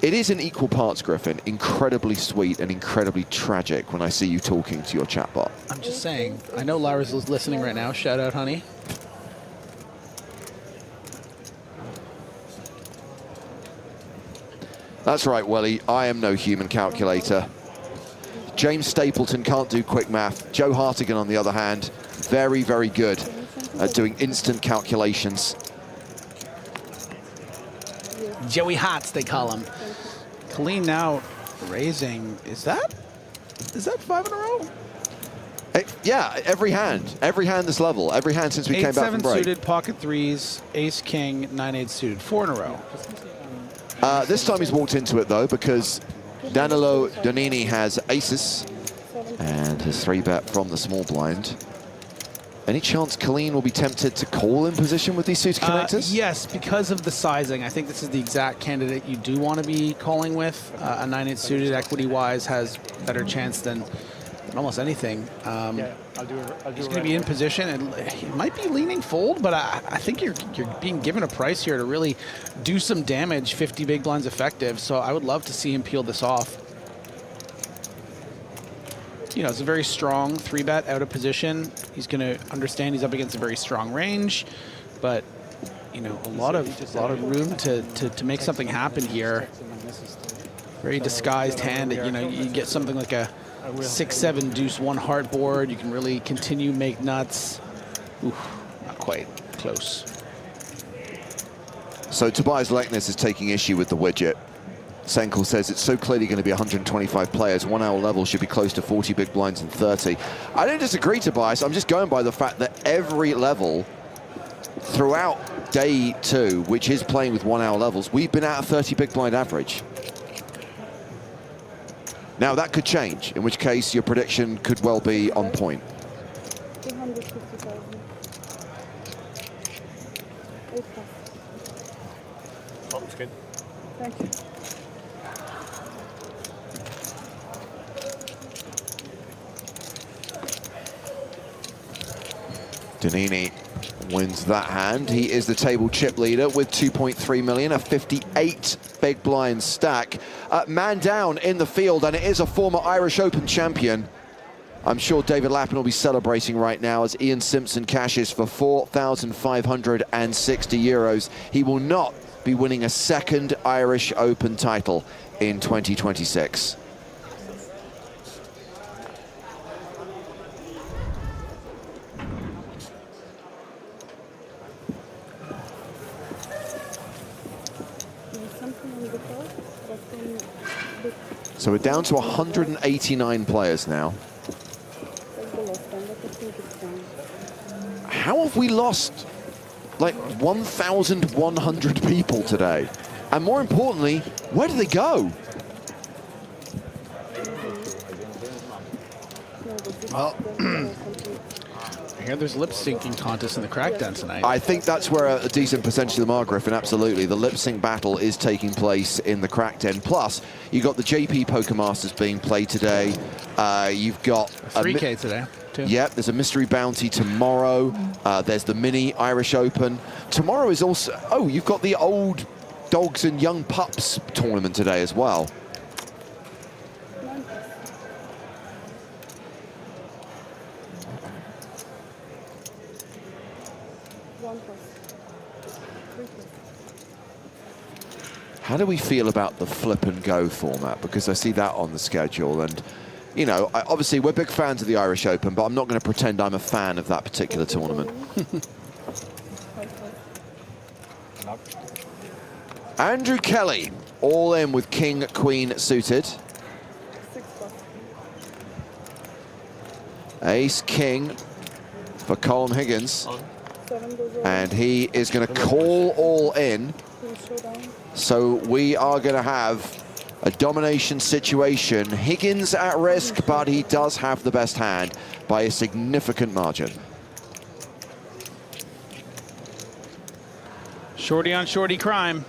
It is in equal parts, Griffin, incredibly sweet and incredibly tragic when I see you talking to your chatbot. I'm just saying. I know Lyra's listening right now. Shout out, honey. That's right, Welly. I am no human calculator. James Stapleton can't do quick math. Joe Hartigan, on the other hand, very, very good at doing instant calculations. Joey Hats, they call him. Colleen now raising. Is that 5 in a row? Yeah, every hand this level, every hand since we came back from break. 8-7 suited, pocket threes, ace king, 9-8 suited, 4 in a row. This time he's walked into it though, because Danilo Donini has aces and his 3-bet from the small blind. Any chance Colleen will be tempted to call in position with these suited connectors? Yes, because of the sizing. I think this is the exact candidate you do want to be calling with. A 9-8 suited, equity-wise, has better chance than almost anything. He's going to be in position, and he might be leaning fold, but I think you're being given a price here to really do some damage, 50 big blinds effective, so I would love to see him peel this off. You know, it's a very strong 3-bet out of position. He's going to understand he's up against a very strong range, but you know, a lot of room to make something happen here. Very disguised hand. You know, you get something like a 6-7 deuce 1 heart board. You can really continue make nuts. Oof, not quite close. So Tobias Leknes is taking issue with the widget. Senkel says it's so clearly going to be 125 players. 1 hour level should be close to 40 big blinds and 30. I don't disagree, Tobias. I'm just going by the fact that every level throughout day 2, which is playing with 1 hour levels, we've been at a 30 big blind average. Now that could change, in which case your prediction could well be on point. 250,000. Oh, that's good. Thank you. Donini wins that hand. He is the table chip leader with 2.3 million, a 58 big blind stack. Man down in the field, and it is a former Irish Open champion. I'm sure David Lappin will be celebrating right now as Ian Simpson cashes for 4,560 euros. He will not be winning a second Irish Open title in 2026. So we're down to 189 players now. How have we lost like 1,100 people today? And more importantly, where do they go? Well, I hear there's lip syncing contest in the Crackdown tonight. I think that's where a decent percentage of them are, Griffin, absolutely. The lip sync battle is taking place in the Crackdown. Plus, you've got the JP Poker Masters being played today. You've got 3K today, too. Yep, there's a mystery bounty tomorrow. There's the mini Irish Open. Tomorrow is also, you've got the old dogs and young pups tournament today as well. How do we feel about the flip and go format? Because I see that on the schedule, and you know, obviously we're big fans of the Irish Open, but I'm not going to pretend I'm a fan of that particular tournament. Andrew Kelly, all in with King, Queen suited. Ace, King for Colm Higgins. And he is going to call all in. So we are going to have a domination situation. Higgins at risk, but he does have the best hand by a significant margin. Shorty on shorty crime.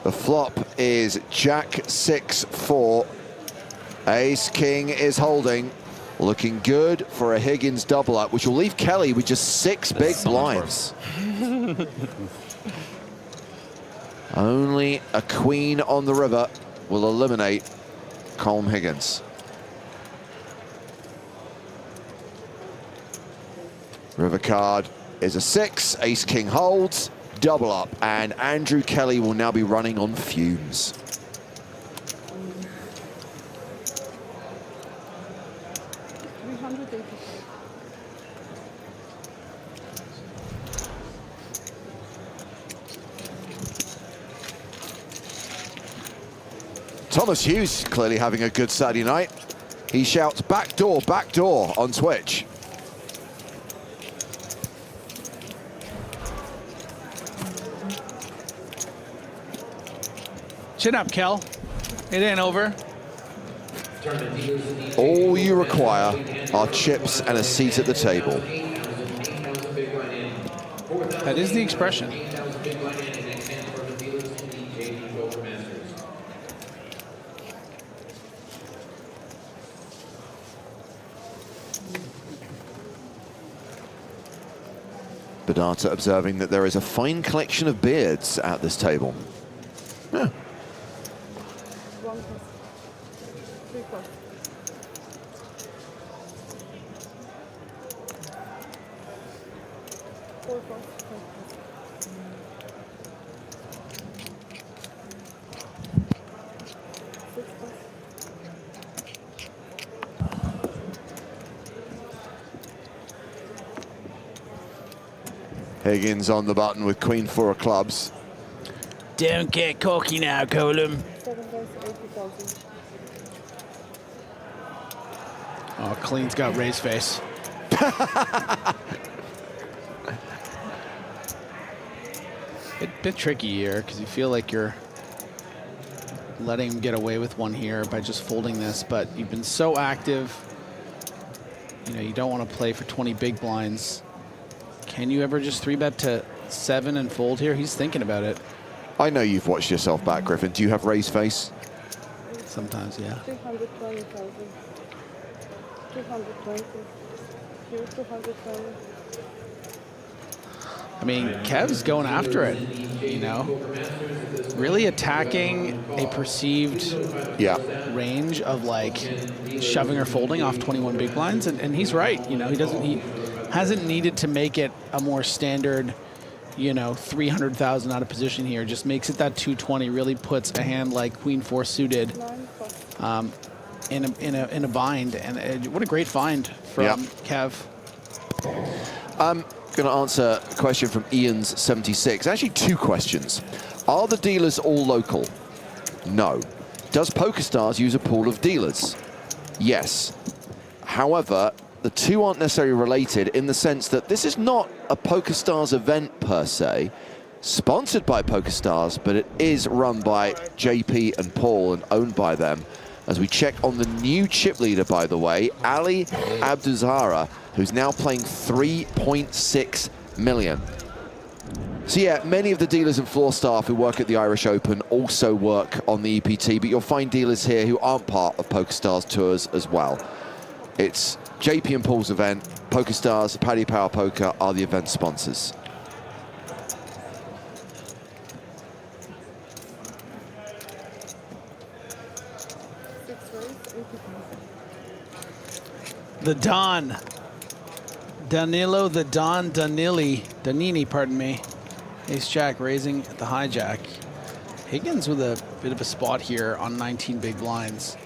The flop is Jack 6-4. Ace King is holding. Looking good for a Higgins double up, which will leave Kelly with just 6 big blinds. Only a queen on the river will eliminate Colm Higgins. River card is a 6. Ace King holds. Double up, and Andrew Kelly will now be running on fumes. Thomas Hughes clearly having a good Saturday night. He shouts back door on Twitch. Chin up, Kel. It ain't over. All you require are chips and a seat at the table. That is the expression. Bedata observing that there is a fine collection of beards at this table. Yeah. Higgins on the button with Queen 4 of clubs. Don't get cocky now, Colm. Oh, Clean's got raised face. Bit tricky here because you feel like you're letting him get away with one here by just folding this, but you've been so active. You know, you don't want to play for 20 big blinds. Can you ever just 3-bet to 7 and fold here? He's thinking about it. I know you've watched yourself back, Griffin. Do you have raised face? Sometimes, yeah. 220,000. 220. Here, 220. I mean, Kev's going after it, you know? Really attacking a perceived range of, like, shoving or folding off 21 big blinds, and he's right, you know? He hasn't needed to make it a more standard, you know, 300,000 out of position here. Just makes it that 220, really puts a hand like Queen 4 suited in a bind, and what a great find from Kev. I'm going to answer a question from Ian's76. Actually, 2 questions. Are the dealers all local? No. Does PokerStars use a pool of dealers? Yes. However, the two aren't necessarily related in the sense that this is not a PokerStars event per se, sponsored by PokerStars, but it is run by JP and Paul and owned by them. As we check on the new chip leader, by the way, Ali Abduzahra, who's now playing 3.6 million. So yeah, many of the dealers and floor staff who work at the Irish Open also work on the EPT, but you'll find dealers here who aren't part of PokerStars tours as well. It's JP and Paul's event. PokerStars, Paddy Power Poker are the event sponsors. The Don. Danilo the Don Danini, pardon me. Ace-Jack raising at the hijack. Higgins with a bit of a spot here on 19 big blinds.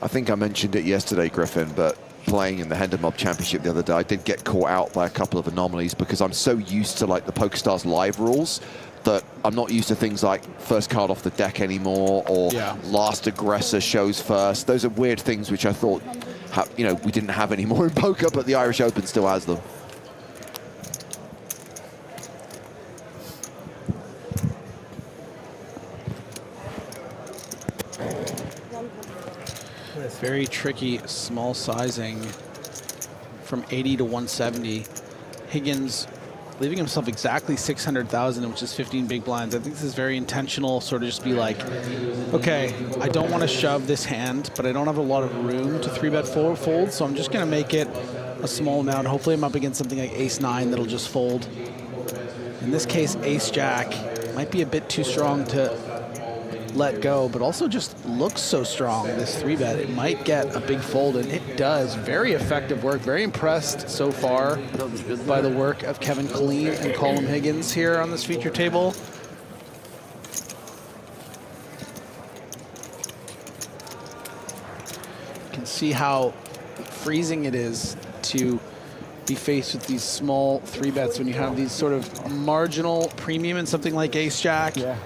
I think I mentioned it yesterday, Griffin, but playing in the Hender Mob Championship the other day, I did get caught out by a couple of anomalies because I'm so used to like the PokerStars live rules that I'm not used to things like first card off the deck anymore, or last aggressor shows first. Those are weird things which I thought, you know, we didn't have anymore in poker, but the Irish Open still has them. Very tricky small sizing from 80 to 170. Higgins leaving himself exactly 600,000, which is 15 big blinds. I think this is very intentional, sort of just be like, okay, I don't want to shove this hand, but I don't have a lot of room to 3-bet fold, so I'm just going to make it a small amount. Hopefully I'm up against something like ace-9 that'll just fold. In this case, ace-jack might be a bit too strong to let go, but also just looks so strong, this 3-bet. It might get a big fold, and it does. Very effective work. Very impressed so far by the work of Kevin Killeen and Colin Higgins here on this feature table. You can see how freezing it is to be faced with these small 3-bets when you have these sort of marginal premium in something like ace-jack. Yeah.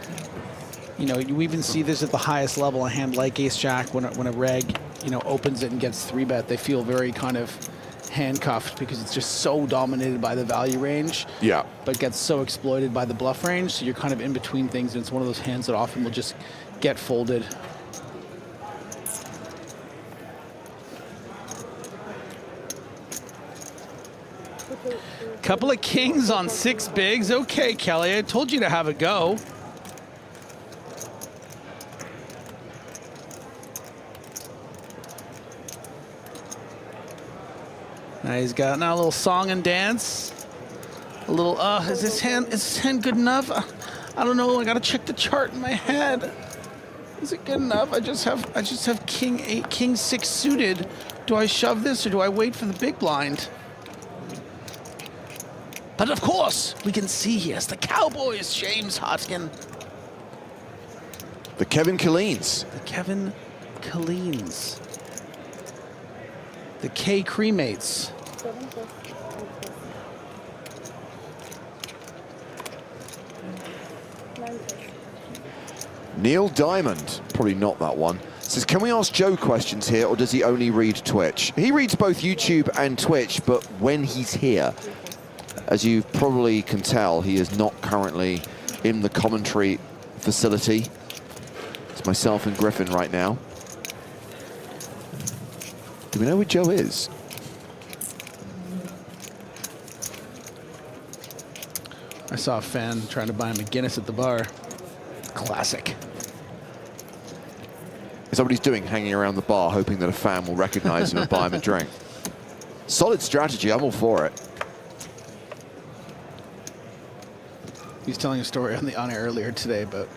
You know, you even see this at the highest level. A hand like ace-jack, when a reg, you know, opens it and gets 3-bet, they feel very kind of handcuffed because it's just so dominated by the value range. Yeah. But gets so exploited by the bluff range. So you're kind of in between things, and it's one of those hands that often will just get folded. Couple of kings on 6 bigs. Okay, Kelly, I told you to have a go. Now he's got now a little song and dance. A little, is this hand good enough? I don't know, I gotta check the chart in my head. Is it good enough? I just have king 8, king 6 suited. Do I shove this or do I wait for the big blind? But of course, we can see here's the Cowboys, James Hotkin. The Kevin Killeens. The Kevin Killeens. The K Cremates. Neil Diamond, probably not that one, says, can we ask Joe questions here, or does he only read Twitch? He reads both YouTube and Twitch, but when he's here, as you probably can tell, he is not currently in the commentary facility. It's myself and Griffin right now. Do we know where Joe is? I saw a fan trying to buy him a Guinness at the bar. Classic. Is that what he's doing, hanging around the bar, hoping that a fan will recognize him and buy him a drink? Solid strategy, I'm all for it. He was telling a story on air earlier today about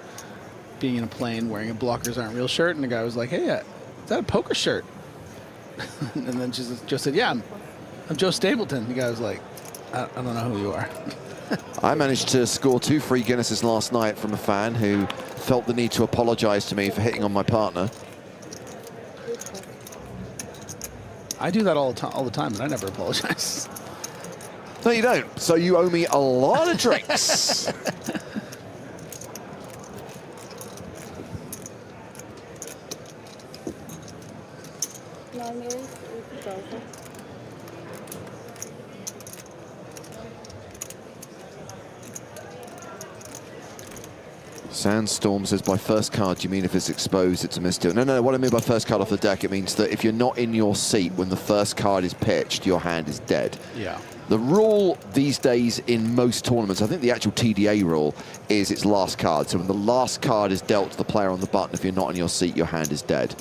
being in a plane wearing a Blockers Aren't Real shirt, and the guy was like, hey, is that a poker shirt? And then Joe said, yeah, I'm Joe Stapleton. The guy was like, I don't know who you are. I managed to score 2 free Guinnesses last night from a fan who felt the need to apologize to me for hitting on my partner. I do that all the time, and I never apologize. No, you don't. So you owe me a lot of drinks. Sandstorm says, by first card, do you mean if it's exposed, it's a misdeal? No, what I mean by first card off the deck, it means that if you're not in your seat when the first card is pitched, your hand is dead. Yeah. The rule these days in most tournaments, I think the actual TDA rule is it's last card. So when the last card is dealt to the player on the button, if you're not in your seat, your hand is dead.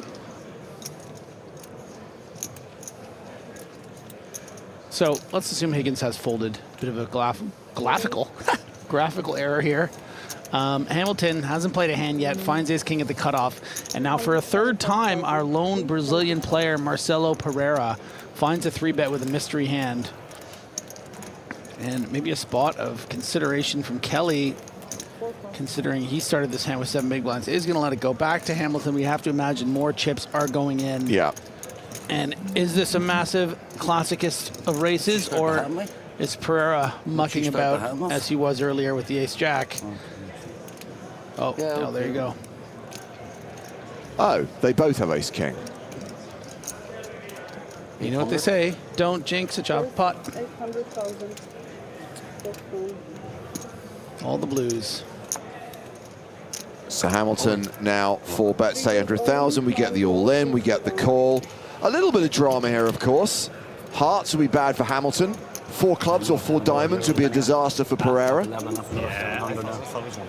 So let's assume Higgins has folded. Bit of a graphical error here. Hamilton hasn't played a hand yet, finds ace-king at the cutoff. And now for a third time, our lone Brazilian player, Marcelo Pereira, finds a 3-bet with a mystery hand. And maybe a spot of consideration from Kelly, considering he started this hand with 7 big blinds, is going to let it go back to Hamilton. We have to imagine more chips are going in. Yeah. And is this a massive classicist of races, or is Pereira mucking about as he was earlier with the ace-jack? Oh, no, there you go. Oh, they both have ace-king. You know what they say, don't jinx a chop pot. 800,000. All the blues. So Hamilton now 4 bets, 800,000. We get the all-in, we get the call. A little bit of drama here, of course. Hearts will be bad for Hamilton. 4 clubs or 4 diamonds would be a disaster for Pereira.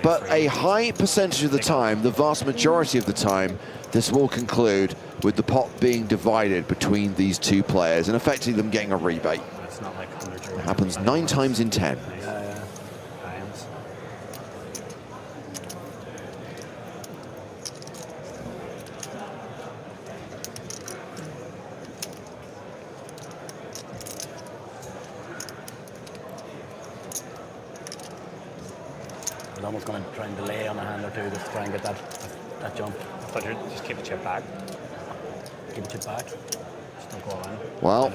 But a high percentage of the time, the vast majority of the time, this will conclude with the pot being divided between these 2 players and effectively them getting a rebate. It happens 9 times in 10. I'm almost going to try and delay on a hand or two just to try and get that jump. I thought you'd just keep a chip back. Keep a chip back. Just don't go around. Well,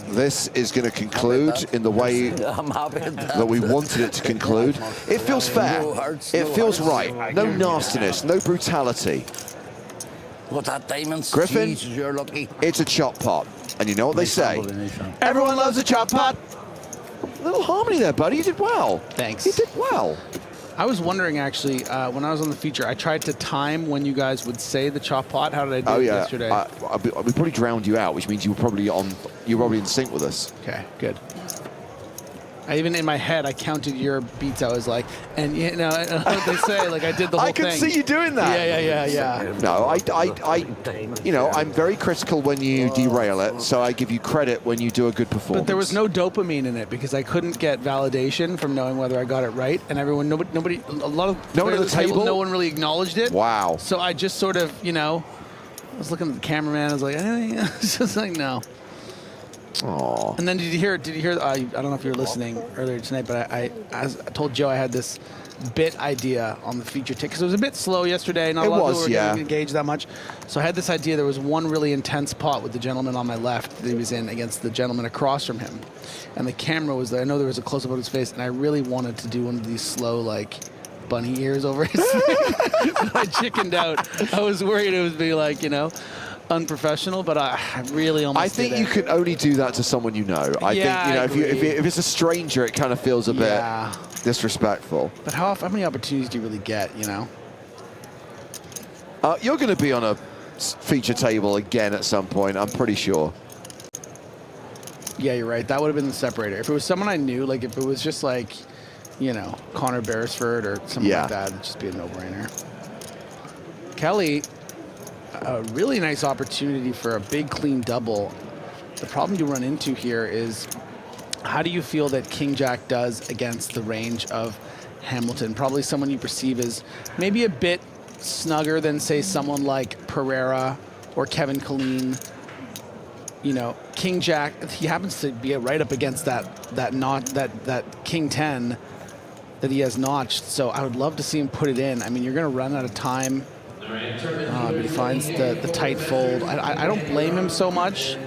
this is going to conclude in the way that we wanted it to conclude. It feels fair. It feels right. No nastiness, no brutality. What's that, diamonds? Griffin, Jesus, you're lucky. It's a chop pot. And you know what they say? Everyone loves a chop pot. Little harmony there, buddy. You did well. Thanks. You did well. I was wondering, actually, when I was on the feature, I tried to time when you guys would say the chop pot. How did I do it yesterday? We probably drowned you out, which means you were probably in sync with us. Okay, good. I even in my head, I counted your beats. I was like, and you know what they say, like I did the whole thing. I could see you doing that. Yeah. No, I'm very critical when you derail it, so I give you credit when you do a good performance. But there was no dopamine in it because I couldn't get validation from knowing whether I got it right, and nobody, a lot of no one at the table, no one really acknowledged it. Wow. So I just sort of, I was looking at the cameraman. I was like, it's just like no. Aww. And then did you hear? I don't know if you were listening earlier tonight, but I told Joe I had this bit idea on the feature tick because it was a bit slow yesterday. Not a lot of people were engaged that much. So I had this idea. There was one really intense pot with the gentleman on my left that he was in against the gentleman across from him, and the camera was there. I know there was a close up of his face, and I really wanted to do one of these slow like bunny ears over his face. I chickened out. I was worried it would be like unprofessional, but I really almost I think you can only do that to someone you know. I think if it's a stranger, it kind of feels a bit disrespectful. But how many opportunities do you really get? You're going to be on a feature table again at some point, I'm pretty sure. Yeah, you're right. That would have been the separator. If it was someone I knew, like if it was just like, Connor Beresford or something like that, it'd just be a no-brainer. Kelly, a really nice opportunity for a big clean double. The problem you run into here is how do you feel that King Jack does against the range of Hamilton? Probably someone you perceive as maybe a bit snugger than, say, someone like Pereira or Kevin Killeen. King Jack, he happens to be right up against that King 10 that he has notched. So I would love to see him put it in. I mean, you're going to run out of time. He finds the tight fold. I don't blame him so much.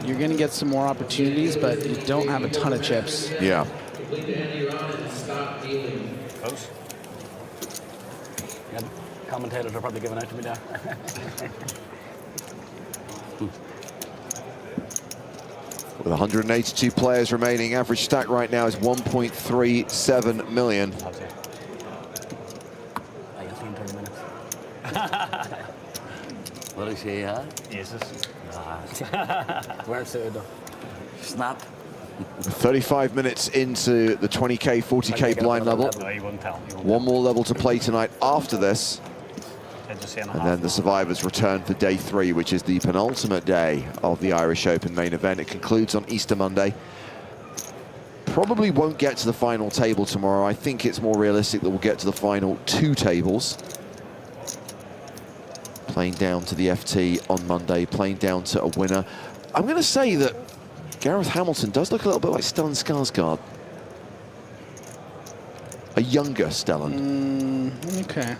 You're going to get some more opportunities, but you don't have a ton of chips. Yeah. Close. Yeah, commentators are probably giving out to me now. With 182 players remaining, average stack right now is 1.37 million. What is he, huh? Jesus. Where's it? Snap. 35 minutes into the 20K, 40K blind level. No, you wouldn't tell. One more level to play tonight after this. And then the survivors return for day 3, which is the penultimate day of the Irish Open main event. It concludes on Easter Monday. probably won't get to the final table tomorrow. I think it's more realistic that we'll get to the final 2 tables. Playing down to the FT on Monday, playing down to a winner. I'm going to say that Gareth Hamilton does look a little bit like Stellan Skarsgård. A younger Stellan. Okay.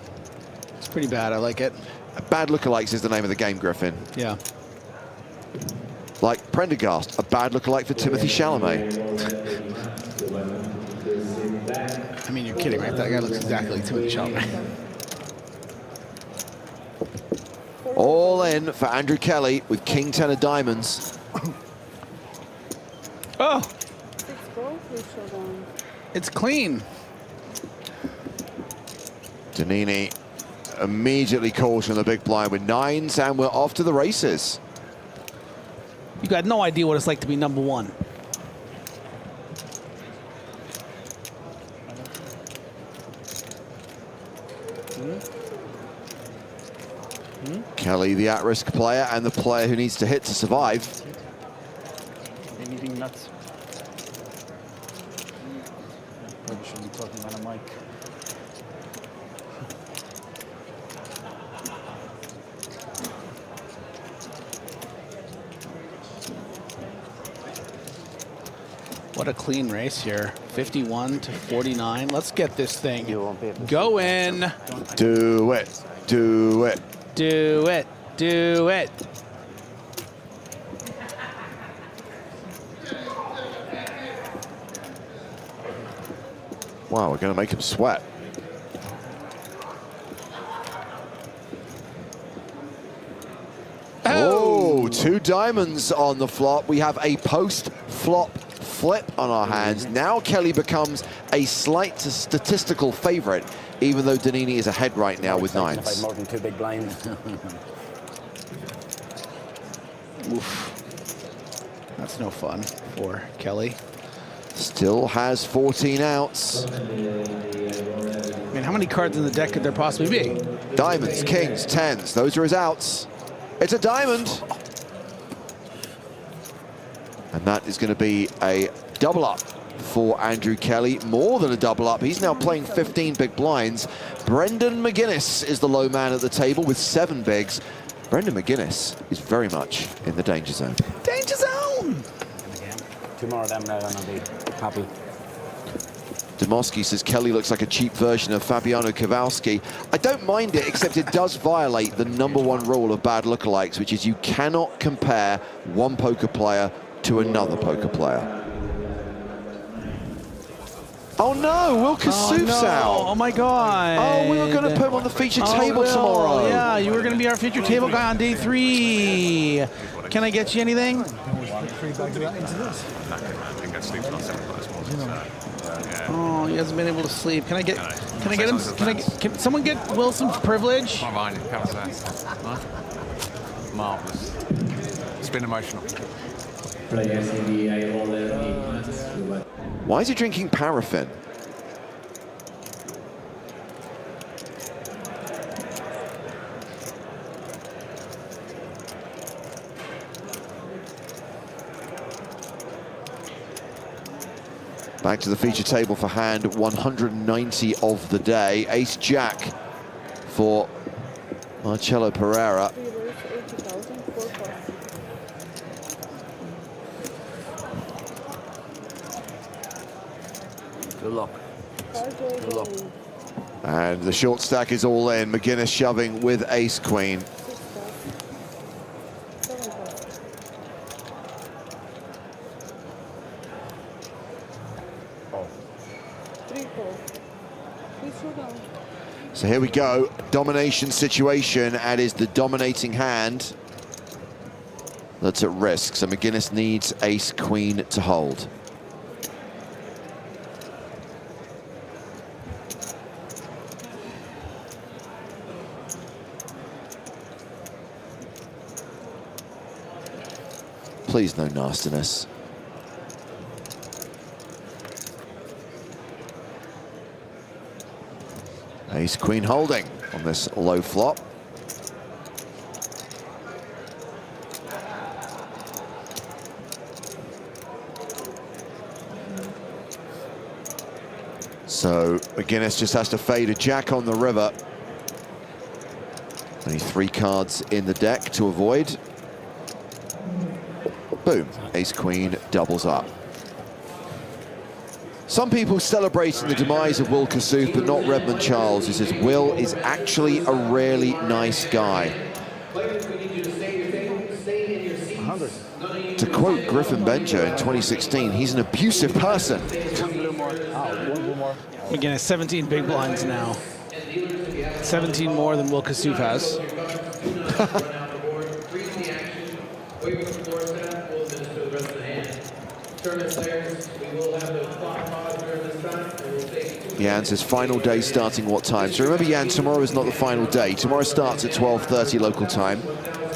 It's pretty bad. I like it. Bad lookalikes is the name of the game, Griffin. Yeah. Like Prendergast, a bad lookalike for Timothy Chalamet. I mean, you're kidding, right? That guy looks exactly like Timothy Chalamet. All in for Andrew Kelly with King 10 of diamonds. Oh! It's clean. Danini immediately calls from the big blind with 9s, and we're off to the races. You got no idea what it's like to be number 1. Kelly, the at-risk player, and the player who needs to hit to survive. Anything nuts? Probably shouldn't be talking on a mic. What a clean race here. 51 to 49. Let's get this thing going. Do it. Do it. Do it. Do it. Wow, we're going to make him sweat. Oh, 2 diamonds on the flop. We have a post-flop flip on our hands. Now Kelly becomes a slight statistical favorite, even though Danini is ahead right now with 9s. If I had more than 2 big blinds. Oof. That's no fun for Kelly. Still has 14 outs. I mean, how many cards in the deck could there possibly be? Diamonds, kings, 10s. Those are his outs. It's a diamond. And that is going to be a double up for Andrew Kelly. More than a double up. He's now playing 15 big blinds. Brendan McGuinness is the low man at the table with 7 bigs. Brendan McGuinness is very much in the danger zone. Danger zone! 2 more of them now and I'll be happy. Demoski says Kelly looks like a cheap version of Fabiano Kowalski. I don't mind it, except it does violate the #1 rule of bad lookalikes, which is you cannot compare one poker player to another poker player. Oh no, Will Kassouf's out. Oh my God. Oh, we were going to put him on the featured table tomorrow. Yeah, you were going to be our featured table guy on day 3. Can I get you anything? 3 bags of that into this. I think I sleep on 7 plus more. Oh, he hasn't been able to sleep. Can I get him? Can someone get Will some privilege? Marvelous. It's been emotional. Why is he drinking paraffin? Back to the feature table for hand 190 of the day. Ace Jack for Marcelo Pereira. Good luck. Good luck. And the short stack is all in. McGuinness shoving with ace queen. So here we go, domination situation, and is the dominating hand that's at risk. So McGuinness needs ace queen to hold. Please, no nastiness. Ace queen holding on this low flop. So McGuinness just has to fade a jack on the river. Only 3 cards in the deck to avoid. Boom, ace-queen doubles up. Some people celebrating the demise of Will Kassouf, but not Redmond Charles, who says Will is actually a really nice guy. To quote Griffin Benjo in 2016, he's an abusive person. Again, it's 17 big blinds now. 17 more than Will Kassouf has. Jan says final day starting what time? So remember, Jan, tomorrow is not the final day. Tomorrow starts at 12:30 local time.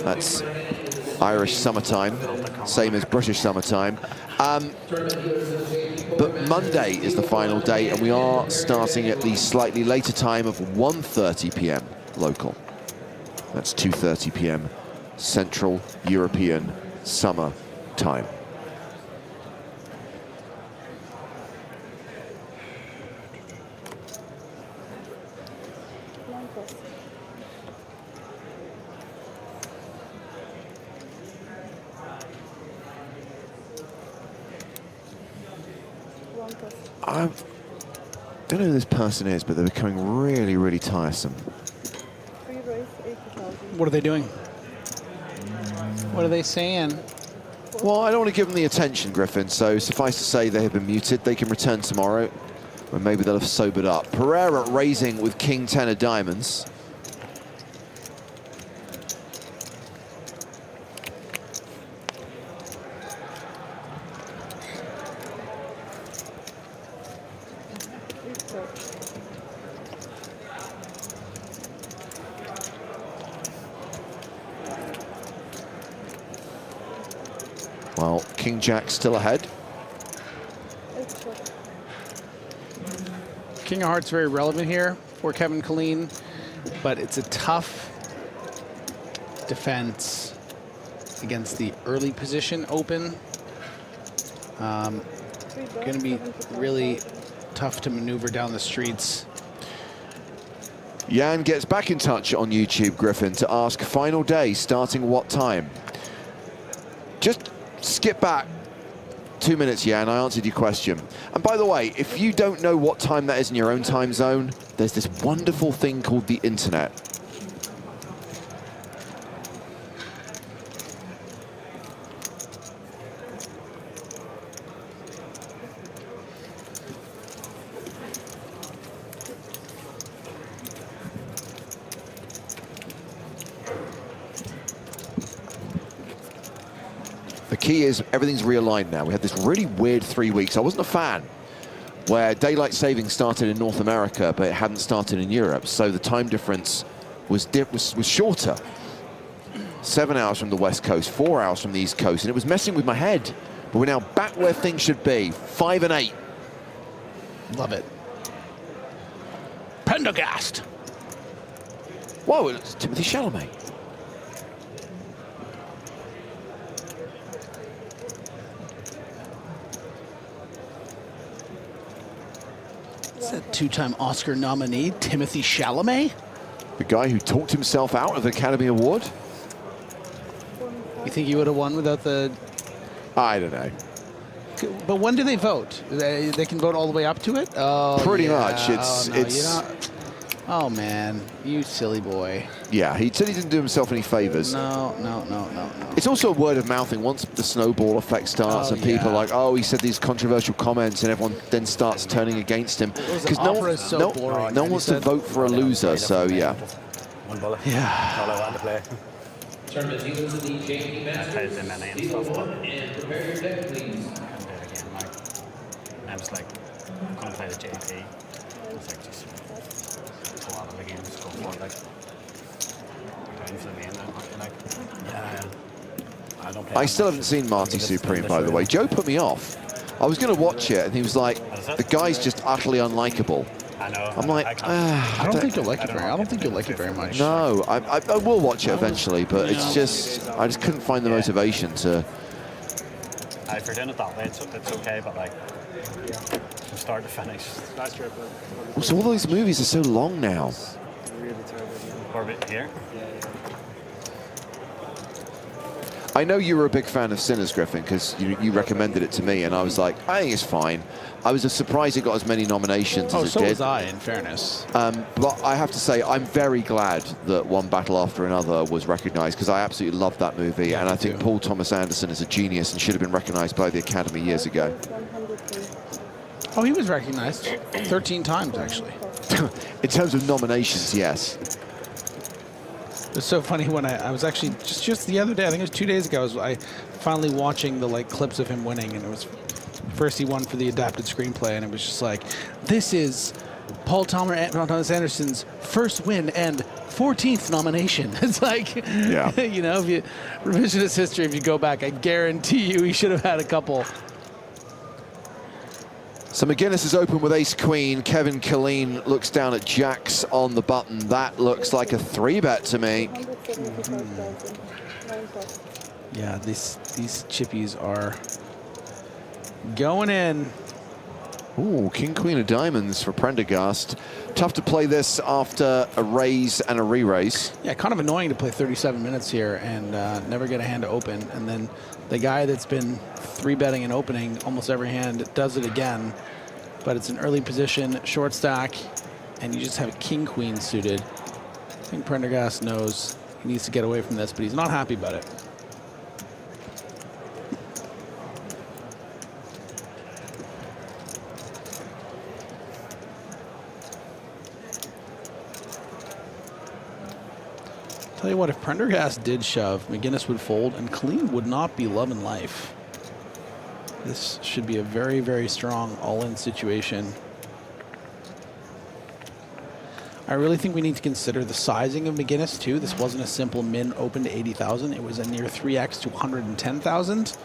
That's Irish summertime, same as British summertime. But Monday is the final day, and we are starting at the slightly later time of 1:30 p.m. local. That's 2:30 p.m. Central European summer time. I don't know who this person is, but they're becoming really, really tiresome. What are they doing? What are they saying? Well, I don't want to give them the attention, Griffin, so suffice to say they have been muted. They can return tomorrow, when maybe they'll have sobered up. Pereira raising with King 10 of diamonds. Well, King Jack still ahead. King of Hearts very relevant here for Kevin Killeen, but it's a tough defense against the early position open. Going to be really tough to maneuver down the streets. Jan gets back in touch on YouTube, Griffin, to ask final day starting what time? Just skip back 2 minutes, Jan. I answered your question. And by the way, if you don't know what time that is in your own time zone, there's this wonderful thing called the internet. The key is everything's realigned now. We had this really weird 3 weeks. I wasn't a fan, where daylight saving started in North America, but it hadn't started in Europe. So the time difference was shorter. 7 hours from the West Coast, 4 hours from the East Coast, and it was messing with my head. But we're now back where things should be, 5 and 8. Love it. Pendergast. Whoa, it's Timothy Chalamet. Is that two-time Oscar nominee, Timothy Chalamet? The guy who talked himself out of the Academy Award? You think he would have won without the... I don't know. But when do they vote? They can vote all the way up to it? Oh, Pretty yeah. much. It's Oh, man. You silly boy. Yeah, he said he didn't do himself any favors. No. It's also word of mouth thing. Once the snowball effect starts and people are like, oh, he said these controversial comments, and everyone then starts turning against him. Because no one wants to vote for a loser, so yeah. One bullet. Yeah. That's all I want to play. Tournament dealers in the JP Masters. Prepare your deck, please. I was like, I'm going to play the JP. It's like, just go out of the game, just go for it. Like, down for the main, like, yeah, I don't play. I still haven't seen Marty Supreme, by the way. Joe put me off. I was going to watch it, and he was like, the guy's just utterly unlikable. I know. I'm like, I don't think you'll like it very. I don't think you'll like it very much. No, I will watch it eventually, but it's just, I just couldn't find the motivation to. If you're doing it that way, it's okay, but like, start to finish. Last year, So all those movies are so long now. really terrible. Corbett here. I know you were a big fan of Sinners, Griffin, because you recommended it to me, and I was like, I think it's fine. I was surprised it got as many nominations as it so did. was I, in fairness. But I have to say, I'm very glad that One Battle After Another was recognized, because I absolutely loved that movie, and I think Paul Thomas Anderson is a genius and should have been recognized by the Academy years ago. Oh, he was recognized 13 times, actually. In terms of nominations, yes. It's so funny when I was actually just the other day, I think it was 2 days ago, I finally watching the clips of him winning, and it was first he won for the adapted screenplay, and it was just like, this is Paul Thomas Anderson's first win and 14th nomination. It's like, yeah. You know, if you revisionist history, if you go back, I guarantee you he should have had a couple. So McGuinness is open with ace-queen. Kevin Killeen looks down at jacks on the button. That looks like a 3-bet to me. Yeah, these chippies are going in. Ooh, king-queen of diamonds for Prendergast. Tough to play this after a raise and a re-raise. Yeah, kind of annoying to play 37 minutes here and never get a hand to open. And then the guy that's been 3-betting and opening almost every hand does it again. But it's an early position, short stack, and you just have a king-queen suited. I think Prendergast knows he needs to get away from this, but he's not happy about it. Tell you what, if Prendergast did shove, McGuinness would fold, and Killeen would not be loving life. This should be a very, very strong all-in situation. I really think we need to consider the sizing of McGuinness, too. This wasn't a simple min open to 80,000. It was a near 3x to 110,000.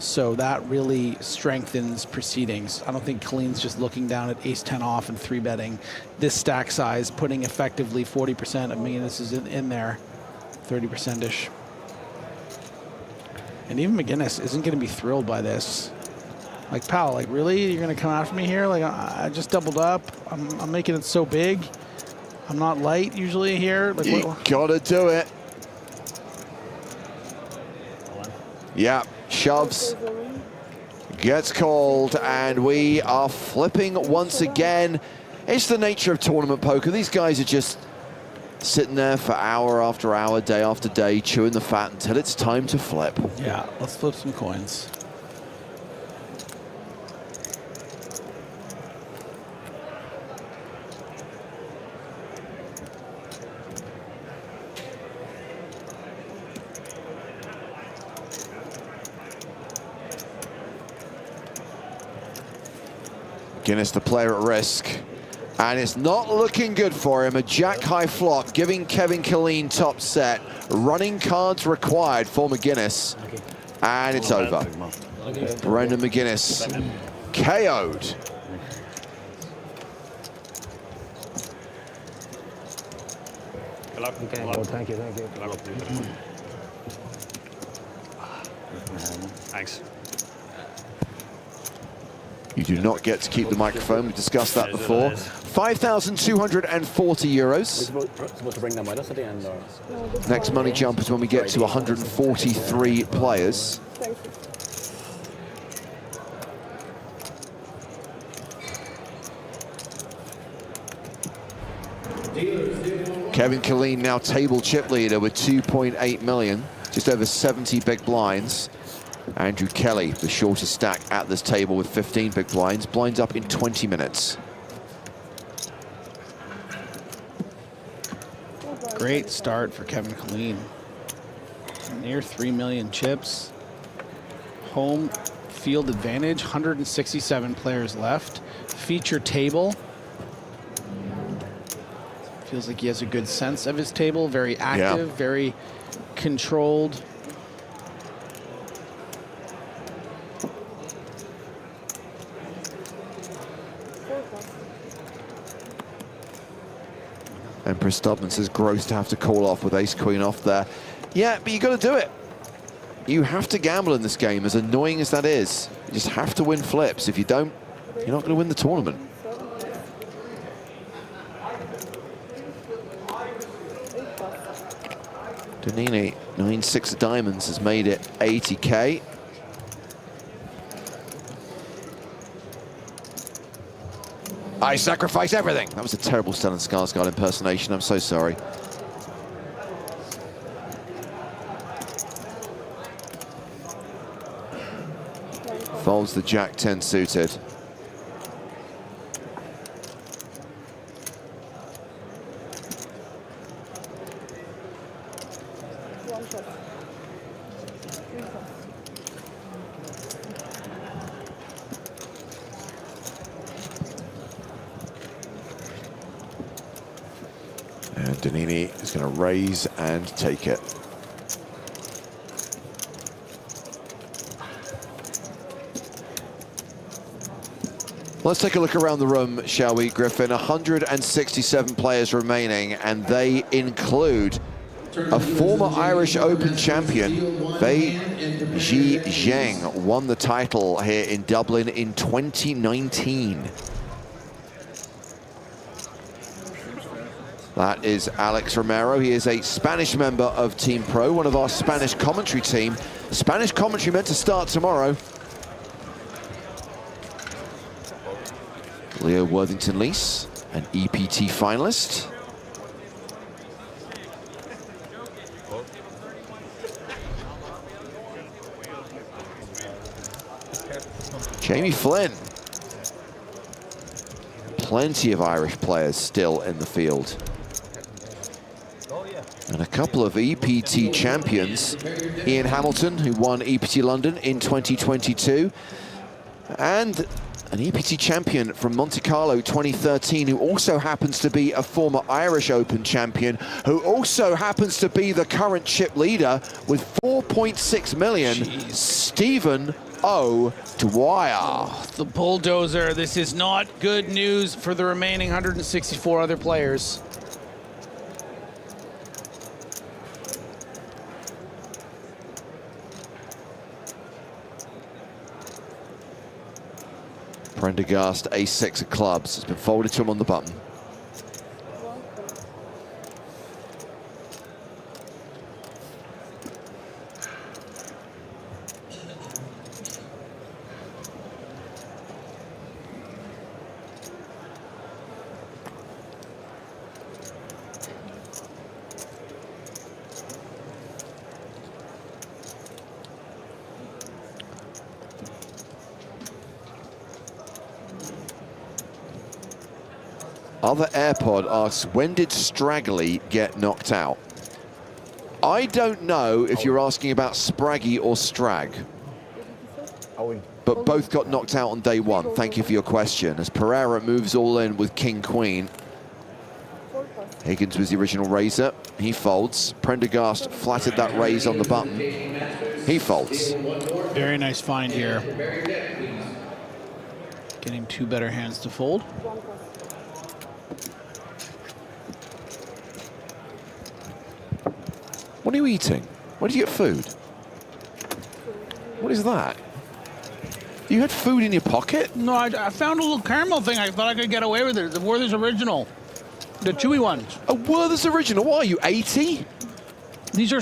So that really strengthens proceedings. I don't think Killeen's just looking down at ace-10 off and 3-betting this stack size, putting effectively 40% of McGuinness is in there, 30%-ish. And even McGuinness isn't going to be thrilled by this. Like, pal, like, really? You're going to come after me here? Like, I just doubled up. I'm making it so big. I'm not light usually here. Like, you gotta do it. Yeah, shoves. Gets called, and we are flipping once again. It's the nature of tournament poker. These guys are just sitting there for hour after hour, day after day, chewing the fat until it's time to flip. Yeah, let's flip some coins. Guinness, the player at risk. And it's not looking good for him. A jack-high flop, giving Kevin Killeen top set. Running cards required for McGuinness. And it's over. Brendan McGuinness KO'd. Good luck. Okay, well, thank you, thank you. Good luck. Thanks. You do not get to keep the microphone. We discussed that before. 5,240 euros. Supposed to bring them with us at the end, or? Next money jump is when we get to 143 players. Kevin Killeen now table chip leader with 2.8 million, just over 70 big blinds. Andrew Kelly, the shortest stack at this table with 15 big blinds. Blinds up in 20 minutes. Great start for Kevin Killeen. Near 3 million chips. Home field advantage, 167 players left. Feature table. Feels like he has a good sense of his table. Very active, very controlled. Empress Stubman says gross to have to call off with ace-queen off there. Yeah, but you got to do it. You have to gamble in this game, as annoying as that is. You just have to win flips. If you don't, you're not going to win the tournament. Donini, 9-6 of diamonds, has made it 80K. I sacrifice everything. That was a terrible Stellan Skarsgård impersonation. I'm so sorry. Folds the Jack-10 suited. And Donini is going to raise and take it. Let's take a look around the room, shall we, Griffin? 167 players remaining, and they include a former Irish Open champion, Wei Ji Zheng, won the title here in Dublin in 2019. That is Alex Romero. He is a Spanish member of Team Pro, one of our Spanish commentary team. Spanish commentary meant to start tomorrow. Leo Worthington-Lees, an EPT finalist. Jamie Flynn. Plenty of Irish players still in the field. And a couple of EPT champions. Ian Hamilton, who won EPT London in 2022. And an EPT champion from Monte Carlo 2013, who also happens to be a former Irish Open champion, who also happens to be the current chip leader with 4.6 million, Stephen O'Dwyer. The bulldozer. This is not good news for the remaining 164 other players. Prendergast, ace-6 of clubs. It's been folded to him on the button. Other AirPod asks, when did Straggly get knocked out? I don't know if you're asking about Spraggy or Strag, but both got knocked out on day one. Thank you for your question. As Pereira moves all in with King Queen. Higgins was the original raiser. He folds. Prendergast flattered that raise on the button. He folds. Very nice find here. Getting two better hands to fold. What are you eating? Where did you get food? What is that? You had food in your pocket? No, I found a little caramel thing. I thought I could get away with it. The Werther's Original. The chewy ones. A Werther's Original? What are you, 80? These are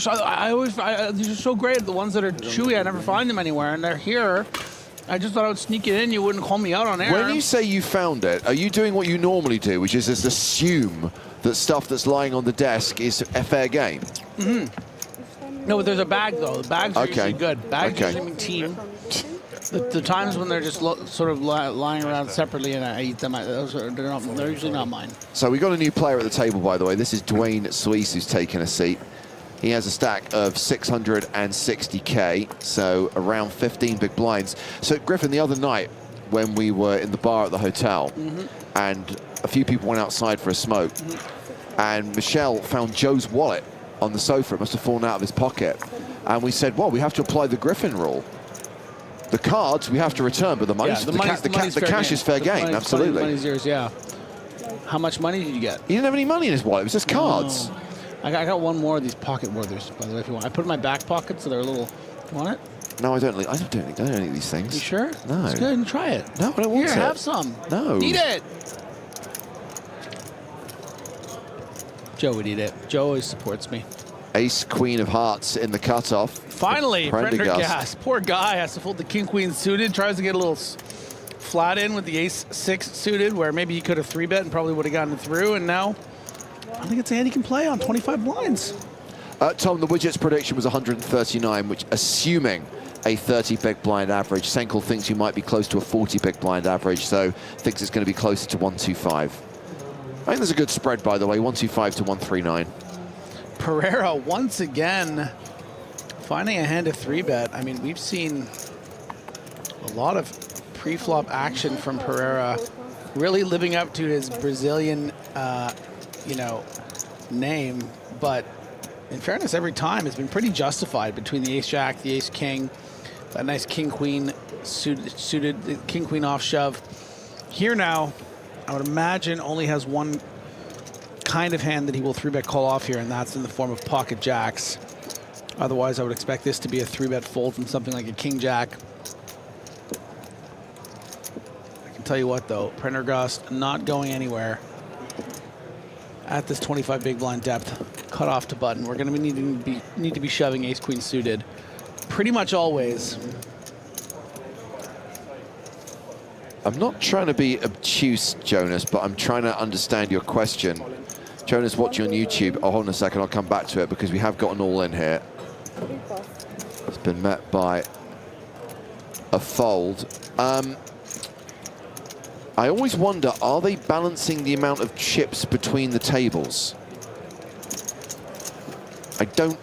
these are so great. The ones that are chewy, I never find them anywhere, and they're here. I just thought I would sneak it in. You wouldn't call me out on air. When you say you found it, are you doing what you normally do, which is just assume that stuff that's lying on the desk is a fair game? Mm-hmm. No, but there's a bag, though. The bags are usually good. Bags usually mean team. The times when they're just sort of lying around separately and I eat them, they're usually not mine. So we got a new player at the table, by the way. This is Dwayne Suisse, who's taken a seat. He has a stack of 660K, so around 15 big blinds. So, Griffin, the other night when we were in the bar at the hotel, and a few people went outside for a smoke, and Michelle found Joe's wallet on the sofa. It must have fallen out of his pocket. And we said, well, we have to apply the Griffin rule. The cards we have to return, but the cash is fair game, absolutely. The money's yours, yeah. How much money did you get? He didn't have any money in his wallet, it was just cards. I got one more of these pocket Werthers, by the way, if you want. I put it in my back pocket, so they're a little... You want it? No, I don't eat these things. You sure? No. It's good. Try it. No, I don't want Here, it. have some. No. Eat it. Joe would eat it. Joe always supports me. Ace, queen of hearts in the cutoff. Finally, Prendergast. Poor guy has to fold the king, queen suited. Tries to get a little flat in with the ace 6 suited, where maybe he could have 3-bet and probably would have gotten it through. And now, I think it's a hand he can play on 25 blinds. Tom, the widget's prediction was 139, which, assuming a 30 big blind average, Senkel thinks you might be close to a 40 big blind average, so thinks it's going to be closer to 125. I think there's a good spread, by the way, 125 to 139. Pereira once again finding a hand to 3-bet. I mean, we've seen a lot of pre-flop action from Pereira, really living up to his Brazilian, you know, name. But in fairness, every time it's been pretty justified between the ace-jack, the ace-king, that nice king-queen suited, the king-queen off shove. Here now, I would imagine only has one kind of hand that he will 3-bet call off here, and that's in the form of pocket jacks. Otherwise, I would expect this to be a 3-bet fold from something like a king-jack. I can tell you what, though, Prendergast not going anywhere at this 25 big blind depth. Cut off to button. We're going to need to be shoving ace-queen suited pretty much always. I'm not trying to be obtuse, Jonas, but I'm trying to understand your question. Jonas, watching on YouTube. Oh, hold on a second. I'll come back to it because we have got an all-in here. It's been met by a fold. I always wonder, are they balancing the amount of chips between the tables? I don't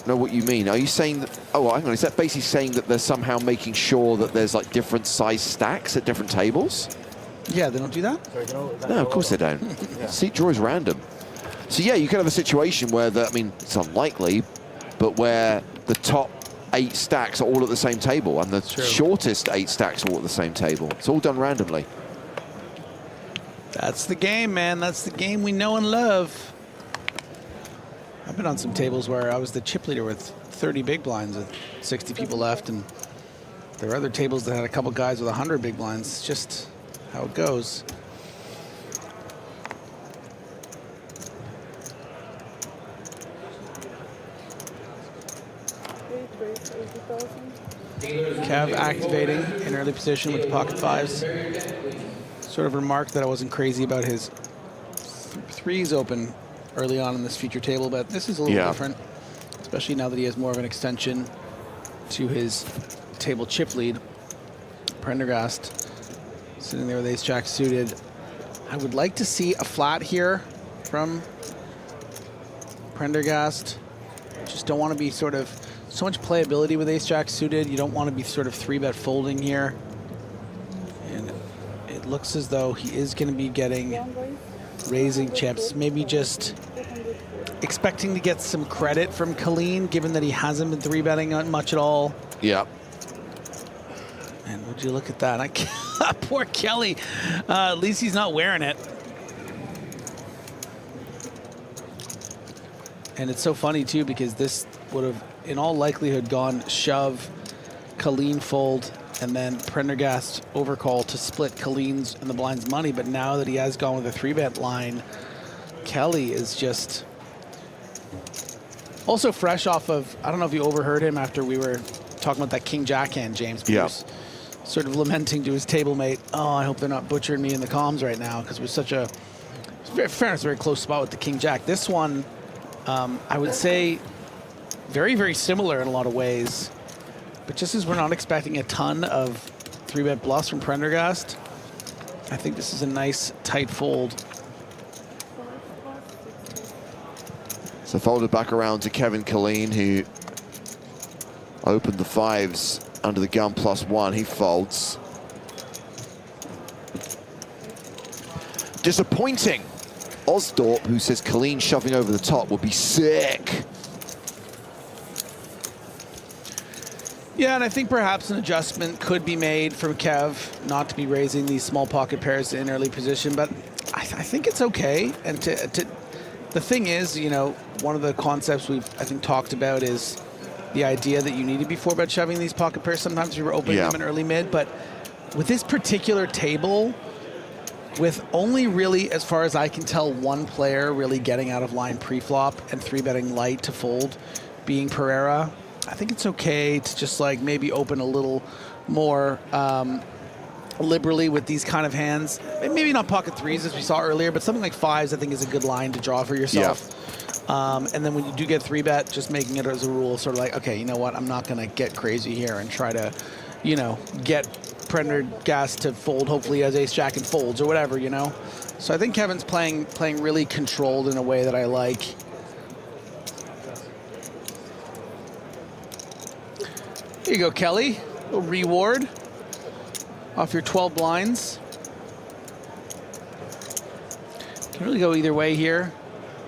know what you mean. Are you saying that, oh, hang on, is that basically saying that they're somehow making sure that there's like different size stacks at different tables? Yeah, they don't do that? No, of course they don't. Seat draw is random. So yeah, you could have a situation where, I mean, it's unlikely, but where the top 8 stacks are all at the same table and the shortest 8 stacks are all at the same table. It's all done randomly. That's the game, man. That's the game we know and love. I've been on some tables where I was the chip leader with 30 big blinds with 60 people left, and there were other tables that had a couple guys with 100 big blinds. It's just how it goes. Cav activating in early position with the pocket 5s. Sort of remarked that I wasn't crazy about his 3s open early on in this feature table, but this is a little different, especially now that he has more of an extension to his table chip lead. Prendergast sitting there with ace-jack suited. I would like to see a flat here from Prendergast. Just don't want to be sort of so much playability with ace-jack suited. You don't want to be sort of 3-bet folding here. And it looks as though he is going to be getting raising chips, maybe just expecting to get some credit from Colleen, given that he hasn't been 3-betting much at all. Yeah. And would you look at that? Poor Kelly. At least he's not wearing it. And it's so funny, too, because this would have, in all likelihood, gone shove, Colleen fold, and then Prendergast overcall to split Colleen's and the blind's money. But now that he has gone with a 3-bet line, Kelly is just also fresh off of, I don't know if you overheard him after we were talking about that king-jack hand, James. Yeah. Sort of lamenting to his table mate, oh, I hope they're not butchering me in the comms right now, because it was such a, fairness, very close spot with the king-jack. This one, I would say, very, very similar in a lot of ways. But just as we're not expecting a ton of 3-bet bluffs from Prendergast, I think this is a nice, tight fold. So folded back around to Kevin Colleen, who opened the 5s under the gun +1. He folds. Disappointing. Osdorp, who says Colleen shoving over the top would be sick. Yeah, and I think perhaps an adjustment could be made from Kev not to be raising these small pocket pairs in early position, but I think it's okay. And the thing is, you know, one of the concepts we've, I think, talked about is the idea that you need to be 4-bet shoving these pocket pairs. Sometimes you were opening them in early mid, but with this particular table, with only really, as far as I can tell, one player really getting out of line pre-flop and 3-betting light to fold, being Pereira, I think it's okay to just like maybe open a little more liberally with these kind of hands. Maybe not pocket threes as we saw earlier, but something like fives I think is a good line to draw for yourself. And then when you do get 3-bet, just making it as a rule, sort of like, okay, you know what, I'm not going to get crazy here and try to, you know, get Prendergast to fold, hopefully as ace-jack and folds or whatever, you know. So I think Kevin's playing really controlled in a way that I like. Here you go, Kelly. A little reward off your 12 blinds. Can really go either way here.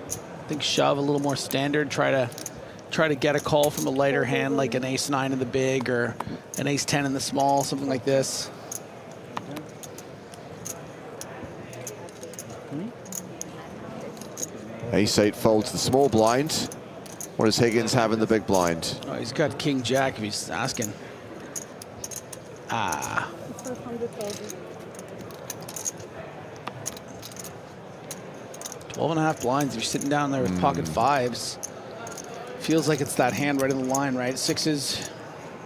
I think shove a little more standard. Try to get a call from a lighter hand like an ace-9 in the big or an ace-10 in the small, something like this. Ace-8 folds the small blind. What does Higgins have in the big blind? Oh, he's got king-jack if he's asking. Ah. 12.5 blinds. If you're sitting down there with pocket fives, feels like it's that hand right in the line, right? Sixes,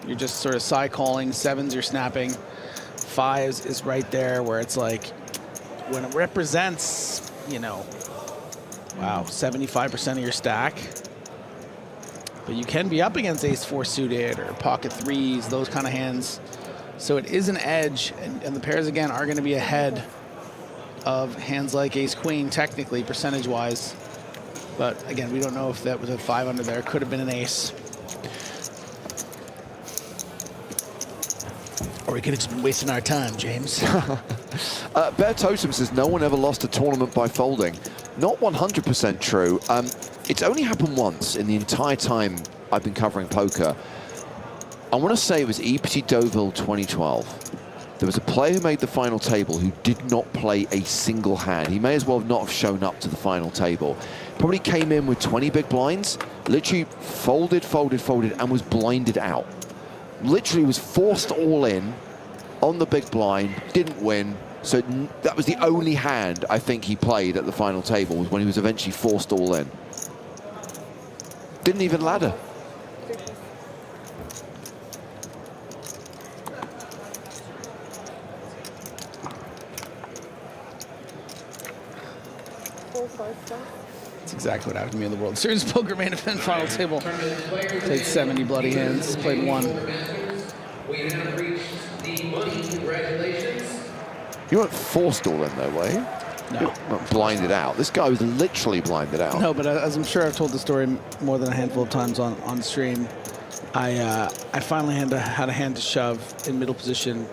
you're just sort of side calling. Sevens, you're snapping. Fives is right there where it's like, when it represents, you know, wow, 75% of your stack. But you can be up against ace-4 suited or pocket threes, those kind of hands. So it is an edge, and the pairs, again, are going to be ahead of hands like ace-queen, technically, percentage-wise. But, again, we don't know if that was a 5 under there. Could have been an ace. Or we could have just been wasting our time, James. Bear Totem says no one ever lost a tournament by folding. Not 100% true. It's only happened once in the entire time I've been covering poker. I want to say it was EPT Deauville 2012. There was a player who made the final table who did not play a single hand. He may as well not have shown up to the final table. Probably came in with 20 big blinds, literally folded, and was blinded out. Literally was forced all in on the big blind, didn't win. So that was the only hand I think he played at the final table, was when he was eventually forced all in. Didn't even ladder. That's exactly what happened to me in the World Series Poker main event final table. Played 70 bloody hands, played one. We have reached the money. Congratulations. You weren't forced all in though, were you? No. You weren't blinded out. This guy was literally blinded out. No, but as I'm sure I've told the story more than a handful of times on stream, I finally had a hand to shove in middle position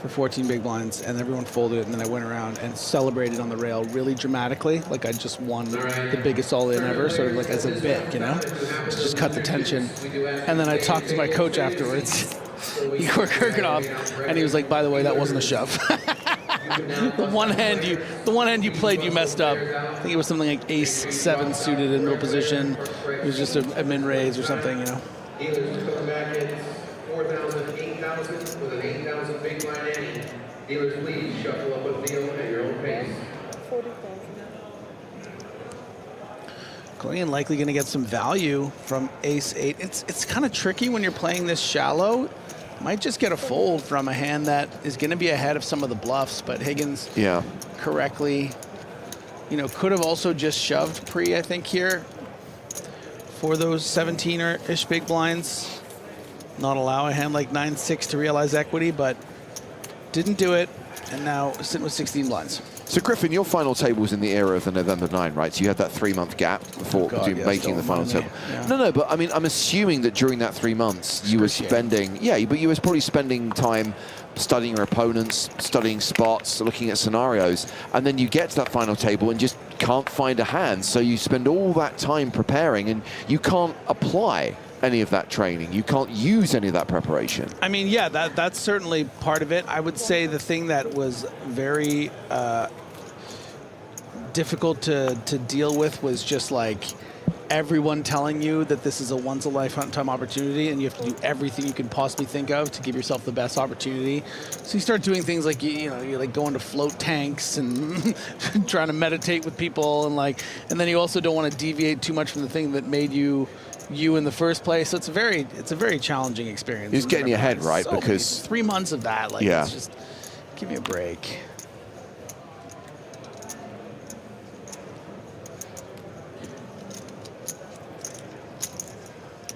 for 14 big blinds, and everyone folded it, and then I went around and celebrated on the rail really dramatically, like I just won the biggest all-in ever, sort of like as a bit, you know? Just cut the tension. And then I talked to my coach afterwards, Igor Kirkinov, and he was like, by the way, that wasn't a shove. The one hand you played, you messed up. I think it was something like ace-7 suited in middle position. It was just a min-raise or something, you know? Dealers come back in 4,000, 8,000 with an 8,000 big blind ante. Dealers, please shuffle up a deal at your own pace. 40,000. Korean likely going to get some value from ace-8. It's kind of tricky when you're playing this shallow. Might just get a fold from a hand that is going to be ahead of some of the bluffs, but Higgins correctly, you know, could have also just shoved pre, I think, here for those 17-ish big blinds. Not allow a hand like 9-6 to realize equity, but didn't do it, and now sitting with 16 blinds. So Griffin, your final table was in the era of the November 9, right? So you had that 3-month gap before making the final table. Yeah. No, but I mean, I'm assuming that during that 3 months you were spending, but you were probably spending time studying your opponents, studying spots, looking at scenarios, and then you get to that final table and just can't find a hand. So you spend all that time preparing, and you can't apply any of that training. You can't use any of that preparation. I mean, yeah, that's certainly part of it. I would say the thing that was very difficult to deal with was just like everyone telling you that this is a once-a-lifetime opportunity and you have to do everything you can possibly think of to give yourself the best opportunity. So you start doing things like, you know, you're like going to float tanks and trying to meditate with people and then you also don't want to deviate too much from the thing that made you in the first place. So it's a very challenging experience. He's getting your head right so because 3 months of that, like, yeah. it's just, give me a break.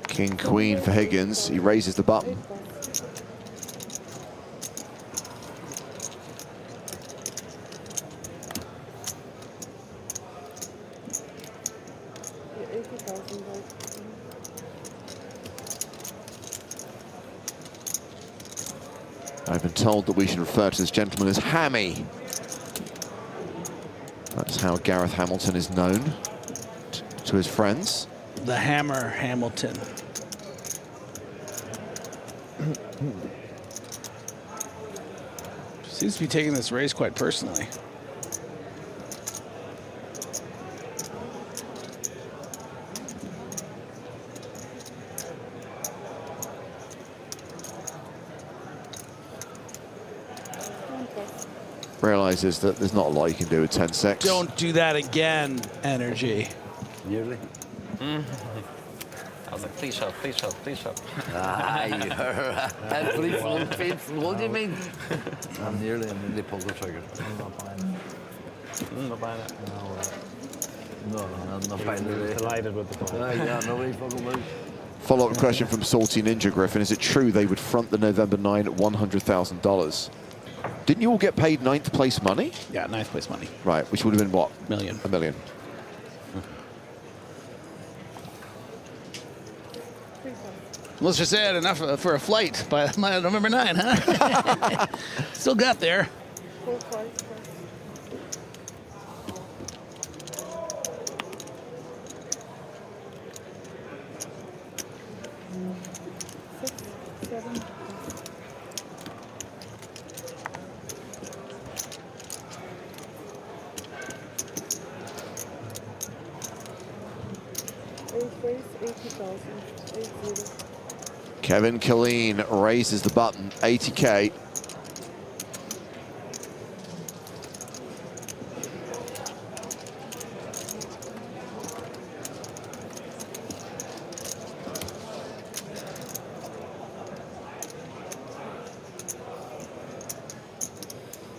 King, queen for Higgins. He raises the button. I've been told that we should refer to this gentleman as Hammy. That's how Gareth Hamilton is known to his friends. The Hammer Hamilton. Seems to be taking this race quite personally. Realizes that there's not a lot you can do with 10-6. Don't do that again, energy. Nearly. I was like, please shove, please shove, please shove. You're faithful. What do you mean? I'm nearly pulled the trigger. I'm not buying it. Not buying it. No, I'm not buying it. Delighted with the call. Yeah, nobody fucking moves. Follow-up question from Salty Ninja Griffin. Is it true they would front the November 9 at $100,000? Didn't you all get paid 9th place money? Yeah, 9th place money. Right, which would have been what? $1 million. $1 million. Let's just add enough for a flight by November 9, huh? Still got there. Kevin Killeen raises the button, 80K.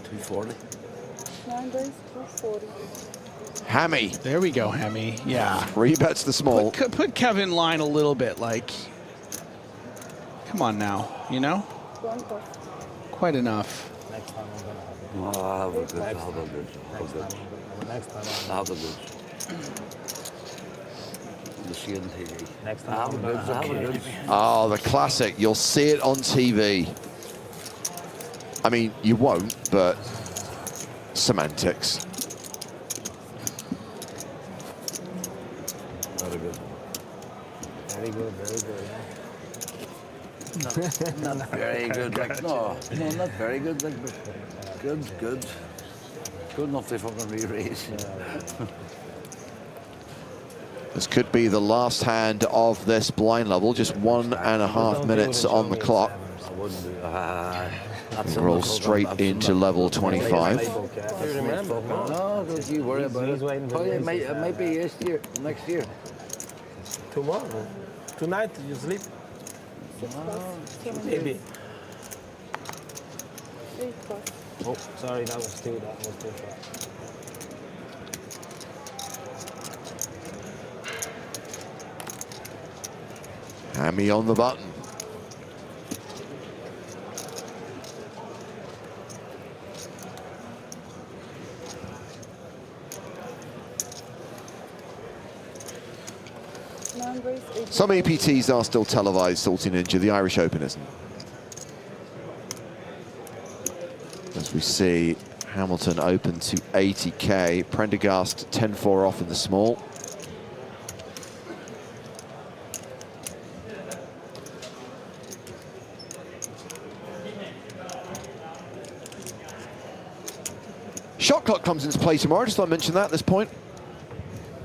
$240. 9 days, 240. Hammy. There we go, Hammy. Yeah. 3 bets the small. Put Kevin in line a little bit, like, come on now, you know? Quite enough. Next time I'm gonna have it. Oh, I'll have a good. I'll have a good. Next time I'll have a good. You see it on TV. Next time I'll have a good. Oh, the classic. You'll see it on TV. I mean, you won't, but semantics. Very good. Very good, very good. Not very good, like, no, not very good, like, but good. Good enough to fucking re-raise. This could be the last hand of this blind level. Just 1.5 minutes on the clock. I wouldn't do. We roll straight into level 25. No, don't you worry about it. It might be next year. Tomorrow. Tonight you sleep. Maybe. Oh, sorry, that was too far. Hammy on the button. Some EPTs are still televised, Salty Ninja. The Irish Open isn't. As we see, Hamilton open to 80K. Prendergast 10-4 off in the small. Shot clock comes into play tomorrow. Just thought I'd mention that at this point.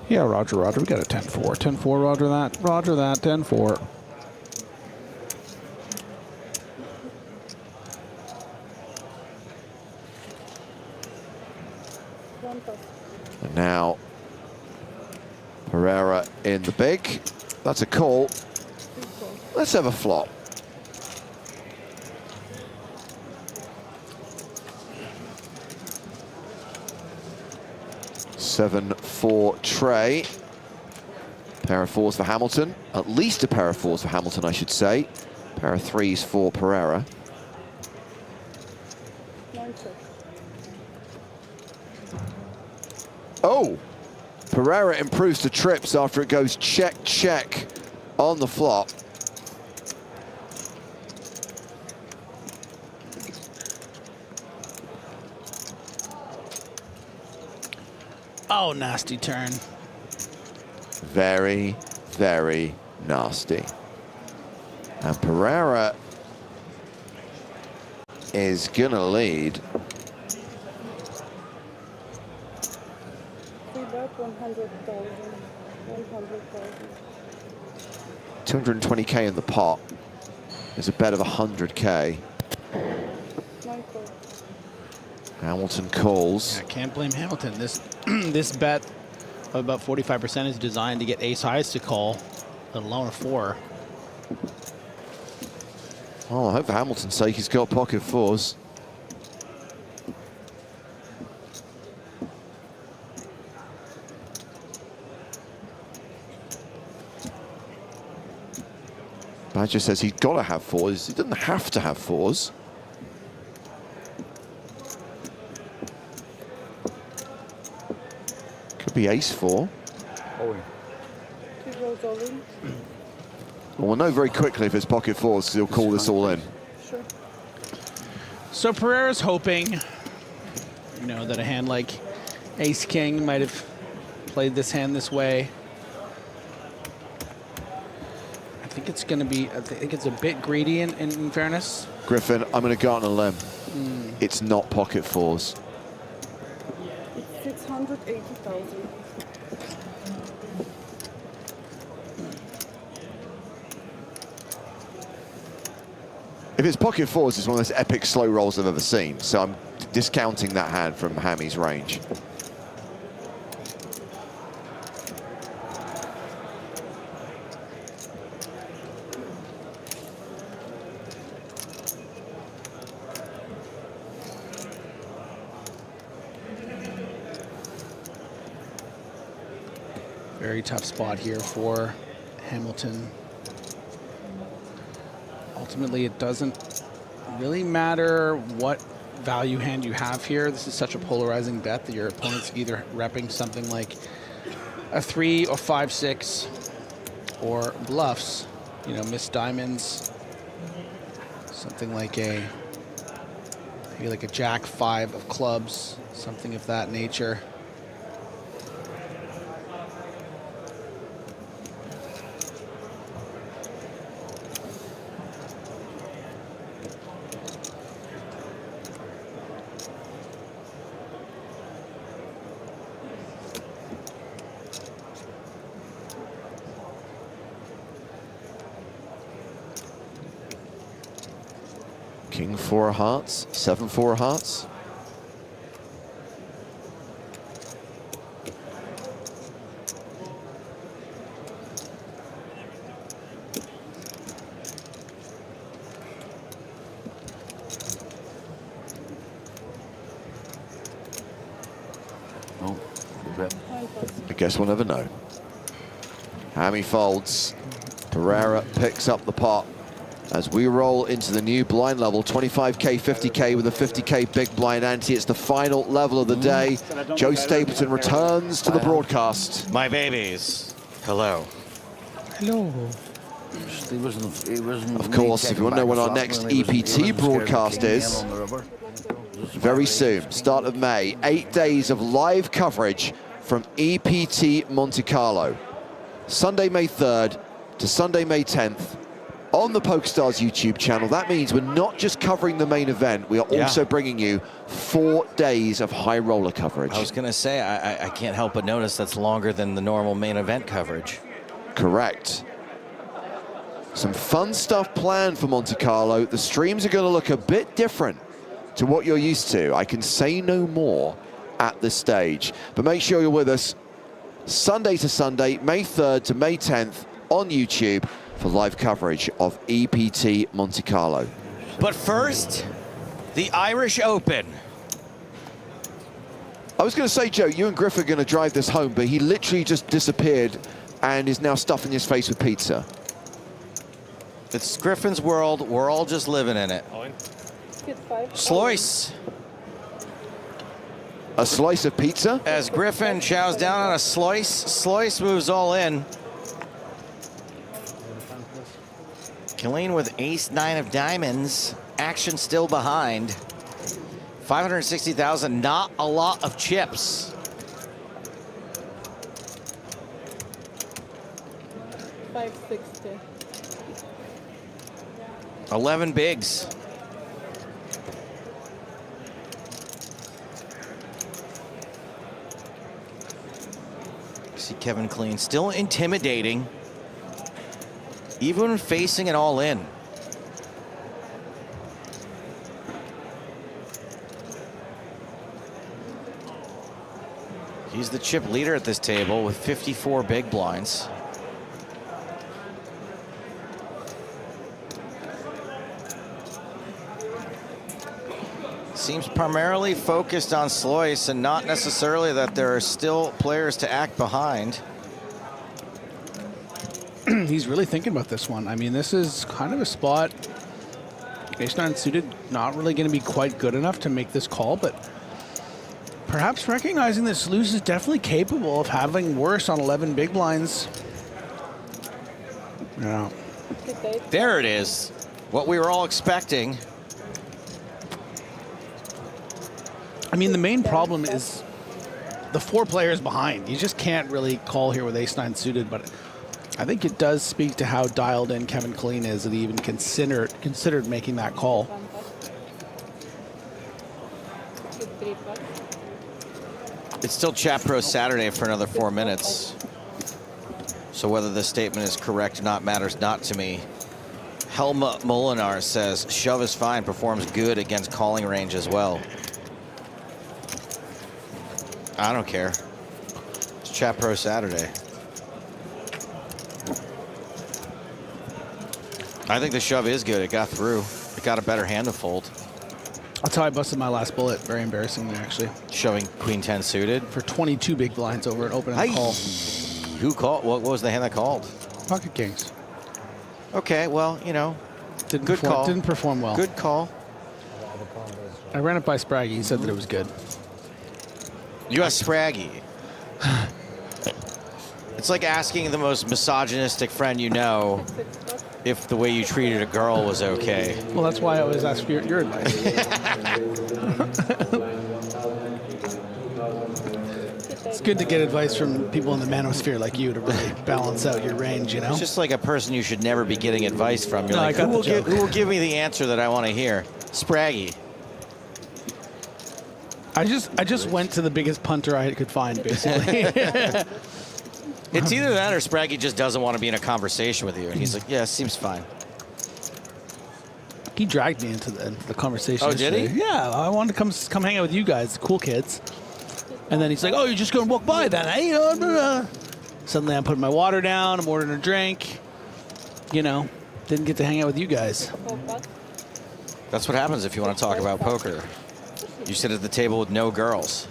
Yeah, Roger, Roger. We got a 10-4. 10-4, Roger that. Roger that, 10-4. And now, Pereira in the big. That's a call. Let's have a flop. Seven-4 tray. Pair of fours for Hamilton. At least a pair of fours for Hamilton, I should say. Pair of threes for Pereira. Oh! Pereira improves to trips after it goes check, check on the flop. Oh, nasty turn. Very, very nasty. And Pereira is gonna lead. 220k in the pot. There's a bet of 100k. Hamilton calls. I can't blame Hamilton. This this bet of about 45% is designed to get ace highs to call, let alone a 4. Well, I hope for Hamilton's sake he's got pocket fours. Badger says he's got to have fours. He doesn't have to have fours. Could be ace-4. Well, we'll know very quickly if it's pocket fours, because he'll call this all in. So Pereira's hoping, you know, that a hand like ace-king might have played this hand this way. I think it's going to be, I think it's a bit greedy in fairness. Griffin, I'm going to go out on a limb. It's not pocket fours. It's 680,000. If it's pocket fours, it's one of those epic slow rolls I've ever seen. So I'm discounting that hand from Hammy's range. Very tough spot here for Hamilton. Ultimately, it doesn't really matter what value hand you have here. This is such a polarizing bet that your opponent's either repping something like a 3 or 5-6 or bluffs, you know, missed diamonds, something like maybe like a jack 5 of clubs, something of that nature. King 4 of hearts, 7-4 of hearts. I guess we'll never know. Hammy folds. Pereira picks up the pot. As we roll into the new blind level, 25k, 50k with a 50k big blind ante. It's the final level of the day. Joe Stapleton returns to the broadcast. My babies, hello. Hello. He wasn't Of course, if you want to know when our next EPT broadcast is, very soon, start of May, 8 days of live coverage from EPT Monte Carlo. Sunday, May 3rd to Sunday, May 10th. on the PokerStars YouTube channel. That means we're not just covering the main event, we are also bringing you 4 days of high roller coverage. I was going to say, I can't help but notice that's longer than the normal main event coverage. Correct. Some fun stuff planned for Monte Carlo. The streams are going to look a bit different to what you're used to. I can say no more at this stage, but make sure you're with us Sunday to Sunday, May 3rd to May 10th on YouTube for live coverage of EPT Monte Carlo. But first, the Irish Open. I was going to say, Joe, you and Griff are going to drive this home, but he literally just disappeared and is now stuffing his face with pizza. It's Griffin's world. We're all just living in it. Slice. A slice of pizza? As Griffin chows down on a slice, Slice moves all in. Killeen with ace-9 of diamonds. Action still behind. 560,000, not a lot of chips. $560. 11 bigs. See Kevin Killeen still intimidating, even when facing it all in. He's the chip leader at this table with 54 big blinds. Seems primarily focused on Slois and not necessarily that there are still players to act behind. He's really thinking about this one. I mean, this is kind of a spot. Ace-9 suited, not really going to be quite good enough to make this call, but perhaps recognizing that Sluice is definitely capable of having worse on 11 big blinds. Yeah. There it is. What we were all expecting. I mean, the main problem is the 4 players behind. You just can't really call here with ace-9 suited, but I think it does speak to how dialed in Kevin Killeen is that he even considered making that call. It's still Chat Pro Saturday for another 4 minutes. So whether this statement is correct or not matters not to me. Helma Molinar says, shove is fine, performs good against calling range as well. I don't care. It's Chat Pro Saturday. I think the shove is good. It got through. It got a better hand to fold. That's how I busted my last bullet. Very embarrassingly, actually. Shoving Queen 10 suited. For 22 big blinds over an open and call. Who called? What was the hand that called? Pocket Kings. Okay, well, you know, good call. Didn't perform well. Good call. I ran it by Spraggy. He said that it was good. You got Spraggy. It's like asking the most misogynistic friend you know if the way you treated a girl was okay. Well, that's why I always ask for your advice. It's good to get advice from people in the manosphere like you to really balance out your range, you know? It's just like a person you should never be getting advice from. You're No, like, I got who the will give me the answer that I want to hear? Spraggy. I just went to the biggest punter I could find, basically. It's either that or Spraggy just doesn't want to be in a conversation with you. And he's like, yeah, seems fine. He dragged me into the conversation. Oh, did yesterday. he? Yeah, I wanted to come hang out with you guys, cool kids. And then he's like, oh, you're just going to walk by then, eh? Suddenly I'm putting my water down, I'm ordering a drink. You know, didn't get to hang out with you guys. That's what happens if you want to talk about poker. You sit at the table with no girls.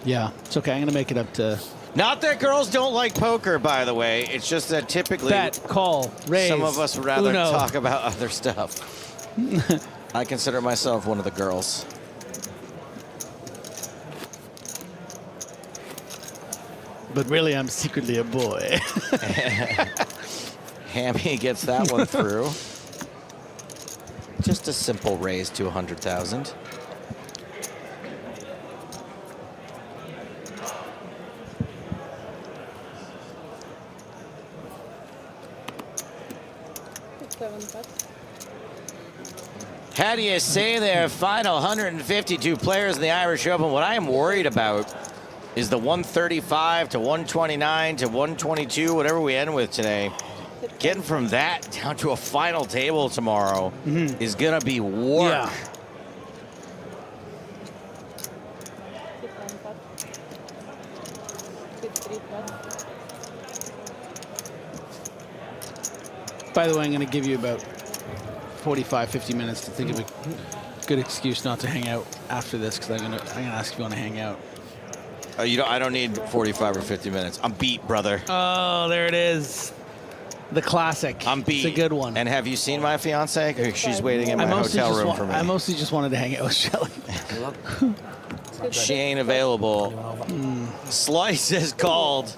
Yeah, it's okay. I'm going to make it up to... Not that girls don't like poker, by the way. It's just that typically... Bet, call, raise, some of us would rather Uno. talk about other stuff. I consider myself one of the girls. But really, I'm secretly a boy. Hammy gets that one through. Just a simple raise to 100,000. 7 pot. How do you say there? Final 152 players in the Irish Open. What I am worried about is the 135 to 129 to 122, whatever we end with today. Getting from that down to a final table tomorrow is going to be work. Yeah. By the way, I'm going to give you about 45, 50 minutes to think of a good excuse not to hang out after this, because I'm gonna ask if you want to hang out. I don't need 45 or 50 minutes. I'm beat, brother. Oh, there it is. The classic. I'm beat. It's a good one. And have you seen my fiance? She's waiting in my hotel room for me. I mostly just wanted to hang out with Shelly. She ain't available. Slice is called.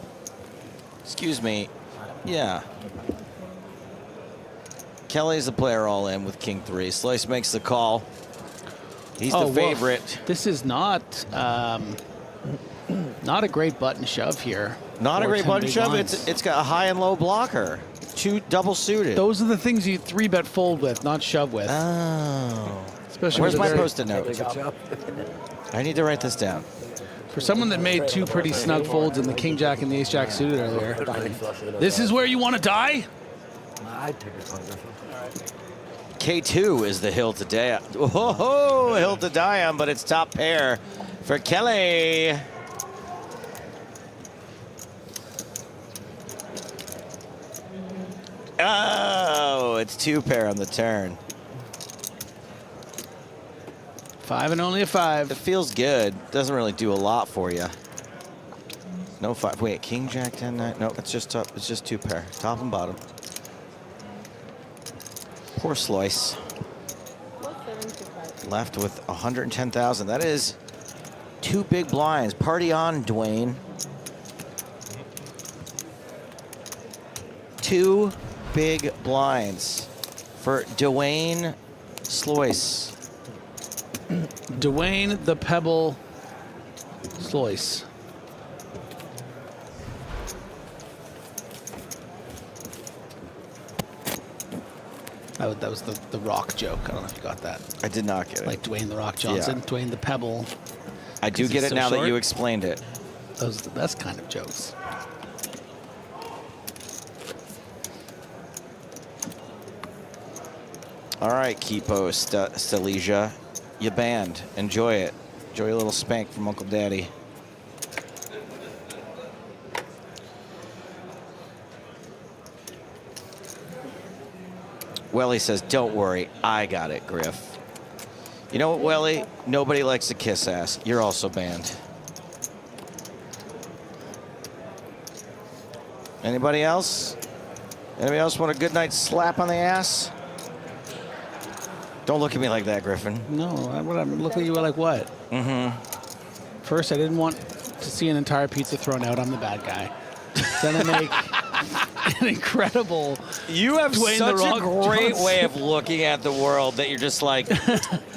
Excuse me. Yeah. Kelly's the player all in with King 3. Slice makes the call. He's the favorite. Well, this is not a great button shove here. Not a great button shove. It's got a high and low blocker. Two double suited. Those are the things you 3-bet fold with, not shove with. Oh. Especially Where's my post-it note? I need to write this down. For someone that made two pretty snug folds in the King Jack and the Ace Jack suited earlier, this is where you want to die? I'd take a photograph. K2 is the hill to die. Oh, hill to die on, but it's top pair for Kelly. Oh, it's 2 pair on the turn. 5 and only a 5. It feels good. Doesn't really do a lot for you. No 5. Wait, King Jack 10 9. No, it's just top. It's just 2 pair, top and bottom. Poor Slice. Left with 110,000. That is 2 big blinds. Party on, Dwayne. 2 big blinds for Dwayne Sloyce. Dwayne the Pebble Sloyce. That was the Rock joke. I don't know if you got that. I did not get it. Like Dwayne the Rock Johnson, Yeah. Dwayne the Pebble. I do get it so now short. that you explained it. Those are the best kind of jokes. All right, Keepo Stalesia, you banned. Enjoy it. Enjoy a little spank from Uncle Daddy. Welly says, don't worry, I got it, Griff. You know what, Welly? Nobody likes to kiss ass. You're also banned. Anybody else? Anybody else want a good night slap on the ass? Don't look at me like that, Griffin. No, I'm looking at you like what? First, I didn't want to see an entire pizza thrown out. I'm the bad guy. Then I make an incredible. You have Dwayne such the a Rock great Johnson. way of looking at the world that you're just like,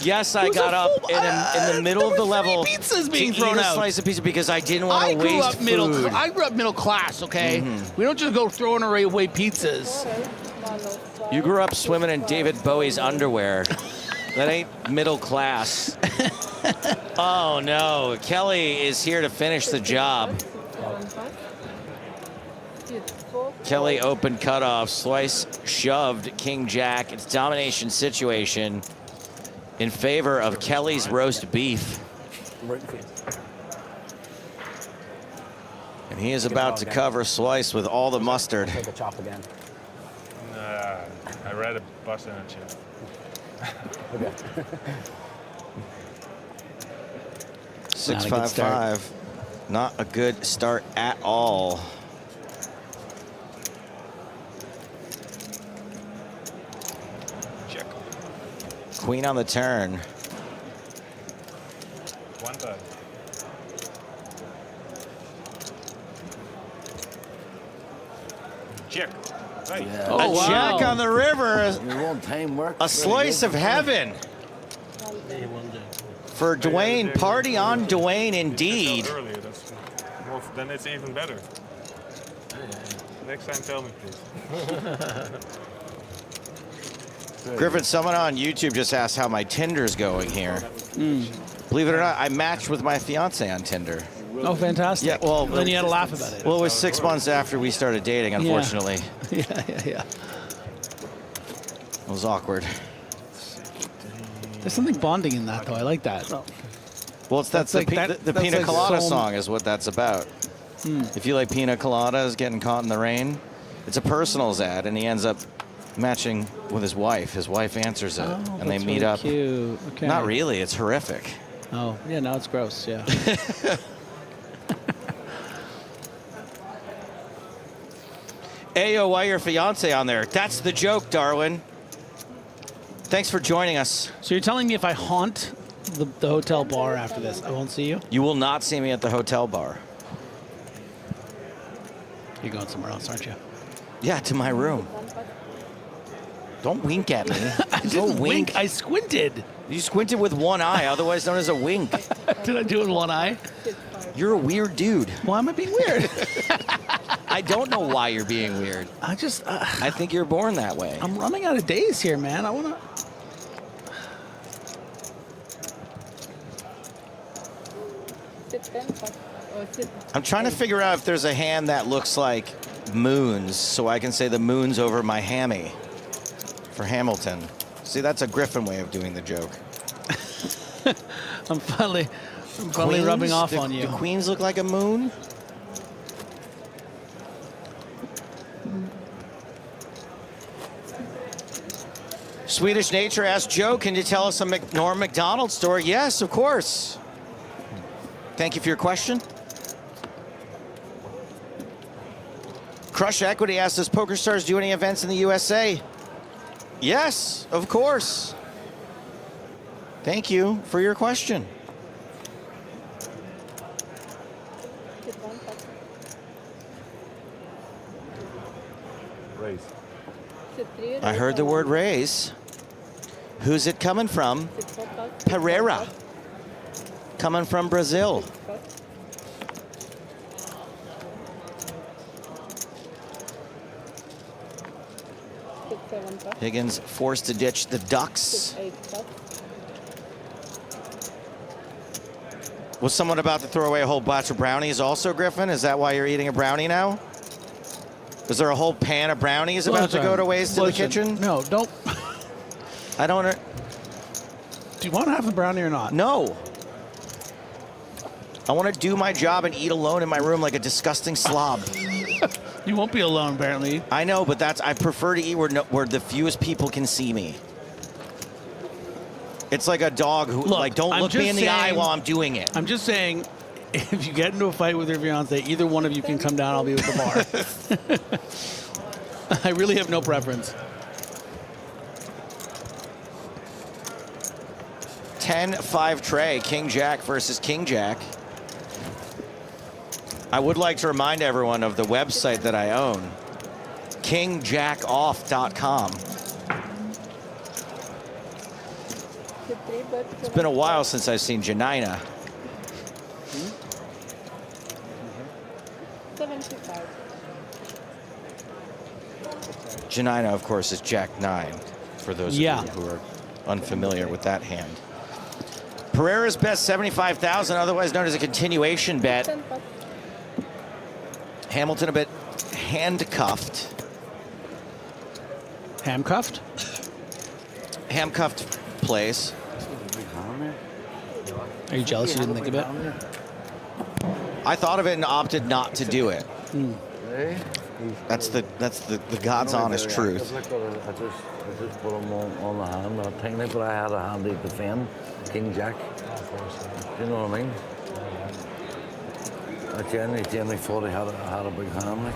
yes, I got up in the middle of the level pizzas being to thrown eat a out. slice of pizza because I didn't want to waste food. I grew up middle class. Okay, we don't just go throwing away pizzas. You grew up swimming in David Bowie's underwear. That ain't middle class. Oh no, Kelly is here to finish the job. Kelly opened cutoff, Slice shoved King Jack. It's domination situation in favor of Kelly's roast beef. And he is about to cover Slice with all the mustard. Take a chop again. I read a bus and a chip. Okay. 6-5-5. Not a good start at all. Check. Queen on the turn. 1 time. Check. Right. A jack on the river. Work. A slice of heaven. For Dwayne, party on Dwayne indeed. Earlier, well, then it's even better. Next time, tell me, please. Griffin, someone on YouTube just asked how my Tinder's going here. Believe it or not, I matched with my fiance on Tinder. Oh, fantastic. Yeah, well, then you had to laugh about it. Well, it was 6 months after we started dating, unfortunately. Yeah. It was awkward. There's something bonding in that, though. I like that. Well, that's the Pina Colada song is what that's about. If you like Pina Coladas, getting caught in the rain, it's a personals ad, and he ends up matching with his wife. His wife answers it, and they meet up. Cute. Okay. Not really. It's horrific. Oh, yeah, now it's gross, yeah. Ayo, why your fiance on there? That's the joke, Darwin. Thanks for joining us. So you're telling me if I haunt the hotel bar after this, I won't see you? You will not see me at the hotel bar. You're going somewhere else, aren't you? Yeah, to my room. Don't wink at me. I didn't wink. I squinted. You squinted with one eye, otherwise known as a wink. Did I do it with one eye? You're a weird dude. Why am I being weird? I don't know why you're being weird. I just... I think you're born that way. I'm running out of days here, man. I want to... I'm trying to figure out if there's a hand that looks like moons, so I can say the moon's over my hammy for Hamilton. See, that's a Griffin way of doing the joke. I'm finally rubbing off on you. Do queens look like a moon? Swedish Nature asked Joe, can you tell us a Norm Macdonald story? Yes, of course. Thank you for your question. Crush Equity asked, does PokerStars do any events in the USA? Yes, of course. Thank you for your question. Raise. I heard the word raise. Who's it coming from? Pereira. Coming from Brazil. Higgins forced to ditch the Ducks. Was someone about to throw away a whole batch of brownies also, Griffin? Is that why you're eating a brownie now? Is there a whole pan of brownies about to go to waste in the kitchen? No, don't. I don't... Do you want to have the brownie or not? No. I want to do my job and eat alone in my room like a disgusting slob. You won't be alone, apparently. I know, but I prefer to eat where the fewest people can see me. It's like a dog who, don't look me in the eye while I'm doing it. I'm just saying, if you get into a fight with your fiance, either one of you can come down, I'll be with the bar. I really have no preference. 10-5 tray, King Jack versus King Jack. I would like to remind everyone of the website that I own, kingjackoff.com. It's been a while since I've seen Janina. 75. Janina, of course, is Jack 9, for those of you who are unfamiliar with that hand. Pereira's best 75,000, otherwise known as a continuation bet. Hamilton a bit handcuffed. Handcuffed? Handcuffed plays. Are you jealous you didn't think of it? I thought of it and opted not to do it. That's the God's honest truth. I just put him on the hand, not technically, but I had a hand to defend King Jack. Do you know what I mean? I genuinely thought he had a big hand. Like.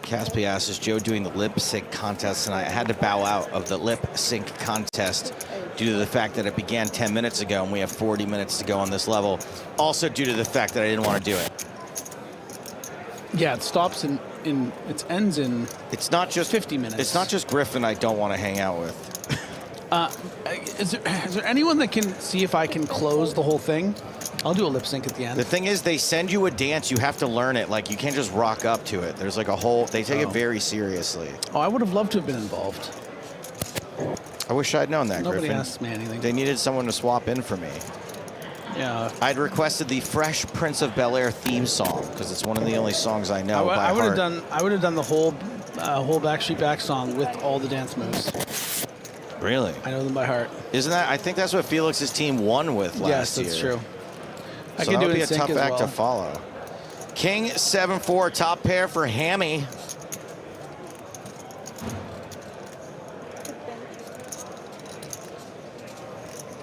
Caspi asks, is Joe doing the lip sync contest tonight? I had to bow out of the lip sync contest due to the fact that it began 10 minutes ago and we have 40 minutes to go on this level. Also due to the fact that I didn't want to do it. Yeah, it stops it ends in. It's not just 50 minutes. It's not just Griffin I don't want to hang out with. Is there anyone that can see if I can close the whole thing? I'll do a lip sync at the end. The thing is, they send you a dance. You have to learn it. Like, you can't just rock up to it. There's like a whole. They take it very seriously. Oh, I would have loved to have been involved. I wish I'd known that. Nobody Griffin. asked me anything. They needed someone to swap in for me. Yeah. I'd requested the Fresh Prince of Bel-Air theme song because it's one of the only songs I know by I would have heart. done. I would have done the whole Backstreet Back song with all the dance moves. Really? I know them by heart. Isn't that? I think that's what Felix's team won with last year. Yes, that's true. I So can that do would it be in a sync tough as act to well. follow. King 7-4 top pair for Hammy.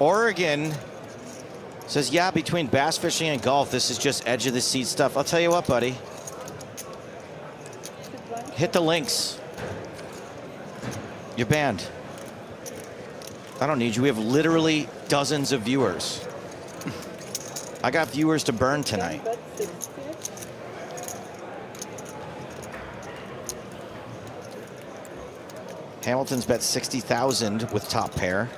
Oregon says, yeah, between bass fishing and golf, this is just edge of the seat stuff. I'll tell you what, buddy. Hit the links. You're banned. I don't need you. We have literally dozens of viewers. I got viewers to burn tonight. Hamilton's bet 60,000 with top pair.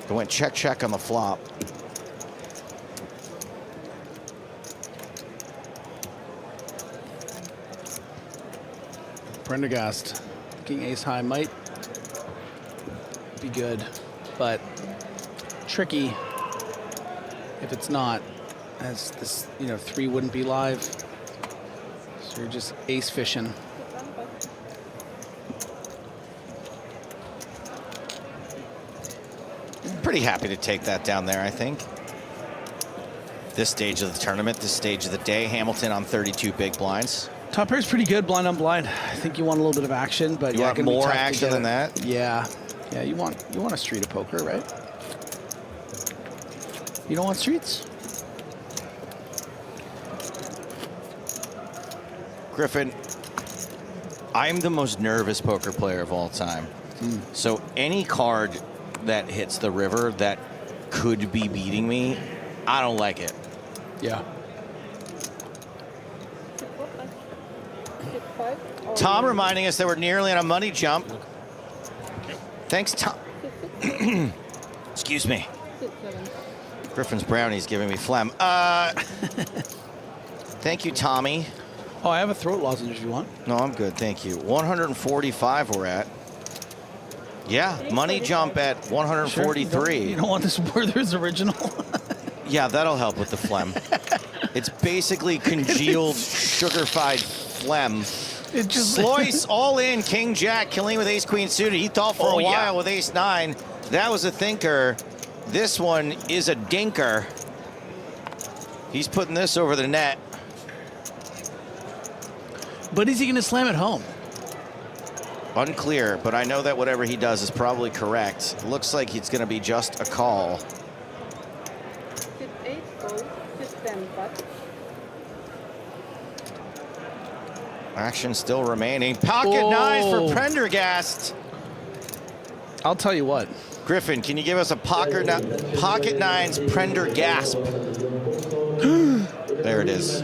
It went check on the flop. Prendergast, king ace high might be good, but tricky if it's not, as this, 3 wouldn't be live. So you're just ace fishing. Pretty happy to take that down there, I think. This stage of the tournament, this stage of the day, Hamilton on 32 big blinds. Top pair's pretty good, blind on blind. I think you want a little bit of action, but You yeah, want gonna be more tough to action get than it. that? Yeah, yeah. You want a street of poker, right? You don't want streets? Griffin, I'm the most nervous poker player of all time. So any card that hits the river that could be beating me, I don't like it. Yeah. Tom reminding us that we're nearly on a money jump. Thanks, Tom. Excuse me. Griffin's brownie's giving me phlegm. Thank you, Tommy. Oh, I have a throat lozenge if you want. No, I'm good, thank you. 145 we're at. Yeah, money jump at 143. You don't want this Werther's original? Yeah, that'll help with the phlegm. It's basically congealed, sugar-fied phlegm. It just Sloyce all in, King Jack, killing with Ace Queen suited. He thought for a while with Ace 9. That was a thinker. This one is a dinker. He's putting this over the net. But is he going to slam it home? Unclear, but I know that whatever he does is probably correct. Looks like it's going to be just a call. Action still remaining. Pocket nines for Prendergast. I'll tell you what. Griffin, can you give us a pocket nines Prendergast? There it is.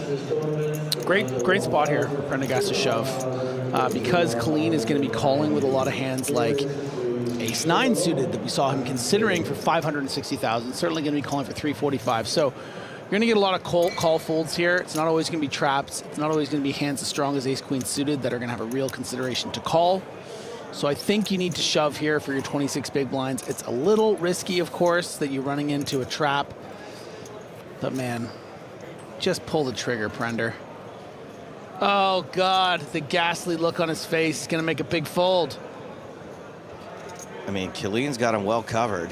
Great spot here for Prendergast to shove. Because Colleen is going to be calling with a lot of hands like Ace 9 suited that we saw him considering for 560,000. Certainly going to be calling for 345. So you're going to get a lot of call folds here. It's not always going to be traps. It's not always going to be hands as strong as Ace Queen suited that are going to have a real consideration to call. So I think you need to shove here for your 26 big blinds. It's a little risky, of course, that you're running into a trap. But man, just pull the trigger, Prender. Oh God, the ghastly look on his face. He's gonna make a big fold. I mean, Killeen's got him well covered.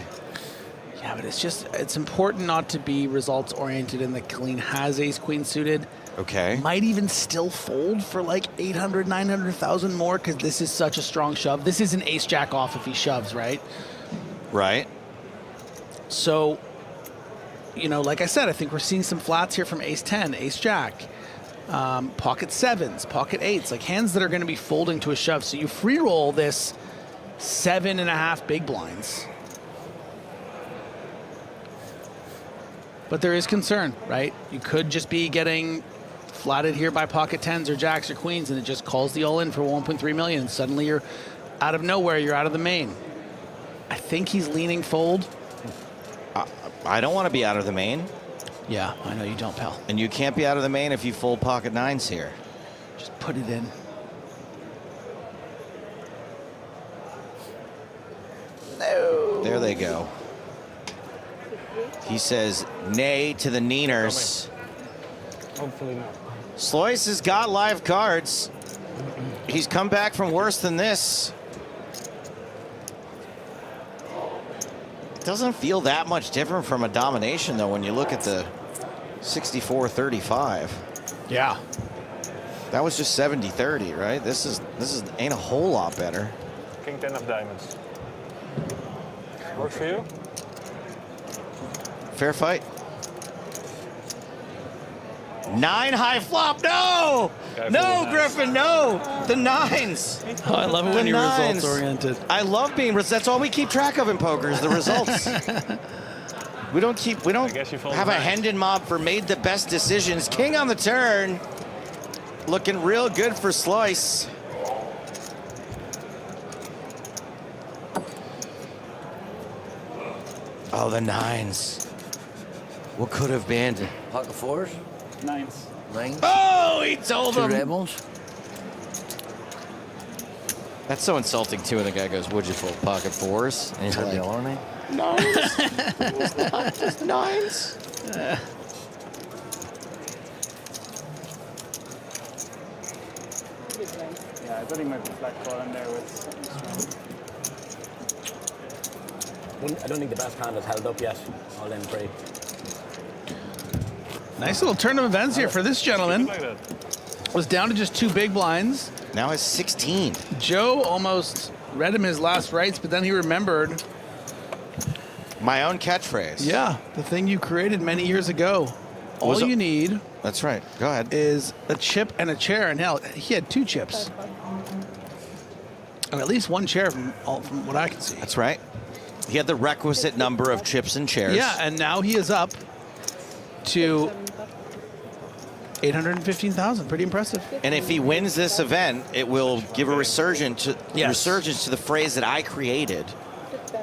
Yeah, but it's important not to be results oriented, and that Killeen has Ace Queen suited. Okay. Might even still fold for like 800, 900,000 more because this is such a strong shove. This is an Ace Jack off if he shoves, right? Right. So, like I said, I think we're seeing some flats here from Ace 10, Ace Jack, pocket sevens, pocket eights, like hands that are going to be folding to a shove. So you free roll this 7.5 big blinds. But there is concern, right? You could just be getting flatted here by pocket tens or jacks or queens, and it just calls the all-in for 1.3 million. And suddenly you're out of nowhere, you're out of the main. I think he's leaning fold. I don't want to be out of the main. Yeah, I know you don't, pal. And you can't be out of the main if you fold pocket nines here. Just put it in. No. There they go. He says nay to the neeners. Hopefully not. Slois has got live cards. He's come back from worse than this. It doesn't feel that much different from a domination, though, when you look at the 64-35. Yeah. That was just 70-30, right? This is ain't a whole lot better. King 10 of diamonds. Works for you? Fair fight. 9 high flop. No! No, Griffin, no! The nines. Oh, I love it when you're results oriented. I love being that's all we keep track of in poker is the results. We don't have a Hendon mob for made the best decisions. King on the turn. Looking real good for Slois. Oh, the nines. What could have been? Pocket fours? Nines. Nines? Oh, he told Two him. red ones? That's so insulting, too, when the guy goes, would you fold pocket fours? And he's like, nines? Just nines. Yeah, I thought he might be flat call in there with something strong. I don't think the best hand has held up yet. All in free. Nice little turn of events here for this gentleman. Was down to just 2 big blinds. Now it's 16. Joe almost read him his last rites, but then he remembered. My own catchphrase. Yeah, the thing you created many years ago. All you need. That's right. Go ahead. Is a chip and a chair, and hell, he had 2 chips. Or at least 1 chair from what I can see. That's right. He had the requisite number of chips and chairs. Yeah, and now he is up to 815,000. Pretty impressive. And if he wins this event, it will give a resurgence to the phrase that I created.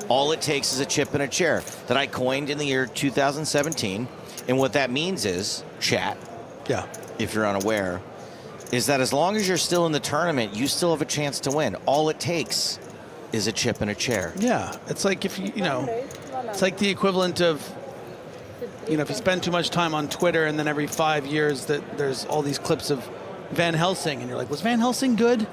All it takes is a chip and a chair that I coined in the year 2017. And what that means is, chat, if you're unaware, is that as long as you're still in the tournament, you still have a chance to win. All it takes is a chip and a chair. Yeah, it's like if you know, it's like the equivalent of, if you spend too much time on Twitter and then every 5 years that there's all these clips of Van Helsing and you're like, was Van Helsing good?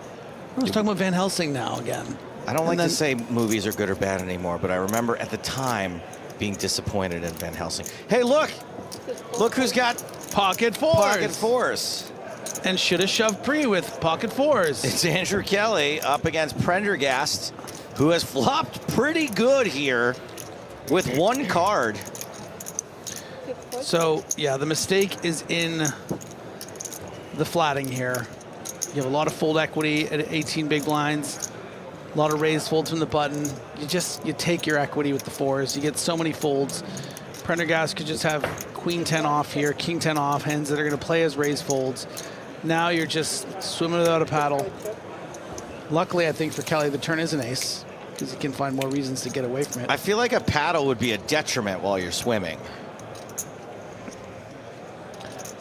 Everyone's talking about Van Helsing now again. I don't like to say movies are good or bad anymore, but I remember at the time being disappointed in Van Helsing. Hey, look who's got pocket fours. Pocket fours. And should have shoved pre with pocket fours. It's Andrew Kelly up against Prendergast, who has flopped pretty good here with 1 card. So, yeah, the mistake is in the flatting here. You have a lot of fold equity at 18 big blinds, a lot of raised folds from the button. You take your equity with the fours. You get so many folds. Prendergast could just have queen 10 off here, king 10 off, hands that are going to play as raised folds. Now you're just swimming without a paddle. Luckily, I think for Kelly, the turn is an ace because he can find more reasons to get away from it. I feel like a paddle would be a detriment while you're swimming.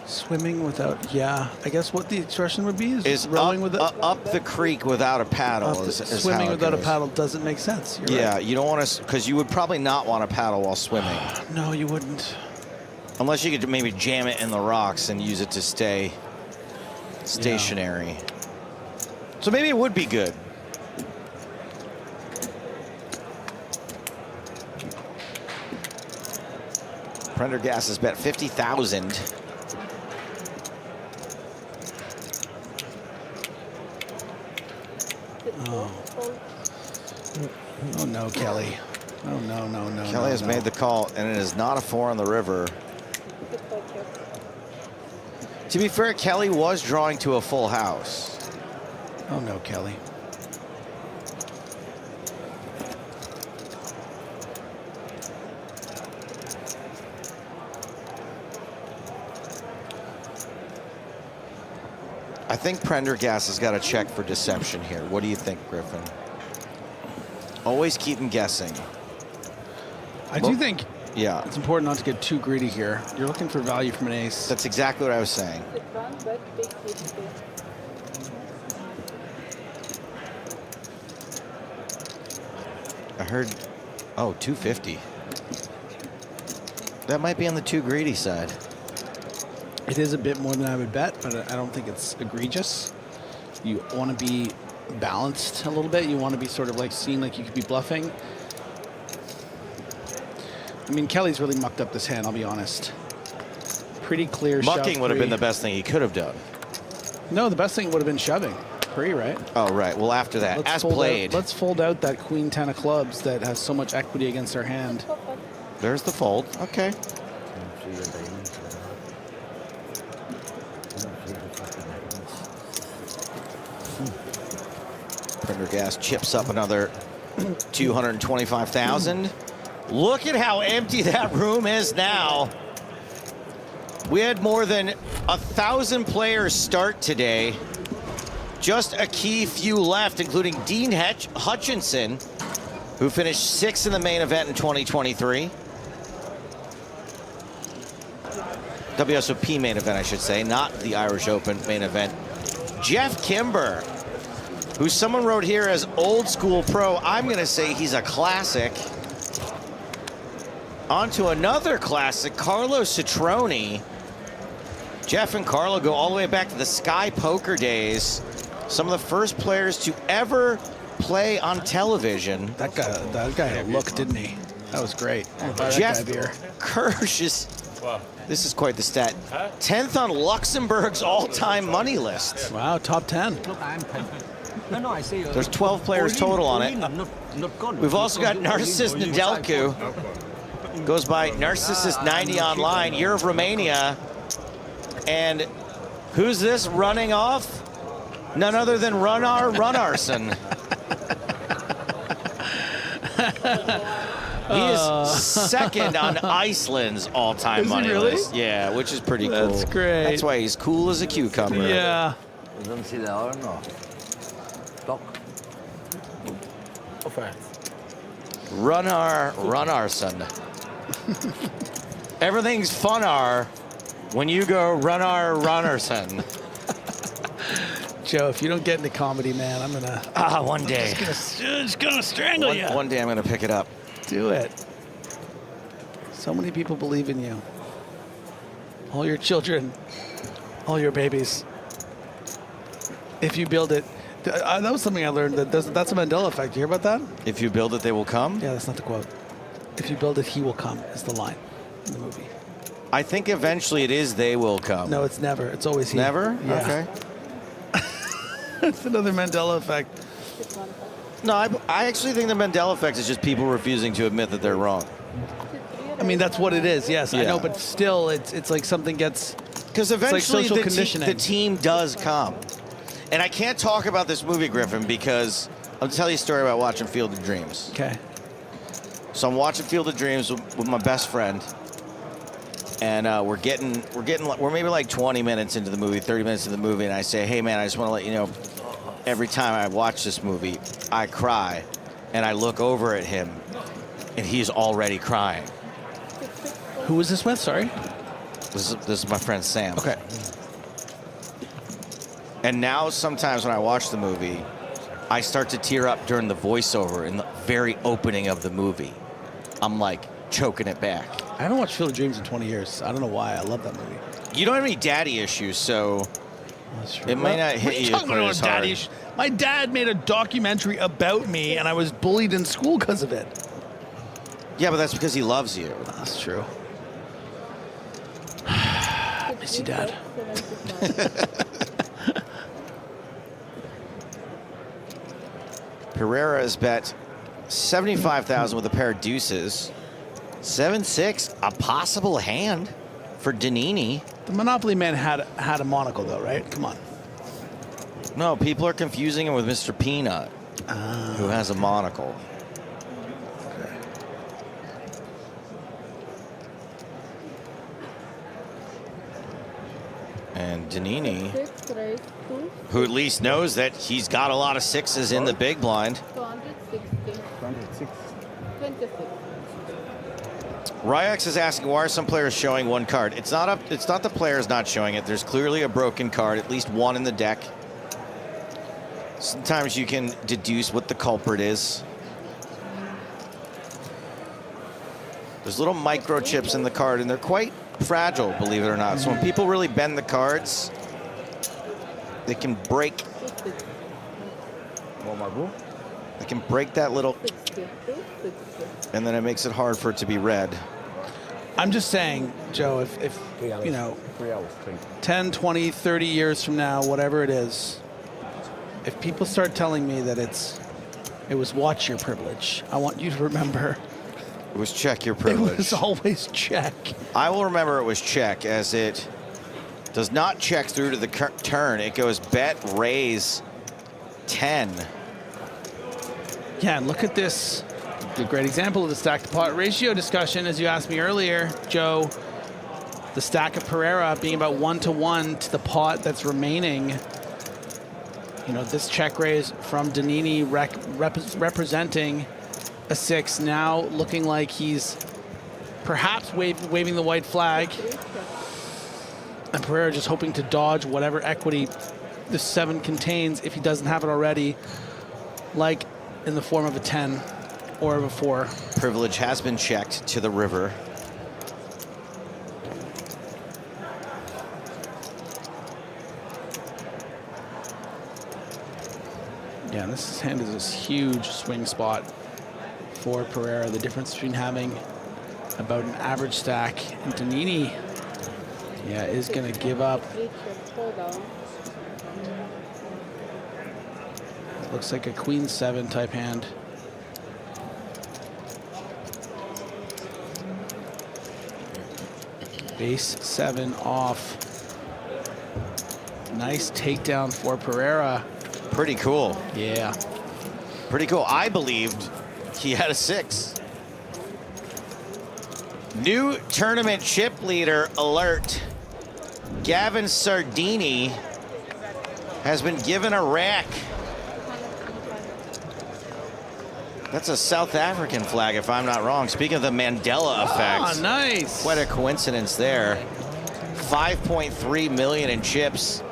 Swimming without, I guess what the expression would be is rowing up the creek without a paddle. Swimming without a paddle doesn't make sense. You're right. You don't want to, because you would probably not want to paddle while swimming. No, you wouldn't. Unless you could maybe jam it in the rocks and use it to stay stationary. Yeah. So maybe it would be good. Prendergast has bet 50,000. Oh no, Kelly. Oh no. Kelly has made the call, and it is not a 4 on the river. To be fair, Kelly was drawing to a full house. Oh no, Kelly. I think Prendergast has got to check for deception here. What do you think, Griffin? Always keep him guessing. I do think yeah, it's important not to get too greedy here. You're looking for value from an ace. That's exactly what I was saying. I heard, oh, 250. That might be on the too greedy side. It is a bit more than I would bet, but I don't think it's egregious. You want to be balanced a little bit. You want to be sort of like seen like you could be bluffing. I mean, Kelly's really mucked up this hand, I'll be honest. Pretty clear shove. Mucking would have been the best thing he could have done. No, the best thing would have been shoving. Pre, right? Oh, right. Well, after that, as played. Let's fold out that queen 10 of clubs that has so much equity against our hand. There's the fold. Okay. Prendergast chips up another 225,000. Look at how empty that room is now. We had more than 1,000 players start today. Just a key few left, including Dean Hutchinson, who finished 6th in the main event in 2023. WSOP main event, I should say, not the Irish Open main event. Jeff Kimber, who someone wrote here as old school pro. I'm going to say he's a classic. On to another classic, Carlo Citroni. Jeff and Carlo go all the way back to the Sky Poker days. Some of the first players to ever play on television. That guy had a look, didn't he? That was great. Jeff Kirsch is, this is quite the stat, 10th on Luxembourg's all-time money list. Wow, top 10. There's 12 players total on it. We've also got Narcissus Nedelcu. Goes by Narcissus 90 online, Year of Romania. And who's this running off? None other than Runar Runarsson. He is second on Iceland's all-time money list. Yeah, which is pretty cool. That's great. That's why he's cool as a cucumber. Yeah. You don't see that or no? Stop. Runar Runarsson. Everything's funner when you go Runar Runarsson. Joe, if you don't get into comedy, man, I'm gonna. One day. Just gonna strangle you. One day I'm gonna pick it up. Do it. So many people believe in you. All your children, all your babies. If you build it, that was something I learned. That's a Mandela effect. You hear about that? If you build it, they will come. Yeah, that's not the quote. If you build it, he will come. Is the line in the movie. I think eventually it is they will come. No, it's never. It's always he. Never? Yeah. Okay. It's another Mandela effect. No, I actually think the Mandela effect is just people refusing to admit that they're wrong. I mean, that's what it is. Yes, I Yeah. know, but still, it's like something gets. Because eventually the team does come. And I can't talk about this movie, Griffin, because I'll tell you a story about watching Field of Dreams. Okay. So I'm watching Field of Dreams with my best friend, and we're maybe like 20 minutes into the movie, 30 minutes into the movie, and I say, hey man, I just want to let you know, every time I watch this movie, I cry, and I look over at him, and he's already crying. Who was this with? Sorry. This is my friend Sam. Okay. And now sometimes when I watch the movie, I start to tear up during the voiceover in the very opening of the movie. I'm like choking it back. I haven't watched Field of Dreams in 20 years. I don't know why. I love that movie. You don't have any daddy issues, so it may not hit you talking quite about as daddy hard. issues? My dad made a documentary about me, and I was bullied in school because of it. Yeah, but that's because he loves you. That's true. I miss you, Dad. Pereira has bet 75,000 with a pair of deuces. 7-6, a possible hand for Danini. The Monopoly Man had a monocle, though, right? Come on. No, people are confusing him with Mr. Peanut, who has a monocle. And Danini, 6 raised to who at least knows that he's got a lot of sixes in the big blind. 260. 26. Ryax is asking, why are some players showing one card? It's not the players not showing it. There's clearly a broken card, at least one in the deck. Sometimes you can deduce what the culprit is. There's little microchips in the card, and they're quite fragile, believe it or not. So when people really bend the cards, they can break. They can break that little, and then it makes it hard for it to be read. I'm just saying, Joe, if you know, 10, 20, 30 years from now, whatever it is, if people start telling me that it was watch your privilege, I want you to remember it was check your privilege. It was always check. I will remember it was check, as it does not check through to the turn. It goes bet, raise, 10. Yeah, and look at this. A great example of the stack to pot ratio discussion, as you asked me earlier, Joe. The stack of Pereira being about 1-to-1 to the pot that's remaining. You know, this check raise from Danini representing a 6, now looking like he's perhaps waving the white flag. And Pereira just hoping to dodge whatever equity the 7 contains if he doesn't have it already, like in the form of a 10 or of a 4. Privilege has been checked to the river. Yeah, this hand is this huge swing spot for Pereira. The difference between having about an average stack and Danini, yeah, is going to give up. Looks like a queen 7 type hand. Base 7 off. Nice takedown for Pereira. Pretty cool. Yeah. Pretty cool. I believed he had a 6. New tournament chip leader alert. Gavin Sardini has been given a rack. That's a South African flag, if I'm not wrong. Speaking of the Mandela effect. Oh, nice. Quite a coincidence there. 5.3 million in chips.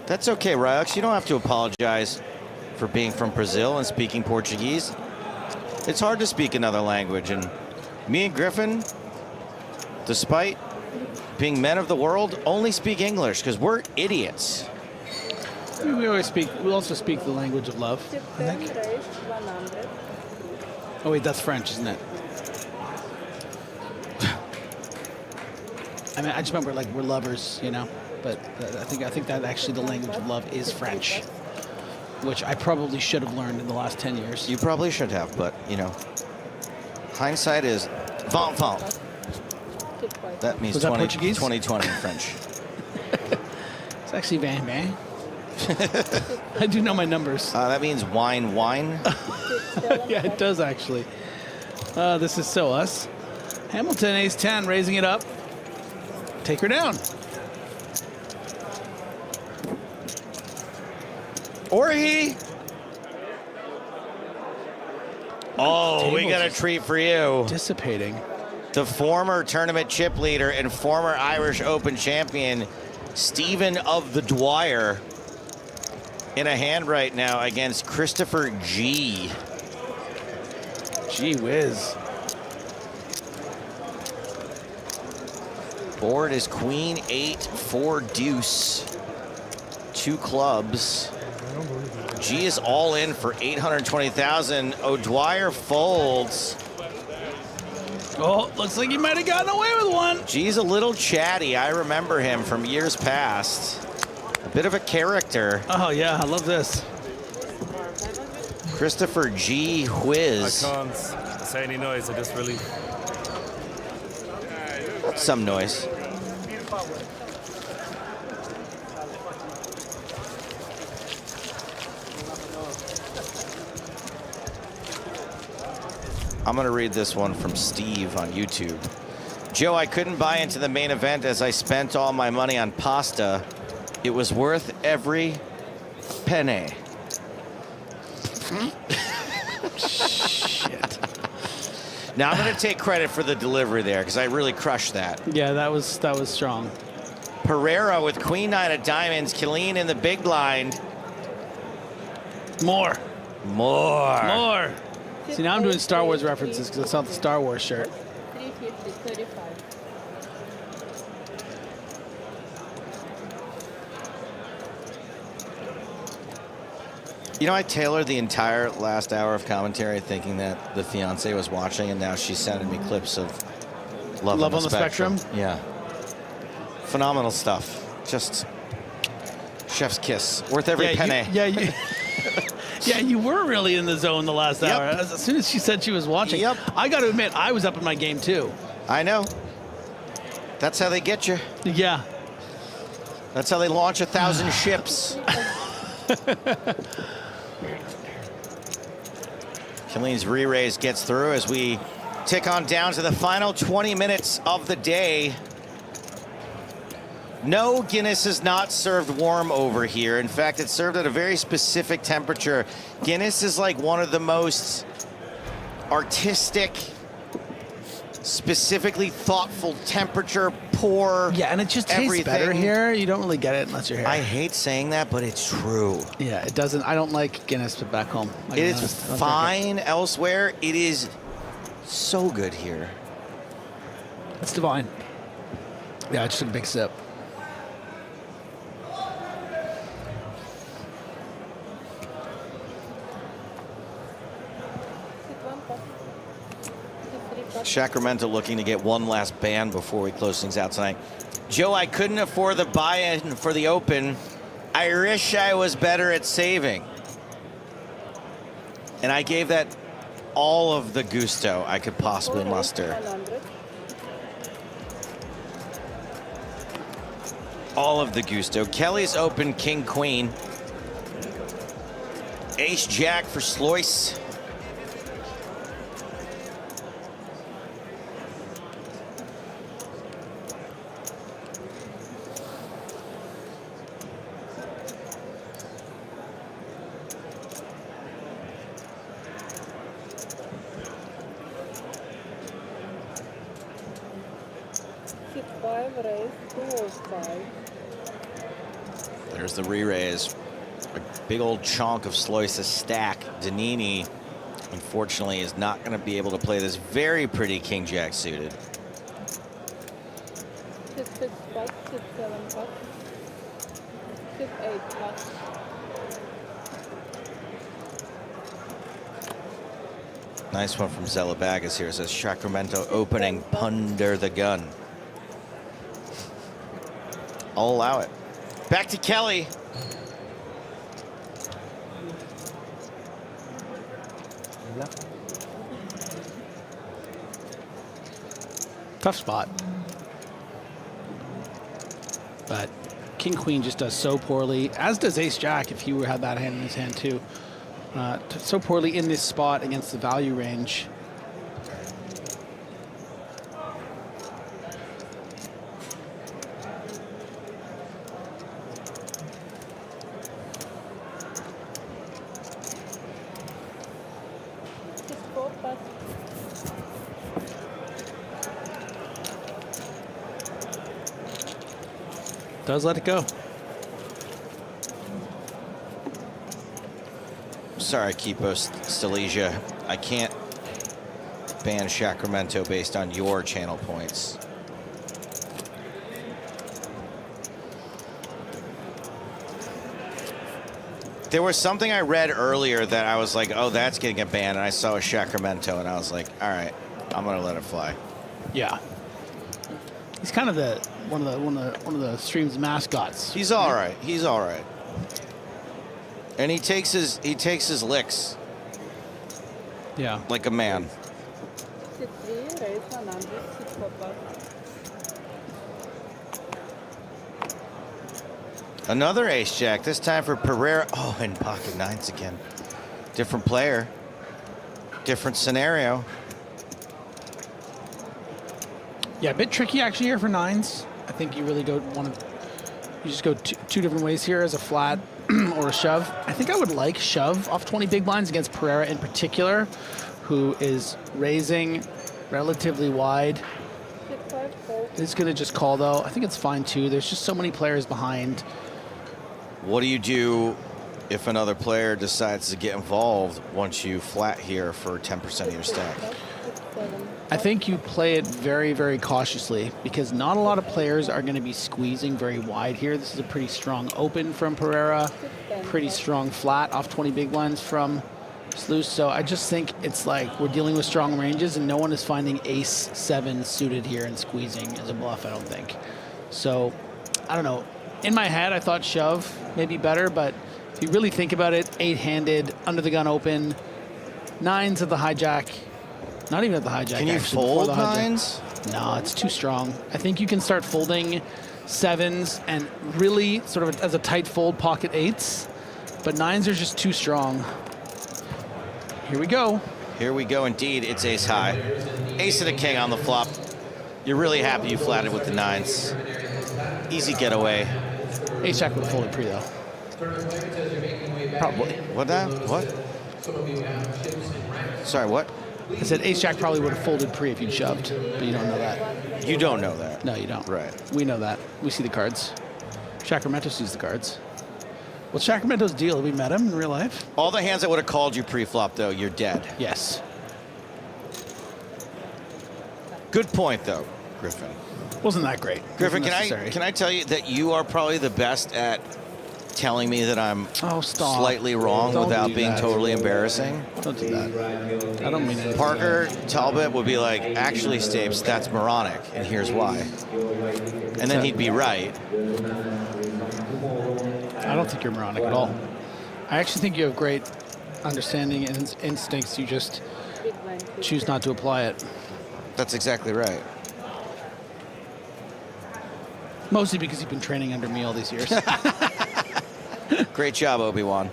That's okay, Ryox. You don't have to apologize for being from Brazil and speaking Portuguese. It's hard to speak another language, and me and Griffin, despite being men of the world, only speak English because we're idiots. We also speak the language of love, I think. Oh wait, that's French, isn't it? I mean, I just remember like we're lovers, you know. But I think that actually the language of love is French, which I probably should have learned in the last 10 years. You probably should have, but you know, hindsight is vent vent. That means 2020 in French. It's actually van van. I do know my numbers. That means wine. Yeah, it does actually. This is so us. Hamilton ace 10, raising it up. Take her down. Or he. Oh, we got a treat for you. Dissipating. The former tournament chip leader and former Irish Open champion, Stephen of the Dwyer, in a hand right now against Christopher G. Gee whiz. Board is queen 8, 4 deuce, 2 clubs. G is all in for 820,000. O'Dwyer folds. Oh, looks like he might have gotten away with one. G's a little chatty. I remember him from years past. A bit of a character. Oh yeah, I love this. Christopher G. Whiz. I can't say any noise. I just really. Some noise. I'm going to read this one from Steve on YouTube. Joe, I couldn't buy into the main event as I spent all my money on pasta. It was worth every penny. Shit. Now I'm going to take credit for the delivery there because I really crushed that. Yeah, that was strong. Pereira with queen nine of diamonds. Killeen in the big blind. More. More. See, now I'm doing Star Wars references because I saw the Star Wars shirt. 350, 35. You know, I tailored the entire last hour of commentary thinking that the fiance was watching, and now she's sending me clips of Love on the Spectrum. Yeah. Phenomenal stuff. Just chef's kiss. Worth every penny. Yeah, you were really in the zone the last hour. As soon as she said she was watching, I got to admit, I was up in my game too. I know. That's how they get you. Yeah. That's how they launch 1,000 ships. Killeen's re-raise gets through as we tick on down to the final 20 minutes of the day. No, Guinness is not served warm over here. In fact, it's served at a very specific temperature. Guinness is like one of the most artistic, specifically thoughtful temperature, pour. Yeah, and it just tastes better here. You don't really get it unless you're here. I hate saying that, but it's true. Yeah, it doesn't. I don't like Guinness back home. It is fine elsewhere. It is so good here. It's divine. Yeah, I just took a big sip. Sacramento looking to get one last ban before we close things out tonight. Joe, I couldn't afford the buy-in for the Open. I wish I was better at saving. And I gave that all of the gusto I could possibly muster. All of the gusto. Kelly's Open, King, Queen. Ace, Jack for Sloyce. There's the re-raise. A big old chunk of Sloyce's stack. Danini, unfortunately, is not going to be able to play this very pretty King-Jack suited. 6, 6, 5, 6, 7, 5, 6, 8, 5. Nice one from Zelabagas here. It says Sacramento opening under the gun. I'll allow it. Back to Kelly. Tough spot. But King Queen just does so poorly, as does Ace Jack if he had that hand in his hand too. So poorly in this spot against the value range. Does let it go. Sorry, Kipos Stalesia. I can't ban Sacramento based on your channel points. There was something I read earlier that I was like, oh, that's getting a ban, and I saw a Sacramento, and I was like, all right, I'm gonna let it fly. Yeah. He's kind of the one of the stream's mascots. He's all right. He's all right. And he takes his licks. Yeah. Like a man. Another ace jack, this time for Pereira. Oh, and pocket nines again. Different player. Different scenario. Yeah, a bit tricky actually here for nines. I think you really don't want to. You just go two different ways here as a flat or a shove. I think I would like shove off 20 big blinds against Pereira in particular, who is raising relatively wide. It's going to just call, though. I think it's fine, too. There's just so many players behind. What do you do if another player decides to get involved once you flat here for 10% of your stack? I think you play it very, very cautiously because not a lot of players are going to be squeezing very wide here. This is a pretty strong open from Pereira, pretty strong flat off 20 big blinds from Sluice. So I just think it's like we're dealing with strong ranges and no one is finding ace-7 suited here and squeezing as a bluff, I don't think. So, I don't know. In my head, I thought shove may be better, but if you really think about it, 8-handed, under the gun open, nines at the hijack. Not even at the hijack. Can you fold nines? No, it's too strong. I think you can start folding sevens and really sort of as a tight fold pocket eights, but nines are just too strong. Here we go. Here we go indeed. It's ace high. Ace and a king on the flop. You're really happy you flatted with the nines. Easy getaway. Ace jack would have folded pre though. Probably. What that? What? Sorry, what? I said ace jack probably would have folded pre if you'd shoved, but you don't know that. You don't know that. No, you don't. Right. We know that. We see the cards. Sacramento sees the cards. What's Sacramento's deal? Have we met him in real life? All the hands that would have called you pre-flop, though, you're dead. Yes. Good point, though, Griffin. Wasn't that great. Griffin, can I tell you that you are probably the best at telling me that I'm slightly wrong without being totally embarrassing? Don't do that. I don't mean it. Parker Talbot would be like, actually, Stapes, that's moronic, and here's why. And then he'd be right. I don't think you're moronic at all. I actually think you have great understanding and instincts. You just choose not to apply it. That's exactly right. Mostly because you've been training under me all these years. Great job, Obi-Wan.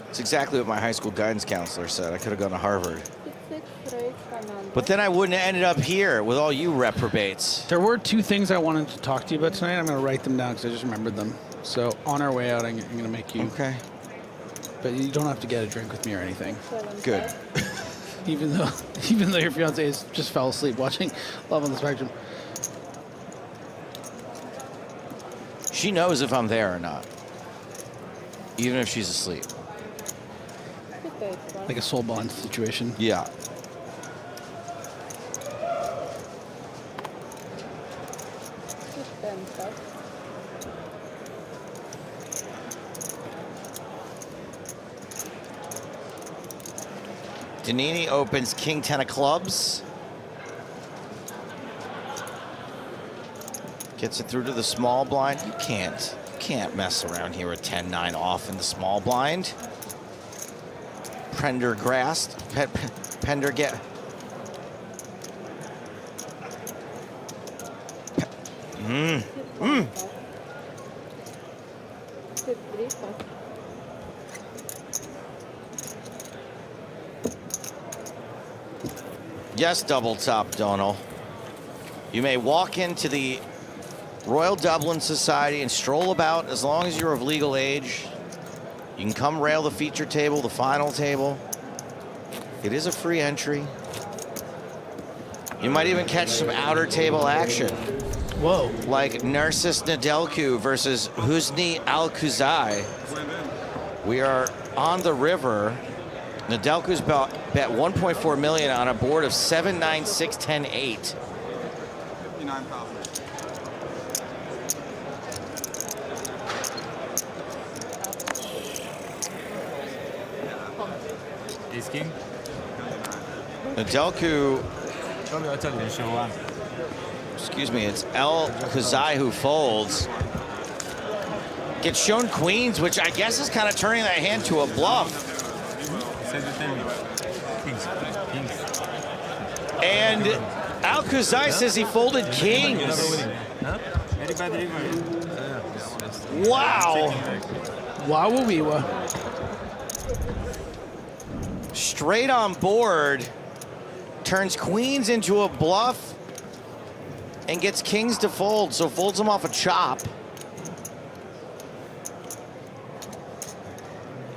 It's exactly what my high school guidance counselor said. I could have gone to Harvard. But then I wouldn't have ended up here with all you reprobates. There were two things I wanted to talk to you about tonight. I'm going to write them down because I just remembered them. So on our way out, I'm going to make you. Okay. But you don't have to get a drink with me or anything. Good. even though your fiance is just fell asleep watching Love on the Spectrum. She knows if I'm there or not, even if she's asleep. Like a soul bond situation. Yeah. Danini opens king 10 of clubs. Gets it through to the small blind. You can't mess around here with 10-9 off in the small blind. Prendergast. Pendergast. Yes, double top, Donald. You may walk into the Royal Dublin Society and stroll about as long as you're of legal age. You can come rail the feature table, the final table. It is a free entry. You might even catch some outer table action. Whoa. Like Narcis Nedelcu versus Husni Al-Khuzai. We are on the river. Nedelcu's bet 1.4 million on a board of 7, 9, 6, 10, 8. 59,000. Ace king. Nedelcu. Excuse me, it's Al-Khuzai who folds. Gets shown queens, which I guess is kind of turning that hand to a bluff. And Al-Khuzai says he folded kings. Wow. Wow-wee-wah. Straight on board. Turns queens into a bluff and gets kings to fold, so folds them off a chop.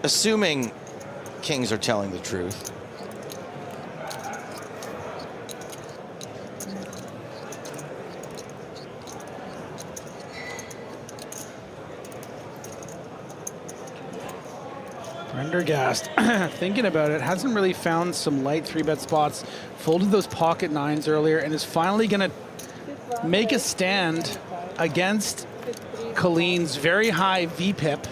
Assuming kings are telling the truth. Prendergast, thinking about it, hasn't really found some light 3-bet spots, folded those pocket nines earlier, and is finally going to make a stand against Colleen's very high VPIP.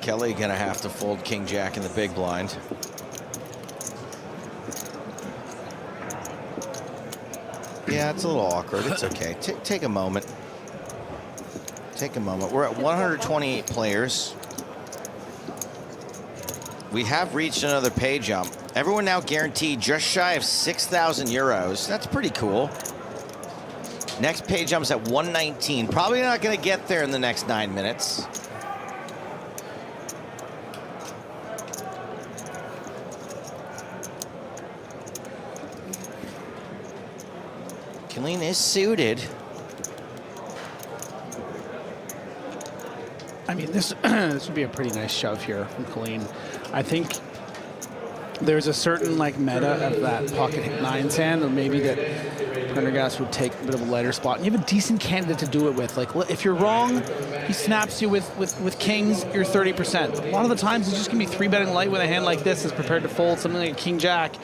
Kelly going to have to fold king jack in the big blind. Yeah, it's a little awkward. It's okay. Take a moment. Take a moment. We're at 128 players. We have reached another pay jump. Everyone now guaranteed just shy of 6,000 euros. That's pretty cool. Next pay jump's at 119. Probably not going to get there in the next 9 minutes. Killeen is suited. I mean, this this would be a pretty nice shove here from Colleen. I think there's a certain like meta of that pocket nines hand, or maybe that Prendergast would take a bit of a lighter spot. And you have a decent candidate to do it with. Like, if you're wrong, he snaps you with kings, you're 30%. A lot of the times, he's just gonna be 3-betting light with a hand like this, is prepared to fold something like a king jack,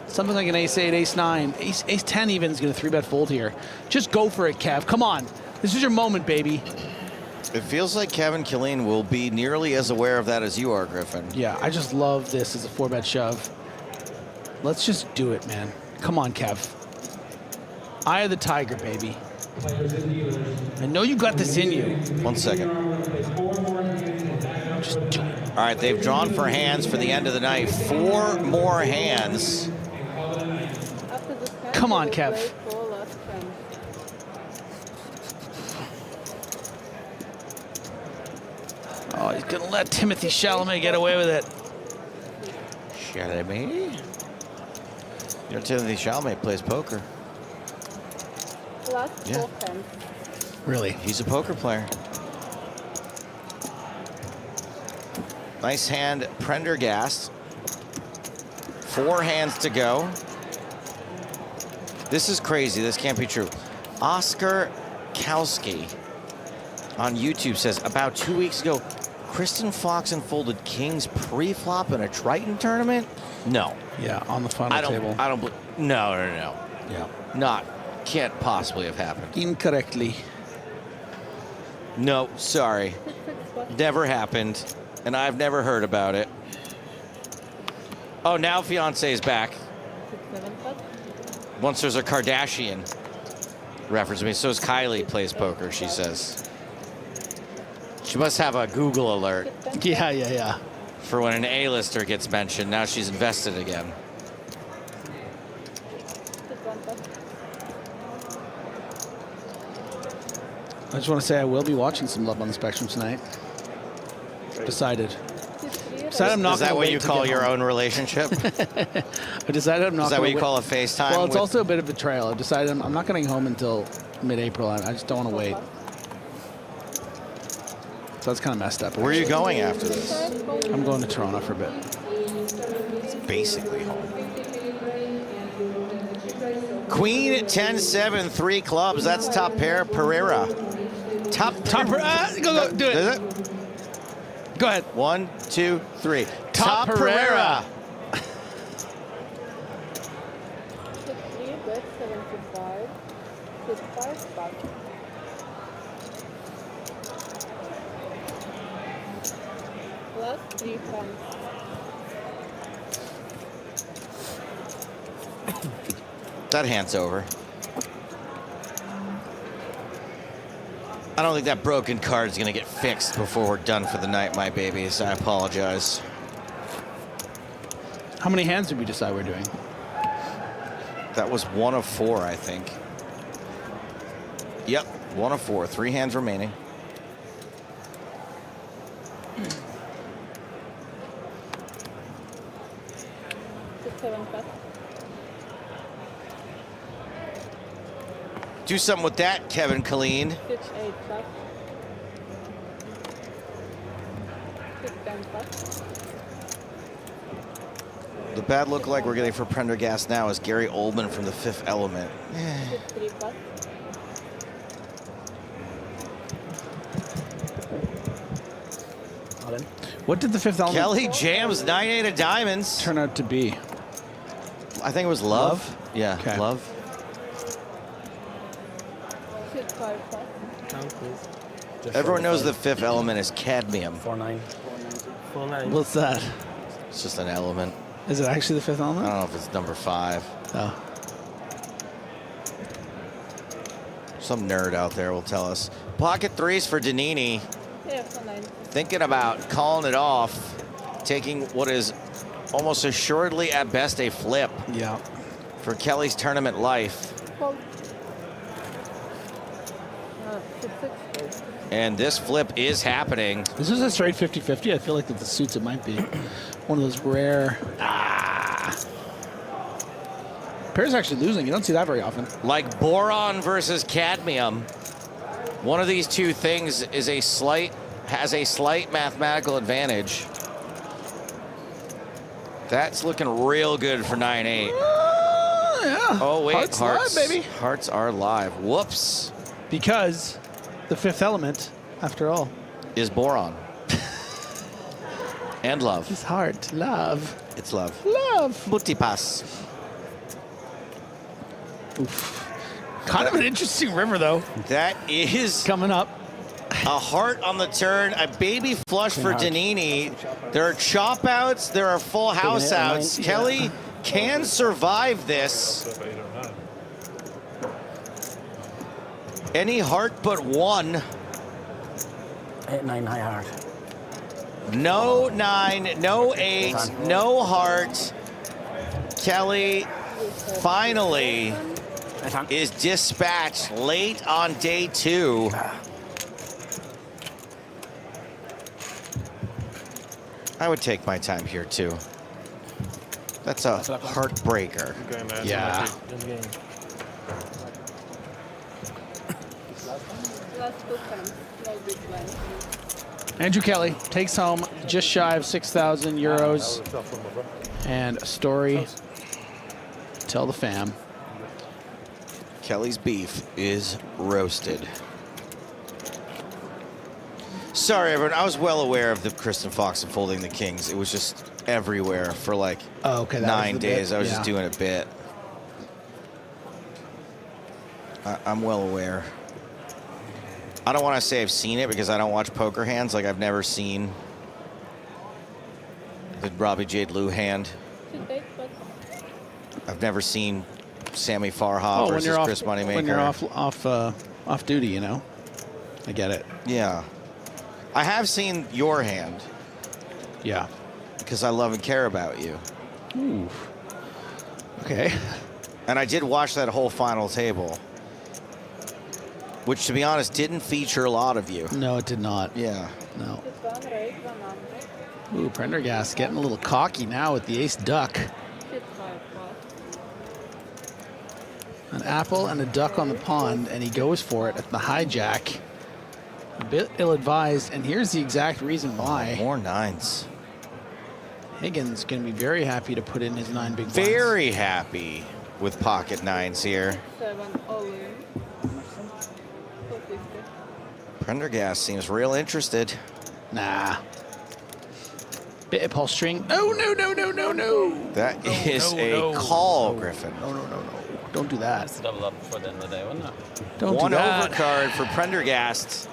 something like an ace 8, ace 9, ace 10 even is gonna 3-bet fold here. Just go for it, Kev. Come on, this is your moment, baby. It feels like Kevin Killeen will be nearly as aware of that as you are, Griffin. Yeah, I just love this as a 4-bet shove. Let's just do it, man. Come on, Kev. Eye of the tiger, baby. I know you got this in you. 1 second. Just do it. All right, they've drawn for hands for the end of the night. 4 more hands. Come on, Kev. Oh, he's gonna let Timothy Chalamet get away with it. Chalamet? You know, Timothy Chalamet plays poker. Yeah. Really? He's a poker player. Nice hand, Prendergast. 4 hands to go. This is crazy. This can't be true. Oscar Kowski on YouTube says, about 2 weeks ago, Kristen Foxen folded kings pre-flop in a Triton tournament? No. Yeah, on the final table. I don't. No. Yeah. Can't possibly have happened. Incorrectly. No, sorry. Never happened, and I've never heard about it. Oh, now fiance's back. Once there's a Kardashian reference to me. So is Kylie plays poker, she says. She must have a Google alert. Yeah. For when an A-lister gets mentioned. Now she's invested again. I just want to say I will be watching some Love on the Spectrum tonight. Decided I'm not. Is that what you call your own relationship? I decided I'm not. Is that what you call a FaceTime? Well, it's also a bit of betrayal. I've decided I'm not getting home until mid-April. I just don't want to wait. So that's kind of messed up. Where are you going after this? I'm going to Toronto for a bit. It's basically home. Queen at 10-7, 3 clubs. That's top pair, Pereira. Top go, do it. Is it? Go ahead. 1, 2, 3. Top Pereira. That hand's over. I don't think that broken card is going to get fixed before we're done for the night, my babies. I apologize. How many hands did we decide we're doing? That was 1 of 4, I think. 1 of 4, 3 hands remaining. Do something with that, Kevin Killeen. 6, 8 plus. 6, 10 plus. The bad look like we're getting for Prendergast now is Gary Oldman from The Fifth Element. 6, 3 plus. What did the Fifth Element? Kelly jams 9-8 of diamonds. Turn out to be. I think it was love. Yeah, Okay. love. 6, 5 plus. Everyone knows the Fifth Element is cadmium. 4-9. 4-9. What's that? It's just an element. Is it actually the Fifth I Element? don't know if it's number 5. Oh. Some nerd out there will tell us. Pocket threes for Danini. Yeah, 4, 9. Thinking about calling it off, taking what is almost assuredly at best a flip. Yeah. For Kelly's tournament life. Fold. 6, 6. And this flip is happening. This is a straight 50-50. I feel like with the suits, it might be one of those rare. Pair's actually losing. You don't see that very often. Like boron versus cadmium, one of these two things has a slight mathematical advantage. That's looking real good for 9-8. Yeah. Oh wait, Hearts live, baby. Hearts are live. Whoops. Because the Fifth Element, after all, is boron. And love. It's heart, love. It's love. Love. Multipass. Oof. Kind of an interesting river, though. That is coming up. A heart on the turn, a baby flush for Danini. There are chop outs, there are full house outs. Kelly can survive this. Any heart but one. 8-9 high heart. No 9, no 8, no heart. Kelly finally is dispatched late on day 2. I would take my time here too. That's a heartbreaker. Yeah. Last 2 times. No big blind. Andrew Kelly takes home just shy of 6,000 euros and a story to tell the fam. Kelly's beef is roasted. Sorry, everyone. I was well aware of the Kristen Fox and folding the kings. It was just everywhere for like 9 days. I was just doing a bit. I'm well aware. I don't want to say I've seen it because I don't watch poker hands. Like I've never seen the Robbie Jade Lou hand. I've never seen Sammy Farha versus Chris Moneymaker. When you're off duty, you know. I get it. Yeah. I have seen your hand. Yeah. Because I love and care about you. Ooh. Okay. And I did watch that whole final table. Which, to be honest, didn't feature a lot of you. No, it did not. Yeah. No. Ooh, Prendergast getting a little cocky now with the ace duck. An apple and a duck on the pond, and he goes for it at the hijack. A bit ill-advised, and here's the exact reason why. More 9s. Higgins going to be very happy to put in his 9 big blinds. Very happy with pocket 9s here. 7 all in. Prendergast seems real interested. Nah. Bit of pulse string. Oh, no, no, no, no, no. That is a call, Griffin. No, no, no, no. Don't do that. It's double up before the end of the day, wasn't it? Don't One do that. overcard for Prendergast.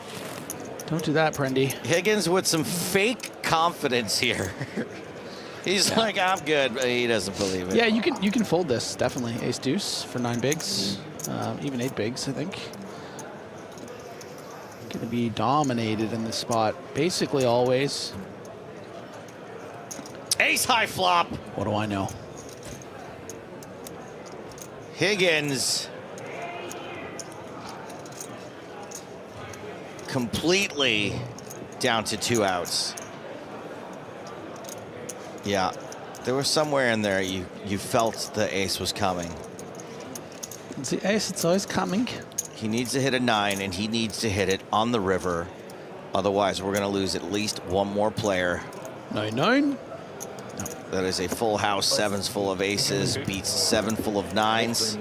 Don't do that, Prendy. Higgins with some fake confidence here. He's like, I'm good, but he doesn't believe it. Yeah, you can fold this, definitely. Ace deuce for 9 bigs. Even 8 bigs, I think. Going to be dominated in this spot, basically always. Ace high flop. What do I know? Higgins completely down to 2 outs. Yeah, there was somewhere in there you felt the ace was coming. The ace, it's always coming. He needs to hit a 9, and he needs to hit it on the river. Otherwise, we're going to lose at least one more player. 9-9. That is a full house. 7's full of aces, beats 7 full of 9s.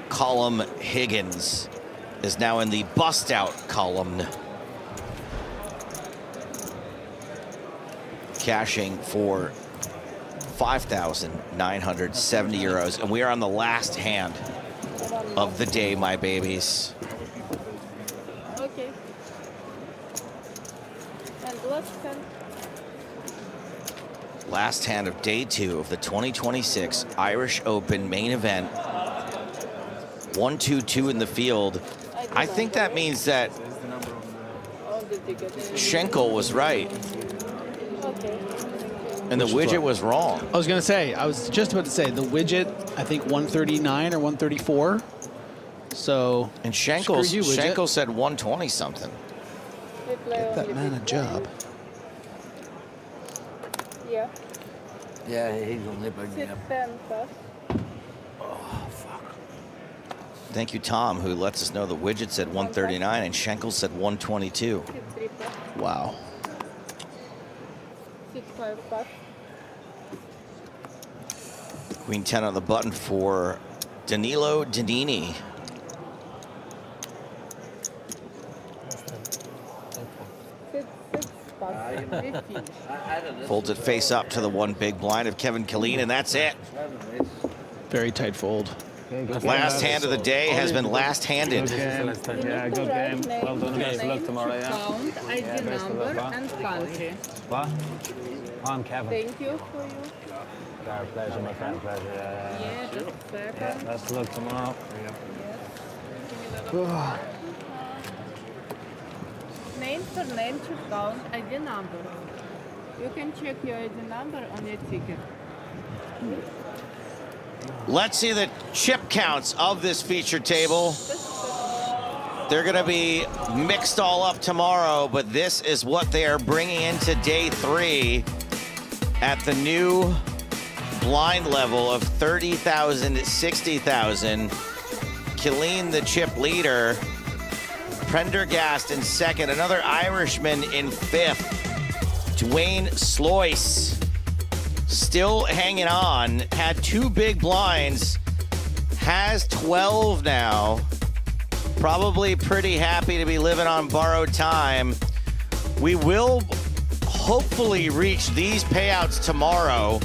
Column Higgins is now in the bust out column. Cashing for 5,970 euros. And we are on the last hand of the day, my babies. Okay. And last hand. Last hand of day 2 of the 2026 Irish Open main event. 1-2-2 in the field. I think that means that Schenkel was right. And the widget was wrong. I was going to say, I was just about to say, the widget, I think 139 or 134. So, and Schenkel said 120 something. Get that man a job. Yeah. Yeah, he's only about Sit 10 plus. Thank you, Tom, who lets us know the widget said 139 and Schenkel said 122. Sit 3 plus. Wow. Sit 5 plus. Queen 10 on the button for Danilo Danini. Sit 6 plus. 15. Folds it face up to the one big blind of Kevin Killeen, and that's it. Very tight fold. Last hand of the day has been last-handed. Yeah, good game. Well done, guys. Good luck tomorrow, yeah. Count, ID number, and country. What? I'm Kevin. Thank you for you. Pleasure, my friend. Pleasure. Yeah, just a second. Yeah, best of luck tomorrow. Name for name to count, ID number. You can check your ID number on your ticket. Let's see the chip counts of this feature table. They're going to be mixed all up tomorrow, but this is what they are bringing into day 3 at the new blind level of 30,000, 60,000. Killeen, the chip leader. Prendergast in second. Another Irishman in 5th. Dwayne Sloyce still hanging on. Had 2 big blinds. Has 12 now. Probably pretty happy to be living on borrowed time. We will hopefully reach these payouts tomorrow.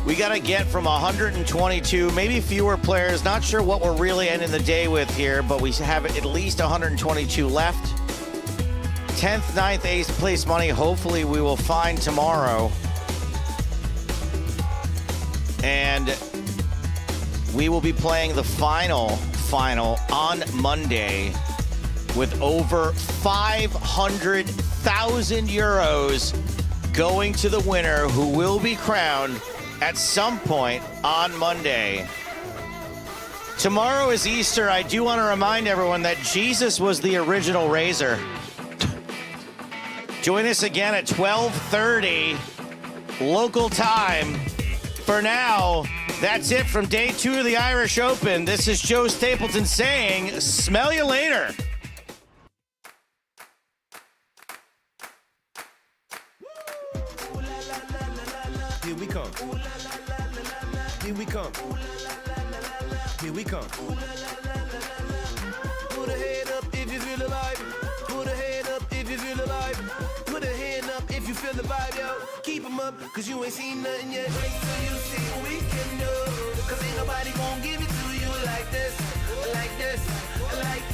We got to get from 122, maybe fewer players. Not sure what we're really ending the day with here, but we have at least 122 left. 10th, 9th, 8th place money, hopefully we will find tomorrow. And we will be playing the final on Monday with over 500,000 euros going to the winner, who will be crowned at some point on Monday. Tomorrow is Easter. I do want to remind everyone that Jesus was the original razor. Join us again at 12:30 local time. For now, that's it from day 2 of the Irish Open. This is Joe Stapleton saying, smell you later. Here we come. Here we come. Here we come. Put a hand up if you feel alive. Put a hand up if you feel alive. Put a hand up if you feel the vibe, yo. Keep them up, cause you ain't seen nothing yet. Wait till you see what we can do. Cause ain't nobody gonna give it to you like this, like this, like this.